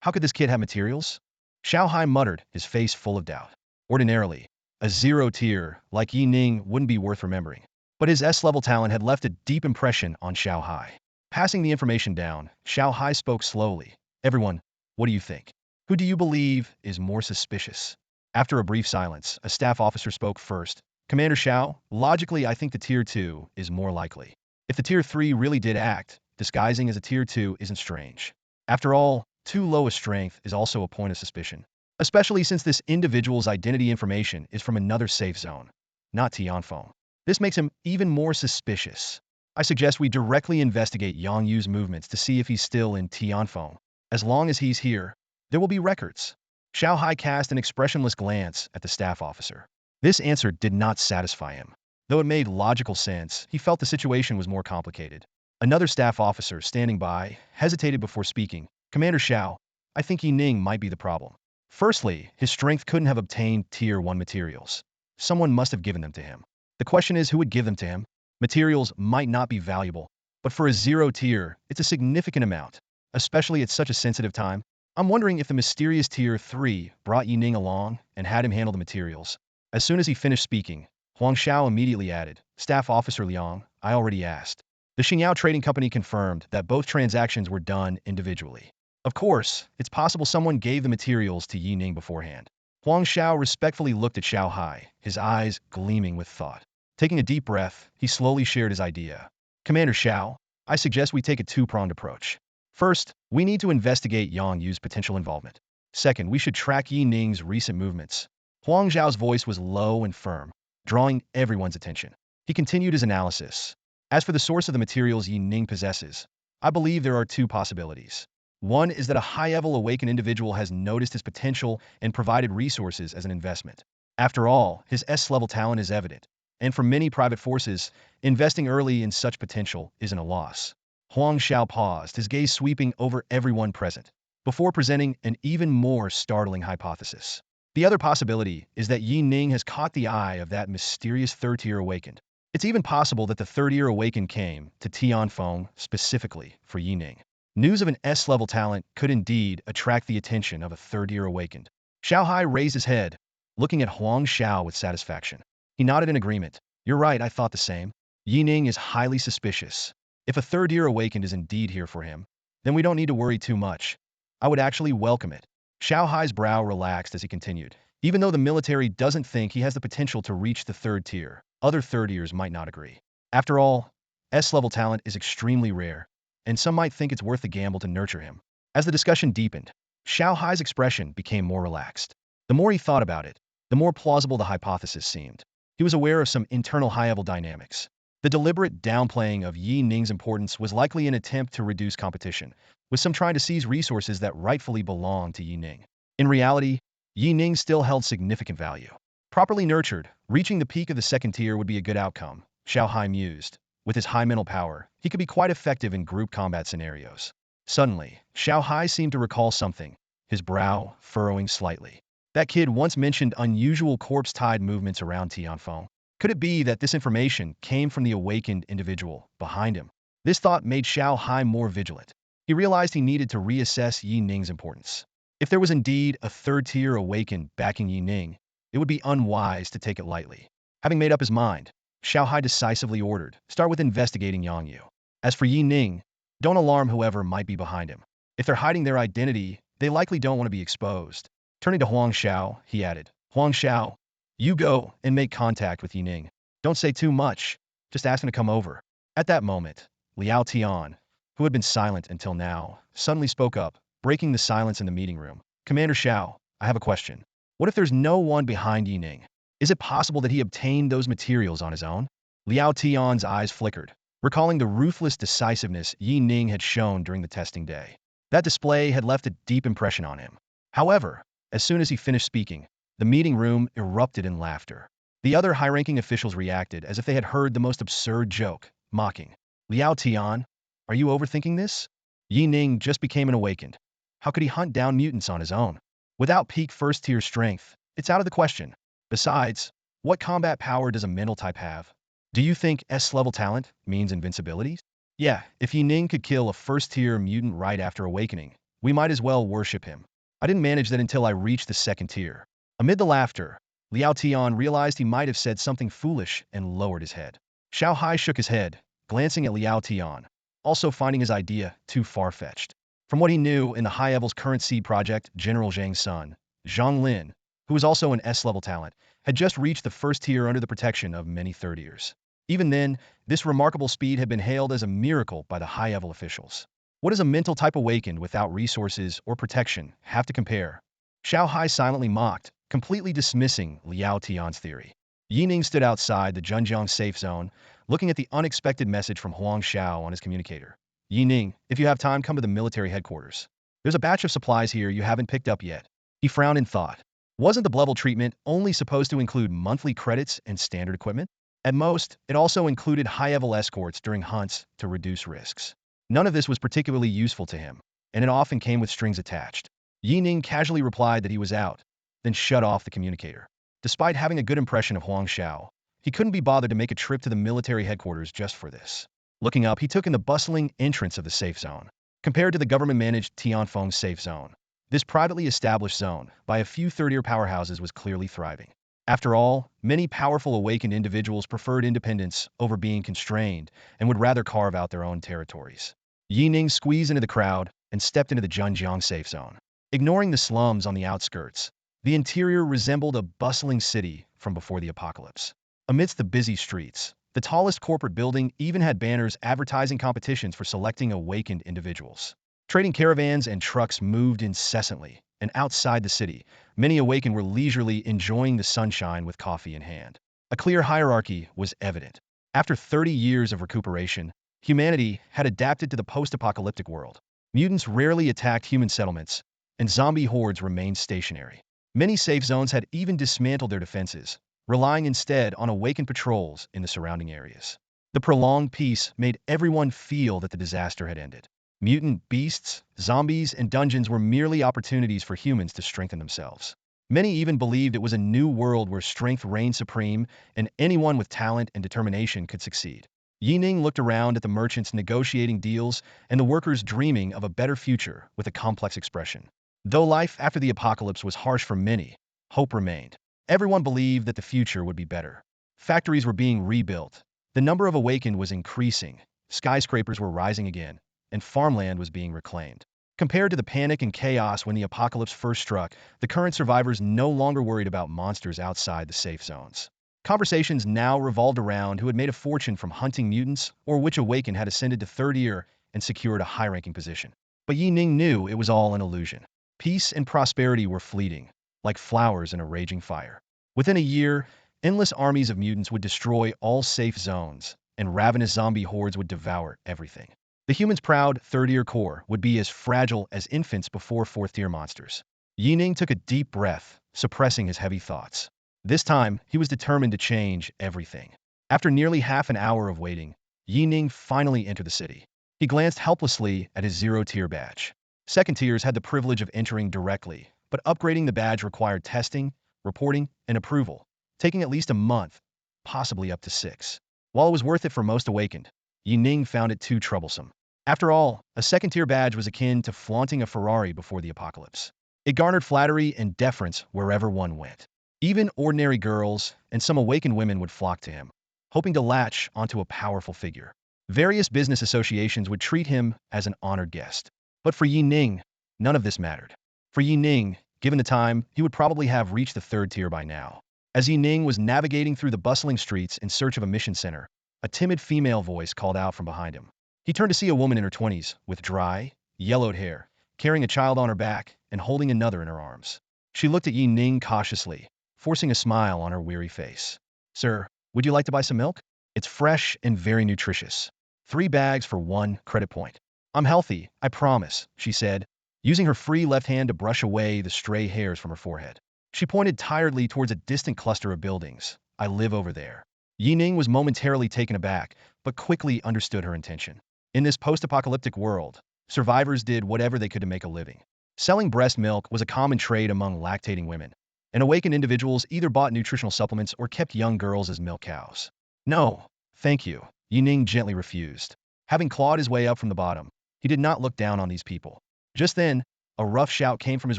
how could this kid have materials? Shao Hai muttered, his face full of doubt. Ordinarily, a 0 tier like Yi Ning wouldn't be worth remembering. but his S-level talent had left a deep impression on Shao Hai. Passing the information down, Shao Hai spoke slowly. Everyone, what do you think? Who do you believe is more suspicious? After a brief silence, a staff officer spoke first. Commander Shao, logically I think the Tier 2 is more likely. If the Tier 3 really did act, disguising as a Tier 2 isn't strange. After all, too low a strength is also a point of suspicion, especially since this individual's identity information is from another safe zone, not Tianfeng. This makes him even more suspicious. I suggest we directly investigate Yang Yu's movements to see if he's still in Tianfeng. As long as he's here, there will be records. Shao Hai cast an expressionless glance at the staff officer. This answer did not satisfy him. Though it made logical sense, he felt the situation was more complicated. Another staff officer, standing by, hesitated before speaking. Commander Shao, I think Yi Ning might be the problem. Firstly, his strength couldn't have obtained Tier 1 materials. Someone must have given them to him. The question is who would give them to him? Materials might not be valuable, but for a 0 tier, it's a significant amount, especially at such a sensitive time. I'm wondering if the mysterious Tier 3 brought Yi Ning along and had him handle the materials. As soon as he finished speaking, Huang Xiao immediately added, Staff Officer Liang, I already asked. The Xingyao Trading Company confirmed that both transactions were done individually. Of course, it's possible someone gave the materials to Yi Ning beforehand. Huang Xiao respectfully looked at Shao Hai, his eyes gleaming with thought. Taking a deep breath, he slowly shared his idea. Commander Shao, I suggest we take a two-pronged approach. First, we need to investigate Yang Yu's potential involvement. Second, we should track Yi Ning's recent movements. Huang Zhao's voice was low and firm, drawing everyone's attention. He continued his analysis. As for the source of the materials Yi Ning possesses, I believe there are two possibilities. One is that a high-level awakened individual has noticed his potential and provided resources as an investment. After all, his S-level talent is evident, and for many private forces, investing early in such potential isn't a loss. Huang Xiao paused, his gaze sweeping over everyone present, before presenting an even more startling hypothesis. The other possibility is that Yi Ning has caught the eye of that mysterious third-tier awakened. It's even possible that the third-tier awakened came to Tianfeng specifically for Yi Ning. News of an S-level talent could indeed attract the attention of a third-tier awakened. Shao Hai raised his head, looking at Huang Xiao with satisfaction. He nodded in agreement. You're right, I thought the same. Yi Ning is highly suspicious. If a third-tier awakened is indeed here for him, then we don't need to worry too much. I would actually welcome it. Shao Hai's brow relaxed as he continued. Even though the military doesn't think he has the potential to reach the third tier, other third-tiers might not agree. After all, S-level talent is extremely rare, and some might think it's worth the gamble to nurture him. As the discussion deepened, Shao Hai's expression became more relaxed. The more he thought about it, the more plausible the hypothesis seemed. He was aware of some internal high-level dynamics. The deliberate downplaying of Yi Ning's importance was likely an attempt to reduce competition, with some trying to seize resources that rightfully belonged to Yi Ning. In reality, Yi Ning still held significant value. Properly nurtured, reaching the peak of the second tier would be a good outcome, Shao Hai mused. With his high mental power, he could be quite effective in group combat scenarios. Suddenly, Shao Hai seemed to recall something, his brow furrowing slightly. That kid once mentioned unusual corpse-tied movements around Tianfeng. Could it be that this information came from the awakened individual behind him? This thought made Shao Hai more vigilant. He realized he needed to reassess Yi Ning's importance. If there was indeed a third-tier awakened backing Yi Ning, it would be unwise to take it lightly. Having made up his mind, Shao Hai decisively ordered, start with investigating Yang Yu. As for Yi Ning, don't alarm whoever might be behind him. If they're hiding their identity, they likely don't want to be exposed. Turning to Huang Xiao, he added, Huang Xiao, you go and make contact with Yi Ning. Don't say too much, just ask him to come over. At that moment, Liao Tian, who had been silent until now, suddenly spoke up, breaking the silence in the meeting room. Commander Shao, I have a question. What if there's no one behind Yi Ning? Is it possible that he obtained those materials on his own? Liao Tian's eyes flickered, recalling the ruthless decisiveness Yi Ning had shown during the testing day. That display had left a deep impression on him. However, as soon as he finished speaking, the meeting room erupted in laughter. The other high-ranking officials reacted as if they had heard the most absurd joke, mocking. Liao Tian, are you overthinking this? Yi Ning just became an awakened. How could he hunt down mutants on his own? Without peak first-tier strength, it's out of the question. Besides, what combat power does a mental type have? Do you think S-level talent means invincibility? Yeah, if Yi Ning could kill a first-tier mutant right after awakening, we might as well worship him. I didn't manage that until I reached the second tier. Amid the laughter, Liao Tian realized he might have said something foolish and lowered his head. Shao Hai shook his head, glancing at Liao Tian, also finding his idea too far-fetched. From what he knew in the High Evil's current seed project, General Zhang's son, Zhang Lin, who was also an S-level talent, had just reached the first tier under the protection of many third tiers. Even then, this remarkable speed had been hailed as a miracle by the High Evil officials. What does a mental type awakened without resources or protection have to compare? Shao Hai silently mocked, completely dismissing Liao Tian's theory. Yi Ning stood outside the Zhenjiang safe zone, looking at the unexpected message from Huang Shao on his communicator. Yi Ning, if you have time, come to the military headquarters. There's a batch of supplies here you haven't picked up yet. He frowned in thought. Wasn't the level treatment only supposed to include monthly credits and standard equipment? At most, it also included high-level escorts during hunts to reduce risks. None of this was particularly useful to him, and it often came with strings attached. Yi Ning casually replied that he was out, then shut off the communicator. Despite having a good impression of Huang Shao, he couldn't be bothered to make a trip to the military headquarters just for this. Looking up, he took in the bustling entrance of the safe zone. Compared to the government-managed Tianfeng safe zone, this privately established zone, by a few third-tier powerhouses, was clearly thriving. After all, many powerful awakened individuals preferred independence over being constrained and would rather carve out their own territories. Yi Ning squeezed into the crowd and stepped into the Zhenjiang safe zone. Ignoring the slums on the outskirts, the interior resembled a bustling city from before the apocalypse. Amidst the busy streets, the tallest corporate building even had banners advertising competitions for selecting awakened individuals. Trading caravans and trucks moved incessantly, and outside the city, many awakened were leisurely enjoying the sunshine with coffee in hand. A clear hierarchy was evident. After 30 years of recuperation, humanity had adapted to the post-apocalyptic world. Mutants rarely attacked human settlements, and zombie hordes remained stationary. Many safe zones had even dismantled their defenses, relying instead on awakened patrols in the surrounding areas. The prolonged peace made everyone feel that the disaster had ended. Mutant beasts, zombies, and dungeons were merely opportunities for humans to strengthen themselves. Many even believed it was a new world where strength reigned supreme and anyone with talent and determination could succeed. Yi Ning looked around at the merchants negotiating deals and the workers dreaming of a better future with a complex expression. Though life after the apocalypse was harsh for many, hope remained. Everyone believed that the future would be better. Factories were being rebuilt. The number of awakened was increasing. Skyscrapers were rising again, and farmland was being reclaimed. Compared to the panic and chaos when the apocalypse first struck, the current survivors no longer worried about monsters outside the safe zones. Conversations now revolved around who had made a fortune from hunting mutants or which awakened had ascended to third tier and secured a high-ranking position. But Yi Ning knew it was all an illusion. Peace and prosperity were fleeting, like flowers in a raging fire. Within a year, endless armies of mutants would destroy all safe zones, and ravenous zombie hordes would devour everything. The humans' proud third-tier core would be as fragile as infants before fourth-tier monsters. Yi Ning took a deep breath, suppressing his heavy thoughts. This time, he was determined to change everything. After nearly half an hour of waiting, Yi Ning finally entered the city. He glanced helplessly at his zero-tier badge. Second tiers had the privilege of entering directly, but upgrading the badge required testing, reporting, and approval, taking at least a month, possibly up to 6. While it was worth it for most awakened, Yi Ning found it too troublesome. After all, a second-tier badge was akin to flaunting a Ferrari before the apocalypse. It garnered flattery and deference wherever one went. Even ordinary girls and some awakened women would flock to him, hoping to latch onto a powerful figure. Various business associations would treat him as an honored guest. But for Yi Ning, none of this mattered. For Yi Ning, given the time, he would probably have reached the third tier by now. As Yi Ning was navigating through the bustling streets in search of a mission center, a timid female voice called out from behind him. He turned to see a woman in her 20s, with dry, yellowed hair, carrying a child on her back and holding another in her arms. She looked at Yi Ning cautiously, forcing a smile on her weary face. "Sir, would you like to buy some milk? It's fresh and very nutritious. 3 bags for 1 credit point. I'm healthy, I promise," she said, using her free left hand to brush away the stray hairs from her forehead. She pointed tiredly towards a distant cluster of buildings. "I live over there." Yi Ning was momentarily taken aback, but quickly understood her intention. In this post-apocalyptic world, survivors did whatever they could to make a living. Selling breast milk was a common trade among lactating women, and awakened individuals either bought nutritional supplements or kept young girls as milk cows. "No, thank you," Yi Ning gently refused. Having clawed his way up from the bottom, he did not look down on these people. Just then, a rough shout came from his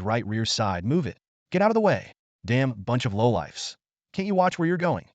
right rear side. "Move it! Get out of the way! Damn bunch of lowlifes! Can't you watch where you're going?"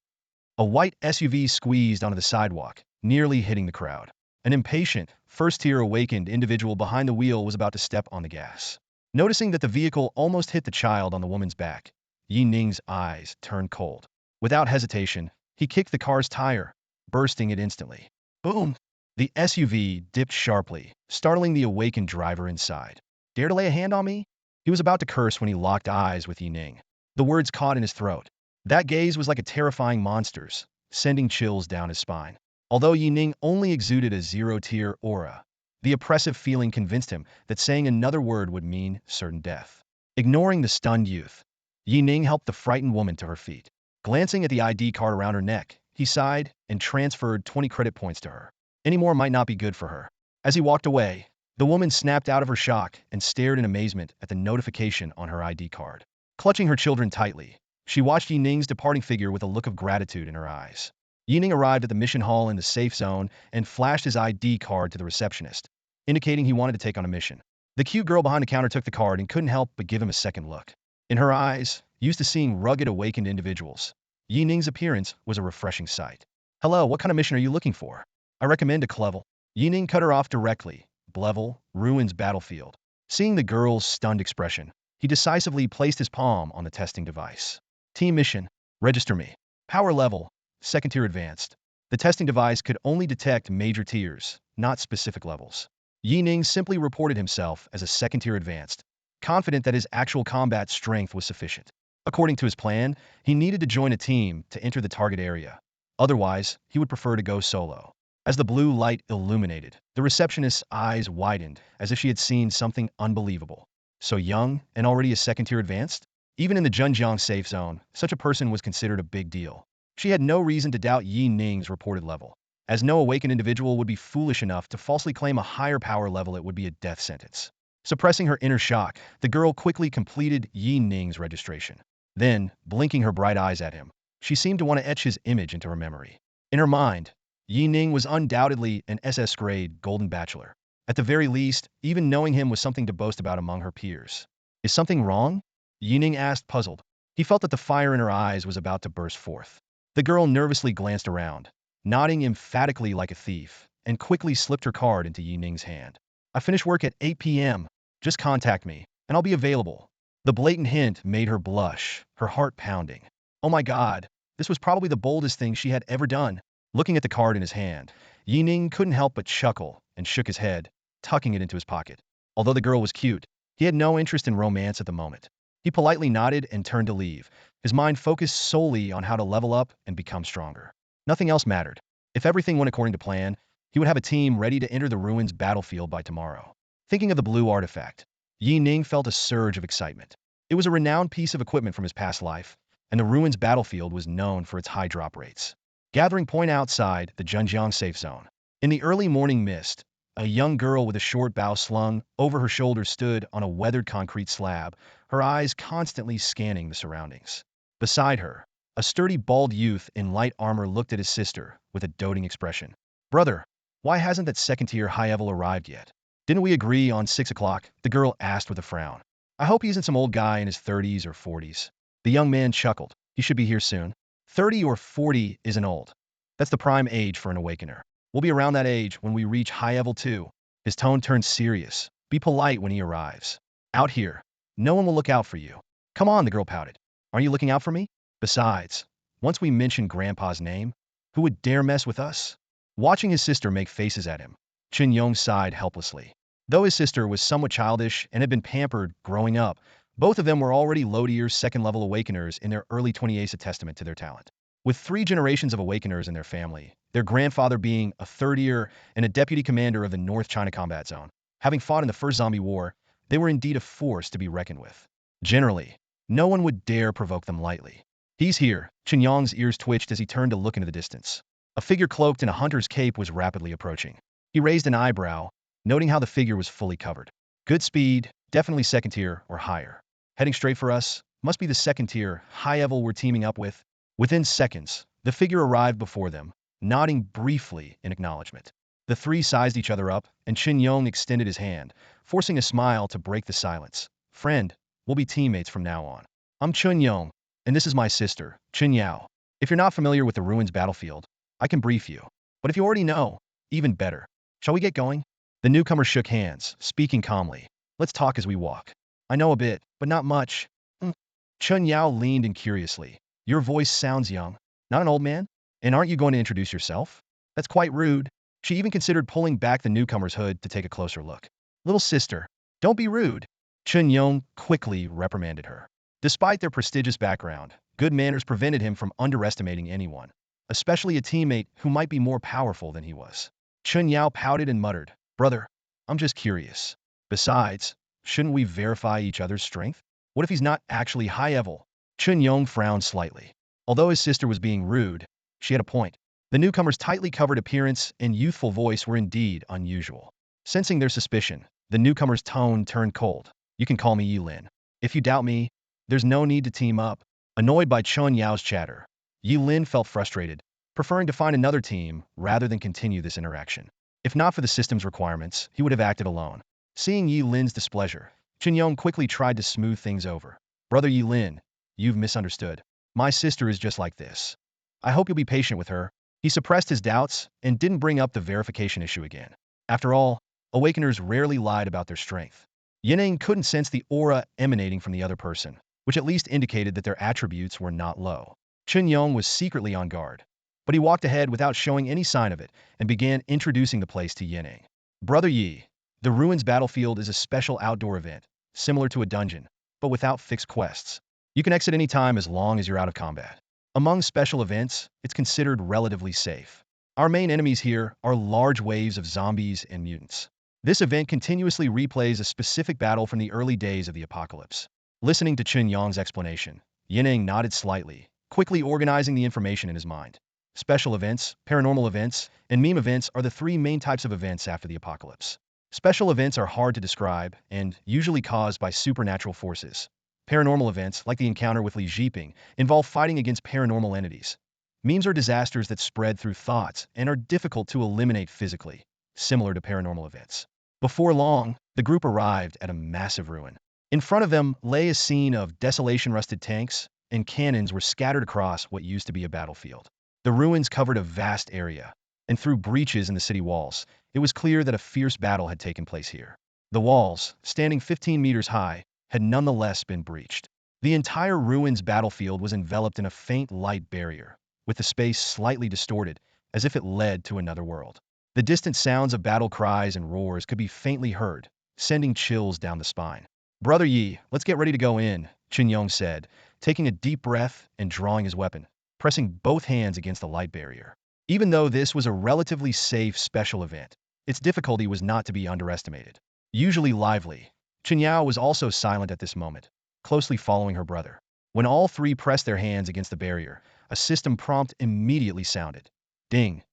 A white SUV squeezed onto the sidewalk, nearly hitting the crowd. An impatient, first-tier awakened individual behind the wheel was about to step on the gas. Noticing that the vehicle almost hit the child on the woman's back, Yi Ning's eyes turned cold. Without hesitation, he kicked the car's tire, bursting it instantly. Boom! The SUV dipped sharply, startling the awakened driver inside. Dare to lay a hand on me? He was about to curse when he locked eyes with Yi Ning. The words caught in his throat. That gaze was like a terrifying monster's, sending chills down his spine. Although Yi Ning only exuded a zero-tier aura, the oppressive feeling convinced him that saying another word would mean certain death. Ignoring the stunned youth, Yi Ning helped the frightened woman to her feet. Glancing at the ID card around her neck, he sighed and transferred 20 credit points to her. Any more might not be good for her. As he walked away, the woman snapped out of her shock and stared in amazement at the notification on her ID card. Clutching her children tightly, she watched Yi Ning's departing figure with a look of gratitude in her eyes. Yi Ning arrived at the mission hall in the safe zone and flashed his ID card to the receptionist, indicating he wanted to take on a mission. The cute girl behind the counter took the card and couldn't help but give him a second look. In her eyes, used to seeing rugged awakened individuals, Yi Ning's appearance was a refreshing sight. Hello, what kind of mission are you looking for? I recommend a Clevel. Yi Ning cut her off directly. Blevel, Ruins Battlefield. Seeing the girl's stunned expression, he decisively placed his palm on the testing device. Team mission. Register me. Power level. Second tier advanced. The testing device could only detect major tiers, not specific levels. Yi Ning simply reported himself as a second tier advanced, confident that his actual combat strength was sufficient. According to his plan, he needed to join a team to enter the target area. Otherwise, he would prefer to go solo. As the blue light illuminated, the receptionist's eyes widened as if she had seen something unbelievable. So young and already a second tier advanced? Even in the Zhenjiang safe zone, such a person was considered a big deal. She had no reason to doubt Yi Ning's reported level, as no awakened individual would be foolish enough to falsely claim a higher power level. It would be a death sentence. Suppressing her inner shock, the girl quickly completed Yi Ning's registration. Then, blinking her bright eyes at him, she seemed to want to etch his image into her memory. In her mind, Yi Ning was undoubtedly an SS-grade golden bachelor. At the very least, even knowing him was something to boast about among her peers. Is something wrong? Yi Ning asked, puzzled. He felt that the fire in her eyes was about to burst forth. The girl nervously glanced around, nodding emphatically like a thief, and quickly slipped her card into Yi Ning's hand. I finish work at 8 p.m. Just contact me, and I'll be available. The blatant hint made her blush, her heart pounding. Oh my God, this was probably the boldest thing she had ever done. Looking at the card in his hand, Yi Ning couldn't help but chuckle and shook his head, tucking it into his pocket. Although the girl was cute, he had no interest in romance at the moment. He politely nodded and turned to leave, his mind focused solely on how to level up and become stronger. Nothing else mattered. If everything went according to plan, he would have a team ready to enter the ruins battlefield by tomorrow. Thinking of the blue artifact, Yi Ning felt a surge of excitement. It was a renowned piece of equipment from his past life, and the ruins battlefield was known for its high drop rates. Gathering point outside the Zhenjiang safe zone. In the early morning mist, a young girl with a short bow slung over her shoulder stood on a weathered concrete slab, her eyes constantly scanning the surroundings. Beside her, a sturdy bald youth in light armor looked at his sister with a doting expression. Brother, why hasn't that second-tier high-level arrived yet? Didn't we agree on 6 o'clock? The girl asked with a frown. I hope he isn't some old guy in his 30s or 40s. The young man chuckled. He should be here soon. 30 or 40 isn't old. That's the prime age for an awakener. We'll be around that age when we reach high level 2. His tone turned serious. Be polite when he arrives. Out here, no one will look out for you. Come on, the girl pouted. Aren't you looking out for me? Besides, once we mention Grandpa's name, who would dare mess with us? Watching his sister make faces at him, Chen Yong sighed helplessly. Though his sister was somewhat childish and had been pampered growing up, both of them were already low-tier second-level awakeners in their early 20s, a testament to their talent. With 3 generations of awakeners in their family, their grandfather being a third-year and a deputy commander of the North China Combat Zone, having fought in the First Zombie War, they were indeed a force to be reckoned with. Generally, no one would dare provoke them lightly. He's here. Chen Yong's ears twitched as he turned to look into the distance. A figure cloaked in a hunter's cape was rapidly approaching. He raised an eyebrow, noting how the figure was fully covered. Good speed, definitely second tier or higher. Heading straight for us, must be the second tier, high level we're teaming up with. Within seconds, the figure arrived before them, nodding briefly in acknowledgement. The 3 sized each other up, and Chen Yong extended his hand, forcing a smile to break the silence. Friend, we'll be teammates from now on. I'm Chen Yong, and this is my sister, Chen Yao. If you're not familiar with the ruins battlefield, I can brief you. But if you already know, even better. Shall we get going? The newcomer shook hands, speaking calmly. Let's talk as we walk. I know a bit, but not much. Hmm. Chun Yao leaned in curiously. Your voice sounds young. Not an old man? And aren't you going to introduce yourself? That's quite rude. She even considered pulling back the newcomer's hood to take a closer look. Little sister, don't be rude. Chun Yong quickly reprimanded her. Despite their prestigious background, good manners prevented him from underestimating anyone, especially a teammate who might be more powerful than he was. Chun Yao pouted and muttered, Brother, I'm just curious. Besides, shouldn't we verify each other's strength? What if he's not actually high level? Chun Yong frowned slightly. Although his sister was being rude, she had a point. The newcomer's tightly covered appearance and youthful voice were indeed unusual. Sensing their suspicion, the newcomer's tone turned cold. You can call me Yi Lin. If you doubt me, there's no need to team up. Annoyed by Chun Yao's chatter, Yi Lin felt frustrated, preferring to find another team rather than continue this interaction. If not for the system's requirements, he would have acted alone. Seeing Yi Lin's displeasure, Chun Yong quickly tried to smooth things over. Brother Yi Lin, you've misunderstood. My sister is just like this. I hope you'll be patient with her. He suppressed his doubts and didn't bring up the verification issue again. After all, Awakeners rarely lied about their strength. Yi Ning couldn't sense the aura emanating from the other person, which at least indicated that their attributes were not low. Chun Yong was secretly on guard, but he walked ahead without showing any sign of it and began introducing the place to Yi Ning. Brother Yi, the Ruins battlefield is a special outdoor event, similar to a dungeon, but without fixed quests. You can exit any time as long as you're out of combat. Among special events, it's considered relatively safe. Our main enemies here are large waves of zombies and mutants. This event continuously replays a specific battle from the early days of the apocalypse. Listening to Chun Yong's explanation, Yi Ning nodded slightly, quickly organizing the information in his mind. Special events, paranormal events, and meme events are the three main types of events after the apocalypse. Special events are hard to describe and usually caused by supernatural forces. Paranormal events, like the encounter with Li Jiping, involve fighting against paranormal entities. Memes are disasters that spread through thoughts and are difficult to eliminate physically, similar to paranormal events. Before long, the group arrived at a massive ruin. In front of them lay a scene of desolation. Rusted tanks and cannons were scattered across what used to be a battlefield. The ruins covered a vast area, and through breaches in the city walls, it was clear that a fierce battle had taken place here. The walls, standing 15 meters high, had nonetheless been breached. The entire ruins battlefield was enveloped in a faint light barrier, with the space slightly distorted, as if it led to another world. The distant sounds of battle cries and roars could be faintly heard, sending chills down the spine. Brother Yi, let's get ready to go in, Chun Yong said, taking a deep breath and drawing his weapon, pressing both hands against the light barrier. Even though this was a relatively safe special event, its difficulty was not to be underestimated. Usually lively, Chun Yao was also silent at this moment, closely following her brother. When all three pressed their hands against the barrier, a system prompt immediately sounded. Ding.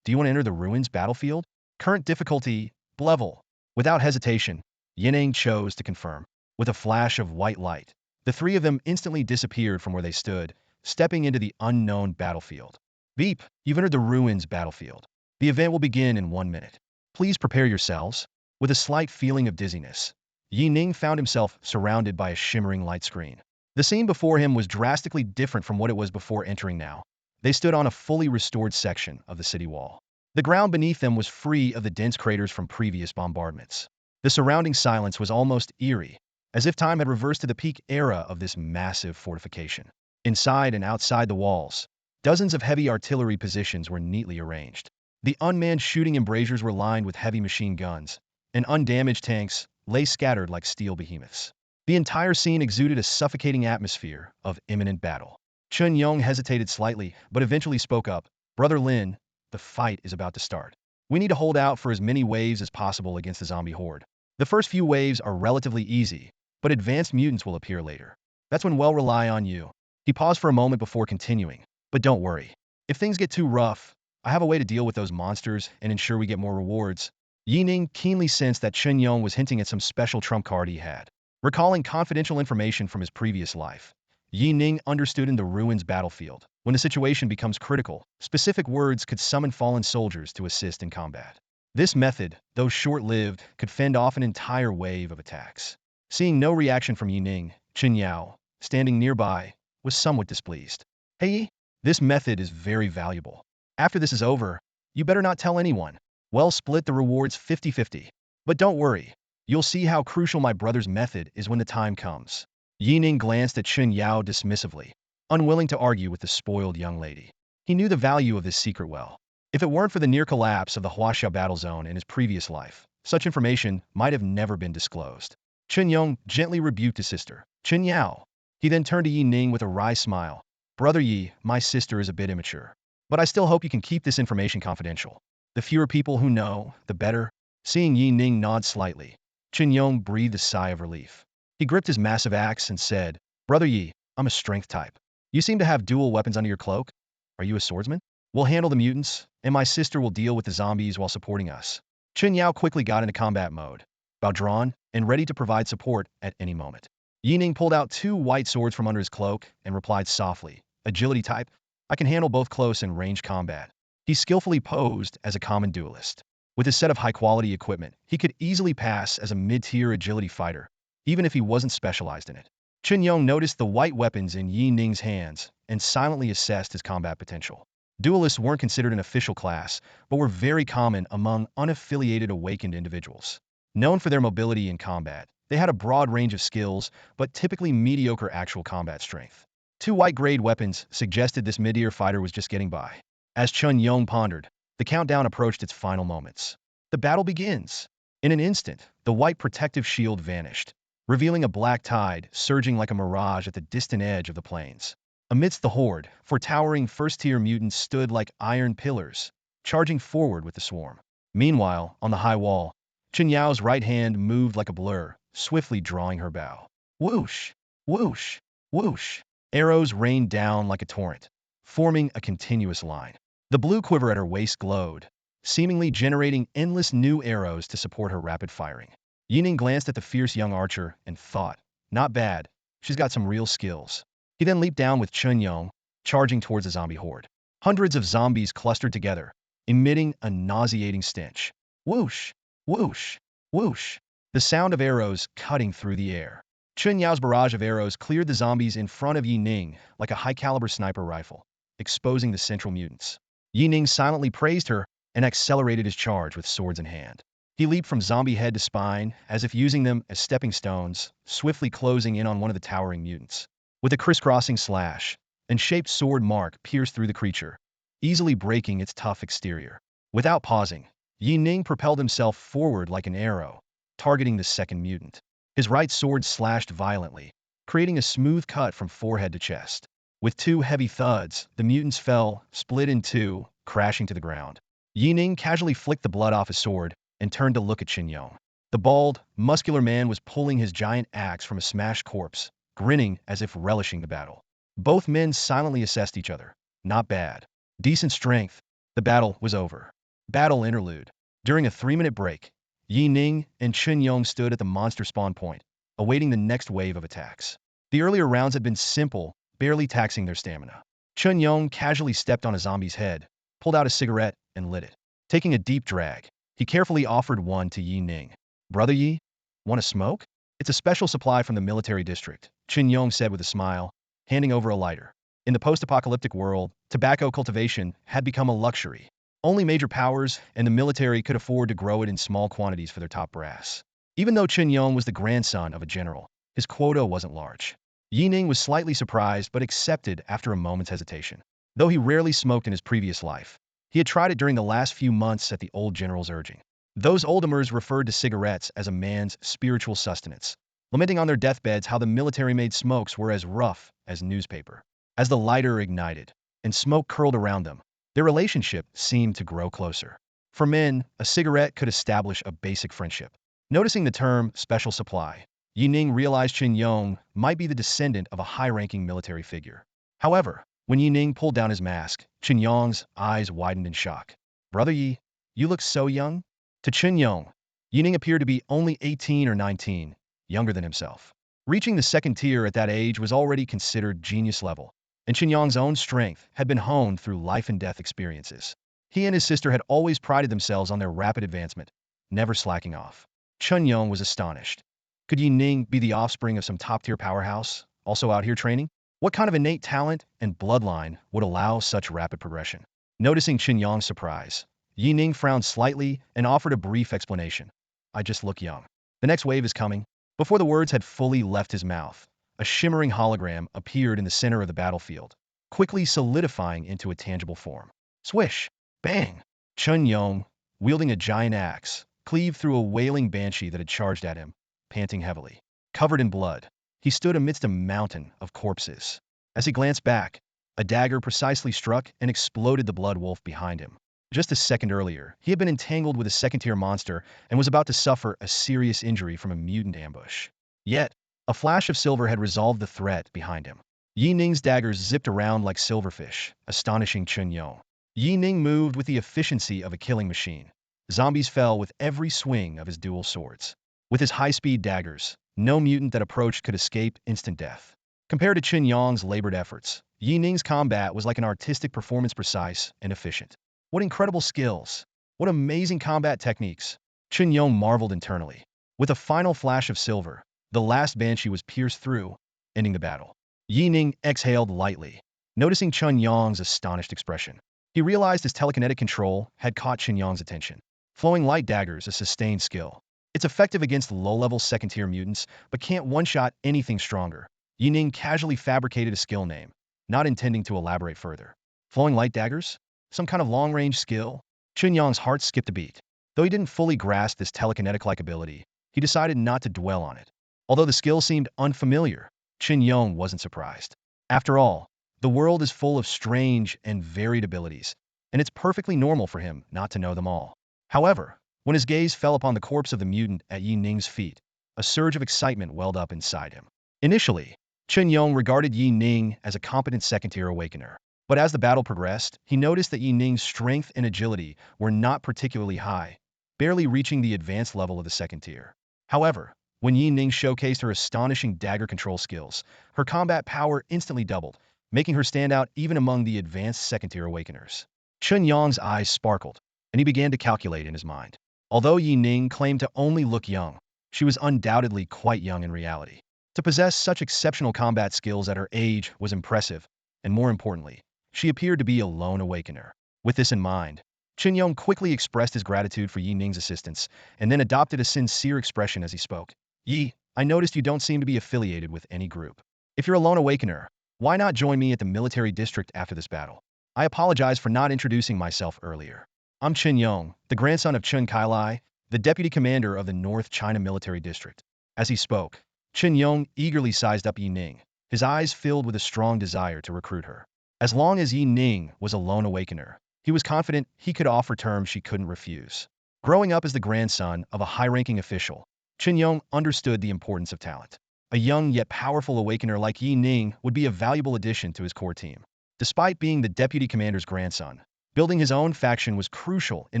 Do you want to enter the ruins battlefield? Current difficulty, level. Without hesitation, Yi Ning chose to confirm. With a flash of white light, the three of them instantly disappeared from where they stood, stepping into the unknown battlefield. Beep, you've entered the ruins battlefield. The event will begin in 1 minute. Please prepare yourselves. With a slight feeling of dizziness, Yi Ning found himself surrounded by a shimmering light screen. The scene before him was drastically different from what it was before entering now. They stood on a fully restored section of the city wall. The ground beneath them was free of the dense craters from previous bombardments. The surrounding silence was almost eerie, as if time had reversed to the peak era of this massive fortification. Inside and outside the walls, dozens of heavy artillery positions were neatly arranged. The unmanned shooting embrasures were lined with heavy machine guns, and undamaged tanks lay scattered like steel behemoths. The entire scene exuded a suffocating atmosphere of imminent battle. Chun Yong hesitated slightly, but eventually spoke up. Brother Lin, the fight is about to start. We need to hold out for as many waves as possible against the zombie horde. The first few waves are relatively easy, but advanced mutants will appear later. That's when we'll rely on you. He paused for a moment before continuing. But don't worry. If things get too rough, I have a way to deal with those monsters and ensure we get more rewards. Yi Ning keenly sensed that Chun Yong was hinting at some special trump card he had. Recalling confidential information from his previous life, Yi Ning understood in the ruins battlefield, when the situation becomes critical, specific words could summon fallen soldiers to assist in combat. This method, though short-lived, could fend off an entire wave of attacks. Seeing no reaction from Yi Ning, Chun Yao, standing nearby, was somewhat displeased. Hey, This method is very valuable. After this is over, you better not tell anyone. Well, split the rewards 50-50. But don't worry, you'll see how crucial my brother's method is when the time comes. Yi Ning glanced at Chen Yao dismissively, unwilling to argue with the spoiled young lady. He knew the value of this secret well. If it weren't for the near collapse of the Huaxia battle zone in his previous life, such information might have never been disclosed. Chen Yong gently rebuked his sister. Chen Yao. He then turned to Yi Ning with a wry smile. Brother Yi, my sister is a bit immature. But I still hope you can keep this information confidential. The fewer people who know, the better. Seeing Yi Ning nod slightly, Chen Yong breathed a sigh of relief. He gripped his massive axe and said, Brother Yi, I'm a strength type. You seem to have dual weapons under your cloak. Are you a swordsman? We'll handle the mutants, and my sister will deal with the zombies while supporting us. Chen Yao quickly got into combat mode, bow drawn, and ready to provide support at any moment. Yi Ning pulled out 2 white swords from under his cloak and replied softly, Agility type? I can handle both close and range combat. He skillfully posed as a common duelist. With his set of high-quality equipment, he could easily pass as a mid-tier agility fighter, even if he wasn't specialized in it. Chen Yong noticed the white weapons in Yi Ning's hands and silently assessed his combat potential. Duelists weren't considered an official class, but were very common among unaffiliated awakened individuals. Known for their mobility in combat, they had a broad range of skills, but typically mediocre actual combat strength. 2 white-grade weapons suggested this mid-tier fighter was just getting by. As Chen Yong pondered, the countdown approached its final moments. The battle begins. In an instant, the white protective shield vanished, revealing a black tide surging like a mirage at the distant edge of the plains. Amidst the horde, 4 towering first-tier mutants stood like iron pillars, charging forward with the swarm. Meanwhile, on the high wall, Chen Yao's right hand moved like a blur, swiftly drawing her bow. Whoosh! Whoosh! Whoosh! Arrows rained down like a torrent, forming a continuous line. The blue quiver at her waist glowed, seemingly generating endless new arrows to support her rapid firing. Yi Ning glanced at the fierce young archer and thought, not bad, she's got some real skills. He then leaped down with Chen Yong, charging towards the zombie horde. Hundreds of zombies clustered together, emitting a nauseating stench. Whoosh! Whoosh! Whoosh! The sound of arrows cutting through the air. Chen Yao's barrage of arrows cleared the zombies in front of Yi Ning like a high-caliber sniper rifle, exposing the central mutants. Yi Ning silently praised her and accelerated his charge with swords in hand. He leaped from zombie head to spine, as if using them as stepping stones, swiftly closing in on one of the towering mutants. With a crisscrossing slash, and shaped sword mark pierced through the creature, easily breaking its tough exterior. Without pausing, Yi Ning propelled himself forward like an arrow, targeting the second mutant. His right sword slashed violently, creating a smooth cut from forehead to chest. With 2 heavy thuds, the mutants fell, split in 2, crashing to the ground. Yi Ning casually flicked the blood off his sword and turned to look at Chen Yong. The bald, muscular man was pulling his giant axe from a smashed corpse, grinning as if relishing the battle. Both men silently assessed each other. Not bad. Decent strength. The battle was over. Battle interlude. During a 3-minute break, Yi Ning and Chen Yong stood at the monster spawn point, awaiting the next wave of attacks. The earlier rounds had been simple, barely taxing their stamina. Chen Yong casually stepped on a zombie's head, pulled out a cigarette, and lit it. Taking a deep drag, he carefully offered one to Yi Ning. Brother Yi, want a smoke? It's a special supply from the military district, Chen Yong said with a smile, handing over a lighter. In the post-apocalyptic world, tobacco cultivation had become a luxury. Only major powers and the military could afford to grow it in small quantities for their top brass. Even though Chen Yong was the grandson of a general, his quota wasn't large. Yi Ning was slightly surprised but accepted after a moment's hesitation. Though he rarely smoked in his previous life, he had tried it during the last few months at the old general's urging. Those oldimers referred to cigarettes as a man's spiritual sustenance, lamenting on their deathbeds how the military-made smokes were as rough as newspaper. As the lighter ignited, and smoke curled around them, their relationship seemed to grow closer. For men, a cigarette could establish a basic friendship. Noticing the term special supply, Yi Ning realized Chen Yong might be the descendant of a high-ranking military figure. However, when Yi Ning pulled down his mask, Chen Yong's eyes widened in shock. Brother Yi, you look so young? To Chen Yong, Yi Ning appeared to be only 18 or 19, younger than himself. Reaching the second tier at that age was already considered genius level, and Chen Yong's own strength had been honed through life and death experiences. He and his sister had always prided themselves on their rapid advancement, never slacking off. Chen Yong was astonished. Could Yi Ning be the offspring of some top-tier powerhouse, also out here training? What kind of innate talent and bloodline would allow such rapid progression? Noticing Qin Yang's surprise, Yi Ning frowned slightly and offered a brief explanation. I just look young. The next wave is coming. Before the words had fully left his mouth, a shimmering hologram appeared in the center of the battlefield, quickly solidifying into a tangible form. Swish! Bang! Chun Yong, wielding a giant axe, cleaved through a wailing banshee that had charged at him, panting heavily. Covered in blood, he stood amidst a mountain of corpses. As he glanced back, a dagger precisely struck and exploded the blood wolf behind him. Just a second earlier, he had been entangled with a second-tier monster and was about to suffer a serious injury from a mutant ambush. Yet, a flash of silver had resolved the threat behind him. Yi Ning's daggers zipped around like silverfish, astonishing Chun Yong. Yi Ning moved with the efficiency of a killing machine. Zombies fell with every swing of his dual swords. With his high-speed daggers, no mutant that approached could escape instant death. Compared to Chun Yong's labored efforts, Yi Ning's combat was like an artistic performance, precise and efficient. What incredible skills! What amazing combat techniques! Chun Yong marveled internally. With a final flash of silver, the last banshee was pierced through, ending the battle. Yi Ning exhaled lightly, noticing Chun Yong's astonished expression. He realized his telekinetic control had caught Chun Yong's attention. Flowing light daggers, a sustained skill. It's effective against low-level second-tier mutants, but can't one-shot anything stronger. Yi Ning casually fabricated a skill name, not intending to elaborate further. Flowing light daggers? Some kind of long-range skill? Chun Yong's heart skipped a beat. Though he didn't fully grasp this telekinetic-like ability, he decided not to dwell on it. Although the skill seemed unfamiliar, Chun Yong wasn't surprised. After all, the world is full of strange and varied abilities, and it's perfectly normal for him not to know them all. However, when his gaze fell upon the corpse of the mutant at Yi Ning's feet, a surge of excitement welled up inside him. Initially, Chun Yong regarded Yi Ning as a competent second-tier awakener. But as the battle progressed, he noticed that Yi Ning's strength and agility were not particularly high, barely reaching the advanced level of the second tier. However, when Yi Ning showcased her astonishing dagger control skills, her combat power instantly doubled, making her stand out even among the advanced second-tier awakeners. Chun Yong's eyes sparkled, and he began to calculate in his mind. Although Yi Ning claimed to only look young, she was undoubtedly quite young in reality. To possess such exceptional combat skills at her age was impressive, and more importantly, she appeared to be a lone awakener. With this in mind, Chun Yong quickly expressed his gratitude for Yi Ning's assistance, and then adopted a sincere expression as he spoke. Yi, I noticed you don't seem to be affiliated with any group. If you're a lone awakener, why not join me at the military district after this battle? I apologize for not introducing myself earlier. I'm Chun Yong, the grandson of Chun Kailai, the deputy commander of the North China Military District. As he spoke, Chun Yong eagerly sized up Yi Ning, his eyes filled with a strong desire to recruit her. As long as Yi Ning was a lone awakener, he was confident he could offer terms she couldn't refuse. Growing up as the grandson of a high-ranking official, Chun Yong understood the importance of talent. A young yet powerful awakener like Yi Ning would be a valuable addition to his core team. Despite being the deputy commander's grandson, building his own faction was crucial in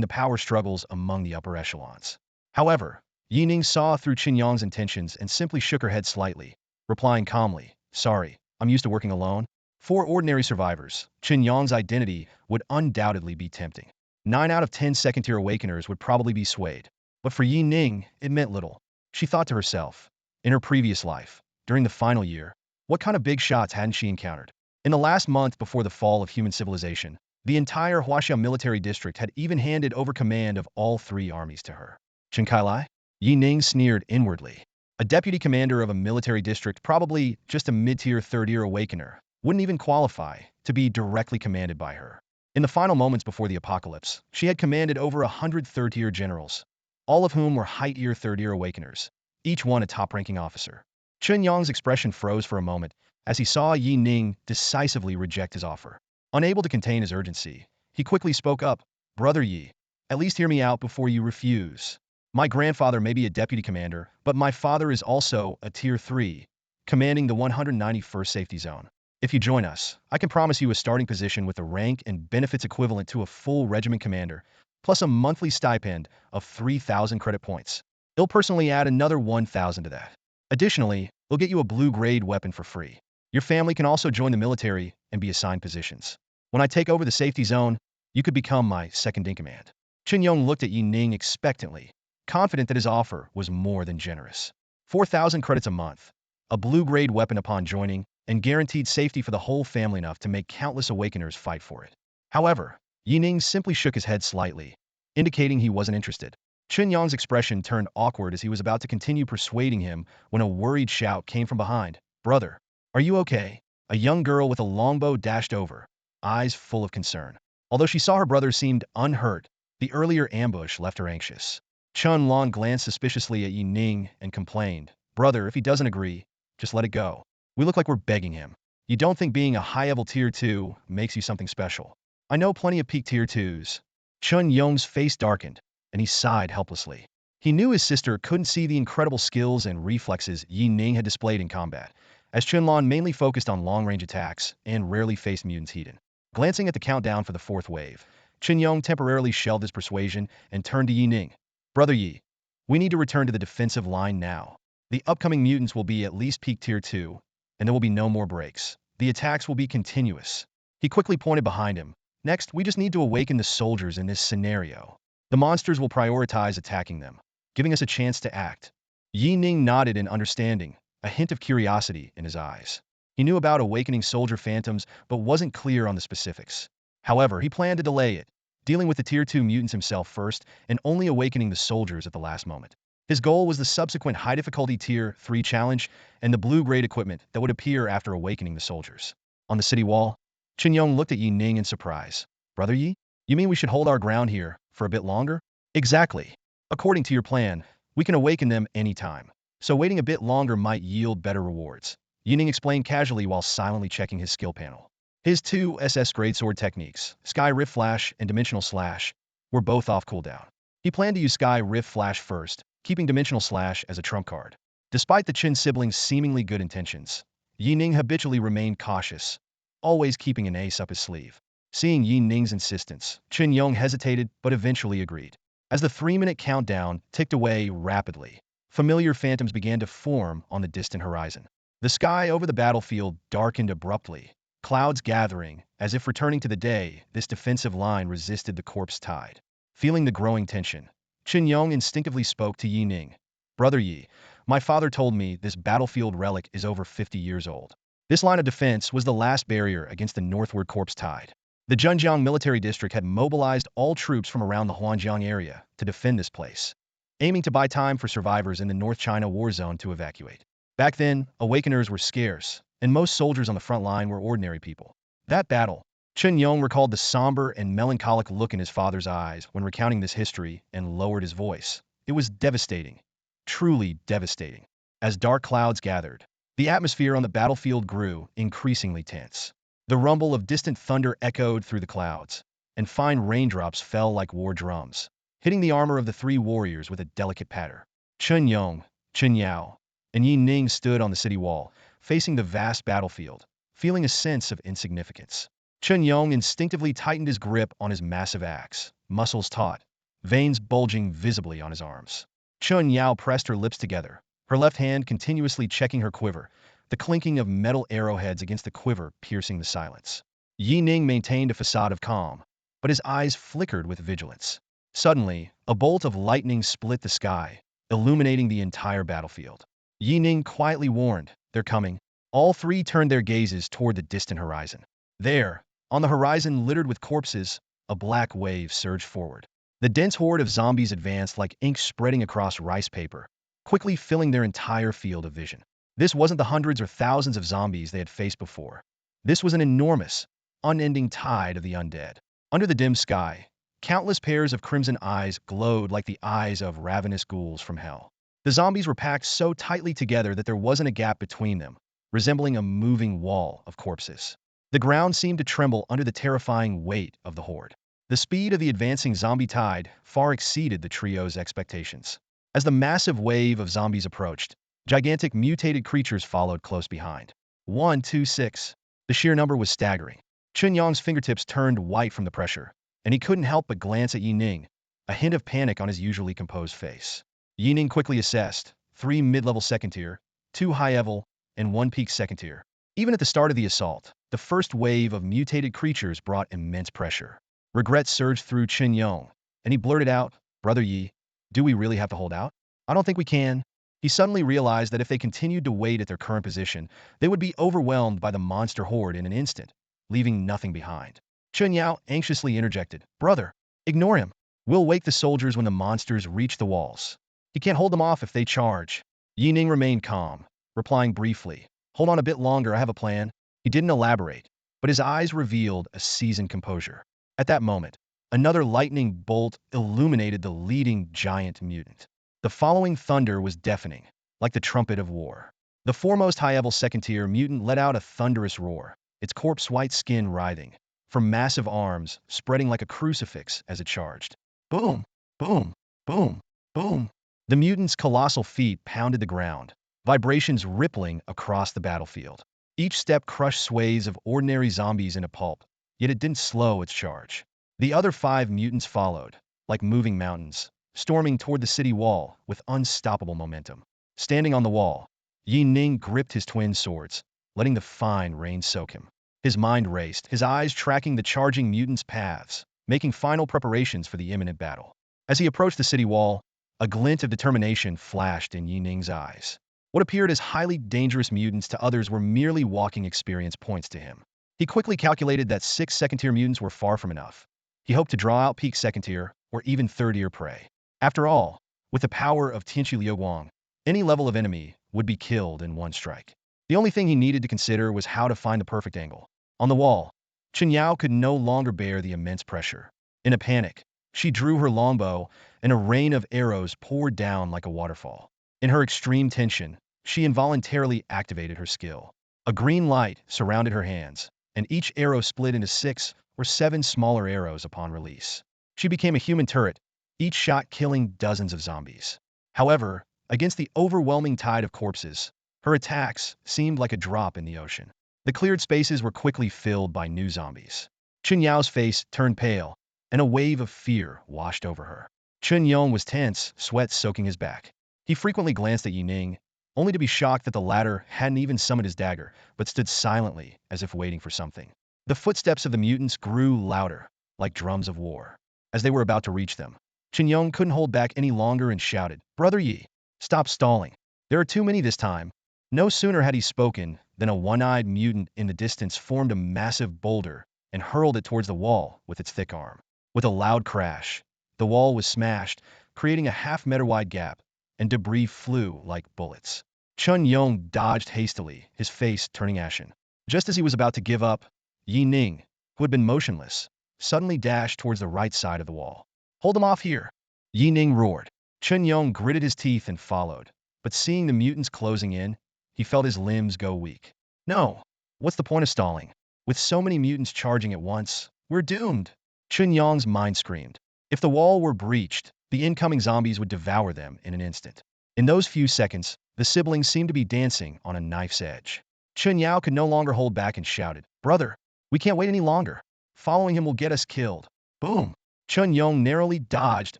the power struggles among the upper echelons. However, Yi Ning saw through Chun Yong's intentions and simply shook her head slightly, replying calmly, "Sorry, I'm used to working alone." For ordinary survivors, Chun Yong's identity would undoubtedly be tempting. 9 out of 10 second-tier awakeners would probably be swayed. But for Yi Ning, it meant little. She thought to herself, in her previous life, during the final year, what kind of big shots hadn't she encountered? In the last month before the fall of human civilization, the entire Huaxia military district had even handed over command of all 3 armies to her. Chun Kailai? Yi Ning sneered inwardly. A deputy commander of a military district, probably just a mid-tier third-tier awakener, wouldn't even qualify to be directly commanded by her. In the final moments before the apocalypse, she had commanded over 100 third-tier generals, all of whom were high-tier third-tier awakeners, each one a top-ranking officer. Chun Yong's expression froze for a moment as he saw Yi Ning decisively reject his offer. Unable to contain his urgency, he quickly spoke up, "Brother Yi, at least hear me out before you refuse. My grandfather may be a deputy commander, but my father is also a tier 3, commanding the 191st safety zone. If you join us, I can promise you a starting position with a rank and benefits equivalent to a full regiment commander, plus a monthly stipend of 3,000 credit points. He'll personally add another 1,000 to that. Additionally, he'll get you a blue-grade weapon for free. Your family can also join the military and be assigned positions. When I take over the safety zone, you could become my second-in-command." Chun Yong looked at Yi Ning expectantly, confident that his offer was more than generous. 4,000 credits a month, a blue-grade weapon upon joining, and guaranteed safety for the whole family enough to make countless awakeners fight for it. However, Yi Ning simply shook his head slightly, indicating he wasn't interested. Chen Yang's expression turned awkward as he was about to continue persuading him when a worried shout came from behind. "Brother, are you okay?" A young girl with a longbow dashed over, eyes full of concern. Although she saw her brother seemed unhurt, the earlier ambush left her anxious. Chun Lan glanced suspiciously at Yi Ning and complained, "Brother, if he doesn't agree, just let it go. We look like we're begging him. You don't think being a high-level tier 2 makes you something special? I know plenty of peak tier 2s. Chun Yong's face darkened, and he sighed helplessly. He knew his sister couldn't see the incredible skills and reflexes Yi Ning had displayed in combat, as Chunlan mainly focused on long-range attacks and rarely faced mutants heated. Glancing at the countdown for the fourth wave, Chen Yong temporarily shelved his persuasion and turned to Yi Ning. "Brother Yi, we need to return to the defensive line now. The upcoming mutants will be at least peak tier 2, and there will be no more breaks. The attacks will be continuous." He quickly pointed behind him. "Next, we just need to awaken the soldiers in this scenario. The monsters will prioritize attacking them, giving us a chance to act." Yi Ning nodded in understanding, a hint of curiosity in his eyes. He knew about awakening soldier phantoms, but wasn't clear on the specifics. However, he planned to delay it, dealing with the Tier 2 mutants himself first and only awakening the soldiers at the last moment. His goal was the subsequent high-difficulty Tier 3 challenge and the blue-grade equipment that would appear after awakening the soldiers. On the city wall, Chen Yong looked at Yi Ning in surprise. "Brother Yi, you mean we should hold our ground here for a bit longer?" "Exactly. According to your plan, we can awaken them anytime. So waiting a bit longer might yield better rewards," Yi Ning explained casually while silently checking his skill panel. His two SS greatsword techniques, Sky Rift Flash and Dimensional Slash, were both off cooldown. He planned to use Sky Rift Flash first, keeping Dimensional Slash as a trump card. Despite the Chin siblings' seemingly good intentions, Yi Ning habitually remained cautious, always keeping an ace up his sleeve. Seeing Yi Ning's insistence, Chen Yong hesitated but eventually agreed. As the 3-minute countdown ticked away rapidly, familiar phantoms began to form on the distant horizon. The sky over the battlefield darkened abruptly, clouds gathering, as if returning to the day this defensive line resisted the corpse tide. Feeling the growing tension, Chen Yong instinctively spoke to Yi Ning. "Brother Yi, my father told me this battlefield relic is over 50 years old. This line of defense was the last barrier against the northward corpse tide. The Zhenjiang military district had mobilized all troops from around the Huanjiang area to defend this place, aiming to buy time for survivors in the North China war zone to evacuate. Back then, awakeners were scarce, and most soldiers on the front line were ordinary people. That battle," Chen Yong recalled the somber and melancholic look in his father's eyes when recounting this history and lowered his voice. "It was devastating, truly devastating." As dark clouds gathered, the atmosphere on the battlefield grew increasingly tense. The rumble of distant thunder echoed through the clouds, and fine raindrops fell like war drums, hitting the armor of the three warriors with a delicate patter. Chen Yong, Chen Yao, and Yi Ning stood on the city wall, facing the vast battlefield, feeling a sense of insignificance. Chen Yong instinctively tightened his grip on his massive axe, muscles taut, veins bulging visibly on his arms. Chen Yao pressed her lips together, her left hand continuously checking her quiver, the clinking of metal arrowheads against the quiver piercing the silence. Yi Ning maintained a facade of calm, but his eyes flickered with vigilance. Suddenly, a bolt of lightning split the sky, illuminating the entire battlefield. Yi Ning quietly warned, "They're coming." All three turned their gazes toward the distant horizon. There, on the horizon littered with corpses, a black wave surged forward. The dense horde of zombies advanced like ink spreading across rice paper, quickly filling their entire field of vision. This wasn't the hundreds or thousands of zombies they had faced before. This was an enormous, unending tide of the undead. Under the dim sky, countless pairs of crimson eyes glowed like the eyes of ravenous ghouls from hell. The zombies were packed so tightly together that there wasn't a gap between them, resembling a moving wall of corpses. The ground seemed to tremble under the terrifying weight of the horde. The speed of the advancing zombie tide far exceeded the trio's expectations. As the massive wave of zombies approached, gigantic mutated creatures followed close behind. 126. The sheer number was staggering. Chen Yong's fingertips turned white from the pressure, and he couldn't help but glance at Yi Ning, a hint of panic on his usually composed face. Yi Ning quickly assessed 3 mid-level second tier, 2 high-level, and 1 peak second tier. Even at the start of the assault, the first wave of mutated creatures brought immense pressure. Regret surged through Chen Yong, and he blurted out, "Brother Yi, do we really have to hold out? I don't think we can." He suddenly realized that if they continued to wait at their current position, they would be overwhelmed by the monster horde in an instant, leaving nothing behind. Chun Yao anxiously interjected, "Brother, ignore him. We'll wake the soldiers when the monsters reach the walls. He can't hold them off if they charge." Yi Ning remained calm, replying briefly, "Hold on a bit longer, I have a plan." He didn't elaborate, but his eyes revealed a seasoned composure. At that moment, another lightning bolt illuminated the leading giant mutant. The following thunder was deafening, like the trumpet of war. The foremost high-level second-tier mutant let out a thunderous roar, its corpse-white skin writhing, from massive arms spreading like a crucifix as it charged. Boom! Boom! Boom! Boom! The mutant's colossal feet pounded the ground, vibrations rippling across the battlefield. Each step crushed swathes of ordinary zombies into pulp, yet it didn't slow its charge. The other 5 mutants followed, like moving mountains, storming toward the city wall with unstoppable momentum. Standing on the wall, Yi Ning gripped his twin swords, letting the fine rain soak him. His mind raced, his eyes tracking the charging mutants' paths, making final preparations for the imminent battle. As he approached the city wall, a glint of determination flashed in Yi Ning's eyes. What appeared as highly dangerous mutants to others were merely walking experience points to him. He quickly calculated that 6 second-tier mutants were far from enough. He hoped to draw out peak second-tier, or even third-tier prey. After all, with the power of Tianqi Liuguang, any level of enemy would be killed in one strike. The only thing he needed to consider was how to find the perfect angle. On the wall, Chen Yao could no longer bear the immense pressure. In a panic, she drew her longbow, and a rain of arrows poured down like a waterfall. In her extreme tension, she involuntarily activated her skill. A green light surrounded her hands, and each arrow split into 6 or 7 smaller arrows upon release. She became a human turret, each shot killing dozens of zombies. However, against the overwhelming tide of corpses, her attacks seemed like a drop in the ocean. The cleared spaces were quickly filled by new zombies. Chun Yao's face turned pale, and a wave of fear washed over her. Chun Yong was tense, sweat soaking his back. He frequently glanced at Yi Ning, only to be shocked that the latter hadn't even summoned his dagger, but stood silently as if waiting for something. The footsteps of the mutants grew louder, like drums of war. As they were about to reach them, Chun Yong couldn't hold back any longer and shouted, "Brother Yi, stop stalling. There are too many this time." No sooner had he spoken than a one-eyed mutant in the distance formed a massive boulder and hurled it towards the wall with its thick arm. With a loud crash, the wall was smashed, creating a half-meter-wide gap, and debris flew like bullets. Chun Yong dodged hastily, his face turning ashen. Just as he was about to give up, Yi Ning, who had been motionless, suddenly dashed towards the right side of the wall. "Hold him off here!" Yi Ning roared. Chun Yong gritted his teeth and followed, but seeing the mutants closing in, he felt his limbs go weak. "No! What's the point of stalling? With so many mutants charging at once, we're doomed!" Chun Yong's mind screamed. If the wall were breached, the incoming zombies would devour them in an instant. In those few seconds, the siblings seemed to be dancing on a knife's edge. Chun Yao could no longer hold back and shouted, "Brother, we can't wait any longer. Following him will get us killed." Boom! Chun Yong narrowly dodged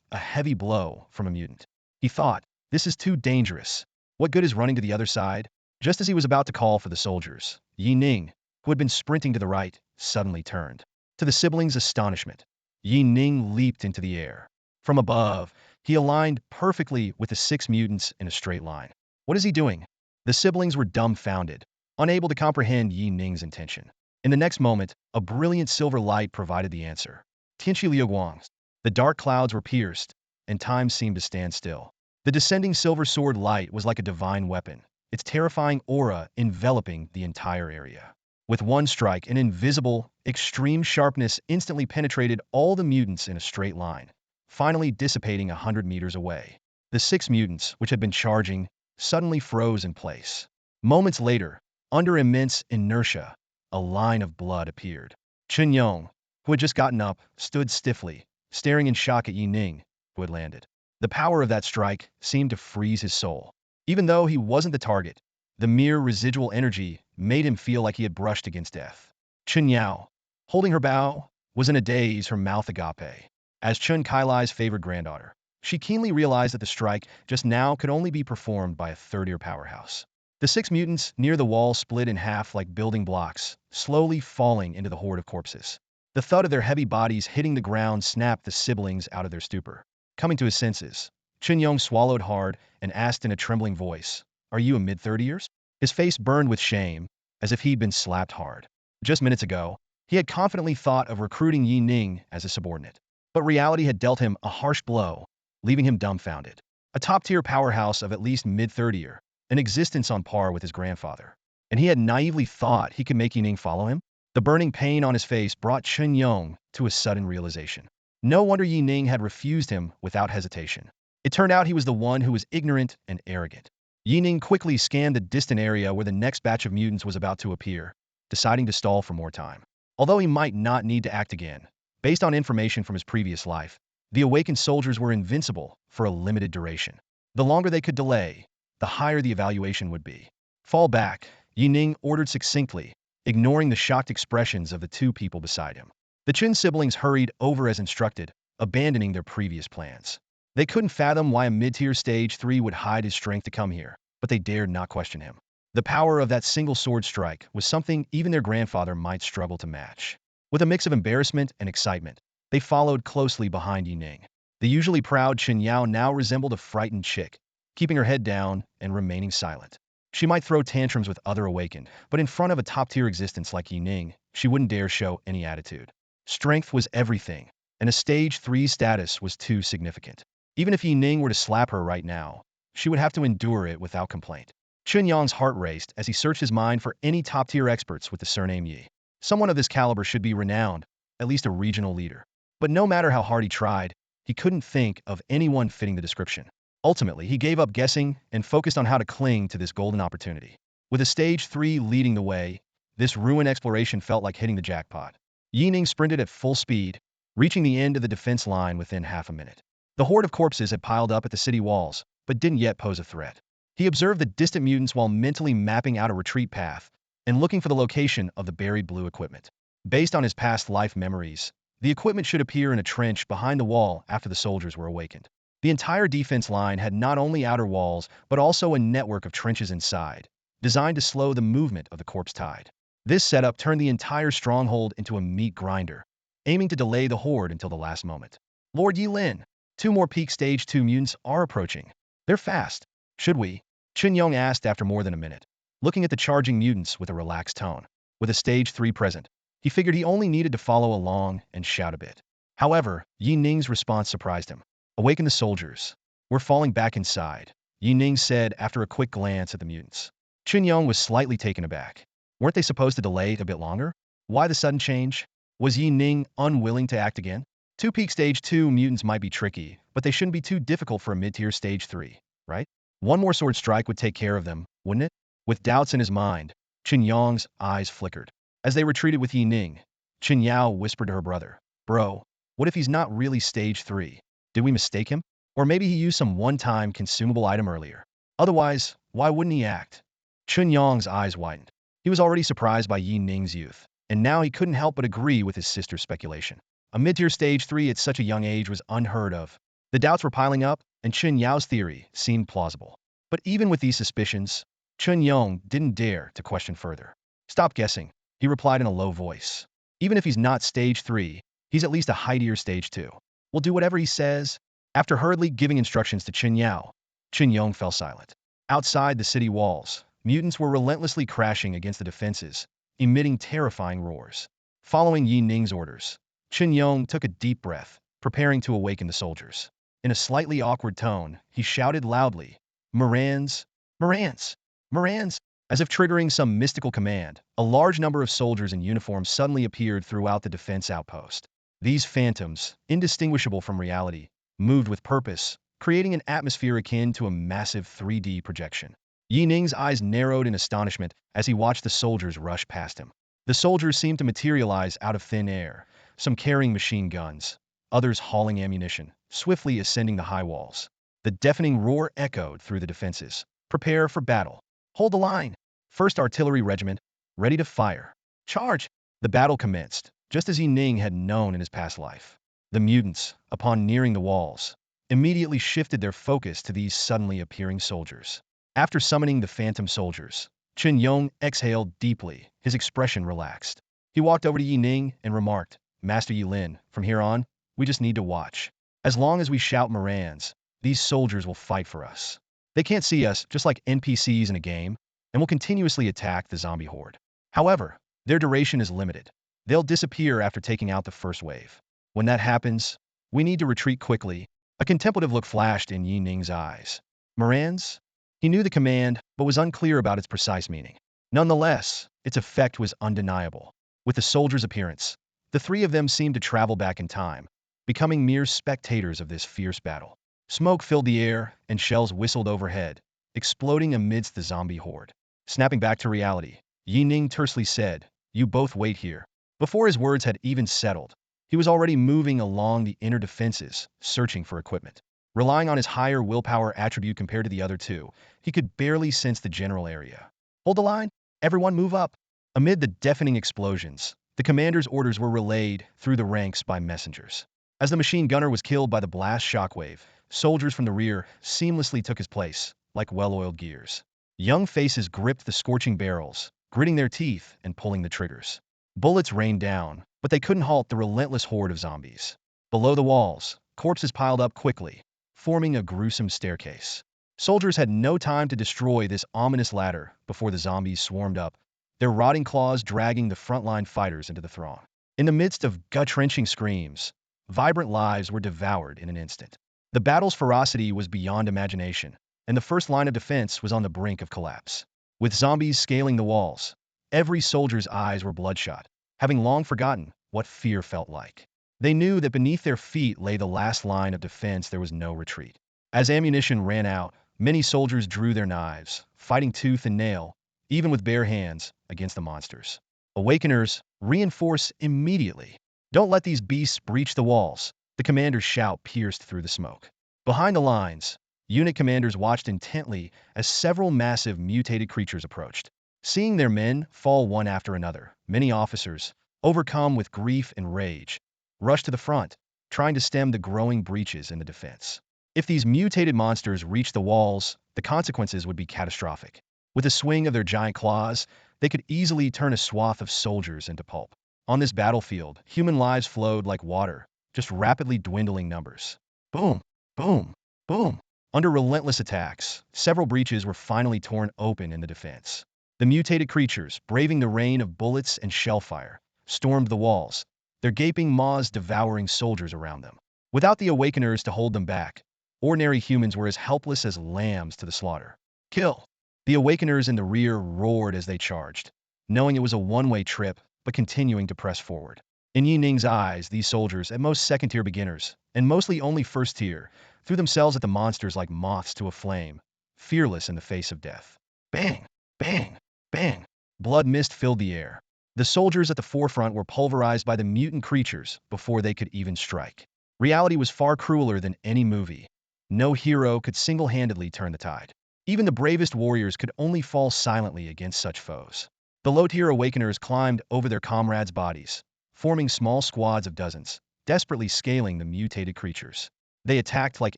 a heavy blow from a mutant. He thought, "This is too dangerous. What good is running to the other side?" Just as he was about to call for the soldiers, Yi Ning, who had been sprinting to the right, suddenly turned. To the siblings' astonishment, Yi Ning leaped into the air. From above, he aligned perfectly with the 6 mutants in a straight line. What is he doing? The siblings were dumbfounded, unable to comprehend Yi Ning's intention. In the next moment, a brilliant silver light provided the answer. Tianqi Liuguang. The dark clouds were pierced, and time seemed to stand still. The descending silver sword light was like a divine weapon, its terrifying aura enveloping the entire area. With one strike, an invisible, extreme sharpness instantly penetrated all the mutants in a straight line, finally dissipating 100 meters away. The 6 mutants, which had been charging, suddenly froze in place. Moments later, under immense inertia, a line of blood appeared. Chun Yong, who had just gotten up, stood stiffly, staring in shock at Yi Ning, who had landed. The power of that strike seemed to freeze his soul. Even though he wasn't the target, the mere residual energy made him feel like he had brushed against death. Chun Yao, holding her bow, was in a daze, her mouth agape. As Chun Kailai's favored granddaughter, she keenly realized that the strike just now could only be performed by a third-tier powerhouse. The 6 mutants near the wall split in half like building blocks, slowly falling into the horde of corpses. The thud of their heavy bodies hitting the ground snapped the siblings out of their stupor. Coming to his senses, Chen Yong swallowed hard and asked in a trembling voice, "Are you a mid-30ers?" His face burned with shame, as if he'd been slapped hard. Just minutes ago, he had confidently thought of recruiting Yi Ning as a subordinate. But reality had dealt him a harsh blow, leaving him dumbfounded. A top-tier powerhouse of at least mid-30er, an existence on par with his grandfather. And he had naively thought he could make Yi Ning follow him? The burning pain on his face brought Chen Yong to a sudden realization. No wonder Yi Ning had refused him without hesitation. It turned out he was the one who was ignorant and arrogant. Yi Ning quickly scanned the distant area where the next batch of mutants was about to appear, deciding to stall for more time. Although he might not need to act again, based on information from his previous life, the awakened soldiers were invincible for a limited duration. The longer they could delay, the higher the evaluation would be. Fall back, Yi Ning ordered succinctly, ignoring the shocked expressions of the two people beside him. The Chen siblings hurried over as instructed, abandoning their previous plans. They couldn't fathom why a mid-tier stage 3 would hide his strength to come here, but they dared not question him. The power of that single sword strike was something even their grandfather might struggle to match. With a mix of embarrassment and excitement, they followed closely behind Yi Ning. The usually proud Chen Yao now resembled a frightened chick, keeping her head down and remaining silent. She might throw tantrums with other awakened, but in front of a top-tier existence like Yi Ning, she wouldn't dare show any attitude. Strength was everything, and a stage 3 status was too significant. Even if Yi Ning were to slap her right now, she would have to endure it without complaint. Chen Yong's heart raced as he searched his mind for any top-tier experts with the surname Yi. Someone of this caliber should be renowned, at least a regional leader. But no matter how hard he tried, he couldn't think of anyone fitting the description. Ultimately, he gave up guessing and focused on how to cling to this golden opportunity. With a stage 3 leading the way, this ruin exploration felt like hitting the jackpot. Yi Ning sprinted at full speed, reaching the end of the defense line within half a minute. The horde of corpses had piled up at the city walls, but didn't yet pose a threat. He observed the distant mutants while mentally mapping out a retreat path and looking for the location of the buried blue equipment. Based on his past life memories, the equipment should appear in a trench behind the wall after the soldiers were awakened. The entire defense line had not only outer walls, but also a network of trenches inside, designed to slow the movement of the corpse tide. This setup turned the entire stronghold into a meat grinder, aiming to delay the horde until the last moment. Lord Yi Lin, 2 more peak stage 2 mutants are approaching. They're fast. Should we? Chen Yong asked after more than a minute, looking at the charging mutants with a relaxed tone. With a stage 3 present, he figured he only needed to follow along and shout a bit. However, Yi Ning's response surprised him. "Awaken the soldiers. We're falling back inside," Yi Ning said after a quick glance at the mutants. Chen Yong was slightly taken aback. Weren't they supposed to delay it a bit longer? Why the sudden change? Was Yi Ning unwilling to act again? 2 peak stage 2 mutants might be tricky, but they shouldn't be too difficult for a mid-tier stage 3, right? One more sword strike would take care of them, wouldn't it? With doubts in his mind, Chen Yong's eyes flickered. As they retreated with Yi Ning, Chen Yao whispered to her brother, "Bro, what if he's not really stage 3? Did we mistake him? Or maybe he used some one-time consumable item earlier. Otherwise, why wouldn't he act?" Chen Yong's eyes widened. He was already surprised by Yi Ning's youth, and now he couldn't help but agree with his sister's speculation. A mid-tier stage 3 at such a young age was unheard of. The doubts were piling up, and Chen Yao's theory seemed plausible. But even with these suspicions, Chen Yong didn't dare to question further. "Stop guessing," he replied in a low voice. "Even if he's not stage 3, he's at least a high-tier stage 2. We'll do whatever he says." After hurriedly giving instructions to Chen Yao, Chen Yong fell silent. Outside the city walls, mutants were relentlessly crashing against the defenses, emitting terrifying roars. Following Yi Ning's orders, Chen Yong took a deep breath, preparing to awaken the soldiers. In a slightly awkward tone, he shouted loudly, "Morans! Morans! Morans!" As if triggering some mystical command, a large number of soldiers in uniform suddenly appeared throughout the defense outpost. These phantoms, indistinguishable from reality, moved with purpose, creating an atmosphere akin to a massive 3D projection. Yi Ning's eyes narrowed in astonishment as he watched the soldiers rush past him. The soldiers seemed to materialize out of thin air, some carrying machine guns, others hauling ammunition, swiftly ascending the high walls. The deafening roar echoed through the defenses. "Prepare for battle. Hold the line. First Artillery Regiment, ready to fire. Charge!" The battle commenced, just as Yi Ning had known in his past life. The mutants, upon nearing the walls, immediately shifted their focus to these suddenly appearing soldiers. After summoning the phantom soldiers, Chen Yong exhaled deeply, his expression relaxed. He walked over to Yi Ning and remarked, "Master Yi Lin, from here on, we just need to watch. As long as we shout Morans, these soldiers will fight for us. They can't see us, just like NPCs in a game, and will continuously attack the zombie horde. However, their duration is limited. They'll disappear after taking out the first wave. When that happens, we need to retreat quickly. A contemplative look flashed in Yi Ning's eyes. Moran's? He knew the command, but was unclear about its precise meaning. Nonetheless, its effect was undeniable. With the soldiers' appearance, the three of them seemed to travel back in time, becoming mere spectators of this fierce battle. Smoke filled the air, and shells whistled overhead, exploding amidst the zombie horde. Snapping back to reality, Yi Ning tersely said, "You both wait here." Before his words had even settled, he was already moving along the inner defenses, searching for equipment. Relying on his higher willpower attribute compared to the other two, he could barely sense the general area. "Hold the line! Everyone move up!" Amid the deafening explosions, the commander's orders were relayed through the ranks by messengers. As the machine gunner was killed by the blast shockwave, soldiers from the rear seamlessly took his place, like well-oiled gears. Young faces gripped the scorching barrels, gritting their teeth and pulling the triggers. Bullets rained down, but they couldn't halt the relentless horde of zombies. Below the walls, corpses piled up quickly, forming a gruesome staircase. Soldiers had no time to destroy this ominous ladder before the zombies swarmed up, their rotting claws dragging the frontline fighters into the throng. In the midst of gut-wrenching screams, vibrant lives were devoured in an instant. The battle's ferocity was beyond imagination, and the first line of defense was on the brink of collapse. With zombies scaling the walls, every soldier's eyes were bloodshot, having long forgotten what fear felt like. They knew that beneath their feet lay the last line of defense. There was no retreat. As ammunition ran out, many soldiers drew their knives, fighting tooth and nail, even with bare hands, against the monsters. Awakeners, reinforce immediately. Don't let these beasts breach the walls. The commander's shout pierced through the smoke. Behind the lines, unit commanders watched intently as several massive mutated creatures approached. Seeing their men fall one after another, many officers, overcome with grief and rage, rushed to the front, trying to stem the growing breaches in the defense. If these mutated monsters reached the walls, the consequences would be catastrophic. With a swing of their giant claws, they could easily turn a swath of soldiers into pulp. On this battlefield, human lives flowed like water, just rapidly dwindling numbers. Boom, boom, boom. Under relentless attacks, several breaches were finally torn open in the defense. The mutated creatures, braving the rain of bullets and shellfire, stormed the walls, their gaping maws devouring soldiers around them. Without the Awakeners to hold them back, ordinary humans were as helpless as lambs to the slaughter. Kill! The Awakeners in the rear roared as they charged, knowing it was a one-way trip, but continuing to press forward. In Yi Ning's eyes, these soldiers, at most second-tier beginners, and mostly only first-tier, threw themselves at the monsters like moths to a flame, fearless in the face of death. Bang! Bang! Bang! Blood mist filled the air. The soldiers at the forefront were pulverized by the mutant creatures before they could even strike. Reality was far crueler than any movie. No hero could single-handedly turn the tide. Even the bravest warriors could only fall silently against such foes. The low-tier Awakeners climbed over their comrades' bodies, forming small squads of dozens, desperately scaling the mutated creatures. They attacked like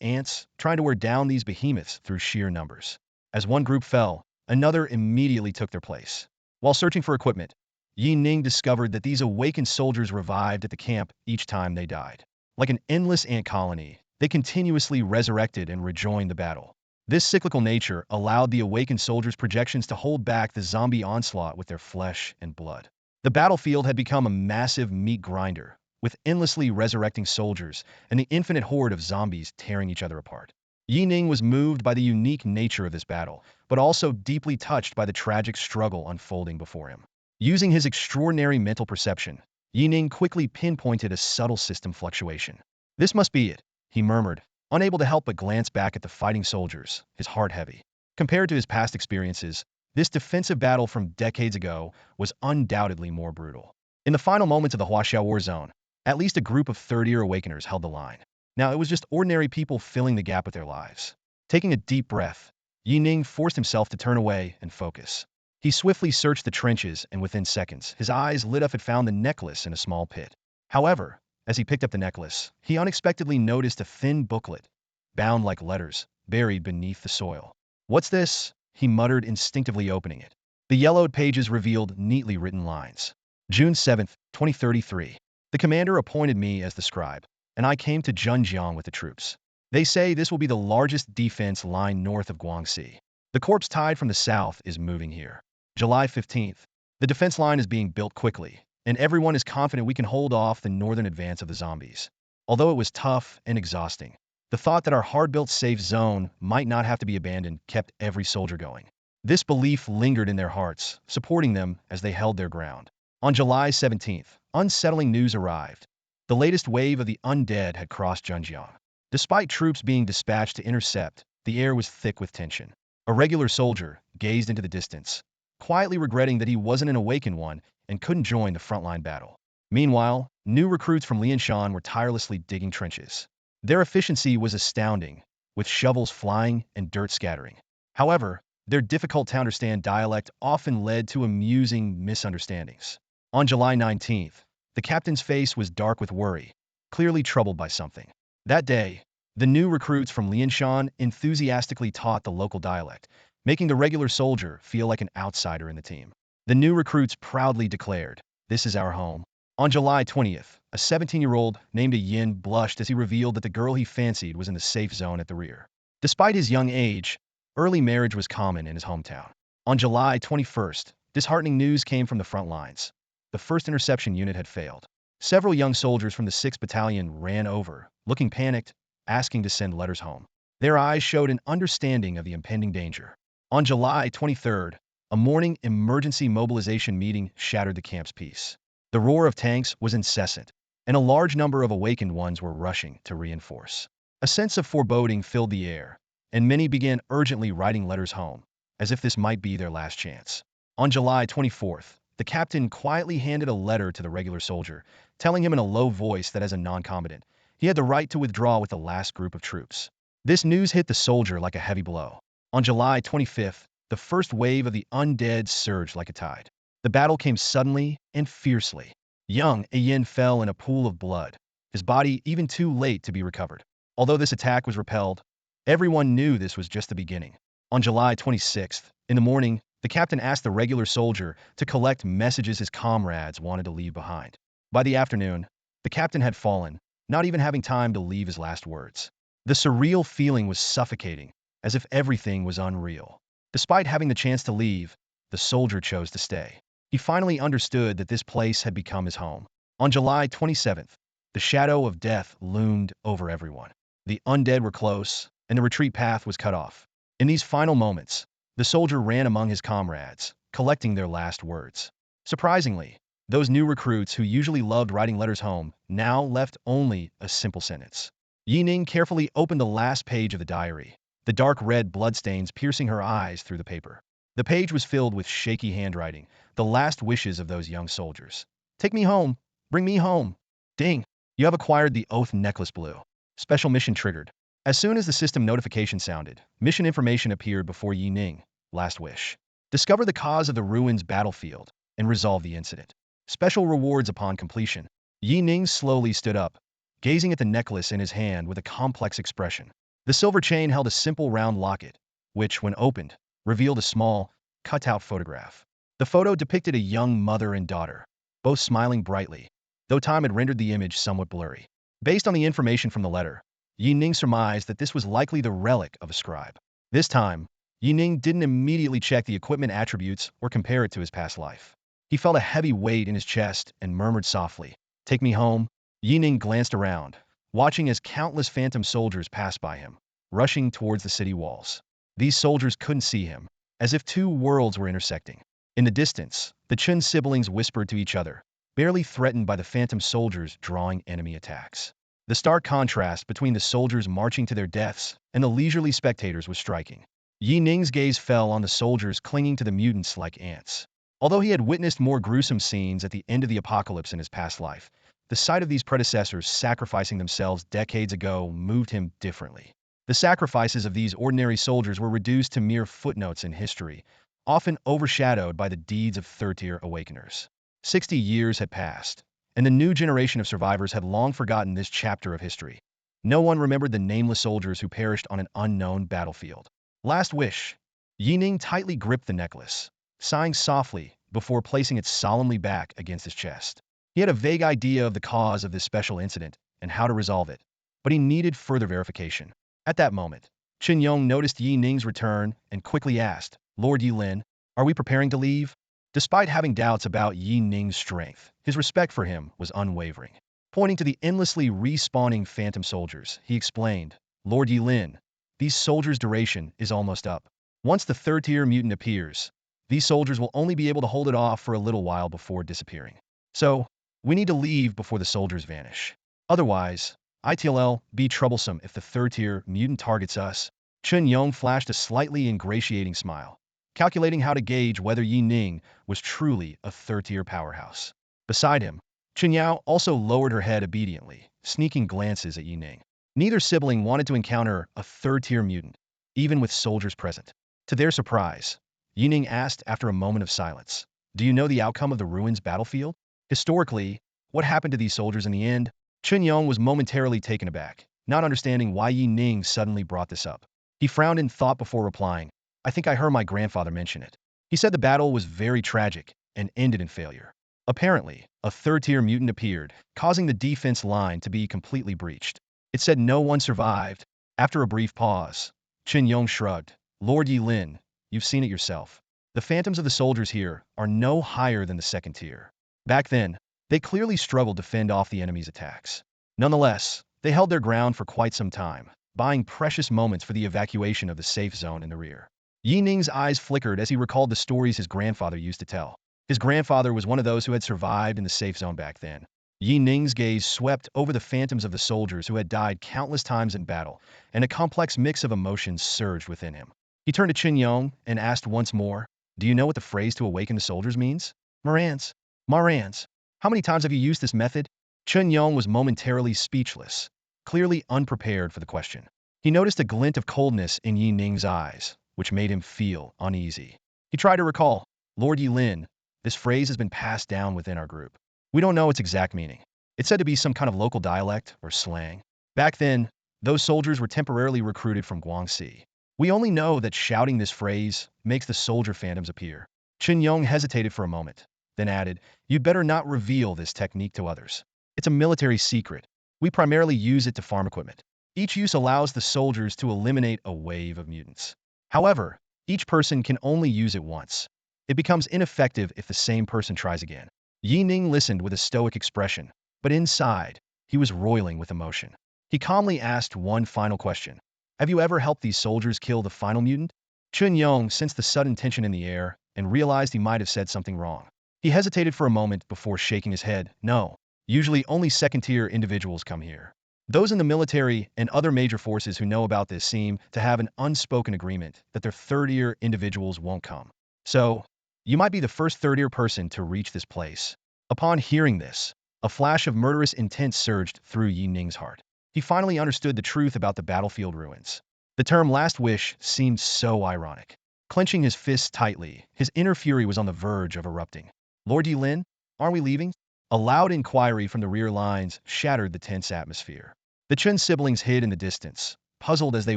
ants, trying to wear down these behemoths through sheer numbers. As one group fell, another immediately took their place. While searching for equipment, Yi Ning discovered that these awakened soldiers revived at the camp each time they died. Like an endless ant colony, they continuously resurrected and rejoined the battle. This cyclical nature allowed the awakened soldiers' projections to hold back the zombie onslaught with their flesh and blood. The battlefield had become a massive meat grinder, with endlessly resurrecting soldiers and the infinite horde of zombies tearing each other apart. Yi Ning was moved by the unique nature of this battle, but also deeply touched by the tragic struggle unfolding before him. Using his extraordinary mental perception, Yi Ning quickly pinpointed a subtle system fluctuation. "This must be it," he murmured, unable to help but glance back at the fighting soldiers, his heart heavy. Compared to his past experiences, this defensive battle from decades ago was undoubtedly more brutal. In the final moments of the Huaxiao War Zone, at least a group of third-year Awakeners held the line. Now it was just ordinary people filling the gap with their lives. Taking a deep breath, Yi Ning forced himself to turn away and focus. He swiftly searched the trenches, and within seconds, his eyes lit up and found the necklace in a small pit. However, as he picked up the necklace, he unexpectedly noticed a thin booklet, bound like letters, buried beneath the soil. "What's this?" he muttered, instinctively opening it. The yellowed pages revealed neatly written lines. June 7th, 2033. The commander appointed me as the scribe, and I came to Zhenjiang with the troops. They say this will be the largest defense line north of Guangxi. The corpse tide from the south is moving here. July 15th. The defense line is being built quickly, and everyone is confident we can hold off the northern advance of the zombies. Although it was tough and exhausting, the thought that our hard-built safe zone might not have to be abandoned kept every soldier going. This belief lingered in their hearts, supporting them as they held their ground. On July 17th, unsettling news arrived. The latest wave of the undead had crossed Zhenjiang. Despite troops being dispatched to intercept, the air was thick with tension. A regular soldier gazed into the distance, quietly regretting that he wasn't an awakened one and couldn't join the frontline battle. Meanwhile, new recruits from Lianshan were tirelessly digging trenches. Their efficiency was astounding, with shovels flying and dirt scattering. However, their difficult-to-understand dialect often led to amusing misunderstandings. On July 19th, the captain's face was dark with worry, clearly troubled by something. That day, the new recruits from Lianshan enthusiastically taught the local dialect, making the regular soldier feel like an outsider in the team. The new recruits proudly declared, "This is our home." On July 20th, a 17-year-old named Yin blushed as he revealed that the girl he fancied was in the safe zone at the rear. Despite his young age, early marriage was common in his hometown. On July 21st, disheartening news came from the front lines. The first interception unit had failed. Several young soldiers from the 6th Battalion ran over, looking panicked, asking to send letters home. Their eyes showed an understanding of the impending danger. On July 23rd, a morning emergency mobilization meeting shattered the camp's peace. The roar of tanks was incessant, and a large number of awakened ones were rushing to reinforce. A sense of foreboding filled the air, and many began urgently writing letters home, as if this might be their last chance. On July 24th, the captain quietly handed a letter to the regular soldier, telling him in a low voice that as a non-combatant, he had the right to withdraw with the last group of troops. This news hit the soldier like a heavy blow. On July 25th, the first wave of the undead surged like a tide. The battle came suddenly and fiercely. Young Yin fell in a pool of blood, his body even too late to be recovered. Although this attack was repelled, everyone knew this was just the beginning. On July 26th, in the morning, the captain asked the regular soldier to collect messages his comrades wanted to leave behind. By the afternoon, the captain had fallen, not even having time to leave his last words. The surreal feeling was suffocating, as if everything was unreal. Despite having the chance to leave, the soldier chose to stay. He finally understood that this place had become his home. On July 27th, the shadow of death loomed over everyone. The undead were close, and the retreat path was cut off. In these final moments, the soldier ran among his comrades, collecting their last words. Surprisingly, those new recruits who usually loved writing letters home now left only a simple sentence. Yi Ning carefully opened the last page of the diary, the dark red bloodstains piercing her eyes through the paper. The page was filled with shaky handwriting, the last wishes of those young soldiers. "Take me home. Bring me home. Ding. You have acquired the Oath Necklace Blue. Special mission triggered." As soon as the system notification sounded, mission information appeared before Yi Ning. Last wish. Discover the cause of the ruins battlefield and resolve the incident. Special rewards upon completion. Yi Ning slowly stood up, gazing at the necklace in his hand with a complex expression. The silver chain held a simple round locket, which, when opened, revealed a small, cut-out photograph. The photo depicted a young mother and daughter, both smiling brightly, though time had rendered the image somewhat blurry. Based on the information from the letter, Yi Ning surmised that this was likely the relic of a scribe. This time, Yi Ning didn't immediately check the equipment attributes or compare it to his past life. He felt a heavy weight in his chest and murmured softly, "Take me home." Yi Ning glanced around, watching as countless phantom soldiers passed by him, rushing towards the city walls. These soldiers couldn't see him, as if two worlds were intersecting. In the distance, the Chun siblings whispered to each other, barely threatened by the phantom soldiers drawing enemy attacks. The stark contrast between the soldiers marching to their deaths and the leisurely spectators was striking. Yi Ning's gaze fell on the soldiers clinging to the mutants like ants. Although he had witnessed more gruesome scenes at the end of the apocalypse in his past life, the sight of these predecessors sacrificing themselves decades ago moved him differently. The sacrifices of these ordinary soldiers were reduced to mere footnotes in history, often overshadowed by the deeds of third-tier awakeners. 60 years had passed, and the new generation of survivors had long forgotten this chapter of history. No one remembered the nameless soldiers who perished on an unknown battlefield. Last wish. Yi Ning tightly gripped the necklace, sighing softly before placing it solemnly back against his chest. He had a vague idea of the cause of this special incident and how to resolve it, but he needed further verification. At that moment, Qin Yong noticed Yi Ning's return and quickly asked, Lord Yi Lin, are we preparing to leave? Despite having doubts about Yi Ning's strength, his respect for him was unwavering. Pointing to the endlessly respawning phantom soldiers, he explained, Lord Yi Lin, these soldiers' duration is almost up. Once the third-tier mutant appears, these soldiers will only be able to hold it off for a little while before disappearing. So, we need to leave before the soldiers vanish. Otherwise, it'll be troublesome if the third-tier mutant targets us. Qin Yong flashed a slightly ingratiating smile, calculating how to gauge whether Yi Ning was truly a third-tier powerhouse. Beside him, Qin Yao also lowered her head obediently, sneaking glances at Yi Ning. Neither sibling wanted to encounter a third-tier mutant, even with soldiers present. To their surprise, Yi Ning asked after a moment of silence, do you know the outcome of the ruins battlefield? Historically, what happened to these soldiers in the end? Qin Yong was momentarily taken aback, not understanding why Yi Ning suddenly brought this up. He frowned in thought before replying, I think I heard my grandfather mention it. He said the battle was very tragic and ended in failure. Apparently, a third-tier mutant appeared, causing the defense line to be completely breached. It said no one survived. After a brief pause, Qin Yong shrugged, Lord Yi Lin, you've seen it yourself. The phantoms of the soldiers here are no higher than the second tier. Back then, they clearly struggled to fend off the enemy's attacks. Nonetheless, they held their ground for quite some time, buying precious moments for the evacuation of the safe zone in the rear. Yi Ning's eyes flickered as he recalled the stories his grandfather used to tell. His grandfather was one of those who had survived in the safe zone back then. Yi Ning's gaze swept over the phantoms of the soldiers who had died countless times in battle, and a complex mix of emotions surged within him. He turned to Qin Yong and asked once more, do you know what the phrase to awaken the soldiers means? Morans. Morans. How many times have you used this method? Qin Yong was momentarily speechless, clearly unprepared for the question. He noticed a glint of coldness in Yi Ning's eyes, which made him feel uneasy. He tried to recall, Lord Yi Lin, this phrase has been passed down within our group. We don't know its exact meaning. It's said to be some kind of local dialect or slang. Back then, those soldiers were temporarily recruited from Guangxi. We only know that shouting this phrase makes the soldier phantoms appear. Qin Yong hesitated for a moment, then added, you'd better not reveal this technique to others. It's a military secret. We primarily use it to farm equipment. Each use allows the soldiers to eliminate a wave of mutants. However, each person can only use it once. It becomes ineffective if the same person tries again. Yi Ning listened with a stoic expression, but inside, he was roiling with emotion. He calmly asked one final question. Have you ever helped these soldiers kill the final mutant? Qin Yong sensed the sudden tension in the air and realized he might have said something wrong. He hesitated for a moment before shaking his head. No, usually only second-tier individuals come here. Those in the military and other major forces who know about this seem to have an unspoken agreement that their third-tier individuals won't come. So, you might be the first third-tier person to reach this place. Upon hearing this, a flash of murderous intent surged through Yi Ning's heart. He finally understood the truth about the battlefield ruins. The term last wish seemed so ironic. Clenching his fists tightly, his inner fury was on the verge of erupting. Lord Yi Lin, aren't we leaving? A loud inquiry from the rear lines shattered the tense atmosphere. The Chen siblings hid in the distance, puzzled as they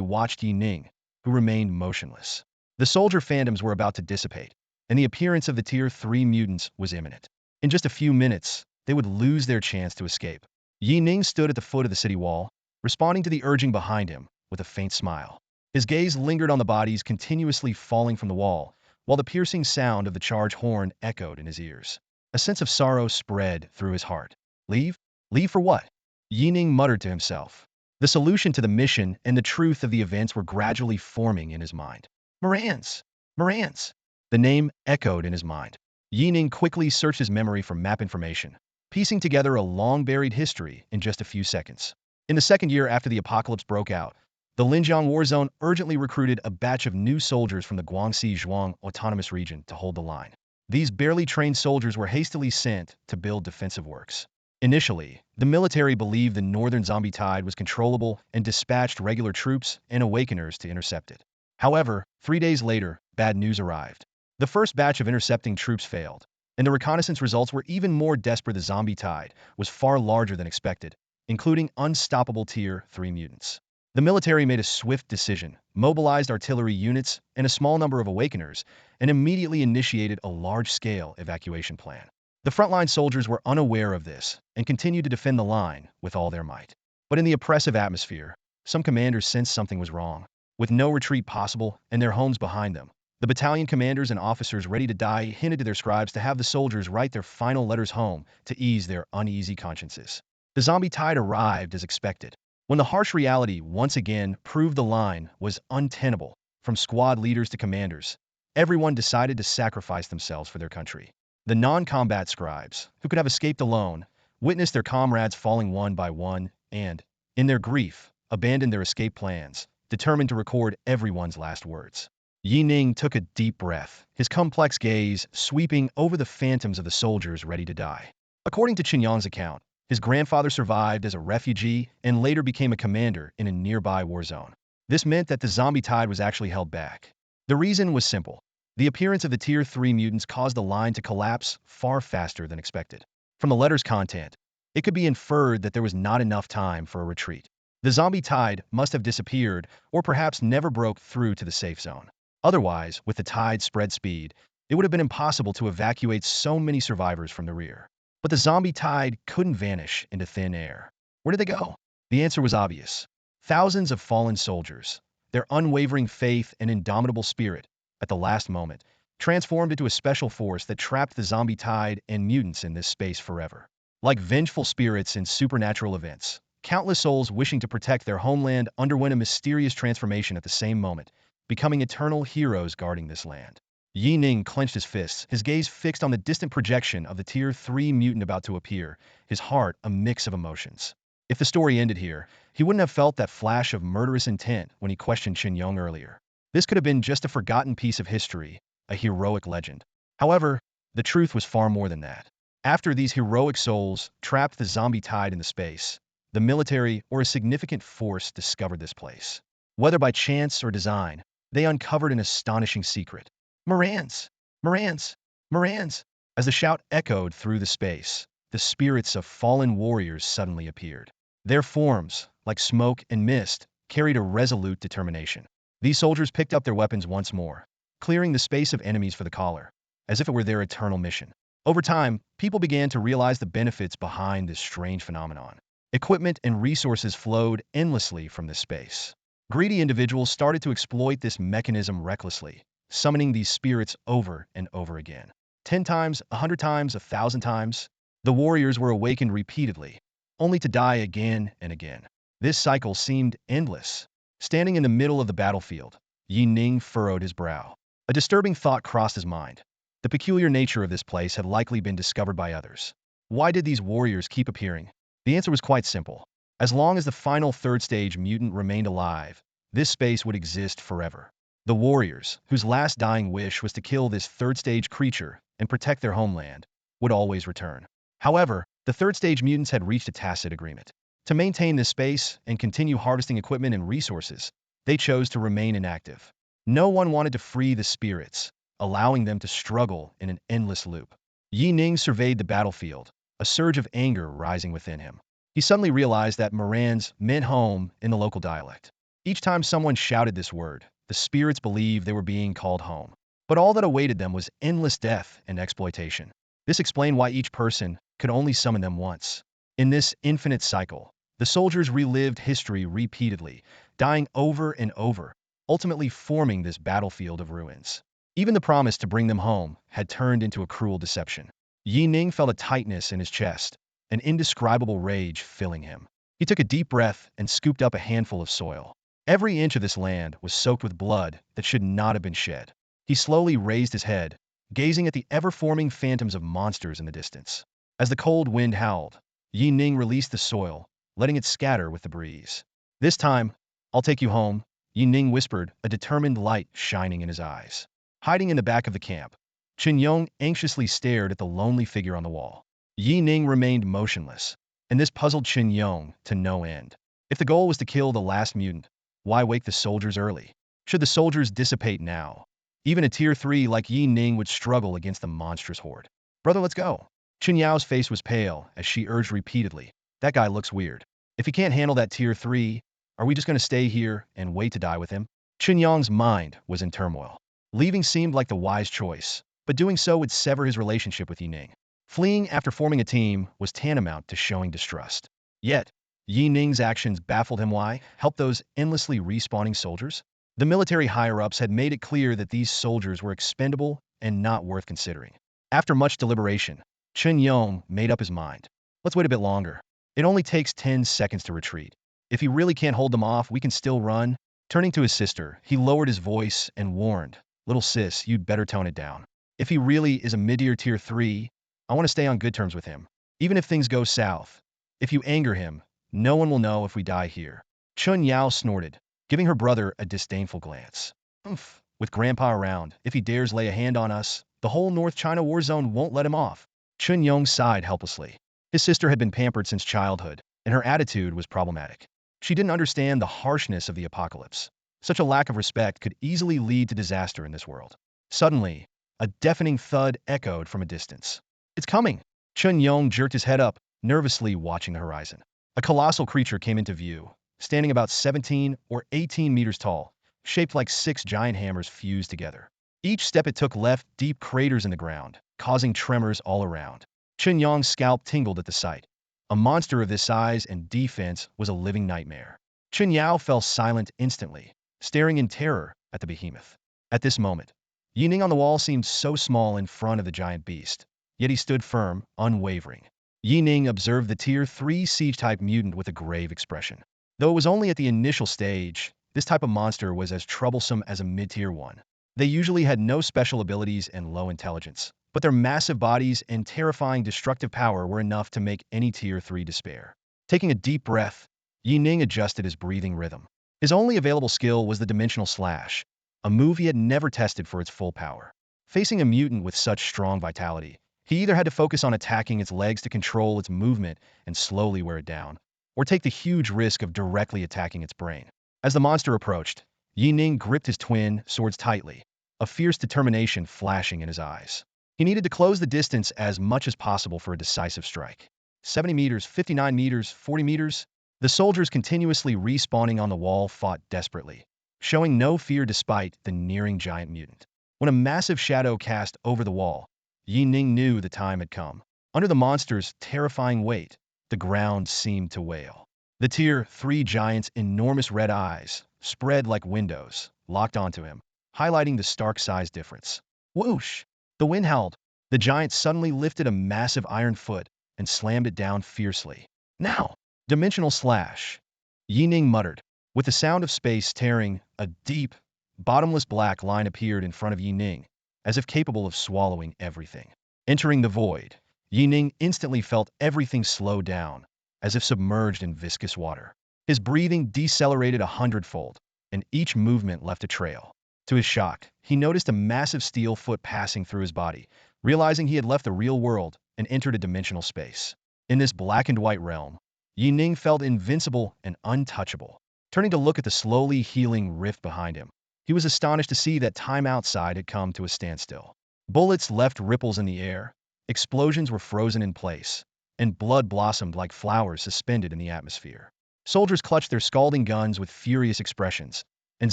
watched Yi Ning, who remained motionless. The soldier phantoms were about to dissipate, and the appearance of the Tier 3 mutants was imminent. In just a few minutes, they would lose their chance to escape. Yi Ning stood at the foot of the city wall, responding to the urging behind him with a faint smile. His gaze lingered on the bodies continuously falling from the wall, while the piercing sound of the charge horn echoed in his ears. A sense of sorrow spread through his heart. Leave? Leave for what? Yi Ning muttered to himself. The solution to the mission and the truth of the events were gradually forming in his mind. Morans! Morans! The name echoed in his mind. Yi Ning quickly searched his memory for map information, piecing together a long-buried history in just a few seconds. In the second year after the apocalypse broke out, the Linjiang War Zone urgently recruited a batch of new soldiers from the Guangxi Zhuang Autonomous Region to hold the line. These barely trained soldiers were hastily sent to build defensive works. Initially, the military believed the northern zombie tide was controllable and dispatched regular troops and awakeners to intercept it. However, 3 days later, bad news arrived. The first batch of intercepting troops failed, and the reconnaissance results were even more desperate. The zombie tide was far larger than expected, including unstoppable Tier 3 mutants. The military made a swift decision, mobilized artillery units and a small number of awakeners, and immediately initiated a large-scale evacuation plan. The frontline soldiers were unaware of this and continued to defend the line with all their might. But in the oppressive atmosphere, some commanders sensed something was wrong. With no retreat possible and their homes behind them, the battalion commanders and officers ready to die hinted to their scribes to have the soldiers write their final letters home to ease their uneasy consciences. The zombie tide arrived as expected. When the harsh reality once again proved the line was untenable, from squad leaders to commanders, everyone decided to sacrifice themselves for their country. The non-combat scribes, who could have escaped alone, witnessed their comrades falling one by one and, in their grief, abandoned their escape plans, determined to record everyone's last words. Yi Ning took a deep breath, his complex gaze sweeping over the phantoms of the soldiers ready to die. According to Qinyang's account, his grandfather survived as a refugee and later became a commander in a nearby war zone. This meant that the zombie tide was actually held back. The reason was simple. The appearance of the Tier 3 mutants caused the line to collapse far faster than expected. From the letter's content, it could be inferred that there was not enough time for a retreat. The zombie tide must have disappeared or perhaps never broke through to the safe zone. Otherwise, with the tide's spread speed, it would have been impossible to evacuate so many survivors from the rear. But the zombie tide couldn't vanish into thin air. Where did they go? The answer was obvious. Thousands of fallen soldiers, their unwavering faith and indomitable spirit, at the last moment, transformed into a special force that trapped the zombie tide and mutants in this space forever. Like vengeful spirits in supernatural events, countless souls wishing to protect their homeland underwent a mysterious transformation at the same moment, becoming eternal heroes guarding this land. Yi Ning clenched his fists, his gaze fixed on the distant projection of the Tier 3 mutant about to appear, his heart a mix of emotions. If the story ended here, he wouldn't have felt that flash of murderous intent when he questioned Qinyang earlier. This could have been just a forgotten piece of history, a heroic legend. However, the truth was far more than that. After these heroic souls trapped the zombie tide into space, the military or a significant force discovered this place. Whether by chance or design, they uncovered an astonishing secret. Morans! Morans! Morans! As the shout echoed through the space, the spirits of fallen warriors suddenly appeared. Their forms, like smoke and mist, carried a resolute determination. These soldiers picked up their weapons once more, clearing the space of enemies for the caller, as if it were their eternal mission. Over time, people began to realize the benefits behind this strange phenomenon. Equipment and resources flowed endlessly from this space. Greedy individuals started to exploit this mechanism recklessly, summoning these spirits over and over again. 10 times, 100 times, 1,000 times. The warriors were awakened repeatedly, only to die again and again. This cycle seemed endless. Standing in the middle of the battlefield, Yi Ning furrowed his brow. A disturbing thought crossed his mind. The peculiar nature of this place had likely been discovered by others. Why did these warriors keep appearing? The answer was quite simple. As long as the final third stage mutant remained alive, this space would exist forever. The warriors, whose last dying wish was to kill this third stage creature and protect their homeland, would always return. However, the third stage mutants had reached a tacit agreement. To maintain this space and continue harvesting equipment and resources, they chose to remain inactive. No one wanted to free the spirits, allowing them to struggle in an endless loop. Yi Ning surveyed the battlefield, a surge of anger rising within him. He suddenly realized that Morans meant home in the local dialect. Each time someone shouted this word, the spirits believed they were being called home. But all that awaited them was endless death and exploitation. This explained why each person could only summon them once. In this infinite cycle, the soldiers relived history repeatedly, dying over and over, ultimately forming this battlefield of ruins. Even the promise to bring them home had turned into a cruel deception. Yi Ning felt a tightness in his chest, an indescribable rage filling him. He took a deep breath and scooped up a handful of soil. Every inch of this land was soaked with blood that should not have been shed. He slowly raised his head, gazing at the ever-forming phantoms of monsters in the distance. As the cold wind howled, Yi Ning released the soil, letting it scatter with the breeze. This time, I'll take you home, Yi Ning whispered, a determined light shining in his eyes. Hiding in the back of the camp, Qinyang anxiously stared at the lonely figure on the wall. Yi Ning remained motionless, and this puzzled Qinyang to no end. If the goal was to kill the last mutant, why wake the soldiers early? Should the soldiers dissipate now, even a Tier 3 like Yi Ning would struggle against the monstrous horde. Brother, let's go. Qinyang's face was pale as she urged repeatedly. That guy looks weird. If he can't handle that Tier 3, are we just going to stay here and wait to die with him? Qinyang's mind was in turmoil. Leaving seemed like the wise choice, but doing so would sever his relationship with Yi Ning. Fleeing after forming a team was tantamount to showing distrust. Yet, Yi Ning's actions baffled him. Why help those endlessly respawning soldiers? The military higher-ups had made it clear that these soldiers were expendable and not worth considering. After much deliberation, Chen Yong made up his mind. Let's wait a bit longer. It only takes 10 seconds to retreat. If he really can't hold them off, we can still run. Turning to his sister, he lowered his voice and warned, "Little sis, you'd better tone it down. If he really is a mid-tier tier 3, I want to stay on good terms with him. Even if things go south. If you anger him, no one will know if we die here." Chun Yao snorted, giving her brother a disdainful glance. "Oomph, with Grandpa around, if he dares lay a hand on us, the whole North China war zone won't let him off." Chun Yong sighed helplessly. His sister had been pampered since childhood, and her attitude was problematic. She didn't understand the harshness of the apocalypse. Such a lack of respect could easily lead to disaster in this world. Suddenly, a deafening thud echoed from a distance. "It's coming!" Chun Yong jerked his head up, nervously watching the horizon. A colossal creature came into view, standing about 17 or 18 meters tall, shaped like 6 giant hammers fused together. Each step it took left deep craters in the ground, causing tremors all around. Chun Yong's scalp tingled at the sight. A monster of this size and defense was a living nightmare. Chun Yao fell silent instantly, staring in terror at the behemoth. At this moment, Yi Ning on the wall seemed so small in front of the giant beast, yet he stood firm, unwavering. Yi Ning observed the Tier 3 siege-type mutant with a grave expression. Though it was only at the initial stage, this type of monster was as troublesome as a mid-tier one. They usually had no special abilities and low intelligence, but their massive bodies and terrifying destructive power were enough to make any Tier 3 despair. Taking a deep breath, Yi Ning adjusted his breathing rhythm. His only available skill was the Dimensional Slash, a move he had never tested for its full power. Facing a mutant with such strong vitality, he either had to focus on attacking its legs to control its movement and slowly wear it down, or take the huge risk of directly attacking its brain. As the monster approached, Yi Ning gripped his twin swords tightly, a fierce determination flashing in his eyes. He needed to close the distance as much as possible for a decisive strike. 70 meters, 59 meters, 40 meters. The soldiers continuously respawning on the wall fought desperately, showing no fear despite the nearing giant mutant. When a massive shadow cast over the wall, Yi Ning knew the time had come. Under the monster's terrifying weight, the ground seemed to wail. The Tier 3 giant's enormous red eyes, spread like windows, locked onto him, highlighting the stark size difference. Whoosh! The wind howled. The giant suddenly lifted a massive iron foot and slammed it down fiercely. "Now!" Dimensional Slash! Yi Ning muttered. With the sound of space tearing, a deep, bottomless black line appeared in front of Yi Ning, as if capable of swallowing everything. Entering the void, Yi Ning instantly felt everything slow down, as if submerged in viscous water. His breathing decelerated 100-fold, and each movement left a trail. To his shock, he noticed a massive steel foot passing through his body, realizing he had left the real world and entered a dimensional space. In this black and white realm, Yi Ning felt invincible and untouchable. Turning to look at the slowly healing rift behind him, he was astonished to see that time outside had come to a standstill. Bullets left ripples in the air, explosions were frozen in place, and blood blossomed like flowers suspended in the atmosphere. Soldiers clutched their scalding guns with furious expressions, and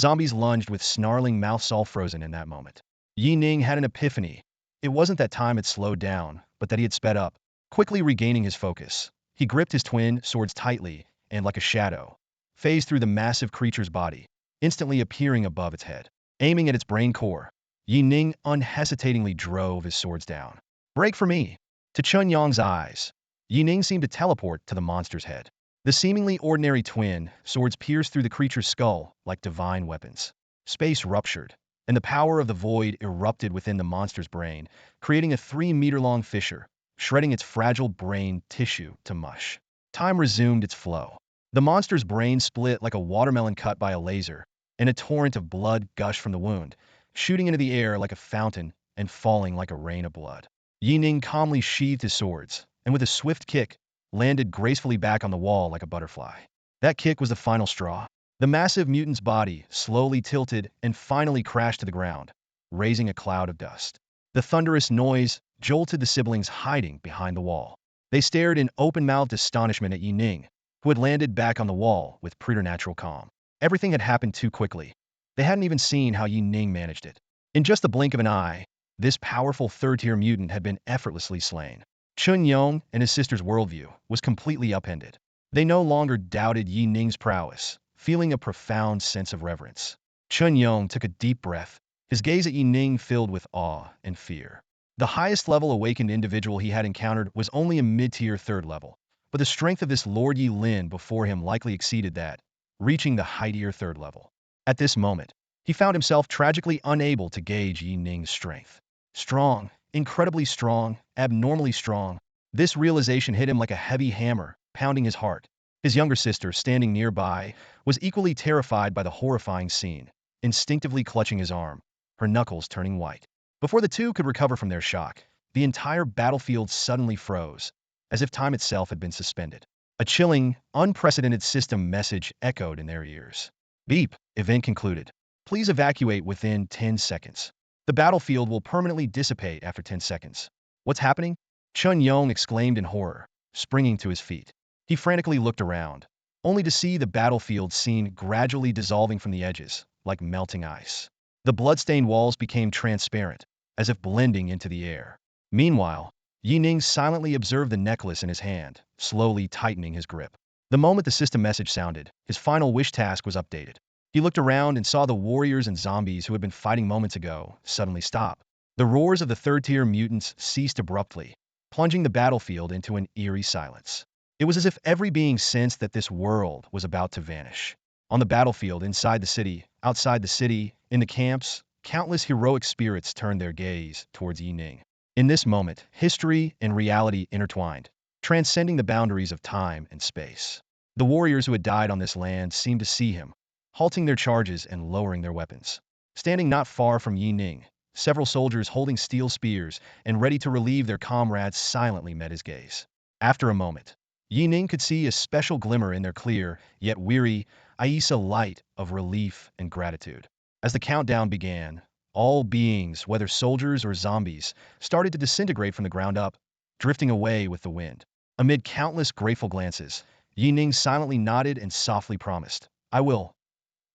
zombies lunged with snarling mouths all frozen in that moment. Yi Ning had an epiphany. It wasn't that time had slowed down, but that he had sped up. Quickly regaining his focus, he gripped his twin swords tightly and, like a shadow, phased through the massive creature's body, instantly appearing above its head. Aiming at its brain core, Yi Ning unhesitatingly drove his swords down. "Break for me!" To Chun Yong's eyes, Yi Ning seemed to teleport to the monster's head. The seemingly ordinary twin swords pierced through the creature's skull like divine weapons. Space ruptured, and the power of the void erupted within the monster's brain, creating a 3-meter-long fissure, shredding its fragile brain tissue to mush. Time resumed its flow. The monster's brain split like a watermelon cut by a laser, and a torrent of blood gushed from the wound, shooting into the air like a fountain and falling like a rain of blood. Yi Ning calmly sheathed his swords, and with a swift kick, landed gracefully back on the wall like a butterfly. That kick was the final straw. The massive mutant's body slowly tilted and finally crashed to the ground, raising a cloud of dust. The thunderous noise jolted the siblings hiding behind the wall. They stared in open-mouthed astonishment at Yi Ning, who had landed back on the wall with preternatural calm. Everything had happened too quickly. They hadn't even seen how Yi Ning managed it. In just the blink of an eye, this powerful third-tier mutant had been effortlessly slain. Chun Yong and his sister's worldview was completely upended. They no longer doubted Yi Ning's prowess, feeling a profound sense of reverence. Chun Yong took a deep breath, his gaze at Yi Ning filled with awe and fear. The highest level awakened individual he had encountered was only a mid-tier third level, but the strength of this Lord Yi Lin before him likely exceeded that, reaching the high-tier third level. At this moment, he found himself tragically unable to gauge Yi Ning's strength. Strong, incredibly strong, abnormally strong. This realization hit him like a heavy hammer, pounding his heart. His younger sister, standing nearby, was equally terrified by the horrifying scene, instinctively clutching his arm, her knuckles turning white. Before the two could recover from their shock, the entire battlefield suddenly froze, as if time itself had been suspended. A chilling, unprecedented system message echoed in their ears. Beep, event concluded. Please evacuate within 10 seconds. The battlefield will permanently dissipate after 10 seconds. What's happening? Chun Yong exclaimed in horror, springing to his feet. He frantically looked around, only to see the battlefield scene gradually dissolving from the edges, like melting ice. The bloodstained walls became transparent, as if blending into the air. Meanwhile, Yi Ning silently observed the necklace in his hand, slowly tightening his grip. The moment the system message sounded, his final wish task was updated. He looked around and saw the warriors and zombies who had been fighting moments ago suddenly stop. The roars of the third-tier mutants ceased abruptly, plunging the battlefield into an eerie silence. It was as if every being sensed that this world was about to vanish. On the battlefield, inside the city, outside the city, in the camps, countless heroic spirits turned their gaze towards Yi Ning. In this moment, history and reality intertwined, transcending the boundaries of time and space. The warriors who had died on this land seemed to see him, halting their charges and lowering their weapons. Standing not far from Yi Ning, several soldiers holding steel spears and ready to relieve their comrades silently met his gaze. After a moment, Yi Ning could see a special glimmer in their clear, yet weary, Aisa light of relief and gratitude. As the countdown began, all beings, whether soldiers or zombies, started to disintegrate from the ground up, drifting away with the wind. Amid countless grateful glances, Yi Ning silently nodded and softly promised, "I will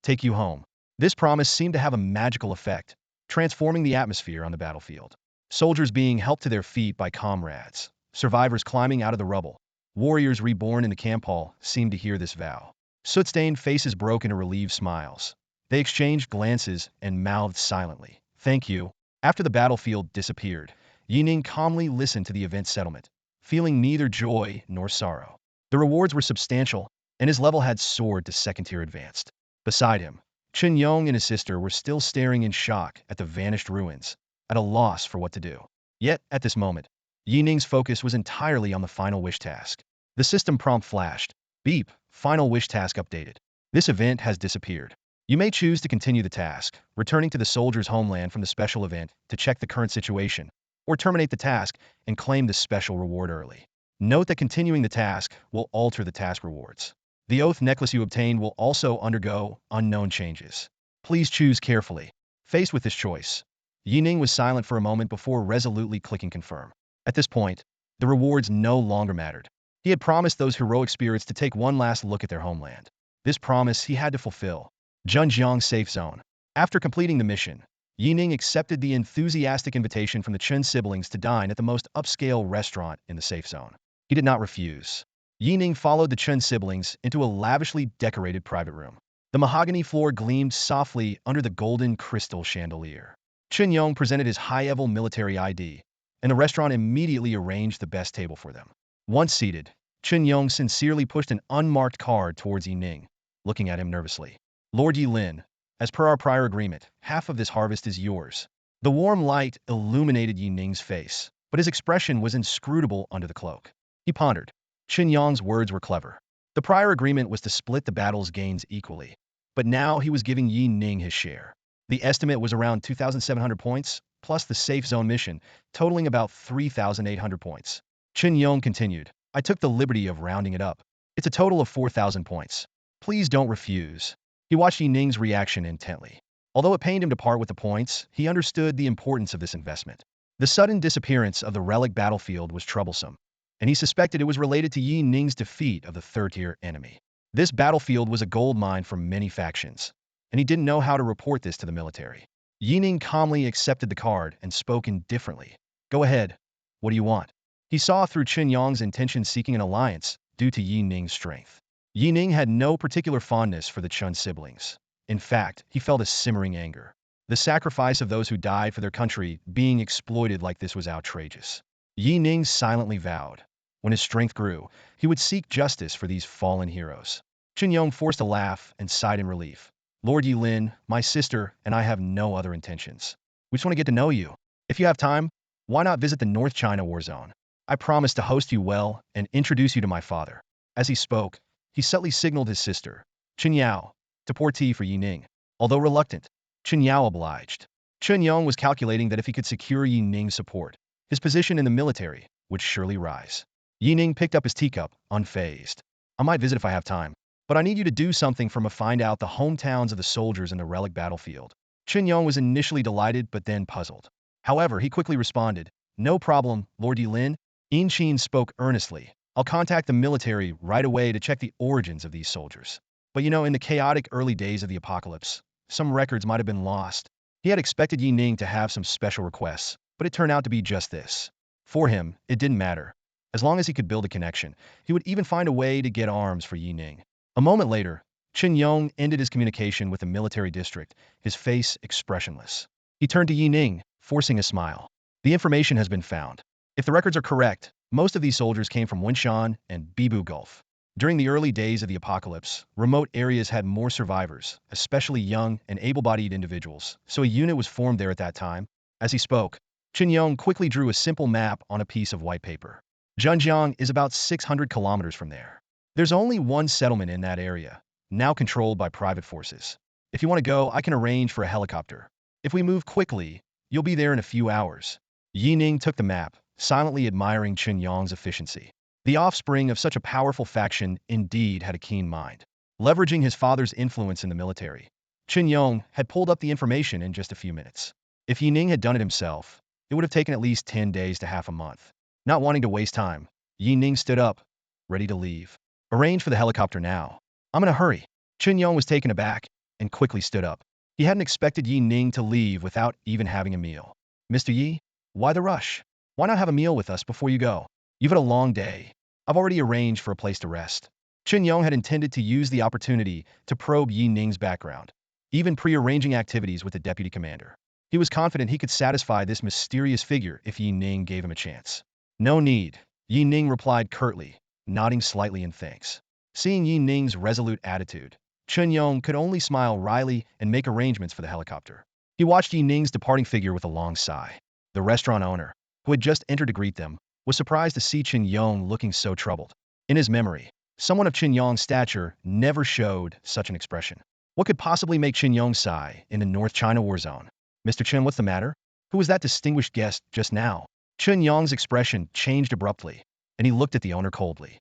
take you home." This promise seemed to have a magical effect, transforming the atmosphere on the battlefield. Soldiers being helped to their feet by comrades, survivors climbing out of the rubble, warriors reborn in the camp hall seemed to hear this vow. Soot-stained faces broke into relieved smiles. They exchanged glances and mouthed silently, "Thank you." After the battlefield disappeared, Yi Ning calmly listened to the event settlement, feeling neither joy nor sorrow. The rewards were substantial, and his level had soared to second-tier advanced. Beside him, Chun Yong and his sister were still staring in shock at the vanished ruins, at a loss for what to do. Yet, at this moment, Yi Ning's focus was entirely on the final wish task. The system prompt flashed. Beep, final wish task updated. This event has disappeared. You may choose to continue the task, returning to the soldier's homeland from the special event to check the current situation, or terminate the task and claim the special reward early. Note that continuing the task will alter the task rewards. The oath necklace you obtained will also undergo unknown changes. Please choose carefully. Faced with this choice, Yi Ning was silent for a moment before resolutely clicking confirm. At this point, the rewards no longer mattered. He had promised those heroic spirits to take one last look at their homeland. This promise he had to fulfill. Zhenjiang's safe zone. After completing the mission, Yi Ning accepted the enthusiastic invitation from the Chen siblings to dine at the most upscale restaurant in the safe zone. He did not refuse. Yi Ning followed the Chen siblings into a lavishly decorated private room. The mahogany floor gleamed softly under the golden crystal chandelier. Chun Yong presented his high-level military ID, and the restaurant immediately arranged the best table for them. Once seated, Chun Yong sincerely pushed an unmarked card towards Yi Ning, looking at him nervously. "Lord Yi Lin, as per our prior agreement, half of this harvest is yours." The warm light illuminated Yi Ning's face, but his expression was inscrutable under the cloak. He pondered. Chun Yong's words were clever. The prior agreement was to split the battle's gains equally, but now he was giving Yi Ning his share. The estimate was around 2,700 points, plus the safe zone mission, totaling about 3,800 points. Chun Yong continued, "I took the liberty of rounding it up. It's a total of 4,000 points. Please don't refuse." He watched Yi Ning's reaction intently. Although it pained him to part with the points, he understood the importance of this investment. The sudden disappearance of the relic battlefield was troublesome, and he suspected it was related to Yi Ning's defeat of the third-tier enemy. This battlefield was a gold mine for many factions, and he didn't know how to report this to the military. Yi Ning calmly accepted the card and spoke indifferently. "Go ahead. What do you want?" He saw through Chun Yong's intention seeking an alliance, due to Yi Ning's strength. Yi Ning had no particular fondness for the Chun siblings. In fact, he felt a simmering anger. The sacrifice of those who died for their country being exploited like this was outrageous. Yi Ning silently vowed. When his strength grew, he would seek justice for these fallen heroes. Qin Yong forced a laugh and sighed in relief. Lord Yi Lin, my sister, and I have no other intentions. We just want to get to know you. If you have time, why not visit the North China war zone? I promise to host you well and introduce you to my father. As he spoke, he subtly signaled his sister, Qin Yao, to pour tea for Yi Ning. Although reluctant, Qin Yao obliged. Qin Yong was calculating that if he could secure Yi Ning's support, his position in the military would surely rise. Yi Ning picked up his teacup, unfazed. I might visit if I have time, but I need you to do something for me. Find out the hometowns of the soldiers in the relic battlefield. Qin Yong was initially delighted but then puzzled. However, he quickly responded, no problem, Lord Yi Lin. Yin Qin spoke earnestly. I'll contact the military right away to check the origins of these soldiers. But in the chaotic early days of the apocalypse, some records might have been lost. He had expected Yi Ning to have some special requests, but it turned out to be just this. For him, it didn't matter. As long as he could build a connection, he would even find a way to get arms for Yi Ning. A moment later, Qin Yong ended his communication with the military district, his face expressionless. He turned to Yi Ning, forcing a smile. The information has been found. If the records are correct, most of these soldiers came from Winshan and Bibu Gulf. During the early days of the apocalypse, remote areas had more survivors, especially young and able-bodied individuals, so a unit was formed there at that time. As he spoke, Qin Yong quickly drew a simple map on a piece of white paper. Zhenjiang is about 600 kilometers from there. There's only one settlement in that area, now controlled by private forces. If you want to go, I can arrange for a helicopter. If we move quickly, you'll be there in a few hours. Yi Ning took the map, silently admiring Qin Yong's efficiency. The offspring of such a powerful faction indeed had a keen mind. Leveraging his father's influence in the military, Qin Yong had pulled up the information in just a few minutes. If Yi Ning had done it himself, it would have taken at least 10 days to half a month. Not wanting to waste time, Yi Ning stood up, ready to leave. Arrange for the helicopter now. I'm in a hurry. Qin Yong was taken aback and quickly stood up. He hadn't expected Yi Ning to leave without even having a meal. Mr. Yi, why the rush? Why not have a meal with us before you go? You've had a long day. I've already arranged for a place to rest. Qin Yong had intended to use the opportunity to probe Yi Ning's background, even pre-arranging activities with the deputy commander. He was confident he could satisfy this mysterious figure if Yi Ning gave him a chance. No need, Yi Ning replied curtly, nodding slightly in thanks. Seeing Yi Ning's resolute attitude, Qin Yong could only smile wryly and make arrangements for the helicopter. He watched Yi Ning's departing figure with a long sigh. The restaurant owner, who had just entered to greet them, was surprised to see Qin Yong looking so troubled. In his memory, someone of Qin Yong's stature never showed such an expression. What could possibly make Qin Yong sigh in the North China war zone? Mr. Qin, what's the matter? Who was that distinguished guest just now? Qin Yong's expression changed abruptly, and he looked at the owner coldly.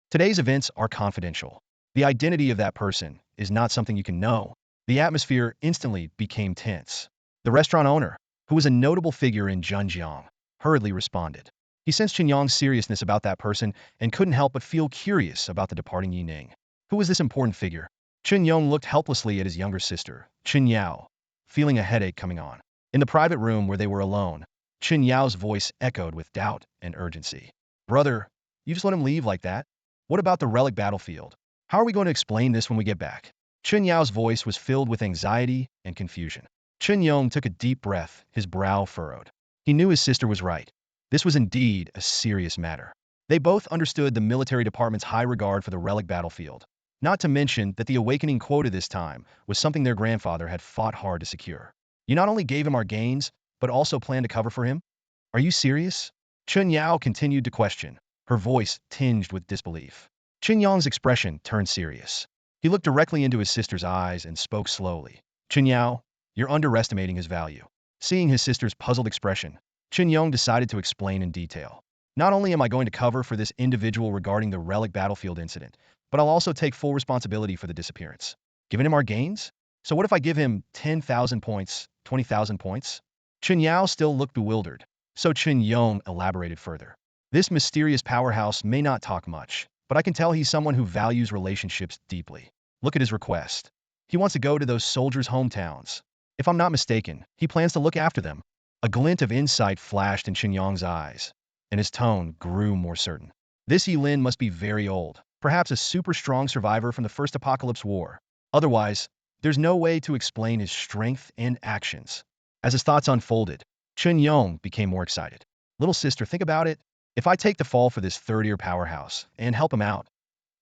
Today's events are confidential. The identity of that person is not something you can know. The atmosphere instantly became tense. The restaurant owner, who was a notable figure in Zhenjiang, hurriedly responded. He sensed Qin Yong's seriousness about that person and couldn't help but feel curious about the departing Yi Ning. Who was this important figure? Qin Yong looked helplessly at his younger sister, Qin Yao, feeling a headache coming on. In the private room where they were alone, Qin Yao's voice echoed with doubt and urgency. Brother, you just let him leave like that? What about the relic battlefield? How are we going to explain this when we get back? Qin Yao's voice was filled with anxiety and confusion. Qin Yong took a deep breath, his brow furrowed. He knew his sister was right. This was indeed a serious matter. They both understood the military department's high regard for the relic battlefield, not to mention that the awakening quota this time was something their grandfather had fought hard to secure. You not only gave him our gains, but also plan to cover for him? Are you serious? Qin Yao continued to question, her voice tinged with disbelief. Qin Yong's expression turned serious. He looked directly into his sister's eyes and spoke slowly. Qin Yao, you're underestimating his value. Seeing his sister's puzzled expression, Qin Yong decided to explain in detail. Not only am I going to cover for this individual regarding the relic battlefield incident, but I'll also take full responsibility for the disappearance. Giving him our gains? So what if I give him 10,000 points, 20,000 points? Qin Yao still looked bewildered, so Qin Yong elaborated further. This mysterious powerhouse may not talk much, but I can tell he's someone who values relationships deeply. Look at his request. He wants to go to those soldiers' hometowns. If I'm not mistaken, he plans to look after them. A glint of insight flashed in Qin Yong's eyes, and his tone grew more certain. This Yi Lin must be very old, perhaps a super strong survivor from the first Apocalypse War. Otherwise, there's no way to explain his strength and actions. As his thoughts unfolded, Chun Yong became more excited. Little sister, think about it. If I take the fall for this third-year powerhouse and help him out,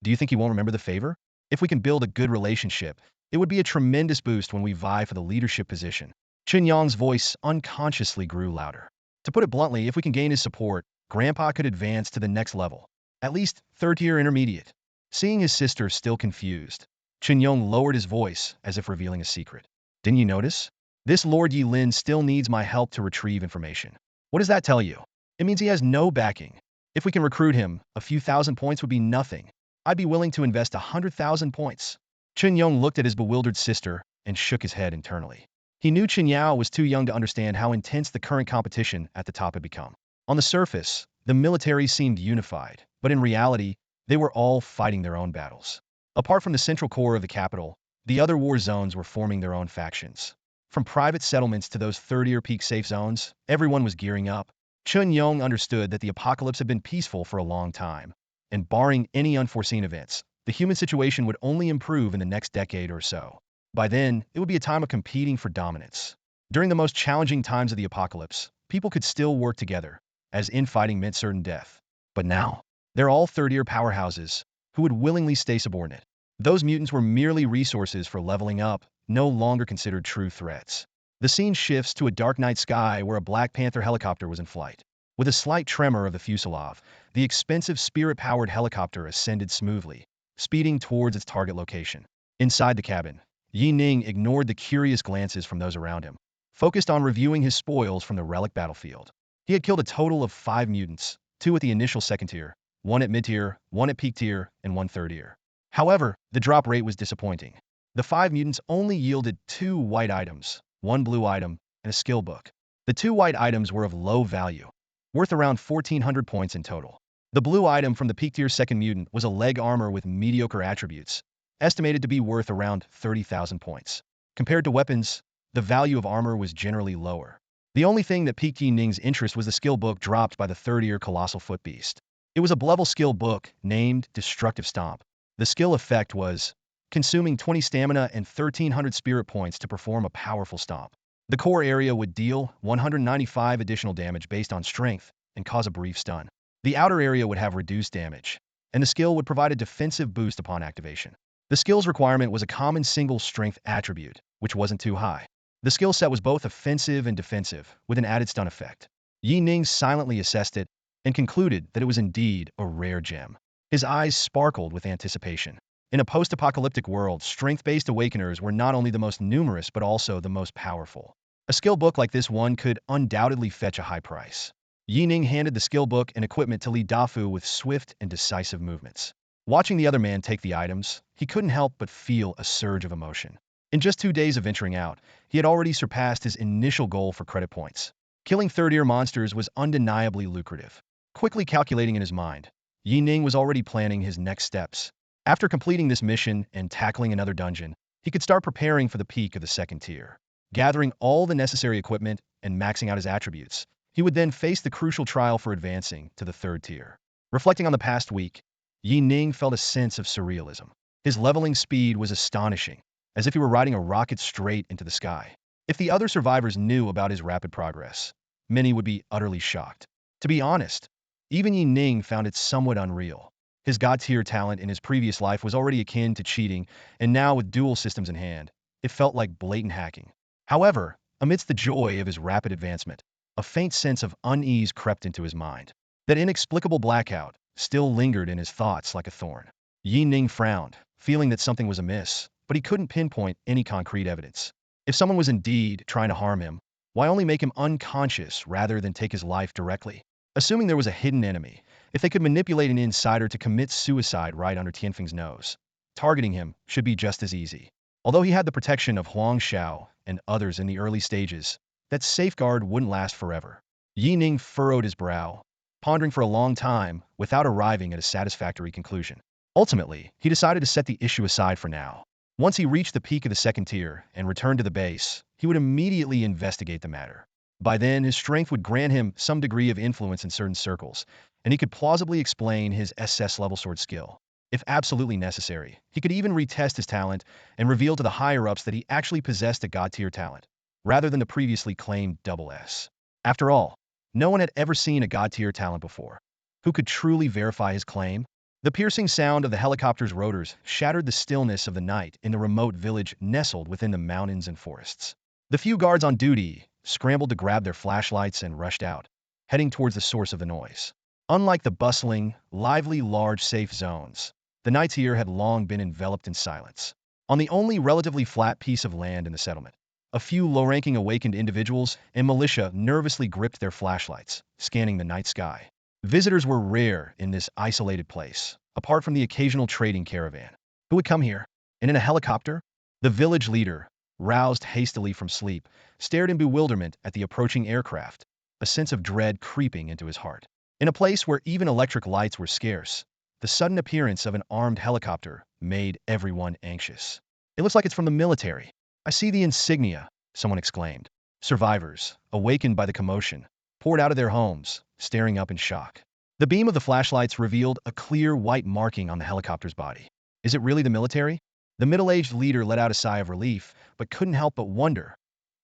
do you think he won't remember the favor? If we can build a good relationship, it would be a tremendous boost when we vie for the leadership position. Chun Yong's voice unconsciously grew louder. To put it bluntly, if we can gain his support, Grandpa could advance to the next level, at least third-tier intermediate. Seeing his sister still confused, Chun Yong lowered his voice as if revealing a secret. Didn't you notice? This Lord Yi Lin still needs my help to retrieve information. What does that tell you? It means he has no backing. If we can recruit him, a few thousand points would be nothing. I'd be willing to invest 100,000 points. Chun Yong looked at his bewildered sister and shook his head internally. He knew Chen Yao was too young to understand how intense the current competition at the top had become. On the surface, the military seemed unified, but in reality, they were all fighting their own battles. Apart from the central core of the capital, the other war zones were forming their own factions. From private settlements to those third-year peak safe zones, everyone was gearing up. Chun Yong understood that the apocalypse had been peaceful for a long time, and barring any unforeseen events, the human situation would only improve in the next decade or so. By then, it would be a time of competing for dominance. During the most challenging times of the apocalypse, people could still work together, as infighting meant certain death. But now, they're all third-year powerhouses, who would willingly stay subordinate. Those mutants were merely resources for leveling up, no longer considered true threats. The scene shifts to a dark night sky where a Black Panther helicopter was in flight. With a slight tremor of the fuselage, the expensive spirit-powered helicopter ascended smoothly, speeding towards its target location. Inside the cabin, Yi Ning ignored the curious glances from those around him, focused on reviewing his spoils from the relic battlefield. He had killed a total of 5 mutants, 2 at the initial second tier, 1 at mid-tier, 1 at peak tier, and 1 third tier. However, the drop rate was disappointing. The 5 mutants only yielded 2 white items, 1 blue item, and a skill book. The 2 white items were of low value, worth around 1,400 points in total. The blue item from the peak tier second mutant was a leg armor with mediocre attributes, estimated to be worth around 30,000 points. Compared to weapons, the value of armor was generally lower. The only thing that piqued Yi Ning's interest was the skill book dropped by the third-year Colossal Foot Beast. It was a level skill book named Destructive Stomp. The skill effect was consuming 20 stamina and 1,300 spirit points to perform a powerful stomp. The core area would deal 195 additional damage based on strength and cause a brief stun. The outer area would have reduced damage, and the skill would provide a defensive boost upon activation. The skill's requirement was a common single strength attribute, which wasn't too high. The skill set was both offensive and defensive, with an added stun effect. Yi Ning silently assessed it and concluded that it was indeed a rare gem. His eyes sparkled with anticipation. In a post-apocalyptic world, strength-based awakeners were not only the most numerous but also the most powerful. A skill book like this one could undoubtedly fetch a high price. Yi Ning handed the skill book and equipment to Li Dafu with swift and decisive movements. Watching the other man take the items, he couldn't help but feel a surge of emotion. In just 2 days of venturing out, he had already surpassed his initial goal for credit points. Killing third-tier monsters was undeniably lucrative. Quickly calculating in his mind, Yi Ning was already planning his next steps. After completing this mission and tackling another dungeon, he could start preparing for the peak of the second tier. Gathering all the necessary equipment and maxing out his attributes, he would then face the crucial trial for advancing to the third tier. Reflecting on the past week, Yi Ning felt a sense of surrealism. His leveling speed was astonishing, as if he were riding a rocket straight into the sky. If the other survivors knew about his rapid progress, many would be utterly shocked. To be honest, even Yi Ning found it somewhat unreal. His god-tier talent in his previous life was already akin to cheating, and now with dual systems in hand, it felt like blatant hacking. However, amidst the joy of his rapid advancement, a faint sense of unease crept into his mind. That inexplicable blackout still lingered in his thoughts like a thorn. Yi Ning frowned, feeling that something was amiss, but he couldn't pinpoint any concrete evidence. If someone was indeed trying to harm him, why only make him unconscious rather than take his life directly? Assuming there was a hidden enemy, if they could manipulate an insider to commit suicide right under Tianfeng's nose, targeting him should be just as easy. Although he had the protection of Huang Shao and others in the early stages, that safeguard wouldn't last forever. Yi Ning furrowed his brow, pondering for a long time without arriving at a satisfactory conclusion. Ultimately, he decided to set the issue aside for now. Once he reached the peak of the second tier and returned to the base, he would immediately investigate the matter. By then, his strength would grant him some degree of influence in certain circles, and he could plausibly explain his SS level sword skill. If absolutely necessary, he could even retest his talent and reveal to the higher-ups that he actually possessed a god-tier talent, rather than the previously claimed double S. After all, no one had ever seen a god-tier talent before. Who could truly verify his claim? The piercing sound of the helicopter's rotors shattered the stillness of the night in the remote village nestled within the mountains and forests. The few guards on duty scrambled to grab their flashlights and rushed out, heading towards the source of the noise. Unlike the bustling, lively large safe zones, the nights here had long been enveloped in silence. On the only relatively flat piece of land in the settlement, a few low-ranking awakened individuals and militia nervously gripped their flashlights, scanning the night sky. Visitors were rare in this isolated place, apart from the occasional trading caravan. Who would come here? And in a helicopter? The village leader, roused hastily from sleep, stared in bewilderment at the approaching aircraft, a sense of dread creeping into his heart. In a place where even electric lights were scarce, the sudden appearance of an armed helicopter made everyone anxious. It looks like it's from the military. I see the insignia, someone exclaimed. Survivors, awakened by the commotion, poured out of their homes, staring up in shock. The beam of the flashlights revealed a clear white marking on the helicopter's body. Is it really the military? The middle-aged leader let out a sigh of relief, but couldn't help but wonder.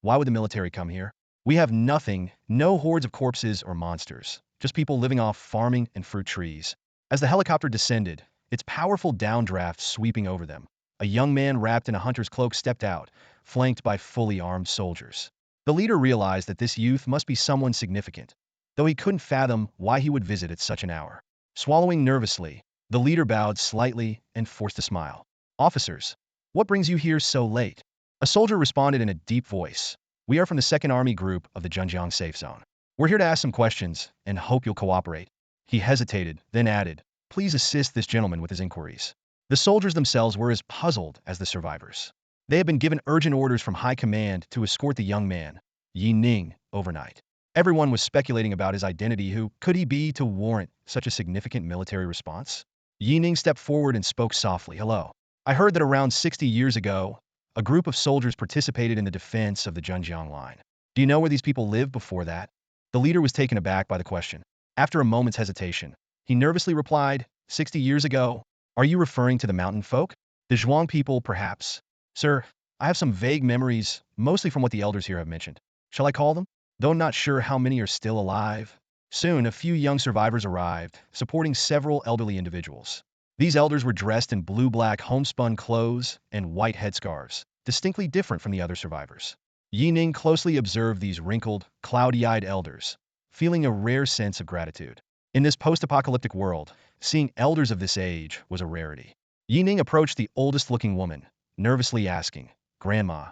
Why would the military come here? We have nothing, no hordes of corpses or monsters, just people living off farming and fruit trees. As the helicopter descended, its powerful downdraft sweeping over them, a young man wrapped in a hunter's cloak stepped out, flanked by fully armed soldiers. The leader realized that this youth must be someone significant, though he couldn't fathom why he would visit at such an hour. Swallowing nervously, the leader bowed slightly and forced a smile. Officers, what brings you here so late? A soldier responded in a deep voice. We are from the 2nd Army Group of the Zhenjiang Safe Zone. We're here to ask some questions and hope you'll cooperate. He hesitated, then added, please assist this gentleman with his inquiries. The soldiers themselves were as puzzled as the survivors. They had been given urgent orders from high command to escort the young man, Yi Ning, overnight. Everyone was speculating about his identity. Who could he be to warrant such a significant military response? Yi Ning stepped forward and spoke softly. Hello. I heard that around 60 years ago, a group of soldiers participated in the defense of the Zhenjiang line. Do you know where these people lived before that? The leader was taken aback by the question. After a moment's hesitation, he nervously replied, 60 years ago? Are you referring to the mountain folk? The Zhuang people, perhaps? Sir, I have some vague memories, mostly from what the elders here have mentioned. Shall I call them? Though not sure how many are still alive. Soon, a few young survivors arrived, supporting several elderly individuals. These elders were dressed in blue-black homespun clothes and white headscarves, distinctly different from the other survivors. Yi Ning closely observed these wrinkled, cloudy-eyed elders, feeling a rare sense of gratitude. In this post-apocalyptic world, seeing elders of this age was a rarity. Yi Ning approached the oldest-looking woman, nervously asking, Grandma,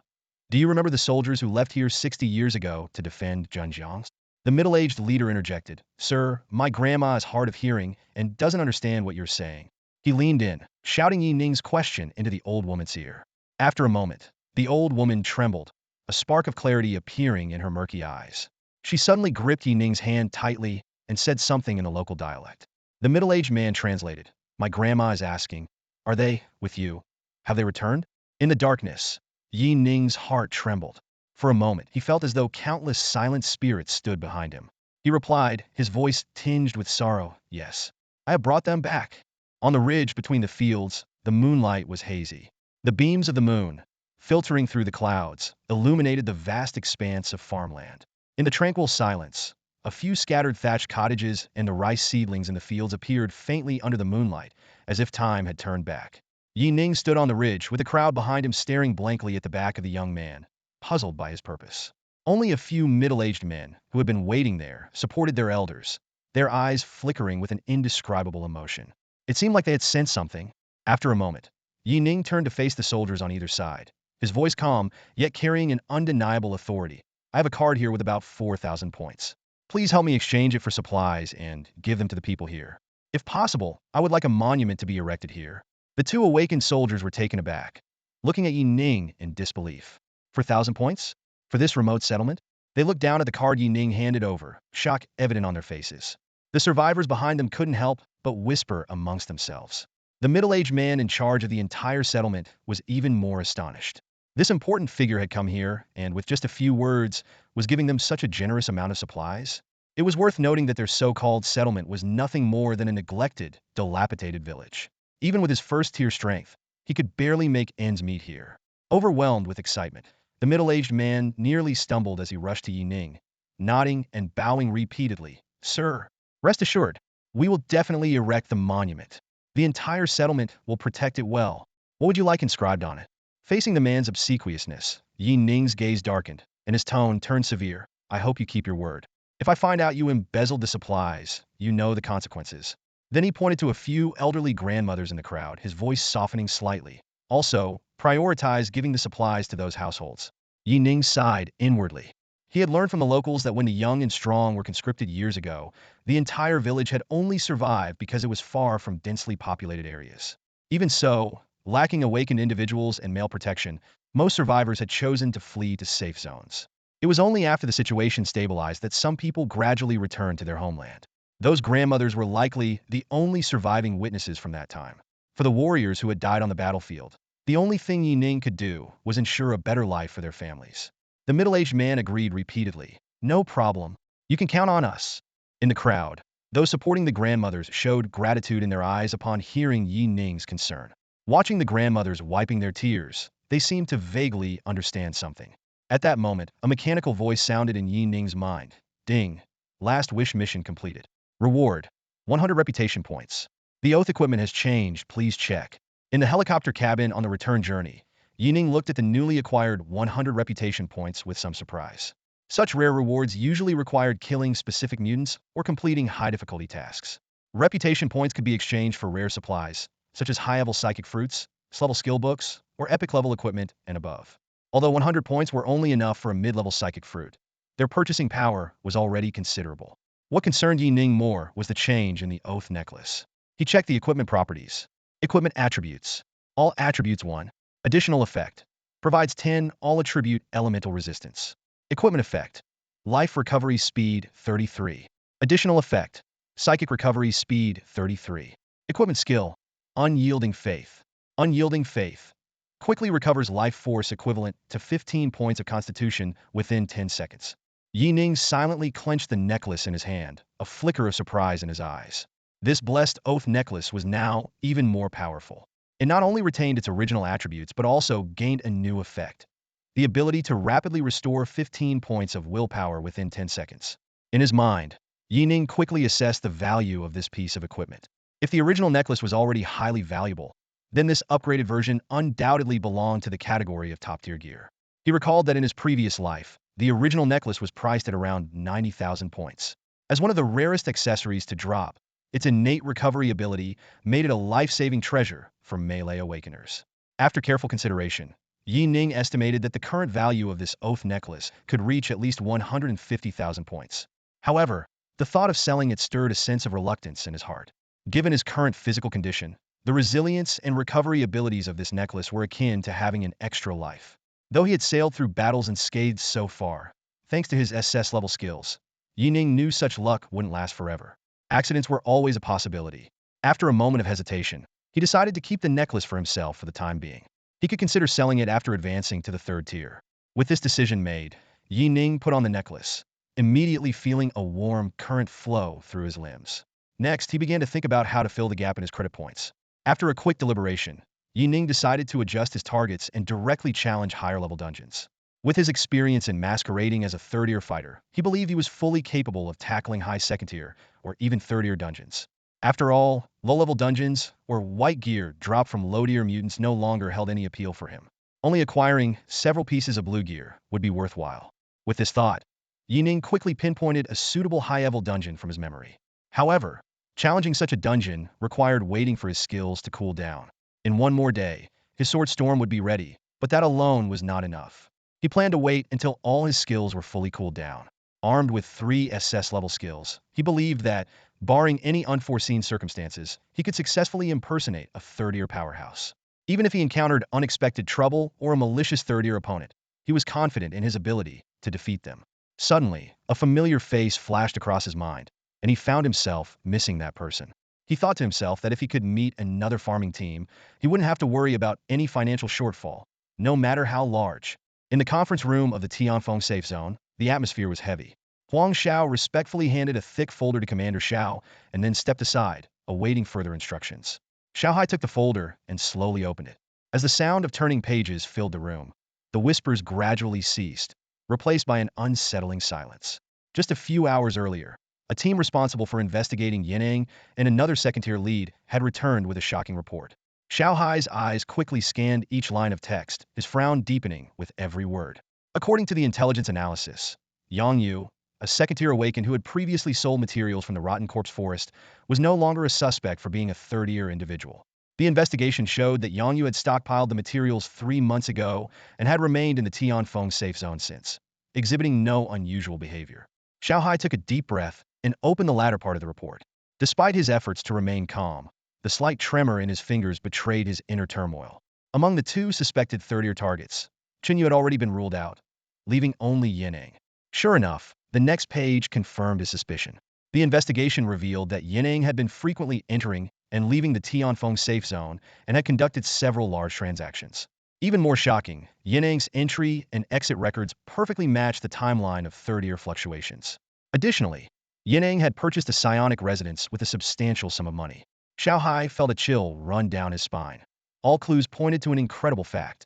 do you remember the soldiers who left here 60 years ago to defend Zhenjiang? The middle-aged leader interjected, Sir, my grandma is hard of hearing and doesn't understand what you're saying. He leaned in, shouting Yi Ning's question into the old woman's ear. After a moment, the old woman trembled, a spark of clarity appearing in her murky eyes. She suddenly gripped Yi Ning's hand tightly and said something in the local dialect. The middle-aged man translated, My grandma is asking, are they with you? Have they returned? In the darkness, Yi Ning's heart trembled. For a moment, he felt as though countless silent spirits stood behind him. He replied, his voice tinged with sorrow, Yes, I have brought them back. On the ridge between the fields, the moonlight was hazy. The beams of the moon, filtering through the clouds, illuminated the vast expanse of farmland. In the tranquil silence, a few scattered thatched cottages and the rice seedlings in the fields appeared faintly under the moonlight, as if time had turned back. Yi Ning stood on the ridge with the crowd behind him staring blankly at the back of the young man, puzzled by his purpose. Only a few middle-aged men, who had been waiting there, supported their elders, their eyes flickering with an indescribable emotion. It seemed like they had sensed something. After a moment, Yi Ning turned to face the soldiers on either side, his voice calm, yet carrying an undeniable authority. I have a card here with about 4,000 points. Please help me exchange it for supplies and give them to the people here. If possible, I would like a monument to be erected here. The two awakened soldiers were taken aback, looking at Yi Ning in disbelief. 4,000 points? For this remote settlement? They looked down at the card Yi Ning handed over, shock evident on their faces. The survivors behind them couldn't help but whisper amongst themselves. The middle-aged man in charge of the entire settlement was even more astonished. This important figure had come here, and with just a few words, was giving them such a generous amount of supplies. It was worth noting that their so-called settlement was nothing more than a neglected, dilapidated village. Even with his first-tier strength, he could barely make ends meet here. Overwhelmed with excitement, the middle-aged man nearly stumbled as he rushed to Yi Ning, nodding and bowing repeatedly. Sir, rest assured, we will definitely erect the monument. The entire settlement will protect it well. What would you like inscribed on it? Facing the man's obsequiousness, Yi Ning's gaze darkened, and his tone turned severe. I hope you keep your word. If I find out you embezzled the supplies, you know the consequences. Then he pointed to a few elderly grandmothers in the crowd, his voice softening slightly. Also, prioritize giving the supplies to those households. Yi Ning sighed inwardly. He had learned from the locals that when the young and strong were conscripted years ago, the entire village had only survived because it was far from densely populated areas. Even so, lacking awakened individuals and male protection, most survivors had chosen to flee to safe zones. It was only after the situation stabilized that some people gradually returned to their homeland. Those grandmothers were likely the only surviving witnesses from that time. For the warriors who had died on the battlefield, the only thing Yi Ning could do was ensure a better life for their families. The middle-aged man agreed repeatedly. No problem. You can count on us. In the crowd, those supporting the grandmothers showed gratitude in their eyes upon hearing Yi Ning's concern. Watching the grandmothers wiping their tears, they seemed to vaguely understand something. At that moment, a mechanical voice sounded in Yi Ning's mind. Ding. Last wish mission completed. Reward. 100 reputation points. The oath equipment has changed, please check. In the helicopter cabin on the return journey, Yi Ning looked at the newly acquired 100 reputation points with some surprise. Such rare rewards usually required killing specific mutants or completing high-difficulty tasks. Reputation points could be exchanged for rare supplies, such as high-level psychic fruits, S-level skill books, or epic-level equipment and above. Although 100 points were only enough for a mid-level psychic fruit, their purchasing power was already considerable. What concerned Yi Ning more was the change in the oath necklace. He checked the equipment properties. Equipment attributes. All attributes 1. Additional effect. Provides 10 all attribute elemental resistance. Equipment effect. Life recovery speed 33. Additional effect. Psychic recovery speed 33. Equipment skill. Unyielding faith. Unyielding faith. Quickly recovers life force equivalent to 15 points of constitution within 10 seconds. Yi Ning silently clenched the necklace in his hand, a flicker of surprise in his eyes. This blessed oath necklace was now even more powerful. It not only retained its original attributes but also gained a new effect. The ability to rapidly restore 15 points of willpower within 10 seconds. In his mind, Yi Ning quickly assessed the value of this piece of equipment. If the original necklace was already highly valuable, then this upgraded version undoubtedly belonged to the category of top-tier gear. He recalled that in his previous life, the original necklace was priced at around 90,000 points. As one of the rarest accessories to drop, its innate recovery ability made it a life-saving treasure for melee awakeners. After careful consideration, Yi Ning estimated that the current value of this oath necklace could reach at least 150,000 points. However, the thought of selling it stirred a sense of reluctance in his heart. Given his current physical condition, the resilience and recovery abilities of this necklace were akin to having an extra life. Though he had sailed through battles unscathed so far, thanks to his SS-level skills, Yi Ning knew such luck wouldn't last forever. Accidents were always a possibility. After a moment of hesitation, he decided to keep the necklace for himself for the time being. He could consider selling it after advancing to the 3rd tier. With this decision made, Yi Ning put on the necklace, immediately feeling a warm current flow through his limbs. Next, he began to think about how to fill the gap in his credit points. After a quick deliberation, Yi Ning decided to adjust his targets and directly challenge higher-level dungeons. With his experience in masquerading as a 3rd-tier fighter, he believed he was fully capable of tackling high 2nd-tier or even 3rd-tier dungeons. After all, low-level dungeons or white gear dropped from low-tier mutants no longer held any appeal for him. Only acquiring several pieces of blue gear would be worthwhile. With this thought, Yi Ning quickly pinpointed a suitable high-level dungeon from his memory. However, challenging such a dungeon required waiting for his skills to cool down. In one more day, his sword storm would be ready, but that alone was not enough. He planned to wait until all his skills were fully cooled down. Armed with 3 SS-level skills, he believed that, barring any unforeseen circumstances, he could successfully impersonate a 3rd-tier powerhouse. Even if he encountered unexpected trouble or a malicious 3rd-tier opponent, he was confident in his ability to defeat them. Suddenly, a familiar face flashed across his mind, and he found himself missing that person. He thought to himself that if he could meet another farming team, he wouldn't have to worry about any financial shortfall, no matter how large. In the conference room of the Tianfeng safe zone, the atmosphere was heavy. Huang Shao respectfully handed a thick folder to Commander Shao and then stepped aside, awaiting further instructions. Shao Hai took the folder and slowly opened it. As the sound of turning pages filled the room, the whispers gradually ceased, replaced by an unsettling silence. Just a few hours earlier, a team responsible for investigating Yi Ning and another second-tier lead had returned with a shocking report. Shao Hai's eyes quickly scanned each line of text, his frown deepening with every word. According to the intelligence analysis, Yang Yu, a second-tier awakened who had previously sold materials from the rotten corpse forest, was no longer a suspect for being a third-tier individual. The investigation showed that Yang Yu had stockpiled the materials 3 months ago and had remained in the Tianfeng safe zone since, exhibiting no unusual behavior. Shao Hai took a deep breath and opened the latter part of the report. Despite his efforts to remain calm, the slight tremor in his fingers betrayed his inner turmoil. Among the 2 suspected third-tier targets, Chen Yu had already been ruled out, leaving only Yi Ning. Sure enough, the next page confirmed his suspicion. The investigation revealed that Yi Ning had been frequently entering and leaving the Tianfeng safe zone and had conducted several large transactions. Even more shocking, Yi Ning's entry and exit records perfectly matched the timeline of third-tier fluctuations. Additionally, Yi Ning had purchased a psionic residence with a substantial sum of money. Shao Hai felt a chill run down his spine. All clues pointed to an incredible fact.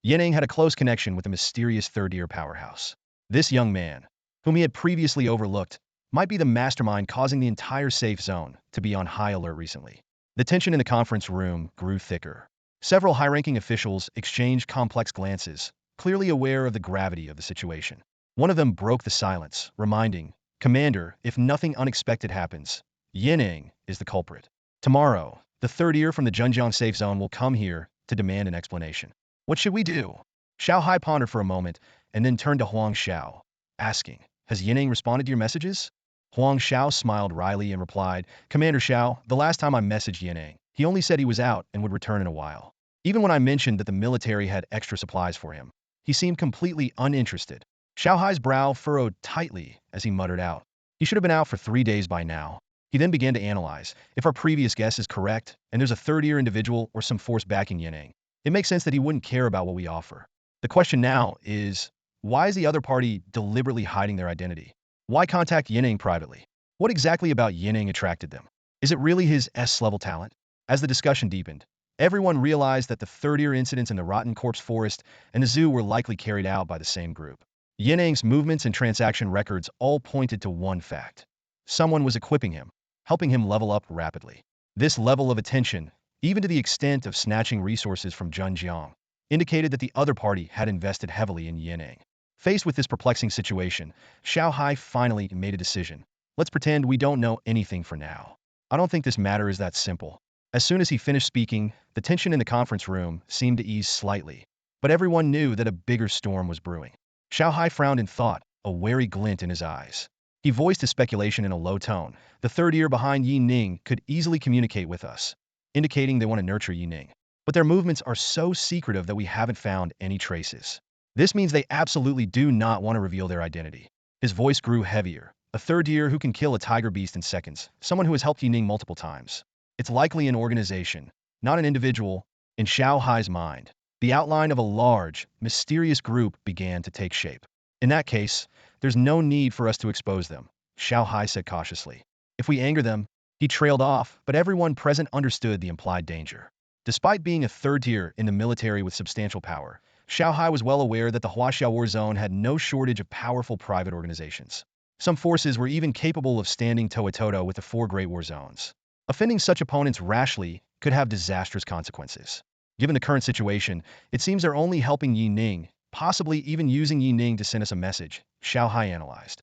Yi Ning had a close connection with the mysterious third-tier powerhouse. This young man, whom he had previously overlooked, might be the mastermind causing the entire safe zone to be on high alert recently. The tension in the conference room grew thicker. Several high-ranking officials exchanged complex glances, clearly aware of the gravity of the situation. One of them broke the silence, reminding, "Commander, if nothing unexpected happens, Yi Ning is the culprit. Tomorrow, the third-tier from the Zhenjiang safe zone will come here to demand an explanation. What should we do?" Shao Hai pondered for a moment and then turned to Huang Shao, asking, "Has Yi Ning responded to your messages?" Huang Shao smiled wryly and replied, "Commander Shao, the last time I messaged Yi Ning, he only said he was out and would return in a while. Even when I mentioned that the military had extra supplies for him, he seemed completely uninterested." Shao Hai's brow furrowed tightly as he muttered out, "He should have been out for 3 days by now." He then began to analyze, if our previous guess is correct, and there's a third-tier individual or some force backing Yi Ning, it makes sense that he wouldn't care about what we offer. The question now is, why is the other party deliberately hiding their identity? Why contact Yi Ning privately? What exactly about Yi Ning attracted them? Is it really his S-level talent? As the discussion deepened, everyone realized that the third-tier incidents in the rotten corpse forest and the zoo were likely carried out by the same group. Yi Ning's movements and transaction records all pointed to one fact. Someone was equipping him, helping him level up rapidly. This level of attention, even to the extent of snatching resources from Zhenjiang, indicated that the other party had invested heavily in Yi Ning. Faced with this perplexing situation, Shao Hai finally made a decision. "Let's pretend we don't know anything for now. I don't think this matter is that simple." As soon as he finished speaking, the tension in the conference room seemed to ease slightly, but everyone knew that a bigger storm was brewing. Shao Hai frowned in thought, a wary glint in his eyes. He voiced his speculation in a low tone. "The third-tier behind Yi Ning could easily communicate with us, indicating they want to nurture Yi Ning. But their movements are so secretive that we haven't found any traces. This means they absolutely do not want to reveal their identity." His voice grew heavier. "A third-tier who can kill a tiger beast in seconds, someone who has helped Yi Ning multiple times. It's likely an organization, not an individual." In Shao Hai's mind, the outline of a large, mysterious group began to take shape. "In that case, there's no need for us to expose them," Shao Hai said cautiously. "If we anger them," he trailed off, but everyone present understood the implied danger. Despite being a third-tier in the military with substantial power, Shao Hai was well aware that the Huaxia War Zone had no shortage of powerful private organizations. Some forces were even capable of standing toe-to-toe with the 4 Great War Zones. Offending such opponents rashly could have disastrous consequences. Given the current situation, it seems they're only helping Yi Ning, possibly even using Yi Ning to send us a message, Shao Hai analyzed.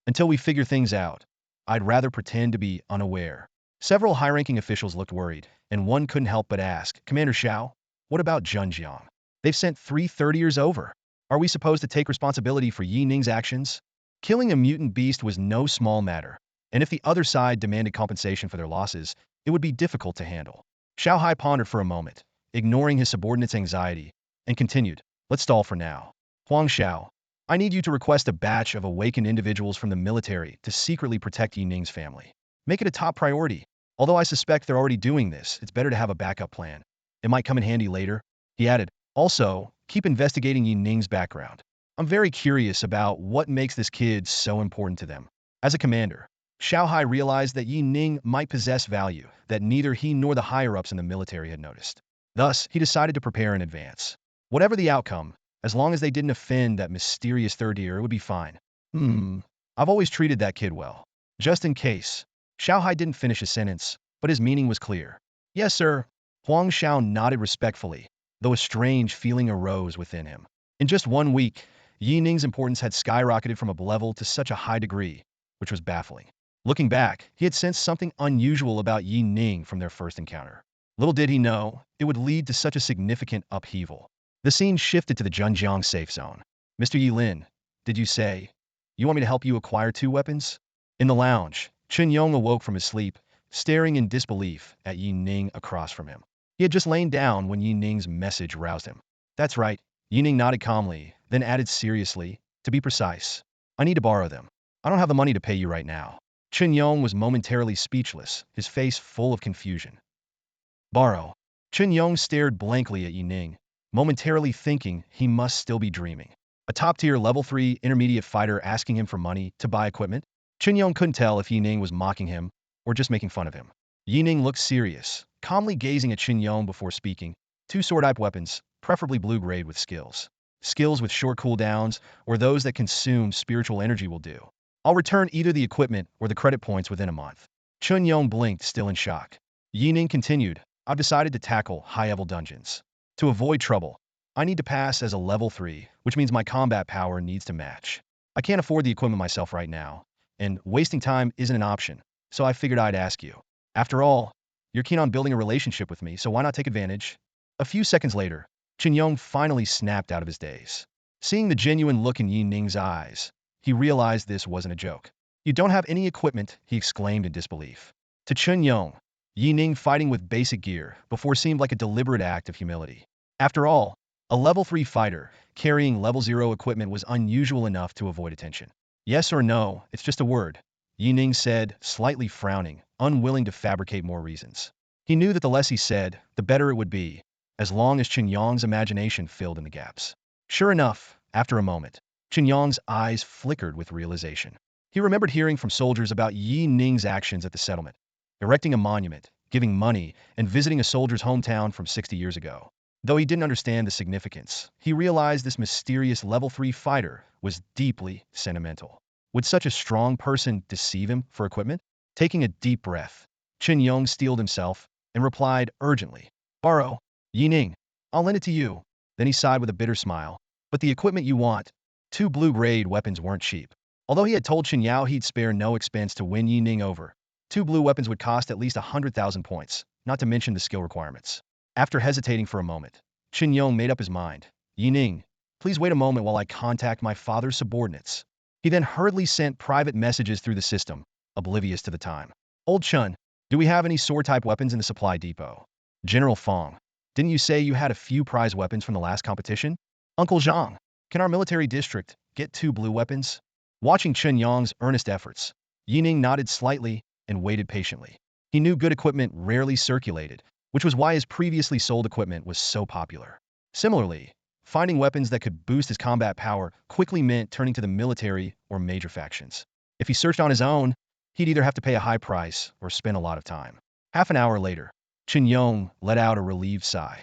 "Until we figure things out, I'd rather pretend to be unaware." Several high-ranking officials looked worried, and one couldn't help but ask, "Commander Shao, what about Zhenjiang? They've sent 3 third-tiers over. Are we supposed to take responsibility for Yi Ning's actions?" Killing a mutant beast was no small matter, and if the other side demanded compensation for their losses, it would be difficult to handle. Shao Hai pondered for a moment, ignoring his subordinate's anxiety, and continued, "Let's stall for now. Huang Shao, I need you to request a batch of awakened individuals from the military to secretly protect Yi Ning's family. Make it a top priority. Although I suspect they're already doing this, it's better to have a backup plan. It might come in handy later." He added, "Also, keep investigating Yi Ning's background. I'm very curious about what makes this kid so important to them. As a commander, Shao Hai realized that Yi Ning might possess value that neither he nor the higher-ups in the military had noticed. Thus, he decided to prepare in advance. Whatever the outcome, as long as they didn't offend that mysterious third year, it would be fine. I've always treated that kid well. Just in case. Shao Hai didn't finish his sentence, but his meaning was clear. Yes, sir. Huang Shao nodded respectfully, though a strange feeling arose within him. In just 1 week, Yi Ning's importance had skyrocketed from a level to such a high degree, which was baffling. Looking back, he had sensed something unusual about Yi Ning from their first encounter. Little did he know, it would lead to such a significant upheaval. The scene shifted to the Zhenjiang safe zone. Mr. Yi Lin, did you say? You want me to help you acquire 2 weapons? In the lounge, Chen Yong awoke from his sleep, staring in disbelief at Yi Ning across from him. He had just lain down when Yi Ning's message roused him. That's right. Yi Ning nodded calmly, then added seriously, to be precise, I need to borrow them. I don't have the money to pay you right now. Chen Yong was momentarily speechless, his face full of confusion. Borrow. Chen Yong stared blankly at Yi Ning, momentarily thinking he must still be dreaming. A top-tier level 3 intermediate fighter asking him for money to buy equipment? Chen Yong couldn't tell if Yi Ning was mocking him or just making fun of him. Yi Ning looked serious, calmly gazing at Chen Yong before speaking. 2 sword-type weapons, preferably blue-grade with skills. Skills with short cooldowns or those that consume spiritual energy will do. I'll return either the equipment or the credit points within a month. Chen Yong blinked, still in shock. Yi Ning continued, I've decided to tackle high-level dungeons. To avoid trouble, I need to pass as a level 3, which means my combat power needs to match. I can't afford the equipment myself right now, and wasting time isn't an option, so I figured I'd ask you. After all, you're keen on building a relationship with me, so why not take advantage? A few seconds later, Chen Yong finally snapped out of his daze. Seeing the genuine look in Yi Ning's eyes, he realized this wasn't a joke. You don't have any equipment, he exclaimed in disbelief. To Chen Yong, Yi Ning fighting with basic gear before seemed like a deliberate act of humility. After all, a level 3 fighter carrying level 0 equipment was unusual enough to avoid attention. Yes or no, it's just a word, Yi Ning said, slightly frowning, unwilling to fabricate more reasons. He knew that the less he said, the better it would be, as long as Chen Yong's imagination filled in the gaps. Sure enough, after a moment, Chen Yong's eyes flickered with realization. He remembered hearing from soldiers about Yi Ning's actions at the settlement, erecting a monument, giving money, and visiting a soldier's hometown from 60 years ago. Though he didn't understand the significance, he realized this mysterious level 3 fighter was deeply sentimental. Would such a strong person deceive him for equipment? Taking a deep breath, Chen Yong steeled himself and replied urgently, Borrow. Yi Ning, I'll lend it to you. Then he sighed with a bitter smile. But the equipment you want, 2 blue-grade weapons weren't cheap. Although he had told Chen Yao he'd spare no expense to win Yi Ning over, 2 blue weapons would cost at least 100,000 points, not to mention the skill requirements. After hesitating for a moment, Chen Yong made up his mind. Yi Ning, please wait a moment while I contact my father's subordinates. He then hurriedly sent private messages through the system, oblivious to the time. Old Chun, do we have any sword-type weapons in the supply depot? General Fong, didn't you say you had a few prize weapons from the last competition? Uncle Zhang, can our military district get 2 blue weapons? Watching Chen Yong's earnest efforts, Yi Ning nodded slightly and waited patiently. He knew good equipment rarely circulated, which was why his previously sold equipment was so popular. Similarly, finding weapons that could boost his combat power quickly meant turning to the military or major factions. If he searched on his own, he'd either have to pay a high price or spend a lot of time. Half an hour later, Chen Yong let out a relieved sigh.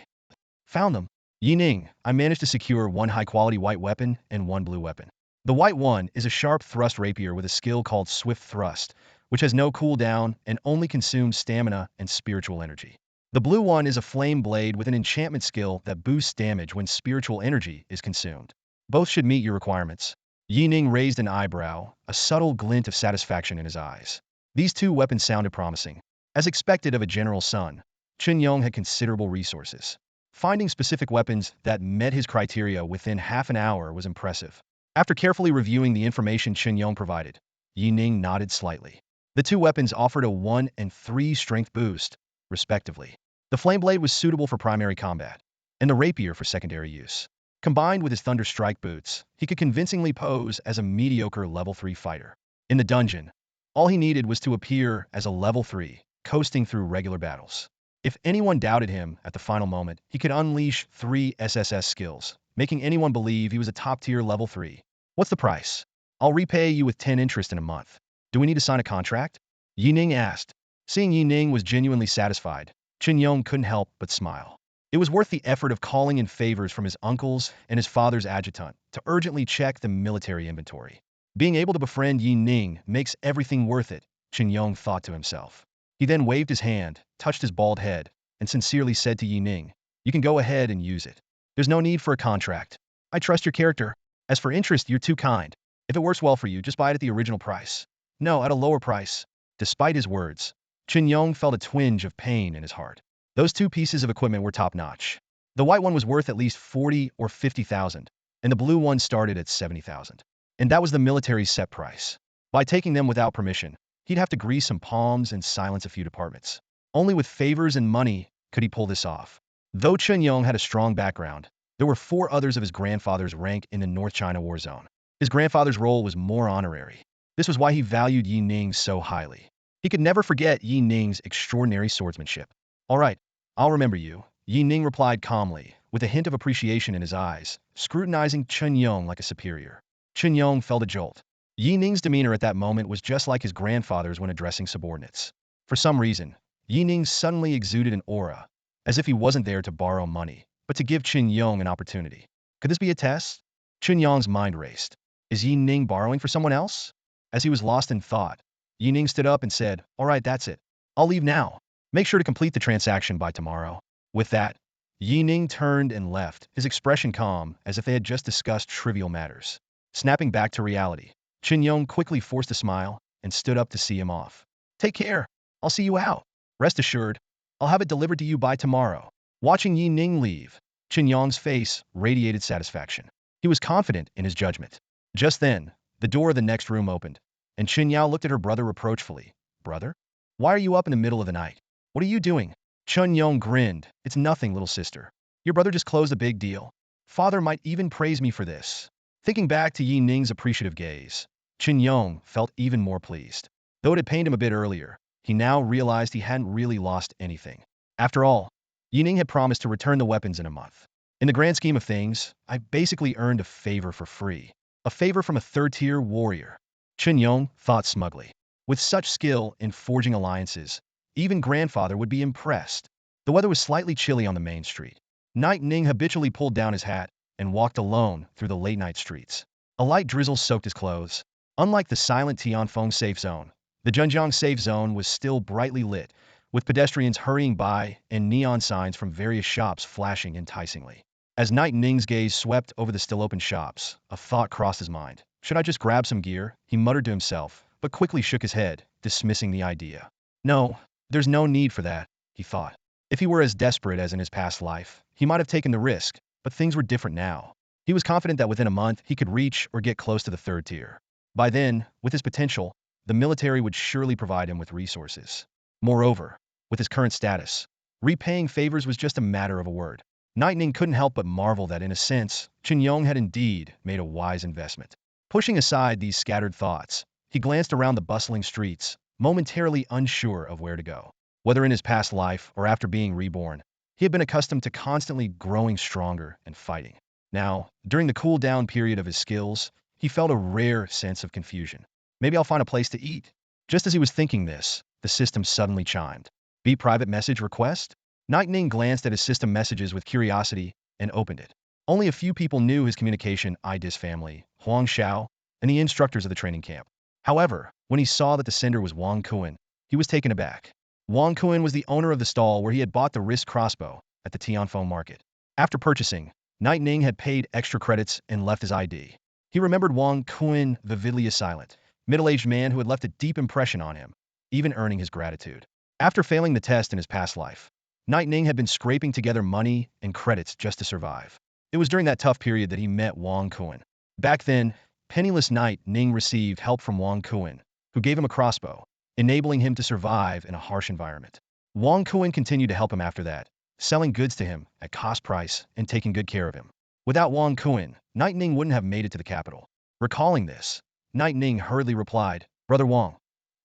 Found them. Yi Ning, I managed to secure 1 high-quality white weapon and 1 blue weapon. The white one is a sharp thrust rapier with a skill called Swift Thrust, which has no cooldown and only consumes stamina and spiritual energy. The blue one is a flame blade with an enchantment skill that boosts damage when spiritual energy is consumed. Both should meet your requirements. Yi Ning raised an eyebrow, a subtle glint of satisfaction in his eyes. These 2 weapons sounded promising. As expected of a general's son, Chen Yong had considerable resources. Finding specific weapons that met his criteria within half an hour was impressive. After carefully reviewing the information Chen Yong provided, Yi Ning nodded slightly. The 2 weapons offered a 1 and 3 strength boost, respectively. The flame blade was suitable for primary combat, and the rapier for secondary use. Combined with his thunder strike boots, he could convincingly pose as a mediocre level 3 fighter. In the dungeon, all he needed was to appear as a level 3, coasting through regular battles. If anyone doubted him at the final moment, he could unleash 3 SSS skills, making anyone believe he was a top-tier level 3. What's the price? I'll repay you with 10 interest in a month. Do we need to sign a contract? Yi Ning asked. Seeing Yi Ning was genuinely satisfied, Chen Yong couldn't help but smile. It was worth the effort of calling in favors from his uncles and his father's adjutant to urgently check the military inventory. Being able to befriend Yi Ning makes everything worth it, Chen Yong thought to himself. He then waved his hand, touched his bald head, and sincerely said to Yi Ning, "You can go ahead and use it. There's no need for a contract. I trust your character. As for interest, you're too kind. If it works well for you, just buy it at the original price." No, at a lower price. Despite his words, Chen Yong felt a twinge of pain in his heart. Those two pieces of equipment were top-notch. The white one was worth at least 40 or 50,000, and the blue one started at 70,000. And that was the military's set price. By taking them without permission, he'd have to grease some palms and silence a few departments. Only with favors and money could he pull this off. Though Chen Yong had a strong background, there were 4 others of his grandfather's rank in the North China War Zone. His grandfather's role was more honorary. This was why he valued Yi Ning so highly. He could never forget Yi Ning's extraordinary swordsmanship. All right, I'll remember you, Yi Ning replied calmly, with a hint of appreciation in his eyes, scrutinizing Chen Yong like a superior. Chen Yong felt a jolt. Yi Ning's demeanor at that moment was just like his grandfather's when addressing subordinates. For some reason, Yi Ning suddenly exuded an aura, as if he wasn't there to borrow money, but to give Chen Yong an opportunity. Could this be a test? Chen Yong's mind raced. Is Yi Ning borrowing for someone else? As he was lost in thought, Yi Ning stood up and said, "All right, that's it. I'll leave now. Make sure to complete the transaction by tomorrow." With that, Yi Ning turned and left, his expression calm, as if they had just discussed trivial matters. Snapping back to reality, Chen Yong quickly forced a smile and stood up to see him off. "Take care. I'll see you out. Rest assured, I'll have it delivered to you by tomorrow." Watching Yi Ning leave, Chen Yong's face radiated satisfaction. He was confident in his judgment. Just then, the door of the next room opened, and Chen Yao looked at her brother reproachfully. "Brother? Why are you up in the middle of the night? What are you doing?" Chen Yong grinned. "It's nothing, little sister. Your brother just closed a big deal. Father might even praise me for this." Thinking back to Yi Ning's appreciative gaze, Chen Yong felt even more pleased. Though it had pained him a bit earlier, he now realized he hadn't really lost anything. After all, Yi Ning had promised to return the weapons in a month. In the grand scheme of things, I basically earned a favor for free. A favor from a third-tier warrior. Chen Yong thought smugly. With such skill in forging alliances, even grandfather would be impressed. The weather was slightly chilly on the main street. Yi Ning habitually pulled down his hat and walked alone through the late-night streets. A light drizzle soaked his clothes. Unlike the silent Tianfeng safe zone, the Zhenjiang safe zone was still brightly lit, with pedestrians hurrying by and neon signs from various shops flashing enticingly. As Yi Ning's gaze swept over the still-open shops, a thought crossed his mind. Should I just grab some gear? He muttered to himself, but quickly shook his head, dismissing the idea. No, there's no need for that, he thought. If he were as desperate as in his past life, he might have taken the risk, but things were different now. He was confident that within a month he could reach or get close to the third tier. By then, with his potential, the military would surely provide him with resources. Moreover, with his current status, repaying favors was just a matter of a word. Yi Ning couldn't help but marvel that in a sense, Chen Yong had indeed made a wise investment. Pushing aside these scattered thoughts, he glanced around the bustling streets, momentarily unsure of where to go. Whether in his past life or after being reborn, he had been accustomed to constantly growing stronger and fighting. Now, during the cool-down period of his skills, he felt a rare sense of confusion. Maybe I'll find a place to eat. Just as he was thinking this, the system suddenly chimed. "Be private message request?" Yi Ning glanced at his system messages with curiosity and opened it. Only a few people knew his communication IDIS family, Huang Shao, and the instructors of the training camp. However, when he saw that the sender was Wang Kuan, he was taken aback. Wang Kuan was the owner of the stall where he had bought the wrist crossbow at the Tianfeng market. After purchasing, Yi Ning had paid extra credits and left his ID. He remembered Wang Kuan, vividly silent, middle-aged man who had left a deep impression on him, even earning his gratitude. After failing the test in his past life, Yi Ning had been scraping together money and credits just to survive. It was during that tough period that he met Wang Kuan. Back then, penniless Yi Ning received help from Wang Kuan, who gave him a crossbow, enabling him to survive in a harsh environment. Wang Kuan continued to help him after that, selling goods to him at cost price and taking good care of him. Without Wang Kuan, Yi Ning wouldn't have made it to the capital. Recalling this, Yi Ning hurriedly replied, "Brother Wang,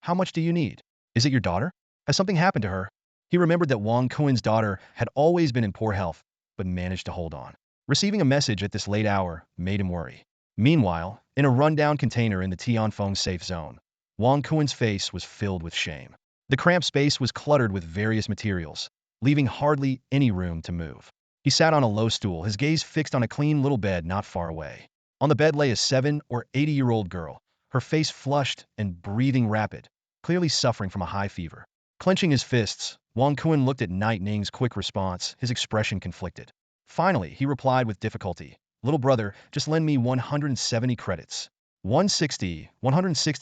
how much do you need? Is it your daughter? Has something happened to her?" He remembered that Wang Kuan's daughter had always been in poor health, but managed to hold on. Receiving a message at this late hour made him worry. Meanwhile, in a rundown container in the Tianfeng safe zone, Wang Kuen's face was filled with shame. The cramped space was cluttered with various materials, leaving hardly any room to move. He sat on a low stool, his gaze fixed on a clean little bed not far away. On the bed lay a 7 or 80-year-old girl, her face flushed and breathing rapid, clearly suffering from a high fever. Clenching his fists, Wang Kuen looked at Yi Ning's quick response, his expression conflicted. Finally, he replied with difficulty, "Little brother, just lend me 170 credits. 160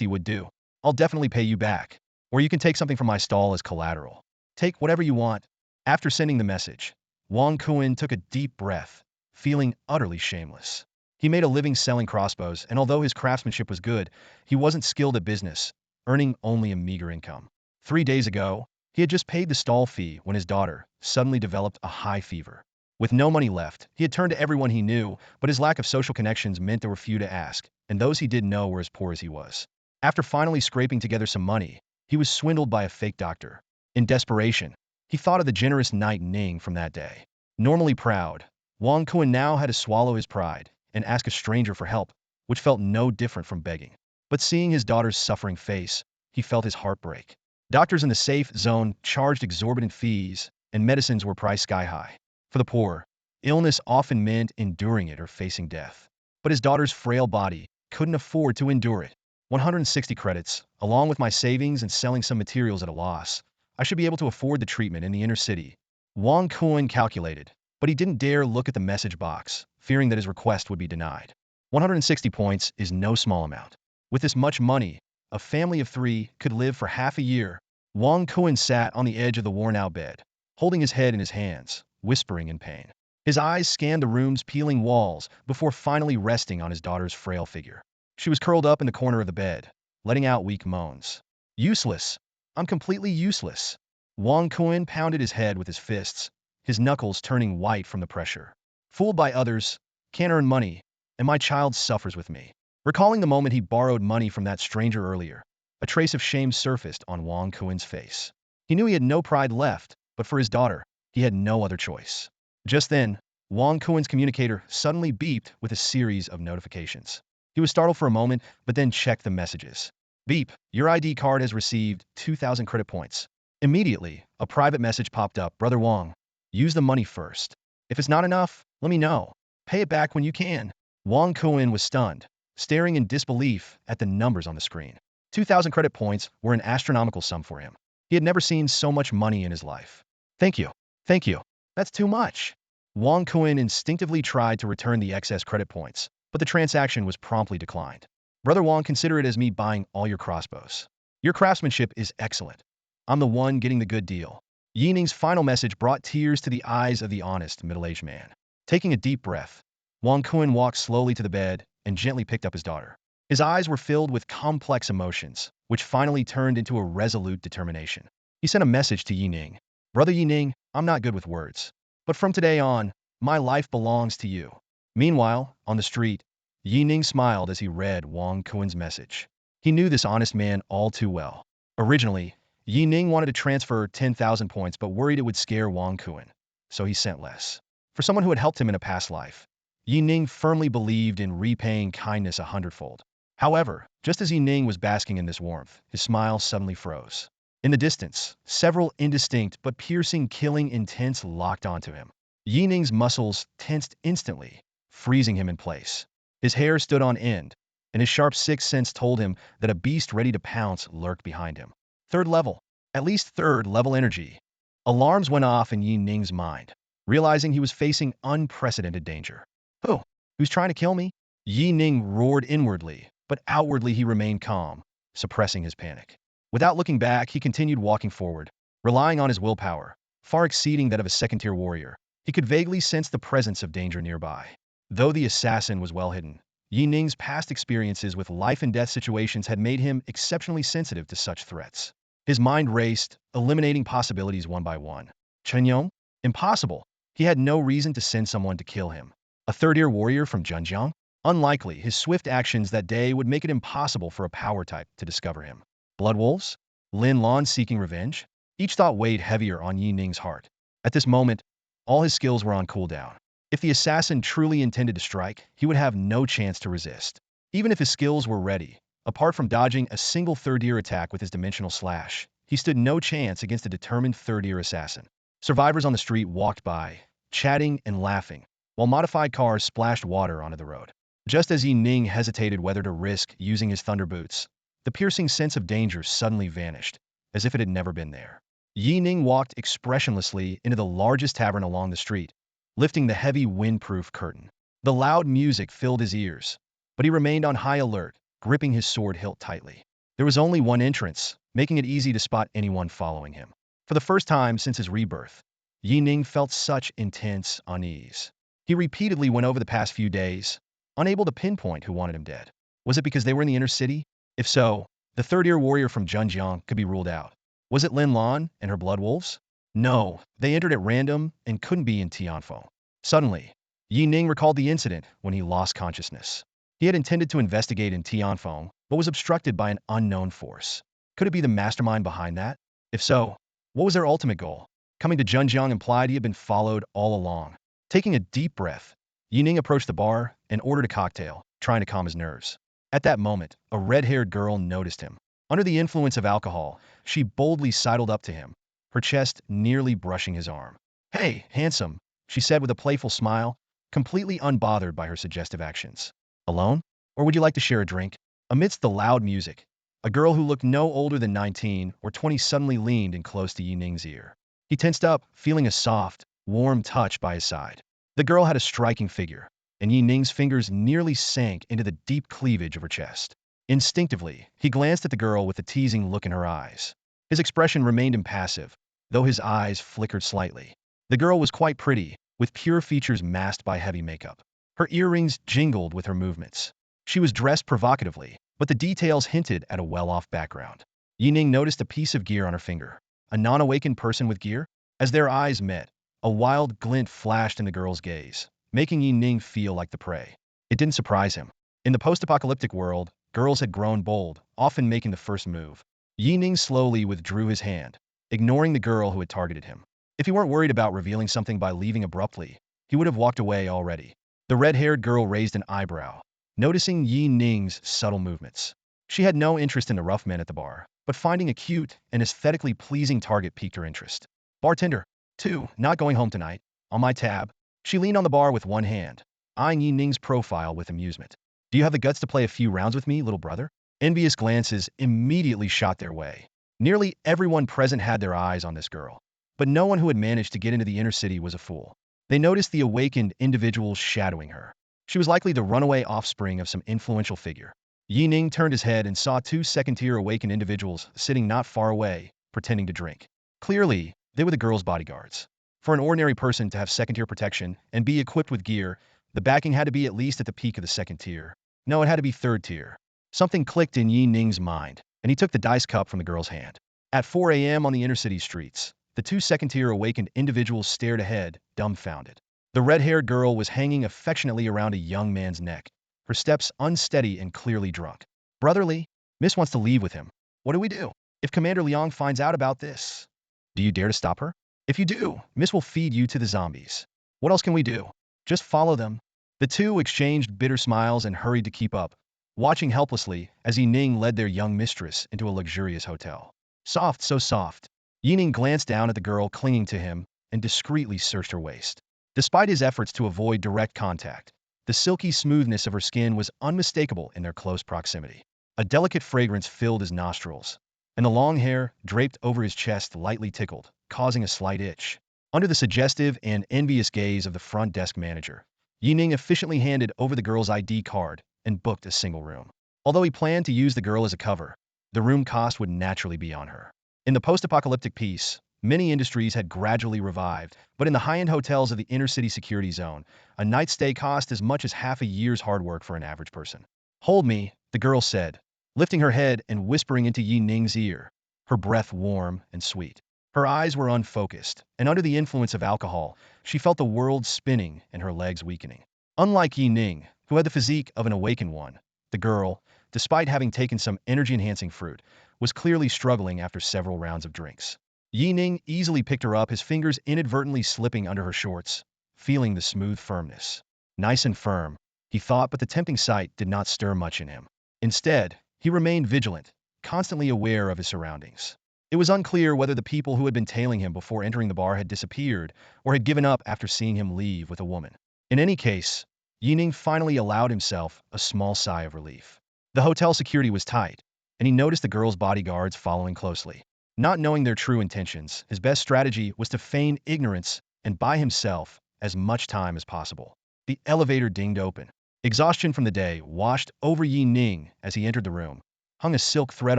would do. I'll definitely pay you back. Or you can take something from my stall as collateral. Take whatever you want." After sending the message, Wang Kuen took a deep breath, feeling utterly shameless. He made a living selling crossbows, and although his craftsmanship was good, he wasn't skilled at business, earning only a meager income. 3 days ago, he had just paid the stall fee when his daughter suddenly developed a high fever. With no money left, he had turned to everyone he knew, but his lack of social connections meant there were few to ask, and those he did know were as poor as he was. After finally scraping together some money, he was swindled by a fake doctor. In desperation, he thought of the generous Yi Ning from that day. Normally proud, Wang Kuen now had to swallow his pride and ask a stranger for help, which felt no different from begging. But seeing his daughter's suffering face, he felt his heart break. Doctors in the safe zone charged exorbitant fees, and medicines were priced sky high. For the poor, illness often meant enduring it or facing death. But his daughter's frail body couldn't afford to endure it. 160 credits, along with my savings and selling some materials at a loss, I should be able to afford the treatment in the inner city. Wang Kuen calculated, but he didn't dare look at the message box, fearing that his request would be denied. 160 points is no small amount. With this much money, a family of 3 could live for half a year. Wang Kuen sat on the edge of the worn-out bed, holding his head in his hands, whispering in pain. His eyes scanned the room's peeling walls before finally resting on his daughter's frail figure. She was curled up in the corner of the bed, letting out weak moans. "Useless. I'm completely useless." Wang Kuen pounded his head with his fists, his knuckles turning white from the pressure. "Fooled by others, can't earn money, and my child suffers with me." Recalling the moment he borrowed money from that stranger earlier, a trace of shame surfaced on Wang Kuen's face. He knew he had no pride left, but for his daughter, he had no other choice. Just then, Wang Kuen's communicator suddenly beeped with a series of notifications. He was startled for a moment, but then checked the messages. "Beep, your ID card has received 2,000 credit points." Immediately, a private message popped up. "Brother Wang, use the money first. If it's not enough, let me know. Pay it back when you can." Wang Kuen was stunned, staring in disbelief at the numbers on the screen. 2,000 credit points were an astronomical sum for him. He had never seen so much money in his life. "Thank you. Thank you. That's too much." Wang Kuen instinctively tried to return the excess credit points, but the transaction was promptly declined. "Brother Wang, consider it as me buying all your crossbows. Your craftsmanship is excellent. I'm the one getting the good deal." Yi Ning's final message brought tears to the eyes of the honest, middle-aged man. Taking a deep breath, Wang Kuen walked slowly to the bed and gently picked up his daughter. His eyes were filled with complex emotions, which finally turned into a resolute determination. He sent a message to Yi Ning. "Brother Yi Ning, I'm not good with words, but from today on, my life belongs to you." Meanwhile, on the street, Yi Ning smiled as he read Wang Kuen's message. He knew this honest man all too well. Originally, Yi Ning wanted to transfer 10,000 points but worried it would scare Wang Kuen, so he sent less. For someone who had helped him in a past life, Yi Ning firmly believed in repaying kindness 100-fold. However, just as Yi Ning was basking in this warmth, his smile suddenly froze. In the distance, several indistinct but piercing killing intents locked onto him. Yi Ning's muscles tensed instantly, freezing him in place. His hair stood on end, and his sharp sixth sense told him that a beast ready to pounce lurked behind him. Third level. At least third-level energy. Alarms went off in Yi Ning's mind, realizing he was facing unprecedented danger. "Who? Who's trying to kill me?" Yi Ning roared inwardly, but outwardly he remained calm, suppressing his panic. Without looking back, he continued walking forward, relying on his willpower, far exceeding that of a second-tier warrior. He could vaguely sense the presence of danger nearby. Though the assassin was well hidden, Yi Ning's past experiences with life-and-death situations had made him exceptionally sensitive to such threats. His mind raced, eliminating possibilities one by one. Chen Yong? Impossible. He had no reason to send someone to kill him. A third-tier warrior from Zhenjiang? Unlikely. His swift actions that day would make it impossible for a power type to discover him. Blood wolves? Lin Lan seeking revenge? Each thought weighed heavier on Yi Ning's heart. At this moment, all his skills were on cooldown. If the assassin truly intended to strike, he would have no chance to resist. Even if his skills were ready, apart from dodging a single third-year attack with his dimensional slash, he stood no chance against a determined third-year assassin. Survivors on the street walked by, chatting and laughing, while modified cars splashed water onto the road. Just as Yi Ning hesitated whether to risk using his thunder boots, the piercing sense of danger suddenly vanished, as if it had never been there. Yi Ning walked expressionlessly into the largest tavern along the street, lifting the heavy windproof curtain. The loud music filled his ears, but he remained on high alert, gripping his sword hilt tightly. There was only one entrance, making it easy to spot anyone following him. For the first time since his rebirth, Yi Ning felt such intense unease. He repeatedly went over the past few days, unable to pinpoint who wanted him dead. Was it because they were in the inner city? If so, the third-year warrior from Zhenjiang could be ruled out. Was it Lin Lan and her blood wolves? No, they entered at random and couldn't be in Tianfeng. Suddenly, Yi Ning recalled the incident when he lost consciousness. He had intended to investigate in Tianfeng, but was obstructed by an unknown force. Could it be the mastermind behind that? If so, what was their ultimate goal? Coming to Zhenjiang implied he had been followed all along. Taking a deep breath, Yi Ning approached the bar and ordered a cocktail, trying to calm his nerves. At that moment, a red-haired girl noticed him. Under the influence of alcohol, she boldly sidled up to him, her chest nearly brushing his arm. "Hey, handsome," she said with a playful smile, completely unbothered by her suggestive actions. "Alone? Or would you like to share a drink?" Amidst the loud music, a girl who looked no older than 19 or 20 suddenly leaned in close to Yi Ning's ear. He tensed up, feeling a soft, warm touch by his side. The girl had a striking figure, and Yi Ning's fingers nearly sank into the deep cleavage of her chest. Instinctively, he glanced at the girl with a teasing look in her eyes. His expression remained impassive, though his eyes flickered slightly. The girl was quite pretty, with pure features masked by heavy makeup. Her earrings jingled with her movements. She was dressed provocatively, but the details hinted at a well-off background. Yi Ning noticed a piece of gear on her finger. A non-awakened person with gear? As their eyes met, a wild glint flashed in the girl's gaze, making Yi Ning feel like the prey. It didn't surprise him. In the post-apocalyptic world, girls had grown bold, often making the first move. Yi Ning slowly withdrew his hand, ignoring the girl who had targeted him. If he weren't worried about revealing something by leaving abruptly, he would have walked away already. The red-haired girl raised an eyebrow, noticing Yi Ning's subtle movements. She had no interest in the rough men at the bar, but finding a cute and aesthetically pleasing target piqued her interest. "Bartender, 2, not going home tonight. On my tab." She leaned on the bar with one hand, eyeing Yi Ning's profile with amusement. "Do you have the guts to play a few rounds with me, little brother?" Envious glances immediately shot their way. Nearly everyone present had their eyes on this girl, but no one who had managed to get into the inner city was a fool. They noticed the awakened individual shadowing her. She was likely the runaway offspring of some influential figure. Yi Ning turned his head and saw 2 second-tier awakened individuals sitting not far away, pretending to drink. Clearly, they were the girl's bodyguards. For an ordinary person to have second-tier protection and be equipped with gear, the backing had to be at least at the peak of the second tier. No, it had to be third tier. Something clicked in Yi Ning's mind, and he took the dice cup from the girl's hand. At 4 a.m. on the inner-city streets, the 2 second-tier awakened individuals stared ahead, dumbfounded. The red-haired girl was hanging affectionately around a young man's neck, her steps unsteady and clearly drunk. "Brotherly, Miss wants to leave with him. What do we do? If Commander Liang finds out about this, do you dare to stop her? If you do, Miss will feed you to the zombies. What else can we do? Just follow them." The two exchanged bitter smiles and hurried to keep up, watching helplessly as Yi Ning led their young mistress into a luxurious hotel. Soft, so soft. Yi Ning glanced down at the girl clinging to him and discreetly searched her waist. Despite his efforts to avoid direct contact, the silky smoothness of her skin was unmistakable in their close proximity. A delicate fragrance filled his nostrils, and the long hair draped over his chest lightly tickled, causing a slight itch. Under the suggestive and envious gaze of the front desk manager, Yi Ning efficiently handed over the girl's ID card and booked a single room. Although he planned to use the girl as a cover, the room cost would naturally be on her. In the post-apocalyptic peace, many industries had gradually revived, but in the high-end hotels of the inner-city security zone, a night's stay cost as much as half a year's hard work for an average person. "Hold me," the girl said, lifting her head and whispering into Yi Ning's ear, her breath warm and sweet. Her eyes were unfocused, and under the influence of alcohol, she felt the world spinning and her legs weakening. Unlike Yi Ning, who had the physique of an awakened one, the girl, despite having taken some energy-enhancing fruit, was clearly struggling after several rounds of drinks. Yi Ning easily picked her up, his fingers inadvertently slipping under her shorts, feeling the smooth firmness. Nice and firm, he thought, but the tempting sight did not stir much in him. Instead, he remained vigilant, constantly aware of his surroundings. It was unclear whether the people who had been tailing him before entering the bar had disappeared or had given up after seeing him leave with a woman. In any case, Yi Ning finally allowed himself a small sigh of relief. The hotel security was tight, and he noticed the girl's bodyguards following closely. Not knowing their true intentions, his best strategy was to feign ignorance and buy himself as much time as possible. The elevator dinged open. Exhaustion from the day washed over Yi Ning as he entered the room, hung a silk thread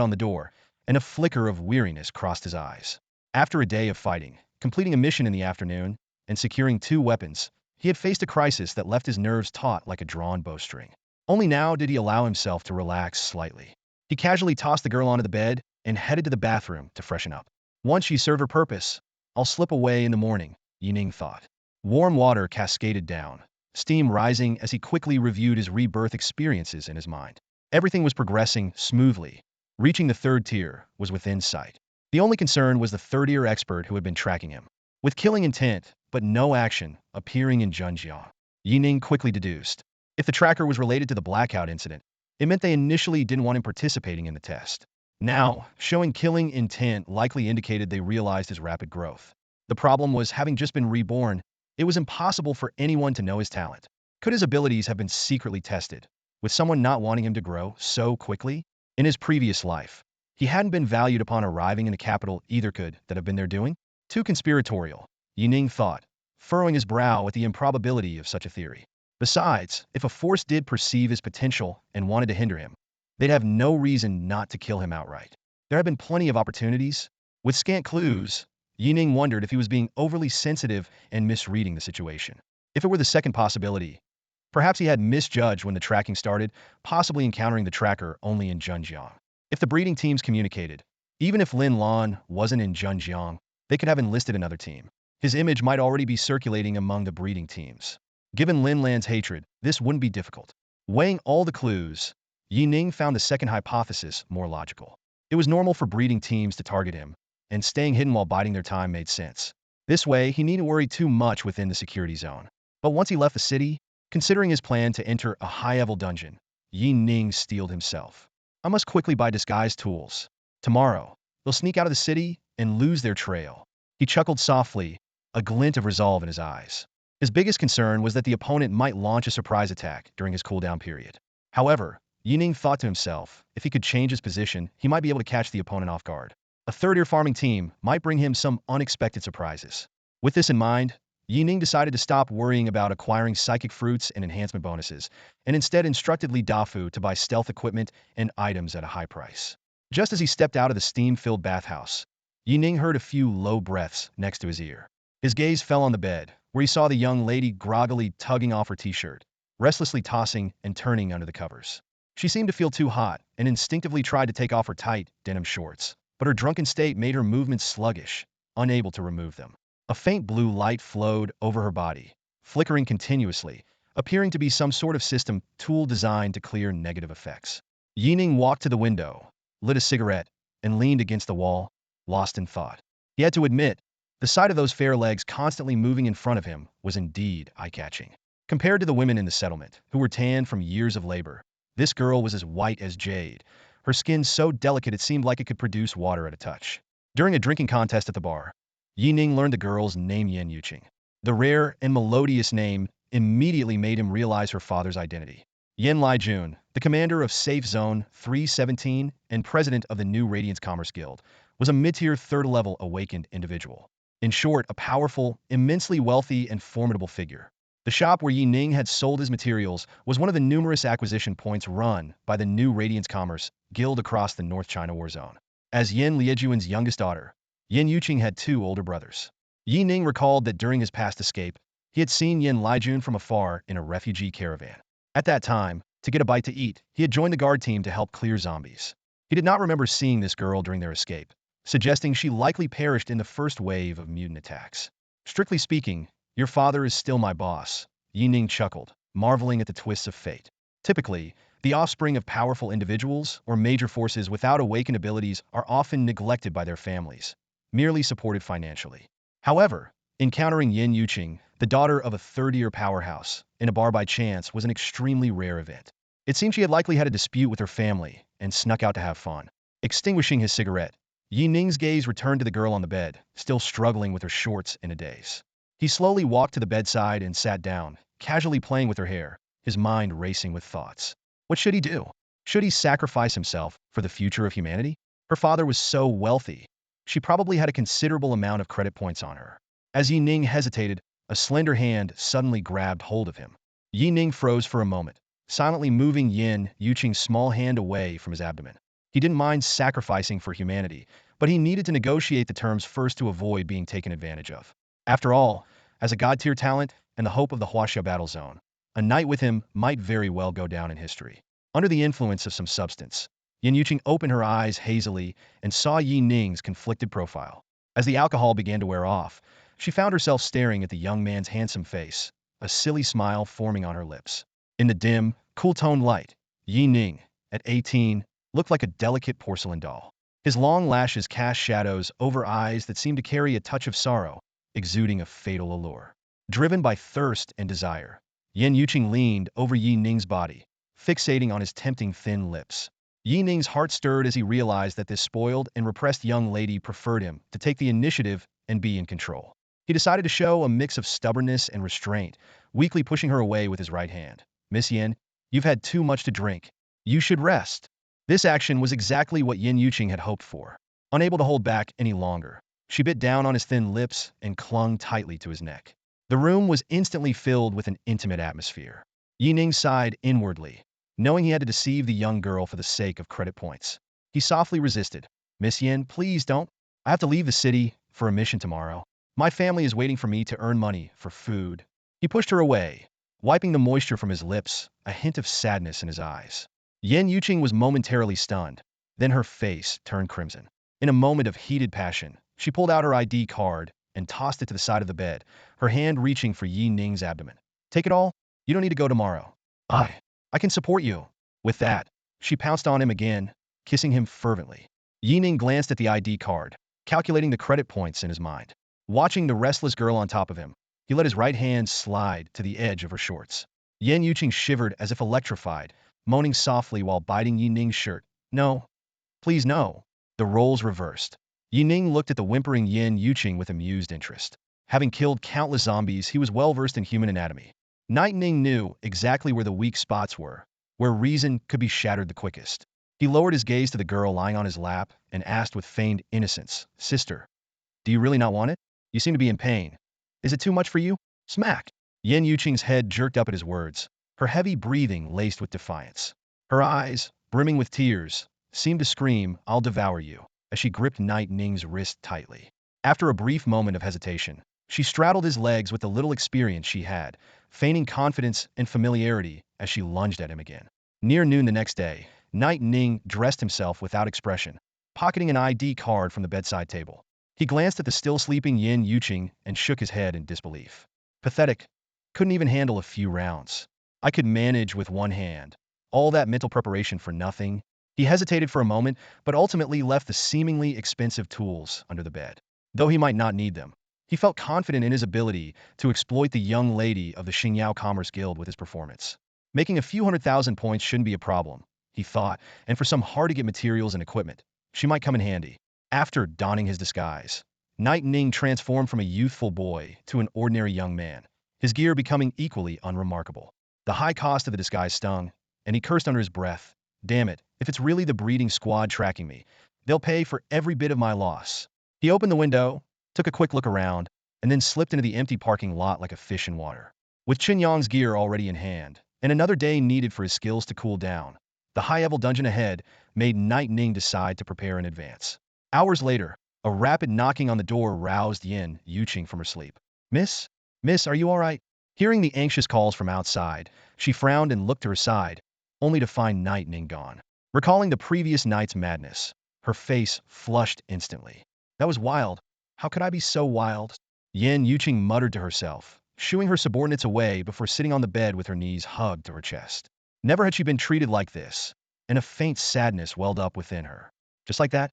on the door, and a flicker of weariness crossed his eyes. After a day of fighting, completing a mission in the afternoon, and securing 2 weapons, he had faced a crisis that left his nerves taut like a drawn bowstring. Only now did he allow himself to relax slightly. He casually tossed the girl onto the bed and headed to the bathroom to freshen up. Once she served her purpose, I'll slip away in the morning, Yi Ning thought. Warm water cascaded down, steam rising as he quickly reviewed his rebirth experiences in his mind. Everything was progressing smoothly. Reaching the 3rd tier was within sight. The only concern was the 3rd-tier expert who had been tracking him. With killing intent, but no action, appearing in Zhenjiang, Yi Ning quickly deduced. If the tracker was related to the blackout incident, it meant they initially didn't want him participating in the test. Now, showing killing intent likely indicated they realized his rapid growth. The problem was, having just been reborn, it was impossible for anyone to know his talent. Could his abilities have been secretly tested, with someone not wanting him to grow so quickly? In his previous life, he hadn't been valued upon arriving in the capital. Either could that have been their doing? Too conspiratorial, Yi Ning thought, furrowing his brow at the improbability of such a theory. Besides, if a force did perceive his potential and wanted to hinder him, they'd have no reason not to kill him outright. There had been plenty of opportunities. With scant clues, Yi Ning wondered if he was being overly sensitive and misreading the situation. If it were the second possibility, perhaps he had misjudged when the tracking started, possibly encountering the tracker only in Zhenjiang. If the breeding teams communicated, even if Lin Lan wasn't in Zhenjiang, they could have enlisted another team. His image might already be circulating among the breeding teams. Given Lin Lan's hatred, this wouldn't be difficult. Weighing all the clues, Yi Ning found the second hypothesis more logical. It was normal for breeding teams to target him, and staying hidden while biding their time made sense. This way, he needn't worry too much within the security zone. But once he left the city, considering his plan to enter a high-level dungeon, Yi Ning steeled himself. I must quickly buy disguise tools. Tomorrow, they'll sneak out of the city and lose their trail. He chuckled softly, a glint of resolve in his eyes. His biggest concern was that the opponent might launch a surprise attack during his cooldown period. However, Yi Ning thought to himself, if he could change his position, he might be able to catch the opponent off guard. A 3rd-tier farming team might bring him some unexpected surprises. With this in mind, Yi Ning decided to stop worrying about acquiring psychic fruits and enhancement bonuses, and instead instructed Li Dafu to buy stealth equipment and items at a high price. Just as he stepped out of the steam-filled bathhouse, Yi Ning heard a few low breaths next to his ear. His gaze fell on the bed, where he saw the young lady groggily tugging off her t-shirt, restlessly tossing and turning under the covers. She seemed to feel too hot and instinctively tried to take off her tight denim shorts, but her drunken state made her movements sluggish, unable to remove them. A faint blue light flowed over her body, flickering continuously, appearing to be some sort of system tool designed to clear negative effects. Yi Ning walked to the window, lit a cigarette, and leaned against the wall, lost in thought. He had to admit, the sight of those fair legs constantly moving in front of him was indeed eye-catching. Compared to the women in the settlement, who were tanned from years of labor, this girl was as white as jade, her skin so delicate it seemed like it could produce water at a touch. During a drinking contest at the bar, Yi Ning learned the girl's name, Yan Yuqing. The rare and melodious name immediately made him realize her father's identity. Yan Lijun, the commander of Safe Zone 317 and president of the new Radiance Commerce Guild, was a mid-tier 3rd-level awakened individual. In short, a powerful, immensely wealthy, and formidable figure. The shop where Yi Ning had sold his materials was one of the numerous acquisition points run by the new Radiance Commerce Guild across the North China War Zone. As Yan Liejuan's youngest daughter, Yan Yuqing had 2 older brothers. Yi Ning recalled that during his past escape, he had seen Yan Lijun from afar in a refugee caravan. At that time, to get a bite to eat, he had joined the guard team to help clear zombies. He did not remember seeing this girl during their escape, suggesting she likely perished in the first wave of mutant attacks. Strictly speaking, your father is still my boss, Yi Ning chuckled, marveling at the twists of fate. Typically, the offspring of powerful individuals or major forces without awakened abilities are often neglected by their families, merely supported financially. However, encountering Yan Yuqing, The daughter of a third-year powerhouse, in a bar by chance, was an extremely rare event. It seemed she had likely had a dispute with her family and snuck out to have fun. Extinguishing his cigarette, Yi Ning's gaze returned to the girl on the bed, still struggling with her shorts in a daze. He slowly walked to the bedside and sat down, casually playing with her hair, his mind racing with thoughts. What should he do? Should he sacrifice himself for the future of humanity? Her father was so wealthy. She probably had a considerable amount of credit points on her. As Yi Ning hesitated, a slender hand suddenly grabbed hold of him. Yi Ning froze for a moment, silently moving Yin Yuqing's small hand away from his abdomen. He didn't mind sacrificing for humanity, but he needed to negotiate the terms first to avoid being taken advantage of. After all, as a god-tier talent and the hope of the Huaxia battle zone, a night with him might very well go down in history. Under the influence of some substance, Yin Yuqing opened her eyes hazily and saw Yi Ning's conflicted profile. As the alcohol began to wear off, she found herself staring at the young man's handsome face, a silly smile forming on her lips. In the dim, cool-toned light, Yi Ning, at 18, looked like a delicate porcelain doll. His long lashes cast shadows over eyes that seemed to carry a touch of sorrow, exuding a fatal allure. Driven by thirst and desire, Yin Yuqing leaned over Yi Ning's body, fixating on his tempting thin lips. Yi Ning's heart stirred as he realized that this spoiled and repressed young lady preferred him to take the initiative and be in control. He decided to show a mix of stubbornness and restraint, weakly pushing her away with his right hand. Miss Yin, you've had too much to drink. You should rest. This action was exactly what Yin Yuqing had hoped for. Unable to hold back any longer, she bit down on his thin lips and clung tightly to his neck. The room was instantly filled with an intimate atmosphere. Yi Ning sighed inwardly, knowing he had to deceive the young girl for the sake of credit points. He softly resisted. Miss Yin, please don't. I have to leave the city for a mission tomorrow. My family is waiting for me to earn money for food. He pushed her away, wiping the moisture from his lips, a hint of sadness in his eyes. Yin Yuqing was momentarily stunned. Then her face turned crimson. In a moment of heated passion, she pulled out her ID card and tossed it to the side of the bed, her hand reaching for Yi Ning's abdomen. Take it all? You don't need to go tomorrow. I can support you. With that, she pounced on him again, kissing him fervently. Yi Ning glanced at the ID card, calculating the credit points in his mind. Watching the restless girl on top of him, he let his right hand slide to the edge of her shorts. Yin Yuqing shivered as if electrified, moaning softly while biting Yi Ning's shirt. No. Please no. The roles reversed. Yi Ning looked at the whimpering Yin Yuqing with amused interest. Having killed countless zombies, he was well-versed in human anatomy. Yi Ning knew exactly where the weak spots were, where reason could be shattered the quickest. He lowered his gaze to the girl lying on his lap and asked with feigned innocence, Sister, do you really not want it? You seem to be in pain. Is it too much for you? Smack! Yin Yuqing's head jerked up at his words, her heavy breathing laced with defiance. Her eyes, brimming with tears, seemed to scream, I'll devour you, as she gripped Yi Ning's wrist tightly. After a brief moment of hesitation, she straddled his legs with the little experience she had, feigning confidence and familiarity as she lunged at him again. Near noon the next day, Yi Ning dressed himself without expression, pocketing an ID card from the bedside table. He glanced at the still sleeping Yin Yuqing and shook his head in disbelief. Pathetic. Couldn't even handle a few rounds. I could manage with one hand. All that mental preparation for nothing. He hesitated for a moment, but ultimately left the seemingly expensive tools under the bed. Though he might not need them, he felt confident in his ability to exploit the young lady of the Xingyao Commerce Guild with his performance. Making a few 100,000 points shouldn't be a problem, he thought, and for some hard-to-get materials and equipment, she might come in handy. After donning his disguise, Yi Ning transformed from a youthful boy to an ordinary young man, his gear becoming equally unremarkable. The high cost of the disguise stung, and he cursed under his breath. Damn it, if it's really the breeding squad tracking me, they'll pay for every bit of my loss. He opened the window, took a quick look around, and then slipped into the empty parking lot like a fish in water. With Qinyang's gear already in hand, and another day needed for his skills to cool down, the high-level dungeon ahead made Yi Ning decide to prepare in advance. Hours later, a rapid knocking on the door roused Yin Yuqing from her sleep. Miss, are you all right? Hearing the anxious calls from outside, she frowned and looked to her side, only to find Yi Ning gone. Recalling the previous night's madness, her face flushed instantly. That was wild. How could I be so wild? Yin Yuqing muttered to herself, shooing her subordinates away before sitting on the bed with her knees hugged to her chest. Never had she been treated like this, and a faint sadness welled up within her. Just like that,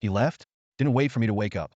he left? Didn't wait for me to wake up.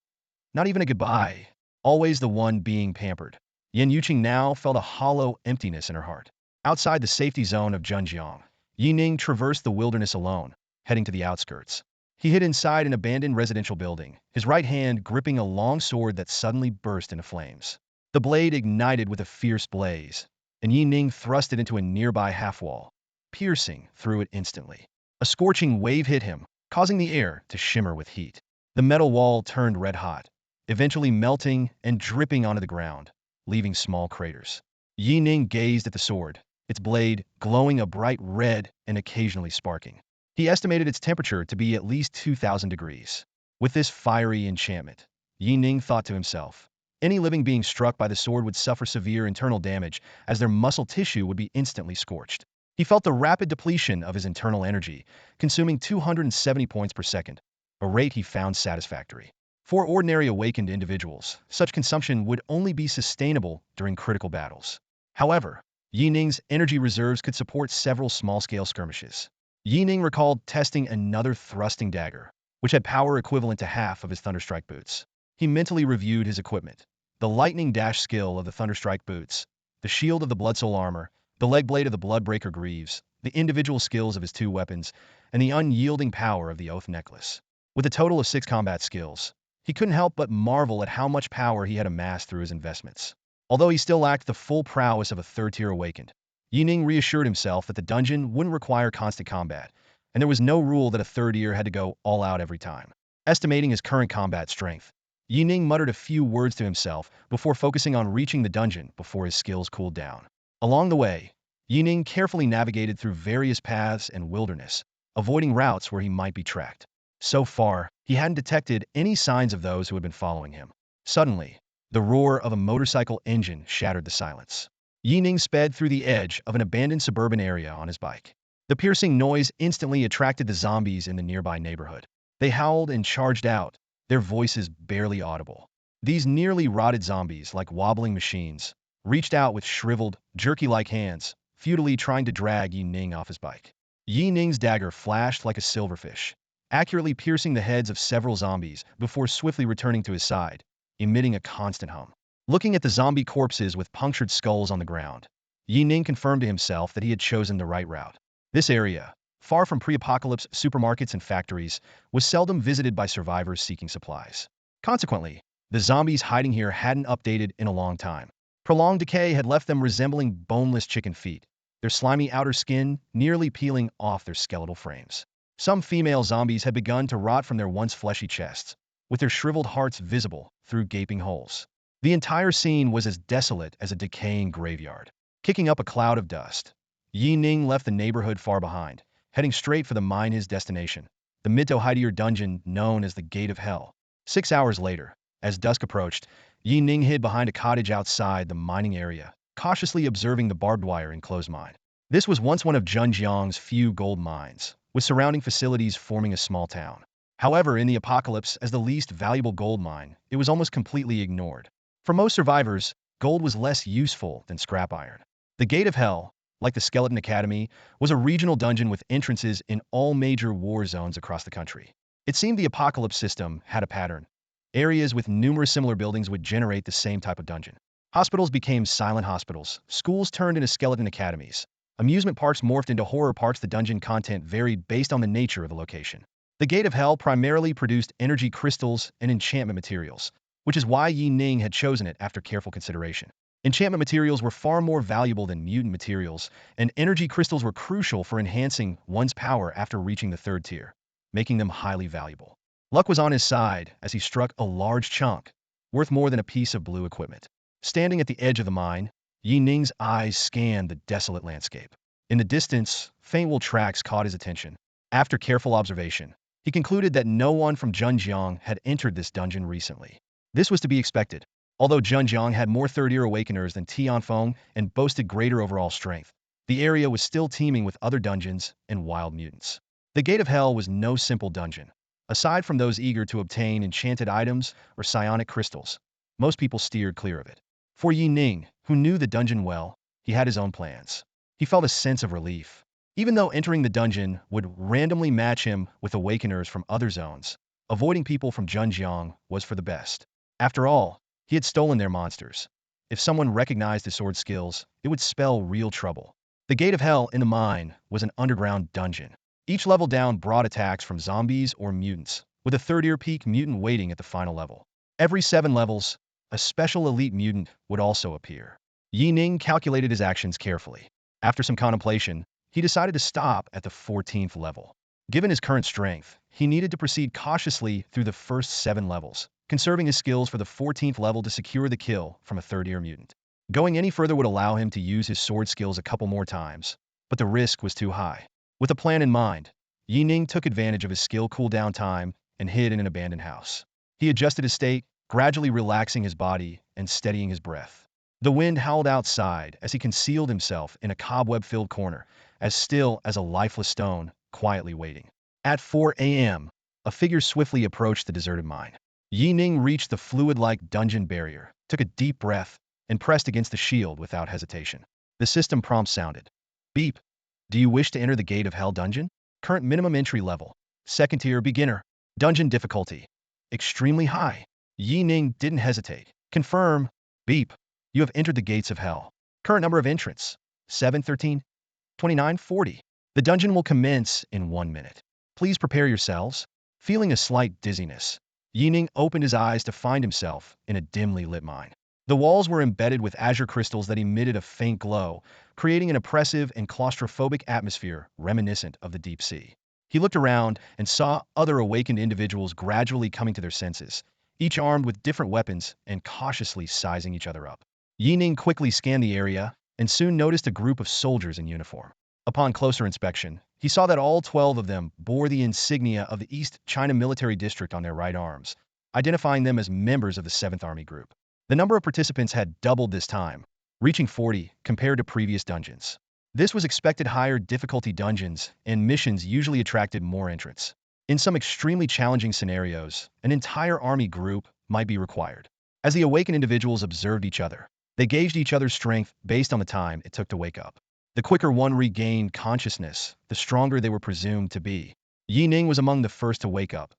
Not even a goodbye. Always the one being pampered. Yan Yuqing now felt a hollow emptiness in her heart. Outside the safety zone of Zhenjiang, Yi Ning traversed the wilderness alone, heading to the outskirts. He hid inside an abandoned residential building, his right hand gripping a long sword that suddenly burst into flames. The blade ignited with a fierce blaze, and Yi Ning thrust it into a nearby half-wall, piercing through it instantly. A scorching wave hit him, causing the air to shimmer with heat. The metal wall turned red-hot, eventually melting and dripping onto the ground, leaving small craters. Yi Ning gazed at the sword, its blade glowing a bright red and occasionally sparking. He estimated its temperature to be at least 2,000 degrees. With this fiery enchantment, Yi Ning thought to himself, any living being struck by the sword would suffer severe internal damage, as their muscle tissue would be instantly scorched. He felt the rapid depletion of his internal energy, consuming 270 points per second, a rate he found satisfactory. For ordinary awakened individuals, such consumption would only be sustainable during critical battles. However, Yi Ning's energy reserves could support several small-scale skirmishes. Yi Ning recalled testing another thrusting dagger, which had power equivalent to half of his Thunderstrike boots. He mentally reviewed his equipment. The lightning dash skill of the Thunderstrike boots, the shield of the Blood Soul armor, the leg blade of the Bloodbreaker greaves, the individual skills of his 2 weapons, and the unyielding power of the Oath necklace. With a total of 6 combat skills, he couldn't help but marvel at how much power he had amassed through his investments. Although he still lacked the full prowess of a 3rd-tier awakened, Yi Ning reassured himself that the dungeon wouldn't require constant combat, and there was no rule that a 3rd-tier had to go all out every time. Estimating his current combat strength, Yi Ning muttered a few words to himself before focusing on reaching the dungeon before his skills cooled down. Along the way, Yi Ning carefully navigated through various paths and wilderness, avoiding routes where he might be tracked. So far, he hadn't detected any signs of those who had been following him. Suddenly, the roar of a motorcycle engine shattered the silence. Yi Ning sped through the edge of an abandoned suburban area on his bike. The piercing noise instantly attracted the zombies in the nearby neighborhood. They howled and charged out, their voices barely audible. These nearly rotted zombies, like wobbling machines, reached out with shriveled, jerky-like hands, futilely trying to drag Yi Ning off his bike. Yi Ning's dagger flashed like a silverfish, accurately piercing the heads of several zombies before swiftly returning to his side, emitting a constant hum. Looking at the zombie corpses with punctured skulls on the ground, Yi Ning confirmed to himself that he had chosen the right route. This area, far from pre-apocalypse supermarkets and factories, was seldom visited by survivors seeking supplies. Consequently, the zombies hiding here hadn't updated in a long time. Prolonged decay had left them resembling boneless chicken feet, their slimy outer skin nearly peeling off their skeletal frames. Some female zombies had begun to rot from their once fleshy chests, with their shriveled hearts visible through gaping holes. The entire scene was as desolate as a decaying graveyard. Kicking up a cloud of dust, Yi Ning left the neighborhood far behind, heading straight for the mine, his destination, the mid-to-high-tier dungeon known as the Gate of Hell. 6 hours later, as dusk approached, Yi Ning hid behind a cottage outside the mining area, cautiously observing the barbed wire enclosed mine. This was once one of Zhenjiang's few gold mines, with surrounding facilities forming a small town. However, in the apocalypse, as the least valuable gold mine, it was almost completely ignored. For most survivors, gold was less useful than scrap iron. The Gate of Hell, like the Skeleton Academy, was a regional dungeon with entrances in all major war zones across the country. It seemed the apocalypse system had a pattern. Areas with numerous similar buildings would generate the same type of dungeon. Hospitals became silent hospitals, schools turned into skeleton academies, amusement parks morphed into horror parks. The dungeon content varied based on the nature of the location. The Gate of Hell primarily produced energy crystals and enchantment materials, which is why Yi Ning had chosen it after careful consideration. Enchantment materials were far more valuable than mutant materials, and energy crystals were crucial for enhancing one's power after reaching the 3rd tier, making them highly valuable. Luck was on his side as he struck a large chunk, worth more than a piece of blue equipment. Standing at the edge of the mine, Yi Ning's eyes scanned the desolate landscape. In the distance, faint wool tracks caught his attention. After careful observation, he concluded that no one from Zhenjiang had entered this dungeon recently. This was to be expected. Although Zhenjiang had more 3rd-tier awakeners than Tianfeng and boasted greater overall strength, the area was still teeming with other dungeons and wild mutants. The Gate of Hell was no simple dungeon. Aside from those eager to obtain enchanted items or psionic crystals, most people steered clear of it. For Yi Ning, who knew the dungeon well, he had his own plans. He felt a sense of relief. Even though entering the dungeon would randomly match him with awakeners from other zones, avoiding people from Zhenjiang was for the best. After all, he had stolen their monsters. If someone recognized his sword skills, it would spell real trouble. The Gate of Hell in the mine was an underground dungeon. Each level down brought attacks from zombies or mutants, with a third-tier peak mutant waiting at the final level. Every 7 levels, a special elite mutant would also appear. Yi Ning calculated his actions carefully. After some contemplation, he decided to stop at the 14th level. Given his current strength, he needed to proceed cautiously through the first 7 levels, conserving his skills for the 14th level to secure the kill from a third-tier mutant. Going any further would allow him to use his sword skills a couple more times, but the risk was too high. With a plan in mind, Yi Ning took advantage of his skill cooldown time and hid in an abandoned house. He adjusted his state, gradually relaxing his body and steadying his breath. The wind howled outside as he concealed himself in a cobweb-filled corner, as still as a lifeless stone, quietly waiting. At 4 a.m., a figure swiftly approached the deserted mine. Yi Ning reached the fluid-like dungeon barrier, took a deep breath, and pressed against the shield without hesitation. The system prompt sounded. Beep. Do you wish to enter the Gate of Hell dungeon? Current minimum entry level. 2nd tier beginner. Dungeon difficulty. Extremely high. Yi Ning didn't hesitate. Confirm. Beep. You have entered the Gates of Hell. Current number of entrants. 7, 13, 29, 40. The dungeon will commence in 1 minute. Please prepare yourselves. Feeling a slight dizziness, Yi Ning opened his eyes to find himself in a dimly lit mine. The walls were embedded with azure crystals that emitted a faint glow, creating an oppressive and claustrophobic atmosphere reminiscent of the deep sea. He looked around and saw other awakened individuals gradually coming to their senses, each armed with different weapons and cautiously sizing each other up. Yi Ning quickly scanned the area and soon noticed a group of soldiers in uniform. Upon closer inspection, he saw that all 12 of them bore the insignia of the East China Military District on their right arms, identifying them as members of the 7th Army Group. The number of participants had doubled this time, reaching 40 compared to previous dungeons. This was expected. Higher difficulty dungeons and missions usually attracted more entrants. In some extremely challenging scenarios, an entire army group might be required. As the awakened individuals observed each other, they gauged each other's strength based on the time it took to wake up. The quicker one regained consciousness, the stronger they were presumed to be. Yi Ning was among the first to wake up,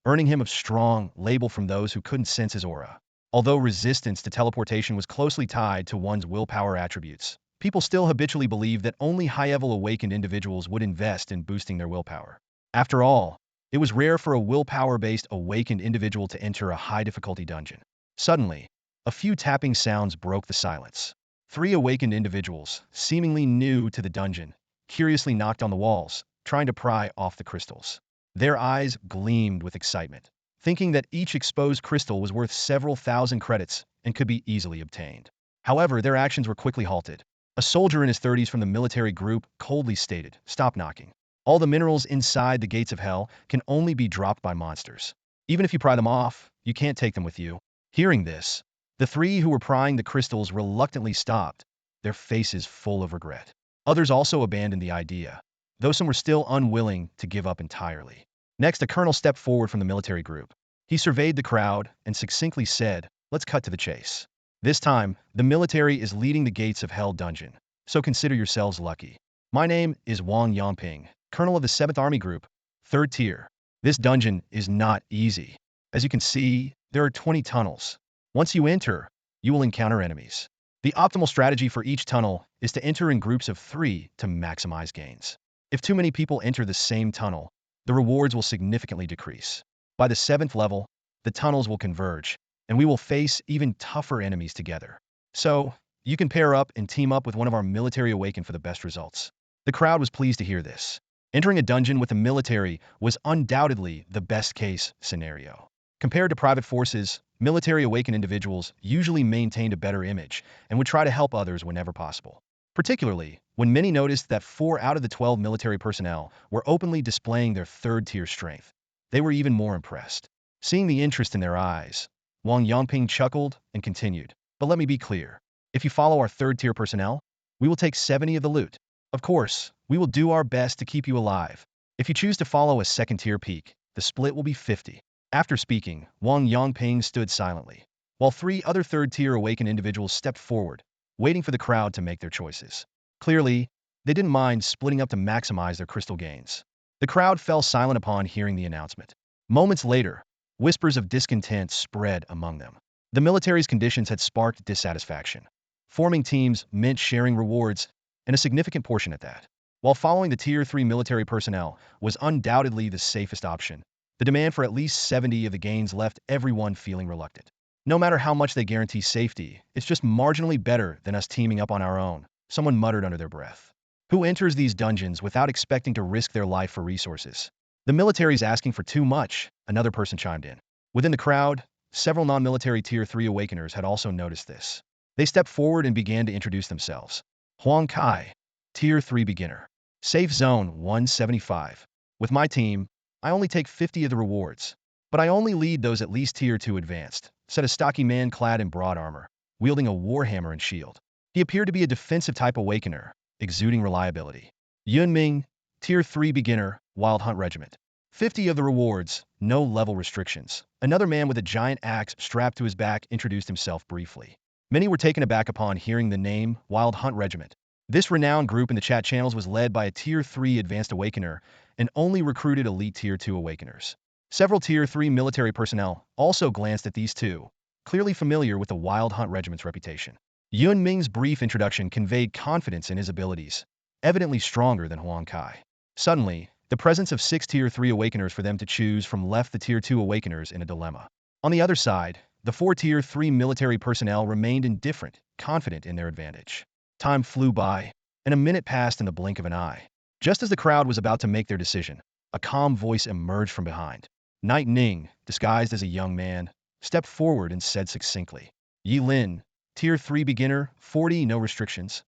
earning him a strong label from those who couldn't sense his aura. Although resistance to teleportation was closely tied to one's willpower attributes, people still habitually believed that only high-level awakened individuals would invest in boosting their willpower. After all, it was rare for a willpower-based awakened individual to enter a high-difficulty dungeon. Suddenly, a few tapping sounds broke the silence. 3 awakened individuals, seemingly new to the dungeon, curiously knocked on the walls, trying to pry off the crystals. Their eyes gleamed with excitement, thinking that each exposed crystal was worth several thousand credits and could be easily obtained. However, their actions were quickly halted. A soldier in his 30s from the military group coldly stated, "Stop knocking. All the minerals inside the Gates of Hell can only be dropped by monsters. Even if you pry them off, you can't take them with you." Hearing this, the 3 who were prying the crystals reluctantly stopped, their faces full of regret. Others also abandoned the idea, though some were still unwilling to give up entirely. Next, a colonel stepped forward from the military group. He surveyed the crowd and succinctly said, "Let's cut to the chase. This time, the military is leading the Gates of Hell dungeon, so consider yourselves lucky. My name is Wang Yangping, colonel of the 7th Army Group, 3rd tier. This dungeon is not easy. As you can see, there are 20 tunnels. Once you enter, you will encounter enemies. The optimal strategy for each tunnel is to enter in groups of 3 to maximize gains. If too many people enter the same tunnel, the rewards will significantly decrease. By the 7th level, the tunnels will converge, and we will face even tougher enemies together. So, you can pair up and team up with one of our military awakened for the best results." The crowd was pleased to hear this. Entering a dungeon with the military was undoubtedly the best-case scenario. Compared to private forces, military awakened individuals usually maintained a better image and would try to help others whenever possible. Particularly, when many noticed that 4 out of the 12 military personnel were openly displaying their 3rd-tier strength, they were even more impressed. Seeing the interest in their eyes, Wang Yangping chuckled and continued, "But let me be clear. If you follow our 3rd-tier personnel, we will take 70 of the loot. Of course, we will do our best to keep you alive. If you choose to follow a 2nd-tier peak, the split will be 50. After speaking, Wang Yangping stood silently, while 3 other 3rd-tier awakened individuals stepped forward, waiting for the crowd to make their choices. Clearly, they didn't mind splitting up to maximize their crystal gains. The crowd fell silent upon hearing the announcement. Moments later, whispers of discontent spread among them. The military's conditions had sparked dissatisfaction. Forming teams meant sharing rewards, and a significant portion at that. While following the Tier 3 military personnel was undoubtedly the safest option, the demand for at least 70 of the gains left everyone feeling reluctant. No matter how much they guarantee safety, it's just marginally better than us teaming up on our own, someone muttered under their breath. Who enters these dungeons without expecting to risk their life for resources? The military's asking for too much, another person chimed in. Within the crowd, several non-military Tier 3 Awakeners had also noticed this. They stepped forward and began to introduce themselves. Huang Kai, Tier 3 Beginner. Safe Zone 175. With my team, I only take 50 of the rewards. But I only lead those at least Tier 2 Advanced, said a stocky man clad in broad armor, wielding a warhammer and shield. He appeared to be a defensive type Awakener, exuding reliability. Yi Ning, Tier 3 Beginner, Wild Hunt Regiment. 50 of the rewards, no level restrictions. Another man with a giant axe strapped to his back introduced himself briefly. Many were taken aback upon hearing the name Wild Hunt Regiment. This renowned group in the chat channels was led by a Tier 3 Advanced Awakener and only recruited elite Tier 2 Awakeners. Several Tier 3 military personnel also glanced at these two, clearly familiar with the Wild Hunt Regiment's reputation. Yi Ning's brief introduction conveyed confidence in his abilities, evidently stronger than Huang Kai. Suddenly, the presence of 6 Tier 3 Awakeners for them to choose from left the Tier 2 Awakeners in a dilemma. On the other side, the 4 Tier 3 military personnel remained indifferent, confident in their advantage. Time flew by, and a minute passed in the blink of an eye. Just as the crowd was about to make their decision, a calm voice emerged from behind. Yi Ning, disguised as a young man, stepped forward and said succinctly, Yi Lin, Tier 3 Beginner, 40 no restrictions.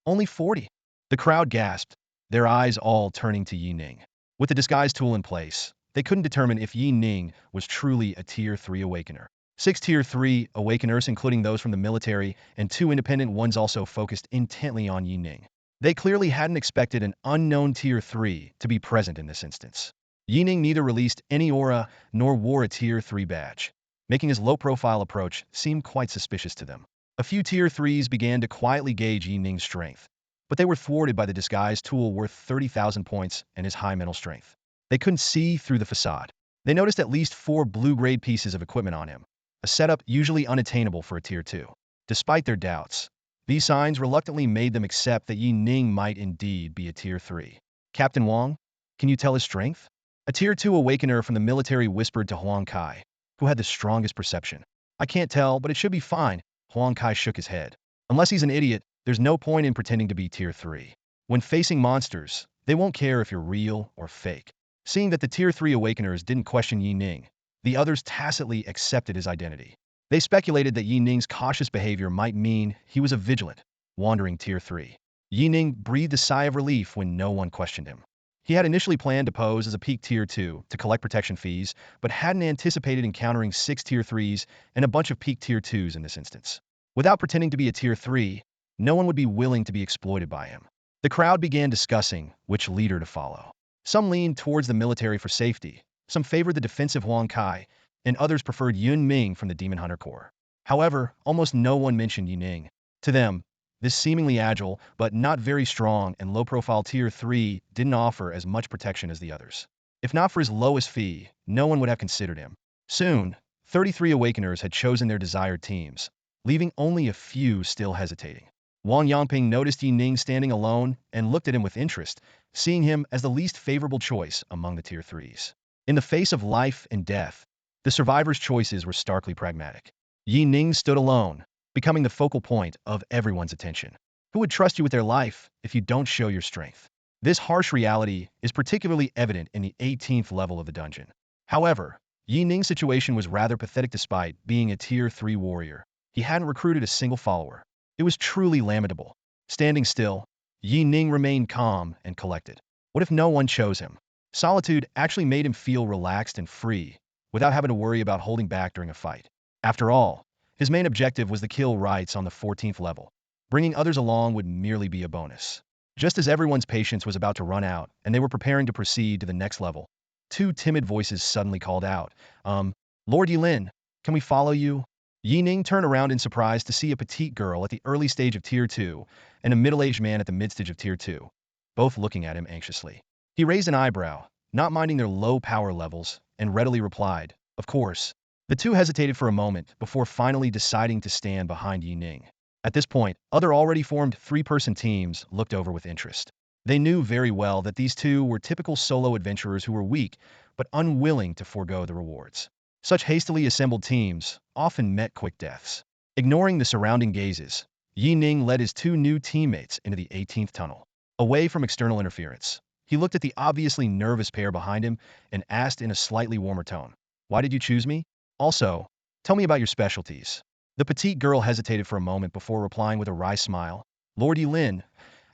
Only 40. The crowd gasped, their eyes all turning to Yi Ning. With the disguise tool in place, they couldn't determine if Yi Ning was truly a Tier 3 Awakener. 6 Tier 3 Awakeners, including those from the military, and 2 independent ones also focused intently on Yi Ning. They clearly hadn't expected an unknown Tier 3 to be present in this instance. Yi Ning neither released any aura nor wore a Tier 3 badge, making his low-profile approach seem quite suspicious to them. A few Tier 3s began to quietly gauge Yi Ning's strength, but they were thwarted by the disguise tool worth 30,000 points and his high mental strength. They couldn't see through the facade. They noticed at least 4 blue-grade pieces of equipment on him, a setup usually unattainable for a Tier 2. Despite their doubts, these signs reluctantly made them accept that Yi Ning might indeed be a Tier 3. Captain Wang, can you tell his strength? A Tier 2 Awakener from the military whispered to Huang Kai, who had the strongest perception. I can't tell, but it should be fine. Huang Kai shook his head. Unless he's an idiot, there's no point in pretending to be Tier 3. When facing monsters, they won't care if you're real or fake. Seeing that the Tier 3 Awakeners didn't question Yi Ning, the others tacitly accepted his identity. They speculated that Yi Ning's cautious behavior might mean he was a vigilant, wandering Tier 3. Yi Ning breathed a sigh of relief when no one questioned him. He had initially planned to pose as a peak Tier 2 to collect protection fees, but hadn't anticipated encountering 6 Tier 3s and a bunch of peak Tier 2s in this instance. Without pretending to be a Tier 3, no one would be willing to be exploited by him. The crowd began discussing which leader to follow. Some leaned towards the military for safety, some favored the defensive Huang Kai, and others preferred Yi Ning from the Demon Hunter Corps. However, almost no one mentioned Yi Ning. To them, this seemingly agile, but not very strong and low-profile Tier 3 didn't offer as much protection as the others. If not for his lowest fee, no one would have considered him. Soon, 33 Awakeners had chosen their desired teams, leaving only a few still hesitating. Wang Yangping noticed Yi Ning standing alone and looked at him with interest, seeing him as the least favorable choice among the Tier 3s. In the face of life and death, the survivors' choices were starkly pragmatic. Yi Ning stood alone, becoming the focal point of everyone's attention. Who would trust you with their life if you don't show your strength? This harsh reality is particularly evident in the 18th level of the dungeon. However, Yi Ning's situation was rather pathetic despite being a Tier 3 warrior. He hadn't recruited a single follower. It was truly lamentable. Standing still, Yi Ning remained calm and collected. What if no one chose him? Solitude actually made him feel relaxed and free, without having to worry about holding back during a fight. After all, his main objective was the kill rights on the 14th level. Bringing others along would merely be a bonus. Just as everyone's patience was about to run out and they were preparing to proceed to the next level, 2 timid voices suddenly called out, Lord Yi Lin, can we follow you? Yi Ning turned around in surprise to see a petite girl at the early stage of Tier 2 and a middle-aged man at the mid-stage of Tier 2, both looking at him anxiously. He raised an eyebrow, not minding their low power levels, and readily replied, of course, The two hesitated for a moment before finally deciding to stand behind Yi Ning. At this point, other already formed three-person teams looked over with interest. They knew very well that these two were typical solo adventurers who were weak, but unwilling to forego the rewards. Such hastily assembled teams often met quick deaths. Ignoring the surrounding gazes, Yi Ning led his two new teammates into the 18th tunnel, away from external interference. He looked at the obviously nervous pair behind him and asked in a slightly warmer tone, "Why did you choose me? Also, tell me about your specialties." The petite girl hesitated for a moment before replying with a wry smile. "Lord Yi Lin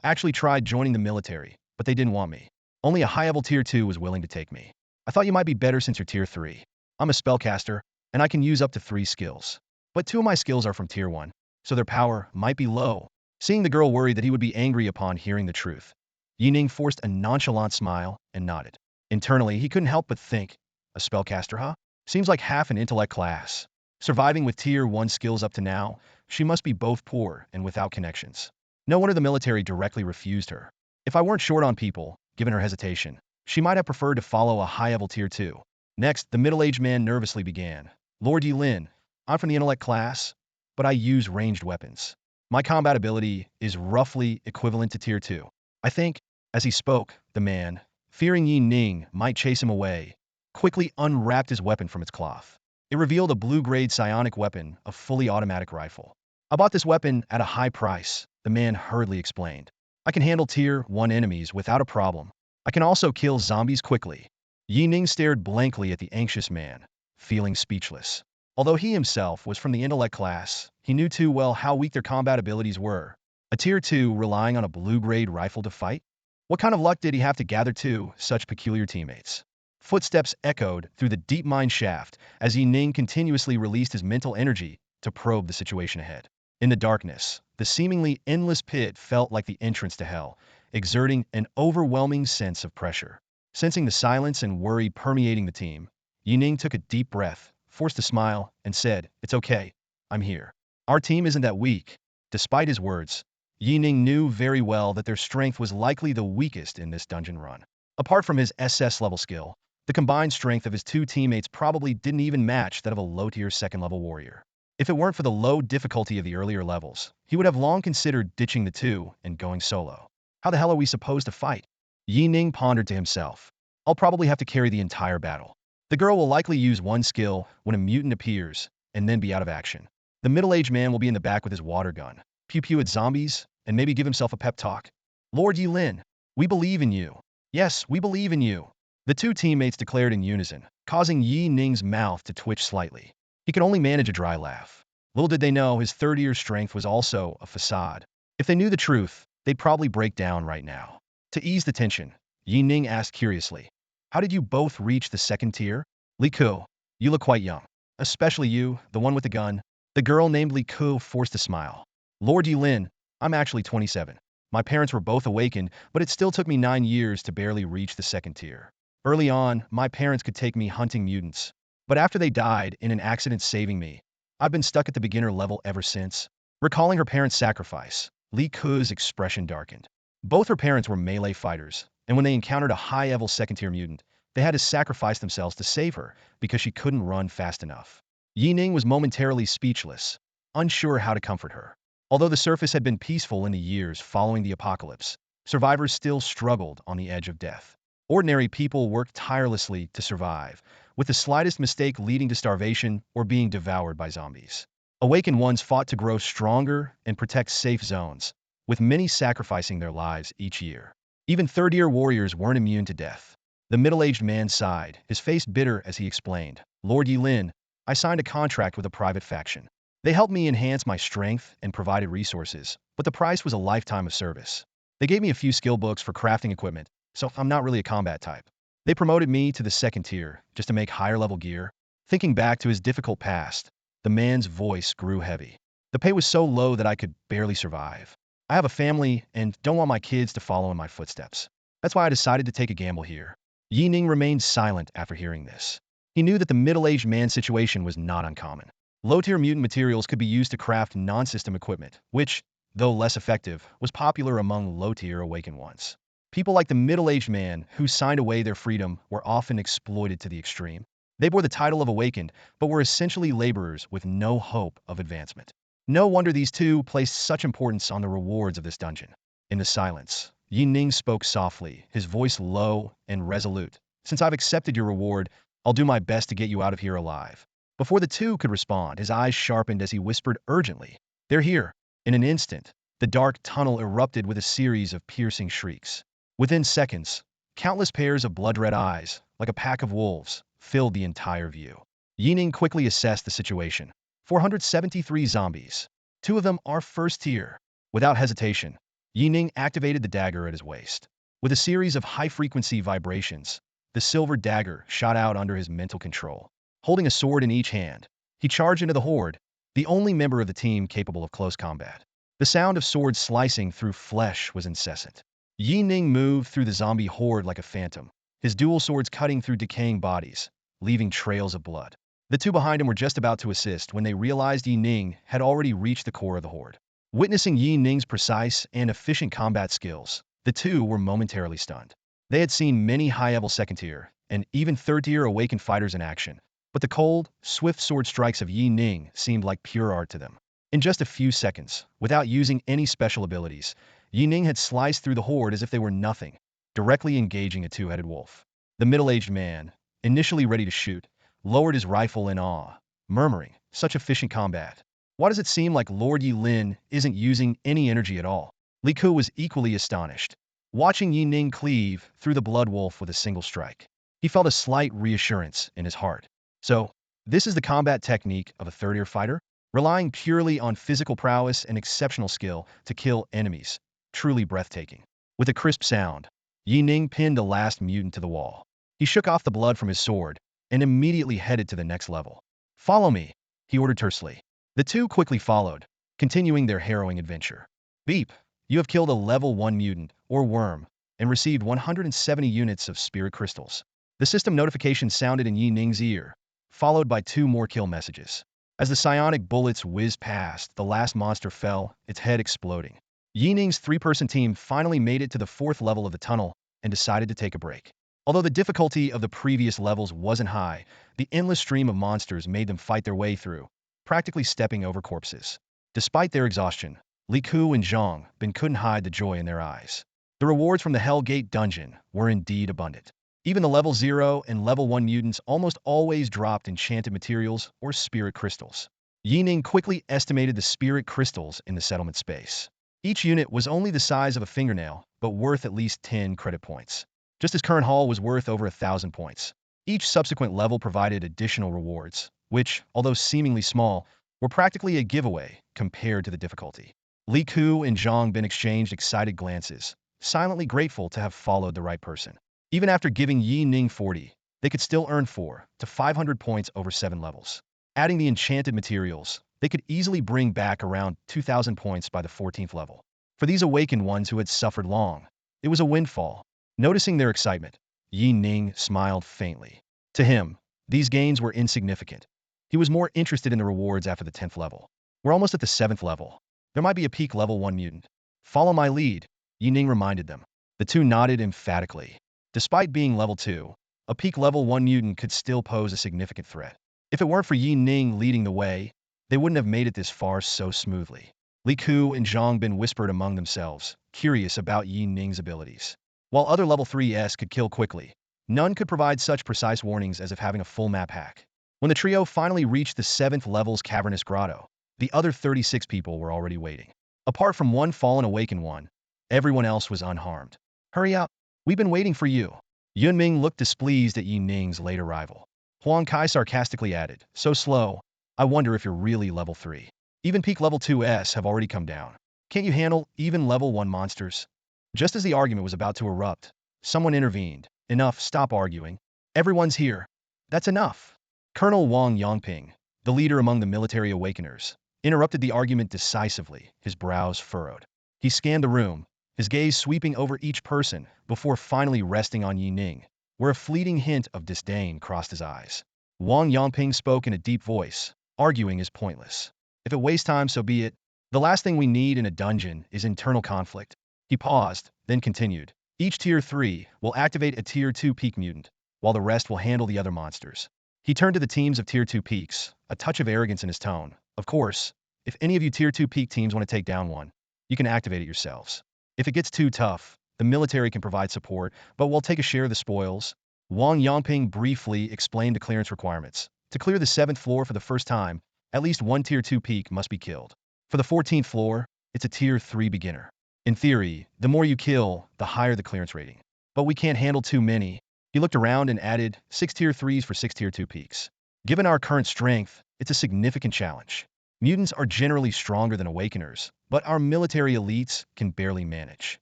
actually tried joining the military, but they didn't want me. Only a high-level tier 2 was willing to take me. I thought you might be better since you're tier 3. I'm a spellcaster, and I can use up to 3 skills. But 2 of my skills are from tier 1, so their power might be low." Seeing the girl worried that he would be angry upon hearing the truth, Yi Ning forced a nonchalant smile and nodded. Internally, he couldn't help but think, a spellcaster, huh? Seems like half an intellect class. Surviving with tier 1 skills up to now, she must be both poor and without connections. No wonder the military directly refused her. If I weren't short on people, given her hesitation, she might have preferred to follow a high-level tier 2. Next, the middle-aged man nervously began. "Lord Yi Lin, I'm from the intellect class, but I use ranged weapons. My combat ability is roughly equivalent to tier 2. I think," as he spoke, the man, fearing Yi Ning might chase him away, quickly unwrapped his weapon from its cloth. It revealed a blue-grade psionic weapon, a fully automatic rifle. "I bought this weapon at a high price," the man hurriedly explained. "I can handle tier 1 enemies without a problem. I can also kill zombies quickly." Yi Ning stared blankly at the anxious man, feeling speechless. Although he himself was from the intellect class, he knew too well how weak their combat abilities were. A tier 2 relying on a blue-grade rifle to fight? What kind of luck did he have to gather two such peculiar teammates? Footsteps echoed through the deep mine shaft as Yi Ning continuously released his mental energy to probe the situation ahead. In the darkness, the seemingly endless pit felt like the entrance to hell, exerting an overwhelming sense of pressure. Sensing the silence and worry permeating the team, Yi Ning took a deep breath, forced a smile, and said, "It's okay. I'm here. Our team isn't that weak." Despite his words, Yi Ning knew very well that their strength was likely the weakest in this dungeon run. Apart from his SS level skill, the combined strength of his two teammates probably didn't even match that of a low-tier second-level warrior. If it weren't for the low difficulty of the earlier levels, he would have long considered ditching the two and going solo. How the hell are we supposed to fight? Yi Ning pondered to himself. I'll probably have to carry the entire battle. The girl will likely use one skill when a mutant appears, and then be out of action. The middle-aged man will be in the back with his water gun, pew-pew at zombies, and maybe give himself a pep talk. "Lord Yi Lin, we believe in you." "Yes, we believe in you," the two teammates declared in unison, causing Yi Ning's mouth to twitch slightly. He could only manage a dry laugh. Little did they know his third-year strength was also a facade. If they knew the truth, they'd probably break down right now. To ease the tension, Yi Ning asked curiously, "How did you both reach the second tier?" "Li Ku, you look quite young. Especially you, the one with the gun." The girl named Li Ku forced a smile. "Lord Yi Lin, I'm actually 27. My parents were both awakened, but it still took me 9 years to barely reach the second tier. Early on, my parents could take me hunting mutants. But after they died in an accident saving me, I've been stuck at the beginner level ever since." Recalling her parents' sacrifice, Li Ku's expression darkened. Both her parents were melee fighters, and when they encountered a high-level second-tier mutant, they had to sacrifice themselves to save her because she couldn't run fast enough. Yi Ning was momentarily speechless, unsure how to comfort her. Although the surface had been peaceful in the years following the apocalypse, survivors still struggled on the edge of death. Ordinary people worked tirelessly to survive, with the slightest mistake leading to starvation or being devoured by zombies. Awakened ones fought to grow stronger and protect safe zones, with many sacrificing their lives each year. Even third-year warriors weren't immune to death. The middle-aged man sighed, his face bitter as he explained, "Lord Yi Lin, I signed a contract with a private faction. They helped me enhance my strength and provided resources, but the price was a lifetime of service. They gave me a few skill books for crafting equipment, so I'm not really a combat type. They promoted me to the second tier just to make higher-level gear." Thinking back to his difficult past, the man's voice grew heavy. "The pay was so low that I could barely survive. I have a family and don't want my kids to follow in my footsteps. That's why I decided to take a gamble here." Yi Ning remained silent after hearing this. He knew that the middle-aged man's situation was not uncommon. Low-tier mutant materials could be used to craft non-system equipment, which, though less effective, was popular among low-tier awakened ones. People like the middle-aged man who signed away their freedom were often exploited to the extreme. They bore the title of awakened, but were essentially laborers with no hope of advancement. No wonder these two placed such importance on the rewards of this dungeon. In the silence, Yi Ning spoke softly, his voice low and resolute. Since I've accepted your reward, I'll do my best to get you out of here alive. Before the two could respond, his eyes sharpened as he whispered urgently, "They're here." In an instant, the dark tunnel erupted with a series of piercing shrieks. Within seconds, countless pairs of blood-red eyes, like a pack of wolves, filled the entire view. Yi Ning quickly assessed the situation. 473 zombies. Two of them are first tier. Without hesitation, Yi Ning activated the dagger at his waist. With a series of high-frequency vibrations, the silver dagger shot out under his mental control. Holding a sword in each hand, he charged into the horde, the only member of the team capable of close combat. The sound of swords slicing through flesh was incessant. Yi Ning moved through the zombie horde like a phantom, his dual swords cutting through decaying bodies, leaving trails of blood. The two behind him were just about to assist when they realized Yi Ning had already reached the core of the horde. Witnessing Yi Ning's precise and efficient combat skills, the two were momentarily stunned. They had seen many high-level second-tier and even third-tier awakened fighters in action, but the cold, swift sword strikes of Yi Ning seemed like pure art to them. In just a few seconds, without using any special abilities, Yi Ning had sliced through the horde as if they were nothing, directly engaging a two-headed wolf. The middle-aged man, initially ready to shoot, lowered his rifle in awe, murmuring, "Such efficient combat. Why does it seem like Lord Yi Lin isn't using any energy at all?" Li Ku was equally astonished, watching Yi Ning cleave through the blood wolf with a single strike. He felt a slight reassurance in his heart. So, this is the combat technique of a third-tier fighter? Relying purely on physical prowess and exceptional skill to kill enemies. Truly breathtaking. With a crisp sound, Yi Ning pinned the last mutant to the wall. He shook off the blood from his sword and immediately headed to the next level. "Follow me," he ordered tersely. The two quickly followed, continuing their harrowing adventure. "Beep, you have killed a level 1 mutant, or worm, and received 170 units of spirit crystals." The system notification sounded in Yi Ning's ear, followed by 2 more kill messages. As the psionic bullets whizzed past, the last monster fell, its head exploding. Yi Ning's 3-person team finally made it to the 4th level of the tunnel and decided to take a break. Although the difficulty of the previous levels wasn't high, the endless stream of monsters made them fight their way through, practically stepping over corpses. Despite their exhaustion, Li Ku and Zhang Bin couldn't hide the joy in their eyes. The rewards from the Hell Gate dungeon were indeed abundant. Even the level 0 and level 1 mutants almost always dropped enchanted materials or spirit crystals. Yi Ning quickly estimated the spirit crystals in the settlement space. Each unit was only the size of a fingernail, but worth at least 10 credit points. Just as current haul was worth over 1,000 points. Each subsequent level provided additional rewards, which, although seemingly small, were practically a giveaway compared to the difficulty. Li Ku and Zhang Bin exchanged excited glances, silently grateful to have followed the right person. Even after giving Yi Ning 40, they could still earn 4 to 500 points over 7 levels. Adding the enchanted materials, they could easily bring back around 2,000 points by the 14th level. For these awakened ones who had suffered long, it was a windfall. Noticing their excitement, Yi Ning smiled faintly. To him, these gains were insignificant. He was more interested in the rewards after the 10th level. "We're almost at the 7th level. There might be a peak level 1 mutant. Follow my lead," Yi Ning reminded them. The two nodded emphatically. Despite being level 2, a peak level 1 mutant could still pose a significant threat. If it weren't for Yi Ning leading the way, they wouldn't have made it this far so smoothly. Li Ku and Zhang Bin whispered among themselves, curious about Yi Ning's abilities. While other level 3s could kill quickly, none could provide such precise warnings as if having a full map hack. When the trio finally reached the 7th level's cavernous grotto, the other 36 people were already waiting. Apart from one fallen awakened one, everyone else was unharmed. "Hurry up, we've been waiting for you." Yunming looked displeased at Yi Ning's late arrival. Huang Kai sarcastically added, "So slow, I wonder if you're really level 3. Even peak level 2s have already come down. Can't you handle even level 1 monsters?" Just as the argument was about to erupt, someone intervened. "Enough, stop arguing. Everyone's here. That's enough." Colonel Wang Yongping, the leader among the military awakeners, interrupted the argument decisively, his brows furrowed. He scanned the room, his gaze sweeping over each person before finally resting on Yi Ning, where a fleeting hint of disdain crossed his eyes. Wang Yongping spoke in a deep voice, "Arguing is pointless. If it wastes time, so be it. The last thing we need in a dungeon is internal conflict." He paused, then continued. "Each tier 3 will activate a tier 2 peak mutant, while the rest will handle the other monsters. He turned to the teams of Tier 2 peaks, a touch of arrogance in his tone. Of course, if any of you Tier 2 peak teams want to take down one, you can activate it yourselves. If it gets too tough, the military can provide support, but we'll take a share of the spoils. Wang Yangping briefly explained the clearance requirements. To clear the 7th floor for the first time, at least one Tier 2 peak must be killed. For the 14th floor, it's a Tier 3 beginner. In theory, the more you kill, the higher the clearance rating. But we can't handle too many. He looked around and added 6 Tier 3s for 6 Tier 2 peaks. Given our current strength, it's a significant challenge. Mutants are generally stronger than Awakeners, but our military elites can barely manage.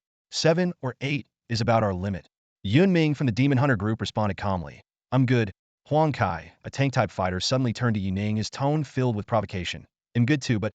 7 or 8 is about our limit. Yun Ming from the Demon Hunter group responded calmly. I'm good. Huang Kai, a tank-type fighter, suddenly turned to Yi Ning, his tone filled with provocation. I'm good too, but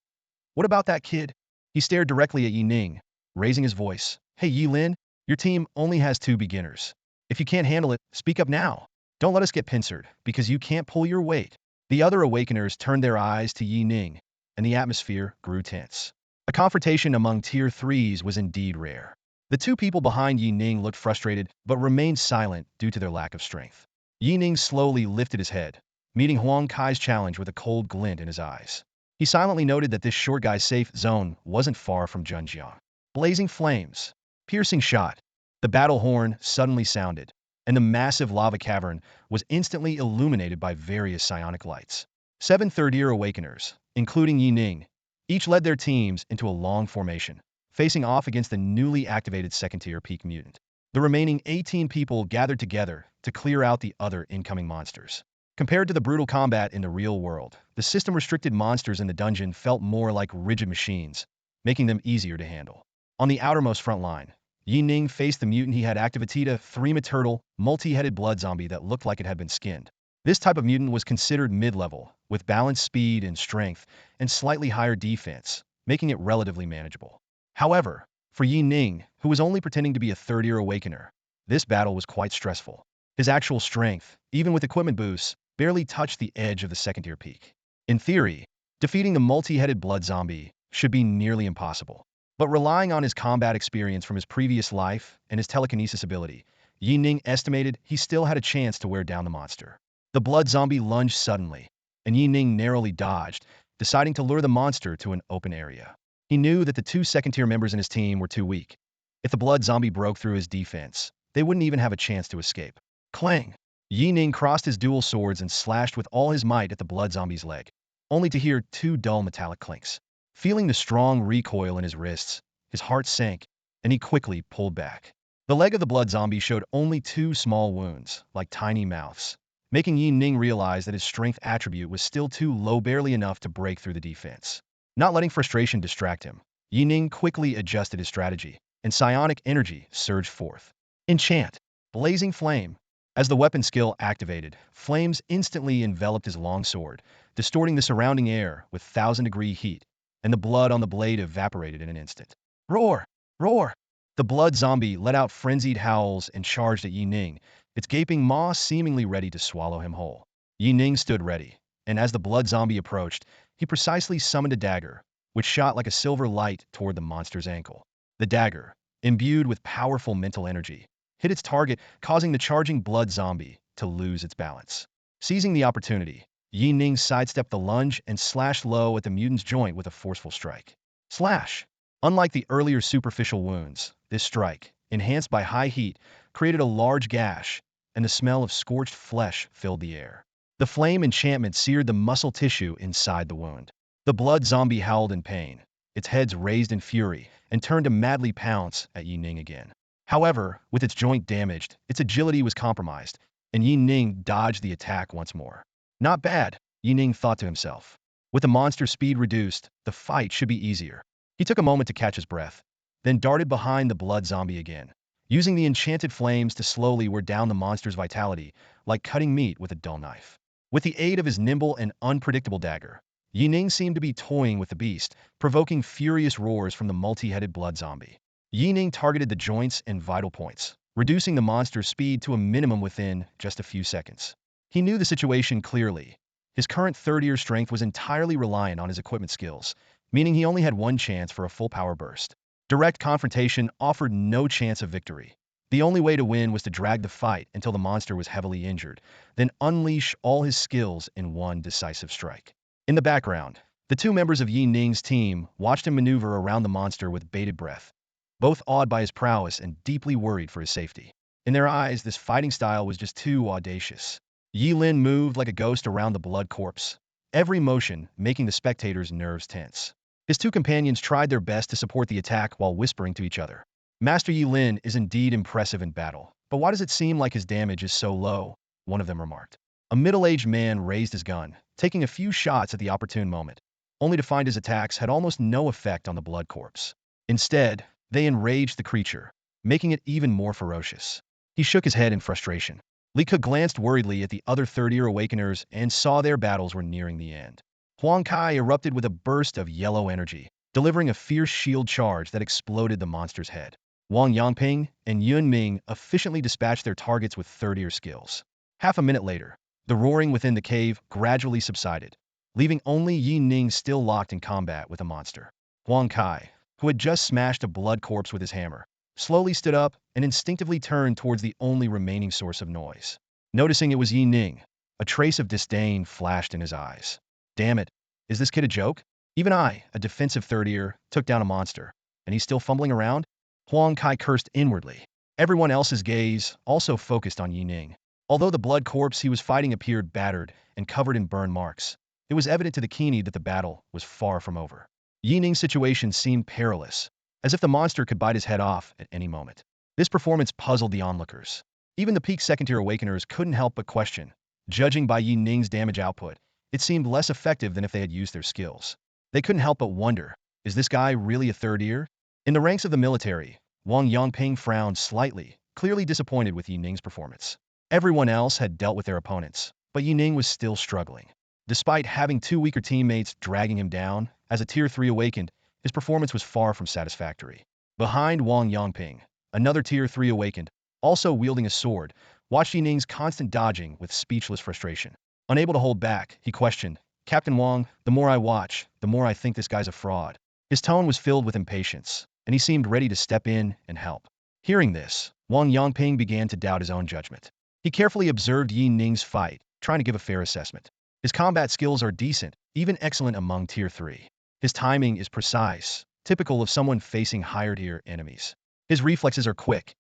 what about that kid? He stared directly at Yi Ning, raising his voice. Hey Yi Lin, your team only has 2 beginners. If you can't handle it, speak up now. Don't let us get pincered, because you can't pull your weight. The other Awakeners turned their eyes to Yi Ning, and the atmosphere grew tense. A confrontation among Tier 3s was indeed rare. The 2 people behind Yi Ning looked frustrated, but remained silent due to their lack of strength. Yi Ning slowly lifted his head, meeting Huang Kai's challenge with a cold glint in his eyes. He silently noted that this short guy's safe zone wasn't far from Zhenjiang. Blazing flames. Piercing shot. The battle horn suddenly sounded, and the massive lava cavern was instantly illuminated by various psionic lights. 7 third-year Awakeners, including Yi Ning, each led their teams into a long formation, facing off against the newly activated 2nd-tier peak mutant. The remaining 18 people gathered together to clear out the other incoming monsters. Compared to the brutal combat in the real world, the system-restricted monsters in the dungeon felt more like rigid machines, making them easier to handle. On the outermost front line, Yi Ning faced the mutant he had activated, a 3-turtle, multi-headed blood zombie that looked like it had been skinned. This type of mutant was considered mid-level, with balanced speed and strength, and slightly higher defense, making it relatively manageable. However, for Yi Ning, who was only pretending to be a third-year Awakener, this battle was quite stressful. His actual strength, even with equipment boosts, barely touched the edge of the 2nd-tier peak. In theory, defeating the multi-headed blood zombie should be nearly impossible. But relying on his combat experience from his previous life and his telekinesis ability, Yi Ning estimated he still had a chance to wear down the monster. The blood zombie lunged suddenly, and Yi Ning narrowly dodged, deciding to lure the monster to an open area. He knew that the 2 2nd-tier members in his team were too weak. If the blood zombie broke through his defense, they wouldn't even have a chance to escape. Clang! Yi Ning crossed his dual swords and slashed with all his might at the blood zombie's leg, only to hear 2 dull metallic clinks. Feeling the strong recoil in his wrists, his heart sank, and he quickly pulled back. The leg of the blood zombie showed only 2 small wounds, like tiny mouths, making Yi Ning realize that his strength attribute was still too low, barely enough to break through the defense. Not letting frustration distract him, Yi Ning quickly adjusted his strategy, and psionic energy surged forth. Enchant! Blazing flame! As the weapon skill activated, flames instantly enveloped his long sword, distorting the surrounding air with 1,000-degree heat, and the blood on the blade evaporated in an instant. Roar! Roar! The blood zombie let out frenzied howls and charged at Yi Ning, its gaping maw seemingly ready to swallow him whole. Yi Ning stood ready, and as the blood zombie approached, he precisely summoned a dagger, which shot like a silver light toward the monster's ankle. The dagger, imbued with powerful mental energy, hit its target, causing the charging blood zombie to lose its balance. Seizing the opportunity, Yi Ning sidestepped the lunge and slashed low at the mutant's joint with a forceful strike. Slash! Unlike the earlier superficial wounds, this strike, enhanced by high heat, created a large gash, and the smell of scorched flesh filled the air. The flame enchantment seared the muscle tissue inside the wound. The blood zombie howled in pain, its head raised in fury, and turned to madly pounce at Yi Ning again. However, with its joint damaged, its agility was compromised, and Yi Ning dodged the attack once more. Not bad, Yi Ning thought to himself. With the monster's speed reduced, the fight should be easier. He took a moment to catch his breath, then darted behind the blood zombie again, using the enchanted flames to slowly wear down the monster's vitality, like cutting meat with a dull knife. With the aid of his nimble and unpredictable dagger, Yi Ning seemed to be toying with the beast, provoking furious roars from the multi-headed blood zombie. Yi Ning targeted the joints and vital points, reducing the monster's speed to a minimum within just a few seconds. He knew the situation clearly. His current third-year strength was entirely reliant on his equipment skills, meaning he only had one chance for a full power burst. Direct confrontation offered no chance of victory. The only way to win was to drag the fight until the monster was heavily injured, then unleash all his skills in one decisive strike. In the background, the two members of Yi Ning's team watched him maneuver around the monster with bated breath, both awed by his prowess and deeply worried for his safety. In their eyes, this fighting style was just too audacious. Yi Lin moved like a ghost around the blood corpse, every motion making the spectators' nerves tense. His two companions tried their best to support the attack while whispering to each other. Master Yi Lin is indeed impressive in battle, but why does it seem like his damage is so low? One of them remarked. A middle-aged man raised his gun, taking a few shots at the opportune moment, only to find his attacks had almost no effect on the blood corpse. Instead, they enraged the creature, making it even more ferocious. He shook his head in frustration. Li Ke glanced worriedly at the other third-year awakeners and saw their battles were nearing the end. Huang Kai erupted with a burst of yellow energy, delivering a fierce shield charge that exploded the monster's head. Wang Yangping and Yun Ming efficiently dispatched their targets with third-year skills. Half a minute later, the roaring within the cave gradually subsided, leaving only Yi Ning still locked in combat with the monster. Huang Kai, who had just smashed a blood corpse with his hammer, slowly stood up and instinctively turned towards the only remaining source of noise. Noticing it was Yi Ning, a trace of disdain flashed in his eyes. Damn it, is this kid a joke? Even I, a defensive third year, took down a monster, and he's still fumbling around? Huang Kai cursed inwardly. Everyone else's gaze also focused on Yi Ning. Although the blood corpse he was fighting appeared battered and covered in burn marks, it was evident to the Kini that the battle was far from over. Yi Ning's situation seemed perilous, as if the monster could bite his head off at any moment. This performance puzzled the onlookers. Even the peak second-tier awakeners couldn't help but question. Judging by Yi Ning's damage output, it seemed less effective than if they had used their skills. They couldn't help but wonder, is this guy really a third year? In the ranks of the military, Wang Yangping frowned slightly, clearly disappointed with Yi Ning's performance. Everyone else had dealt with their opponents, but Yi Ning was still struggling. Despite having two weaker teammates dragging him down, as a Tier 3 awakened, his performance was far from satisfactory. Behind Wang Yangping, another Tier 3 awakened, also wielding a sword, watched Yi Ning's constant dodging with speechless frustration. Unable to hold back, he questioned, Captain Wang, the more I watch, the more I think this guy's a fraud. His tone was filled with impatience, and he seemed ready to step in and help. Hearing this, Wang Yangping began to doubt his own judgment. He carefully observed Yi Ning's fight, trying to give a fair assessment. His combat skills are decent, even excellent among Tier 3. His timing is precise, typical of someone facing higher-tier enemies. His reflexes are quick.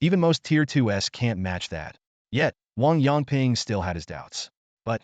Even most Tier 2s can't match that. Yet, Wang Yangping still had his doubts. But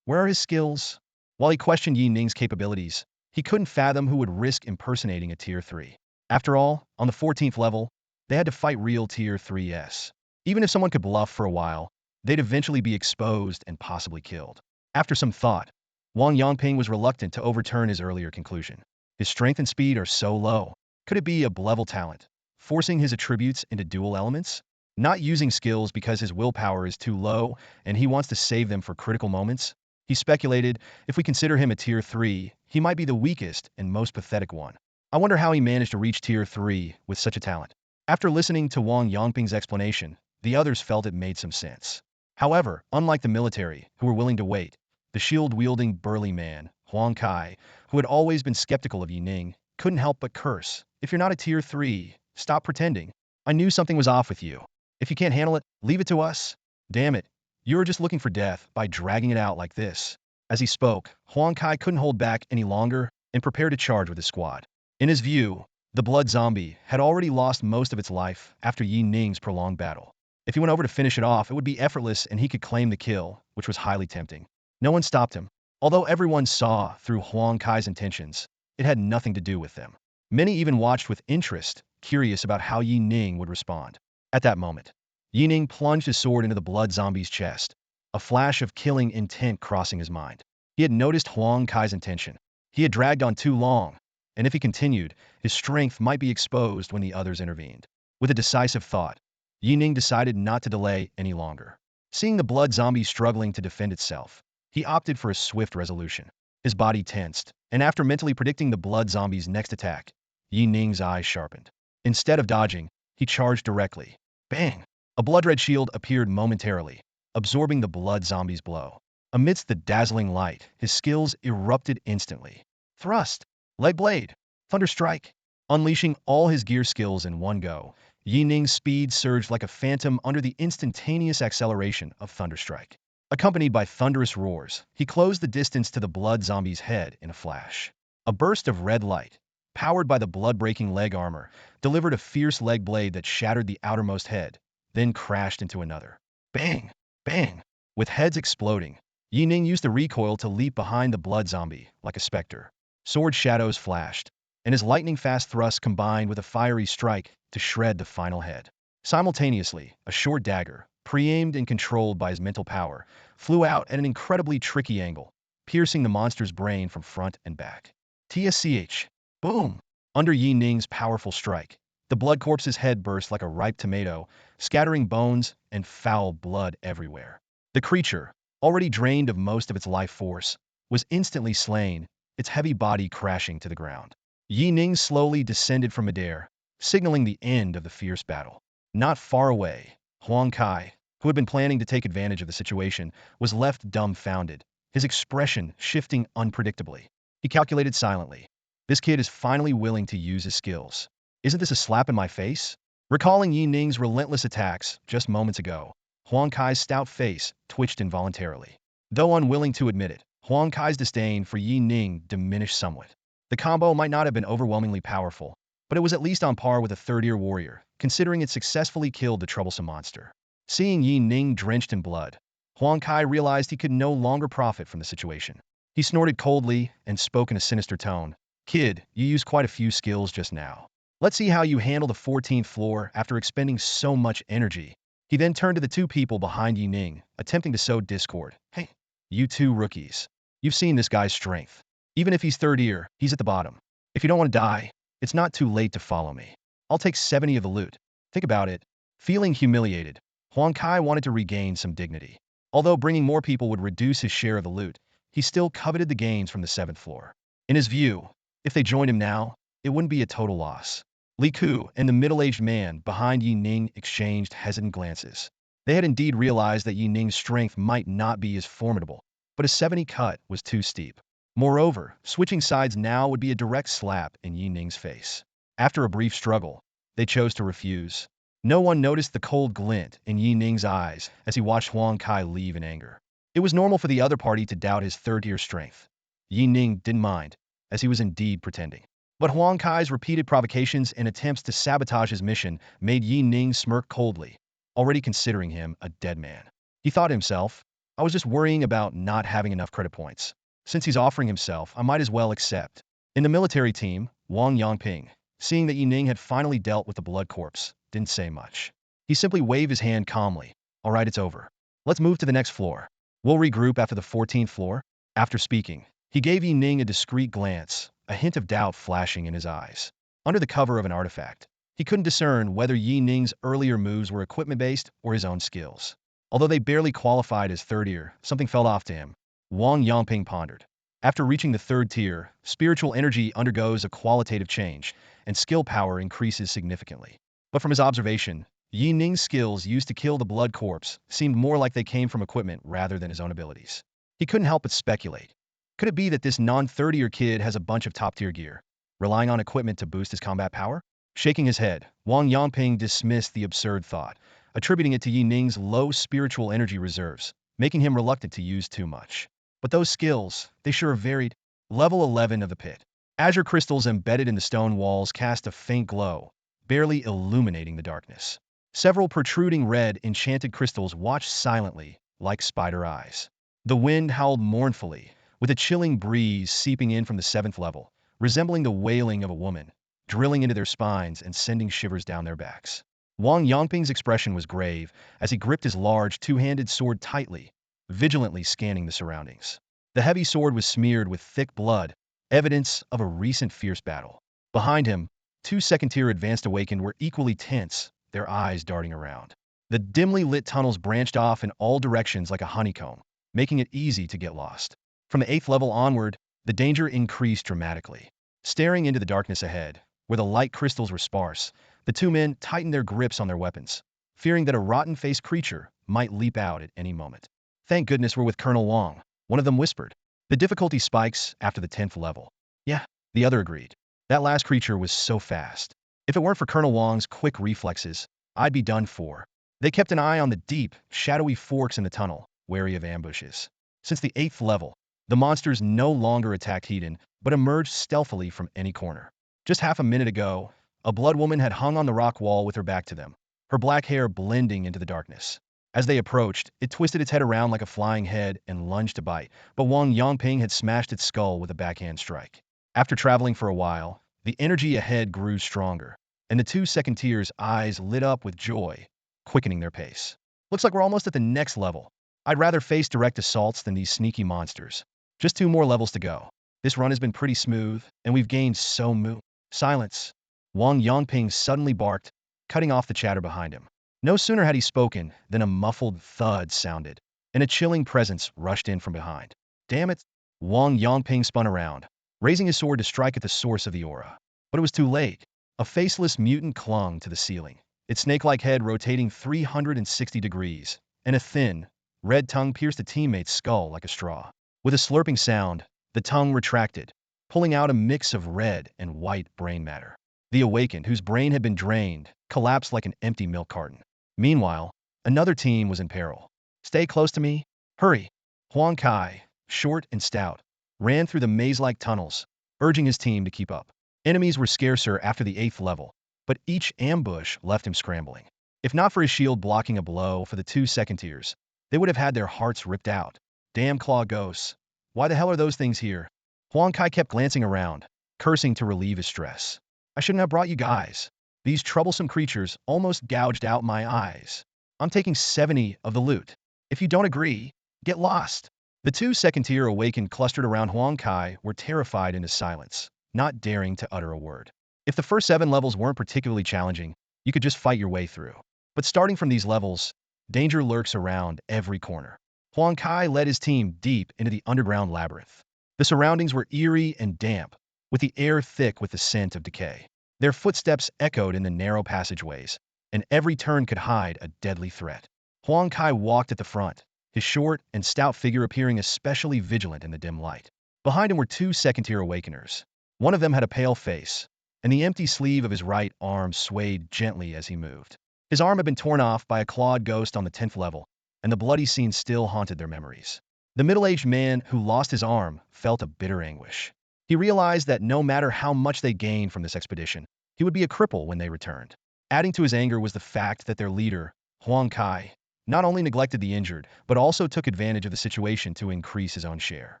where are his skills? While he questioned Yi Ning's capabilities, he couldn't fathom who would risk impersonating a Tier 3. After all, on the 14th level, they had to fight real Tier 3s. Even if someone could bluff for a while, they'd eventually be exposed and possibly killed. After some thought, Wang Yangping was reluctant to overturn his earlier conclusion. His strength and speed are so low. Could it be a level talent, forcing his attributes into dual elements? Not using skills because his willpower is too low and he wants to save them for critical moments? He speculated, if we consider him a Tier 3, he might be the weakest and most pathetic one. I wonder how he managed to reach Tier 3 with such a talent. After listening to Wang Yangping's explanation, the others felt it made some sense. However, unlike the military, who were willing to wait, the shield-wielding burly man, Huang Kai, who had always been skeptical of Yi Ning, couldn't help but curse. If you're not a Tier 3, stop pretending. I knew something was off with you. If you can't handle it, leave it to us. Damn it, you were just looking for death by dragging it out like this. As he spoke, Huang Kai couldn't hold back any longer and prepared to charge with his squad. In his view, the blood zombie had already lost most of its life after Yi Ning's prolonged battle. If he went over to finish it off, it would be effortless and he could claim the kill, which was highly tempting. No one stopped him. Although everyone saw through Huang Kai's intentions, it had nothing to do with them. Many even watched with interest, curious about how Yi Ning would respond. At that moment, Yi Ning plunged his sword into the blood zombie's chest, a flash of killing intent crossing his mind. He had noticed Huang Kai's intention. He had dragged on too long, and if he continued, his strength might be exposed when the others intervened. With a decisive thought, Yi Ning decided not to delay any longer. Seeing the blood zombie struggling to defend itself, he opted for a swift resolution. His body tensed, and after mentally predicting the blood zombie's next attack, Yi Ning's eyes sharpened. Instead of dodging, he charged directly. Bang! A blood-red shield appeared momentarily, absorbing the blood zombie's blow. Amidst the dazzling light, his skills erupted instantly. Thrust, leg blade, thunder strike. Unleashing all his gear skills in one go, Yi Ning's speed surged like a phantom under the instantaneous acceleration of Thunderstrike. Accompanied by thunderous roars, he closed the distance to the blood zombie's head in a flash. A burst of red light, powered by the blood-breaking leg armor, delivered a fierce leg blade that shattered the outermost head, then crashed into another. Bang! Bang! With heads exploding, Yi Ning used the recoil to leap behind the blood zombie like a specter. Sword shadows flashed, and his lightning-fast thrust combined with a fiery strike to shred the final head. Simultaneously, a short dagger, pre-aimed and controlled by his mental power, flew out at an incredibly tricky angle, piercing the monster's brain from front and back. TSCH. Boom! Under Yi Ning's powerful strike, the blood corpse's head burst like a ripe tomato, scattering bones and foul blood everywhere. The creature, already drained of most of its life force, was instantly slain, its heavy body crashing to the ground. Yi Ning slowly descended from midair, signaling the end of the fierce battle. Not far away, Huang Kai, who had been planning to take advantage of the situation, was left dumbfounded, his expression shifting unpredictably. He calculated silently. This kid is finally willing to use his skills. Isn't this a slap in my face? Recalling Yi Ning's relentless attacks just moments ago, Huang Kai's stout face twitched involuntarily. Though unwilling to admit it, Huang Kai's disdain for Yi Ning diminished somewhat. The combo might not have been overwhelmingly powerful, but it was at least on par with a third-tier warrior, considering it successfully killed the troublesome monster. Seeing Yi Ning drenched in blood, Huang Kai realized he could no longer profit from the situation. He snorted coldly and spoke in a sinister tone. Kid, you used quite a few skills just now. Let's see how you handle the 14th floor after expending so much energy. He then turned to the two people behind Yi Ning, attempting to sow discord. Hey, you two rookies. You've seen this guy's strength. Even if he's third tier, he's at the bottom. If you don't want to die, it's not too late to follow me. I'll take 70 of the loot. Think about it. Feeling humiliated, Huang Kai wanted to regain some dignity. Although bringing more people would reduce his share of the loot, he still coveted the gains from the 7th floor. In his view, if they joined him now, it wouldn't be a total loss. Li Ku and the middle-aged man behind Yi Ning exchanged hesitant glances. They had indeed realized that Yi Ning's strength might not be as formidable, but a 70 cut was too steep. Moreover, switching sides now would be a direct slap in Yi Ning's face. After a brief struggle, they chose to refuse. No one noticed the cold glint in Yi Ning's eyes as he watched Huang Kai leave in anger. It was normal for the other party to doubt his third-tier strength. Yi Ning didn't mind, as he was indeed pretending. But Huang Kai's repeated provocations and attempts to sabotage his mission made Yi Ning smirk coldly, already considering him a dead man. He thought to himself, I was just worrying about not having enough credit points. Since he's offering himself, I might as well accept. In the military team, Wang Yangping, seeing that Yi Ning had finally dealt with the blood corpse, didn't say much. He simply waved his hand calmly. All right, it's over. Let's move to the next floor. We'll regroup after the 14th floor. After speaking, he gave Yi Ning a discreet glance, a hint of doubt flashing in his eyes. Under the cover of an artifact, he couldn't discern whether Yi Ning's earlier moves were equipment-based or his own skills. Although they barely qualified as third tier, something felt off to him. Wang Yangping pondered. After reaching the 3rd tier, spiritual energy undergoes a qualitative change, and skill power increases significantly. But from his observation, Yi Ning's skills used to kill the blood corpse seemed more like they came from equipment rather than his own abilities. He couldn't help but speculate. Could it be that this non-third tier kid has a bunch of top-tier gear, relying on equipment to boost his combat power? Shaking his head, Wang Yangping dismissed the absurd thought, attributing it to Yi Ning's low spiritual energy reserves, making him reluctant to use too much. But those skills, they sure are varied. Level 11 of the pit. Azure crystals embedded in the stone walls cast a faint glow, barely illuminating the darkness. Several protruding red enchanted crystals watched silently, like spider eyes. The wind howled mournfully, with a chilling breeze seeping in from the 7th level, resembling the wailing of a woman, drilling into their spines and sending shivers down their backs. Wang Yangping's expression was grave as he gripped his large two-handed sword tightly, vigilantly scanning the surroundings. The heavy sword was smeared with thick blood, evidence of a recent fierce battle. Behind him, 2 2nd-tier advanced awakened were equally tense, their eyes darting around. The dimly lit tunnels branched off in all directions like a honeycomb, making it easy to get lost. From the 8th level onward, the danger increased dramatically. Staring into the darkness ahead, where the light crystals were sparse, the two men tightened their grips on their weapons, fearing that a rotten-faced creature might leap out at any moment. Thank goodness we're with Colonel Wong, one of them whispered. The difficulty spikes after the 10th level. Yeah, the other agreed. That last creature was so fast. If it weren't for Colonel Wong's quick reflexes, I'd be done for. They kept an eye on the deep, shadowy forks in the tunnel, wary of ambushes. Since the 8th level, the monsters no longer attacked Hedon, but emerged stealthily from any corner. Just half a minute ago, a blood woman had hung on the rock wall with her back to them, her black hair blending into the darkness. As they approached, it twisted its head around like a flying head and lunged to bite, but Wang Yongping had smashed its skull with a backhand strike. After traveling for a while, the energy ahead grew stronger, and the two second tiers' eyes lit up with joy, quickening their pace. Looks like we're almost at the next level. I'd rather face direct assaults than these sneaky monsters. Just 2 more levels to go. This run has been pretty smooth, and we've gained so much. Silence. Wang Yongping suddenly barked, cutting off the chatter behind him. No sooner had he spoken than a muffled thud sounded, and a chilling presence rushed in from behind. Damn it! Wang Yongping spun around, raising his sword to strike at the source of the aura. But it was too late. A faceless mutant clung to the ceiling, its snake-like head rotating 360 degrees, and a thin, red tongue pierced a teammate's skull like a straw. With a slurping sound, the tongue retracted, pulling out a mix of red and white brain matter. The awakened, whose brain had been drained, collapsed like an empty milk carton. Meanwhile, another team was in peril. Stay close to me. Hurry. Huang Kai, short and stout, ran through the maze-like tunnels, urging his team to keep up. Enemies were scarcer after the 8th level, but each ambush left him scrambling. If not for his shield blocking a blow for the 2 second tiers, they would have had their hearts ripped out. Damn claw ghosts. Why the hell are those things here? Huang Kai kept glancing around, cursing to relieve his stress. I shouldn't have brought you guys. These troublesome creatures almost gouged out my eyes. I'm taking 70 of the loot. If you don't agree, get lost. The 2 second tier awakened clustered around Huang Kai were terrified into silence, not daring to utter a word. If the first 7 levels weren't particularly challenging, you could just fight your way through. But starting from these levels, danger lurks around every corner. Huang Kai led his team deep into the underground labyrinth. The surroundings were eerie and damp, with the air thick with the scent of decay. Their footsteps echoed in the narrow passageways, and every turn could hide a deadly threat. Huang Kai walked at the front, his short and stout figure appearing especially vigilant in the dim light. Behind him were 2 second-tier awakeners. One of them had a pale face, and the empty sleeve of his right arm swayed gently as he moved. His arm had been torn off by a clawed ghost on the 10th level, and the bloody scene still haunted their memories. The middle-aged man who lost his arm felt a bitter anguish. He realized that no matter how much they gained from this expedition, he would be a cripple when they returned. Adding to his anger was the fact that their leader, Huang Kai, not only neglected the injured, but also took advantage of the situation to increase his own share.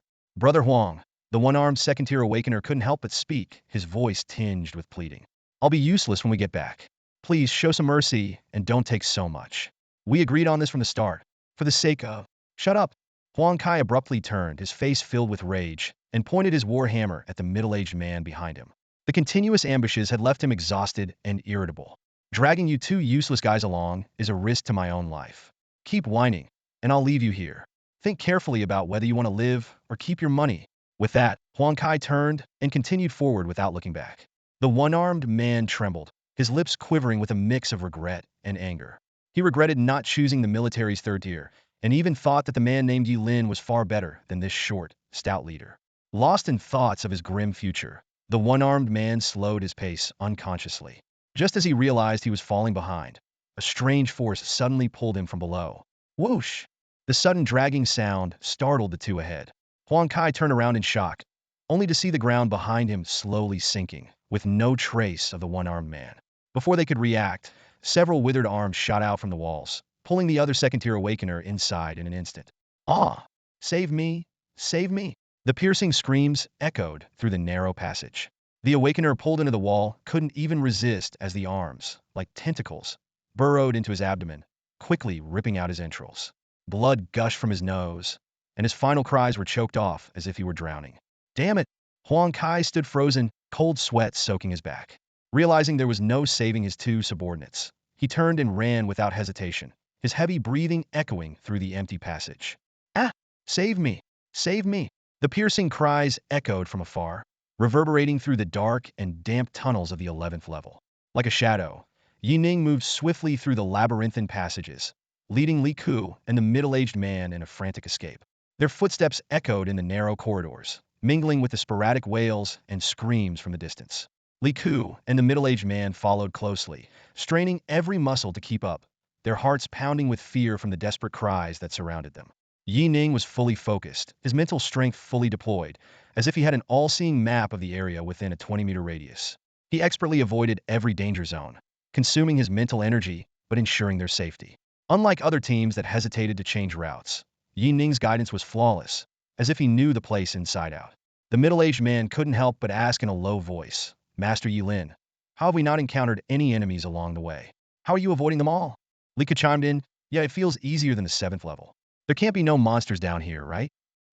Brother Huang, the one-armed second-tier awakener couldn't help but speak, his voice tinged with pleading. I'll be useless when we get back. Please show some mercy and don't take so much. We agreed on this from the start. For the sake of... Shut up. Huang Kai abruptly turned, his face filled with rage, and pointed his war hammer at the middle-aged man behind him. The continuous ambushes had left him exhausted and irritable. Dragging you 2 useless guys along is a risk to my own life. Keep whining, and I'll leave you here. Think carefully about whether you want to live or keep your money. With that, Huang Kai turned and continued forward without looking back. The one-armed man trembled, his lips quivering with a mix of regret and anger. He regretted not choosing the military's 3rd tier, and even thought that the man named Yi Lin was far better than this short, stout leader. Lost in thoughts of his grim future, the one-armed man slowed his pace unconsciously. Just as he realized he was falling behind, a strange force suddenly pulled him from below. Whoosh! The sudden dragging sound startled the 2 ahead. Huang Kai turned around in shock, only to see the ground behind him slowly sinking, with no trace of the one-armed man. Before they could react, several withered arms shot out from the walls, pulling the other second-tier awakener inside in an instant. Ah! Save me! Save me! The piercing screams echoed through the narrow passage. The awakener pulled into the wall couldn't even resist as the arms, like tentacles, burrowed into his abdomen, quickly ripping out his entrails. Blood gushed from his nose, and his final cries were choked off as if he were drowning. Damn it! Huang Kai stood frozen, cold sweat soaking his back. Realizing there was no saving his 2 subordinates, he turned and ran without hesitation, his heavy breathing echoing through the empty passage. Ah! Save me! Save me! The piercing cries echoed from afar, reverberating through the dark and damp tunnels of the 11th level. Like a shadow, Yi Ning moved swiftly through the labyrinthine passages, leading Li Ku and the middle-aged man in a frantic escape. Their footsteps echoed in the narrow corridors, mingling with the sporadic wails and screams from the distance. Li Ku and the middle-aged man followed closely, straining every muscle to keep up, their hearts pounding with fear from the desperate cries that surrounded them. Yi Ning was fully focused, his mental strength fully deployed, as if he had an all-seeing map of the area within a 20-meter radius. He expertly avoided every danger zone, consuming his mental energy but ensuring their safety. Unlike other teams that hesitated to change routes, Yi Ning's guidance was flawless, as if he knew the place inside out. The middle-aged man couldn't help but ask in a low voice, Master Yi Lin, how have we not encountered any enemies along the way? How are you avoiding them all? Lika chimed in, yeah, it feels easier than the 7th level. There can't be no monsters down here, right?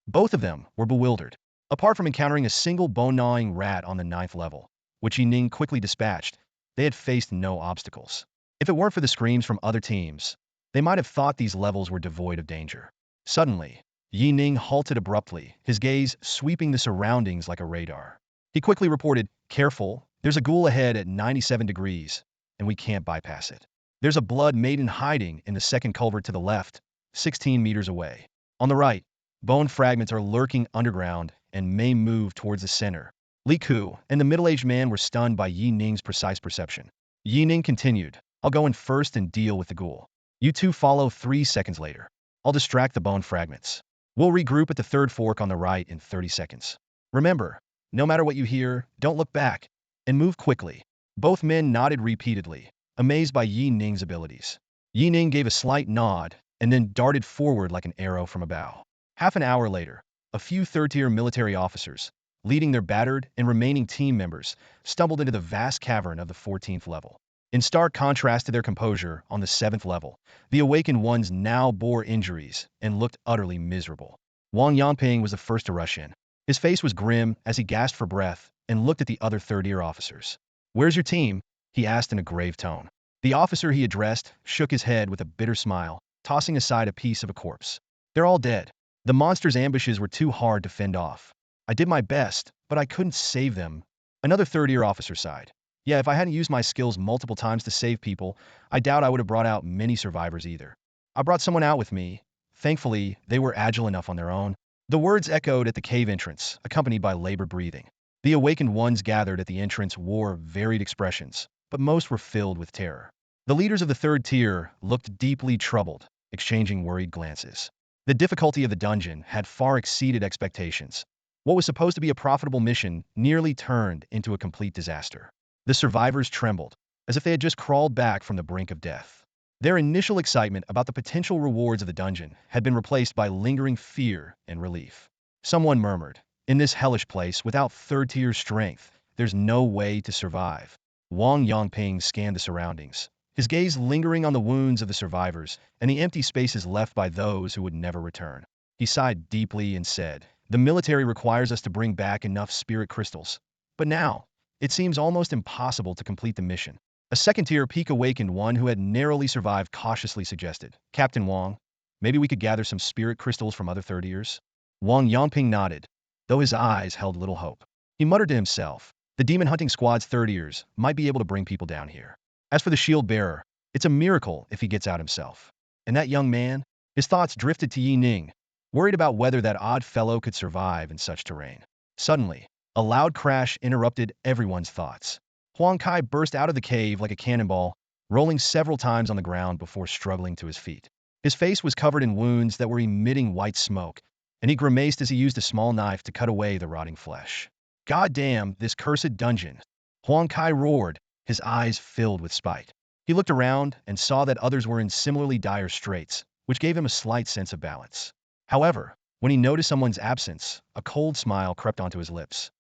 Both of them were bewildered. Apart from encountering a single bone-gnawing rat on the 9th level, which Yi Ning quickly dispatched, they had faced no obstacles. If it weren't for the screams from other teams, they might have thought these levels were devoid of danger. Suddenly, Yi Ning halted abruptly, his gaze sweeping the surroundings like a radar. He quickly reported, careful, there's a ghoul ahead at 97 degrees, and we can't bypass it. There's a blood maiden hiding in the second culvert to the left, 16 meters away. On the right, bone fragments are lurking underground and may move towards the center. Li Ku and the middle-aged man were stunned by Yi Ning's precise perception. Yi Ning continued, I'll go in first and deal with the ghoul. You two follow 3 seconds later. I'll distract the bone fragments. We'll regroup at the third fork on the right in 30 seconds. Remember, no matter what you hear, don't look back, and move quickly. Both men nodded repeatedly, amazed by Yi Ning's abilities. Yi Ning gave a slight nod, and then darted forward like an arrow from a bow. Half an hour later, a few third-tier military officers, leading their battered and remaining team members, stumbled into the vast cavern of the 14th level. In stark contrast to their composure on the 7th level, the awakened ones now bore injuries and looked utterly miserable. Wang Yangping was the first to rush in. His face was grim as he gasped for breath and looked at the other third-tier officers. Where's your team? He asked in a grave tone. The officer he addressed shook his head with a bitter smile, tossing aside a piece of a corpse. They're all dead. The monster's ambushes were too hard to fend off. I did my best, but I couldn't save them. Another third-tier officer sighed. Yeah, if I hadn't used my skills multiple times to save people, I doubt I would have brought out many survivors either. I brought someone out with me. Thankfully, they were agile enough on their own. The words echoed at the cave entrance, accompanied by labored breathing. The awakened ones gathered at the entrance wore varied expressions, but most were filled with terror. The leaders of the third tier looked deeply troubled, exchanging worried glances. The difficulty of the dungeon had far exceeded expectations. What was supposed to be a profitable mission nearly turned into a complete disaster. The survivors trembled, as if they had just crawled back from the brink of death. Their initial excitement about the potential rewards of the dungeon had been replaced by lingering fear and relief. Someone murmured, in this hellish place without third-tier strength, there's no way to survive. Wang Yangping scanned the surroundings, his gaze lingering on the wounds of the survivors and the empty spaces left by those who would never return. He sighed deeply and said, the military requires us to bring back enough spirit crystals. But now, it seems almost impossible to complete the mission. A second-tier peak awakened one who had narrowly survived cautiously suggested, Captain Wang, maybe we could gather some spirit crystals from other third-tiers? Wang Yangping nodded, though his eyes held little hope. He muttered to himself, the demon hunting squad's third-tiers might be able to bring people down here. As for the shield bearer, it's a miracle if he gets out himself. And that young man? His thoughts drifted to Yi Ning, worried about whether that odd fellow could survive in such terrain. Suddenly, a loud crash interrupted everyone's thoughts. Huang Kai burst out of the cave like a cannonball, rolling several times on the ground before struggling to his feet. His face was covered in wounds that were emitting white smoke, and he grimaced as he used a small knife to cut away the rotting flesh. God damn, this cursed dungeon! Huang Kai roared, his eyes filled with spite. He looked around and saw that others were in similarly dire straits, which gave him a slight sense of balance. However, when he noticed someone's absence, a cold smile crept onto his lips.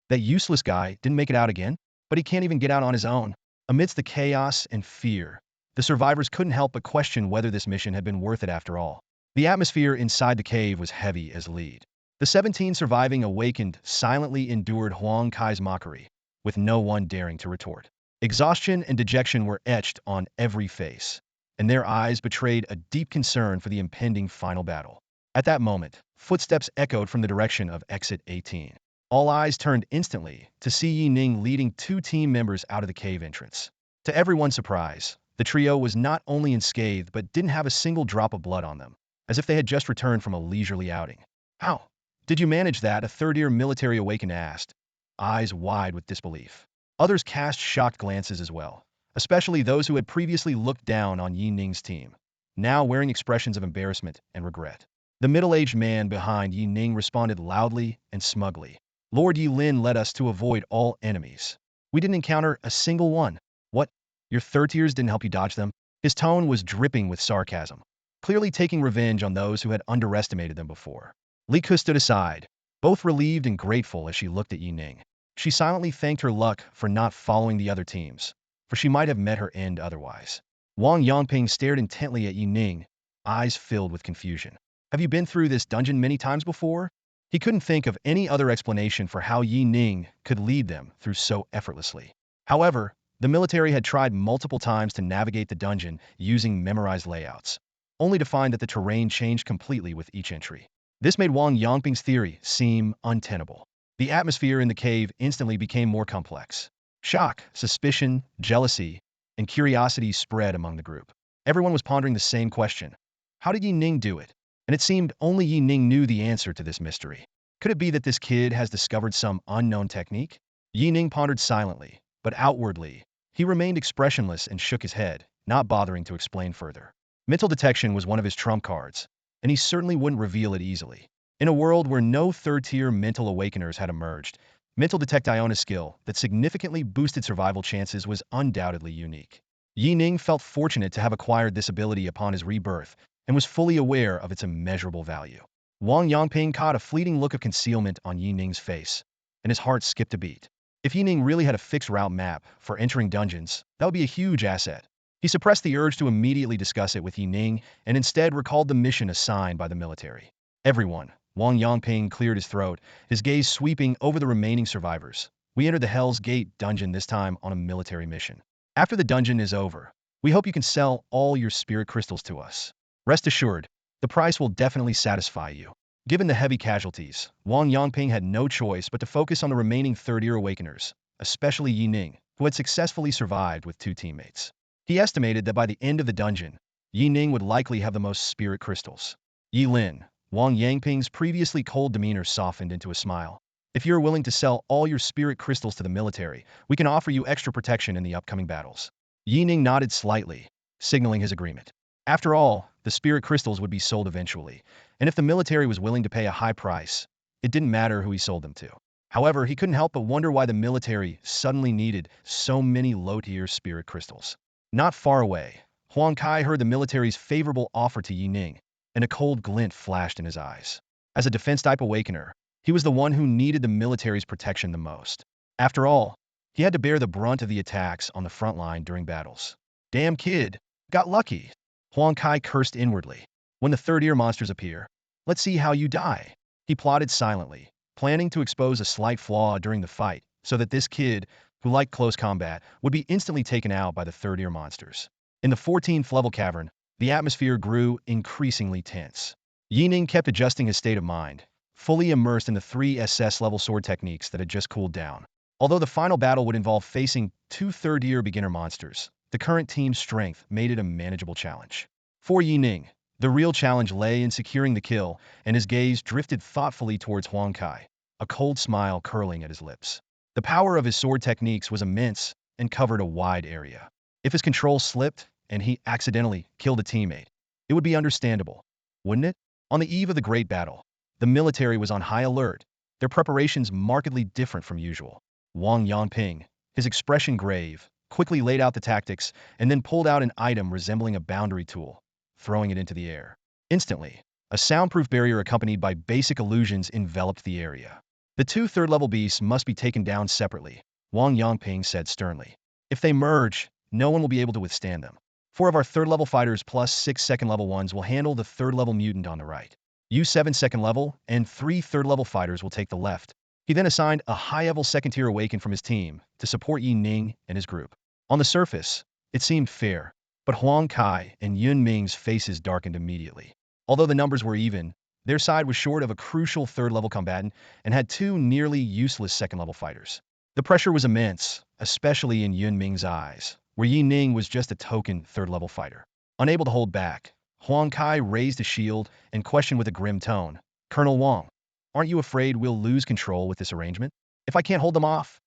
That useless guy didn't make it out again? But he can't even get out on his own. Amidst the chaos and fear, the survivors couldn't help but question whether this mission had been worth it after all. The atmosphere inside the cave was heavy as lead. The 17 surviving awakened silently endured Huang Kai's mockery, with no one daring to retort. Exhaustion and dejection were etched on every face, and their eyes betrayed a deep concern for the impending final battle. At that moment, footsteps echoed from the direction of exit 18. All eyes turned instantly to see Yi Ning leading 2 team members out of the cave entrance. To everyone's surprise, the trio was not only unscathed but didn't have a single drop of blood on them, as if they had just returned from a leisurely outing. How did you manage that? A third-year military awakened asked, eyes wide with disbelief. Others cast shocked glances as well, especially those who had previously looked down on Yi Ning's team, now wearing expressions of embarrassment and regret. The middle-aged man behind Yi Ning responded loudly and smugly. Lord Yi Lin led us to avoid all enemies. We didn't encounter a single one. What? Your third tiers didn't help you dodge them? His tone was dripping with sarcasm, clearly taking revenge on those who had underestimated them before. Li Ke stood aside, both relieved and grateful as she looked at Yi Ning. She silently thanked her luck for not following the other teams, for she might have met her end otherwise. Wang Yongping stared intently at Yi Ning, eyes filled with confusion. Have you been through this dungeon many times before? He couldn't think of any other explanation for how Yi Ning could lead them through so effortlessly. However, the military had tried multiple times to navigate the dungeon using memorized layouts, only to find that the terrain changed completely with each entry. This made Wang Yongping's theory seem untenable. The atmosphere in the cave instantly became more complex. Shock, suspicion, jealousy, and curiosity spread among the group. Everyone was pondering the same question. How did Yi Ning do it? And it seemed only Yi Ning knew the answer to this mystery. Could it be that this kid has discovered some unknown technique? Yi Ning pondered silently, but outwardly, he remained expressionless and shook his head, not bothering to explain further. Mental detection was one of his trump cards, and he certainly wouldn't reveal it easily. In a world where no third-tier mental awakeners had emerged, mental detect Iona's skill that significantly boosted survival chances was undoubtedly unique. Yi Ning felt fortunate to have acquired this ability upon his rebirth, and was fully aware of its immeasurable value. Wang Yongping caught a fleeting look of concealment on Yi Ning's face, and his heart skipped a beat. If Yi Ning really had a fixed route map for entering dungeons, that would be a huge asset. He suppressed the urge to immediately discuss it with Yi Ning, and instead recalled the mission assigned by the military. Everyone, Wang Yongping cleared his throat, his gaze sweeping over the remaining survivors. We entered the Hell's Gate dungeon this time on a military mission. After the dungeon is over, we hope you can sell all your spirit crystals to us. Rest assured, the price will definitely satisfy you. Given the heavy casualties, Wang Yongping had no choice but to focus on the remaining third-year awakeners, especially Yi Ning, who had successfully survived with 2 teammates. He estimated that by the end of the dungeon, Yi Ning would likely have the most spirit crystals. Yi Lin, Wang Yangping's previously cold demeanor softened into a smile. If you're willing to sell all your spirit crystals to the military, we can offer you extra protection in the upcoming battles. Yi Ning nodded slightly, signaling his agreement. After all, the spirit crystals would be sold eventually, and if the military was willing to pay a high price, it didn't matter who he sold them to. However, he couldn't help but wonder why the military suddenly needed so many low-tier spirit crystals. Not far away, Huang Kai heard the military's favorable offer to Yi Ning, and a cold glint flashed in his eyes. As a defense-type awakener, he was the one who needed the military's protection the most. After all, he had to bear the brunt of the attacks on the front line during battles. Damn kid, got lucky. Huang Kai cursed inwardly. When the third-ear monsters appear, let's see how you die. He plotted silently, planning to expose a slight flaw during the fight, so that this kid, who liked close combat, would be instantly taken out by the third-ear monsters. In the 14th level cavern, the atmosphere grew increasingly tense. Yi Ning kept adjusting his state of mind, fully immersed in the 3 SS-level sword techniques that had just cooled down. Although the final battle would involve facing 2 third-year beginner monsters, the current team's strength made it a manageable challenge. For Yi Ning, the real challenge lay in securing the kill, and his gaze drifted thoughtfully towards Huang Kai, a cold smile curling at his lips. The power of his sword techniques was immense and covered a wide area. If his control slipped and he accidentally killed a teammate, it would be understandable, wouldn't it? On the eve of the great battle, the military was on high alert, their preparations markedly different from usual. Wang Yongping, his expression grave, quickly laid out the tactics and then pulled out an item resembling a boundary tool, throwing it into the air. Instantly, a soundproof barrier accompanied by basic illusions enveloped the area. The 2 third-level beasts must be taken down separately, Wang Yongping said sternly. If they merge, no one will be able to withstand them. 4 of our third-level fighters plus 6 second-level ones will handle the third-level mutant on the right. You 7 second-level and 3 third-level fighters will take the left. He then assigned a high-level second-tier awaken from his team to support Yi Ning and his group. On the surface, it seemed fair, but Huang Kai and Yun Ming's faces darkened immediately. Although the numbers were even, their side was short of a crucial third-level combatant and had 2 nearly useless second-level fighters. The pressure was immense, especially in Yun Ming's eyes, where Yi Ning was just a token third-level fighter. Unable to hold back, Huang Kai raised a shield and questioned with a grim tone, "Colonel Wang, aren't you afraid we'll lose control with this arrangement? If I can't hold them off?"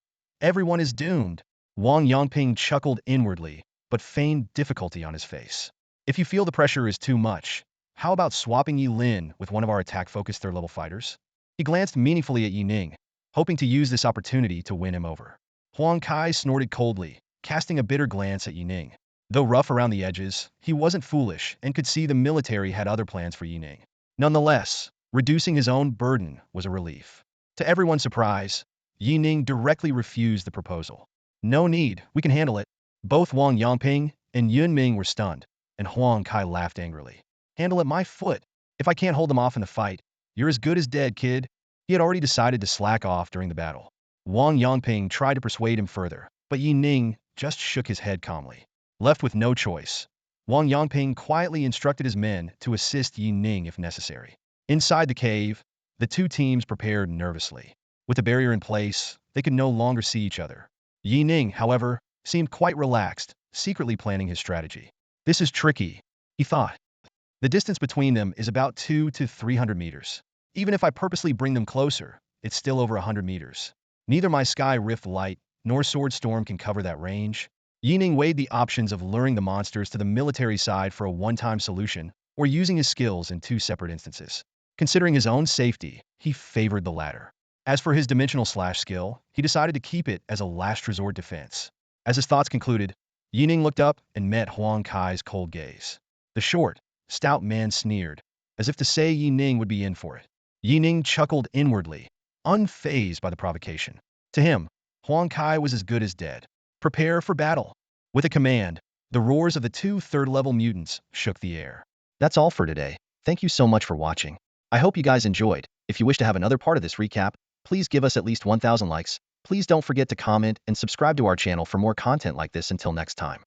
Everyone is doomed. Wang Yongping chuckled inwardly, but feigned difficulty on his face. If you feel the pressure is too much, how about swapping Yi Lin with one of our attack-focused third-level fighters? He glanced meaningfully at Yi Ning, hoping to use this opportunity to win him over. Huang Kai snorted coldly, casting a bitter glance at Yi Ning. Though rough around the edges, he wasn't foolish and could see the military had other plans for Yi Ning. Nonetheless, reducing his own burden was a relief. To everyone's surprise, Yi Ning directly refused the proposal. No need, we can handle it. Both Wang Yongping and Yun Ming were stunned, and Huang Kai laughed angrily. Handle at my foot. If I can't hold them off in the fight, you're as good as dead, kid. He had already decided to slack off during the battle. Wang Yongping tried to persuade him further, but Yi Ning just shook his head calmly. Left with no choice, Wang Yongping quietly instructed his men to assist Yi Ning if necessary. Inside the cave, the two teams prepared nervously. With the barrier in place, they could no longer see each other. Yi Ning, however, seemed quite relaxed, secretly planning his strategy. This is tricky, he thought. The distance between them is about 200 to 300 meters. Even if I purposely bring them closer, it's still over 100 meters. Neither my Sky Rift Light nor Sword Storm can cover that range. Yi Ning weighed the options of luring the monsters to the military side for a one-time solution, or using his skills in two separate instances. Considering his own safety, he favored the latter. As for his dimensional slash skill, he decided to keep it as a last resort defense. As his thoughts concluded, Yi Ning looked up and met Huang Kai's cold gaze. The short, stout man sneered, as if to say Yi Ning would be in for it. Yi Ning chuckled inwardly, unfazed by the provocation. To him, Huang Kai was as good as dead. Prepare for battle. With a command, the roars of the two third-level mutants shook the air. That's all for today. Thank you so much for watching. I hope you guys enjoyed. If you wish to have another part of this recap, please give us at least 1,000 likes. Please don't forget to comment and subscribe to our channel for more content like this. Until next time.